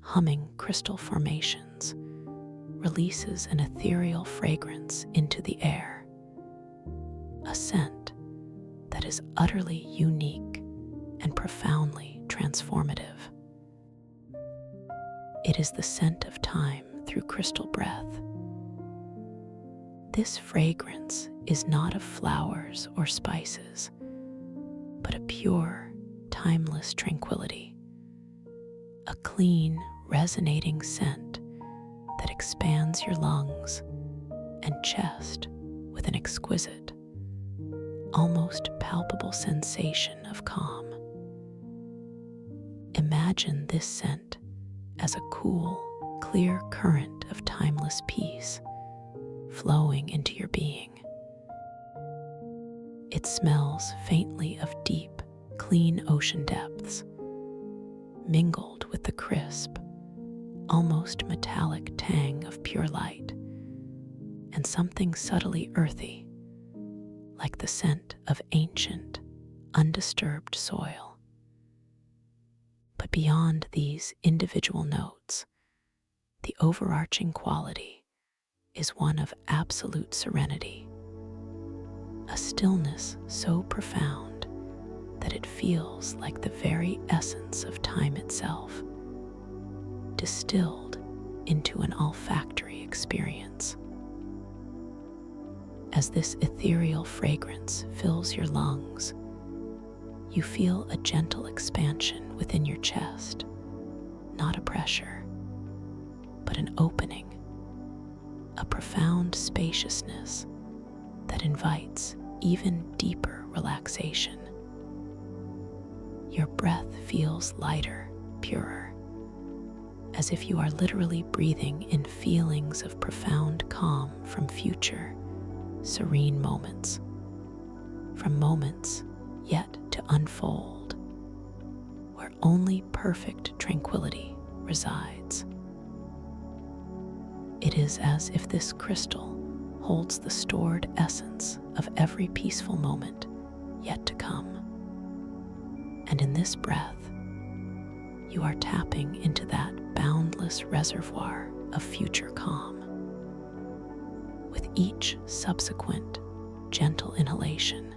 humming crystal formations releases an ethereal fragrance into the air, a scent that is utterly unique and profoundly transformative. It is the scent of time through crystal breath. This fragrance is not of flowers or spices, but a pure, timeless tranquility, a clean, resonating scent that expands your lungs and chest with an exquisite, almost palpable sensation of calm. Imagine this scent as a cool, clear current of timeless peace flowing into your being. It smells faintly of deep, clean ocean depths, mingled with the crisp, almost metallic tang of pure light, and something subtly earthy, like the scent of ancient, undisturbed soil. But beyond these individual notes, the overarching quality is one of absolute serenity, a stillness so profound that it feels like the very essence of time itself, distilled into an olfactory experience. As this ethereal fragrance fills your lungs, you feel a gentle expansion within your chest, not a pressure, but an opening, a profound spaciousness that invites even deeper relaxation. Your breath feels lighter, purer, as if you are literally breathing in feelings of profound calm from future, serene moments, from moments yet to unfold, where only perfect tranquility resides. It is as if this crystal holds the stored essence of every peaceful moment yet to come. And in this breath, you are tapping into that boundless reservoir of future calm. With each subsequent gentle inhalation,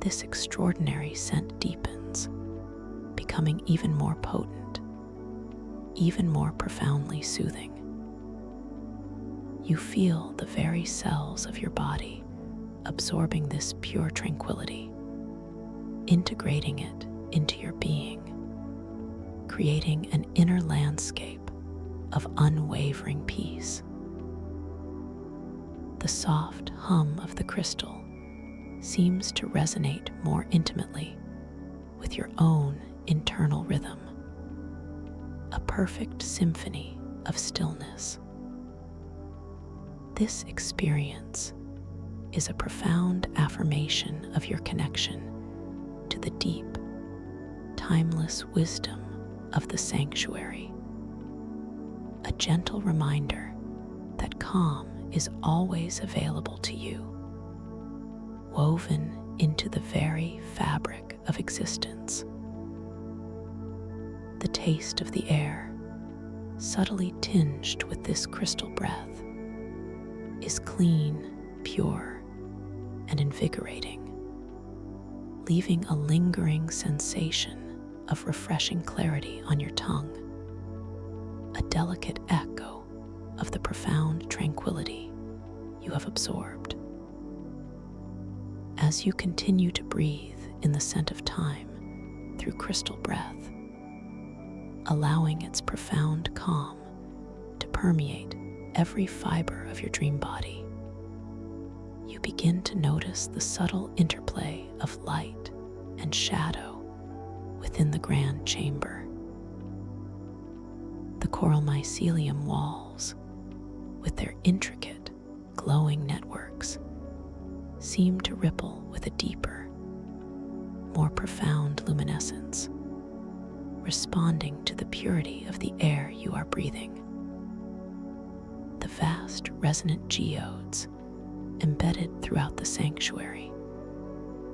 this extraordinary scent deepens, becoming even more potent, even more profoundly soothing. You feel the very cells of your body absorbing this pure tranquility, integrating it into your being, creating an inner landscape of unwavering peace. The soft hum of the crystal seems to resonate more intimately with your own internal rhythm, a perfect symphony of stillness. This experience is a profound affirmation of your connection to the deep, timeless wisdom of the sanctuary, a gentle reminder that calm is always available to you, woven into the very fabric of existence. The taste of the air, subtly tinged with this crystal breath, is clean, pure, and invigorating, leaving a lingering sensation of refreshing clarity on your tongue, a delicate echo of the profound tranquility you have absorbed. As you continue to breathe in the scent of time through crystal breath, allowing its profound calm to permeate every fiber of your dream body, you begin to notice the subtle interplay of light and shadow within the grand chamber. The coral mycelium walls, with their intricate, glowing networks, seem to ripple with a deeper, more profound luminescence, responding to the purity of the air you are breathing. The vast resonant geodes embedded throughout the sanctuary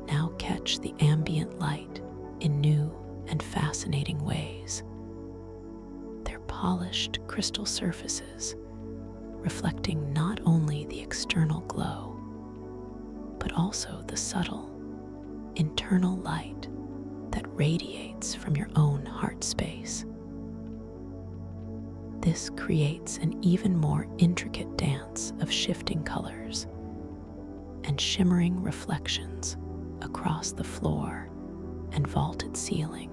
now catch the ambient light in new and fascinating ways. Their polished crystal surfaces reflecting not only the external glow, but also the subtle, internal light that radiates from your own heart space. This creates an even more intricate dance of shifting colors and shimmering reflections across the floor and vaulted ceiling,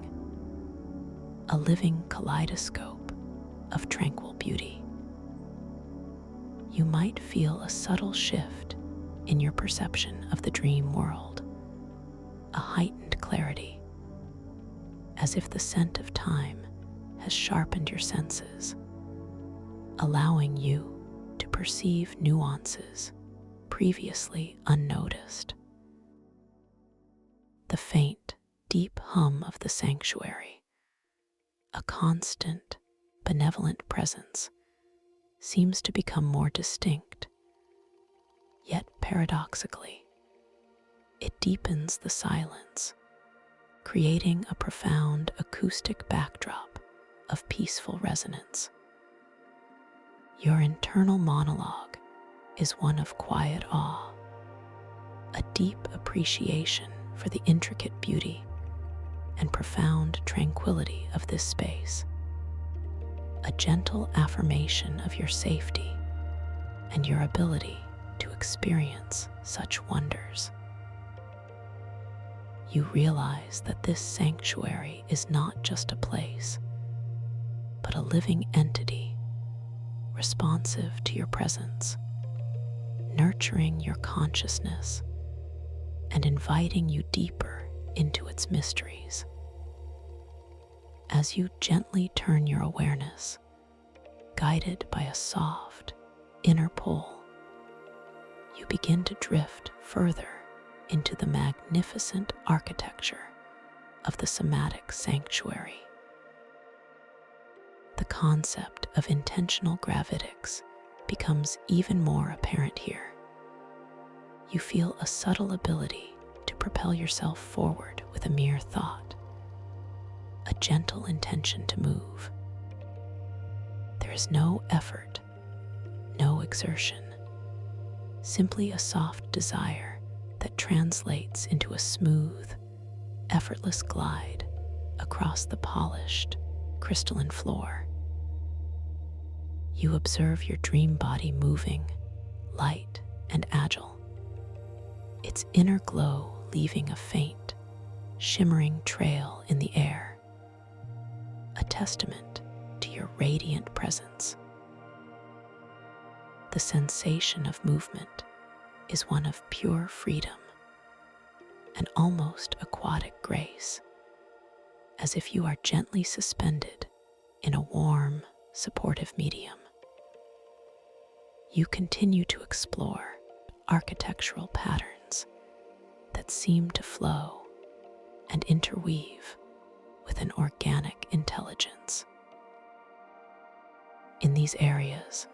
a living kaleidoscope of tranquil beauty. You might feel a subtle shift in your perception of the dream world, a heightened clarity, as if the scent of time has sharpened your senses, allowing you to perceive nuances previously unnoticed. The faint, deep hum of the sanctuary, a constant, benevolent presence, seems to become more distinct. Yet paradoxically, it deepens the silence, creating a profound acoustic backdrop of peaceful resonance. Your internal monologue is one of quiet awe, a deep appreciation for the intricate beauty and profound tranquility of this space, a gentle affirmation of your safety and your ability to experience such wonders. You realize that this sanctuary is not just a place, but a living entity responsive to your presence, nurturing your consciousness and inviting you deeper into its mysteries. As you gently turn your awareness, guided by a soft inner pull, you begin to drift further into the magnificent architecture of the somatic sanctuary. The concept of intentional gravitics becomes even more apparent here. You feel a subtle ability to propel yourself forward with a mere thought, a gentle intention to move. There is no effort, no exertion, simply a soft desire that translates into a smooth, effortless glide across the polished, crystalline floor. You observe your dream body moving, light and agile, its inner glow leaving a faint, shimmering trail in the air, a testament to your radiant presence. The sensation of movement is one of pure freedom and almost aquatic grace, as if you are gently suspended in a warm, supportive medium. You continue to explore architectural patterns that seem to flow and interweave with an organic intelligence. In these areas,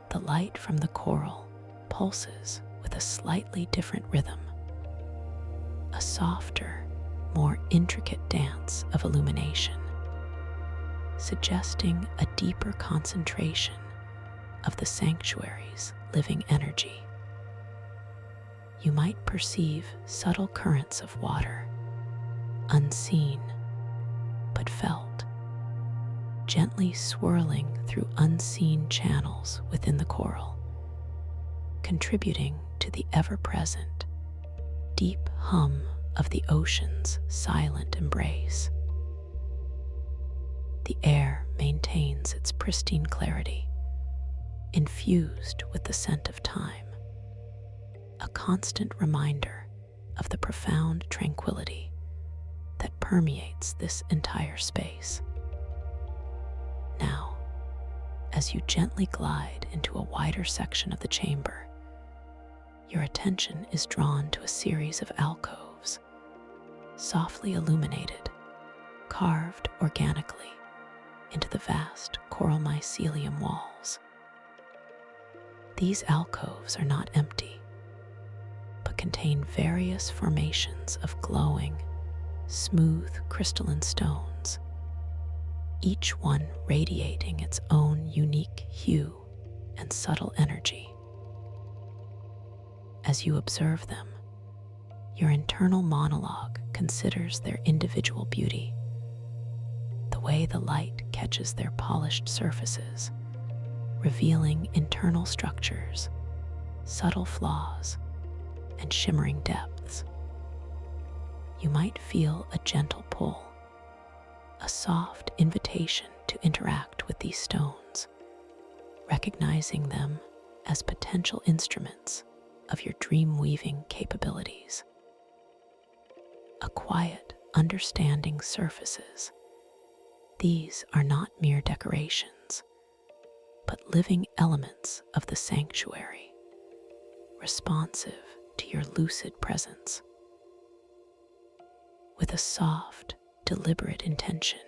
the light from the coral pulses with a slightly different rhythm, a softer, more intricate dance of illumination, suggesting a deeper concentration of the sanctuary's living energy. You might perceive subtle currents of water, unseen but felt, gently swirling through unseen channels within the coral, contributing to the ever-present, deep hum of the ocean's silent embrace. The air maintains its pristine clarity, infused with the scent of time, a constant reminder of the profound tranquility that permeates this entire space. Now, as you gently glide into a wider section of the chamber, your attention is drawn to a series of alcoves, softly illuminated, carved organically into the vast coral mycelium walls. These alcoves are not empty, but contain various formations of glowing, smooth crystalline stones, each one radiating its own unique hue and subtle energy. As you observe them, your internal monologue considers their individual beauty, the way the light catches their polished surfaces, revealing internal structures, subtle flaws, and shimmering depths. You might feel a gentle pull, a soft invitation to interact with these stones, recognizing them as potential instruments of your dream-weaving capabilities. A quiet, understanding surfaces. These are not mere decorations, but living elements of the sanctuary, responsive to your lucid presence. With a soft, deliberate intention,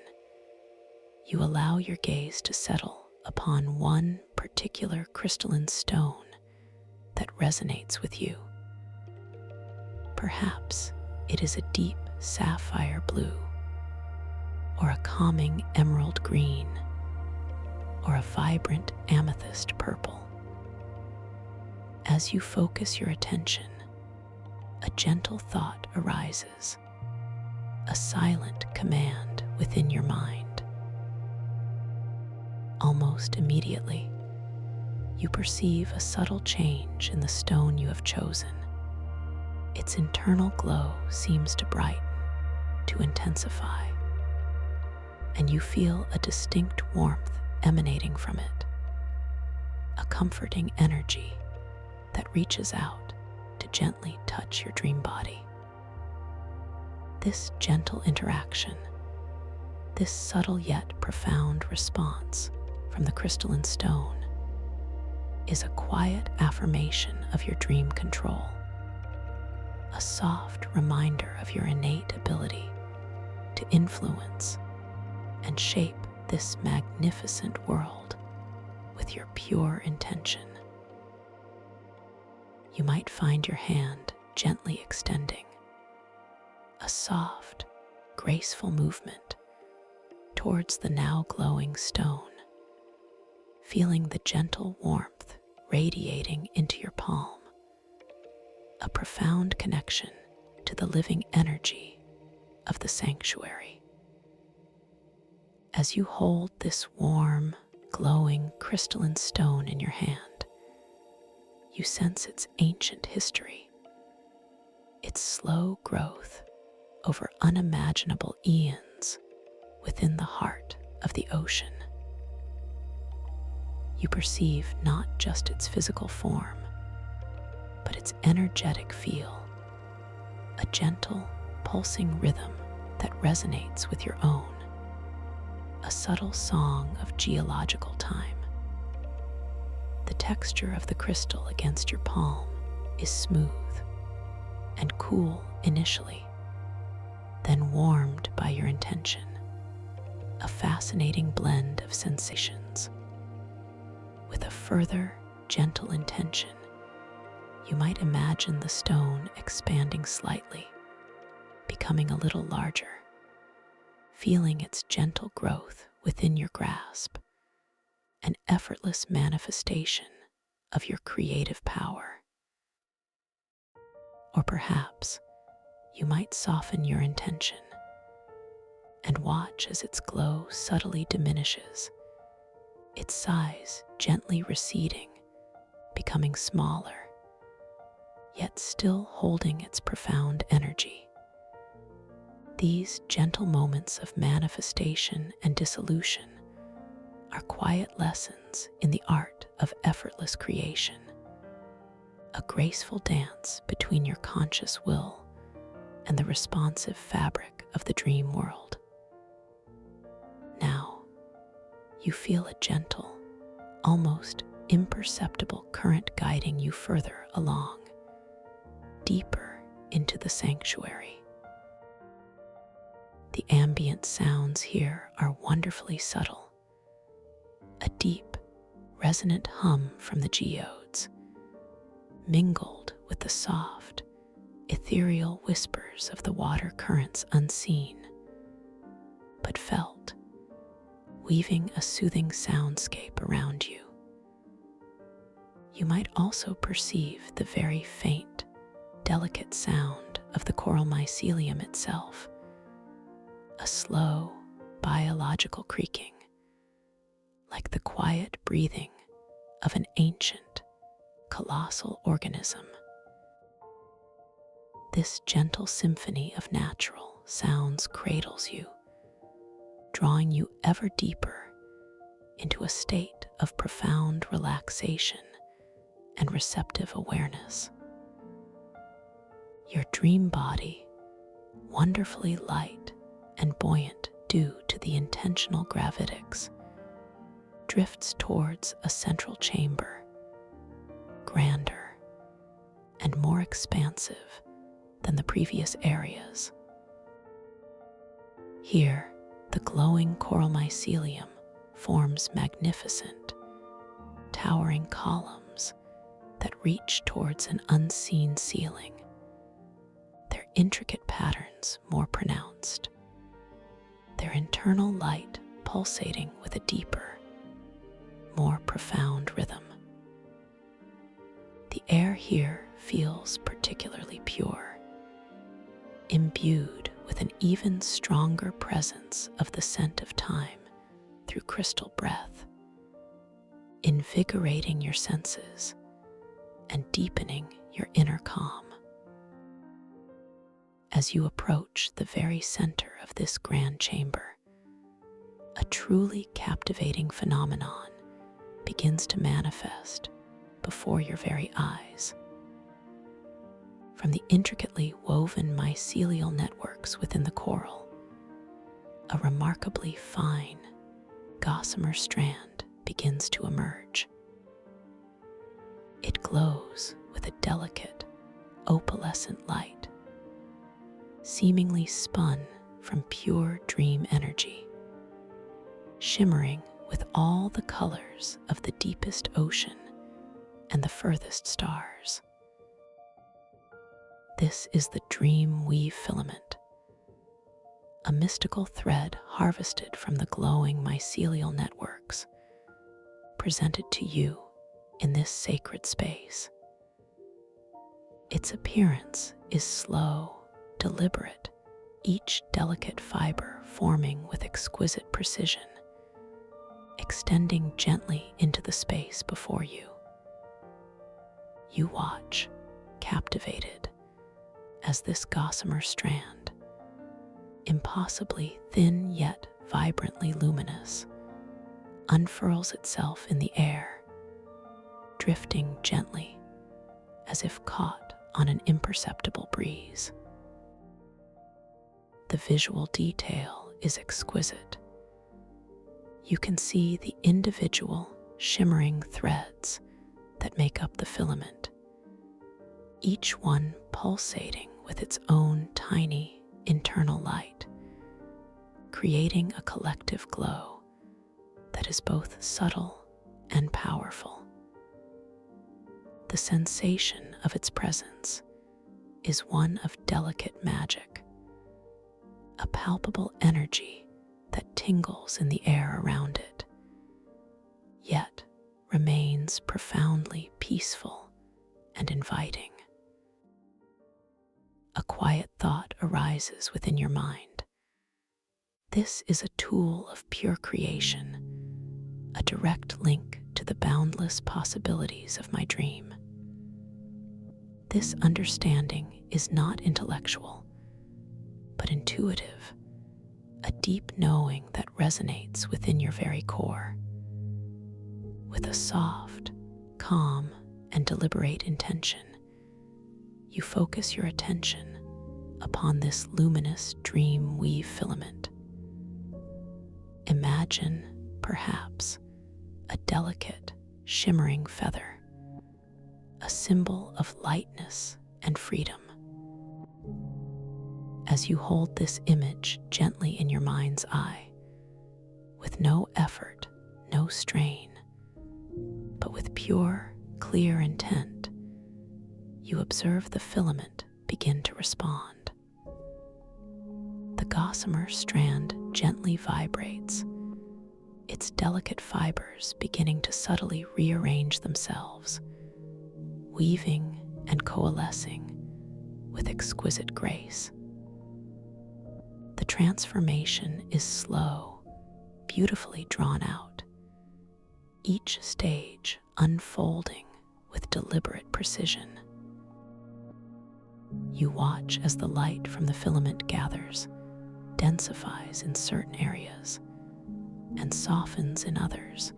you allow your gaze to settle upon one particular crystalline stone that resonates with you. Perhaps it is a deep sapphire blue, or a calming emerald green, or a vibrant amethyst purple. As you focus your attention, a gentle thought arises, a silent command within your mind. Almost immediately, you perceive a subtle change in the stone you have chosen. Its internal glow seems to brighten, to intensify, and you feel a distinct warmth emanating from it, a comforting energy that reaches out to gently touch your dream body. This gentle interaction, this subtle yet profound response from the crystalline stone, is a quiet affirmation of your dream control, a soft reminder of your innate ability to influence and shape this magnificent world with your pure intention. You might find your hand gently extending, a soft, graceful movement towards the now glowing stone, feeling the gentle warmth radiating into your palm, a profound connection to the living energy of the sanctuary. As you hold this warm, glowing crystalline stone in your hand, you sense its ancient history, its slow growth over unimaginable eons within the heart of the ocean. You perceive not just its physical form, but its energetic feel, a gentle, pulsing rhythm that resonates with your own, a subtle song of geological time. The texture of the crystal against your palm is smooth and cool initially, then warmed by your intention, a fascinating blend of sensations. With a further, gentle intention, you might imagine the stone expanding slightly, becoming a little larger, feeling its gentle growth within your grasp, an effortless manifestation of your creative power. Or perhaps you might soften your intention and watch as its glow subtly diminishes, its size gently receding, becoming smaller, yet still holding its profound energy. These gentle moments of manifestation and dissolution are quiet lessons in the art of effortless creation, a graceful dance between your conscious will and the responsive fabric of the dream world. Now, you feel a gentle, almost imperceptible current guiding you further along, deeper into the sanctuary. The ambient sounds here are wonderfully subtle, a deep, resonant hum from the geodes, mingled with the soft, ethereal whispers of the water currents unseen, but felt, weaving a soothing soundscape around you. You might also perceive the very faint, delicate sound of the coral mycelium itself, a slow, biological creaking, like the quiet breathing of an ancient, colossal organism. This gentle symphony of natural sounds cradles you, drawing you ever deeper into a state of profound relaxation and receptive awareness. Your dream body, wonderfully light and buoyant due to the intentional gravitics, drifts towards a central chamber, grander and more expansive than the previous areas. Here, the glowing coral mycelium forms magnificent, towering columns that reach towards an unseen ceiling, their intricate patterns more pronounced, their internal light pulsating with a deeper, profound rhythm. The air here feels particularly pure, imbued with an even stronger presence of the scent of time through crystal breath, invigorating your senses and deepening your inner calm. As you approach the very center of this grand chamber, a truly captivating phenomenon begins to manifest before your very eyes. From the intricately woven mycelial networks within the coral, a remarkably fine gossamer strand begins to emerge. It glows with a delicate, opalescent light, seemingly spun from pure dream energy, shimmering with all the colors of the deepest ocean and the furthest stars. This is the dream weave filament, a mystical thread harvested from the glowing mycelial networks, presented to you in this sacred space. Its appearance is slow, deliberate, each delicate fiber forming with exquisite precision, extending gently into the space before you. You watch, captivated, as this gossamer strand, impossibly thin yet vibrantly luminous, unfurls itself in the air, drifting gently as if caught on an imperceptible breeze. The visual detail is exquisite. You can see the individual shimmering threads that make up the filament, each one pulsating with its own tiny internal light, creating a collective glow that is both subtle and powerful. The sensation of its presence is one of delicate magic, a palpable energy that tingles in the air around it, yet remains profoundly peaceful and inviting. A quiet thought arises within your mind. This is a tool of pure creation, a direct link to the boundless possibilities of my dream. This understanding is not intellectual, but intuitive, a deep knowing that resonates within your very core. With a soft, calm, and deliberate intention, you focus your attention upon this luminous dream weave filament. Imagine, perhaps, a delicate, shimmering feather, a symbol of lightness and freedom. As you hold this image gently in your mind's eye, with no effort, no strain, but with pure, clear intent, you observe the filament begin to respond. The gossamer strand gently vibrates, its delicate fibers beginning to subtly rearrange themselves, weaving and coalescing with exquisite grace. The transformation is slow, beautifully drawn out, each stage unfolding with deliberate precision. You watch as the light from the filament gathers, densifies in certain areas, and softens in others,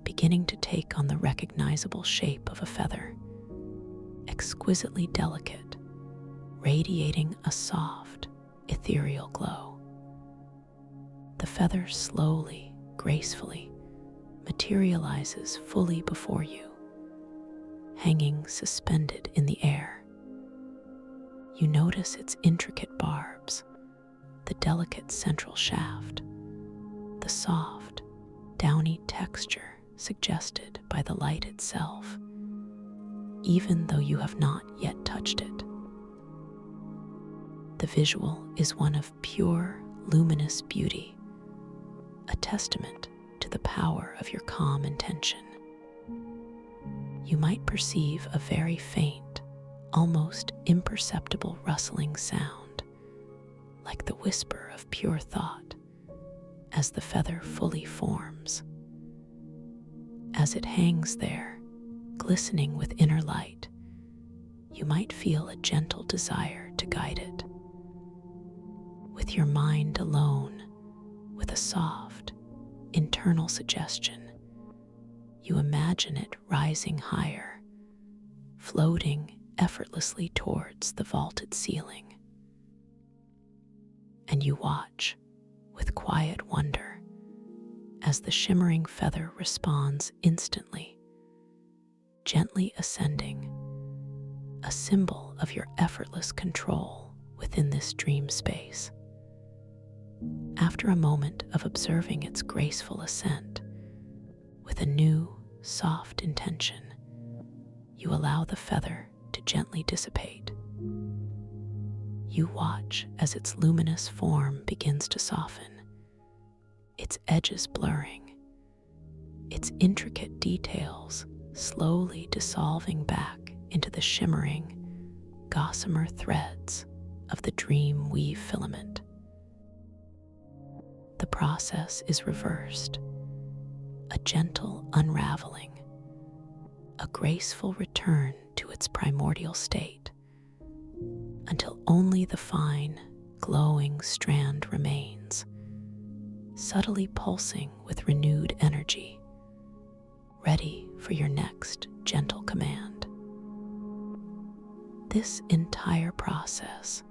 beginning to take on the recognizable shape of a feather, exquisitely delicate, radiating a soft, ethereal glow. The feather slowly, gracefully, materializes fully before you, hanging suspended in the air. You notice its intricate barbs, the delicate central shaft, the soft, downy texture suggested by the light itself, even though you have not yet touched it. The visual is one of pure, luminous beauty, a testament to to the power of your calm intention. You might perceive a very faint, almost imperceptible rustling sound, like the whisper of pure thought, as the feather fully forms. As it hangs there, glistening with inner light, you might feel a gentle desire to guide it. With your mind alone, with a soft, internal suggestion, you imagine it rising higher, floating effortlessly towards the vaulted ceiling. And you watch with quiet wonder as the shimmering feather responds instantly, gently ascending, a symbol of your effortless control within this dream space. After a moment of observing its graceful ascent, with a new, soft intention, you allow the feather to gently dissipate. You watch as its luminous form begins to soften, its edges blurring, its intricate details slowly dissolving back into the shimmering, gossamer threads of the dream weave filament. The process is reversed, a gentle unraveling, a graceful return to its primordial state, until only the fine, glowing strand remains, subtly pulsing with renewed energy, ready for your next gentle command. This entire process,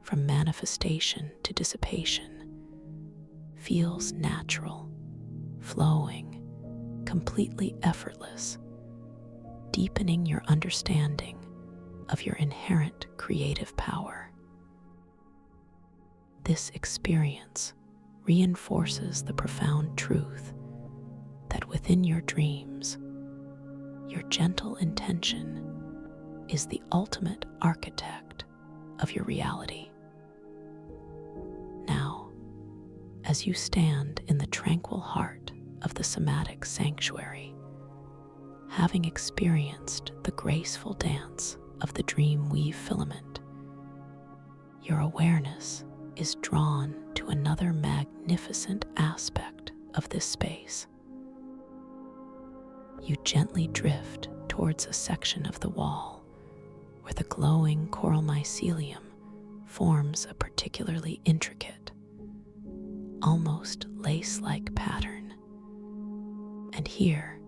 from manifestation to dissipation, feels natural, flowing, completely effortless, deepening your understanding of your inherent creative power. This experience reinforces the profound truth that within your dreams, your gentle intention is the ultimate architect of your reality. Now, as you stand in the tranquil heart of the somatic sanctuary, having experienced the graceful dance of the dream weave filament, your awareness is drawn to another magnificent aspect of this space. You gently drift towards a section of the wall where the glowing coral mycelium forms a particularly intricate, almost lace-like pattern. And here,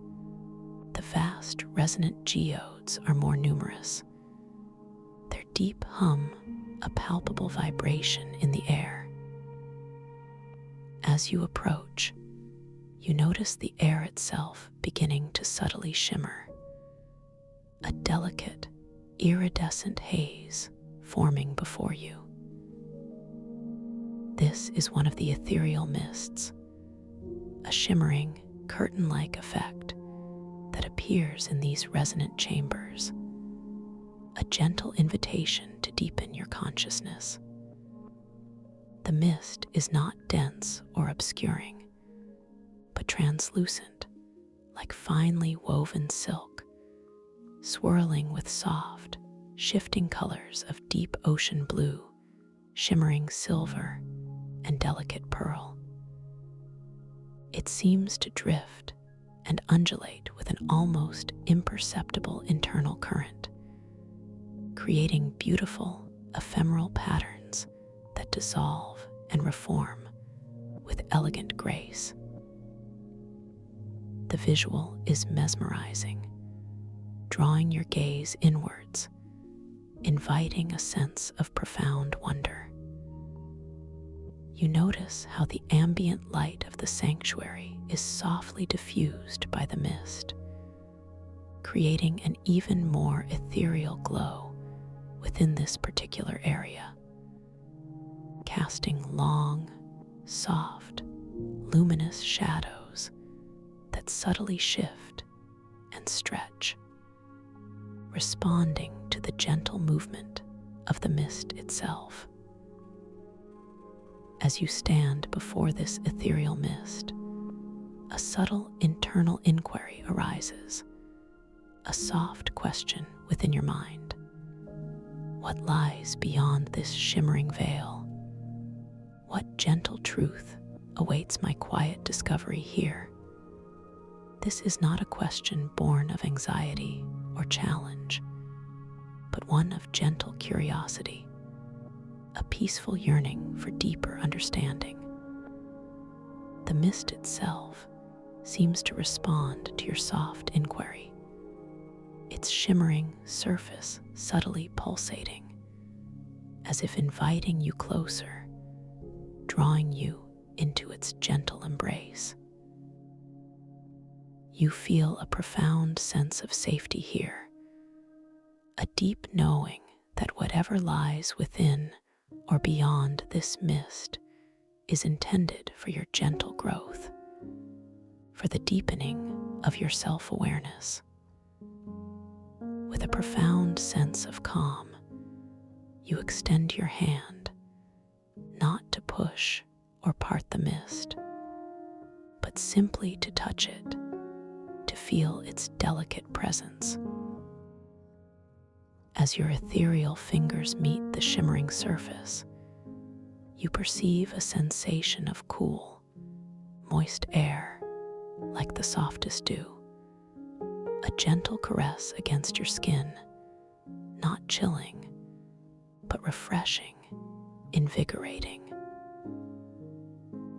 the vast resonant geodes are more numerous, their deep hum a palpable vibration in the air. As you approach, you notice the air itself beginning to subtly shimmer, a delicate, iridescent haze forming before you. This is one of the ethereal mists, a shimmering, curtain-like effect that appears in these resonant chambers, a gentle invitation to deepen your consciousness. The mist is not dense or obscuring, but translucent, like finely woven silk, swirling with soft, shifting colors of deep ocean blue, shimmering silver, and delicate pearl. It seems to drift and undulate with an almost imperceptible internal current, creating beautiful, ephemeral patterns that dissolve and reform with elegant grace. The visual is mesmerizing, drawing your gaze inwards, inviting a sense of profound wonder. You notice how the ambient light of the sanctuary is softly diffused by the mist, creating an even more ethereal glow within this particular area, casting long, soft, luminous shadows that subtly shift and stretch, responding to the gentle movement of the mist itself. As you stand before this ethereal mist, a subtle internal inquiry arises, a soft question within your mind. What lies beyond this shimmering veil? What gentle truth awaits my quiet discovery here? This is not a question born of anxiety or challenge, but one of gentle curiosity, a peaceful yearning for deeper understanding. The mist itself seems to respond to your soft inquiry, its shimmering surface subtly pulsating, as if inviting you closer, drawing you into its gentle embrace. You feel a profound sense of safety here, a deep knowing that whatever lies within or beyond this mist is intended for your gentle growth, for the deepening of your self-awareness. With a profound sense of calm, you extend your hand, not to push or part the mist, but simply to touch it, to feel its delicate presence. As your ethereal fingers meet the shimmering surface, you perceive a sensation of cool, moist air, like the softest dew, a gentle caress against your skin, not chilling, but refreshing, invigorating.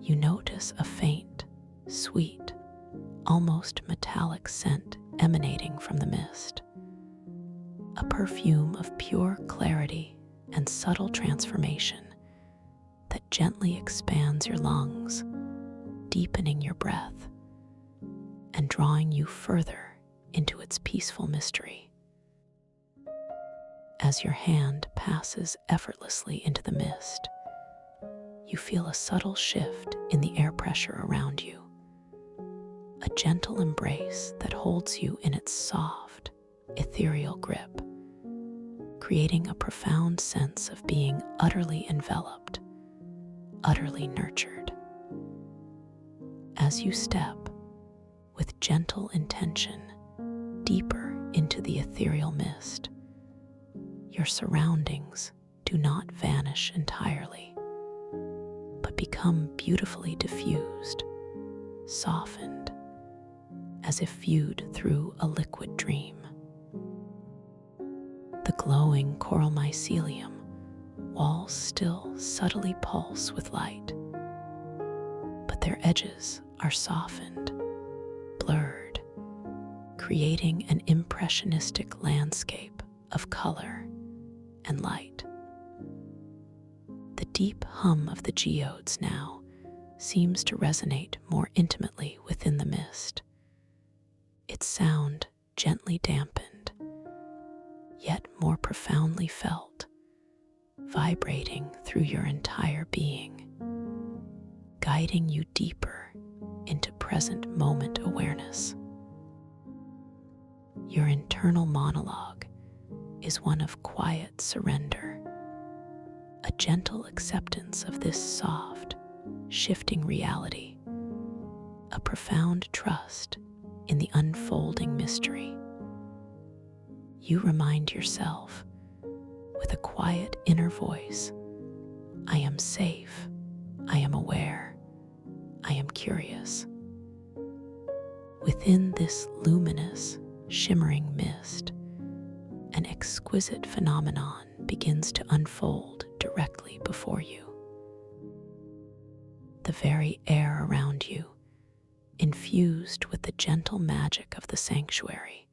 You notice a faint, sweet, almost metallic scent emanating from the mist, a perfume of pure clarity and subtle transformation that gently expands your lungs, deepening your breath, and drawing you further into its peaceful mystery. As your hand passes effortlessly into the mist, you feel a subtle shift in the air pressure around you, a gentle embrace that holds you in its soft, ethereal grip, creating a profound sense of being utterly enveloped, utterly nurtured. As you step, with gentle intention, deeper into the ethereal mist, your surroundings do not vanish entirely, but become beautifully diffused, softened, as if viewed through a liquid dream. The glowing coral mycelium walls still subtly pulse with light, but their edges are softened, blurred, creating an impressionistic landscape of color and light. The deep hum of the geodes now seems to resonate more intimately within the mist, its sound gently dampened, yet more profoundly felt, vibrating through your entire being, guiding you deeper into present moment awareness. Your internal monologue is one of quiet surrender, a gentle acceptance of this soft, shifting reality, a profound trust in the unfolding mystery. You remind yourself, with a quiet inner voice, I am safe, I am aware, I am curious. Within this luminous, shimmering mist, an exquisite phenomenon begins to unfold directly before you. The very air around you, infused with the gentle magic of the sanctuary,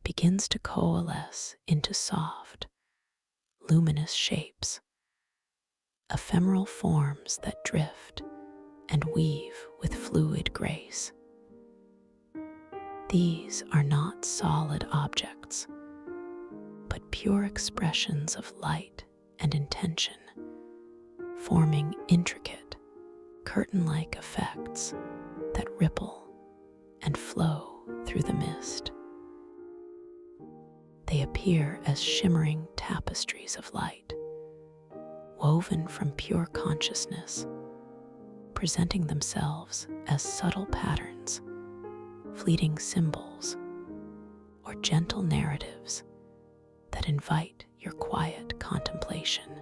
begins to coalesce into soft, luminous shapes, ephemeral forms that drift and weave with fluid grace. These are not solid objects, but pure expressions of light and intention, forming intricate, curtain-like effects that ripple and flow through the mist. They appear as shimmering tapestries of light, woven from pure consciousness, presenting themselves as subtle patterns, fleeting symbols, or gentle narratives that invite your quiet contemplation.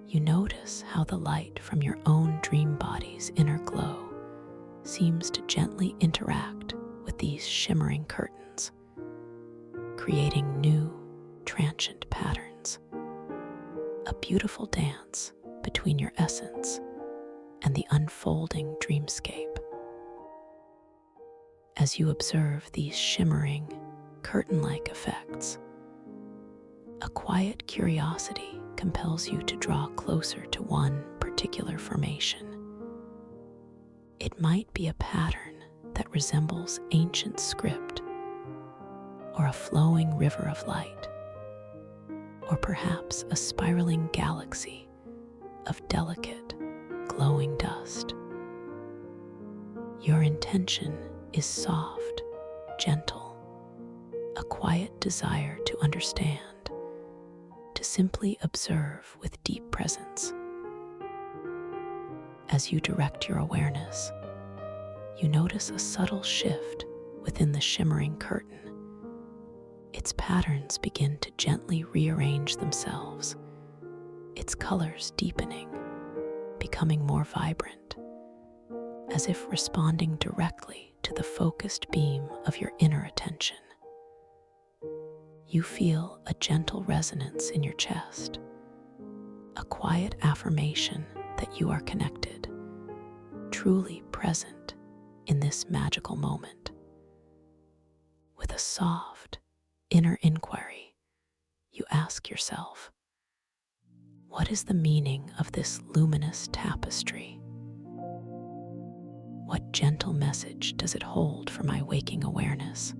You notice how the light from your own dream body's inner glow seems to gently interact with these shimmering curtains, creating new, transient patterns, a beautiful dance between your essence and the unfolding dreamscape. As you observe these shimmering, curtain-like effects, a quiet curiosity compels you to draw closer to one particular formation. It might be a pattern that resembles ancient script, or a flowing river of light, or perhaps a spiraling galaxy of delicate, glowing dust. Your intention is soft, gentle, a quiet desire to understand, to simply observe with deep presence. As you direct your awareness, you notice a subtle shift within the shimmering curtain. Its patterns begin to gently rearrange themselves, its colors deepening, becoming more vibrant, as if responding directly to the focused beam of your inner attention. You feel a gentle resonance in your chest, a quiet affirmation that you are connected, truly present in this magical moment. With a soft, inner inquiry, you ask yourself, what is the meaning of this luminous tapestry? What gentle message does it hold for my waking awareness?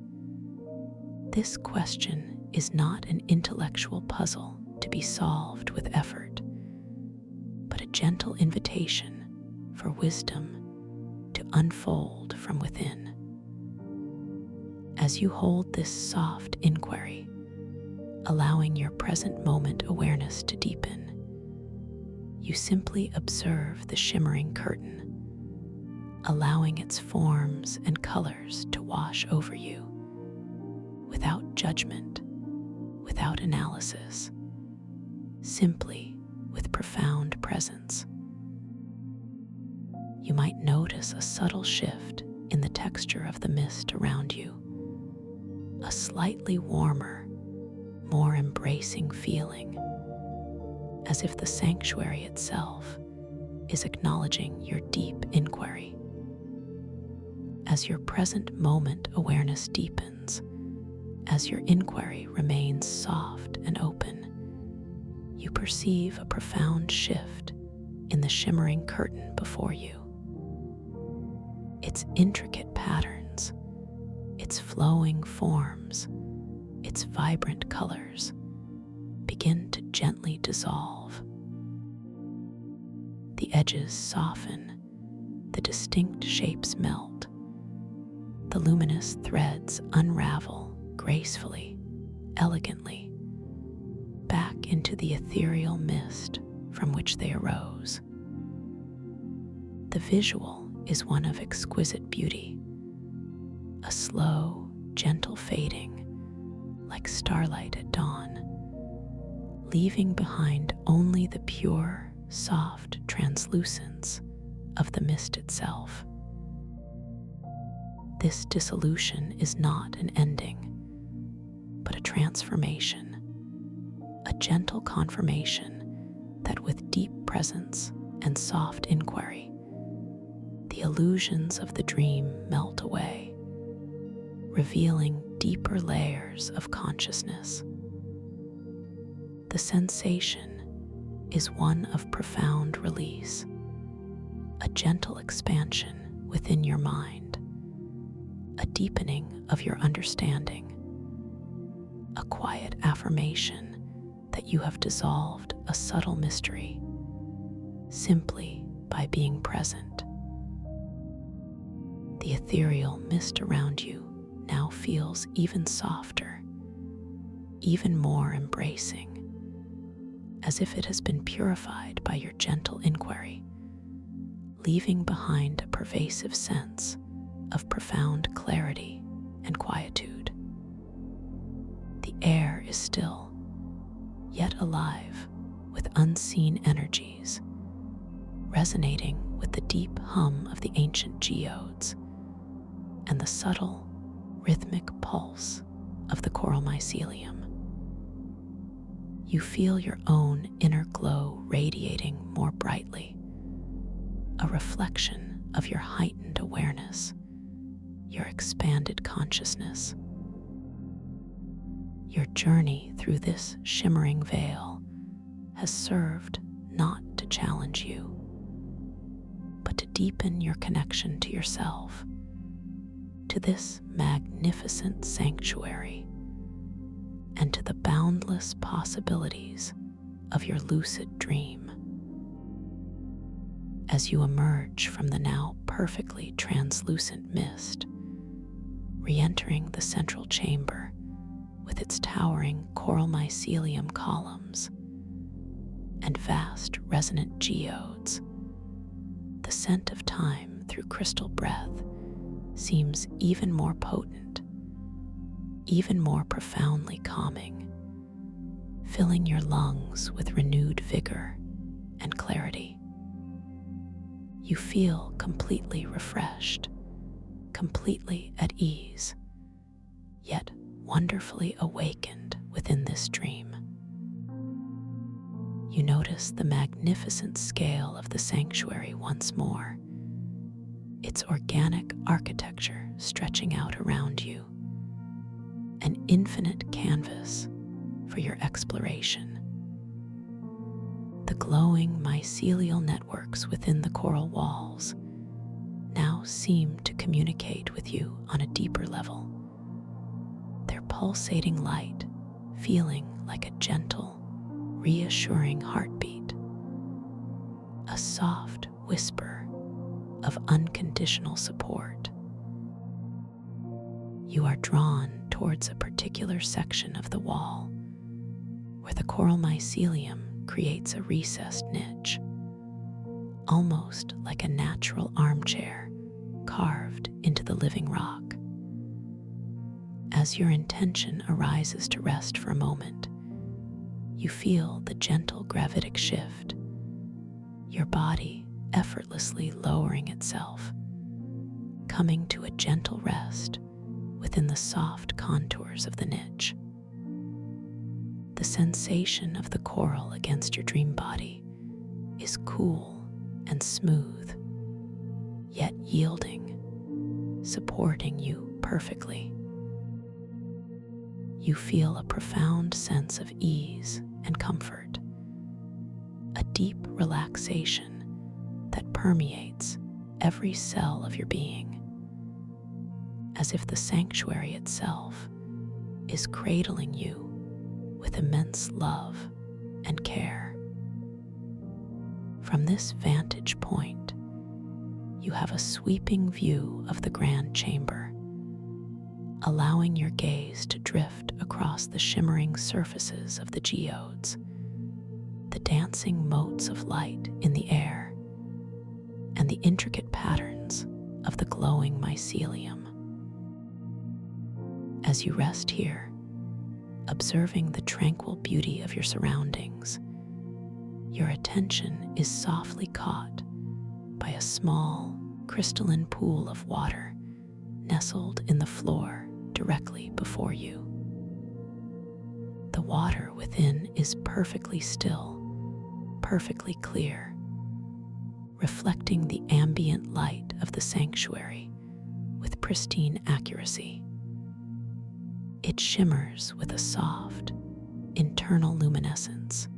This question is not an intellectual puzzle to be solved with effort, but a gentle invitation for wisdom to unfold from within. As you hold this soft inquiry, allowing your present moment awareness to deepen, you simply observe the shimmering curtain, allowing its forms and colors to wash over you, without judgment, without analysis, simply with profound presence. You might notice a subtle shift in the texture of the mist around you, a slightly warmer, more embracing feeling, as if the sanctuary itself is acknowledging your deep inquiry. As your present moment awareness deepens, as your inquiry remains soft and open, you perceive a profound shift in the shimmering curtain before you. Its intricate patterns, its flowing forms, its vibrant colors begin to gently dissolve. The edges soften, the distinct shapes melt, the luminous threads unravel gracefully, elegantly, back into the ethereal mist from which they arose. The visual is one of exquisite beauty, a slow, gentle fading, like starlight at dawn, leaving behind only the pure, soft translucence of the mist itself. This dissolution is not an ending, but a transformation, a gentle confirmation that with deep presence and soft inquiry, the illusions of the dream melt away, revealing deeper layers of consciousness. The sensation is one of profound release, a gentle expansion within your mind, a deepening of your understanding, a quiet affirmation that you have dissolved a subtle mystery simply by being present. The ethereal mist around you now feels even softer, even more embracing, as if it has been purified by your gentle inquiry, leaving behind a pervasive sense of profound clarity and quietude. The air is still, yet alive with unseen energies, resonating with the deep hum of the ancient geodes and the subtle, rhythmic pulse of the coral mycelium. You feel your own inner glow radiating more brightly, a reflection of your heightened awareness, your expanded consciousness. Your journey through this shimmering veil has served not to challenge you, but to deepen your connection to yourself, to this magnificent sanctuary, and to the boundless possibilities of your lucid dream. As you emerge from the now perfectly translucent mist, re-entering the central chamber with its towering coral mycelium columns and vast resonant geodes, the scent of time through crystal breath seems even more potent, even more profoundly calming, filling your lungs with renewed vigor and clarity. You feel completely refreshed, completely at ease, yet wonderfully awakened within this dream. You notice the magnificent scale of the sanctuary once more, its organic architecture stretching out around you, an infinite canvas for your exploration. The glowing mycelial networks within the coral walls now seem to communicate with you on a deeper level, their pulsating light feeling like a gentle, reassuring heartbeat, a soft whisper of unconditional support. You are drawn towards a particular section of the wall where the coral mycelium creates a recessed niche, almost like a natural armchair carved into the living rock. As your intention arises to rest for a moment, you feel the gentle gravitic shift, your body effortlessly lowering itself, coming to a gentle rest within the soft contours of the niche. The sensation of the coral against your dream body is cool and smooth, yet yielding, supporting you perfectly. You feel a profound sense of ease and comfort, a deep relaxation that permeates every cell of your being, as if the sanctuary itself is cradling you with immense love and care. From this vantage point, you have a sweeping view of the grand chamber, allowing your gaze to drift across the shimmering surfaces of the geodes, the dancing motes of light in the air, and the intricate patterns of the glowing mycelium. As you rest here, observing the tranquil beauty of your surroundings, your attention is softly caught by a small, crystalline pool of water nestled in the floor directly before you. The water within is perfectly still, perfectly clear, reflecting the ambient light of the sanctuary with pristine accuracy. It shimmers with a soft, internal luminescence,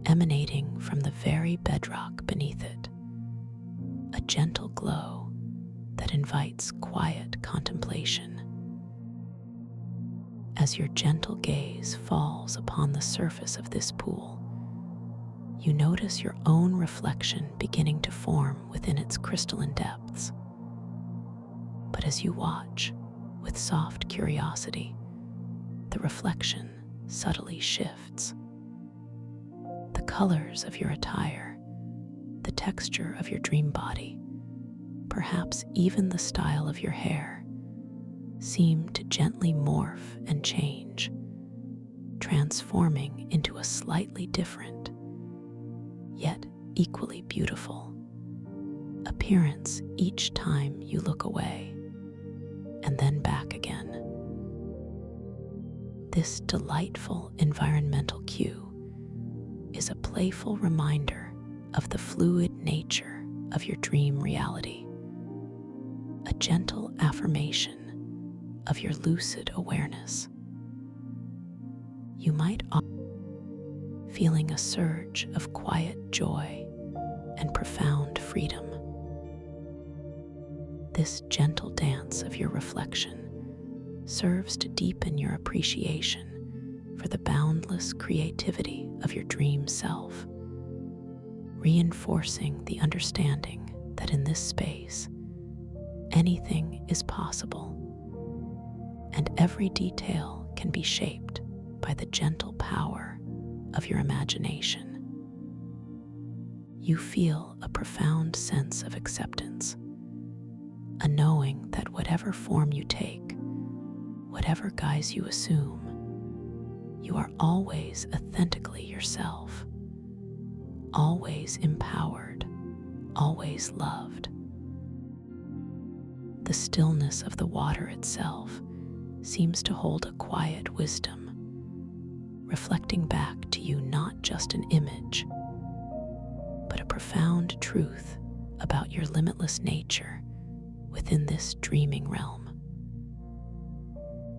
emanating from the very bedrock beneath it, a gentle glow that invites quiet contemplation. As your gentle gaze falls upon the surface of this pool, you notice your own reflection beginning to form within its crystalline depths. But as you watch, with soft curiosity, the reflection subtly shifts. The colors of your attire, the texture of your dream body, perhaps even the style of your hair, seem to gently morph and change, transforming into a slightly different, yet equally beautiful appearance each time you look away and then back again. This delightful environmental cue is a playful reminder of the fluid nature of your dream reality, a gentle affirmation of your lucid awareness. You might feeling a surge of quiet joy and profound freedom. This gentle dance of your reflection serves to deepen your appreciation for the boundless creativity of your dream self, reinforcing the understanding that in this space, anything is possible, and every detail can be shaped by the gentle power of your imagination. You feel a profound sense of acceptance, a knowing that whatever form you take, whatever guise you assume, you are always authentically yourself, always empowered, always loved. The stillness of the water itself seems to hold a quiet wisdom, reflecting back to you not just an image, but a profound truth about your limitless nature within this dreaming realm.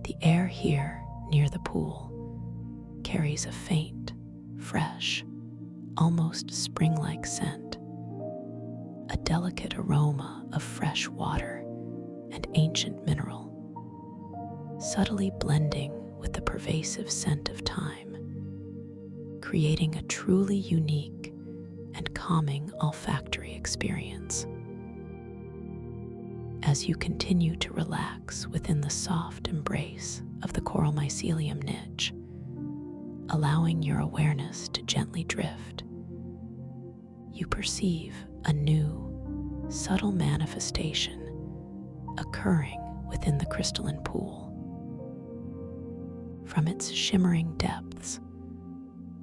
The air here near the pool carries a faint, fresh, almost spring-like scent, a delicate aroma of fresh water and ancient mineral, subtly blending with the pervasive scent of time, creating a truly unique and calming olfactory experience. As you continue to relax within the soft embrace of the coral mycelium niche, allowing your awareness to gently drift, you perceive a new, subtle manifestation occurring within the crystalline pool. From its shimmering depths,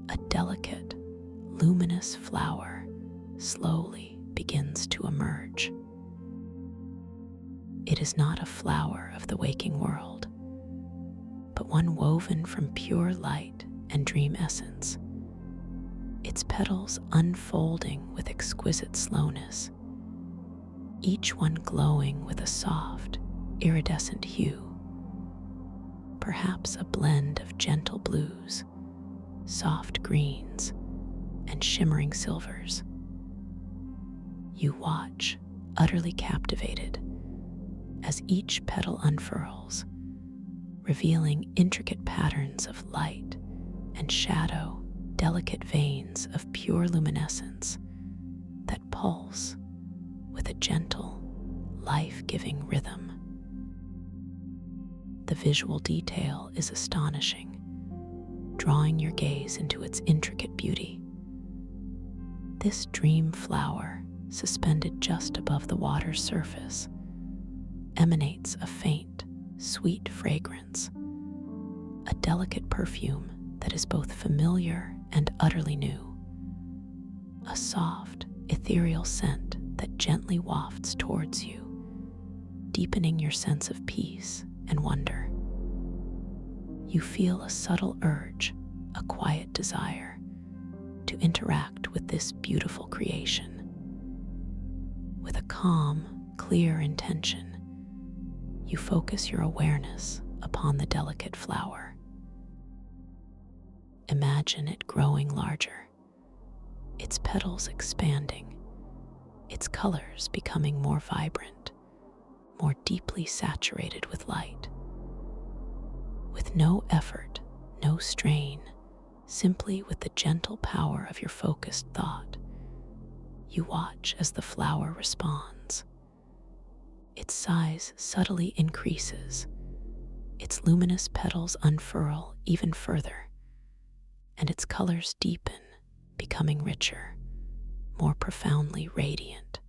a delicate, luminous flower slowly begins to emerge. It is not a flower of the waking world, but one woven from pure light and dream essence, its petals unfolding with exquisite slowness, each one glowing with a soft, iridescent hue, perhaps a blend of gentle blues, soft greens, and shimmering silvers. You watch, utterly captivated, as each petal unfurls, revealing intricate patterns of light and shadow, delicate veins of pure luminescence that pulse with a gentle, life-giving rhythm. The visual detail is astonishing, drawing your gaze into its intricate beauty. This dream flower, suspended just above the water's surface, emanates a faint, sweet fragrance, a delicate perfume that is both familiar and utterly new, a soft, ethereal scent that gently wafts towards you, deepening your sense of peace and wonder. You feel a subtle urge, a quiet desire, to interact with this beautiful creation. With a calm, clear intention, you focus your awareness upon the delicate flower. Imagine it growing larger, its petals expanding, its colors becoming more vibrant, more deeply saturated with light. With no effort, no strain, simply with the gentle power of your focused thought, you watch as the flower responds. Its size subtly increases, its luminous petals unfurl even further, and its colors deepen, becoming richer, more profoundly radiant.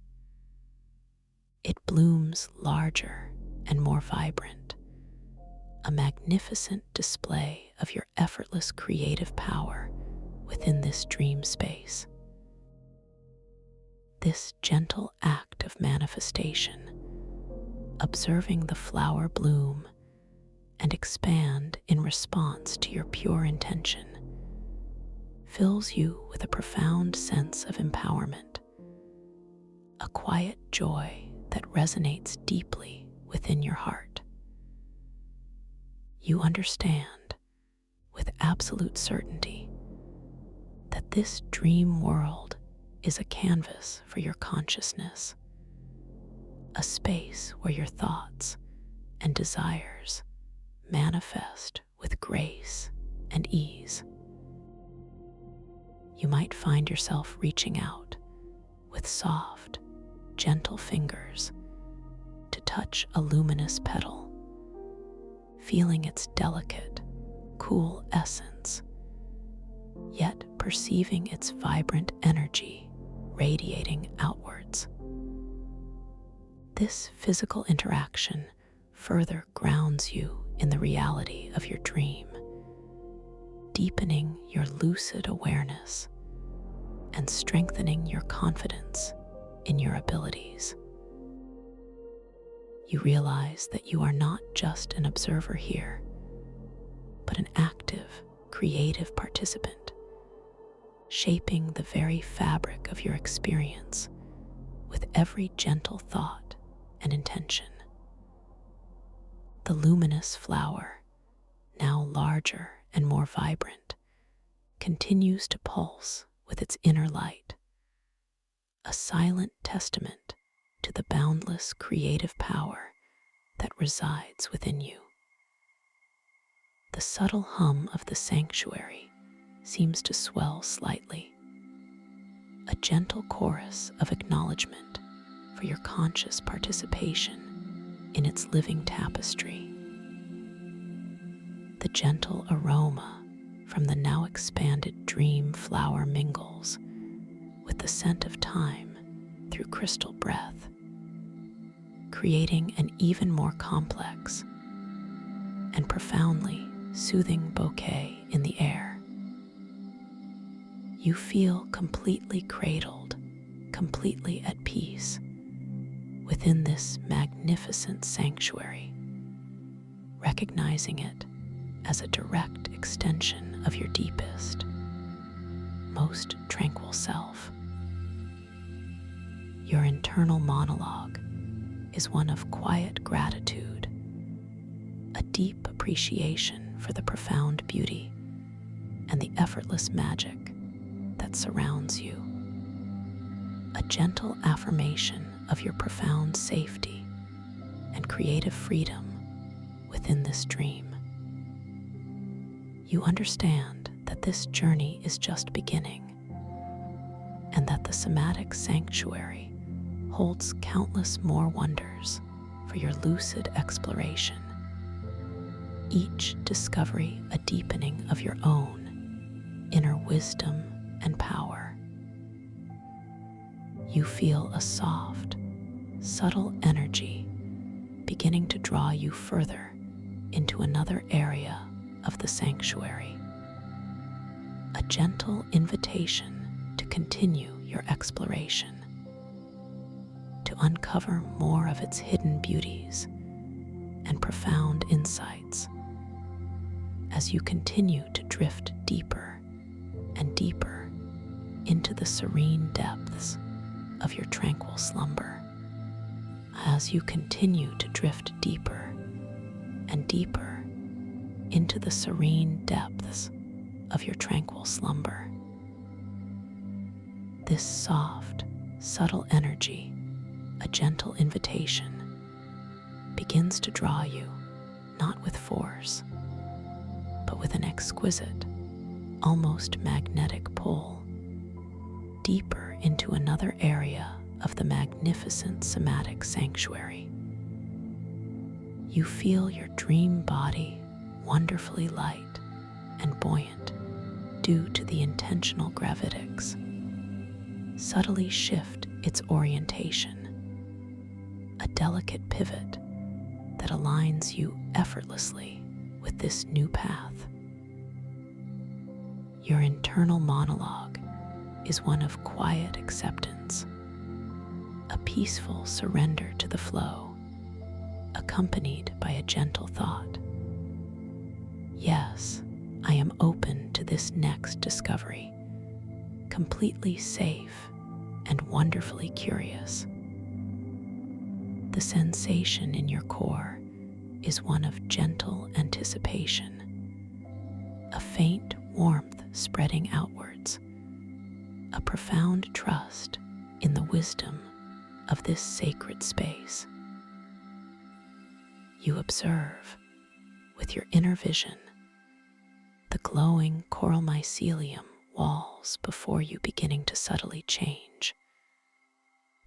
It blooms larger and more vibrant, a magnificent display of your effortless creative power within this dream space. This gentle act of manifestation, observing the flower bloom and expand in response to your pure intention, fills you with a profound sense of empowerment, a quiet joy that resonates deeply within your heart. You understand with absolute certainty that this dream world is a canvas for your consciousness, a space where your thoughts and desires manifest with grace and ease. You might find yourself reaching out with soft, gentle fingers to touch a luminous petal, feeling its delicate, cool essence, yet perceiving its vibrant energy radiating outwards. This physical interaction further grounds you in the reality of your dream, deepening your lucid awareness and strengthening your confidence in your abilities. You realize that you are not just an observer here, but an active, creative participant, shaping the very fabric of your experience with every gentle thought and intention. The luminous flower, now larger and more vibrant, continues to pulse with its inner light, a silent testament to the boundless creative power that resides within you. The subtle hum of the sanctuary seems to swell slightly, a gentle chorus of acknowledgement for your conscious participation in its living tapestry. The gentle aroma from the now expanded dream flower mingles with the scent of time through crystal breath, creating an even more complex and profoundly soothing bouquet in the air. You feel completely cradled, completely at peace within this magnificent sanctuary, recognizing it as a direct extension of your deepest, most tranquil self. Your internal monologue is one of quiet gratitude, a deep appreciation for the profound beauty and the effortless magic that surrounds you, a gentle affirmation of your profound safety and creative freedom within this dream. You understand that this journey is just beginning, and that the somatic sanctuary holds countless more wonders for your lucid exploration, each discovery a deepening of your own inner wisdom and power. You feel a soft, subtle energy beginning to draw you further into another area of the sanctuary, a gentle invitation to continue your exploration, to uncover more of its hidden beauties and profound insights as you continue to drift deeper and deeper into the serene depths of your tranquil slumber. As you continue to drift deeper and deeper into the serene depths of your tranquil slumber, this soft, subtle energy, a gentle invitation, begins to draw you not with force, but with an exquisite, almost magnetic pull, deeper into another area of the magnificent somatic sanctuary. You feel your dream body wonderfully light and buoyant due to the intentional gravitics. subtly shift its orientation, a delicate pivot that aligns you effortlessly with this new path. Your internal monologue is one of quiet acceptance, a peaceful surrender to the flow, accompanied by a gentle thought. Yes, I am open to this next discovery, completely safe and wonderfully curious. The sensation in your core is one of gentle anticipation, a faint warmth spreading outwards, a profound trust in the wisdom of this sacred space. You observe, with your inner vision, the glowing coral mycelium walls before you beginning to subtly change,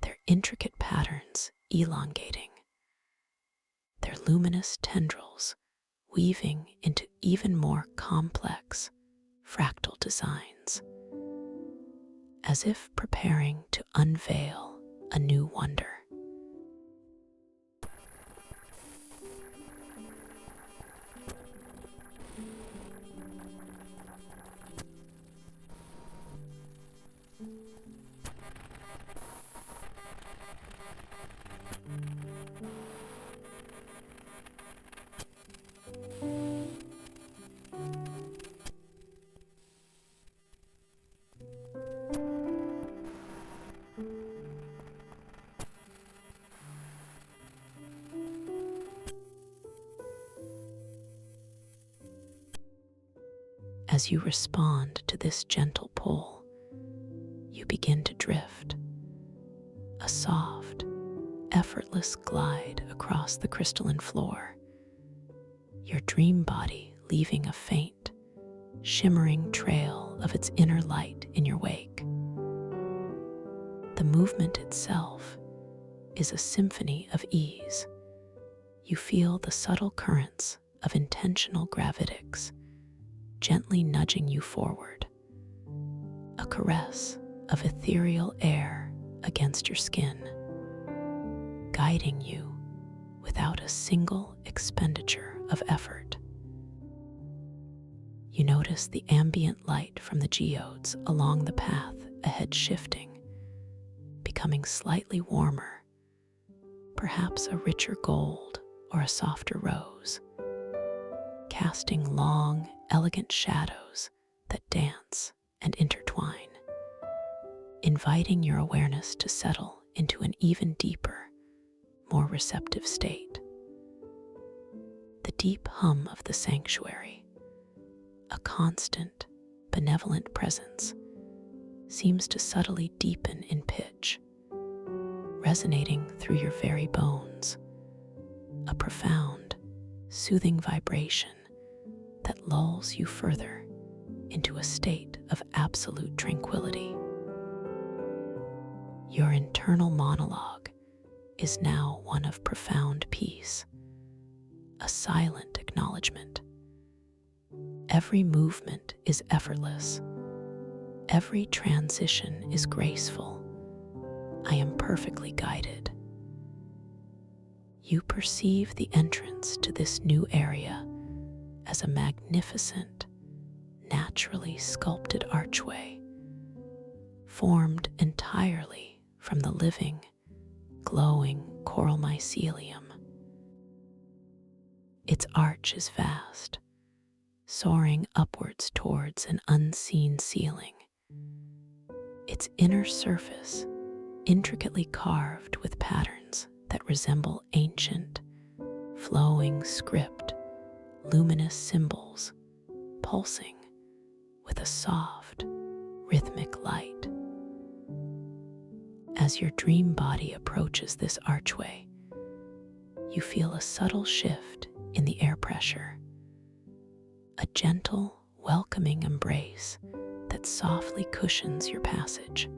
their intricate patterns elongating, their luminous tendrils weaving into even more complex fractal designs, as if preparing to unveil a new wonder. As you respond to this gentle pull, you begin to drift, a soft, effortless glide across the crystalline floor, your dream body leaving a faint, shimmering trail of its inner light in your wake. The movement itself is a symphony of ease. You feel the subtle currents of intentional gravitics gently nudging you forward, a caress of ethereal air against your skin, guiding you without a single expenditure of effort. You notice the ambient light from the geodes along the path ahead shifting, becoming slightly warmer, perhaps a richer gold or a softer rose, casting long, elegant shadows that dance and intertwine, inviting your awareness to settle into an even deeper, more receptive state. The deep hum of the sanctuary, a constant, benevolent presence, seems to subtly deepen in pitch, resonating through your very bones, a profound, soothing vibration that lulls you further into a state of absolute tranquility. Your internal monologue is now one of profound peace, a silent acknowledgement. Every movement is effortless. Every transition is graceful. I am perfectly guided. You perceive the entrance to this new area as a magnificent, naturally sculpted archway, formed entirely from the living, glowing coral mycelium. Its arch is vast, soaring upwards towards an unseen ceiling, its inner surface intricately carved with patterns that resemble ancient, flowing script, luminous symbols pulsing with a soft, rhythmic light. As your dream body approaches this archway, you feel a subtle shift in the air pressure, a gentle, welcoming embrace that softly cushions your passage.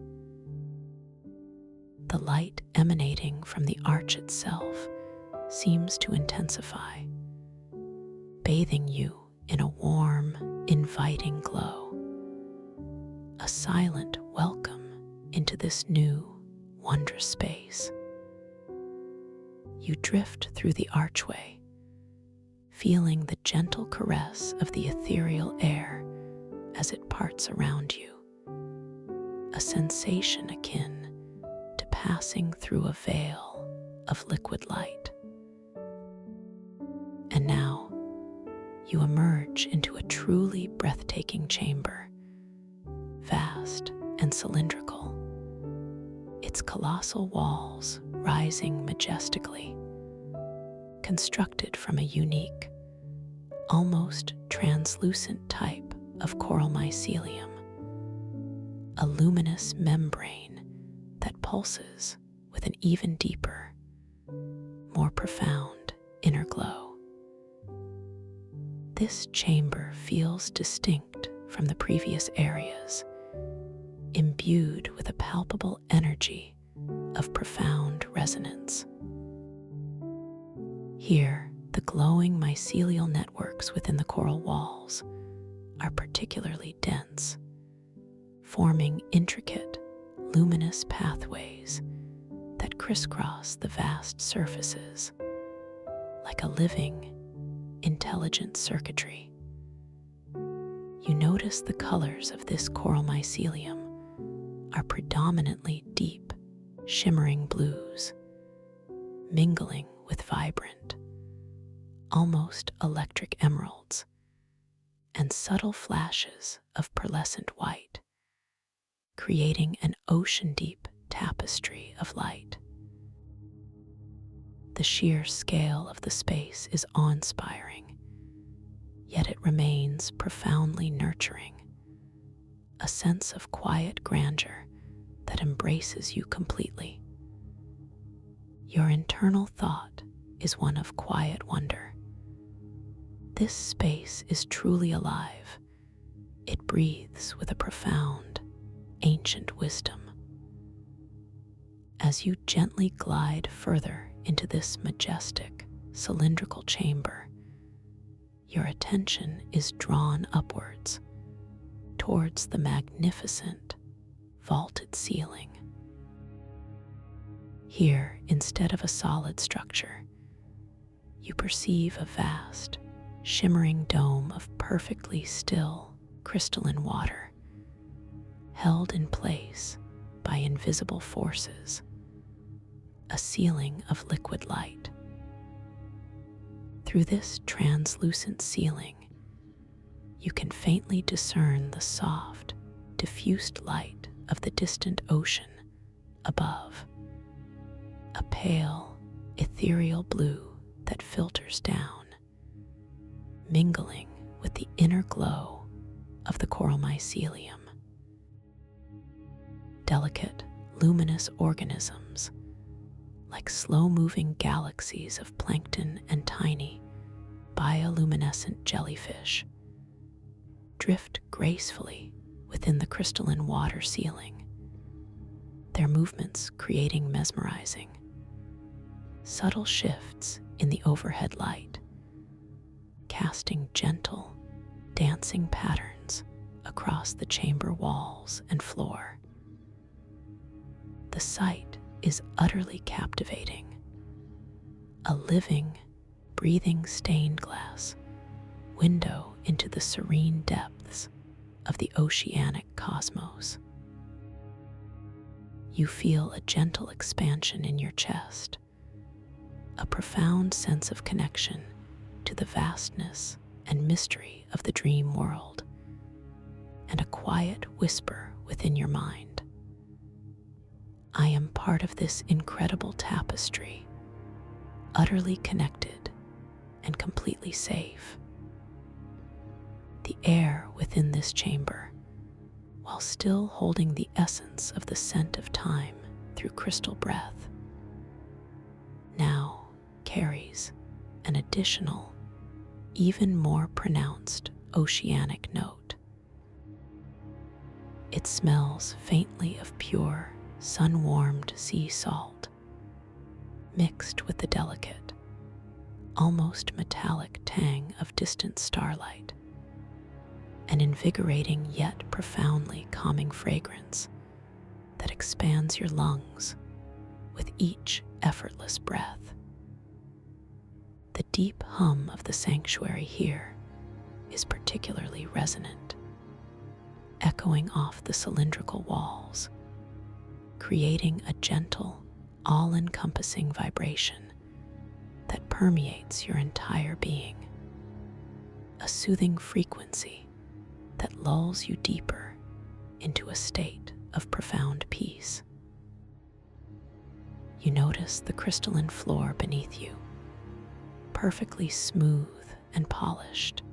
The light emanating from the arch itself seems to intensify, bathing you in a warm, inviting glow, a silent welcome into this new, wondrous space. You drift through the archway, feeling the gentle caress of the ethereal air as it parts around you, a sensation akin to passing through a veil of liquid light. And now, you emerge into a truly breathtaking chamber, vast and cylindrical, its colossal walls rising majestically, constructed from a unique, almost translucent type of coral mycelium, a luminous membrane that pulses with an even deeper, more profound inner glow. This chamber feels distinct from the previous areas, imbued with a palpable energy of profound resonance. Here, the glowing mycelial networks within the coral walls are particularly dense, forming intricate, luminous pathways that crisscross the vast surfaces like a living, intelligent circuitry. You notice the colors of this coral mycelium are predominantly deep, shimmering blues, mingling with vibrant, almost electric emeralds, and subtle flashes of pearlescent white, creating an ocean-deep tapestry of light. The sheer scale of the space is awe-inspiring, yet it remains profoundly nurturing, a sense of quiet grandeur that embraces you completely. Your internal thought is one of quiet wonder. This space is truly alive. It breathes with a profound, ancient wisdom. As you gently glide further into this majestic, cylindrical chamber, your attention is drawn upwards, towards the magnificent, vaulted ceiling. Here, instead of a solid structure, you perceive a vast, shimmering dome of perfectly still, crystalline water, held in place by invisible forces, a ceiling of liquid light. Through this translucent ceiling, you can faintly discern the soft, diffused light of the distant ocean above, a pale, ethereal blue that filters down, mingling with the inner glow of the coral mycelium. Delicate, luminous organisms, like slow-moving galaxies of plankton and tiny, bioluminescent jellyfish, drift gracefully within the crystalline water ceiling, their movements creating mesmerizing, subtle shifts in the overhead light, casting gentle, dancing patterns across the chamber walls and floor. The sight is utterly captivating, a living, breathing stained glass window into the serene depths of the oceanic cosmos. You feel a gentle expansion in your chest, a profound sense of connection to the vastness and mystery of the dream world, and a quiet whisper within your mind. I am part of this incredible tapestry, utterly connected and completely safe. The air within this chamber, while still holding the essence of the scent of time through crystal breath, now carries an additional, even more pronounced oceanic note. It smells faintly of pure, sun-warmed sea salt, mixed with the delicate, almost metallic tang of distant starlight, an invigorating yet profoundly calming fragrance that expands your lungs with each effortless breath. The deep hum of the sanctuary here is particularly resonant, echoing off the cylindrical walls, creating a gentle, all-encompassing vibration that permeates your entire being, a soothing frequency that lulls you deeper into a state of profound peace. You notice the crystalline floor beneath you, perfectly smooth and polished,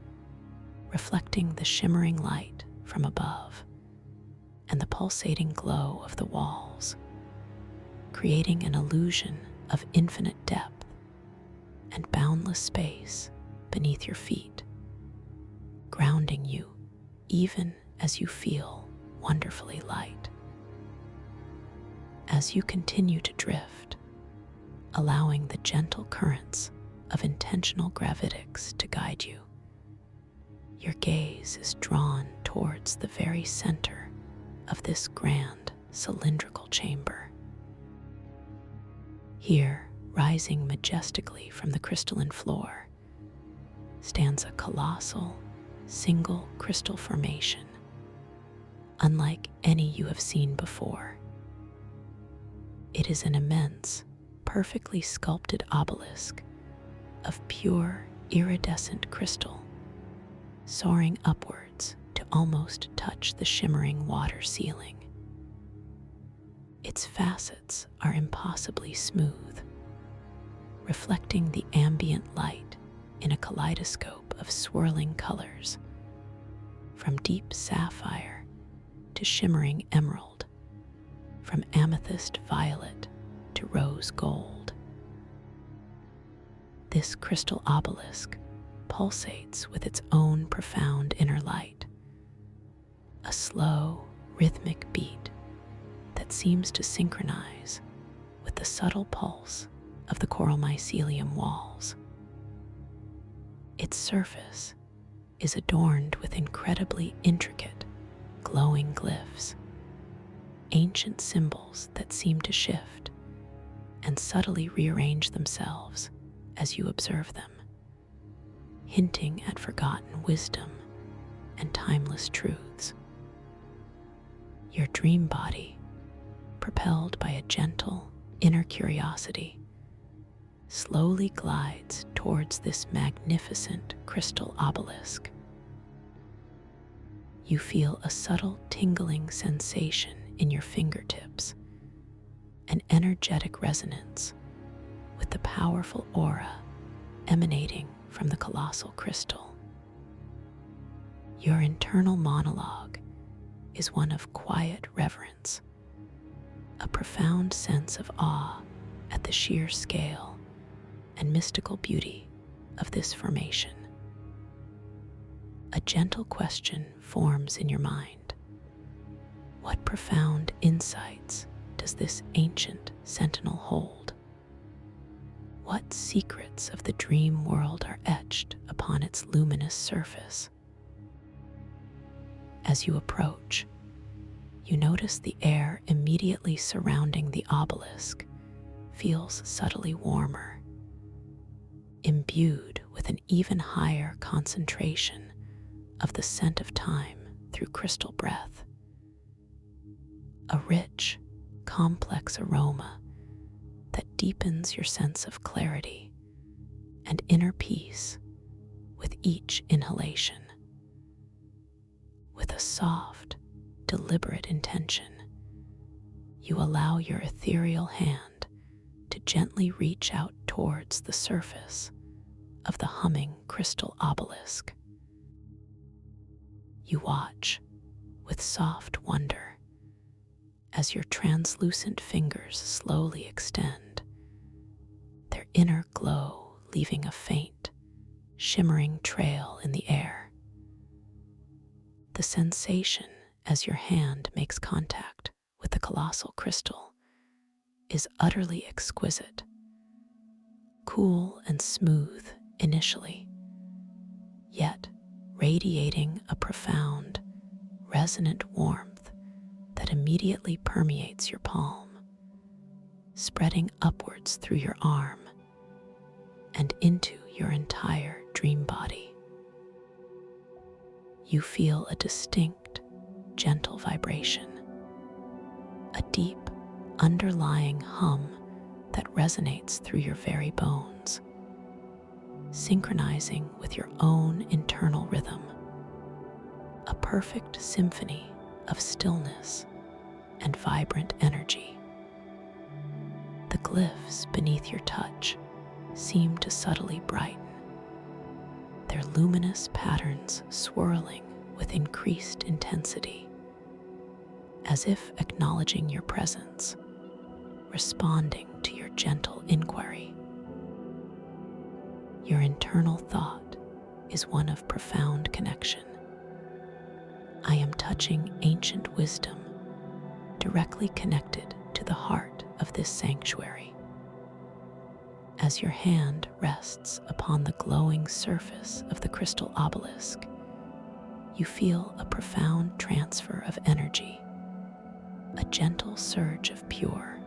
reflecting the shimmering light from above and the pulsating glow of the walls, creating an illusion of infinite depth and boundless space beneath your feet, grounding you even as you feel wonderfully light. As you continue to drift, allowing the gentle currents of intentional gravitics to guide you, your gaze is drawn towards the very center of this grand cylindrical chamber. Here, rising majestically from the crystalline floor, stands a colossal, single crystal formation, unlike any you have seen before. It is an immense, perfectly sculpted obelisk of pure, iridescent crystal, soaring upwards to almost touch the shimmering water ceiling. Its facets are impossibly smooth, reflecting the ambient light in a kaleidoscope of swirling colors, from deep sapphire to shimmering emerald, from amethyst violet to rose gold. This crystal obelisk pulsates with its own profound inner light, a slow, rhythmic beat that seems to synchronize with the subtle pulse of the coral mycelium walls. Its surface is adorned with incredibly intricate, glowing glyphs, ancient symbols that seem to shift and subtly rearrange themselves as you observe them, hinting at forgotten wisdom and timeless truths. Your dream body, propelled by a gentle inner curiosity, slowly glides towards this magnificent crystal obelisk. You feel a subtle tingling sensation in your fingertips, an energetic resonance with the powerful aura emanating from the colossal crystal. Your internal monologue is one of quiet reverence, a profound sense of awe at the sheer scale and mystical beauty of this formation. A gentle question forms in your mind. What profound insights does this ancient sentinel hold? What secrets of the dream world are etched upon its luminous surface? As you approach, you notice the air immediately surrounding the obelisk feels subtly warmer, imbued with an even higher concentration of the scent of time through crystal breath. A rich, complex aroma that deepens your sense of clarity and inner peace with each inhalation. With a soft, deliberate intention, you allow your ethereal hand to gently reach out towards the surface of the humming crystal obelisk. You watch with soft wonder as your translucent fingers slowly extend, their inner glow leaving a faint, shimmering trail in the air. The sensation as your hand makes contact with the colossal crystal is utterly exquisite, cool and smooth initially, yet radiating a profound, resonant warmth that immediately permeates your palm, spreading upwards through your arm and into your entire dream body. You feel a distinct, gentle vibration, a deep, underlying hum that resonates through your very bones, synchronizing with your own internal rhythm, a perfect symphony of stillness and vibrant energy. The glyphs beneath your touch seem to subtly brighten, their luminous patterns swirling with increased intensity, as if acknowledging your presence, responding to your gentle inquiry. Your internal thought is one of profound connection. I am touching ancient wisdom directly connected to the heart of this sanctuary. As your hand rests upon the glowing surface of the crystal obelisk, you feel a profound transfer of energy, a gentle surge of pure,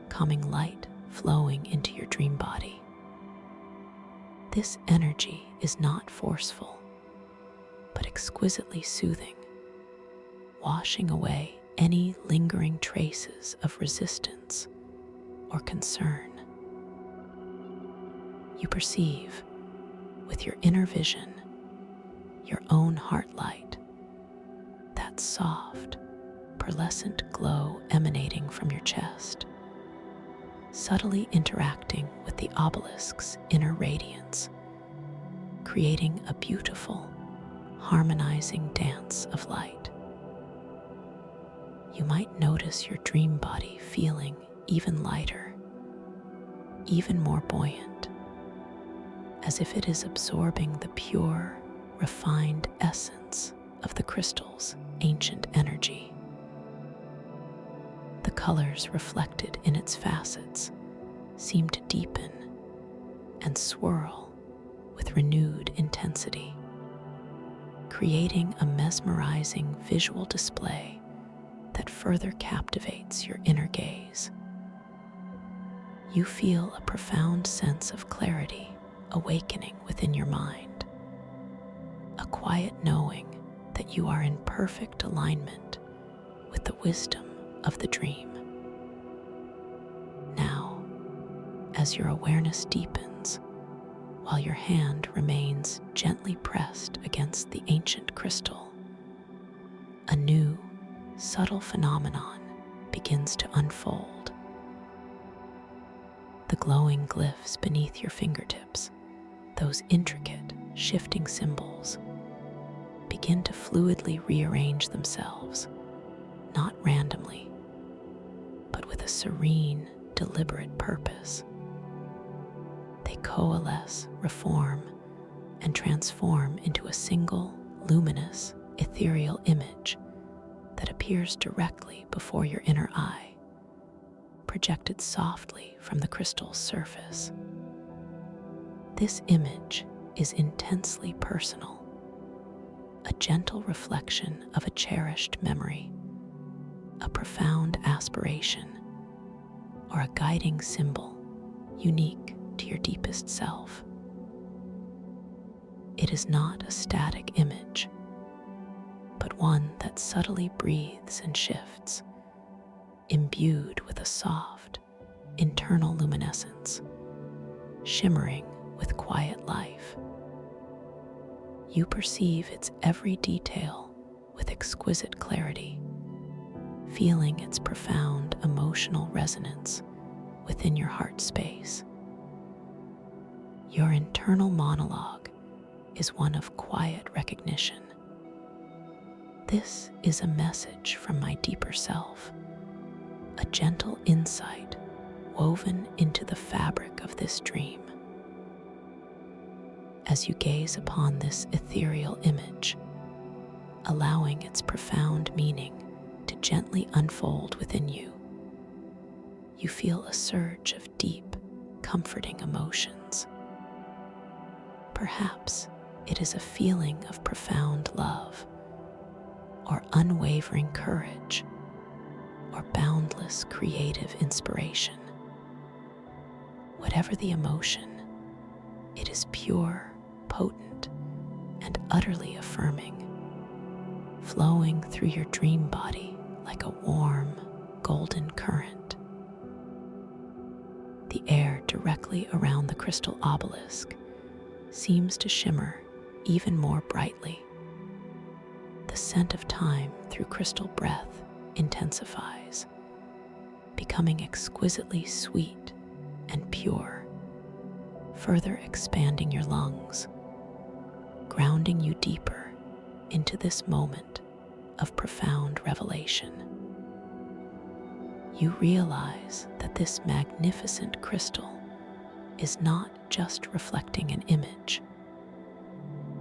calming light flowing into your dream body. This energy is not forceful, but exquisitely soothing, washing away any lingering traces of resistance or concern. You perceive, with your inner vision, your own heart light, that soft, pearlescent glow emanating from your chest, subtly interacting with the obelisk's inner radiance, creating a beautiful, harmonizing dance of light. You might notice your dream body feeling even lighter, even more buoyant, as if it is absorbing the pure, refined essence of the crystal's ancient energy. The colors reflected in its facets seem to deepen and swirl with renewed intensity, creating a mesmerizing visual display that further captivates your inner gaze. You feel a profound sense of clarity awakening within your mind, a quiet knowing that you are in perfect alignment with the wisdom of the dream. Now, as your awareness deepens, while your hand remains gently pressed against the ancient crystal, a new, subtle phenomenon begins to unfold. The glowing glyphs beneath your fingertips, those intricate, shifting symbols, begin to fluidly rearrange themselves, not randomly, but with a serene, deliberate purpose. They coalesce, reform, and transform into a single, luminous, ethereal image that appears directly before your inner eye, projected softly from the crystal's surface. This image is intensely personal, a gentle reflection of a cherished memory, a profound aspiration, or a guiding symbol unique to your deepest self. It is not a static image, but one that subtly breathes and shifts, imbued with a soft, internal luminescence, shimmering with quiet life. You perceive its every detail with exquisite clarity, feeling its profound emotional resonance within your heart space. Your internal monologue is one of quiet recognition. This is a message from my deeper self, a gentle insight woven into the fabric of this dream. As you gaze upon this ethereal image, allowing its profound meaning to gently unfold within you, you feel a surge of deep, comforting emotions. Perhaps it is a feeling of profound love or unwavering courage or boundless creative inspiration. Whatever the emotion, it is pure, potent, and utterly affirming, flowing through your dream body like a warm, golden current. The air directly around the crystal obelisk seems to shimmer even more brightly. The scent of time through crystal breath intensifies, becoming exquisitely sweet and pure, further expanding your lungs, grounding you deeper into this moment of profound revelation. You realize that this magnificent crystal is not just reflecting an image,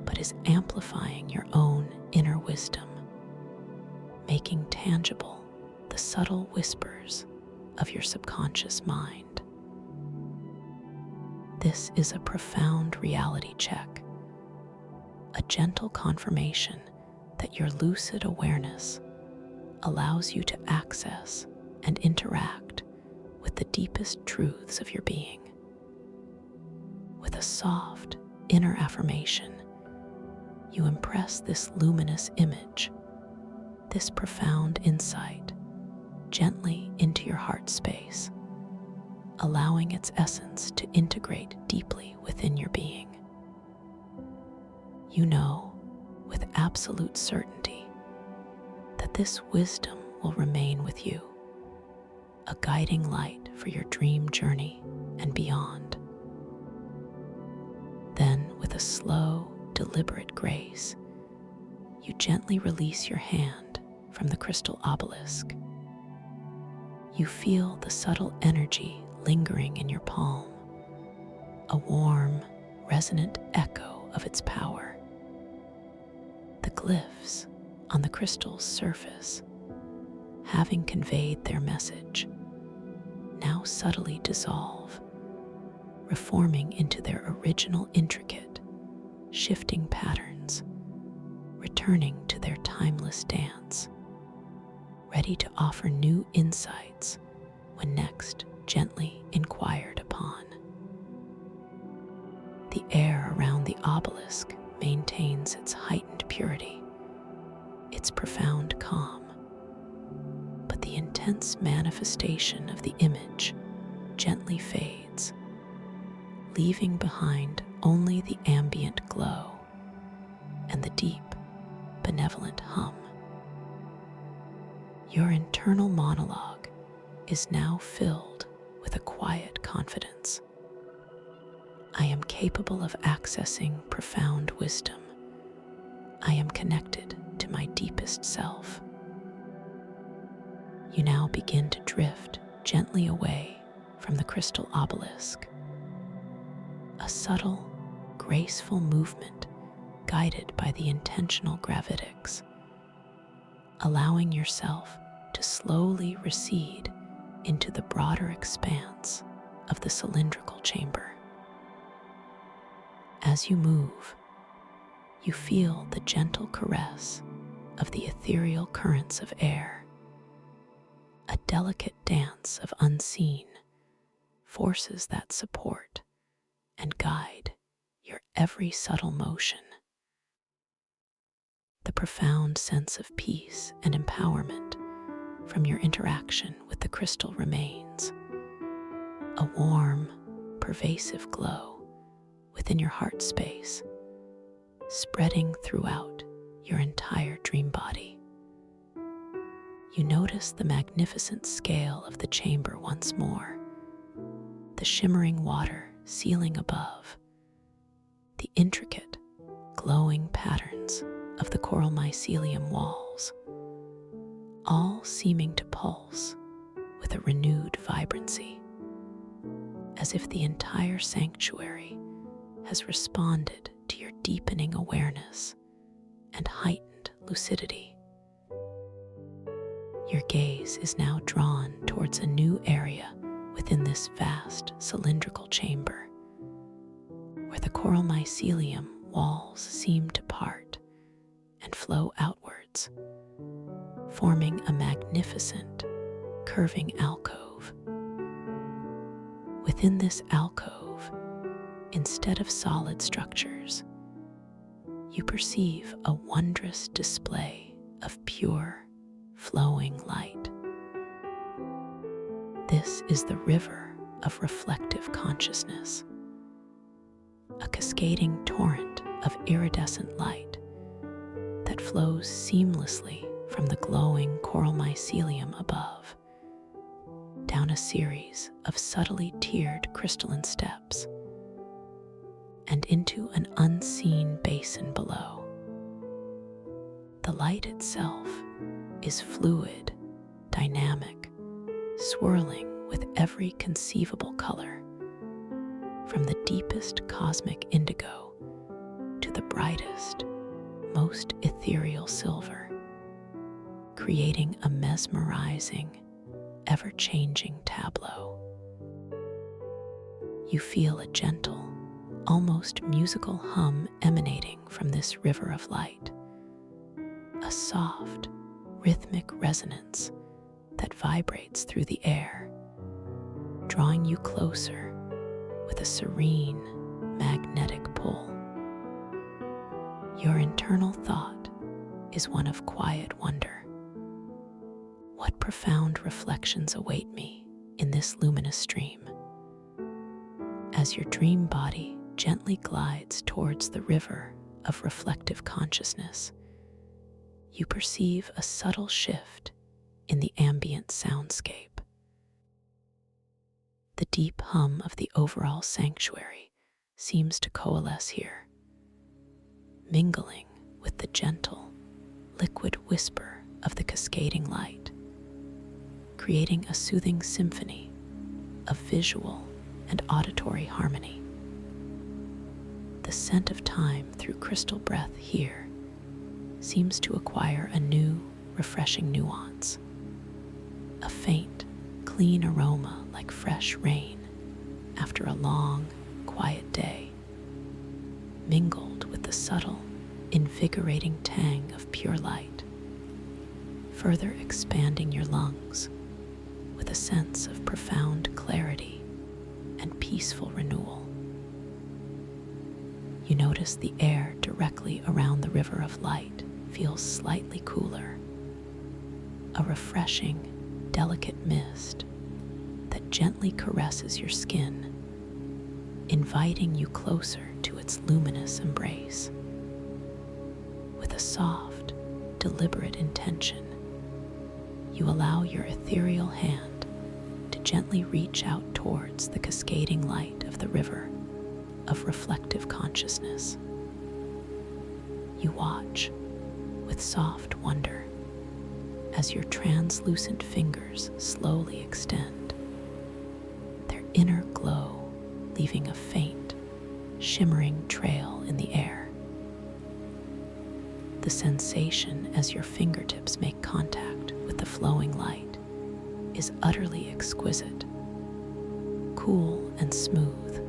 but is amplifying your own inner wisdom, making tangible the subtle whispers of your subconscious mind. This is a profound reality check, a gentle confirmation that your lucid awareness allows you to access and interact with the deepest truths of your being. With a soft inner affirmation, you impress this luminous image, this profound insight, gently into your heart space, allowing its essence to integrate deeply within your being. You know with absolute certainty that this wisdom will remain with you, a guiding light for your dream journey and beyond. Then, with a slow, deliberate grace, you gently release your hand from the crystal obelisk. You feel the subtle energy lingering in your palm, a warm, resonant echo of its power. The glyphs on the crystal's surface, having conveyed their message, now subtly dissolve, reforming into their original intricate, shifting patterns, returning to their timeless dance, ready to offer new insights when next gently inquired upon. The air around the obelisk maintains its heightened purity, its profound calm, but the intense manifestation of the image gently fades, leaving behind only the ambient glow and the deep, benevolent hum. Your internal monologue is now filled with a quiet confidence. I am capable of accessing profound wisdom. I am connected to my deepest self. You now begin to drift gently away from the crystal obelisk, a subtle, graceful movement guided by the intentional gravitics, allowing yourself to slowly recede into the broader expanse of the cylindrical chamber. As you move, you feel the gentle caress of the ethereal currents of air, a delicate dance of unseen forces that support and guide your every subtle motion. The profound sense of peace and empowerment from your interaction with the crystal remains, a warm, pervasive glow within your heart space, spreading throughout your entire dream body. You notice the magnificent scale of the chamber once more, the shimmering water ceiling above, the intricate, glowing patterns of the coral mycelium walls, all seeming to pulse with a renewed vibrancy, as if the entire sanctuary has responded to your deepening awareness and heightened lucidity. Your gaze is now drawn towards a new area within this vast cylindrical chamber, where the coral mycelium walls seem to part and flow outwards, forming a magnificent, curving alcove. Within this alcove, instead of solid structures, you perceive a wondrous display of pure, flowing light. This is the river of reflective consciousness, a cascading torrent of iridescent light that flows seamlessly from the glowing coral mycelium above, down a series of subtly tiered crystalline steps, and into an unseen basin below. The light itself is fluid, dynamic, swirling with every conceivable color, from the deepest cosmic indigo to the brightest, most ethereal silver, creating a mesmerizing, ever-changing tableau. You feel a gentle, almost musical hum emanating from this river of light, a soft, rhythmic resonance that vibrates through the air, drawing you closer with a serene, magnetic pull. Your internal thought is one of quiet wonder. What profound reflections await me in this luminous stream? As your dream body gently glides towards the river of reflective consciousness, you perceive a subtle shift in the ambient soundscape. The deep hum of the overall sanctuary seems to coalesce here, mingling with the gentle, liquid whisper of the cascading light, creating a soothing symphony of visual and auditory harmony. The scent of time through crystal breath here seems to acquire a new, refreshing nuance, a faint, clean aroma like fresh rain after a long, quiet day, mingled with the subtle, invigorating tang of pure light, further expanding your lungs with a sense of profound clarity and peaceful renewal. You notice the air directly around the river of light feels slightly cooler, a refreshing, delicate mist that gently caresses your skin, inviting you closer to its luminous embrace. With a soft, deliberate intention, you allow your ethereal hand to gently reach out towards the cascading light of the river of reflective consciousness. You watch with soft wonder as your translucent fingers slowly extend, their inner glow leaving a faint, shimmering trail in the air. The sensation as your fingertips make contact with the flowing light is utterly exquisite, cool and smooth,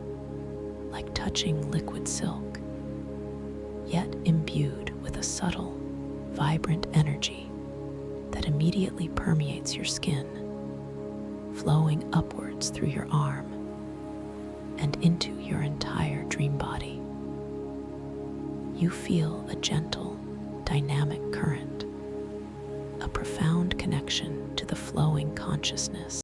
like touching liquid silk, yet imbued with a subtle, vibrant energy that immediately permeates your skin, flowing upwards through your arm and into your entire dream body. You feel a gentle, dynamic current, a profound connection to the flowing consciousness